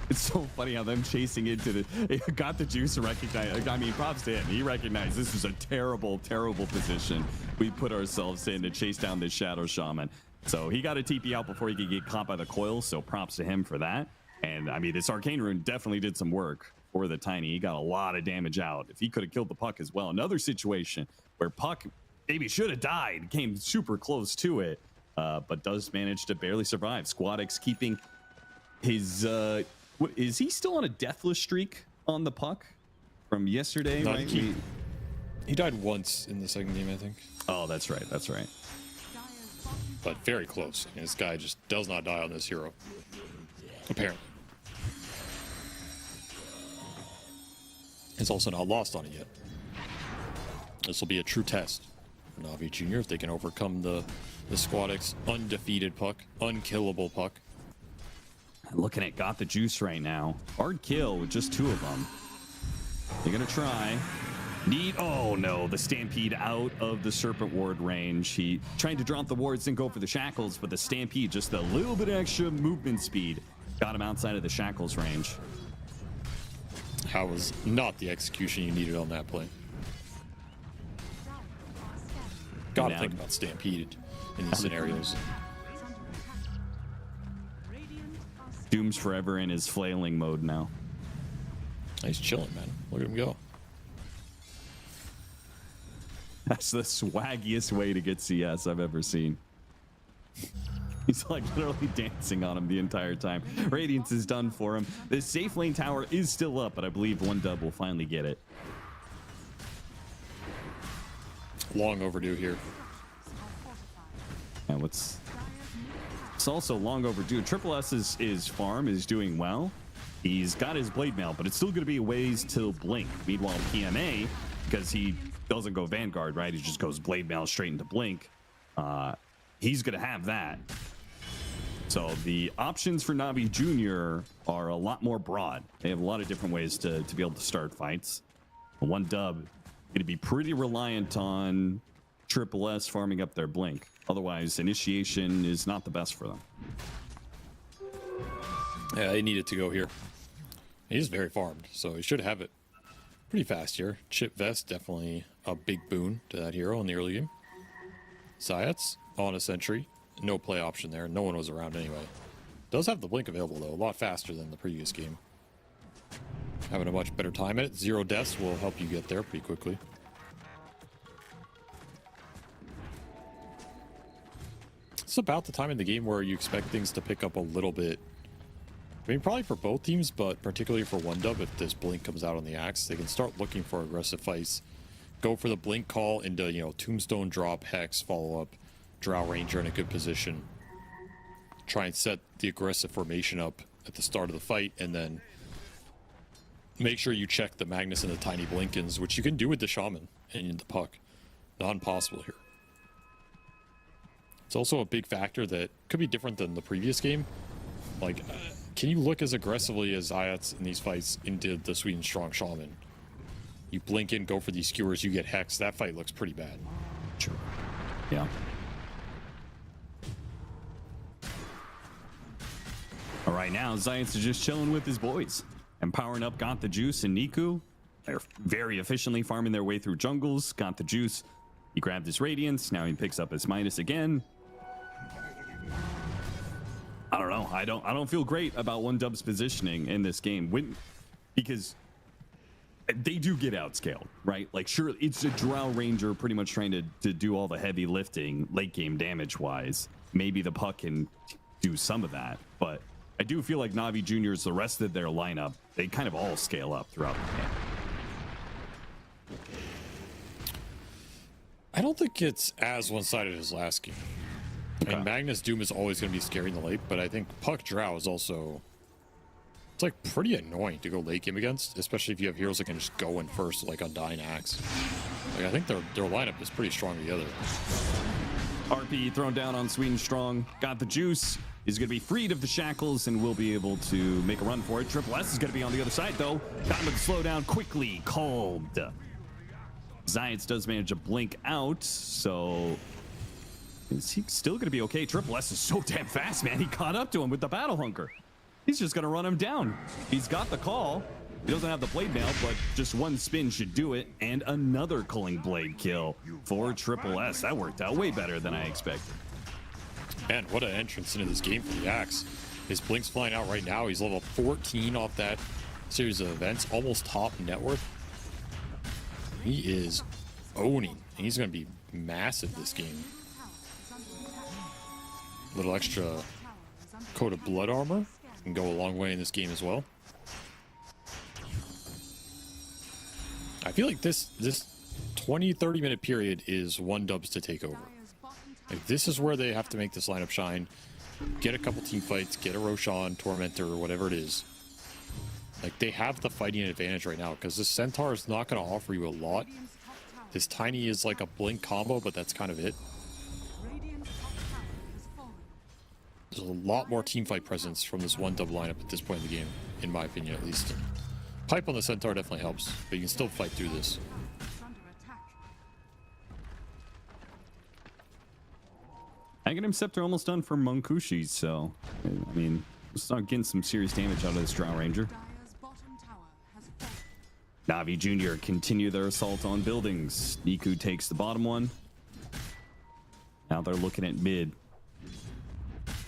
It's so funny how them chasing into the got the juice to recognize. I mean, props to him. He recognized this is a terrible, terrible position we put ourselves in to chase down this Shadow Shaman. So he got a TP out before he could get caught by the coil. So props to him for that. And I mean, this Arcane Rune definitely did some work for the Tiny. He got a lot of damage out. If he could have killed the Puck as well. Another situation where Puck maybe should have died, came super close to it, but does manage to barely survive. Squadix keeping his. Is he still on a deathless streak on the Puck from yesterday? No, Right? he died once in the second game, I think. Oh, that's right. That's right. Dire's bottom But very close. This guy just does not die on this hero. Apparently. It's also not lost on it yet. This will be a true test for Navi Jr. if they can overcome the Squadix undefeated Puck, unkillable Puck. Looking at Got the Juice right now. Hard kill with just two of them. They're going to try. Oh no, the Stampede out of the Serpent Ward range. He trying to drop the wards and go for the Shackles, but the Stampede, just a little bit extra movement speed, got him outside of the Shackles range. That was not the execution you needed on that play. Gotta Now- think about Stampede in these scenarios. is under attack. Radiant are scanning. Doom's forever in his flailing mode now. He's chilling, man. Look at him go. That's the swaggiest way to get CS I've ever seen. He's like literally dancing on him the entire time. Radiance is done for him. The safe lane tower is still up, but I believe One Dub will finally get it. Long overdue here. And what's Dire's middle tower it's also long overdue. Triple S's farm is doing well. He's got his blade mail, but it's still going to be a ways till Blink. Meanwhile, PMA, because he doesn't go Vanguard, right? He just goes blade mail straight into Blink. He's going to have that. So the options for Navi Jr. are a lot more broad. They have a lot of different ways to be able to start fights. One dub going to be pretty reliant on Triple S farming up their blink. Otherwise, initiation is not the best for them. Yeah, they needed to go here. He's very farmed, so he should have it pretty fast here. Chip Vest, definitely a big boon to that hero in the early game. Zayats on a sentry. No play option there. No one was around anyway. Does have the blink available, though. A lot faster than the previous game. Having a much better time at it. 0 deaths will help you get there pretty quickly. It's about the time in the game where you expect things to pick up a little bit. I mean, probably for both teams, but particularly for one dub, if this blink comes out on the axe, they can start looking for aggressive fights. Go for the blink call into, you know, tombstone drop, hex, follow up, Drow Ranger in a good position. Try and set the aggressive formation up at the start of the fight, and then make sure you check the Magnus and the Tiny Blinkins, which you can do with the Shaman and the Puck. Not impossible here. It's also a big factor that could be different than the previous game. Like, can you look as aggressively as Zayats in these fights into the Sweden Strong Shaman? You blink in, go for these skewers, you get Hex. That fight looks pretty bad. Sure. Yeah. All right, now Zayats is just chilling with his boys and powering up Got the Juice and Niku. They're very efficiently farming their way through jungles. Got the Juice. He grabbed his Radiance. Now he picks up his Midas again. I don't know. I don't feel great about one dub's positioning in this game because they do get outscaled, right? Like, sure, it's a Drow Ranger pretty much trying to do all the heavy lifting late game damage wise. Maybe the Puck can do some of that, but I do feel like Navi Juniors, the rest of their lineup, they kind of all scale up throughout the game. I don't think it's as one-sided as last game. I mean, Magnus Doom is always going to be scary in the late, but I think Puck Drow is also... It's like pretty annoying to go late game against, especially if you have heroes that can just go in first, like Undying Axe. Like, I think their lineup is pretty strong together. RP thrown down on Sweden Strong. Got the Juice. He's going to be freed of the shackles and will be able to make a run for it. Triple S is going to be on the other side, though. Got him with the slowdown quickly. Called. Zayats does manage to blink out, so... Is he still going to be okay? Triple S is so damn fast, man. He caught up to him with the Battle Hunker. He's just going to run him down. He's got the call. He doesn't have the blade mail, but just one spin should do it. And another Culling Blade kill for Triple S. That worked out way better than I expected. Man, what an entrance into this game for the Axe. His blink's flying out right now. He's level 14 off that series of events. Almost top net worth. He is owning. He's going to be massive this game. A little extra coat of blood armor can go a long way in this game as well. I feel like this 20-30 minute period is one dubs to take over. Like, this is where they have to make this lineup shine. Get a couple team fights, get a Roshan, Tormentor, or whatever it is. Like, they have the fighting advantage right now because this Centaur is not going to offer you a lot. This Tiny is like a blink combo, but that's kind of it. There's a lot more teamfight presence from this one dub lineup at this point in the game, in my opinion at least. Pipe on the Centaur definitely helps, but you can still fight through this. Aghanim Scepter almost done for Munkushi, so, I mean, we'll start getting some serious damage out of this Drow Ranger. Navi Jr. continue their assault on buildings. Niku takes the bottom one. Now they're looking at mid.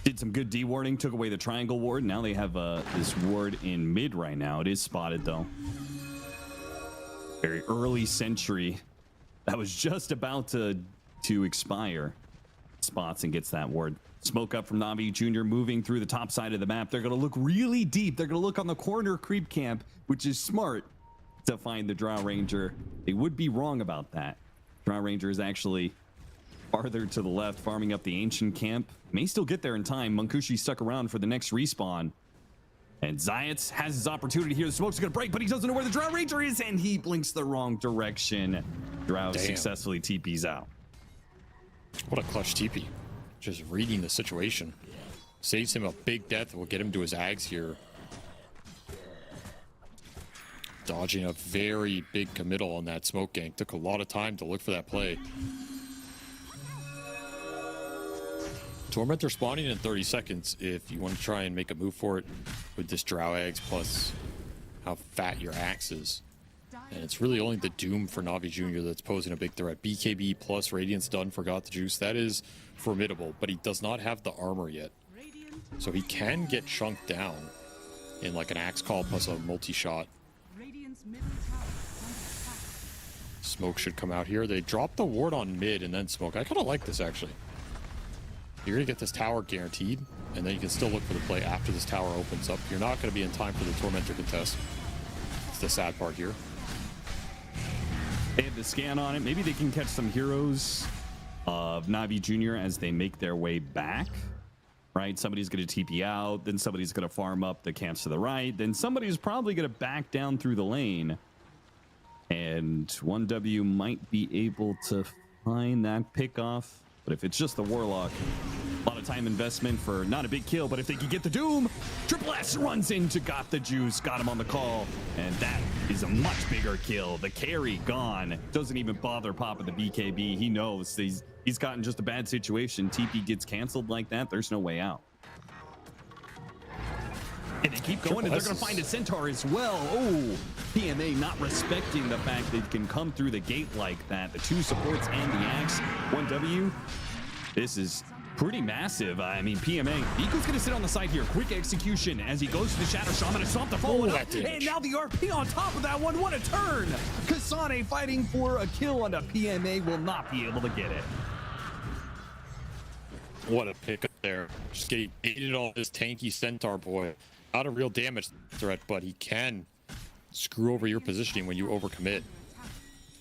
Did some good D-warding, took away the triangle ward. Now they have this ward in mid right now. It is spotted, though. Very early sentry. That was just about to expire. Spots and gets that ward. Smoke up from Navi Jr. moving through the top side of the map. They're going to look really deep. They're going to look on the corner creep camp, which is smart to find the Drow Ranger. They would be wrong about that. Drow Ranger is actually farther to the left, farming up the ancient camp. May still get there in time. Munkushi stuck around for the next respawn. And Zayats has his opportunity here. The smoke's gonna break, but he doesn't know where the Drow Ranger is, and he blinks the wrong direction. Drow successfully TPs out. What a clutch TP. Just reading the situation. Saves him a big death. Will get him to his Ags here. Dodging a very big committal on that smoke gank. Took a lot of time to look for that play. Tormentor spawning in 30 seconds if you want to try and make a move for it with this Drow Eggs plus how fat your axe is. And it's really only the Doom for Na'Vi Jr. that's posing a big threat. BKB plus Radiant Stun forgot the juice. That is formidable, but he does not have the armor yet. So he can get chunked down in like an axe call plus a multi-shot. Smoke should come out here. They drop the ward on mid and then smoke. I kind of like this actually. You're going to get this tower guaranteed, and then you can still look for the play after this tower opens up. You're not going to be in time for the Tormentor contest. It's the sad part here. They have the scan on it. Maybe they can catch some heroes of Na'Vi Jr. as they make their way back. Right? Somebody's going to TP out, then somebody's going to farm up the camps to the right, then somebody's probably going to back down through the lane. And 1W might be able to find that pickoff. But if it's just the Warlock, a lot of time investment for not a big kill. But if they can get the Doom, Triple S runs into got the juice, got him on the call. And that is a much bigger kill. The carry gone. Doesn't even bother popping the BKB. He knows he's gotten just a bad situation. TP gets canceled like that. There's no way out. And they keep going, and they're going to find a Centaur as well. Oh, PMA not respecting the fact they can come through the gate like that. The two supports and the axe. 1W. This is pretty massive. I mean, PMA. Eco's going to sit on the side here. Quick execution as he goes to the Shadow Shaman and Swamp to follow it up. And now the RP on top of that one. What a turn. Kasane fighting for a kill on the PMA will not be able to get it. What a pick up there. Just getting baited on this tanky Centaur boy. Not a real damage threat, but he can screw over your positioning when you overcommit.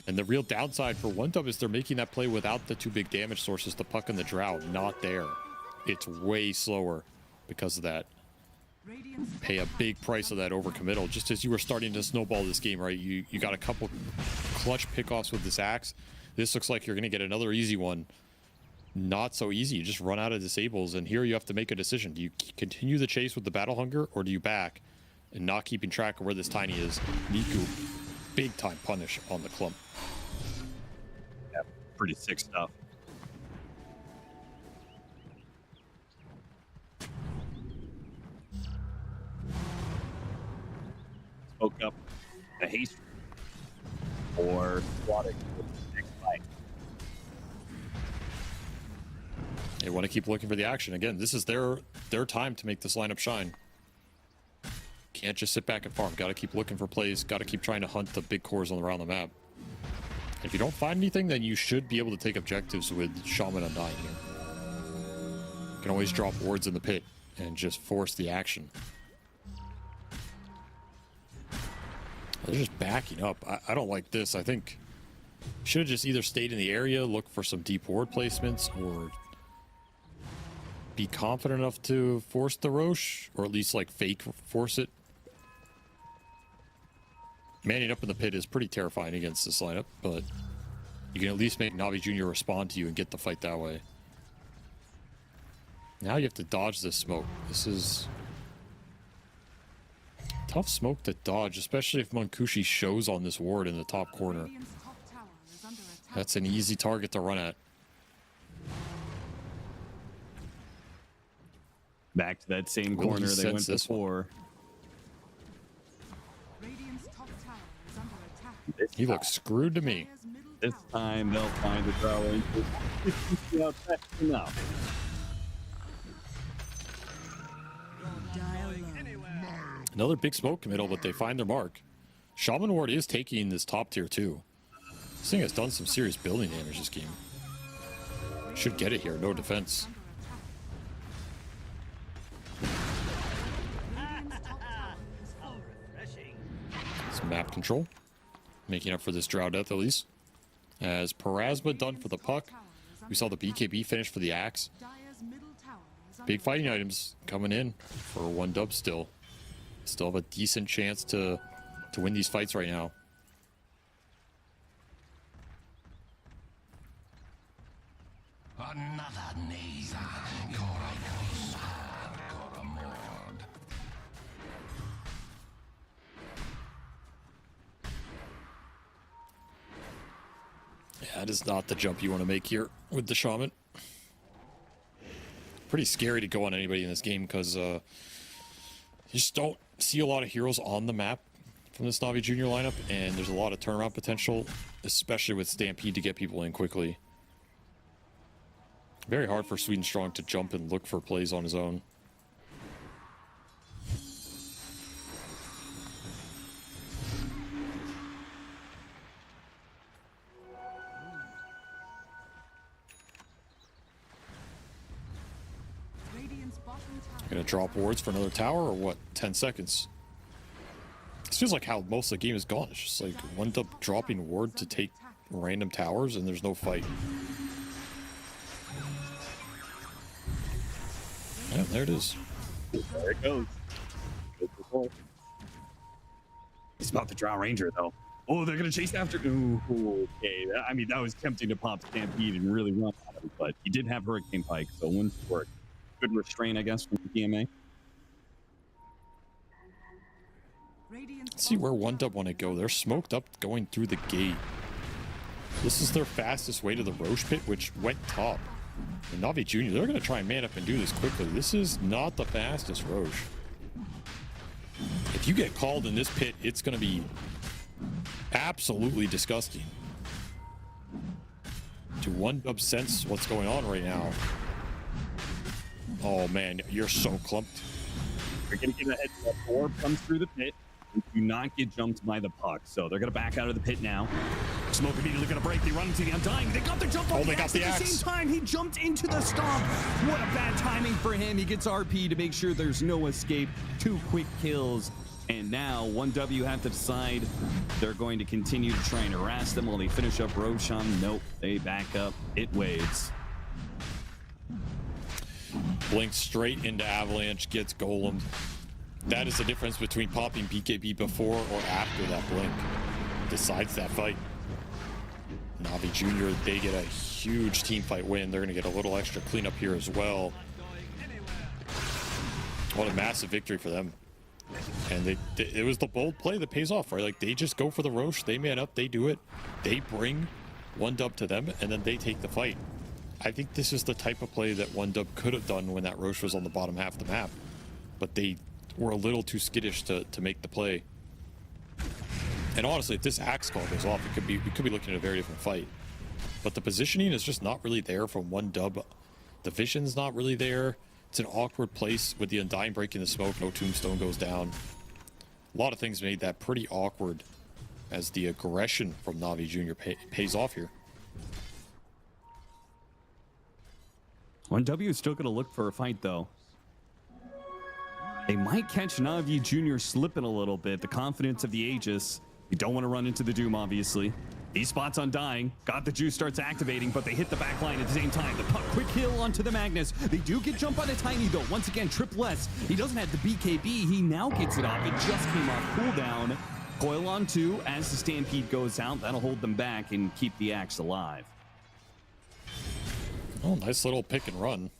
And the real downside for 1W is they're making that play without the two big damage sources, the Puck and the Drow. Not there. It's way slower because of that. Pay a big price of that overcommittal. Just as you were starting to snowball this game, right? You got a couple clutch pickoffs with this axe. This looks like you're going to get another easy one. Not so easy. You just run out of disables, and here you have to make a decision. Do you continue the chase with the battle hunger, or do you back? And not keeping track of where this tiny is. Niku, big time punish on the clump. Yeah, pretty sick stuff. Spoke up the haste or squatting with the next fight. They want to keep looking for the action. Again, this is their time to make this lineup shine. Can't just sit back and farm. Got to keep looking for plays. Got to keep trying to hunt the big cores around the map. If you don't find anything, then you should be able to take objectives with Shaman Undying here. You can always drop wards in the pit and just force the action. They're just backing up. I don't like this. I think should have just either stayed in the area, look for some deep ward placements, or be confident enough to force the Roche, or at least like fake force it. Manning up in the pit is pretty terrifying against this lineup, but you can at least make Na'Vi Jr. respond to you and get the fight that way. Now you have to dodge this smoke. This is tough smoke to dodge, especially if Munkushi shows on this ward in the top corner. That's an easy target to run at. Back to that same corner they went before. He looks screwed to me. This time they'll find the Drow into enough. Another big smoke committal, but they find their mark. Shaman Ward is taking this top tier too. This thing has done some serious building damage this game. Should get it here, no defense. Some map control. Making up for this Drow death at least. As Parasma done for the Puck. We saw the BKB finish for the Axe. Big fighting items coming in for 1W still. Still have a decent chance to win these fights right now. Another name. That is not the jump you want to make here with the Shaman. Pretty scary to go on anybody in this game because you just don't see a lot of heroes on the map from this Navi Junior lineup, and there's a lot of turnaround potential, especially with Stampede to get people in quickly. Very hard for Sweden Strong to jump and look for plays on his own. Radiant's bottom tower. Gonna drop wards for another tower or what? 10 seconds. This feels like how most of the game is gone. It's just like one up dropping ward to take random towers and there's no fight. Yeah, there it is. There it goes. He's about to draw Ranger though. Oh, they're gonna chase after. Ooh, okay. I mean, that was tempting to pop Stampede and really run at him, but he did have Hurricane Pike, so one work. Good restraint, I guess, from the PMA. Radiant's Let's see where bottom one tower dub want to go. They're smoked up going through the gate. This is their fastest way to the Roche pit, which went top. And Navi Junior, they're going to try and man up and do this quickly. This is not the fastest Roche. If you get called in this pit, it's going to be absolutely disgusting. Do one dub sense what's going on right now? Oh man, you're so clumped. They're gonna get a heads up. Orb comes through the pit. And do not get jumped by the puck, so they're gonna back out of the pit now. Smoke immediately gonna break. They run into the Undying. They got the jump on they the got axe the at the axe. same time. He jumped into the stomp. What a bad timing for him. He gets RP to make sure there's no escape. 2 quick kills. And now 1W have to decide they're going to continue to try and harass them while they finish up Roshan. Nope, they back up. It waves. Blinks straight into Avalanche, gets Golem. That is the difference between popping BKB before or after that blink. Decides that fight. Navi Junior, they get a huge team fight win. They're going to get a little extra cleanup here as well. What a massive victory for them. And it was the bold play that pays off, right? Like, they just go for the Roche, they man up, they do it. They bring one dub to them, and then they take the fight. I think this is the type of play that one dub could have done when that Roche was on the bottom half of the map. But they were a little too skittish to make the play. And honestly, if this axe call goes off, we could be looking at a very different fight. But the positioning is just not really there from one dub. The vision's not really there. It's an awkward place with the Undying breaking the smoke. No tombstone goes down. A lot of things made that pretty awkward as the aggression from Navi Junior pays off here. 1W is still going to look for a fight, though. They might catch Navi Jr. slipping a little bit. The confidence of the Aegis. You don't want to run into the Doom, obviously. These spots Undying. Got the juice starts activating, but they hit the back line at the same time. The puck, quick kill onto the Magnus. They do get jump on a Tiny, though. Once again, tripless. He doesn't have the BKB. He now gets it off. It just came off cooldown. Coil on 2 as the Stampede goes out. That'll hold them back and keep the Axe alive. Oh, nice little pick and run.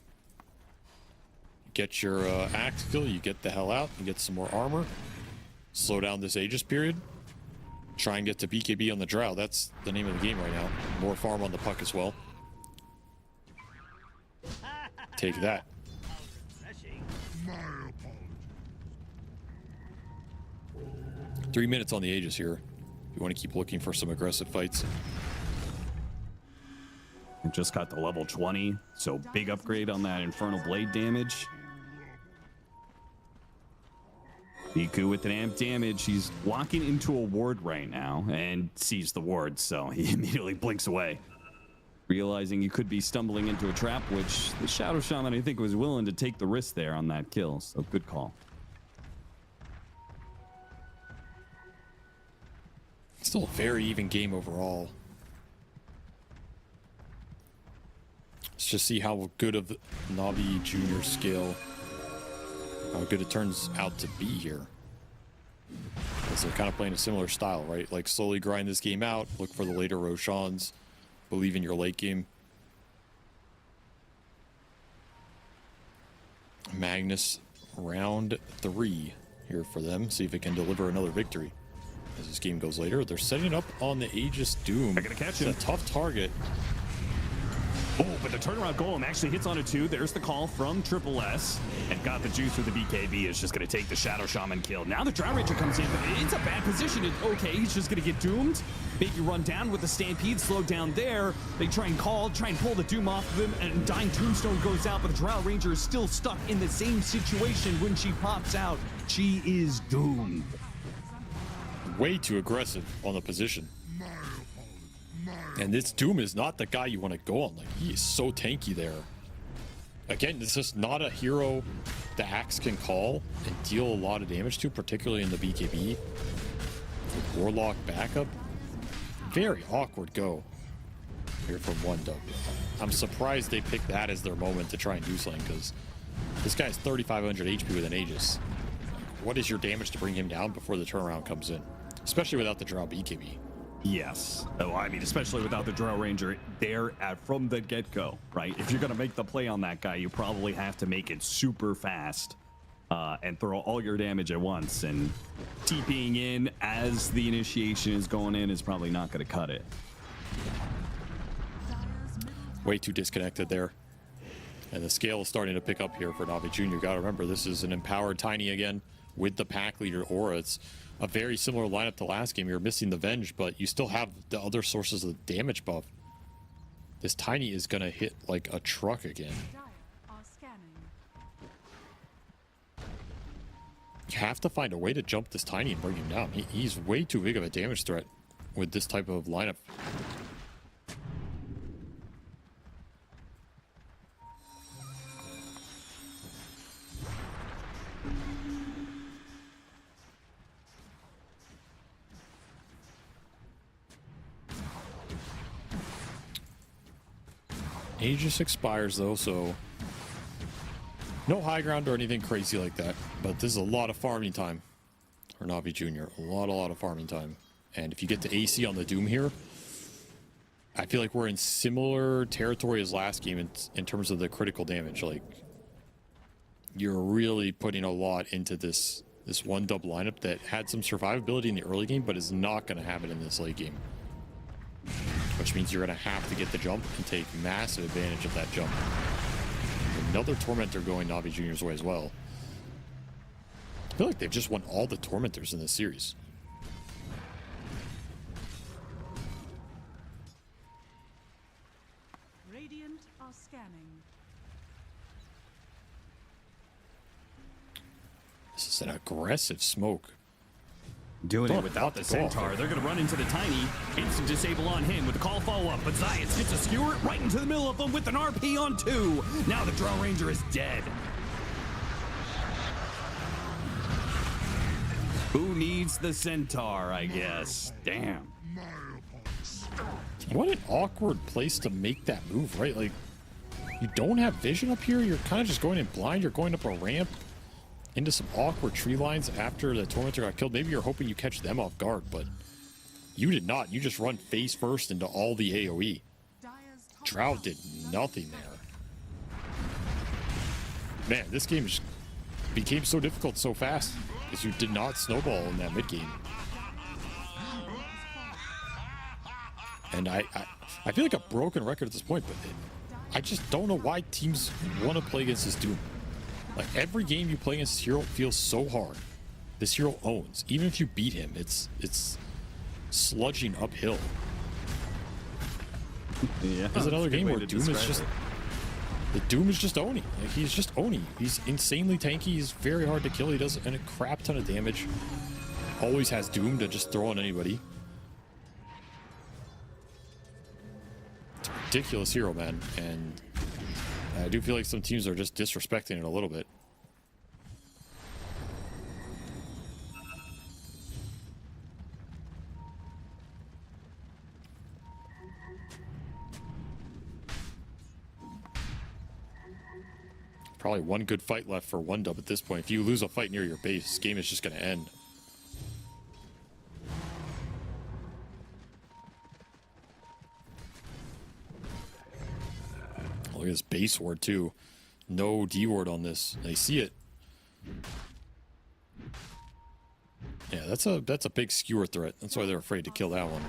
Get your axe kill, you get the hell out, you get some more armor. Slow down this Aegis period. Try and get to BKB on the Drow. That's the name of the game right now. More farm on the puck as well. Take that. 3 minutes on the Aegis here. If you want to keep looking for some aggressive fights. Just got the level 20, so big upgrade on that Infernal Blade damage. Miku with an amp damage. He's walking into a ward right now and sees the ward, so he immediately blinks away. Realizing he could be stumbling into a trap, which the Shadow Shaman, I think, was willing to take the risk there on that kill, so good call. Still a very even game overall. Let's just see how good of the Navi Junior skill, how good it turns out to be here. Because they're kind of playing a similar style, right? Like, slowly grind this game out, look for the later Roshans, believe in your late game. Magnus, round 3 here for them. See if it can deliver another victory. as this game goes later. They're setting up on the Aegis Doom. They're gonna catch It's him. a tough target. Oh, but the turnaround golem actually hits on it too. There's the call from Triple S. And got the juice with the BKB. Is just going to take the Shadow Shaman kill. Now the Drow Ranger comes in, but it's a bad position. Okay, he's just going to get doomed. Baby run down with the Stampede slowed down there. They try and pull the Doom off of him, and Dying Tombstone goes out, but the Drow Ranger is still stuck in the same situation when she pops out. She is doomed. Way too aggressive on the position. And this Doom is not the guy you want to go on. Like, he is so tanky there. Again, this is not a hero the Axe can call and deal a lot of damage to, particularly in the BKB. With Warlock backup. Very awkward go here from 1W. I'm surprised they picked that as their moment to try and do something, because this guy's 3,500 HP with an Aegis. What is your damage to bring him down before the turnaround comes in? Especially without the Drow BKB. Yes. Oh, I mean, especially without the Drow Ranger there from the get-go, right? If you're going to make the play on that guy, you probably have to make it super fast and throw all your damage at once. And TPing in as the initiation is going in is probably not going to cut it. Way too disconnected there. And the scale is starting to pick up here for Na'Vi Jr. Gotta remember, this is an empowered Tiny again with the pack leader aura. It's a very similar lineup to last game. You're missing the Venge, but you still have the other sources of damage buff. This Tiny is gonna hit like a truck again. Dire are scanning. You have to find a way to jump this Tiny and bring him down. He's way too big of a damage threat with this type of lineup. Aegis expires though, so no high ground or anything crazy like that. But this is a lot of farming time for Na'Vi Jr. A lot of farming time. And if you get to AC on the Doom here, I feel like we're in similar territory as last game in terms of the critical damage. Like, you're really putting a lot into this 1-dub lineup that had some survivability in the early game, but is not going to have it in this late game. Which means you're going to have to get the jump and take massive advantage of that jump. Another Tormentor going Na'Vi Jr.'s way as well. I feel like they've just won all the Tormentors in this series. Radiant are scanning. This is an aggressive smoke. Doing Don't it without the have to go off Centaur. there. They're going to run into the Tiny. Instant disable on him with the call follow-up. But Zayas gets a skewer right into the middle of them with an RP on 2. Now the Drow Ranger is dead. Who needs the Centaur, I guess? Damn. What an awkward place to make that move, right? Like, you don't have vision up here. You're kind of just going in blind. You're going up a ramp into some awkward tree lines after the Tormentor got killed. Maybe you're hoping you catch them off guard, but you did not. You just run face first into all the AoE. Dire's top Drow did nothing there. Man, this game just became so difficult so fast because you did not snowball in that mid game. And I feel like a broken record at this point, but I just don't know why teams want to play against this Doom. Like, every game you play against this hero feels so hard. This hero owns. Even if you beat him, it's sludging uphill. Yeah. There's another game where Doom is just... The Doom is just owning. Like, he's just owning. He's insanely tanky. He's very hard to kill. He does a crap ton of damage. Always has Doom to just throw on anybody. It's a ridiculous hero, man. And I do feel like some teams are just disrespecting it a little bit. Probably one good fight left for 1-dub at this point. If you lose a fight near your base, this game is just going to end. Look at this base ward too. No D ward on this. They see it. Yeah, that's a big skewer threat. That's why they're afraid to kill that one.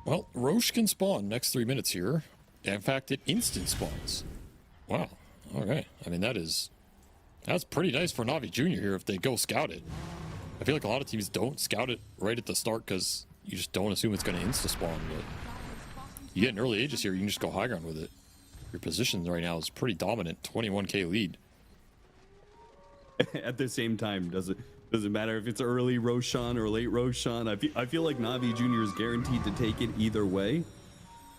Well, Roche can spawn next 3 minutes here. In fact, it instant spawns. Wow. All right. I mean, that's pretty nice for Na'Vi Jr. here if they go scout it. I feel like a lot of teams don't scout it right at the start because you just don't assume it's going to insta spawn. But you get an early Aegis here, you can just go high ground with it. Your position right now is pretty dominant, 21k lead. At the same time, doesn't matter if it's early Roshan or late Roshan. I feel like Na'Vi Jr. is guaranteed to take it either way,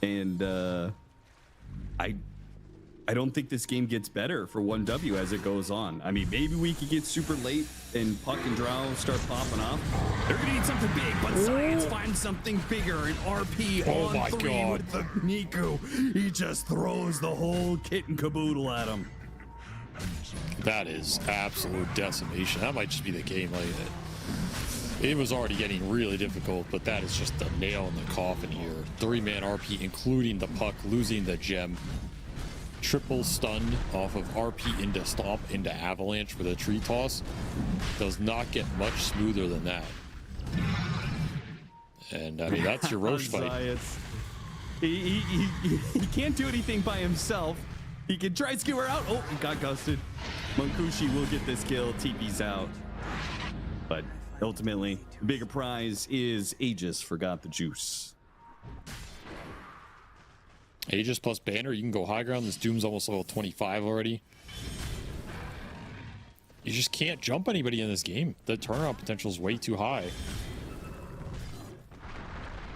and I don't think this game gets better for 1W as it goes on. I mean, maybe we could get super late and Puck and Drow start popping off. They're gonna need something big, but Science finds something bigger. An RP Oh on my 3 God. with the Niku. He just throws the whole kit and caboodle at him. That is absolute decimation. That might just be the game. Like, it was already getting really difficult, but that is just the nail in the coffin here. 3-man RP, including the Puck, losing the gem. Triple stunned off of RP into Stomp into Avalanche with a tree toss. Does not get much smoother than that. And I mean, that's your Roche fight. Science. He can't do anything by himself. He can try skewer out. Oh, he got gusted. Monkushi will get this kill. TP's out. But ultimately, the bigger prize is Aegis forgot the juice. Aegis plus Banner, you can go high ground. This Doom's almost level 25 already. You just can't jump anybody in this game. The turnaround potential is way too high.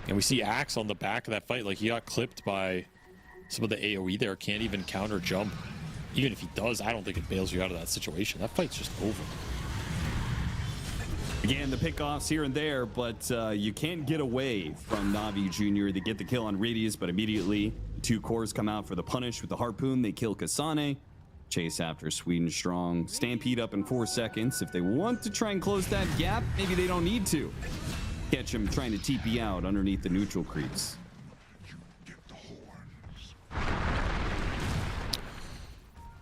And we see Axe on the back of that fight. Like, he got clipped by some of the AoE there. Can't even counter jump. Even if he does, I don't think it bails you out of that situation. That fight's just over. Again, the pickoffs here and there, but you can't get away from Na'Vi Jr. They get the kill on Radius, but immediately 2 cores come out for the punish with the harpoon. They kill Kasane. Chase after Sweden Strong. Stampede up in 4 seconds. If they want to try and close that gap, maybe they don't need to. Catch him trying to TP out underneath the neutral creeps.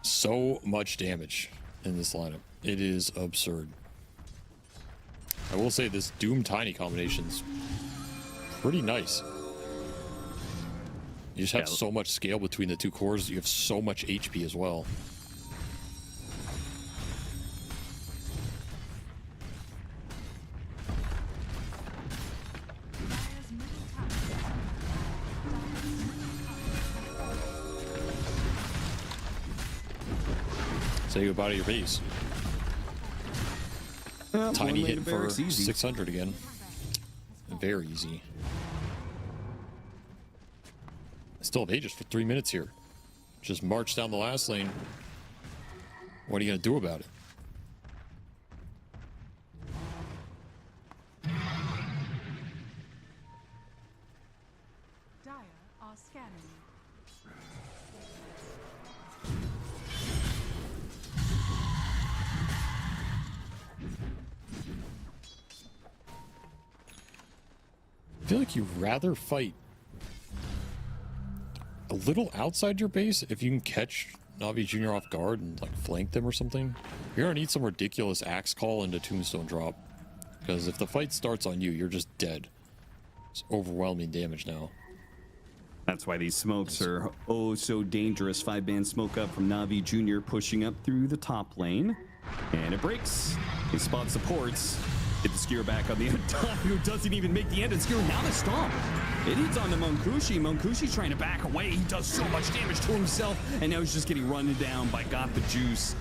So much damage in this lineup. It is absurd. I will say this Doom Tiny combination's pretty nice. You just have so much scale between the 2 cores. You have so much HP as well. Dire's middle tower. Say goodbye to your base. Tiny hit for 600 again. Very easy. Still have Aegis for 3 minutes here. Just march down the last lane. What are you going to do about it? Dire are scanning. I feel like you'd rather fight a little outside your base if you can catch Na'Vi Jr. off guard and like flank them or something. You're gonna need some ridiculous axe call into Tombstone drop, because if the fight starts on you, you're just dead. It's overwhelming damage now. That's why these smokes are oh so dangerous. 5-man smoke up from Na'Vi Jr. pushing up through the top lane. And it breaks. He spots supports. Get the skewer back on the top, who doesn't even make the end of skewer. Now the stomp. It hits on the Monkushi. Monkushi's trying to back away. He does so much damage to himself. And now he's just getting run down by Got the Juice.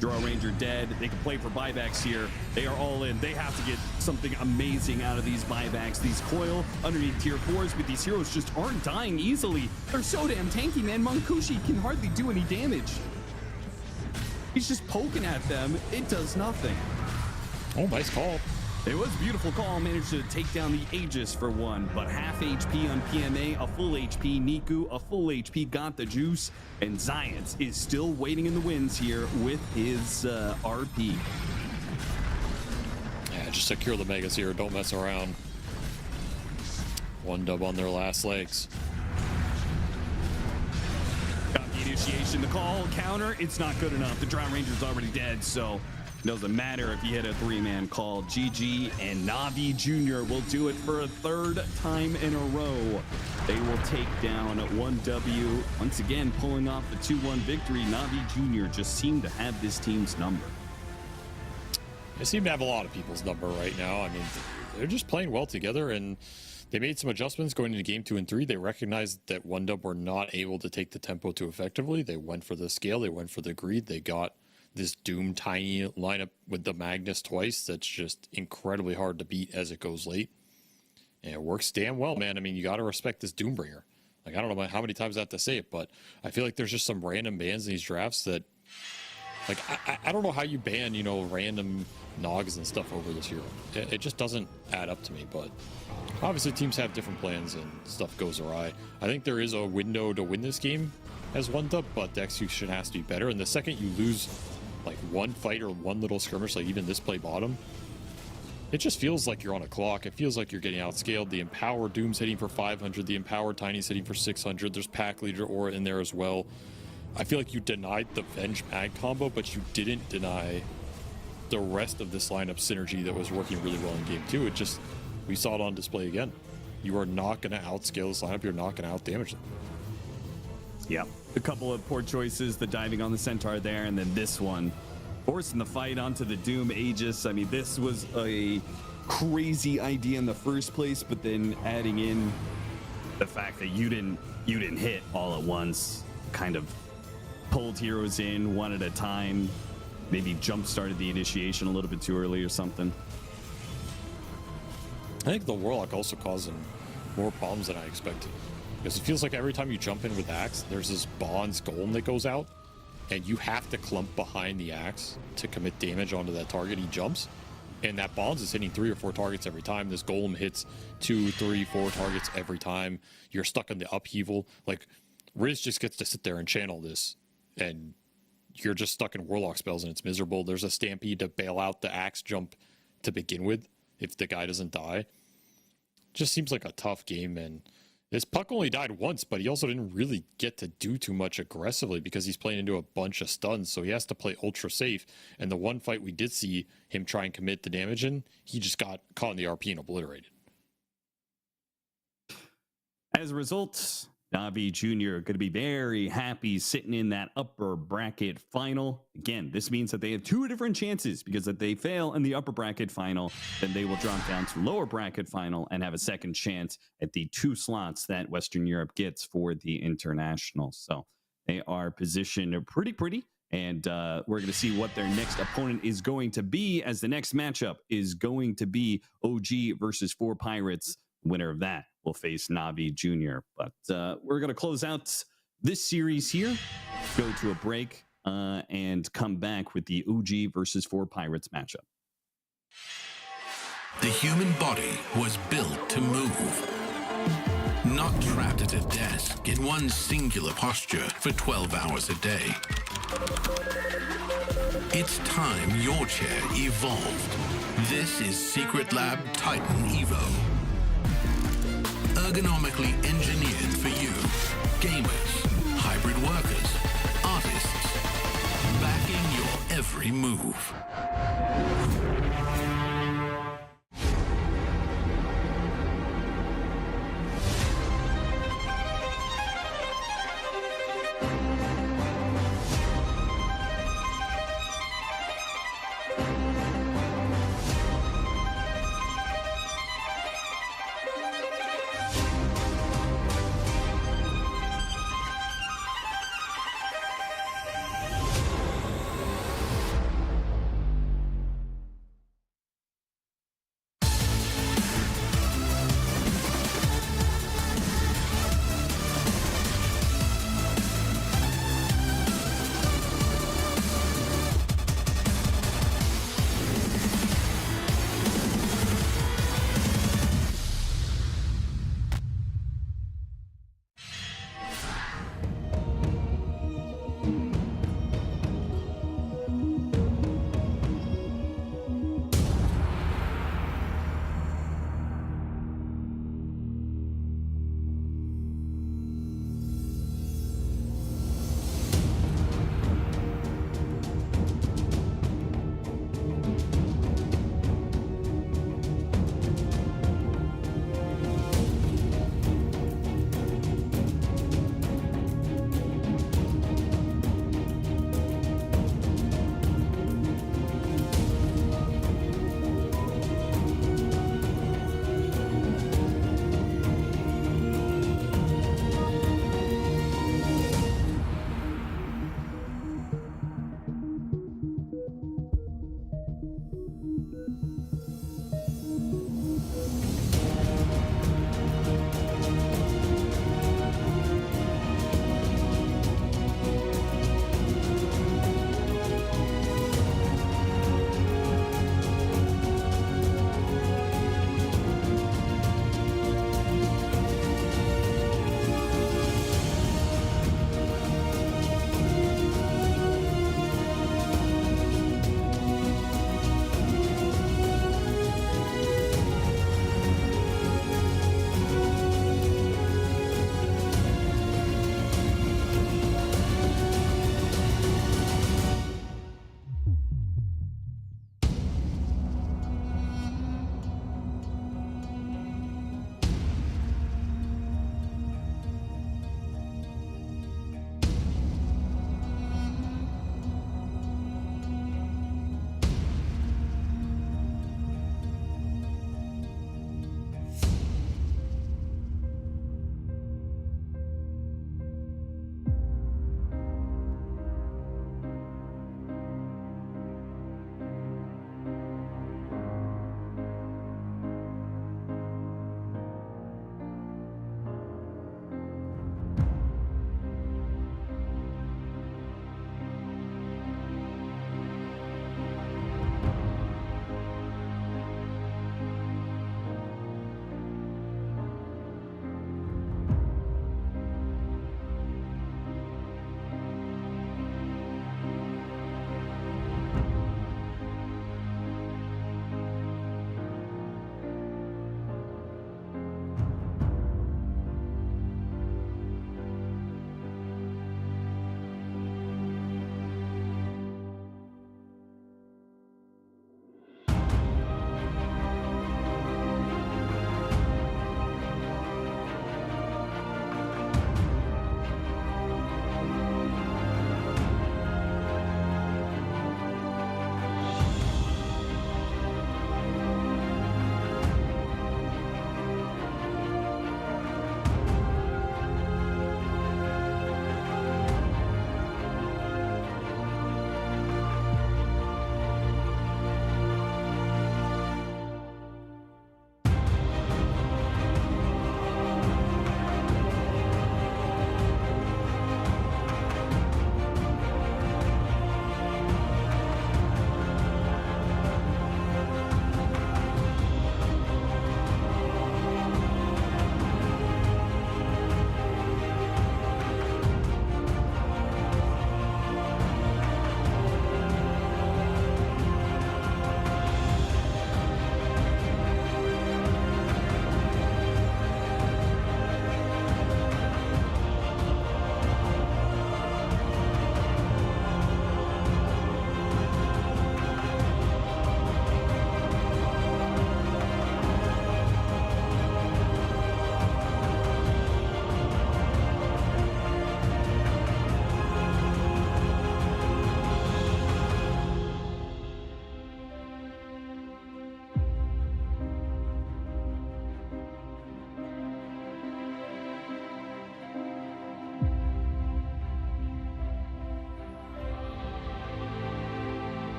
Draw Ranger dead. They can play for buybacks here. They are all in. They have to get something amazing out of these buybacks. These coil underneath tier 4s, but these heroes just aren't dying easily. They're so damn tanky, man. Monkushi can hardly do any damage. He's just poking at them. It does nothing. Oh, nice call. It was a beautiful call. Managed to take down the Aegis for 1, but half HP on PMA, a full HP Niku, a full HP Got the Juice, and Zions is still waiting in the wins here with his RP. Yeah, just secure the Megas here. Don't mess around. 1 dub on their last legs. Got the initiation, the call, counter. It's not good enough. The Drown Ranger's already dead, so it doesn't matter if you hit a 3-man call. GG, and Navi Jr. will do it for a 3rd time in a row. They will take down 1W. Once again, pulling off the 2-1 victory. Navi Jr. just seemed to have this team's number. They seem to have a lot of people's number right now. I mean, they're just playing well together, and they made some adjustments going into game 2 and 3. They recognized that 1Dub were not able to take the tempo too effectively. They went for the scale. They went for the greed. They got this Doom tiny lineup with the Magnus twice. That's just incredibly hard to beat as it goes late. And it works damn well, man. I mean, you got to respect this Doombringer. Like, I don't know how many times I have to say it, but I feel like there's just some random bans in these drafts that, like, I don't know how you ban, you know, random Nogs and stuff over this hero. It just doesn't add up to me, but obviously teams have different plans and stuff goes awry. I think there is a window to win this game as 1Dub, but the execution has to be better. And the second you lose like one fight or one little skirmish, like even this play bottom, it just feels like you're on a clock. It feels like you're getting outscaled. The Empower Doom's hitting for 500. The Empower Tiny's hitting for 600. There's Pack Leader Aura in there as well. I feel like you denied the Venge Mag combo, but you didn't deny the rest of this lineup synergy that was working really well in game 2. It just, we saw it on display again. You are not going to outscale this lineup. You're not going to outdamage them. Yep. A couple of poor choices, the diving on the Centaur there, and then this one, forcing the fight onto the Doom Aegis. I mean, this was a crazy idea in the first place, but then adding in the fact that you didn't hit all at once, kind of pulled heroes in one at a time, maybe jump started the initiation a little bit too early or something. I think the Warlock also caused them more problems than I expected, because it feels like every time you jump in with Axe, there's this Bond's Golem that goes out, and you have to clump behind the Axe to commit damage onto that target he jumps. And that Bonds is hitting 3 or 4 targets every time. This Golem hits 2, 3, 4 targets every time. You're stuck in the upheaval. Like, Riz just gets to sit there and channel this, and you're just stuck in Warlock spells, and it's miserable. There's a Stampede to bail out the Axe jump to begin with if the guy doesn't die. Just seems like a tough game, and this Puck only died once, but he also didn't really get to do too much aggressively because he's playing into a bunch of stuns, so he has to play ultra safe. And the one fight we did see him try and commit the damage in, he just got caught in the RP and obliterated. As a result, Navi Jr. going to be very happy sitting in that upper bracket final. Again, this means that they have 2 different chances, because if they fail in the upper bracket final, then they will drop down to lower bracket final and have a second chance at the 2 slots that Western Europe gets for the international. So they are positioned pretty, and we're going to see what their next opponent is going to be, as the next matchup is going to be OG versus 4 Pirates. Winner of that will face Navi Jr. But we're going to close out this series here, go to a break, and come back with the OG versus 4 Pirates matchup. The human body was built to move, not trapped at a desk in one singular posture for 12 hours a day. It's time your chair evolved. This is Secret Lab Titan Evo. Ergonomically engineered for you, gamers, hybrid workers, artists, backing your every move.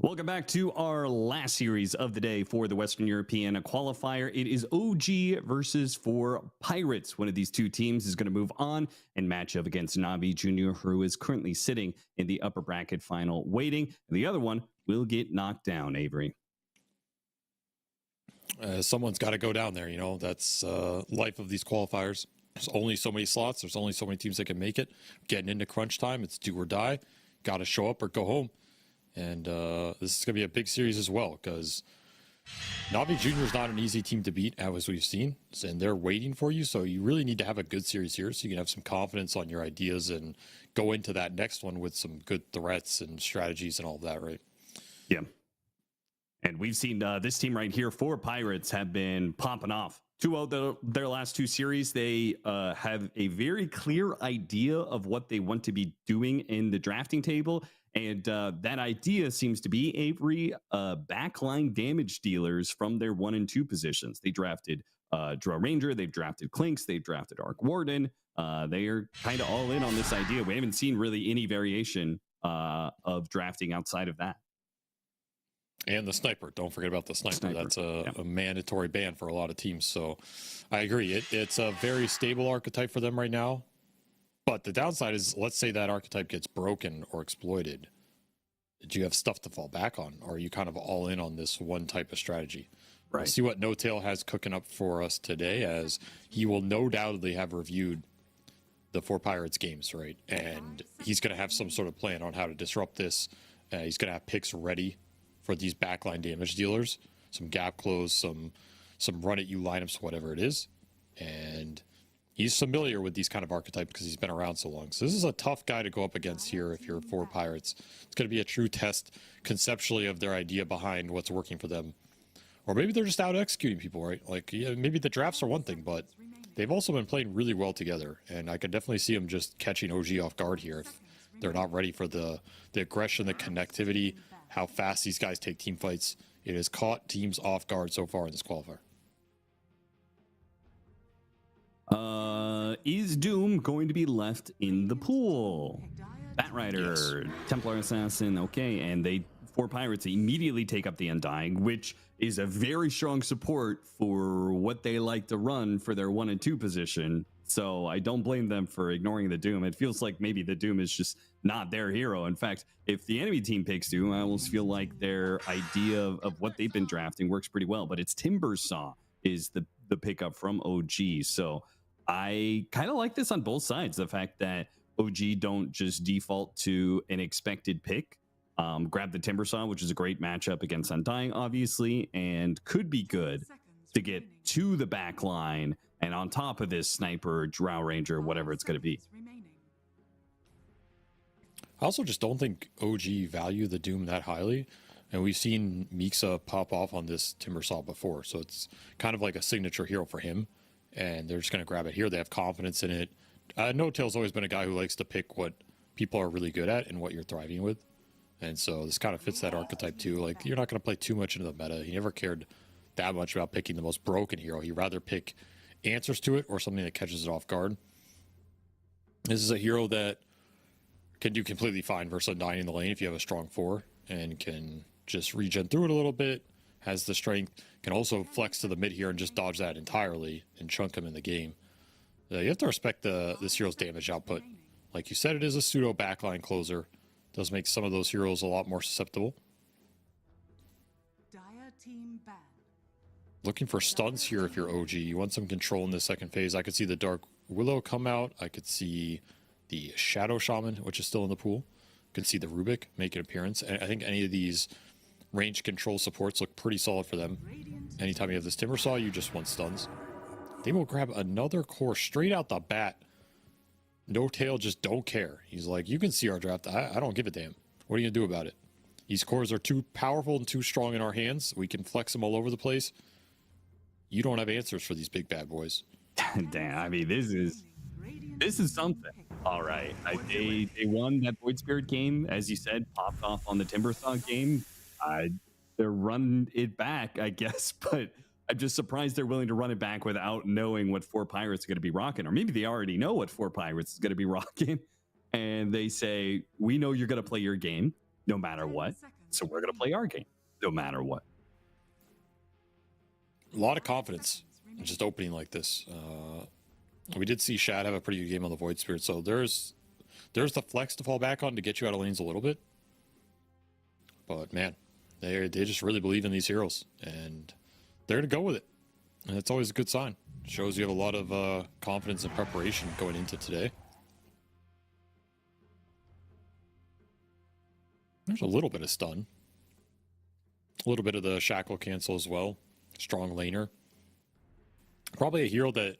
Welcome back to our last series of the day for the Western European qualifier. It is OG versus 4 Pirates. One of these two teams is going to move on and match up against Navi Jr., who is currently sitting in the upper bracket final waiting. And the other one will get knocked down, Avery. Someone's got to go down there. You know, that's life of these qualifiers. There's only so many slots. There's only so many teams that can make it. Getting into crunch time, it's do or die. Got to show up or go home. And this is going to be a big series as well, because Navi Jr. is not an easy team to beat, as we've seen, and they're waiting for you. So you really need to have a good series here so you can have some confidence on your ideas and go into that next one with some good threats and strategies and all of that, right? Yeah. And we've seen this team right here, 4 Pirates, have been popping off. Their last 2 series, they have a very clear idea of what they want to be doing in the drafting table. And that idea seems to be Avery backline damage dealers from their 1 and 2 positions. They drafted Drow Ranger, they've drafted Clinks, they've drafted Arc Warden. They are kind of all in on this idea. We haven't seen really any variation of drafting outside of that. And the sniper. Don't forget about the sniper. That's a mandatory ban for a lot of teams. So I agree. It's a very stable archetype for them right now. But the downside is, let's say that archetype gets broken or exploited. Do you have stuff to fall back on? Or are you kind of all in on this one type of strategy? Right. We'll see what No Tail has cooking up for us today, as he will no doubtedly have reviewed the 4 Pirates games, right? And he's going to have some sort of plan on how to disrupt this. He's going to have picks ready for these backline damage dealers, some gap close, some run at you lineups, whatever it is. And he's familiar with these kind of archetypes because he's been around so long. So this is a tough guy to go up against here if you're 4 Pirates. It's going to be a true test conceptually of their idea behind what's working for them. Or maybe they're just out executing people, right? Like, yeah, maybe the drafts are one thing, but they've also been playing really well together. And I could definitely see them just catching OG off guard here if they're not ready for the aggression, the connectivity, how fast these guys take team fights. It has caught teams off guard so far in this qualifier. Is Doom going to be left in the pool? Batrider, yes. Templar Assassin, okay, and 4 Pirates immediately take up the Undying, which is a very strong support for what they like to run for their 1 and 2 position. So I don't blame them for ignoring the Doom. It feels like maybe the Doom is just not their hero. In fact, if the enemy team picks Doom, I almost feel like their idea of what they've been drafting works pretty well. But it's Timbersaw is the pickup from OG. So I kind of like this on both sides. The fact that OG don't just default to an expected pick. Grab the Timbersaw, which is a great matchup against Undying, obviously, and could be good to get to the back line and on top of this sniper, Drow Ranger, whatever it's going to be. I also just don't think OG value the Doom that highly. And we've seen Mixa pop off on this Timbersaw before. So it's kind of like a signature hero for him. And they're just going to grab it here. They have confidence in it. No Tail's always been a guy who likes to pick what people are really good at and what you're thriving with. And so this kind of fits that archetype too. Like, you're not going to play too much into the meta. He never cared that much about picking the most broken hero. He'd rather pick answers to it or something that catches it off guard. This is a hero that can do completely fine versus Undying in the lane if you have a strong 4 and can just regen through it a little bit, has the strength, can also flex to the mid here and just dodge that entirely and chunk him in the game. You have to respect this hero's damage output. Like you said, it is a pseudo backline closer. Does make some of those heroes a lot more susceptible. Looking for stuns here if you're OG. You want some control in the second phase. I could see the Dark Willow come out. I could see the Shadow Shaman, which is still in the pool. Could see the Rubik make an appearance. And I think any of these range control supports look pretty solid for them. Anytime you have this Timbersaw, you just want stuns. They will grab another core straight out the bat. No Tail just don't care. He's like, you can see our draft. I don't give a damn. What are you going to do about it? These cores are too powerful and too strong in our hands. We can flex them all over the place. You don't have answers for these big bad boys. Damn, I mean, this is something. All right. They won that Void Spirit game, as you said, popped off on the Timbersaw game. They're running it back, I guess, but I'm just surprised they're willing to run it back without knowing what 4 Pirates are going to be rocking. Or maybe they already know what 4 Pirates is going to be rocking, and they say, we know you're going to play your game no matter what. So we're going to play our game no matter what. A lot of confidence in just opening like this. We did see Shad have a pretty good game on the Void Spirit, so there's the flex to fall back on to get you out of lanes a little bit. But man, they just really believe in these heroes, and they're to go with it. And it's always a good sign. Shows you have a lot of confidence and preparation going into today. There's a little bit of stun. A little bit of the shackle cancel as well. Strong laner. Probably a hero that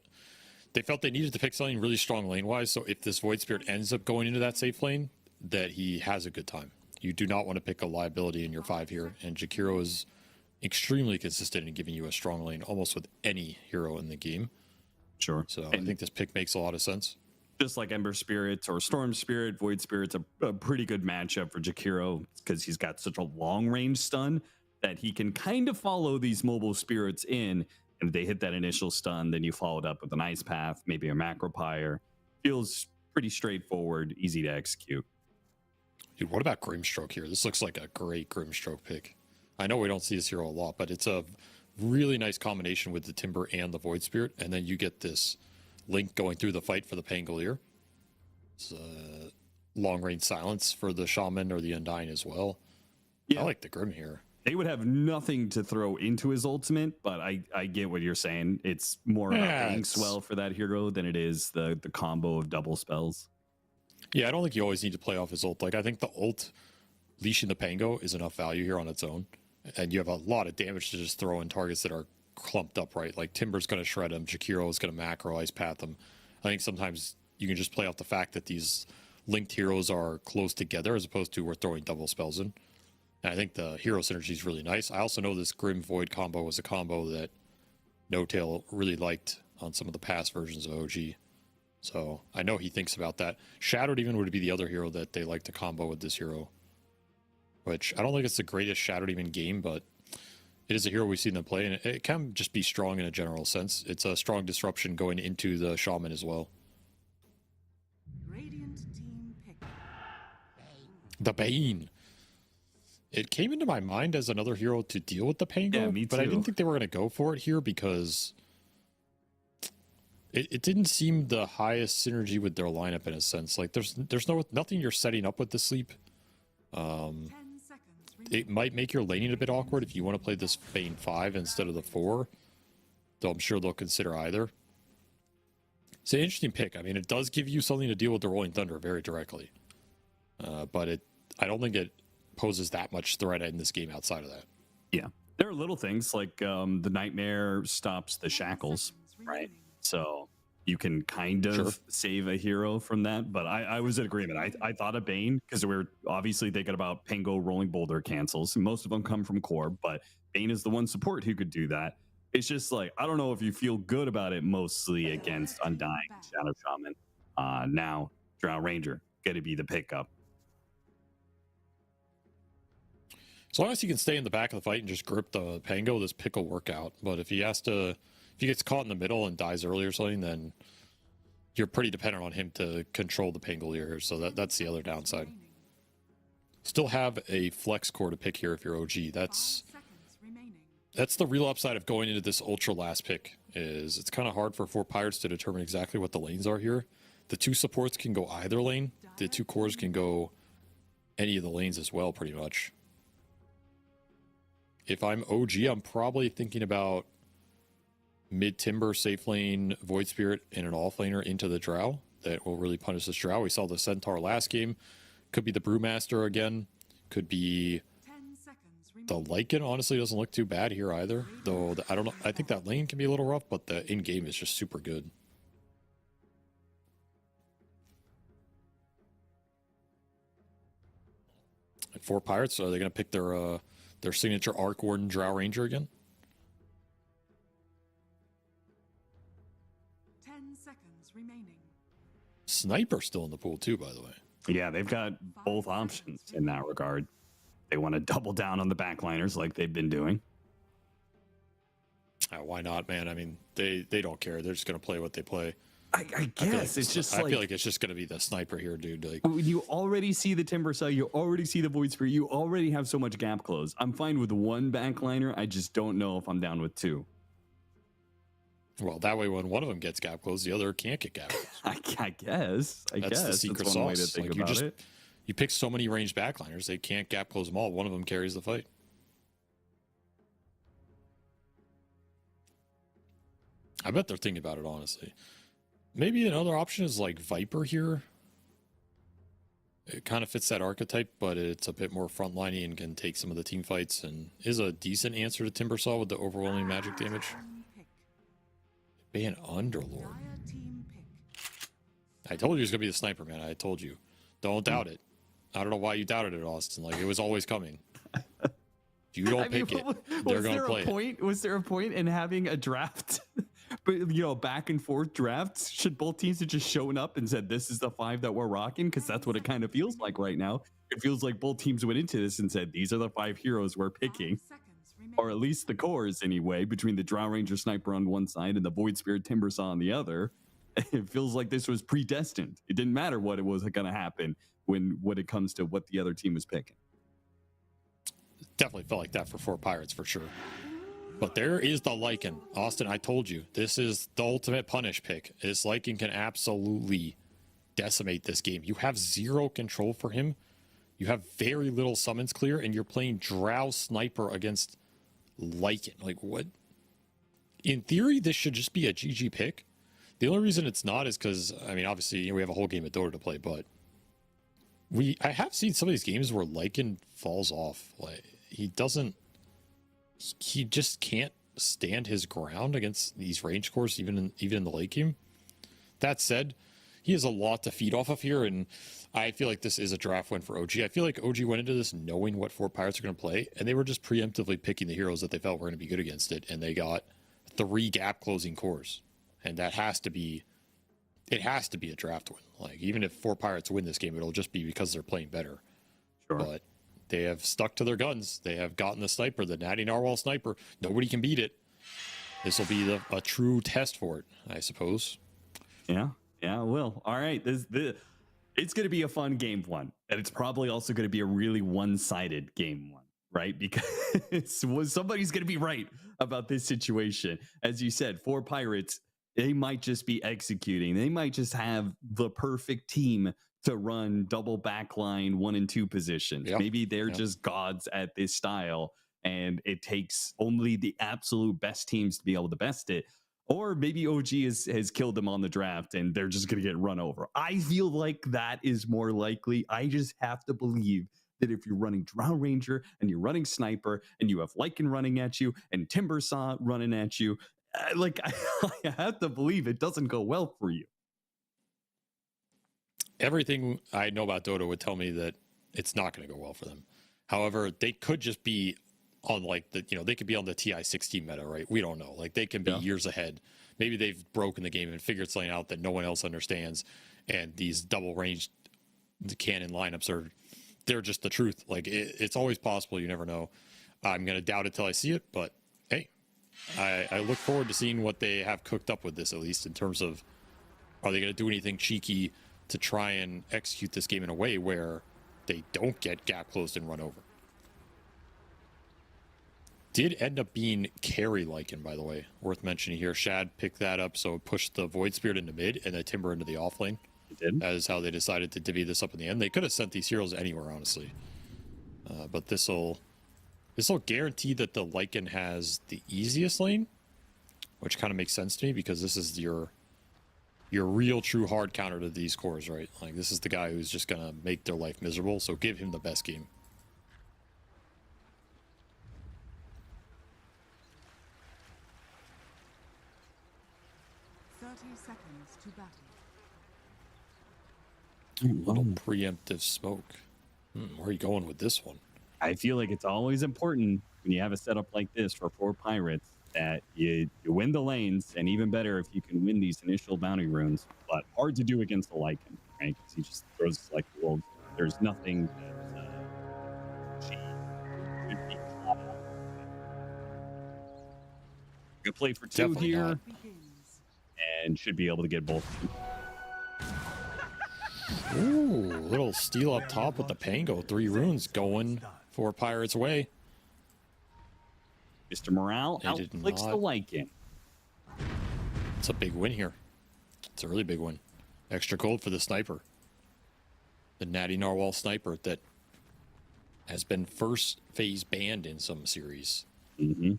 they felt they needed to pick something really strong lane-wise, so if this Void Spirit ends up going into that safe lane, that he has a good time. You do not want to pick a liability in your 5 here, and Jakiro is extremely consistent in giving you a strong lane almost with any hero in the game. Sure. So I think this pick makes a lot of sense. Just like Ember Spirit or Storm Spirit, Void Spirit's a pretty good matchup for Jakiro because he's got such a long range stun that he can kind of follow these mobile spirits in. And if they hit that initial stun, then you follow it up with an Ice Path, maybe a Macro Pyre. Feels pretty straightforward, easy to execute. Dude, what about Grimstroke here? This looks like a great Grimstroke pick. I know we don't see this hero a lot, but it's a really nice combination with the Timber and the Void Spirit. And then you get this Link going through the fight for the Pangolier. It's a long-range silence for the Shaman or the Undying as well. Yeah. I like the Grim here. They would have nothing to throw into his ultimate, but I get what you're saying. It's more about being swell for that hero than it is the combo of double spells. Yeah, I don't think you always need to play off his ult. Like, I think the ult leashing the Pango is enough value here on its own. And you have a lot of damage to just throw in targets that are clumped up, right? Like, Timber's going to shred him. Jakiro is going to macro Ice Path him. I think sometimes you can just play off the fact that these linked heroes are close together as opposed to we're throwing double spells in. And I think the hero synergy is really nice. I also know this Grim Void combo was a combo that No Tail really liked on some of the past versions of OG. So I know he thinks about that. Shattered even would be the other hero that they like to combo with this hero. Which I don't think it's the greatest Shattered even game, but it is a hero we've seen them play, and it can just be strong in a general sense. It's a strong disruption going into the Shaman as well. Radiant team pick. The Bane. It came into my mind as another hero to deal with the Pango, Yeah, me but I too. didn't think they were going to go for it here because it didn't seem the highest synergy with their lineup in a sense. Like there's nothing you're setting up with the sleep. 10 seconds. It might make your laning a bit awkward if you want to play this Bane 5 instead of the 4. Though I'm sure they'll consider either. It's an interesting pick. I mean, it does give you something to deal with the Rolling Thunder very directly. But I don't think it poses that much threat in this game outside of that. Yeah. There are little things like the Nightmare stops the shackles, right? So you can kind of save a hero from that. But I was in agreement. I thought of Bane because we were obviously thinking about Pango rolling boulder cancels. And most of them come from core, but Bane is the one support who could do that. It's just like, I don't know if you feel good about it mostly against Undying, Shadow Shaman. Now, Drow Ranger, going to be the pickup. As long as he can stay in the back of the fight and just grip the Pango, this pick will work out. But if he gets caught in the middle and dies early or something, then you're pretty dependent on him to control the Pangolier. So that's the other downside. Still have a flex core to pick here if you're OG. That's the real upside of going into this ultra last pick. Is it's kind of hard for 4 Pirates to determine exactly what the lanes are here. The 2 supports can go either lane. The 2 cores can go any of the lanes as well, pretty much. If I'm OG, I'm probably thinking about mid-timber, safe lane, Void Spirit, and an off-laner into the Drow. That will really punish this Drow. We saw the Centaur last game. Could be the Brewmaster again. Could be the Lycan. Honestly, doesn't look too bad here either. Though, I don't know. I think that lane can be a little rough, but the in-game is just super good. And 4 Pirates, are they going to pick their signature Arc Warden Drow Ranger again? 10 seconds remaining. Sniper still in the pool too, by the way. Yeah, they've got both options in that regard. They want to double down on the backliners like they've been doing. Why not, man? I mean, they don't care. They're just going to play what they play. I guess it's just I feel like it's just going to be the sniper here, dude. Like, when you already see the Timber Saw, you already see the Void Spirit, you already have so much gap close. I'm fine with one backliner. I just don't know if I'm down with two. well, that way when one of them gets gap close, the other can't get gap close. I guess. That's the secret that's one way to sauce. think Like, about it. you pick so many ranged backliners, they can't gap close them all. One of them carries the fight. I bet they're thinking about it, honestly. Maybe another option is like Viper here. It kind of fits that archetype, but it's a bit more frontliney and can take some of the team fights and is a decent answer to Timbersaw with the overwhelming magic damage. Ban Underlord. I told you it's going to be the sniper, man. I told you. Don't doubt it. I don't know why you doubted it, Austin. Like, it was always coming. If you don't pick it, they're going to play it. Was there a point in having a draft? But, back and forth drafts, should both teams have just shown up and said, this is the 5 that we're rocking? Because that's what it kind of feels like right now. It feels like both teams went into this and said, these are the 5 heroes we're picking. Or at least the cores, anyway, between the Drow Ranger Sniper on one side and the Void Spirit Timbersaw on the other. It feels like this was predestined. It didn't matter what it was going to happen when it comes to what the other team was picking. Definitely felt like that for 4 Pirates, for sure. But there is the Lycan. Austin, I told you, this is the ultimate punish pick. This Lycan can absolutely decimate this game. You have 0 control for him. You have very little summons clear, and you're playing Drow Sniper against Lycan. Like, what? In theory, this should just be a GG pick. The only reason it's not is because, I mean, obviously, we have a whole game of Dota to play, but I have seen some of these games where Lycan falls off. Like, he just can't stand his ground against these range cores, even in the late game. That said, he has a lot to feed off of here, and I feel like this is a draft win for OG. I feel like OG went into this knowing what 4 Pirates are going to play, and they were just preemptively picking the heroes that they felt were going to be good against it, and they got 3 gap closing cores, and it has to be a draft win. Like, even if 4 Pirates win this game, it'll just be because they're playing better. Sure. But they have stuck to their guns. They have gotten the sniper, the Natty Narwhal sniper. Nobody can beat it. This will be a true test for it, I suppose. Yeah, it will. All right, it's going to be a fun game 1, and it's probably also going to be a really one-sided game 1, right? Because somebody's going to be right about this situation. As you said, 4 Pirates, they might just be executing. They might just have the perfect team to run double backline 1 and 2 positions. Yep. Maybe they're just gods at this style, and it takes only the absolute best teams to be able to best it. Or maybe OG has killed them on the draft and they're just going to get run over. I feel like that is more likely. I just have to believe that if you're running Drow Ranger and you're running Sniper and you have Lycan running at you and Timbersaw running at you, I have to believe it doesn't go well for you. Everything I know about Dota would tell me that it's not going to go well for them. However, they could just be on they could be on the TI 16 meta, right? We don't know. Like, they can be years ahead. Maybe they've broken the game and figured something out that no one else understands. And these double ranged cannon lineups they're just the truth. Like, it's always possible. You never know. I'm going to doubt it till I see it, but hey, I look forward to seeing what they have cooked up with this, at least in terms of, are they going to do anything cheeky to try and execute this game in a way where they don't get gap closed and run over. Did end up being carry Lycan, by the way, worth mentioning here. Shad picked that up, so it pushed the Void Spirit into mid and the Timber into the off lane. It did. That is how they decided to divvy this up in the end. They could have sent these heroes anywhere, honestly. But this will guarantee that the Lycan has the easiest lane, which kind of makes sense to me because this is your real true hard counter to these cores, right? Like, this is the guy who's just gonna make their life miserable, so give him the best game. Seconds to battle. Little preemptive smoke. Where are you going with this one? I feel like it's always important when you have a setup like this for 4 Pirates that you win the lanes, and even better if you can win these initial bounty runes. But hard to do against the Lycan, right? Because he just throws us like the wolves. There's nothing that she could be caught up. You play for 2 Definitely here. not. and should be able to get both. Ooh, little steal up top with the Pango. 3 runes going for Pirates away. Mr. Morale They did outclicks the not. Lycan. It's a big win here. It's a really big win. Extra gold for the sniper. The Natty Narwhal sniper that has been first phase banned in some series. Mm-hmm.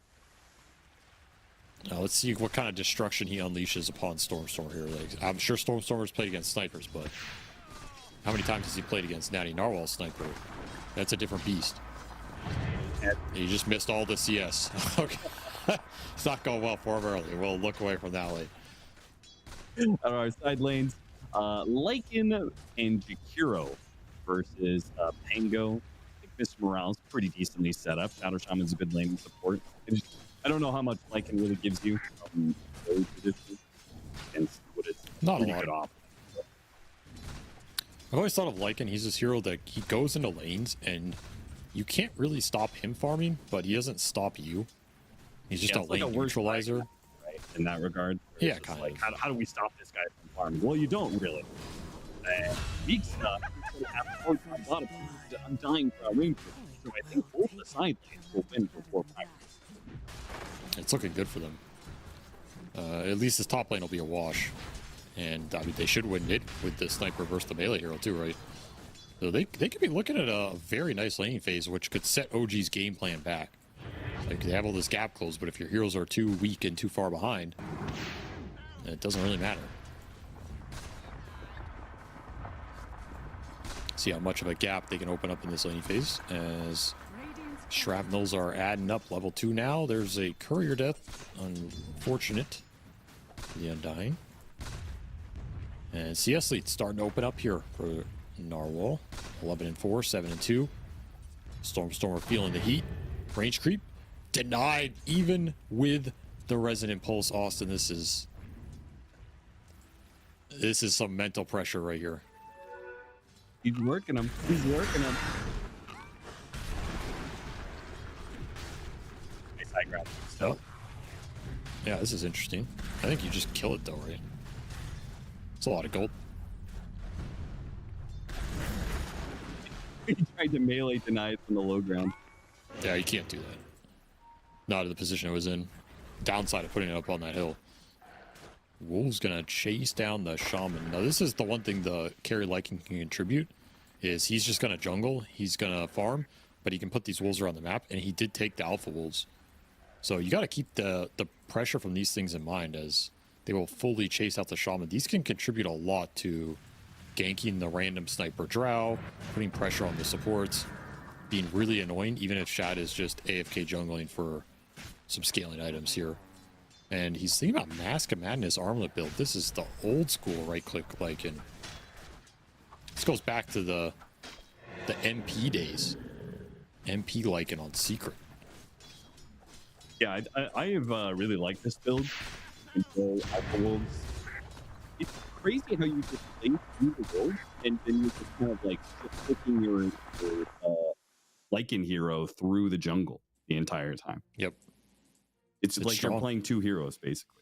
Now let's see what kind of destruction he unleashes upon Stormstormer here. Like, I'm sure Stormstormer's played against snipers, but how many times has he played against Natty Narwhal sniper? That's a different beast. He just missed all the CS. Okay. It's not going well for him early. We'll look away from that lane. On our side lanes, Lycan and Jakiro versus Pango. I think Mr. Morale's pretty decently set up. Shadow Shaman's a good lane support. I don't know how much Lycan really gives you from those positions against what is Not a pretty lot. good off. I've always thought of Lycan. He's this hero that he goes into lanes and you can't really stop him farming, but he doesn't stop you. He's just a it's like lane worse neutralizer. Lycan, right? In that regard. Yeah, It's just kind like, of. how do we stop this guy from farming? Well, you don't really. Weak stuff. I'm dying for a ring. So I think both the side lanes will win before Pirates. It's looking good for them. At least this top lane will be a wash. And I mean, they should win it with the sniper versus the melee hero too, right? So they could be looking at a very nice laning phase, which could set OG's game plan back. Like, they have all this gap closed, but if your heroes are too weak and too far behind, it doesn't really matter. See how much of a gap they can open up in this laning phase as shrapnels are adding up. Level 2 now. There's a courier death. Unfortunate. The Undying. And CS lead starting to open up here for Narwhal. 11 and 4, 7 and 2. Stormstormer feeling the heat. Range creep. Denied even with the Resonant Pulse. Austin, this is some mental pressure right here. He's working them. He's working them. Nice high ground. Oh. Yeah, this is interesting. I think you just kill it though, right? It's a lot of gold. He tried to melee deny it from the low ground. Yeah, you can't do that. Not in the position it was in. Downside of putting it up on that hill. Wolf's gonna chase down the shaman. Now this is the one thing the carry Lycan can contribute, is he's just gonna jungle, he's gonna farm, but he can put these wolves around the map, and he did take the alpha wolves. So you gotta keep the pressure from these things in mind as they will fully chase out the shaman. These can contribute a lot to ganking the random sniper drow, putting pressure on the supports, being really annoying, even if Shad is just AFK jungling for some scaling items here. And he's thinking about Mask of Madness armlet build. This is the old school right click Lycan. This goes back to the MP days. MP Lycan on Secret. Yeah, I have really liked this build. Control Alpha Wolves. It's crazy how you just play through the world and then you're just kind of like just flicking your Lycan hero through the jungle the entire time. Yep. It's like strong. you're playing two heroes, basically.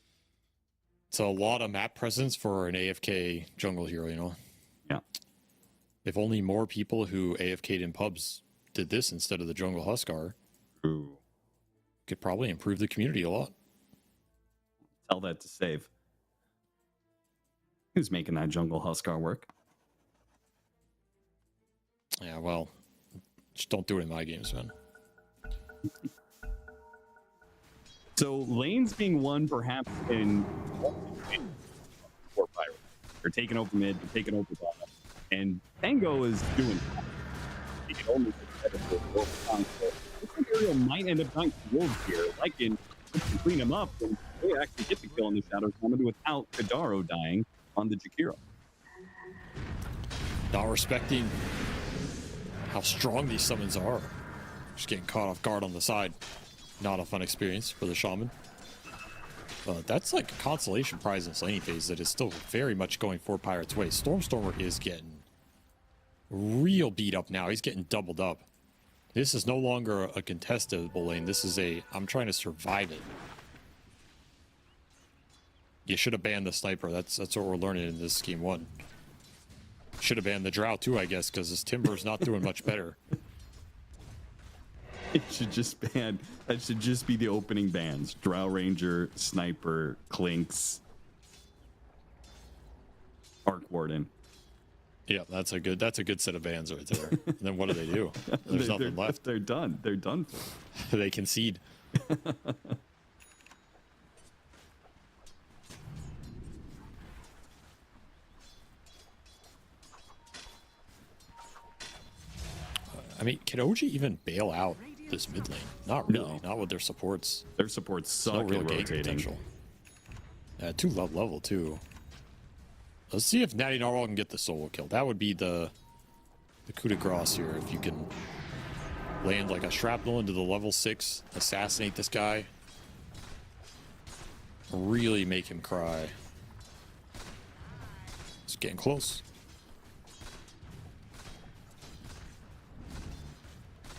It's a lot of map presence for an AFK jungle hero, you know? Yeah. If only more people who AFK'd in pubs did this instead of the jungle Huskar, Ooh. could probably improve the community a lot. Tell that to save. Who's making that jungle Huskar work? Yeah, well, just don't do it in my games, man. So lanes being won perhaps in for Pirates. They're taking over mid, they're taking over bottom. And Tango is doing that. He can only get better for time. So this scenario might end up dying to Wolves here. Lycan to clean him up and they actually get the kill on the Shadow Shaman without Kadaro dying on the Jakiro. Not respecting how strong these summons are. Just getting caught off guard on the side. Not a fun experience for the shaman. But that's like a consolation prize in this laning phase that is still very much going for Pirates' way. Stormstormer is getting real beat up now. He's getting doubled up. This is no longer a contestable lane. This is a, I'm trying to survive it. You should have banned the sniper. That's what we're learning in this game 1. Should have banned the Drow too, I guess, because this Timber's not doing much better. It should just ban. That should just be the opening bans: Drow Ranger, Sniper, Clinks, Arc Warden. Yeah, that's a good set of bans right there. And then what do they do? There's nothing left. They're done. They're done. They concede. I mean, can OG even bail out this mid lane? Not really. No. Not with their supports. Their supports suck No real at gank rotating. potential. Too low level too. Let's see if Natty Narwhal can get the solo kill. That would be the coup de grace here. If you can land like a shrapnel into the level 6, assassinate this guy, really make him cry. It's getting close.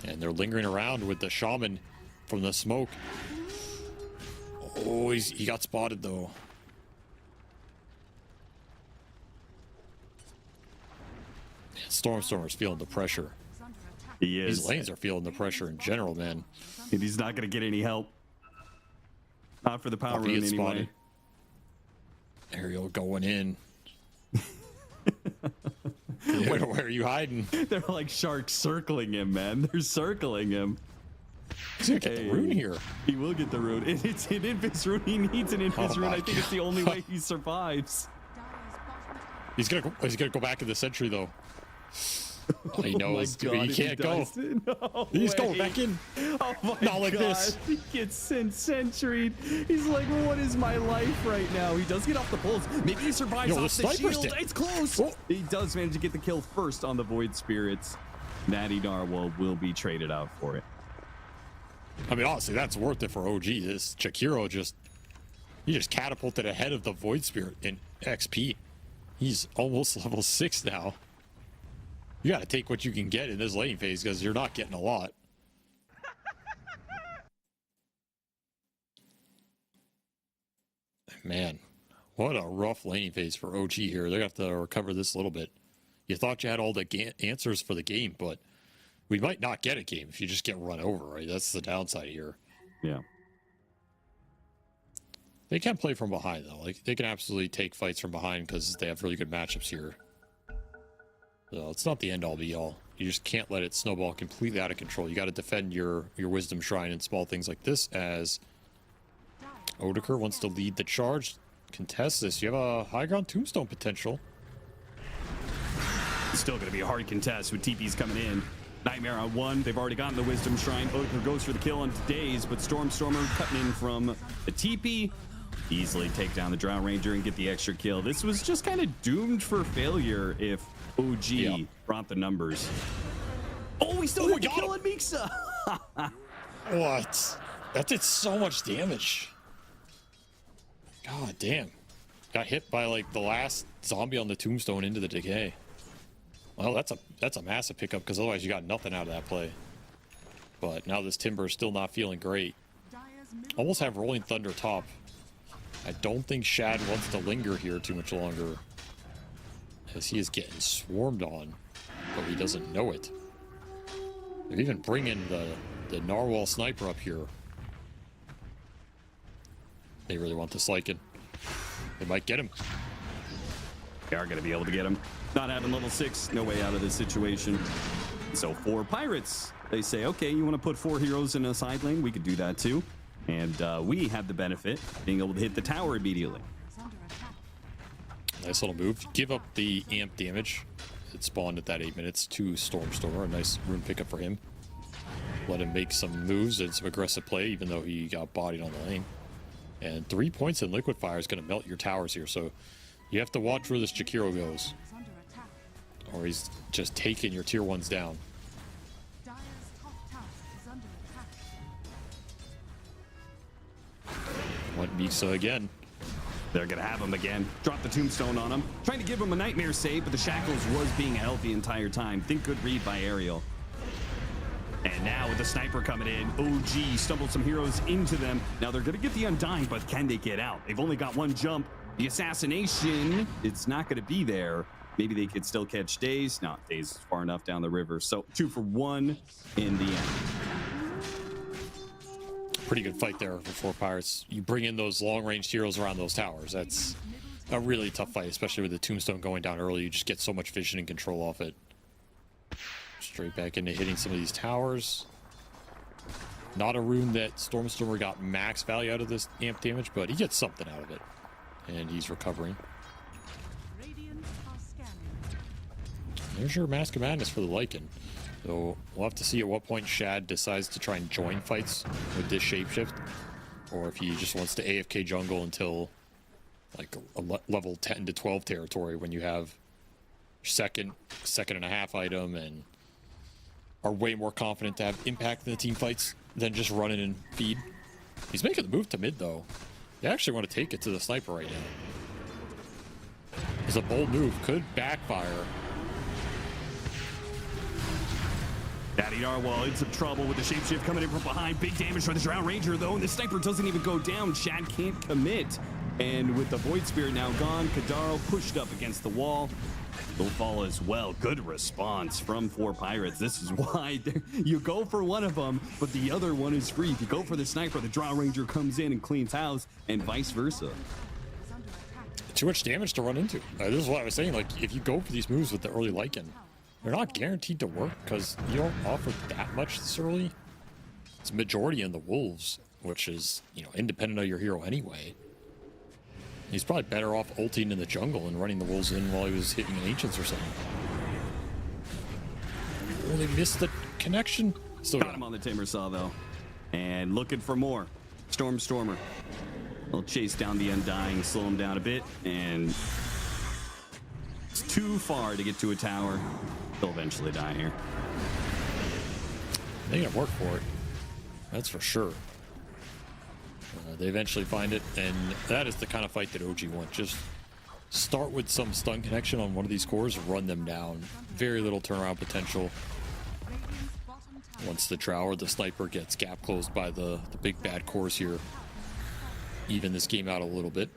And they're lingering around with the shaman from the smoke. Oh, he got spotted though. Man, Stormstormer's feeling the pressure. He is. These lanes are feeling the pressure in general, man. And he's not going to get any help. Not for the power Hope he rune gets anyway. spotted. Ariel going in. Where are you hiding? They're like sharks circling him, man. They're circling him. He's gonna get the rune here. He will get the rune. It's an Invis rune. He needs an Invis Oh rune. my I think it's the only way he survives. He's gonna go back in the sentry though. Oh, he knows, Oh my God, he if can't go. dies- No He's way. going back in. Oh my Not like God. this. He gets sentryed. He's like, what is my life right now? He does get off the pulse. Maybe he survives Yo, the off the sniper's shield. dead. It's close. Oh. He does manage to get the kill first on the Void Spirits. Natty Narwhal will be traded out for it. I mean, honestly, that's worth it for OG. This Chikiro just catapulted ahead of the Void Spirit in XP. He's almost level 6 now. You got to take what you can get in this laning phase because you're not getting a lot. Man, what a rough laning phase for OG here. They have to recover this a little bit. You thought you had all the answers for the game, but we might not get a game if you just get run over, right? That's the downside here. Yeah. They can play from behind, though. Like, they can absolutely take fights from behind because they have really good matchups here. So it's not the end-all be-all. You just can't let it snowball completely out of control. You got to defend your Wisdom Shrine and small things like this as Odeker wants to lead the charge. Contest this. You have a high ground tombstone potential. It's still going to be a hard contest with TPs coming in. Nightmare on 1. They've already gotten the Wisdom Shrine. Odeker goes for the kill on today's, but Stormstormer cutting in from the TP. Easily take down the Drow Ranger and get the extra kill. This was just kind of doomed for failure if OG brought the numbers. Oh, we still got the kill on Mixa. What? That did so much damage. God damn. Got hit by like the last zombie on the tombstone into the decay. Well, that's a massive pickup because otherwise you got nothing out of that play. But now this Timber is still not feeling great. Almost have Rolling Thunder top. I don't think Shad wants to linger here too much longer, as he is getting swarmed on, but he doesn't know it. They're even bringing the Narwhal sniper up here. They really want this Lycan. They might get him. They are going to be able to get him. Not having level 6, no way out of this situation. So for Pirates, they say, okay, you want to put 4 heroes in a side lane? We could do that too. And we have the benefit of being able to hit the tower immediately. Nice little move. Give up the amp damage. It spawned at that 8 minutes to Stormstormer. A nice rune pickup for him. Let him make some moves and some aggressive play, even though he got bodied on the lane. And 3 points in Liquidfire is going to melt your towers here. So you have to watch where this Chikiro goes, or he's just taking your tier 1s down. Want Mixa again. They're going to have him again. Drop the tombstone on him. Trying to give him a nightmare save, but the Shackles was being held the entire time. Think good read by Ariel. And now with the sniper coming in, OG stumbled some heroes into them. Now they're going to get the Undying, but can they get out? They've only got one jump. The assassination, it's not going to be there. Maybe they could still catch Daze. No, Daze is far enough down the river. So 2 for 1 in the end. Pretty good fight there for 4 Pirates. You bring in those long-range heroes around those towers. That's a really tough fight, especially with the tombstone going down early. You just get so much vision and control off it. Straight back into hitting some of these towers. Not a rune that Stormstormer got max value out of this amp damage, but he gets something out of it. And he's recovering. Radiant are scanning. There's your Mask of Madness for the Lycan. So we'll have to see at what point Shad decides to try and join fights with this shapeshift. Or if he just wants to AFK jungle until like a level 10 to 12 territory when you have second and a half item and are way more confident to have impact in the team fights than just running and feed. He's making the move to mid though. They actually want to take it to the sniper right now. It's a bold move, could backfire. Daddy Narwhal in some trouble with the shapeshift coming in from behind. Big damage for the Drow Ranger though, and the sniper doesn't even go down. Shad can't commit. And with the Void Spirit now gone, Kadaro pushed up against the wall. Will fall as well. Good response from 4 Pirates. This is why you go for one of them, but the other one is free. If you go for the sniper, the Drow Ranger comes in and cleans house, and vice versa. Too much damage to run into. This is what I was saying. Like, if you go for these moves with the early Lycan, they're not guaranteed to work because you don't offer that much this early. It's a majority in the Wolves, which is, you know, independent of your hero anyway. He's probably better off ulting in the jungle and running the Wolves in while he was hitting Ancients or something. Oh, they missed the connection. Still Got him on the Timber Saw, though. And looking for more. Stormer. They'll chase down the Undying, slow him down a bit, and it's too far to get to a tower. They'll eventually die here. They gotta work for it. That's for sure. They eventually find it, and that is the kind of fight that OG want. Just start with some stun connection on one of these cores, run them down. Very little turnaround potential. Radiant's bottom tower. Once the Drow or the Sniper gets gap closed by the big bad cores here, even this game out a little bit.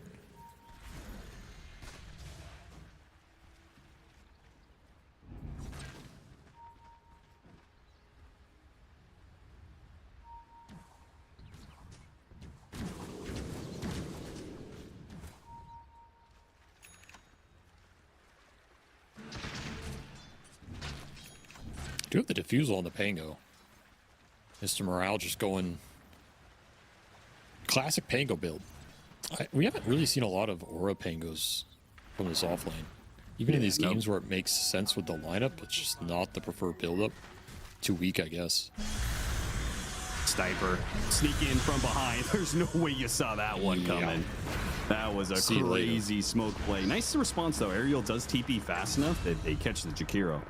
Do have the defusal on the Pango. Mr. Morale just going classic Pango build. We haven't really seen a lot of Aura Pangos from this offlane. Even in these games where it makes sense with the lineup, it's just not the preferred build-up. Too weak, I guess. Sniper sneak in from behind. There's no way you saw that one coming. That was a crazy smoke play. Nice response though. Ariel does TP fast enough that they catch the Jakiro.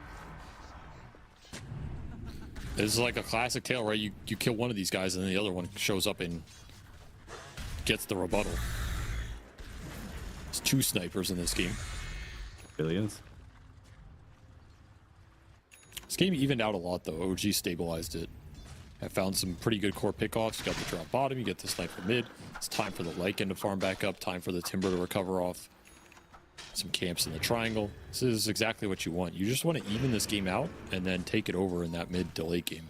This is like a classic tale, right? You kill one of these guys and then the other one shows up and gets the rebuttal. There's 2 snipers in this game. Really is. This game evened out a lot though. OG stabilized it. I found some pretty good core pickoffs. You got the drop bottom, you get the sniper mid. It's time for the Lycan to farm back up, time for the Timber to recover off. Some camps in the triangle. This is exactly what you want. You just want to even this game out and then take it over in that mid to late game.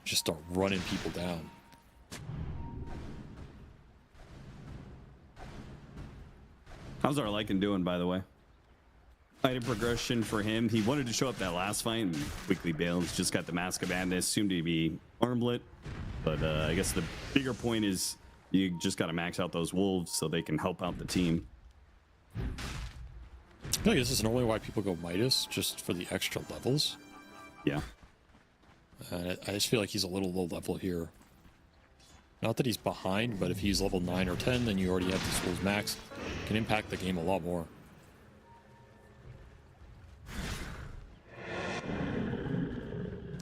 Just start running people down. How's our Lycan doing, by the way? Item progression for him. He wanted to show up that last fight and quickly bails. Just got the Mask of Madness, soon to be armlet. But I guess the bigger point is you just got to max out those wolves so they can help out the team. I feel like this is normally why people go Midas, just for the extra levels. Yeah. I just feel like he's a little low level here. Not that he's behind, but if he's level 9 or 10, then you already have this Wolves max. Can impact the game a lot more.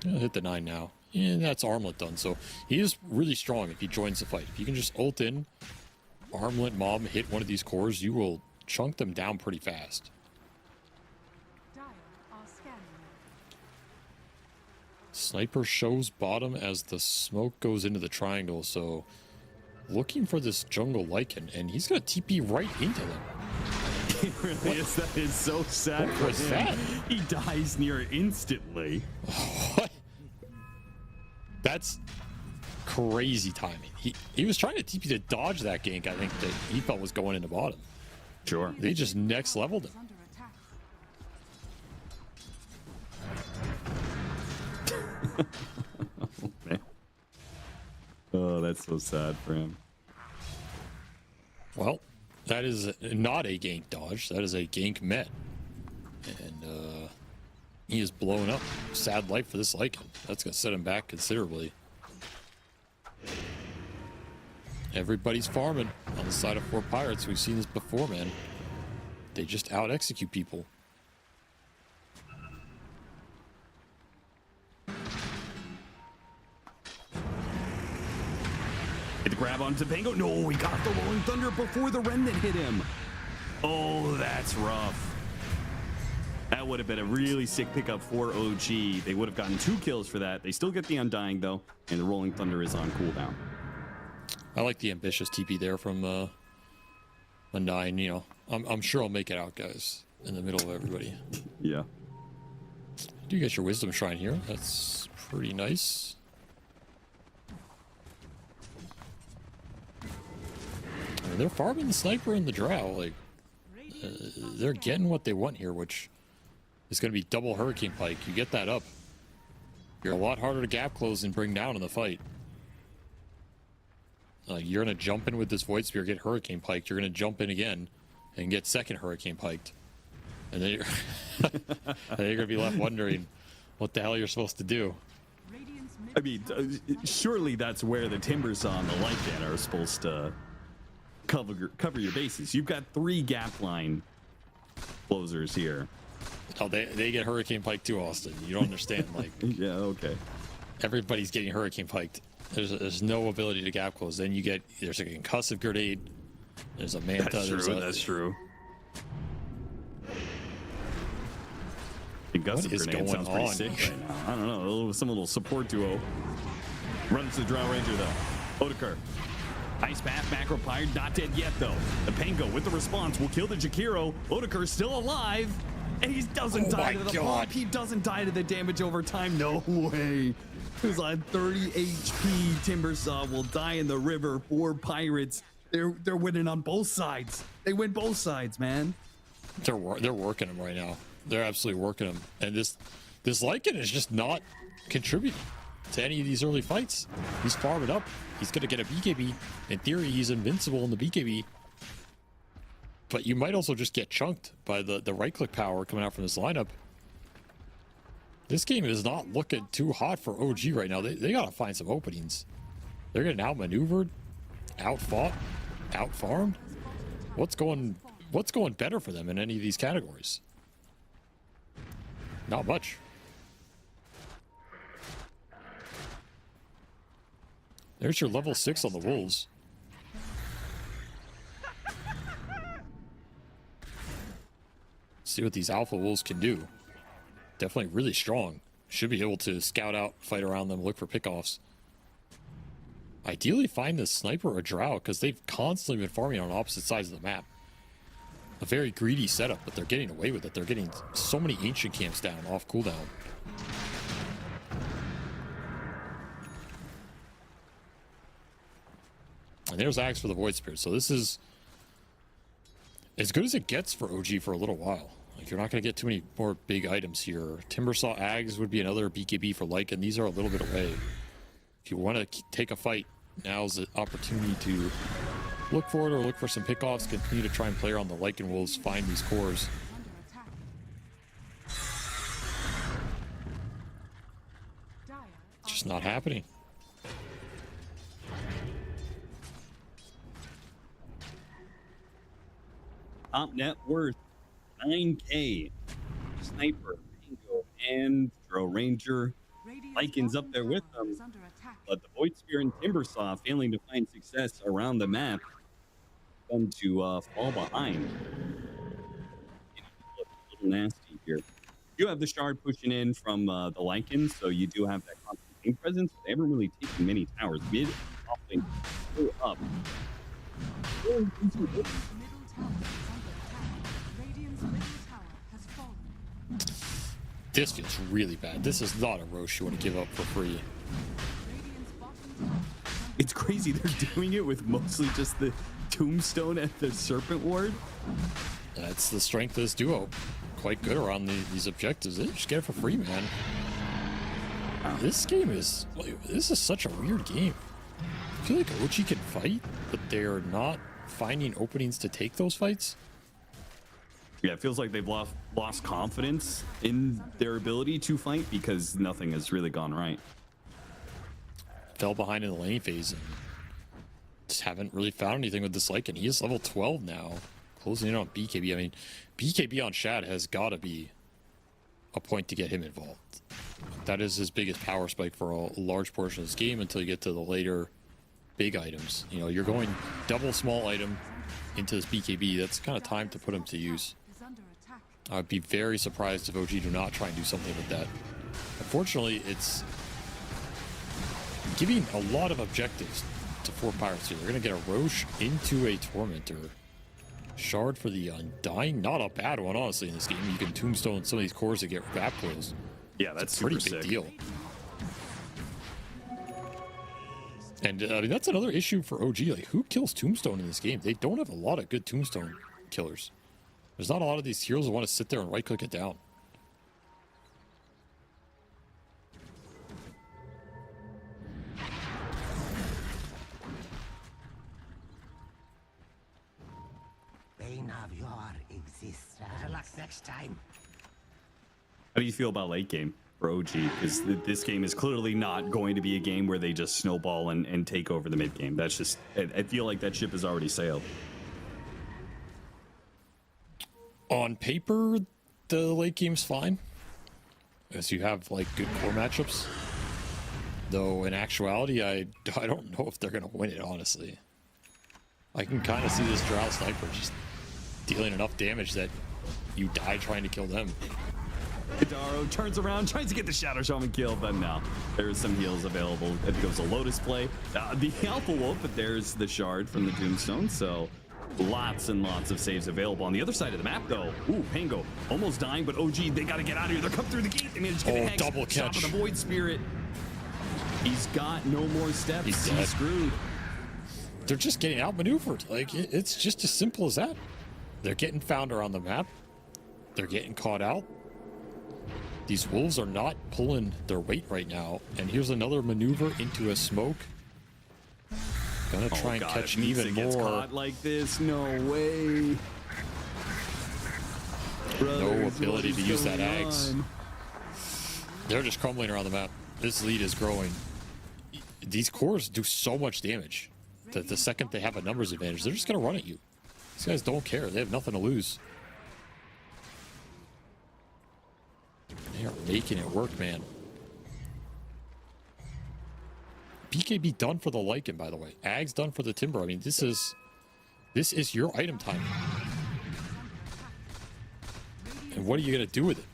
I'll hit the 9 now. And that's armlet done. So he is really strong if he joins the fight. If you can just ult in, armlet mob, hit one of these cores, you will chunk them down pretty fast. Dire are scanning. Sniper shows bottom as the smoke goes into the triangle, so looking for this jungle Lycan, and he's gonna TP right into them. It really is. That is so sad for was him. that? He dies near instantly. What? That's crazy timing. He was trying to TP to dodge that gank, I think, that he felt was going into bottom. Sure. They just next leveled him. Under attack. Oh, man. Oh, that's so sad for him. Well, that is not a gank dodge. That is a gank met. And he is blowing up. Sad life for this Lycan. That's going to set him back considerably. Everybody's farming on the side of 4 Pirates. We've seen this before, man. They just out-execute people. Hit the grab on Topanga. No, he got the Rolling Thunder before the Remnant hit him. Oh, that's rough. That would have been a really sick pickup for OG. They would have gotten 2 kills for that. They still get the Undying, though, and the Rolling Thunder is on cooldown. I like the ambitious TP there from Undying. You know, I'm sure I'll make it out, guys, in the middle of everybody. Yeah. Do you get your Wisdom Shrine here? That's pretty nice. I mean, they're farming the Sniper and the Drow. Like, they're getting what they want here, which is going to be double Hurricane Pike. You get that up, you're a lot harder to gap close and bring down in the fight. You're going to jump in with this Void Spear, get Hurricane Piked. You're going to jump in again and get second Hurricane Piked. And then you're, and then you're going to be left wondering what the hell you're supposed to do. Radiant's I mean, surely that's where the Timbersaw and the Lycan are supposed to cover your bases. You've got 3 gap line closers here. Oh, they get Hurricane Pike too, Austin. You don't understand. Like, Yeah, okay. everybody's getting Hurricane Piked. There's no ability to gap close. Then there's a concussive grenade. There's a Manta. That's true. That's true. Concussive is grenade going sounds pretty on? sick right now. I don't know. Some little support duo. Runs to the Drow Ranger though. Odeker. Ice Path, Macro Pirate, not dead yet though. The Pango with the response will kill the Jakiro. Odeker's still alive. And he doesn't die to the pop. He doesn't die to the damage over time. No way. Who's on 30 HP. Timbersaw will die in the river. 4 Pirates. They're winning on both sides. They win both sides, man. They're working him right now. They're absolutely working him. And this Lycan is just not contributing to any of these early fights. He's farming up. He's going to get a BKB. In theory, he's invincible in the BKB. But you might also just get chunked by the right-click power coming out from this lineup. This game is not looking too hot for OG right now. They got to find some openings. They're getting outmaneuvered, outfought, outfarmed. What's going better for them in any of these categories? Not much. There's your level 6 on the Wolves. See what these Alpha Wolves can do. Definitely really strong. Should be able to scout out, fight around them, look for pickoffs. Ideally find the Sniper or Drow, because they've constantly been farming on opposite sides of the map. A very greedy setup, but they're getting away with it. They're getting so many Ancient Camps down, off cooldown. And there's Axe for the Void Spirit. So this is as good as it gets for OG for a little while. Like, you're not going to get too many more big items here. Timbersaw Ags would be another BKB for Lycan. These are a little bit away. If you want to take a fight, now's the opportunity to look for it or look for some pickoffs. Continue to try and play around the Lycan Wolves, find these cores. under attack. Dire are Just not happening. Top net worth 9K. Sniper, Bingo, and Drow Ranger. Radiant's Lycan's up there with bottom them. tower is under attack. But the Void Spear and Timbersaw failing to find success around the map. Them to fall behind. A little nasty here. You have the shard pushing in from the Lycan, so you do have that constant game presence. They haven't really taken many towers. Mid, offlane, still up. Middle tower is under attack. Radiant's middle tower has fallen. This feels really bad. This is not a Roche you want to give up for free. Radiant's bottom tower It's crazy. They're doing it with mostly just the tombstone and the serpent ward. That's the strength of this duo. Quite good around these objectives. They just get it for free, man. This game is this is such a weird game. I feel like OG can fight, but they're not finding openings to take those fights. Yeah, it feels like they've lost confidence in their ability to fight because nothing has really gone right. Fell behind in the lane phase and just haven't really found anything with this Lycan. He is level 12 now, closing in on BKB. I mean, BKB on Shad has got to be a point to get him involved. That is his biggest power spike for a large portion of this game until you get to the later big items. You know, you're going double small item into this BKB. That's kind of time to put him to use. is under attack. I'd be very surprised if OG do not try and do something with that. Unfortunately, it's giving a lot of objectives to 4 pirates here. They're going to get a Roche into a Tormentor. Shard for the Undying. Not a bad one, honestly, in this game. You can tombstone some of these cores that get wrap closed. Yeah, that's a pretty super big sick. deal. And I mean, that's another issue for OG. Like, who kills tombstone in this game? They don't have a lot of good tombstone killers. There's not a lot of these heroes that want to sit there and right click it down. Bane of your existence. Better luck next time. How do you feel about late game for OG? Because this game is clearly not going to be a game where they just snowball and take over the mid game. That's just, I feel like that ship has already sailed. On paper, the late game's fine, as you have like good core matchups. Though in actuality, I don't know if they're gonna win it. Honestly, I can kind of see this Drow sniper just dealing enough damage that you die trying to kill them. Hidaro turns around, tries to get the Shadow Shaman kill, but no. There's some heals available. I think it was a Lotus play. The Alpha Wolf, but there's the Shard from the Tombstone, so lots and lots of saves available. On the other side of the map, though, ooh, Pango almost dying, but OG, they got to get out of here. They're coming through the gate. They managed to get a Hex. Double Shot catch. with the Void Spirit. He's got no more steps. He's dead. Screwed. They're just getting outmaneuvered. Like, it's just as simple as that. They're getting found around the map. They're getting caught out. These wolves are not pulling their weight right now. And here's another maneuver into a smoke. Gonna try and catch even Gets more. caught like this. No way. Brothers, ability what to is use that going axe. on? They're just crumbling around the map. This lead is growing. These cores do so much damage that the second they have a numbers advantage, they're just gonna run at you. These guys don't care. They have nothing to lose. They are making it work, man. BKB done for the Lycan, by the way. Ag's done for the Timber. I mean, this is your item time. And what are you gonna do with it?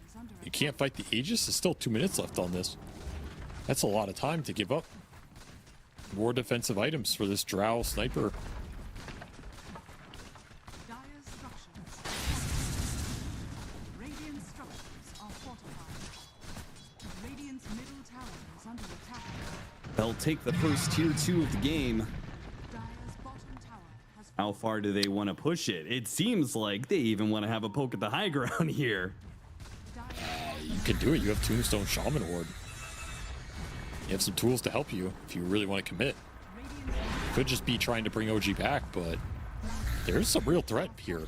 You can't fight the Aegis. There's still 2 minutes left on this. That's a lot of time to give up. More defensive items for this Drow sniper. Dire structures. Radiant structures are fortified. Radiant's middle tower is under attack. They'll take the first tier 2 of the game. Dire's bottom tower has How far do they want to push it? It seems like they even want to have a poke at the high ground here. You can do it. You have Tombstone Shaman Ward. You have some tools to help you if you really want to commit. Could just be trying to bring OG back, but there's some real threat here.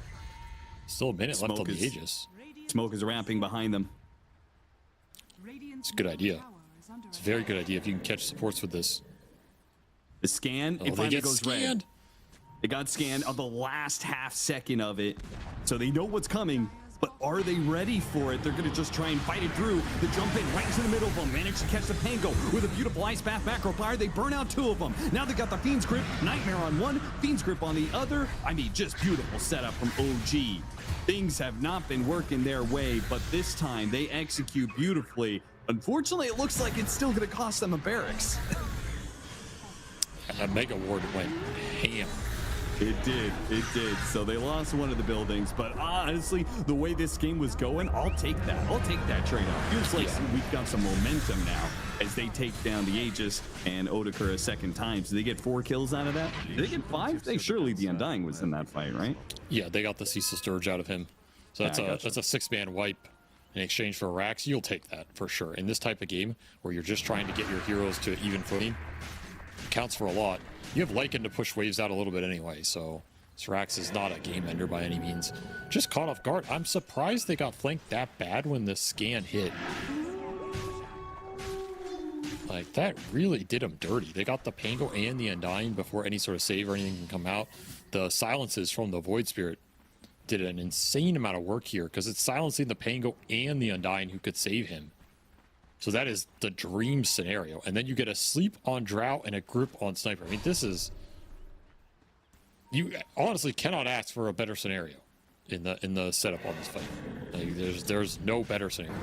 Still a minute left on the Aegis. Smoke is ramping behind them. Radiant's It's a good middle idea. tower is under It's a very good idea if you can catch supports with this. The scan, Oh, it they finally get goes red. scanned. It got scanned on the last half second of it, so they know what's coming. but are they ready for it? They're going to just try and fight it through. The jump in right into the middle of them. Manage to catch the Pango with a beautiful Ice Bath macro fire. They burn out 2 of them. Now they got the Fiend's Grip. Nightmare on one, Fiend's Grip on the other. I mean, just beautiful setup from OG. Things have not been working their way, but this time they execute beautifully. Unfortunately, it looks like it's still going to cost them a barracks. That Mega Ward went ham. It did. So they lost one of the buildings, but honestly, the way this game was going, I'll take that. I'll take that trade-off. Feels like we've got some momentum now as they take down the Aegis and Otakura a second time. So they get 4 kills out of that? Did they get 5? They surely the Undying was in that fight, right? Yeah, they got the Ceaseless Dirge out of him. So that's that's a 6-man wipe in exchange for Rax. You'll take that for sure. In this type of game where you're just trying to get your heroes to even footing, it counts for a lot. You have Lycan to push waves out a little bit anyway, so Rax is not a game ender by any means. Just caught off guard. I'm surprised they got flanked that bad when the scan hit. Like, that really did them dirty. They got the Pango and the Undying before any sort of save or anything can come out. The silences from the Void Spirit did an insane amount of work here because it's silencing the Pango and the Undying who could save him. So that is the dream scenario. And then you get a sleep on Drow and a grip on Sniper. I mean, this is... You honestly cannot ask for a better scenario in the setup on this fight. Like, there's no better scenario.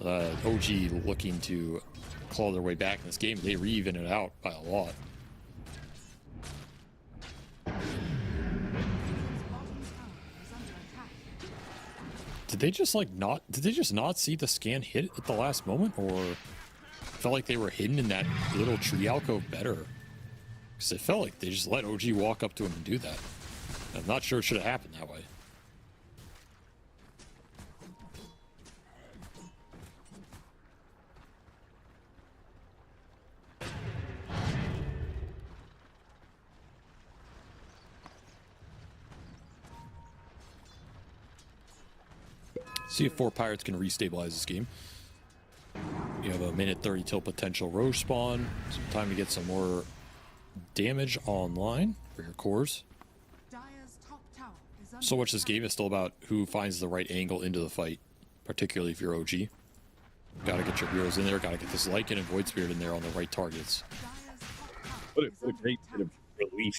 OG looking to claw their way back in this game. They re-even it out by a lot. Did they just not see the scan hit at the last moment, or felt like they were hidden in that little tree alcove better? Because it felt like they just let OG walk up to him and do that. I'm not sure it should have happened that way. See if 4 Pirates can restabilize this game. You have a minute 30 till potential Roche spawn. Some time to get some more damage online for your cores. So much this game is still about who finds the right angle into the fight, particularly if you're OG. Gotta get your heroes in there, gotta get this Lycan and Void Spirit in there on the right targets. What a great bit of relief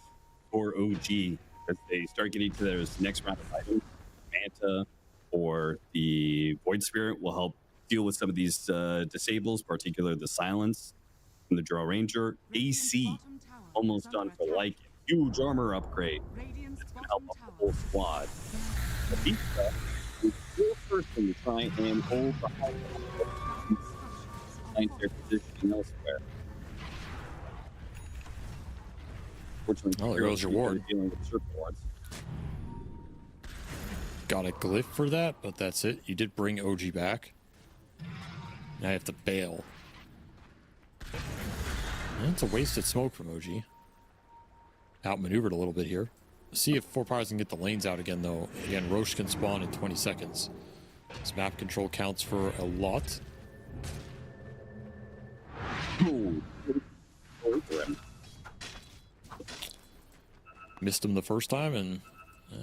for OG as they start getting to those next round of items. Manta or the Void Spirit will help deal with some of these disables, particularly the Silence from the Draw Ranger. AC almost done for Lycan. Huge armor upgrade. It's going to help up the whole squad. The Pizza is the first person to try and hold the high find their positioning elsewhere. Fortunately, there goes your ward. Dealing with circle wards. Got a glyph for that, but that's it. You did bring OG back. Now you have to bail. It's a wasted smoke from OG. Outmaneuvered a little bit here. See if 4 Pirates can get the lanes out again, though. Again, Roche can spawn in 20 seconds. This map control counts for a lot. Missed him the first time, and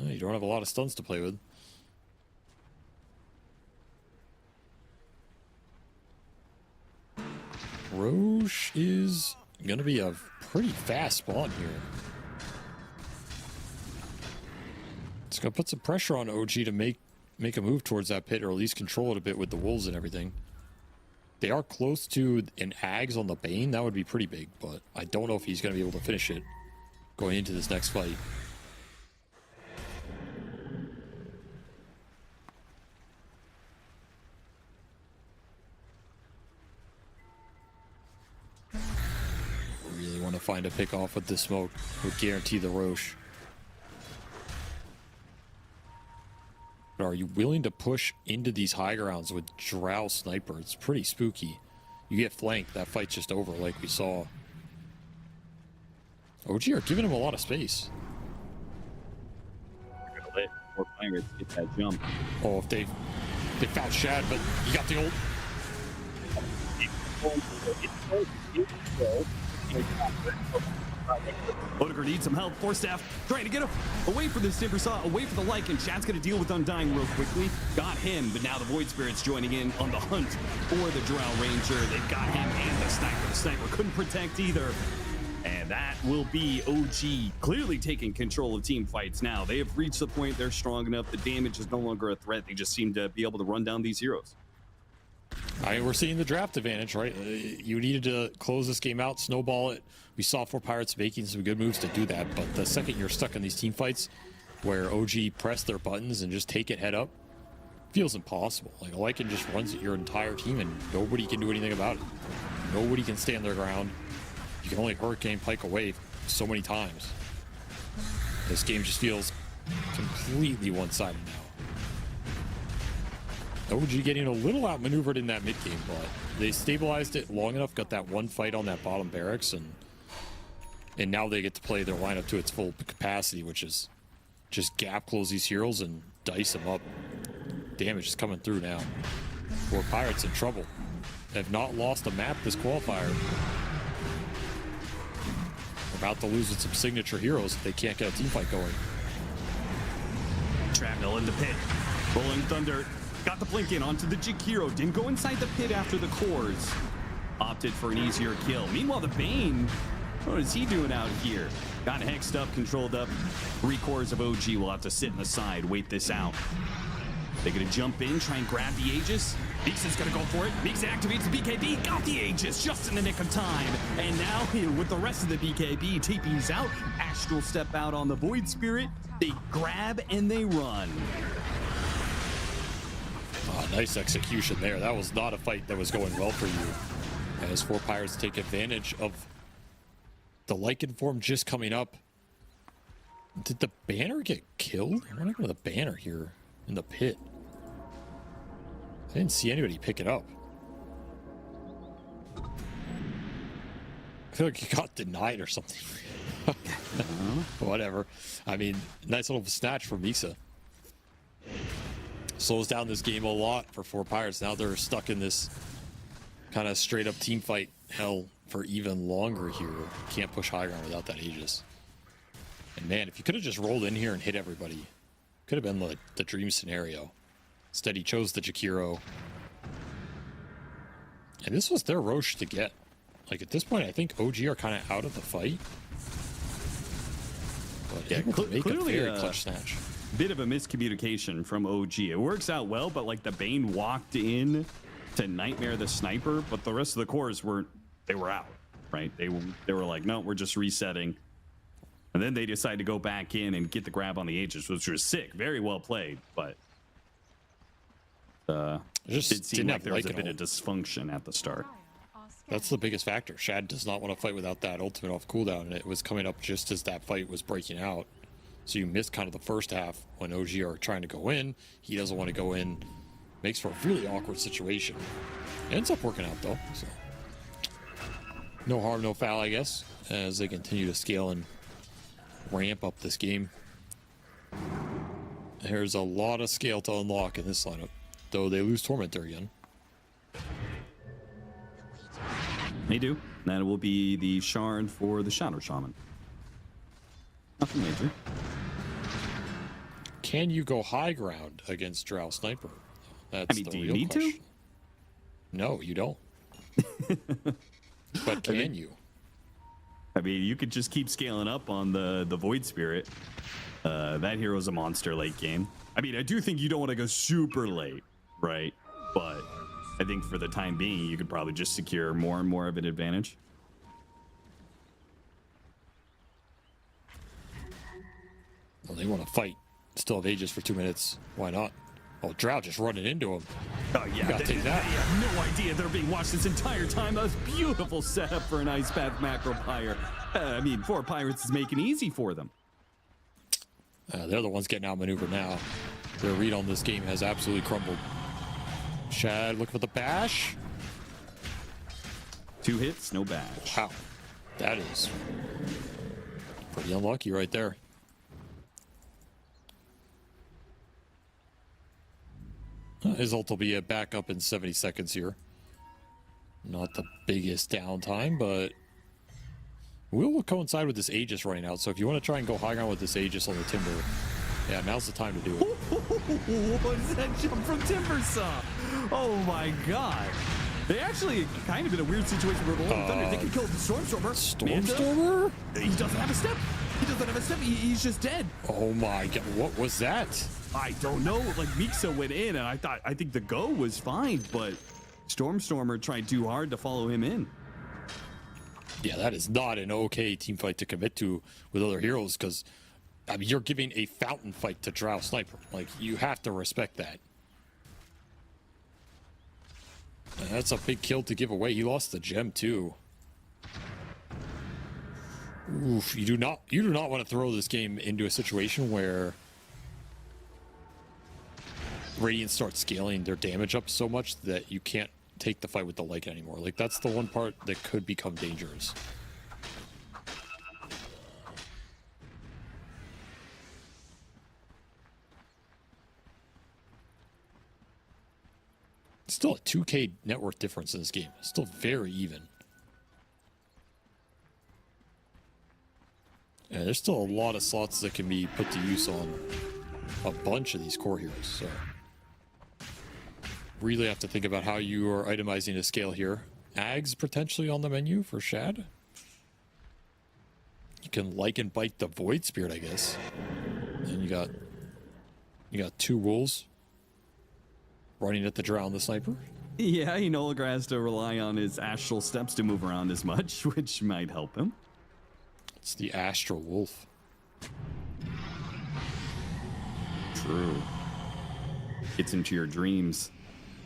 you don't have a lot of stuns to play with. Roche is going to be a pretty fast spawn here. It's going to put some pressure on OG to make a move towards that pit, or at least control it a bit with the wolves and everything. They are close to an Ags on the Bane. That would be pretty big, but I don't know if he's going to be able to finish it going into this next fight. Really want to find a pick off with this smoke. Would guarantee the Roche. But are you willing to push into these high grounds with Drow Sniper? It's pretty spooky. You get flanked, that fight's just over like we saw. OG are giving him a lot of space. They're gonna let 4 Pirates get that jump. Oh, if they found Shad, but you got the ult. Odegaard needs some help. Forstaff trying to get away from the Sniper Saw, away from the Lycan. Shad's going to deal with Undying real quickly. Got him, but now the Void Spirit's joining in on the hunt for the Drow Ranger. They've got him and the Sniper. The Sniper couldn't protect either. And that will be OG clearly taking control of team fights now. They have reached the point they're strong enough. The damage is no longer a threat. They just seem to be able to run down these heroes. We're seeing the draft advantage, right? You needed to close this game out, snowball it. We saw 4 Pirates making some good moves to do that, but the second you're stuck in these team fights where OG press their buttons and just take it head up, feels impossible. Like, a Lycan just runs at your entire team and nobody can do anything about it. Nobody can stand their ground. You can only Hurricane Pike away so many times. This game just feels completely one-sided now. OG getting a little outmaneuvered in that mid game, but they stabilized it long enough, got that one fight on that bottom barracks, and now they get to play their lineup to its full capacity, which is just gap close these heroes and dice them up. Damage is coming through now. 4 Pirates in trouble. Have not lost a map this qualifier. About to lose with some signature heroes if they can't get a team fight going. Shrapnel in the pit. Rolling Thunder got the blink in onto the Jig hero. Didn't go inside the pit after the cores. Opted for an easier kill. Meanwhile, the Bane, what is he doing out here? Got hexed up, controlled up. 3 cores of OG will have to sit in the side, wait this out. They're gonna jump in, try and grab the Aegis. Meek's gonna go for it. Meeks activates the BKB, got the Aegis just in the nick of time. And now here with the rest of the BKB, TP's out. Astral step out on the Void Spirit. They grab and they run. Oh, nice execution there. That was not a fight that was going well for you. As 4 Pirates take advantage of the Lycan form just coming up. Did the banner get killed? What happened to the banner here in the pit? I didn't see anybody pick it up. I feel like he got denied or something. Whatever. I mean, nice little snatch from Misa. Slows down this game a lot for 4 Pirates. Now they're stuck in this kind of straight up team fight hell for even longer here. Can't push high ground without that Aegis. And man, if you could have just rolled in here and hit everybody, could have been like the dream scenario. Instead, he chose the Jakiro. And this was their Roche to get. Like, at this point, I think OG are kind of out of the fight. But yeah, able to make a very clutch snatch. Bit of a miscommunication from OG. It works out well, but like the Bane walked in to Nightmare the Sniper, but the rest of the cores were out, right? They were like, no, we're just resetting. And then they decided to go back in and get the grab on the Aegis, which was sick. Very well played, but it did seem like there was a bit of dysfunction at the start. That's the biggest factor. Shad does not want to fight without that ultimate off cooldown, and it was coming up just as that fight was breaking out. So you missed kind of the first half when OG are trying to go in. He doesn't want to go in. Makes for a really awkward situation. Ends up working out though. So no harm, no foul, I guess, as they continue to scale and ramp up this game. There's a lot of scale to unlock in this lineup, though they lose Tormentor again. They do. That will be the Shard for the Shadow Shaman. Nothing major. Can you go high ground against Drow Sniper? That's do the you real need question. to? No, you don't. But can you? I mean, you could just keep scaling up on the Void Spirit. That hero's a monster late game. I mean, I do think you don't want to go super late, right? But I think for the time being, you could probably just secure more and more of an advantage. Well, they want to fight. Still have Aegis for 2 minutes. Why not? Oh, Drow just running into him. Oh, yeah. Gotta take that. They have no idea they're being watched this entire time. That was beautiful setup for an Ice Path Macro Pyre. I mean, 4 Pirates is making it easy for them. They're the ones getting outmaneuvered now. Their read on this game has absolutely crumbled. Shad looking for the bash. 2 hits, no bash. Wow. That is pretty unlucky right there. His ult will be back up in 70 seconds here. Not the biggest downtime, but Will coincide with this Aegis running out, so if you want to try and go high ground with this Aegis on the Timber, yeah, now's the time to do it. What's that jump from Timbersaw? Oh my god. They actually kind of in a weird situation where Rolling Thunder, they can kill the Stormstormer. Stormstormer? He doesn't have a step. He doesn't have a step. He's just dead. Oh my god, what was that? I don't know. Like Miksa went in, and I think the go was fine, but Stormstormer tried too hard to follow him in. Yeah, that is not an okay team fight to commit to with other heroes, because I mean, you're giving a fountain fight to Drow Sniper. Like, you have to respect that. And that's a big kill to give away. He lost the gem too. Oof, you do not want to throw this game into a situation where Radiant starts scaling their damage up so much that you can't take the fight with the Lycan anymore. Like, that's the one part that could become dangerous. Still a 2K net worth difference in this game. Still very even. And there's still a lot of slots that can be put to use on a bunch of these core heroes. So really have to think about how you are itemizing to scale here. Ags potentially on the menu for Shad. You can like and bite the Void Spirit, I guess. And you got 2 wolves running at the Drow and the Sniper. Yeah, he no longer has to rely on his astral steps to move around as much, which might help him. It's the Astral Wolf. True. Gets into your dreams.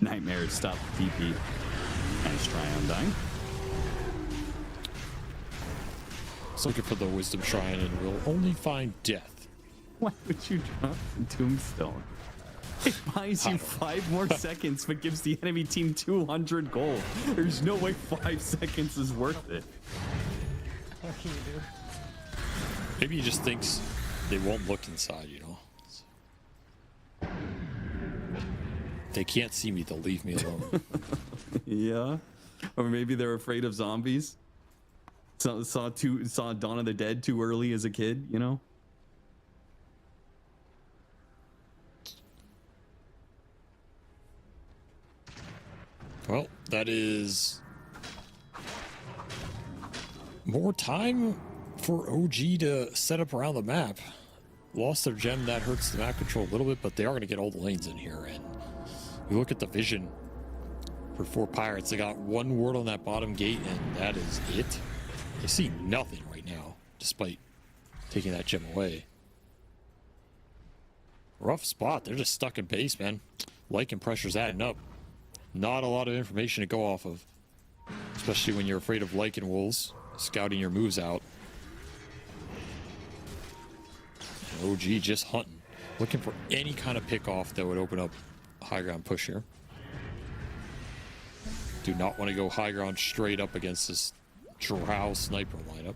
Nightmares stop the TP. Nice try on dying. It's looking for the Wisdom Shrine and will only find death. Why would you drop the Tombstone? It buys you 5 more seconds, but gives the enemy team 200 gold. There's no way 5 seconds is worth it. What can you do? Maybe he just thinks they won't look inside, you know? They can't see me, they'll leave me alone. Yeah. Or maybe they're afraid of zombies. Saw Dawn of the Dead too early as a kid, you know? Well, that is more time for OG to set up around the map. Lost their gem, that hurts the map control a little bit, but they are going to get all the lanes in here. And you look at the vision for 4 Pirates. They got 1 ward on that bottom gate, and that is it. They see nothing right now, despite taking that gem away. Rough spot. They're just stuck in base, man. Lycan pressure's adding up. Not a lot of information to go off of, especially when you're afraid of Lycan wolves scouting your moves out. And OG just hunting, looking for any kind of pick off that would open up high ground push here. Do not want to go high ground straight up against this Drow Sniper lineup.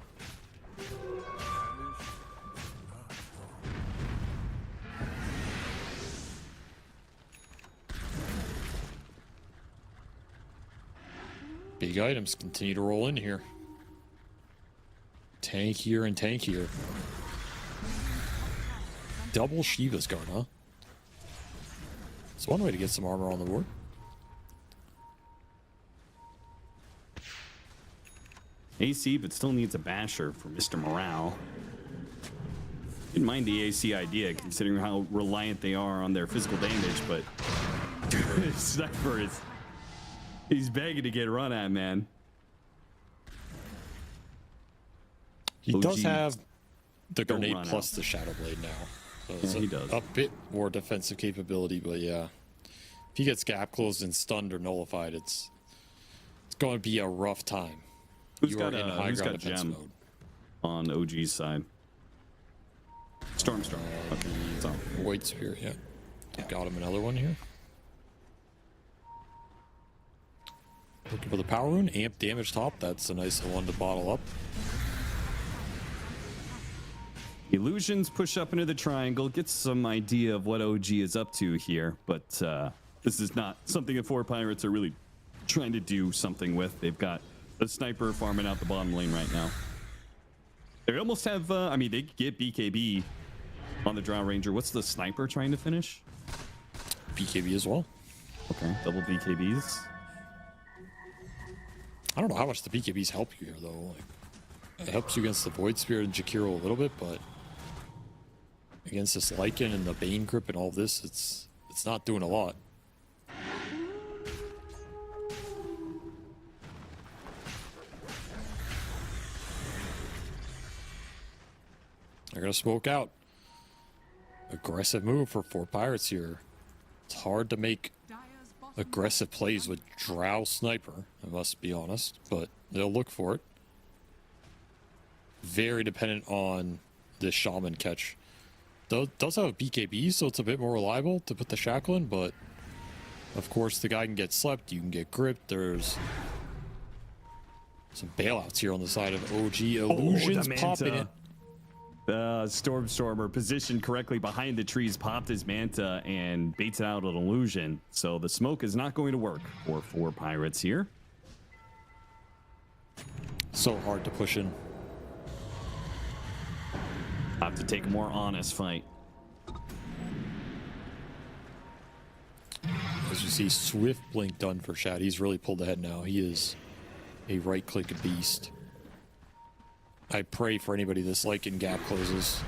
Big items continue to roll in here. Tankier and tankier. Double Shiva's Guard, huh? It's one way to get some armor on the board. AC, but still needs a basher for Mr. Morale. Didn't mind the AC idea, considering how reliant they are on their physical damage, but Sniper is... He's begging to get run at, man. He does OG, have the don't grenade run plus out. the Shadow Blade now. So Yeah, it's he does. a bit more defensive capability, but yeah. If he gets gap closed and stunned or nullified, it's going to be a rough time. Who's got ground defense gem mode. on OG's side? Stormstorm. Okay, so Void Spirit, yeah. Got him another one here. Looking for the power rune, amp damage top. That's a nice one to bottle up. Illusions push up into the triangle, gets some idea of what OG is up to here, but this is not something that 4 Pirates are really trying to do something with. They've got a Sniper farming out the bottom lane right now. They almost have, I mean, they get BKB on the Drow Ranger. What's the sniper trying to finish? BKB as well. Okay, double BKBs. I don't know how much the BKBs help you here, though. Like, it helps you against the Void Spirit and Jakiro a little bit, but against this Lycan and the Bane Grip and all this, it's not doing a lot. They're gonna smoke out. Aggressive move for 4 Pirates here. It's hard to make Dyer's bottom aggressive plays with Drow Sniper, I must be honest, but they'll look for it. Very dependent on this Shaman catch. Does have a BKB, so it's a bit more reliable to put the shackle in, but of course the guy can get slept, you can get gripped. There's some bailouts here on the side of OG. Illusions popping in. Stormstormer positioned correctly behind the trees, popped his Manta and baits it out an illusion. So the smoke is not going to work for 4 Pirates here. So hard to push in. Have to take a more honest fight. As you see, swift blink done for Shad. He's really pulled ahead now. He is a right-click beast. I pray for anybody this Lycan gap closes.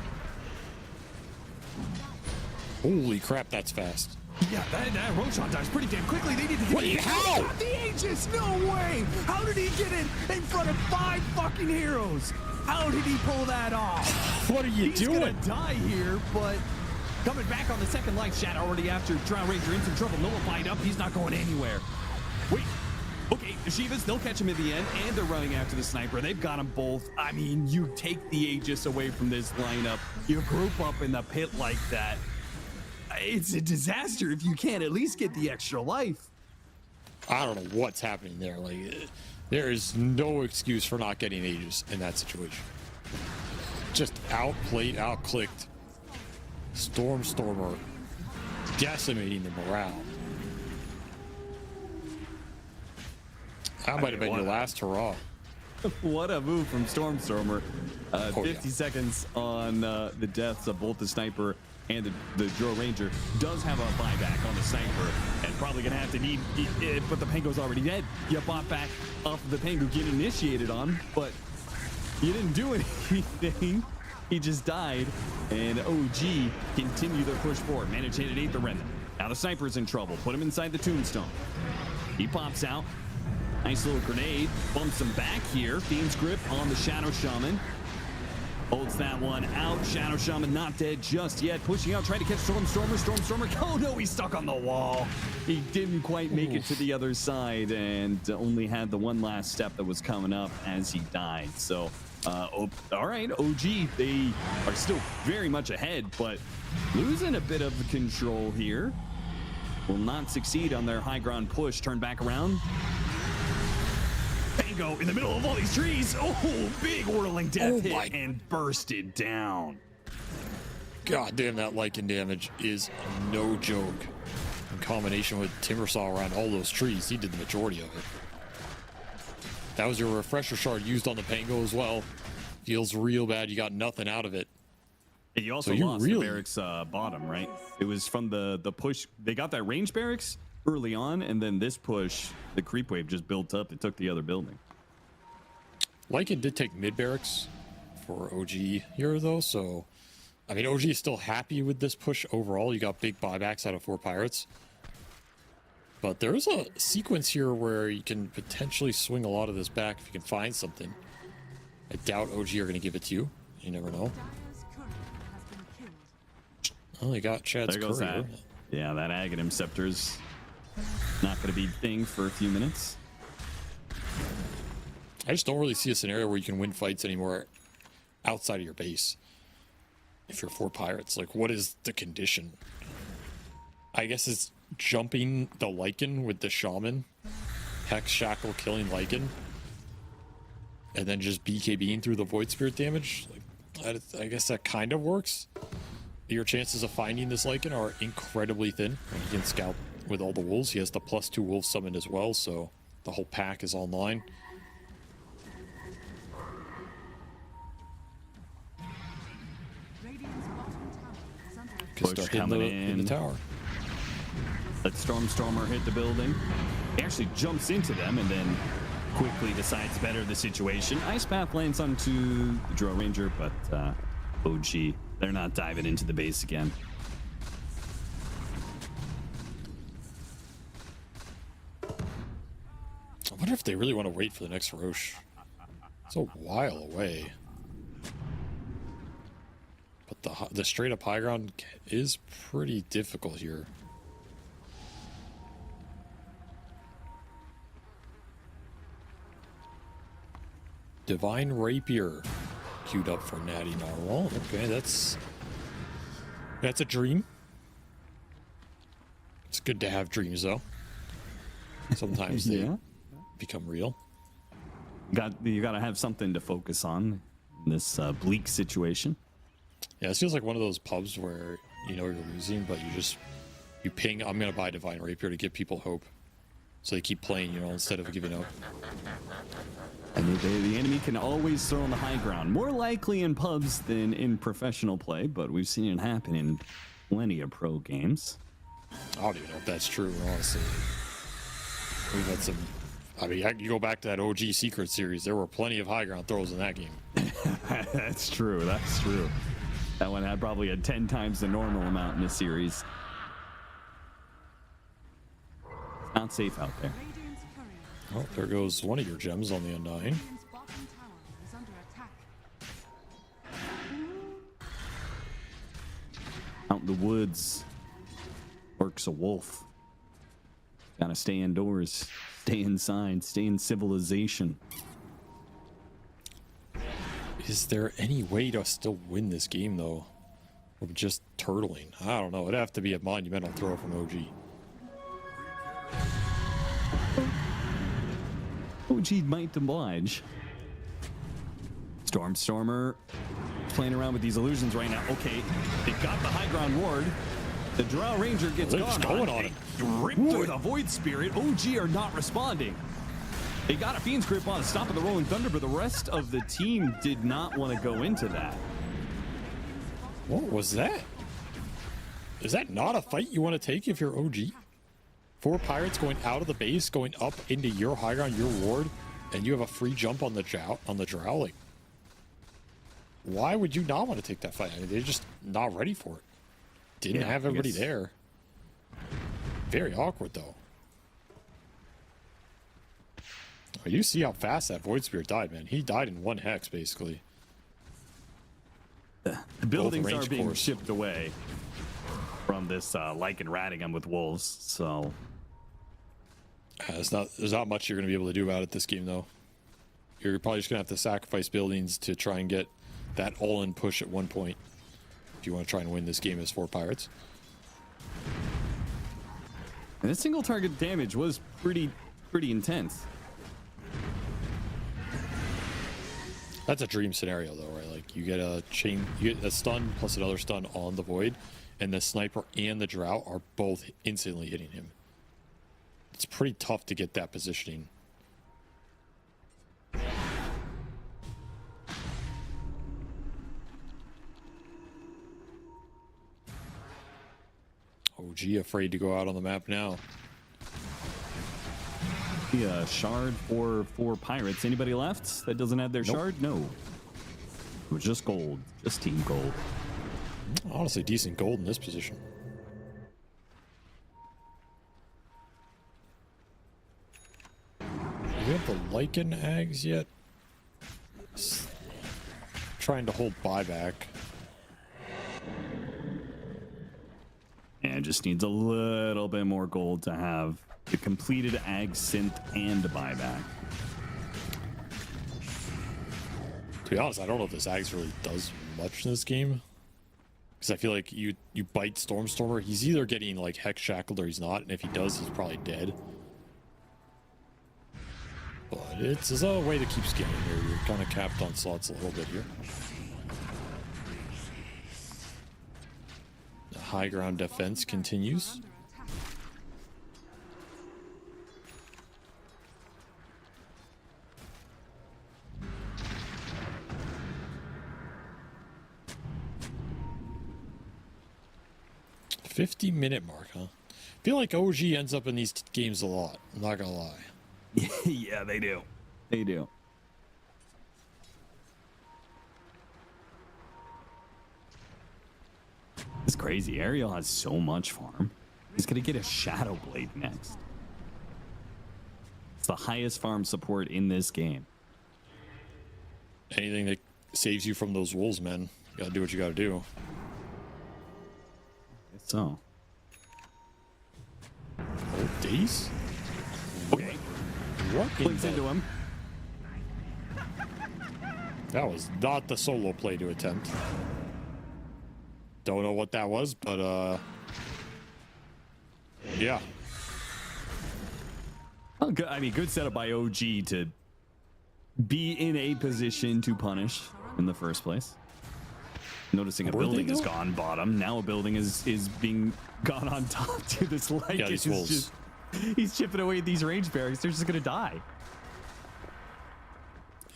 Holy crap, that's fast. Yeah, that Roshan dies pretty damn quickly. They need to get Wait, how? The Aegis, no way! How did he get in front of 5 fucking heroes? How did he pull that off? What are you He's doing? gonna die here, but coming back on the second life shot already after Drow Ranger in some trouble. Nullified up, he's not going anywhere. Wait. Okay, the Shivas, they'll catch him at the end, and they're running after the sniper. They've got them both. I mean, you take the Aegis away from this lineup. You group up in the pit like that. It's a disaster if you can't at least get the extra life. I don't know what's happening there. Like, there is no excuse for not getting Aegis in that situation. Just outplayed, outclicked. Stormstormer decimating the morale. That might have been your last hurrah. What a move from Stormstormer. 50 yeah. seconds on the deaths of both the sniper and the Drow Ranger. Does have a buyback on the sniper and probably gonna have to need it, but the Pango's already dead. You bought back off of the Pango, get initiated on, but you didn't do anything. He just died, and OG continue their push forward. Managed to hit an 8th remnant. Now the sniper's in trouble. Put him inside the tombstone. He pops out. Nice little grenade. Bumps him back here. Fiend's grip on the Shadow Shaman. Holds that one out. Shadow Shaman not dead just yet. Pushing out, trying to catch Stormstormer. Stormstormer. Oh no, he's stuck on the wall. He didn't quite make it to the other side and only had the one last step that was coming up as he died. So, all right, OG, they are still very much ahead, but losing a bit of control here. Will not succeed on their high ground push. Turn back around. Pango in the middle of all these trees. Oh, big whirling death hit and bursted down. God damn, that Lycan damage is no joke. In combination with Timbersaw around all those trees, he did the majority of it. That was your refresher shard used on the Pango as well. Feels real bad. You got nothing out of it. You also lost the barracks bottom, right? It was from the push. They got that range barracks early on, and then this push, the creep wave just built up. It took the other building. Lycan did take mid barracks for OG here, though, so I mean, OG is still happy with this push overall. You got big buybacks out of 4 Pirates. But there's a sequence here where you can potentially swing a lot of this back if you can find something. I doubt OG are going to give it to you. You never know. Dyer's courier has been killed. Oh, they got Chad's There goes courier. that. Yeah, that Aghanim Scepter's not going to be a thing for a few minutes. I just don't really see a scenario where you can win fights anymore outside of your base. If you're 4 Pirates, like, what is the condition? I guess it's jumping the Lycan with the Shaman, Hex Shackle killing Lycan, and then just BKBing through the Void Spirit damage. Like, I guess that kind of works. Your chances of finding this Lycan are incredibly thin. When he can scout with all the wolves, he has the +2 wolves summoned as well, so the whole pack is online. Could Push start hitting coming in the in. tower. Let Stormstormer hit the building. He actually jumps into them and then quickly decides better the situation. Ice Path lands onto the Drow Ranger, but OG, they're not diving into the base again. I wonder if they really want to wait for the next Roche. It's a while away. But the straight up high ground is pretty difficult here. Divine Rapier queued up for Natty Narwhal. Okay, that's a dream. It's good to have dreams though. Sometimes they Yeah. become real. You got to have something to focus on in this bleak situation. Yeah, this feels like one of those pubs where you know you're losing, but you ping, I'm gonna buy Divine Rapier to give people hope. So they keep playing, you know, instead of giving up. And the enemy can always throw on the high ground. More likely in pubs than in professional play, but we've seen it happen in plenty of pro games. I don't even know if that's true, honestly. We've had some. I mean, you go back to that OG Secret series, there were plenty of high ground throws in that game. That's true. That's true. That one had probably a 10 times the normal amount in the series. It's not safe out there. Radiant's courier. Oh, there goes one of your gems on the Undying. Radiant's bottom tower is under attack. Out in the woods lurks a wolf. Gotta stay indoors, stay inside, stay in civilization. Is there any way to still win this game, though? Or just turtling? I don't know. It'd have to be a monumental throw from OG. OG might oblige. Stormstormer playing around with these illusions right now. Okay, they got the high ground ward. The Drow Ranger gets They're just gone going on. on it. Ripped with a Void Spirit. OG are not responding. They got a Fiend's Grip on stop of the Rolling Thunder, but the rest of the team did not want to go into that. What was that? Is that not a fight you want to take if you're OG? 4 pirates going out of the base, going up into your high ground, your ward, and you have a free jump on the drow. Like, why would you not want to take that fight? I mean, they're just not ready for it. Didn't Yeah, have I everybody guess. there. Very awkward though. Oh, you see how fast that Void Spirit died, man. He died in 1 hex, basically. The buildings range are being cores. shipped away from this Lycan Rattingham with wolves, so There's not much you're going to be able to do about it this game, though. You're probably just going to have to sacrifice buildings to try and get that all-in push at one point if you want to try and win this game as 4 pirates. and the single target damage was pretty intense. That's a dream scenario, though, right? Like, you get a stun plus another stun on the Void, and the sniper and the drow are both instantly hitting him. It's pretty tough to get that positioning. OG afraid to go out on the map now. The shard for 4 pirates. Anybody left that doesn't have their Nope. shard? No. It was just gold. Just team gold. Honestly, decent gold in this position. Do we have the Lycan Ags yet? Trying to hold buyback. And just needs a little bit more gold to have the completed Ag Synth and buyback. To be honest, I don't know if this Ags really does much in this game. Because I feel like you bite Stormstormer, he's either getting like hex shackled or he's not, and if he does, he's probably dead. But it's a way to keep scanning here. You're kind of capped on slots a little bit here. The high ground defense continues. Under attack. 50-minute mark, huh? I feel like OG ends up in these games a lot. I'm not gonna lie. Yeah, they do. They do. It's crazy. Ariel has so much farm. He's gonna get a Shadow Blade next. It's the highest farm support in this game. Anything that saves you from those wolves, man. You gotta do what you gotta do. So. Oh, Daze? Okay. What? Clicks into him. That was not the solo play to attempt. Don't know what that was, but yeah. Well, good, I mean, good setup by OG to be in a position to punish in the first place. Noticing a building is gone bottom. Now a building is being gone on top to this light. Yeah, these wolves. Just, he's chipping away at these range barracks. They're just gonna die.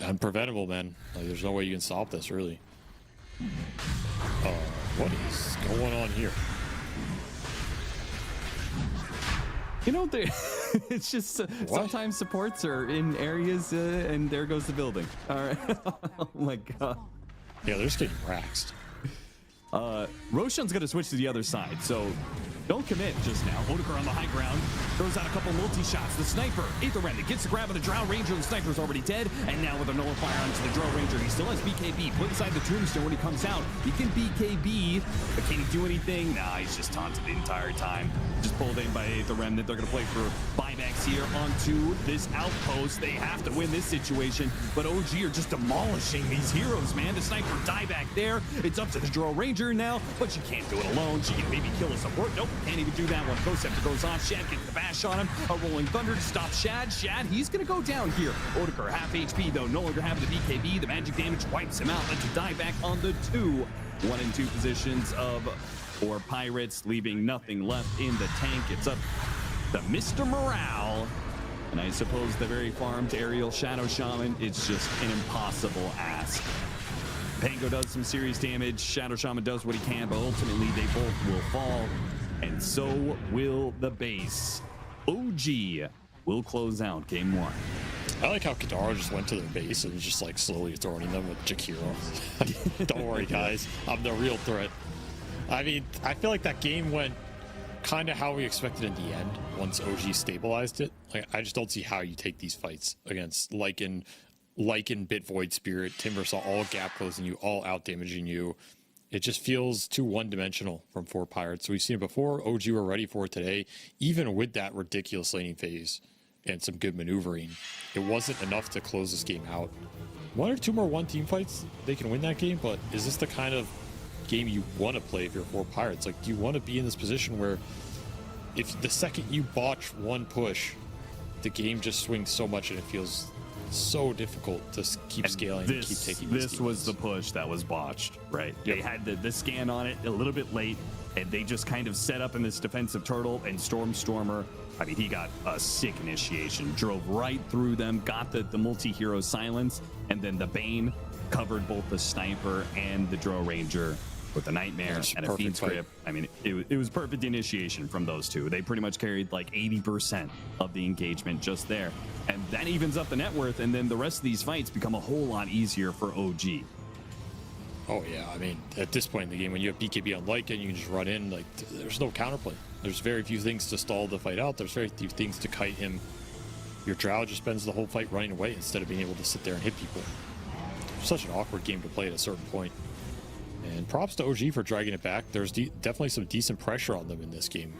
Unpreventable, man. Like, there's no way you can stop this, really. What is going on here? You know, it's just sometimes supports are in areas, and there goes the building. All right. Oh my god. Yeah, they're just getting waxed. Roshan's going to switch to the other side, so don't commit just now. Odegaard on the high ground, throws out a couple multi-shots. The sniper, Aether Remnant, gets the grab of the Drow Ranger. The sniper's already dead, and now with a nullifier onto the Drow Ranger, he still has BKB. Put inside the tombstone when he comes out. He can BKB, but can he do anything? Nah, he's just taunted the entire time. Just pulled in by Aether Remnant. They're going to play for buybacks here onto this outpost. They have to win this situation, but OG are just demolishing these heroes, man. The sniper die back there. It's up to the Drow Ranger now, but she can't do it alone. She can maybe kill a support. Nope, can't even do that one. Ghost Scepter goes off. Shad gets the bash on him. A Rolling Thunder to stop Shad. Shad, he's going to go down here. Odegaard, half HP, though. No longer having the BKB. The magic damage wipes him out. Let's die back on the 2. 1 and 2 positions for Pirates, leaving nothing left in the tank. It's up to Mr. Morale. And I suppose the very farmed aerial Shadow Shaman, it's just an impossible ask. Pango does some serious damage. Shadow Shaman does what he can, but ultimately they both will fall. And so will the base. OG will close out game 1. I like how Kadara just went to their base and was just like slowly throwing them with Jakiro. Don't worry, guys. I'm the real threat. I mean, I feel like that game went kind of how we expected in the end once OG stabilized it. Like, I just don't see how you take these fights against Lycan, Bit Void Spirit, Timbersaw, all gap closing you, all out damaging you. It just feels too one-dimensional from 4 Pirates. We've seen it before. OG were ready for it today. Even with that ridiculous laning phase and some good maneuvering, it wasn't enough to close this game out. 1 or 2 more one-team fights, they can win that game, but is this the kind of game you want to play if you're 4 Pirates? Like, do you want to be in this position where if the second you botch one push, the game just swings so much and it feels so difficult to keep scaling and keep taking these This was the push that was botched, right? Yep. They had the scan on it a little bit late, and they just kind of set up in this defensive turtle, and Stormer, I mean, he got a sick initiation, drove right through them, got the multi-hero silence, and then the Bane covered both the sniper and the Drow Ranger with a Nightmare and a Fiend Script. I mean, it was perfect initiation from those two. They pretty much carried like 80% of the engagement just there. And that evens up the net worth, and then the rest of these fights become a whole lot easier for OG. Oh yeah, I mean, at this point in the game, when you have BKB on Lycan, you can just run in. Like, there's no counterplay. There's very few things to stall the fight out. There's very few things to kite him. Your Drow just spends the whole fight running away instead of being able to sit there and hit people. Such an awkward game to play at a certain point. And props to OG for dragging it back. There's definitely some decent pressure on them in this game,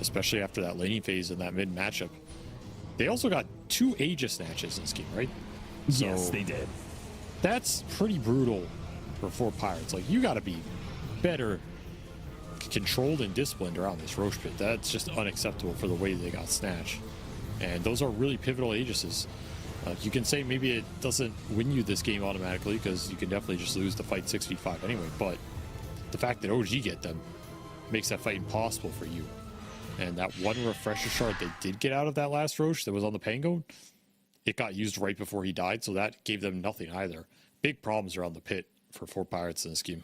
especially after that laning phase and that mid matchup. They also got 2 Aegis snatches in this game, right? Yes, they did. That's pretty brutal for 4 Pirates. Like, you got to be better controlled and disciplined around this Roche pit. That's just unacceptable for the way they got snatched. And those are really pivotal Aegises. You can say maybe it doesn't win you this game automatically, because you can definitely just lose the fight 6v5 anyway, but the fact that OG get them makes that fight impossible for you. And that one refresher shard they did get out of that last Roche that was on the Pango, it got used right before he died, so that gave them nothing either. Big problems around the pit for 4 Pirates in this game.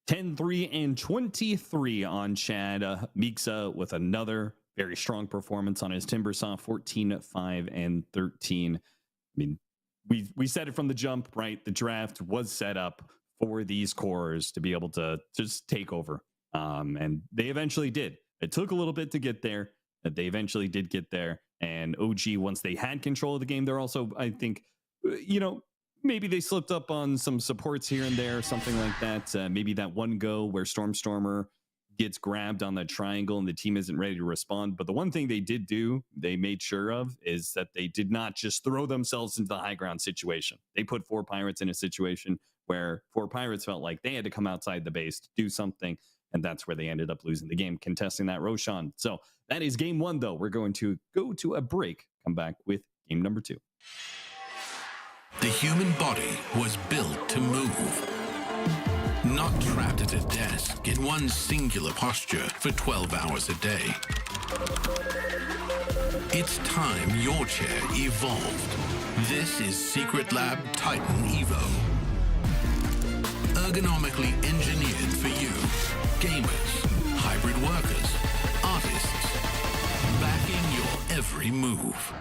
10-3 and 23 on Chad. Miksa with another very strong performance on his Timbersaw, 14-5 and 13. I mean, we said it from the jump, right? The draft was set up for these cores to be able to just take over. And they eventually did. It took a little bit to get there, but they eventually did get there. And OG, once they had control of the game, they're also, I think, maybe they slipped up on some supports here and there, something like that. Maybe that one go where Stormstormer gets grabbed on that triangle and the team isn't ready to respond. But the one thing they did do, they made sure of, is that they did not just throw themselves into the high ground situation. They put 4 Pirates in a situation where 4 Pirates felt like they had to come outside the base to do something. And that's where they ended up losing the game, contesting that Roshan. So that is game 1, though. We're going to go to a break, come back with game number 2. The human body was built to move. Not trapped at a desk in one singular posture for 12 hours a day. It's time your chair evolved. This is Secret Lab Titan Evo. Ergonomically engineered for you, gamers, hybrid workers, artists, backing your every move.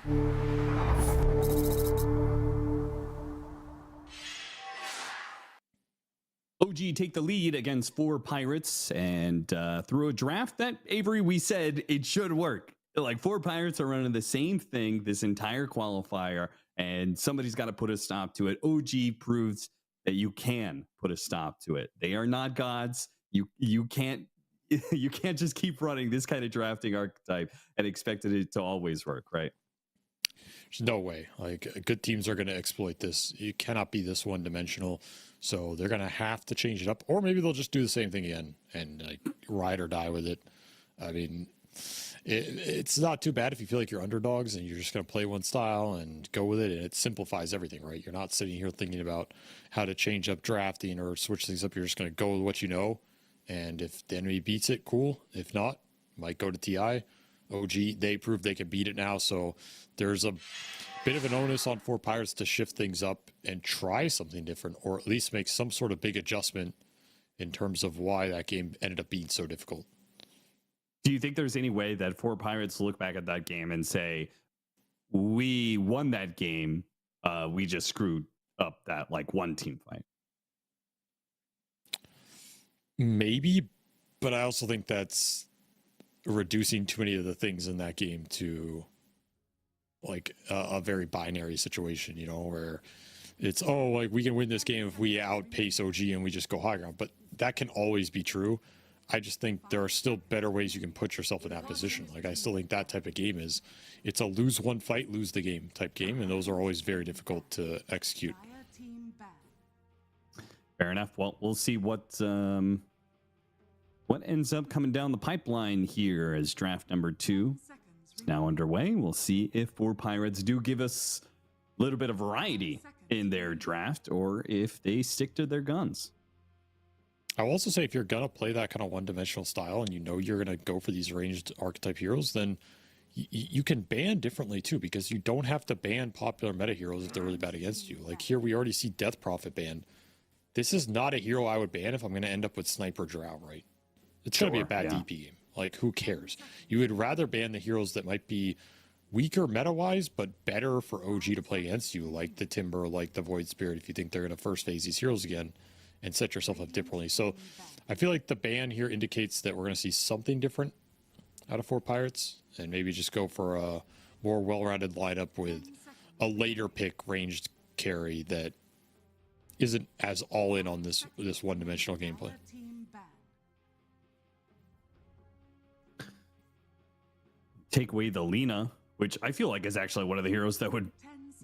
OG take the lead against 4 Pirates, and through a draft that, Avery, we said it should work. Like 4 Pirates are running the same thing this entire qualifier, and somebody's got to put a stop to it. OG proves that you can put a stop to it. They are not gods. You can't you can't just keep running this kind of drafting archetype and expect it to always work, right? There's no way. Like, good teams are going to exploit this. You cannot be this one-dimensional. So they're going to have to change it up, or maybe they'll just do the same thing again and like ride or die with it. I mean, it's not too bad if you feel like you're underdogs and you're just going to play one style and go with it, and it simplifies everything, right? You're not sitting here thinking about how to change up drafting or switch things up. You're just going to go with what you know, and if the enemy beats it, cool. If not, might go to TI. OG, they proved they can beat it now, so there's a bit of an onus on 4 Pirates to shift things up and try something different, or at least make some sort of big adjustment in terms of why that game ended up being so difficult. Do you think there's any way that 4 Pirates look back at that game and say, we won that game, we just screwed up that like one team fight? Maybe, but I also think that's reducing too many of the things in that game to like a very binary situation, you know, where it's, oh, like we can win this game if we outpace OG and we just go high ground. But that can always be true. I just think there are still better ways you can put yourself in that position. Like, I still think that type of game it's a lose one fight, lose the game type game. And those are always very difficult to execute. Fair enough. Well, we'll see what ends up coming down the pipeline here as draft number 2 is now underway. We'll see if 4 Pirates do give us a little bit of variety in their draft, or if they stick to their guns. I will also say, if you're going to play that kind of one-dimensional style and you know you're going to go for these ranged archetype heroes, then you can ban differently too, because you don't have to ban popular meta heroes if they're really bad against you. Like here, we already see Death Prophet banned. This is not a hero I would ban if I'm going to end up with Sniper Drow, right? It's going to be a bad DP game. Like, who cares? You would rather ban the heroes that might be weaker meta-wise, but better for OG to play against you, like the Timber, like the Void Spirit, if you think they're going to first phase these heroes again, and set yourself up differently. So I feel like the ban here indicates that we're going to see something different out of 4 Pirates, and maybe just go for a more well-rounded lineup with a later pick ranged carry that isn't as all in on this one-dimensional gameplay. Take away the Lina, which I feel like is actually one of the heroes that would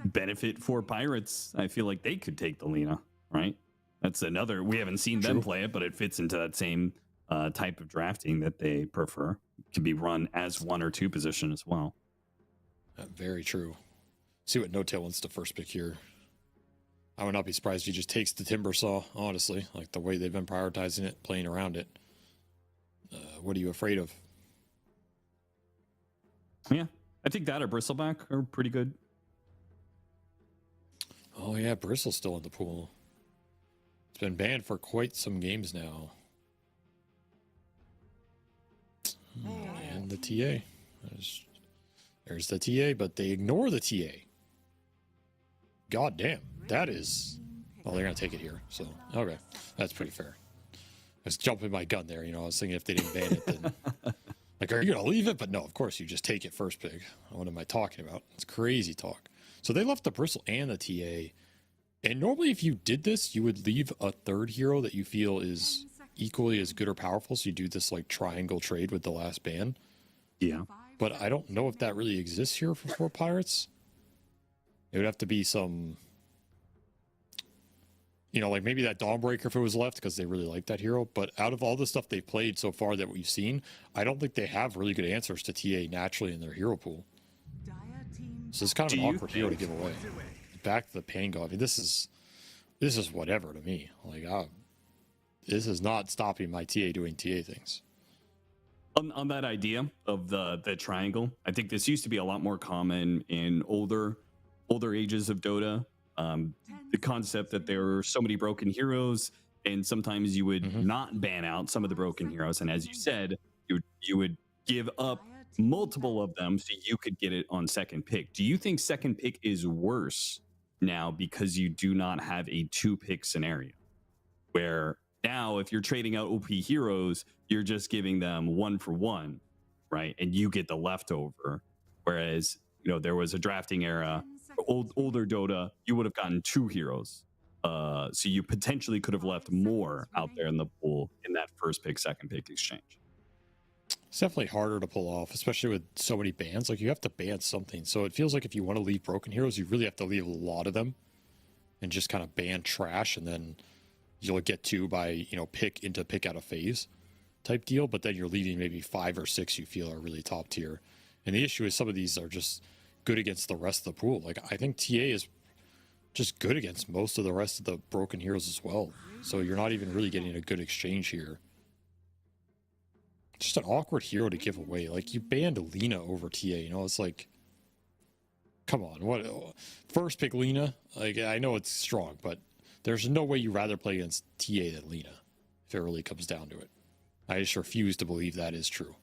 benefit 4 Pirates. I feel like they could take the Lina, right? That's another, we haven't seen them play it, but it fits into that same type of drafting that they prefer. It can be run as 1 or 2 position as well. Very true. See what No Tail wants to first pick here. I would not be surprised if he just takes the Timber Saw, honestly, like the way they've been prioritizing it, playing around it. What are you afraid of? Yeah, I think that or Bristleback are pretty good. Oh yeah, Bristle's still in the pool. It's been banned for quite some games now. And the TA. There's the TA, but they ignore the TA. God damn, that is... Well, they're going to take it here, so... Okay, that's pretty fair. I was jumping my gun there, you know, I was thinking if they didn't ban it, then... Like, are you going to leave it? But no, of course, you just take it first pick. What am I talking about? It's crazy talk. So they left the Bristle and the TA. And normally if you did this, you would leave a third hero that you feel is equally as good or powerful. So you do this like triangle trade with the last ban. Yeah. But I don't know if that really exists here for 4 Pirates. It would have to be some... You know, like maybe that Dawnbreaker if it was left because they really like that hero. But out of all the stuff they've played so far that we've seen, I don't think they have really good answers to TA naturally in their hero pool. So it's kind of an awkward hero to give away. Back to the Pango. I mean, this is whatever to me. Like, this is not stopping my TA doing TA things. On that idea of the triangle, I think this used to be a lot more common in older ages of Dota. The concept that there are so many broken heroes, and sometimes you would not ban out some of the broken heroes, and as you said, you would give up multiple of them so you could get it on second pick. Do you think second pick is worse now because you do not have a 2-pick scenario? Where now, if you're trading out OP heroes, you're just giving them 1 for 1, right? And you get the leftover. Whereas, there was a drafting era, older Dota, you would have gotten 2 heroes. So you potentially could have left more out there in the pool in that first pick, second pick exchange. It's definitely harder to pull off, especially with so many bans. Like, you have to ban something. So it feels like if you want to leave broken heroes, you really have to leave a lot of them and just kind of ban trash, and then you'll get 2 by, pick out of phase type deal. But then you're leaving maybe 5 or 6 you feel are really top tier. And the issue is some of these are just good against the rest of the pool. Like, I think TA is just good against most of the rest of the broken heroes as well. So you're not even really getting a good exchange here. Just an awkward hero to give away. Like, you banned Lina over TA, it's like, come on, what? First pick Lina? Like, I know it's strong, but there's no way you'd rather play against TA than Lina, if it really comes down to it. I just refuse to believe that is true.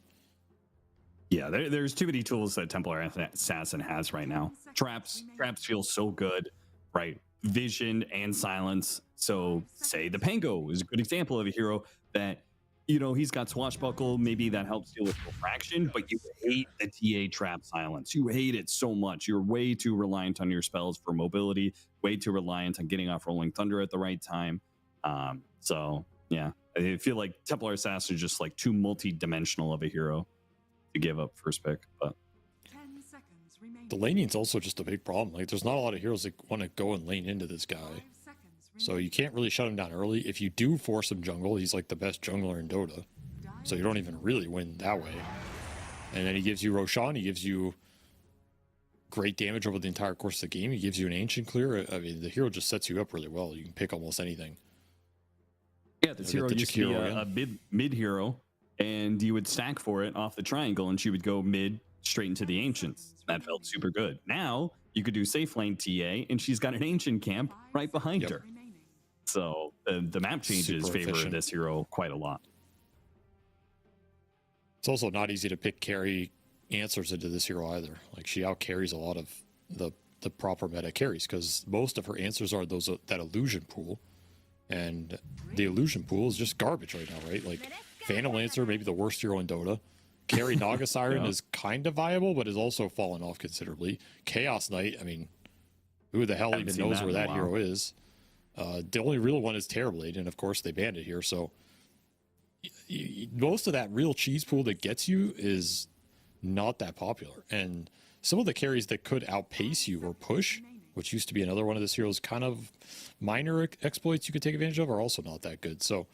Yeah, there's too many tools that Templar Assassin has right now. Traps feel so good, right? Vision and silence. So say the Pango is a good example of a hero that, he's got Swashbuckle, maybe that helps deal with refraction, but you hate the TA trap silence. You hate it so much. You're way too reliant on your spells for mobility, way too reliant on getting off Rolling Thunder at the right time. So yeah, I feel like Templar Assassin is just like too multi-dimensional of a hero to give up first pick. But 10 seconds remaining. The laning's also just a big problem. Like, there's not a lot of heroes that want to go and lane into this guy. 5 seconds So you can't really shut him down early. If you do force him jungle, he's like the best jungler in Dota. So you don't even really win that way. And then he gives you Roshan. He gives you great damage over the entire course of the game. He gives you an ancient clear. I mean, the hero just sets you up really well. You can pick almost anything. yeah, this hero used to be a mid hero, and you would stack for it off the triangle, and she would go mid straight into the ancients. That felt super good. Now you could do safe lane TA, and she's got an ancient camp right behind her. So the map changes Super favor efficient. this hero quite a lot. It's also not easy to pick carry answers into this hero either. Like, she out carries a lot of the proper meta carries, because most of her answers are that illusion pool, and the illusion pool is just garbage right now, right? Like, Phantom Lancer, maybe the worst hero in Dota. Carry Naga Siren Yeah. is kind of viable, but has also fallen off considerably. Chaos Knight, I mean, who the hell Haven't even seen knows that where in a that while. hero is? The only real one is Terrorblade, and of course they banned it here. So most of that real cheese pool that gets you is not that popular. And some of the carries that could outpace you or push, which used to be another one of this hero's kind of minor exploits you could take advantage of, are also not that good. So,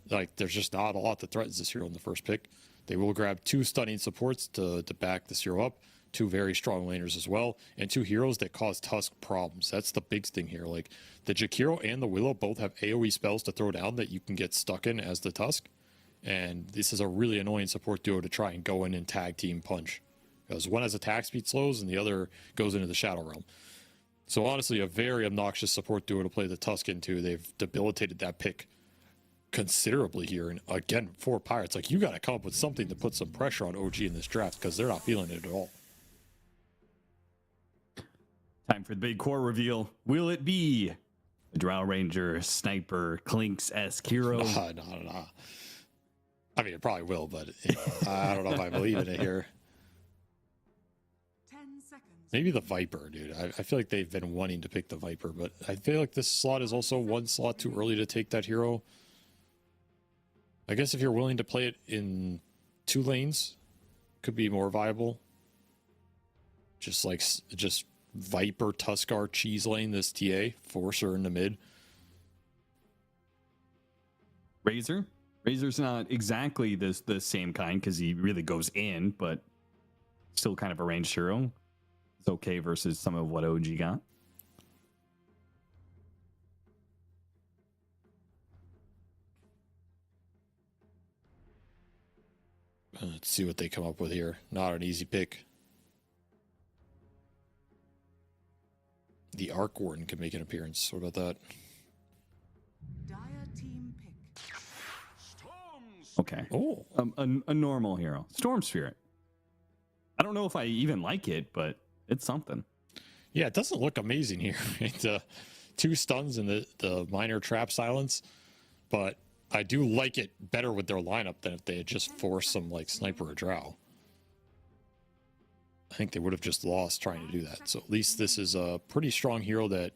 like, there's just not a lot that threatens this hero in the first pick. They will grab 2 stunning supports to back this hero up, 2 very strong laners as well, and 2 heroes that cause Tusk problems. That's the big thing here. Like, the Jakiro and the Willow both have AoE spells to throw down that you can get stuck in as the Tusk. And this is a really annoying support duo to try and go in and tag team punch, because one has attack speed slows and the other goes into the Shadow Realm. So honestly, a very obnoxious support duo to play the Tusk into. They've debilitated that pick considerably here. And again, for Pirates, like, you got to come up with something to put some pressure on OG in this draft, because they're not feeling it at all. Time for the big core reveal. Will it be a Drow Ranger, Sniper, Clinks-esque hero? No. I mean, it probably will, but I don't know if I believe in it here. 10 seconds. Maybe the Viper, dude. I feel like they've been wanting to pick the Viper, but I feel like this slot is also one slot too early to take that hero. I guess if you're willing to play it in 2 lanes, could be more viable. Just Viper, Tuskar, cheese lane this TA, force her in the mid. Razor's not exactly the same kind, because he really goes in, but still kind of a ranged hero. It's okay versus some of what OG got. Let's see what they come up with here. Not an easy pick. The Arc Warden can make an appearance. What about that? Dire team pick. Okay. Oh, A normal hero. Storm Spirit. I don't know if I even like it, but it's something. Yeah, it doesn't look amazing here. It's 2 stuns and the minor trap silence, but I do like it better with their lineup than if they had just forced some like sniper or drow. I think they would have just lost trying to do that. So at least this is a pretty strong hero that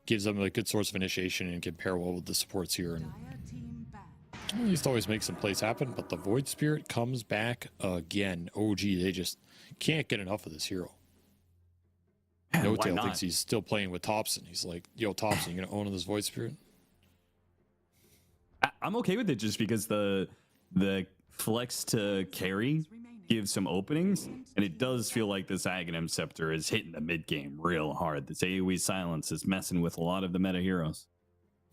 gives them a good source of initiation and can pair well with the supports here. And at least always make some plays happen. But the Void Spirit comes back again. OG, they just can't get enough of this hero. No Tail thinks he's still playing with Thompson. He's like, yo, Thompson, you gonna own this Void Spirit? I'm okay with it just because the flex to carry gives some openings, and it does feel like this Aghanim Scepter is hitting the mid game real hard. This AoE silence is messing with a lot of the meta heroes.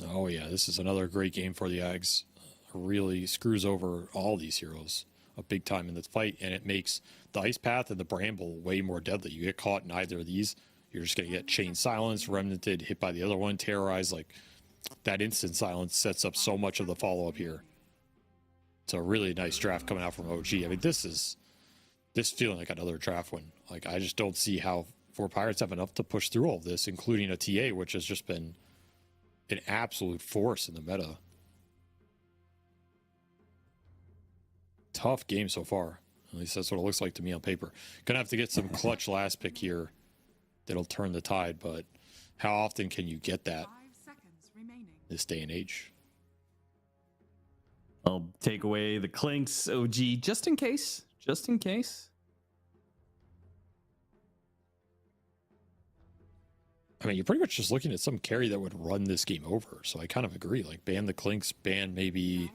Oh yeah, this is another great game for the Ags. Really screws over all these heroes a big time in this fight, and it makes the Ice Path and the Bramble way more deadly. You get caught in either of these, you're just going to get chain silence, remnanted, hit by the other one, terrorized. Like that instant silence sets up so much of the follow-up here. It's a really nice draft coming out from OG. I mean, this feeling like another draft win. Like, I just don't see how 4 Pirates have enough to push through all of this, including a TA, which has just been an absolute force in the meta. Tough game so far. At least that's what it looks like to me on paper. Gonna have to get some clutch last pick here that'll turn the tide, but how often can you get that this day and age? I'll take away the Clinks OG just in case. Just in case. I mean, you're pretty much just looking at some carry that would run this game over. So I kind of agree. Like, ban the Clinks, ban maybe...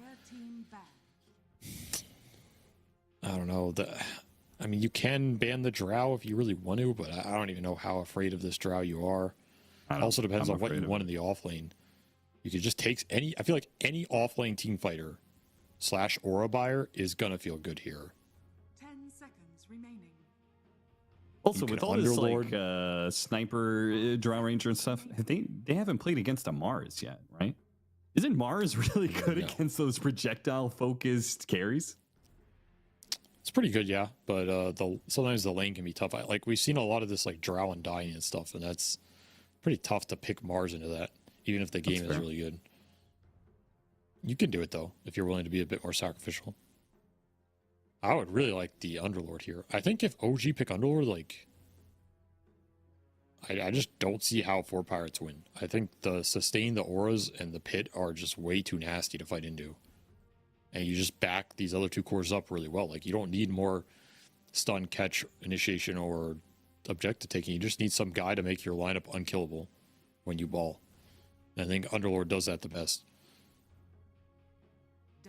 I don't know. I mean, you can ban the Drow if you really want to, but I don't even know how afraid of this Drow you are. It also depends on what you want in the off lane. You could just take any... I feel like any off lane team fighter / aura buyer is going to feel good here. 10 seconds remaining. Also, with all this like sniper, Drow Ranger and stuff, they haven't played against a Mars yet, right? Isn't Mars really good against those projectile-focused carries? It's pretty good, yeah, but sometimes the lane can be tough. Like, we've seen a lot of this like Drow and dying and stuff, and that's pretty tough to pick Mars into that, even if the game is really good. You can do it, though, if you're willing to be a bit more sacrificial. I would really like the Underlord here. I think if OG pick Underlord, like... I just don't see how 4 Pirates win. I think the sustain, the auras, and the pit are just way too nasty to fight into. And you just back these other 2 cores up really well. Like, you don't need more stun, catch, initiation, or objective taking. You just need some guy to make your lineup unkillable when you ball. And I think Underlord does that the best.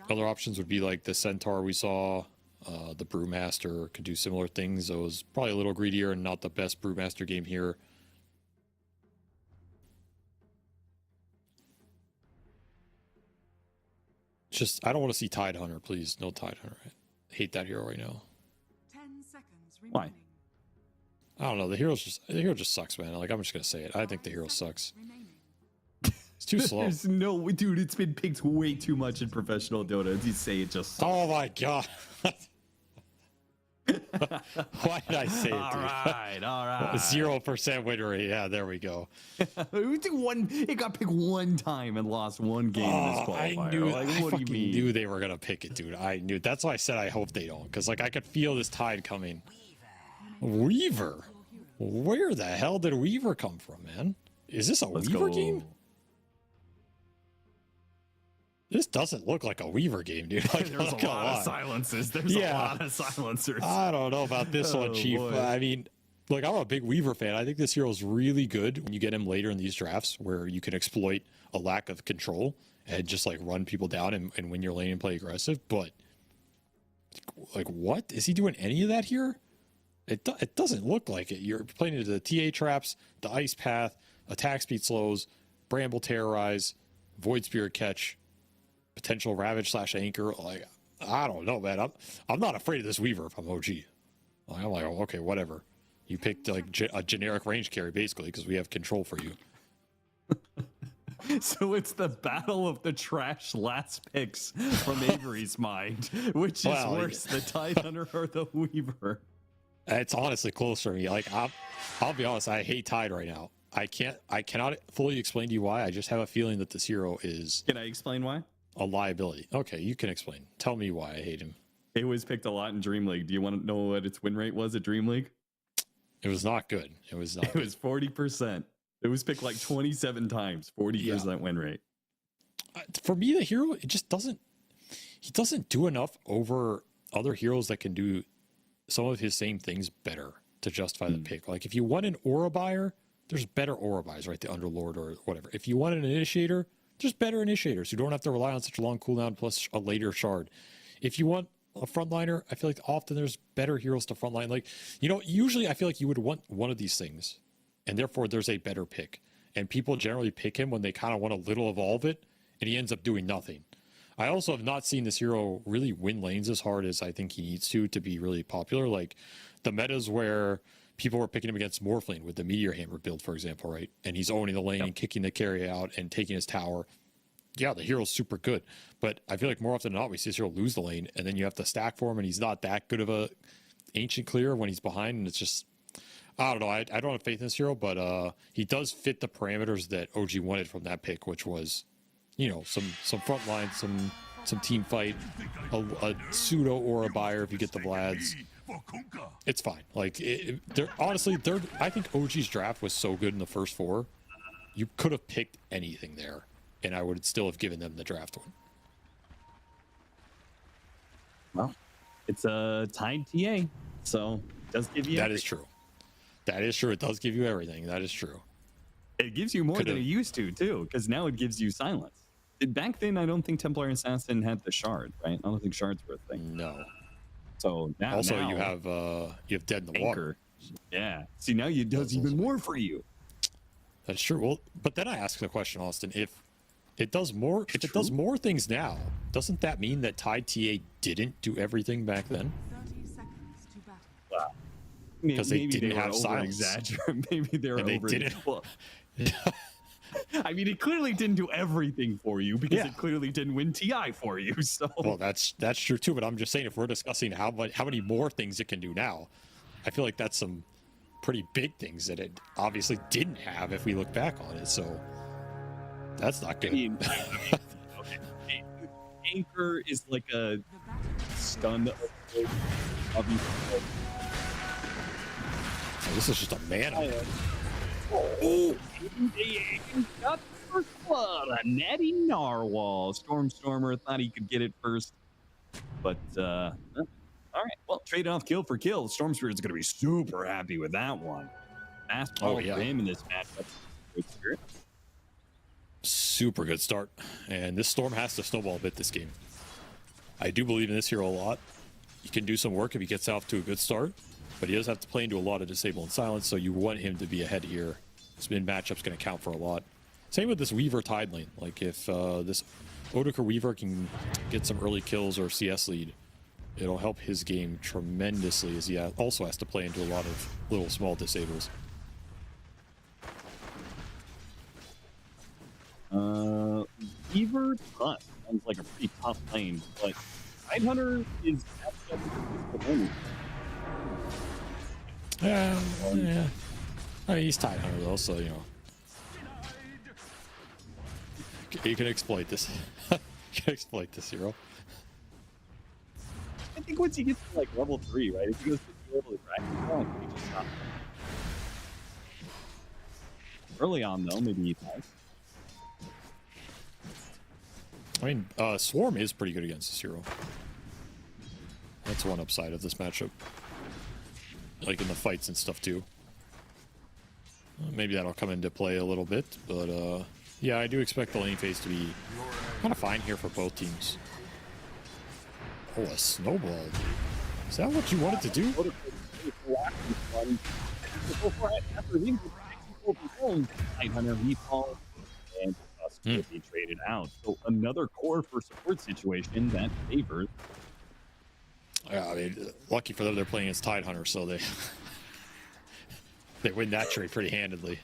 Other options would be like the Centaur we saw. The Brewmaster could do similar things. It was probably a little greedier and not the best Brewmaster game here. Just, I don't want to see Tide Hunter, please. No Tide Hunter. I hate that hero right now. 10 seconds remaining. Why? I don't know. The hero just sucks, man. Like, I'm just gonna say it. I think the hero sucks. It's too slow. There's no, dude. It's been picked way too much in professional Dota. You say it just. Oh my god. Why did I say it, dude? All right. 0% win rate. Yeah, there we go. It got picked one time and lost one game in this qualifier. I knew. Like, I what do you fucking mean? knew they were gonna pick it, dude. I knew. That's why I said I hope they don't, because like I could feel this tide coming. Weaver. Where the hell did Weaver come from, man? Is this a Weaver game? This doesn't look like a Weaver game, dude. Like, There's a lot of silences. There's a lot of silencers. I don't know about this one, Chief. I mean, look, I'm a big Weaver fan. I think this hero is really good when you get him later in these drafts where you can exploit a lack of control and just like run people down and win your lane and play aggressive. But like, what? Is he doing any of that here? It doesn't look like it. You're playing into the TA traps, the Ice Path, attack speed slows, Bramble Terrorize, Void Spirit catch, potential Ravage / anchor. Like, I don't know, man. I'm not afraid of this Weaver if I'm OG. Like, I'm like, oh, okay, whatever. You picked like a generic range carry basically because we have control for you. So it's the battle of the trash last picks from Avery's mind. Which is worse, the Tide Hunter or the Weaver? It's honestly close for me. Like I'll be honest, I hate Tide right now. I cannot fully explain to you why. I just have a feeling that this hero is. Can I explain why? A liability. Okay, you can explain. Tell me why I hate him. It was picked a lot in Dream League. Do you want to know what its win rate was at Dream League? It was not good. It was not. It was 40%. It was picked like 27 times. 40% win rate. For me, the hero, it just doesn't. He doesn't do enough over other heroes that can do some of his same things better to justify the pick. Like if you want an aura buyer, there's better aura buyers, right? The Underlord or whatever. If you want an initiator, there's better initiators who don't have to rely on such a long cooldown plus a later shard. If you want a frontliner, I feel like often there's better heroes to frontline. Like, you know, usually I feel like you would want one of these things, and therefore there's a better pick. And people generally pick him when they kind of want to little evolve it, and he ends up doing nothing. I also have not seen this hero really win lanes as hard as I think he needs to be really popular. Like the metas where people were picking him against Morphling with the Meteor Hammer build, for example, right? And he's owning the lane and kicking the carry out and taking his tower. Yeah, the hero's super good, but I feel like more often than not, we see this hero lose the lane, and then you have to stack for him, and he's not that good of a ancient clear when he's behind, and it's just, I don't know. I don't have faith in this hero, but he does fit the parameters that OG wanted from that pick, which was, you know, some front line, some team fight, a pseudo aura buyer if you get the Vlads. It's fine. Like, honestly, I think OG's draft was so good in the first 4, you could have picked anything there, and I would still have given them the draft one. Well, it's a Tide TA, so it does give you. That is true. That is true. It does give you everything. That is true. It gives you more than it used to, too, because now it gives you silence. Back then, I don't think Templar Assassin had the shard, right? I don't think shards were a thing. No. So now, also, you have Dead in the Water. Yeah. See, now it does even more for you. That's true. Well, but then I ask the question, Austin, if it does more things now, doesn't that mean that Tide TA didn't do everything back then? 30 seconds to battle. Wow. Because they didn't have silence. Maybe they were over. I mean, it clearly didn't do everything for you because it clearly didn't win TI for you. So well, that's true too. But I'm just saying, if we're discussing how many more things it can do now, I feel like that's some pretty big things that it obviously didn't have if we look back on it. So that's not good. I mean, okay. Anchor is like a stun. Obviously. This is just a mana. Oh, got the first blood. A natty narwhal. Stormer thought he could get it first, but all right. Well, trade off kill for kill. Storm Spirit's going to be super happy with that one. Fast ball for him in this matchup. Good Spirit. Super good start, and this Storm has to snowball a bit this game. I do believe in this hero a lot. He can do some work if he gets off to a good start, but he does have to play into a lot of disable and silence, so you want him to be ahead here. This mid matchup's going to count for a lot. Same with this Weaver Tide lane. Like if this Odoker Weaver can get some early kills or CS lead, it'll help his game tremendously, as he also has to play into a lot of little small disables. Weaver Tusk sounds like a pretty tough lane, but Tidehunter is yeah. I mean, he's Tidehunter though, so you know. You can exploit this. You can exploit this hero. I think once he gets to like level 3, right? If he goes to level of dragon, he just stops. Early on though, maybe he does. I mean, Swarm is pretty good against this hero. That's one upside of this matchup. Like in the fights and stuff too. Maybe that'll come into play a little bit, but yeah, I do expect the lane phase to be kind of fine here for both teams. Oh, a snowball. Is that what you wanted to do? Tidehunter recall and Tusk will be traded out. So another core for support situation that favors. Yeah, I mean, lucky for them, they're playing as Tidehunter, so they they win that trade pretty handedly.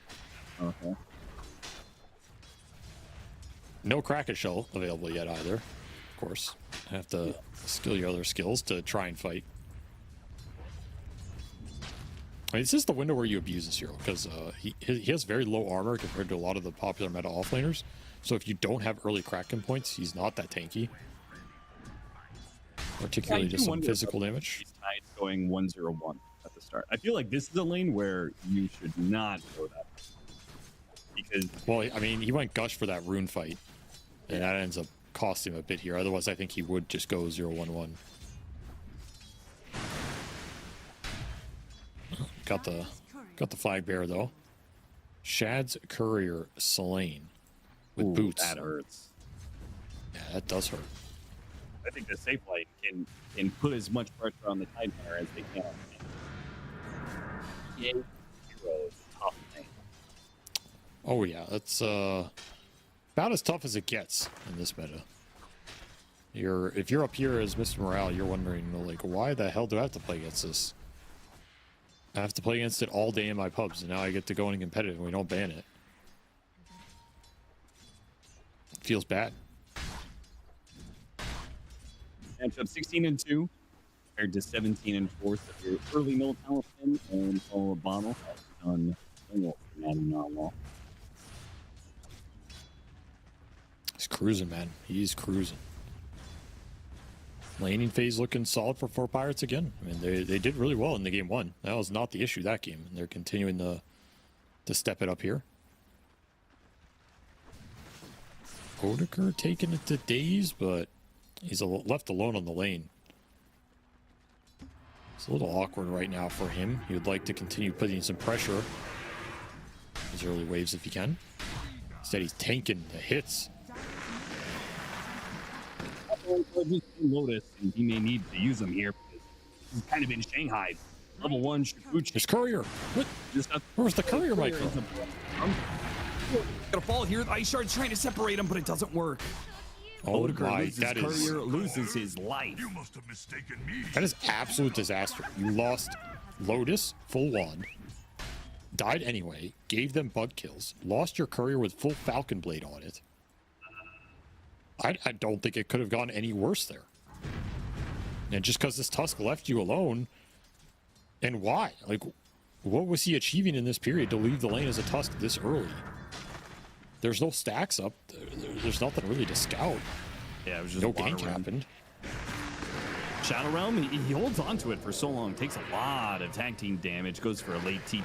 Okay. No Kraken Shell available yet either. Of course, have to skill your other skills to try and fight. This is the window where you abuse this hero, because he has very low armor compared to a lot of the popular meta offlaners. So if you don't have early Kraken points, he's not that tanky. Particularly just some physical damage. These Tides going 1-0-1 at the start. I feel like this is a lane where you should not go that way. Because, well, I mean, he went Gush for that rune fight, and that ends up costing him a bit here. Otherwise, I think he would just go 0-1-1. Got the flag bearer though. Shad's courier slain with boots. That hurts. Yeah, that does hurt. I think the safe light can put as much pressure on the Tide Hunter as they can. Yeah, heroes, tough thing. Oh yeah, that's about as tough as it gets in this meta. If you're up here as Mr. Morale, you're wondering, like, why the hell do I have to play against this? I have to play against it all day in my pubs, and now I get to go in competitive and we don't ban it. It feels bad. Matchup 16-2 compared to 17-4. So your early middle talisman and follow a bottle on Narwhal. He's cruising, man. He's cruising. Laning phase looking solid for 4 Pirates again. I mean, they did really well in the game 1. That was not the issue that game. And they're continuing to step it up here. Odeker taking it to Daze, but he's left alone on the lane. It's a little awkward right now for him. He would like to continue putting some pressure. These early waves if he can. Instead, he's tanking the hits. Lotus, and he may need to use them here because he's kind of in Shanghai. Level 1 Shikuchi. There's courier. What? Where's the courier, Michael? Gonna fall here. The ice shard's trying to separate him, but it doesn't work. Oh Odeker my, loses that is... courier, loses his life. You must have mistaken me. That is absolute disaster. You lost Lotus, full wand, died anyway, gave them bug kills, lost your courier with full Falcon Blade on it. I don't think it could have gone any worse there. And just because this Tusk left you alone, and why? Like, what was he achieving in this period to leave the lane as a Tusk this early? There's no stacks up. There's nothing really to scout. Yeah, it was just no gank happened. Shadow Realm, he holds on to it for so long. Takes a lot of tag team damage. Goes for a late TP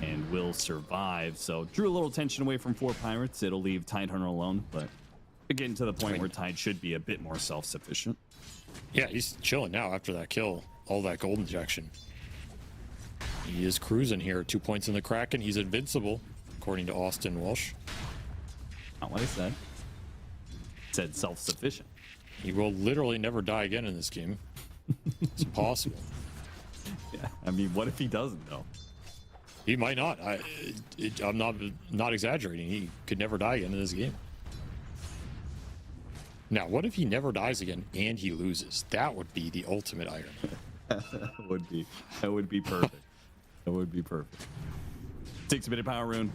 and will survive. So drew a little tension away from 4 Pirates. It'll leave Tide Hunter alone, but getting to the point where Tide should be a bit more self-sufficient. Yeah, he's chilling now after that kill. All that gold injection. He is cruising here. 2 points in the Kraken. He's invincible, according to Austin Walsh. Not what I said. Said self-sufficient. He will literally never die again in this game. It's impossible. Yeah, I mean, what if he doesn't, though? He might not. I'm not exaggerating. He could never die again in this game. Now, what if he never dies again and he loses? That would be the ultimate irony. That would be perfect. That would be perfect. 6-minute power rune.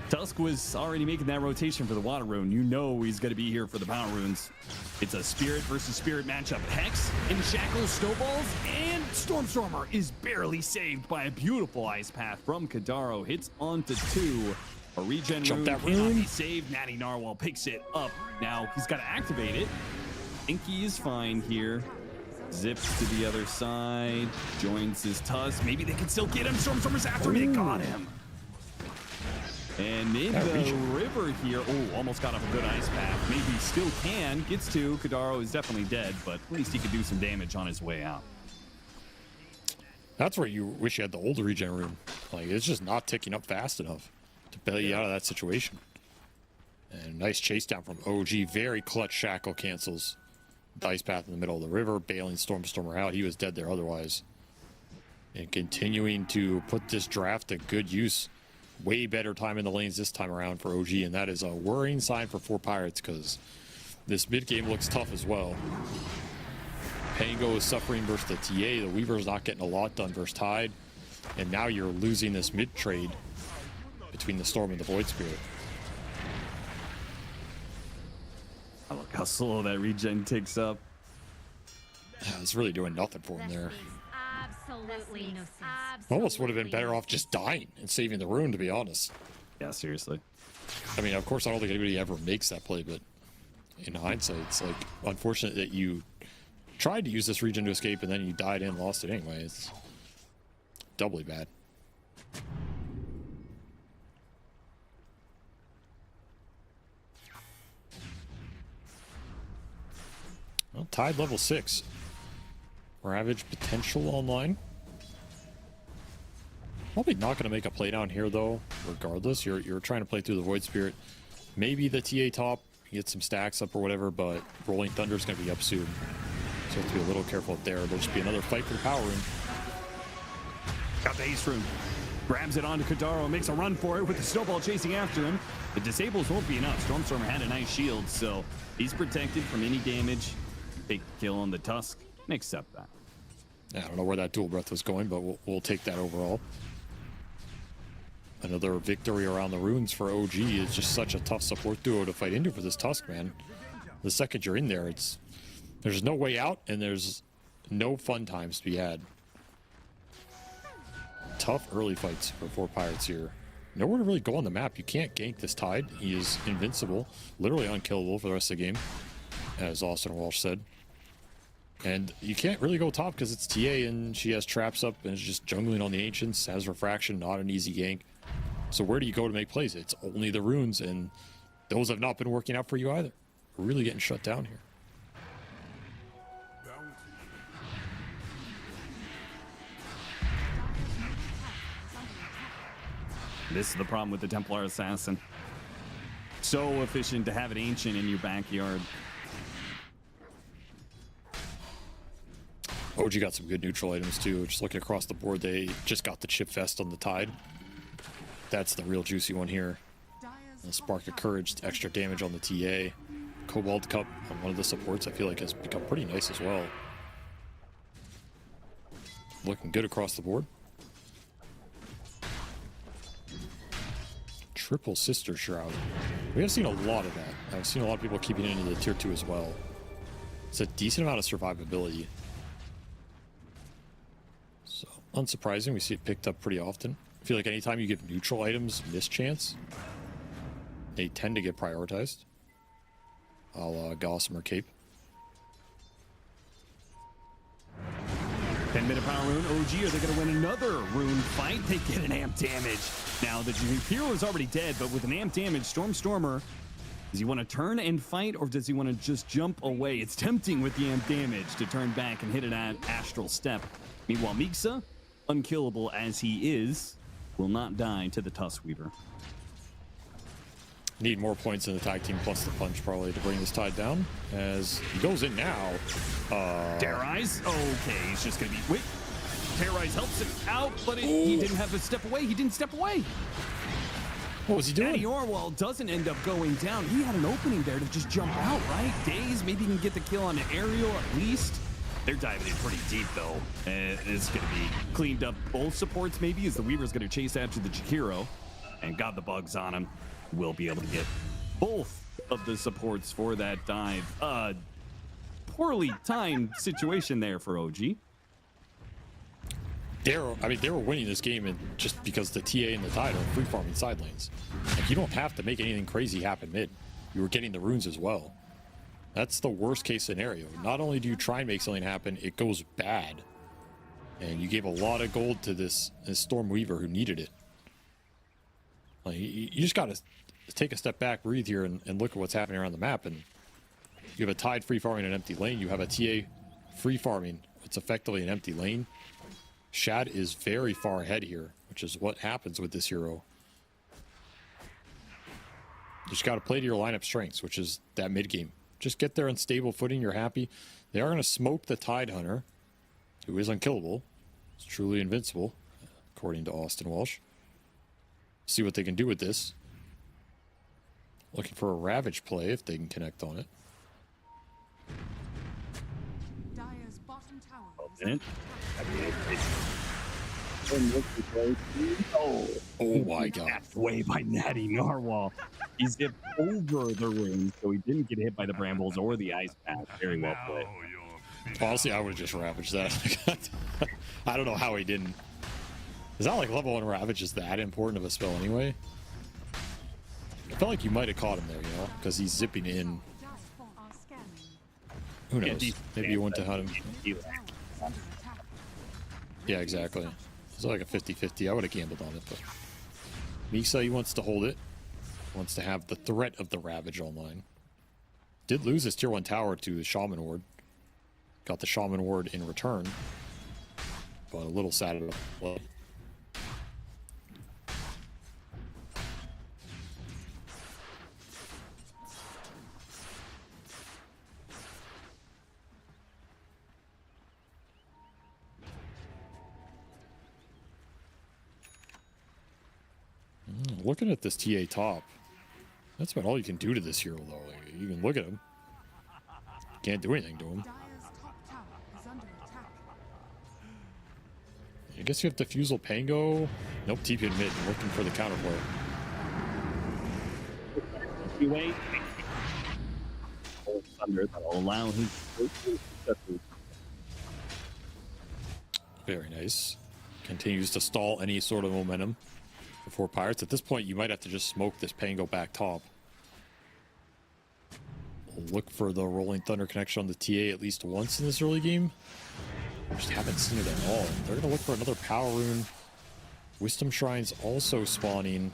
Tusk was already making that rotation for the water rune. You know he's going to be here for the power runes. It's a spirit versus spirit matchup. Hex and Shackles, snowballs, and Stormstormer is barely saved by a beautiful ice path from Kadaro. Hits onto 2. A regen Jump rune that cannot rune. be saved. Natty Narwhal picks it up. Now he's got to activate it. I think he is fine here. Zips to the other side. Joins his Tusk. Maybe they can still get him. Stormstormer's after him. They got him. And in the river here, almost got off a good ice path. Maybe still can. Gets to. Kadaro is definitely dead, but at least he could do some damage on his way out. That's where you wish you had the old regen rune. Like, it's just not ticking up fast enough to bail you out of that situation. And nice chase down from OG. Very clutch shackle cancels the ice path in the middle of the river, bailing Stormstormer out. He was dead there otherwise. And continuing to put this draft to good use. Way better time in the lanes this time around for OG, and that is a worrying sign for 4 Pirates because this mid game looks tough as well. Pango is suffering versus the TA. The Weaver's not getting a lot done versus Tide, and now you're losing this mid trade between the Storm and the Void Spirit. Oh, look how slow that regen ticks up. Yeah, it's really doing nothing for him there. Absolutely no sense. Almost would have been better off just dying and saving the rune, to be honest. Yeah, seriously. I mean, of course, I don't think anybody ever makes that play, but in hindsight, it's like unfortunate that you tried to use this region to escape and then you died and lost it anyway. It's doubly bad. Well, tied level 6. Ravage potential online. Probably not going to make a play down here though. Regardless, you're trying to play through the Void Spirit. Maybe the TA top, get some stacks up or whatever, but Rolling Thunder is going to be up soon, so you have to be a little careful up there. There'll just be another fight for the power room. Got the ace room. Grabs it onto Kadaro, makes a run for it with the snowball chasing after him. The disables won't be enough. Stormstormer had a nice shield, so he's protected from any damage. Big kill on the Tusk. And accept that. Yeah, I don't know where that dual breath was going, but we'll take that overall. Another victory around the runes for OG. Is just such a tough support duo to fight into for this Tusk, man. The second you're in there, there's no way out and there's no fun times to be had. Tough early fights for 4 Pirates here. Nowhere to really go on the map. You can't gank this Tide. He is invincible, literally unkillable for the rest of the game, as Austin Walsh said. And you can't really go top because it's TA and she has traps up and is just jungling on the Ancients, has refraction, not an easy gank. So where do you go to make plays? It's only the runes, and those have not been working out for you either. We're really getting shut down here. This is the problem with the Templar Assassin. So efficient to have an Ancient in your backyard. OG got some good neutral items too. Just looking across the board, they just got the Chip Fest on the Tide. That's the real juicy one here. The Spark of Courage, extra damage on the TA. Cobalt Cup on one of the supports, I feel like has become pretty nice as well. Looking good across the board. Triple Sister Shroud. We have seen a lot of that. I've seen a lot of people keeping it into the tier 2 as well. It's a decent amount of survivability. So, unsurprising, we see it picked up pretty often. I feel like anytime you give neutral items mischance, they tend to get prioritized. A la Gossamer Cape. 10-minute power rune. OG, are they going to win another rune fight? They get an amp damage. Now, the hero is already dead, but with an amp damage, Stormer, does he want to turn and fight, or does he want to just jump away? It's tempting with the amp damage to turn back and hit it at Astral Step. Meanwhile, Mixa, unkillable as he is, will not die to the Tusk Weaver. Need more points in the tag team plus the punch probably to bring this Tide down. As he goes in now. Terrorize? Okay, he's just going to be... Wait. Terrorize helps him out, but he didn't have to step away. He didn't step away. What was he doing? Danny Orwell doesn't end up going down. He had an opening there to just jump out, right? Daze, maybe he can get the kill on an aerial at least. They're diving in pretty deep, though. And it's going to be cleaned up. Both supports, maybe, as the Weaver's going to chase after the Jakiro. And got the bugs on him. Will be able to get both of the supports for that dive. Poorly timed situation there for OG. They were winning this game and just because the TA and the Tide are free farming side lanes. Like, you don't have to make anything crazy happen mid. You were getting the runes as well. That's the worst case scenario. Not only do you try and make something happen, it goes bad. And you gave a lot of gold to this Storm Weaver who needed it. Like, you just got to take a step back, breathe here, and look at what's happening around the map. And you have a Tide free farming an empty lane. You have a TA free farming. It's effectively an empty lane. Shad is very far ahead here, which is what happens with this hero. You just got to play to your lineup strengths, which is that mid game. Just get there on stable footing. You're happy. They are going to smoke the Tide Hunter, who is unkillable. It's truly invincible, according to Austin Walsh. See what they can do with this. Looking for a Ravage play if they can connect on it. Dire's bottom tower is And Oh my god. way by Natty Narwhal. He's hit over the rune, so he didn't get hit by the brambles or the ice path. Very well played. Honestly, I would have just ravaged that. I don't know how he didn't. It's not like level 1 Ravage is that important of a spell anyway. I felt like you might have caught him there, you know, because he's zipping in. Who knows? Maybe you wouldn't have had him. Yeah, exactly. It's like a 50-50. I would have gambled on it, but Misa, he wants to hold it. Wants to have the threat of the Ravage online. Did lose his tier 1 tower to the Shaman Ward. Got the Shaman Ward in return. But a little sad at play. Looking at this TA top, that's about all you can do to this hero, though. Like, you can look at him. Can't do anything to him. I guess you have Diffusal Pango. Nope, TP in mid, looking for the counterplay. Thunder that'll allow him to Very nice. Continues to stall any sort of momentum for Pirates. At this point, you might have to just smoke this Pango back top. Look for the Rolling Thunder connection on the TA at least once in this early game. Just haven't seen it at all. They're going to look for another Power Rune. Wisdom Shrines also spawning.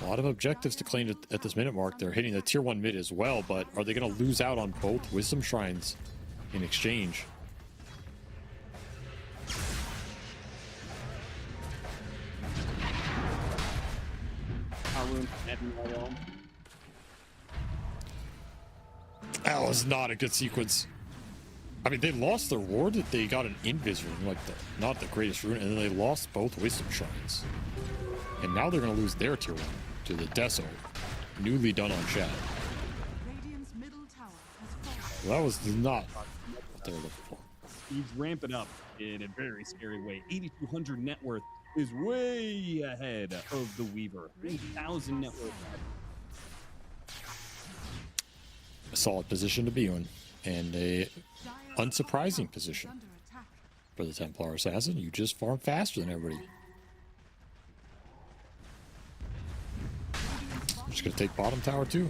A lot of objectives to claim at this minute mark. They're hitting the tier 1 mid as well, but are they going to lose out on both Wisdom Shrines in exchange? That was not a good sequence. I mean, they lost their ward. They got an Invis rune, like not the greatest rune, and then they lost both Wisdom Shrines. And now they're going to lose their tier 1 to the Deso, newly done on Shad. Well, that was not what they were looking for. He's ramping up in a very scary way. 8,200 net worth is way ahead of the Weaver. 3,000 net worth. A solid position to be in, and a unsurprising position for the Templar Assassin. You just farm faster than everybody. Just gonna take bottom tower too.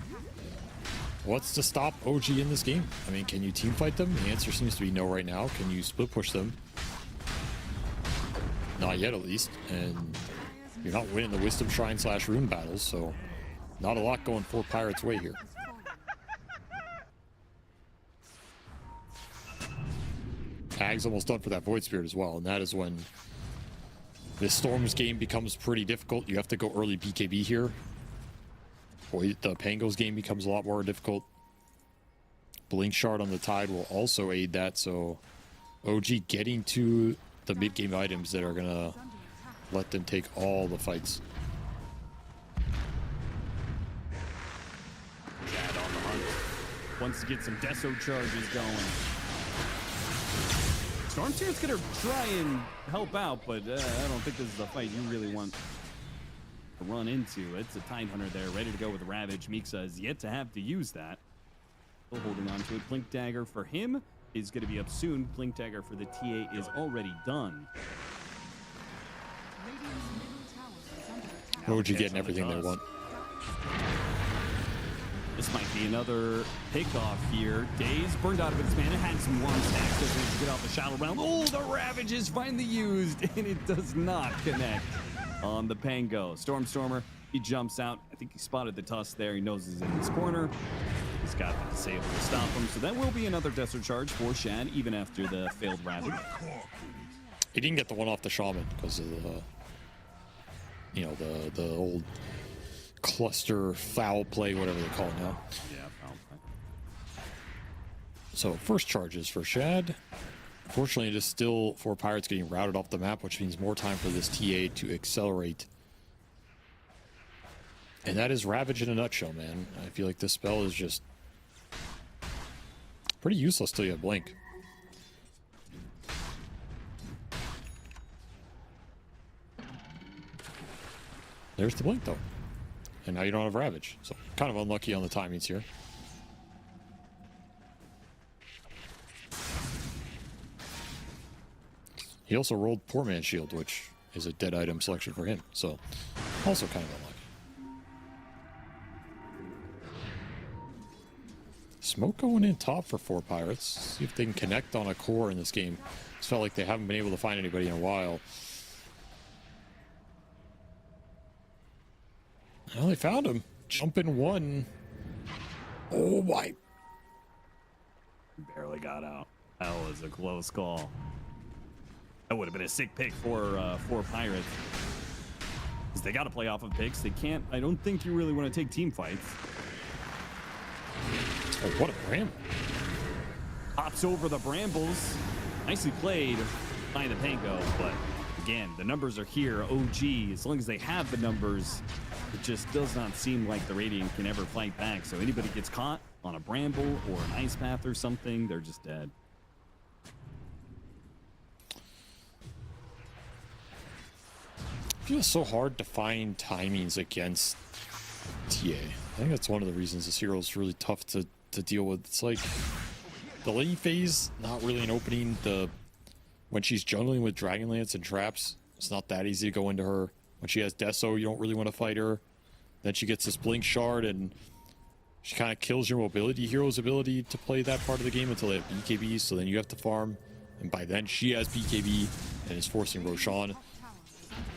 What's to stop OG in this game? I mean, can you team fight them? The answer seems to be no right now. Can you split push them? Not yet, at least. And you're not winning the Wisdom Shrine / Rune battles, so not a lot going for Pirates' way here. Ag's almost done for that Void Spirit as well, and that is when this Storm's game becomes pretty difficult. You have to go early BKB here. The Pango's game becomes a lot more difficult. Blink Shard on the Tide will also aid that, so OG getting to the mid-game items that are going to let them take all the fights. Chad on the hunt. Wants to get some Deso charges going. Stormtear's going to try and help out, but I don't think this is the fight you really want to run into. It's a Tidehunter there, ready to go with Ravage. Mixa is yet to have to use that. Still holding on to it. Blink Dagger for him is going to be up soon. Blink Dagger for the TA is already done. OG getting everything they want. This might be another pickoff here. Daze burned out of its mana, had some one stacks to get off the Shadow Realm. Oh, the Ravage is finally used, and it does not connect on the Pango. Stormer, he jumps out. I think he spotted the tusk there. He knows he's in this corner. He's got the disable to stop him. So that will be another Desert Charge for Shad, even after the failed Ravage. He didn't get the one off the Shaman because of the, you know, the old cluster foul play, whatever they call it now. Yeah, foul play. So first charges for Shad. Unfortunately, it is still 4 Pirates getting routed off the map, which means more time for this TA to accelerate. And that is Ravage in a nutshell, man. I feel like this spell is just pretty useless till you have Blink. There's the Blink, though. And now you don't have Ravage. So kind of unlucky on the timings here. He also rolled Poor Man's Shield, which is a dead item selection for him. So also kind of unlucky. Smoke going in top for 4 Pirates. See if they can connect on a core in this game. It's felt like they haven't been able to find anybody in a while. Well, they found him. Jump in 1. Oh my. Barely got out. That was a close call. That would have been a sick pick for Pirates. Because they got to play off of picks. They can't. I don't think you really want to take team fights. Oh, what a bramble. Hops over the brambles. Nicely played by the Pango, but again, the numbers are here. OG, as long as they have the numbers, it just does not seem like the Radiant can ever fight back. So anybody gets caught on a bramble or an ice path or something, they're just dead. It feels so hard to find timings against TA. I think that's one of the reasons this hero is really tough to deal with. It's like the lane phase, not really an opening. When she's jungling with Dragonlance and traps, it's not that easy to go into her. When she has Deso, you don't really want to fight her. Then she gets this Blink Shard, and she kind of kills your mobility hero's ability to play that part of the game until they have BKB, so then you have to farm. And by then, she has BKB and is forcing Roshan.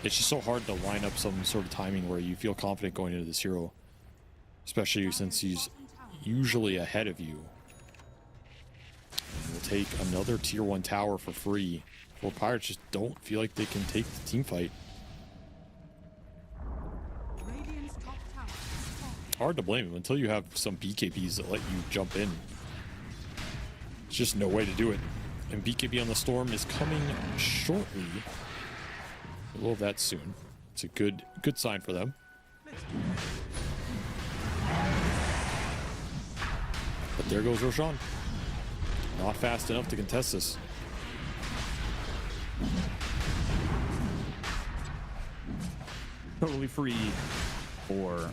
It's just so hard to line up some sort of timing where you feel confident going into this hero, especially since he's usually ahead of you. And we'll take another tier 1 tower for free. Well, Pirates just don't feel like they can take the team fight. Radiant's top tower has fallen. Hard to blame him until you have some BKBs that let you jump in. There's just no way to do it. And BKB on the Storm is coming shortly. We'll have that soon. It's a good sign for them. But there goes Roshan. Not fast enough to contest this. Totally free for OG.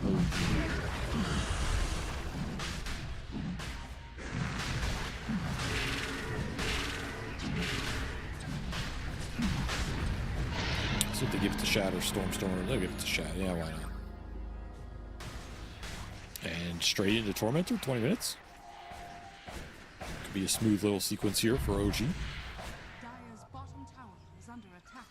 So if they give it to Shatter, Storm, they'll give it to Shatter. Yeah, why not? And straight into Tormentor, 20 minutes. Could be a smooth little sequence here for OG. Dire's bottom tower is under attack.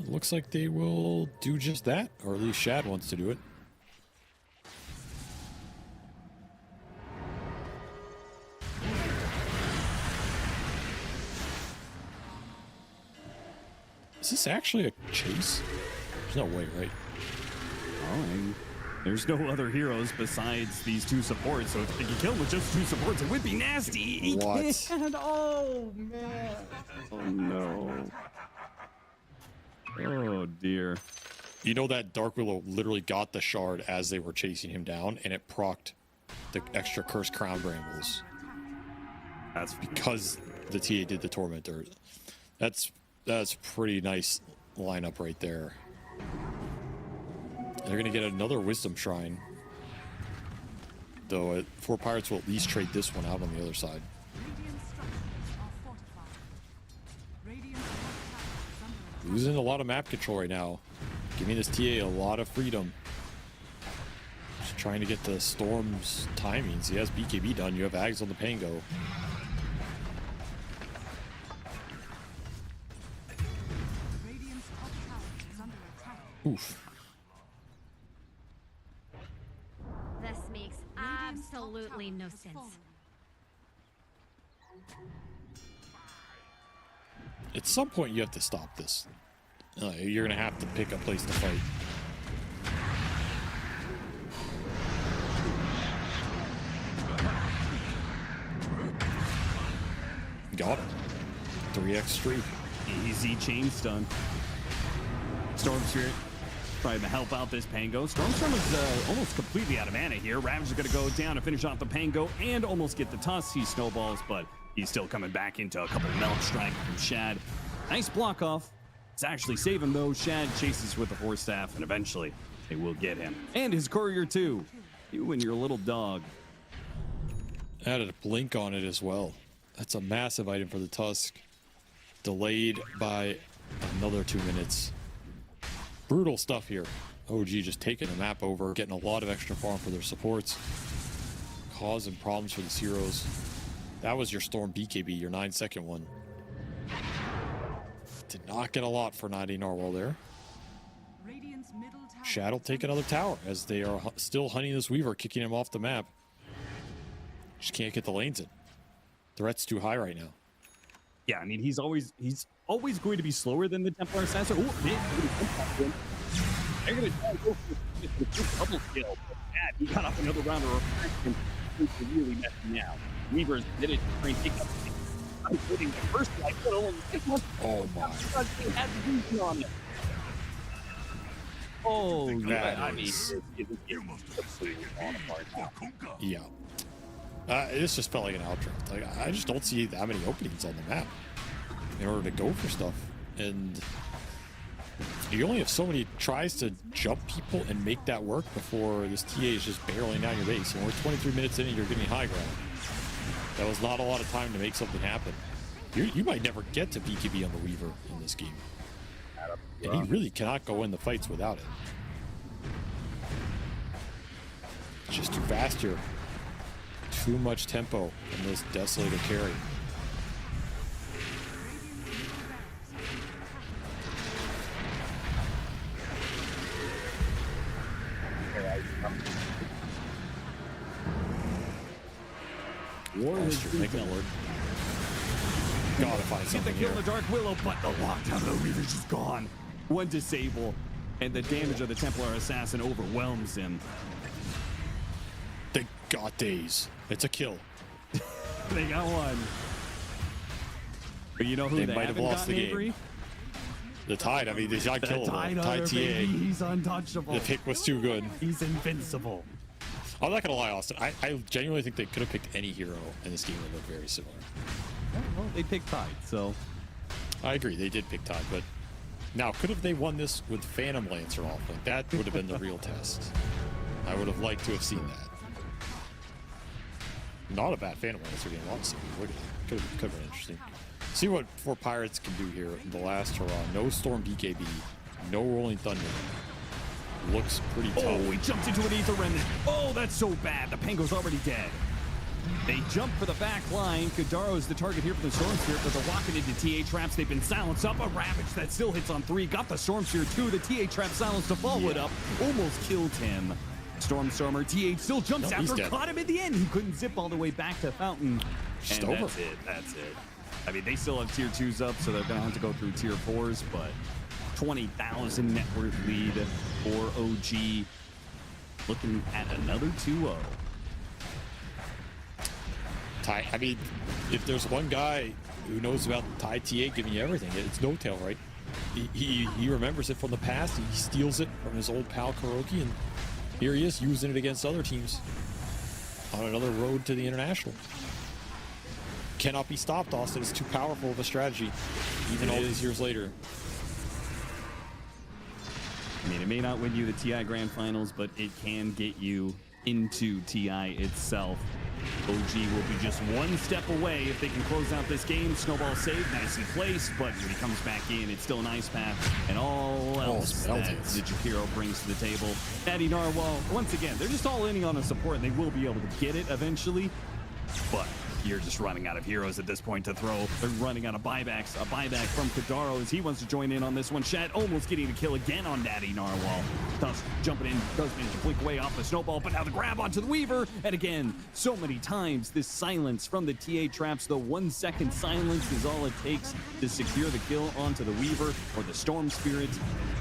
Looks like they will do just that, or at least Shad wants to do it. Is this actually a chase? There's no way, right? Oh, there's no other heroes besides these 2 supports, so if they can kill with just 2 supports, it would be nasty. He What? can't. Oh, man. Oh, no. Oh, dear. You know that Dark Willow literally got the shard as they were chasing him down, and it procced the extra Cursed Crown Brambles. That's Because the TA did the Tormentor. That's pretty nice lineup right there. They're going to get another Wisdom Shrine. Though 4 Pirates will at least trade this one out on the other side. Radiant structures are fortified. Radiant's top tower is under attack. Losing a lot of map control right now. Giving this TA a lot of freedom. Just trying to get the Storm's timings. He has BKB done. You have Ags on the Pango. Radiant's top tower is under attack. Oof. This makes Radiant's top absolutely tower no has sense. fallen. At some point, you have to stop this. You're going to have to pick a place to fight. Got it. 3x streak. easy chain stun. Storm Spirit trying to help out this Pango. Storm is almost completely out of mana here. Ravage is going to go down and finish off the Pango and almost get the toss. He snowballs, but he's still coming back into a couple of Melt Strike from Shad. Nice block off. traps actually save him, though. Shad chases with the Force Staff, and eventually they will get him. And his courier, too. You and your little dog. Added a blink on it as well. That's a massive item for the Tusk. Delayed by another 2 minutes. Brutal stuff here. OG just taking the map over, getting a lot of extra farm for their supports, causing problems for these heroes. That was your Storm BKB, your 9-second one. Did not get a lot for 90 Narwhal there. Radiant's middle tower. Shadow take another tower as they are still hunting this Weaver, kicking him off the map. Just can't get the lanes in. Threat's too high right now. Yeah, I mean, he's always going to be slower than the Templar Assassin. Oh, they're going to try and go for the double kill. Bad. He got off another round of refraction. It's really messing now. Weaver's did it to try and take up. I'm putting the first light, but only oh my. He had the vision on it. Oh, yeah. I mean, yeah. This just felt like an outdraft. Like, I just don't see that many openings on the map in order to go for stuff. And you only have so many tries to jump people and make that work before this TA is just barreling down your base. And we're 23 minutes in and you're getting high ground. That was not a lot of time to make something happen. You might never get to BKB on the Weaver in this game. And he really cannot go in the fights without it. It's just too fast here. Too much tempo in this Desolator carry. War has been make it work. Gotta find Get the something kill here. in the Dark Willow, but the lockdown of the Weaver's just gone. One disable, and the damage of the Templar Assassin overwhelms him. They got days. It's a kill. They got one. But you know who They they might have haven't lost the gotten, game. Avery? The Tide, I mean, they got The killed. Tide Tide Hunter, TA. baby. He's untouchable. The pick was too good. He's invincible. I'm not gonna lie, Austin. I genuinely think they could have picked any hero in this game that looked very similar. Well, they picked Tide, so I agree, they did pick Tide, but now could have they won this with Phantom Lancer off? Like that would have been the real test. I would have liked to have seen that. Not a bad Phantom Lancer game, honestly. Look at that. Could have been interesting. See what 4 Pirates can do here in the last hurrah. No Storm BKB, no Rolling Thunder. Looks pretty tough. oh, he jumped into an Ether Remnant. Oh, that's so bad. The Pango's already dead. They jump for the back line. Kadaro is the target here for the Storm Spirit, but they're walking into TA traps. They've been silenced up. A Ravage that still hits on 3. Got the Storm Spirit too. The TA trap silenced to Fallwood up. Almost killed him. Stormer, TH still jumps after, caught him at the end. He couldn't zip all the way back to Fountain. Just And over. that's it. I mean, they still have tier 2s up, so they're going to have to go through tier 4s, but 20,000 net worth lead for OG. Looking at another 2-0. Ty, I mean, if there's one guy who knows about Ty TA giving you everything, it's No Tail, right? He remembers it from the past. He steals it from his old pal Kuroki, and here he is using it against other teams on another road to the international. Cannot be stopped, Austin. It's too powerful of a strategy, even all these years later. I mean, it may not win you the TI Grand Finals, but it can get you into TI itself. OG will be just one step away if they can close out this game. Snowball save, nicely placed, but when he comes back in, it's still an ice path, and all else that the Jakiro brings to the table. Natty Narwhal, once again, they're just all in on a support, and they will be able to get it eventually, but you're just running out of heroes at this point to throw. They're running out of buybacks. A buyback from Kadaro as he wants to join in on this one. Shad almost getting a kill again on Natty Narwhal. Tusk jumping in, does manage to blink away off the snowball, but now the grab onto the Weaver. And again, so many times this silence from the TA traps. The 1 second silence is all it takes to secure the kill onto the Weaver or the Storm Spirit.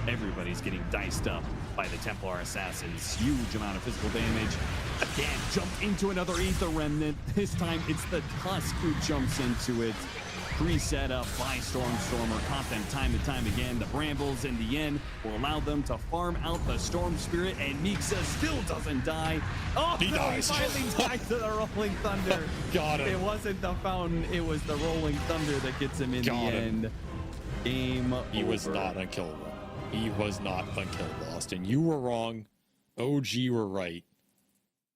Everybody's getting diced up by the Templar Assassins. Huge amount of physical damage. Again, jumped into another Ether Remnant. This time it's the Tusk who jumps into it. Pre-set up by Stormer. Caught them time and time again. The Brambles in the end will allow them to farm out the Storm Spirit, and Mixa still doesn't die. Oh, he dies. He finally died to the Rolling Thunder. Got him. It wasn't the Fountain, it was the Rolling Thunder that gets him in the end. Game He was over. not unkillable. He was not unkillable, Austin. You were wrong. OG were right.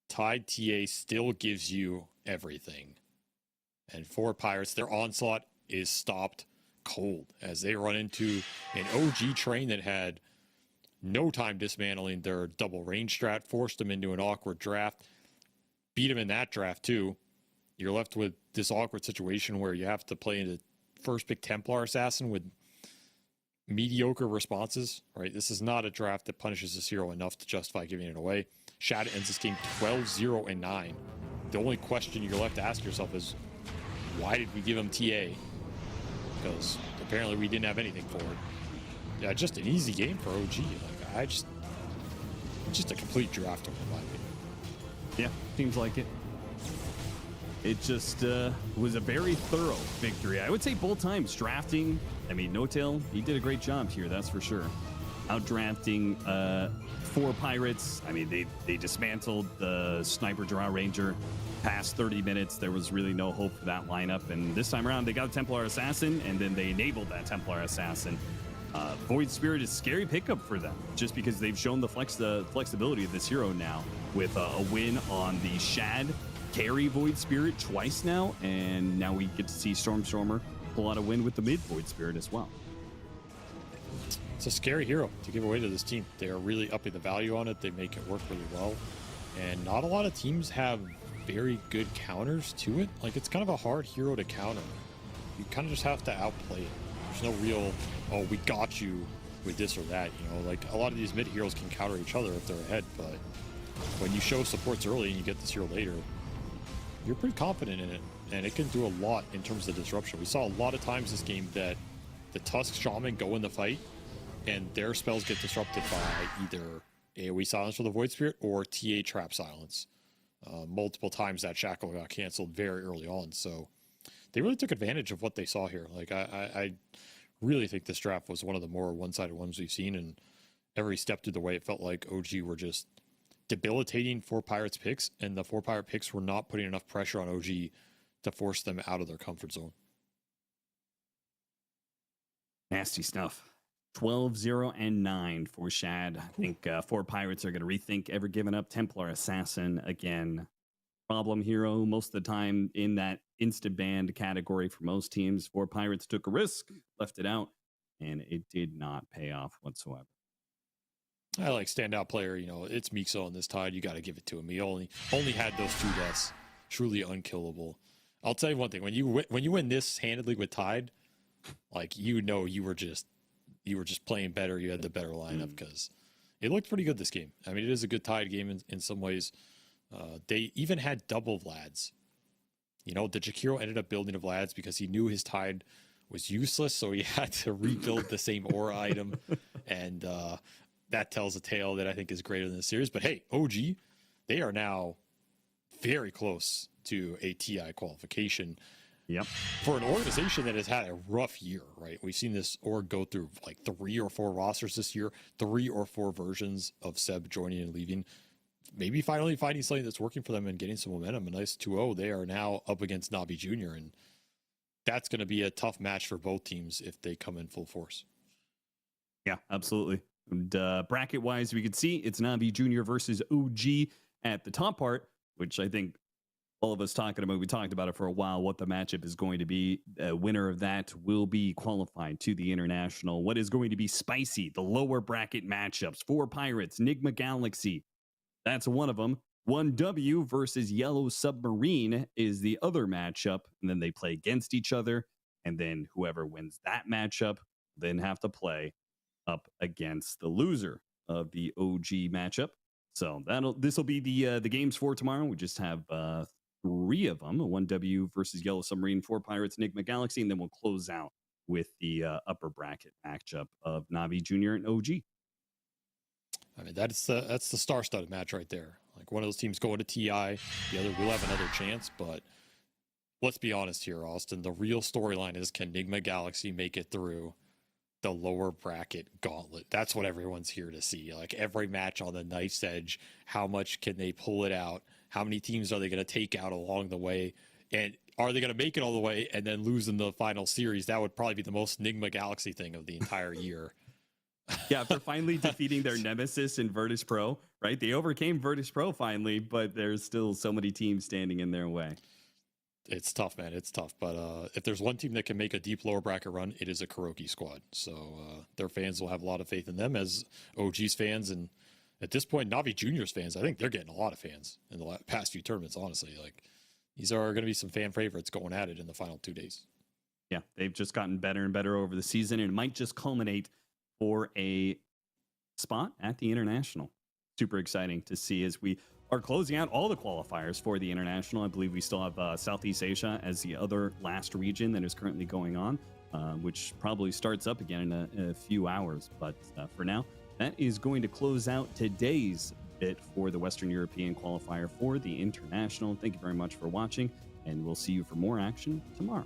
Tide TA still gives you everything. And for Pirates, their onslaught is stopped cold as they run into an OG train that had no time dismantling their double range strat, forced them into an awkward draft, beat them in that draft too. You're left with this awkward situation where you have to play into first pick Templar Assassin with mediocre responses, right? This is not a draft that punishes this hero enough to justify giving it away. Shad ends this game 12-0-9. The only question you're left to ask yourself is, why did we give him TA? Because apparently we didn't have anything for it. Yeah, just an easy game for OG. Like, just a complete draft in my opinion. Yeah, seems like it. It just was a very thorough victory. I would say both times drafting. I mean, No-Tail, he did a great job here, that's for sure. Out drafting 4 Pirates. I mean, they dismantled the Sniper Draw Ranger. Past 30 minutes, there was really no hope for that lineup. And this time around, they got a Templar Assassin, and then they enabled that Templar Assassin. Void Spirit is a scary pickup for them, just because they've shown the flexibility of this hero now with a win on the Shad carry Void Spirit twice now, and now we get to see Stormer pull out a win with the mid Void Spirit as well. It's a scary hero to give away to this team. They are really upping the value on it. They make it work really well. And not a lot of teams have very good counters to it. Like, it's kind of a hard hero to counter. You kind of just have to outplay it. There's no real, oh, we got you with this or that. You know, like a lot of these mid heroes can counter each other if they're ahead, but when you show supports early and you get this hero later, you're pretty confident in it, and it can do a lot in terms of disruption. We saw a lot of times this game that the Tusk Shaman go in the fight, and their spells get disrupted by either AoE Silence for the Void Spirit or TA Trap Silence. Multiple times that Shackle got canceled very early on, so they really took advantage of what they saw here. Like, I really think this draft was one of the more one-sided ones we've seen, and every step through the way it felt like OG were just debilitating 4 Pirates picks, and the 4 Pirate picks were not putting enough pressure on OG to force them out of their comfort zone. Nasty stuff. 12-0-9 for Shad. I think 4 Pirates are going to rethink ever giving up Templar Assassin again. Problem hero most of the time in that instant banned category for most teams. 4 Pirates took a risk, left it out, and it did not pay off whatsoever. I like standout player, you know, it's Mixo on this Tide. You got to give it to him. He only had those 2 deaths. Truly unkillable. I'll tell you one thing: when you win this handedly with Tide, like, you know, you were just playing better. You had the better lineup because it looked pretty good this game. I mean, it is a good Tide game in some ways. They even had double Vlads. You know, the Jakiro ended up building a Vlads because he knew his Tide was useless, so he had to rebuild the same aura item, and that tells a tale that I think is greater than the series. But hey, OG, they are now very close to a TI qualification. Yep. For an organization that has had a rough year, right? We've seen this org go through like 3 or 4 rosters this year, 3 or 4 versions of Seb joining and leaving. Maybe finally finding something that's working for them and getting some momentum. A nice 2-0. They are now up against Navi Jr., and that's going to be a tough match for both teams if they come in full force. Yeah, absolutely. And bracket-wise, we could see it's Navi Jr. versus OG at the top part, which I think all of us talking about, we talked about it for a while, what the matchup is going to be. Winner of that will be qualified to the International. What is going to be spicy? The lower bracket matchups. 4 Pirates, Nigma Galaxy. That's one of them. 1W versus Yellow Submarine is the other matchup. And then they play against each other. And then whoever wins that matchup then have to play up against the loser of the OG matchup. So this will be the games for tomorrow. We just have 3 of them: 1W versus Yellow Submarine, 4 Pirates, Enigma Galaxy, and then we'll close out with the upper bracket matchup of Navi Jr. and OG. I mean, that's the star-studded match right there. Like, one of those teams going to TI, the other will have another chance. But let's be honest here, Austin. The real storyline is, can Enigma Galaxy make it through the lower bracket gauntlet? That's what everyone's here to see. Like, every match on the knife's edge, how much can they pull it out? How many teams are they going to take out along the way? And are they going to make it all the way and then lose in the final series? That would probably be the most Enigma Galaxy thing of the entire year. Yeah, after finally defeating their nemesis in Virtus Pro, right? They overcame Virtus Pro finally, but there's still so many teams standing in their way. It's tough, man. It's tough. But if there's one team that can make a deep lower bracket run, it is a Kuroki squad. So their fans will have a lot of faith in them as OG's fans. And at this point, Navi Juniors fans, I think they're getting a lot of fans in the past few tournaments, honestly. Like, these are going to be some fan favorites going at it in the final 2 days. Yeah, they've just gotten better and better over the season, and it might just culminate for a spot at the International. Super exciting to see as we are closing out all the qualifiers for the International. I believe we still have Southeast Asia as the other last region that is currently going on, which probably starts up again in a few hours. But for now, that is going to close out today's bit for the Western European qualifier for the International. Thank you very much for watching, and we'll see you for more action tomorrow.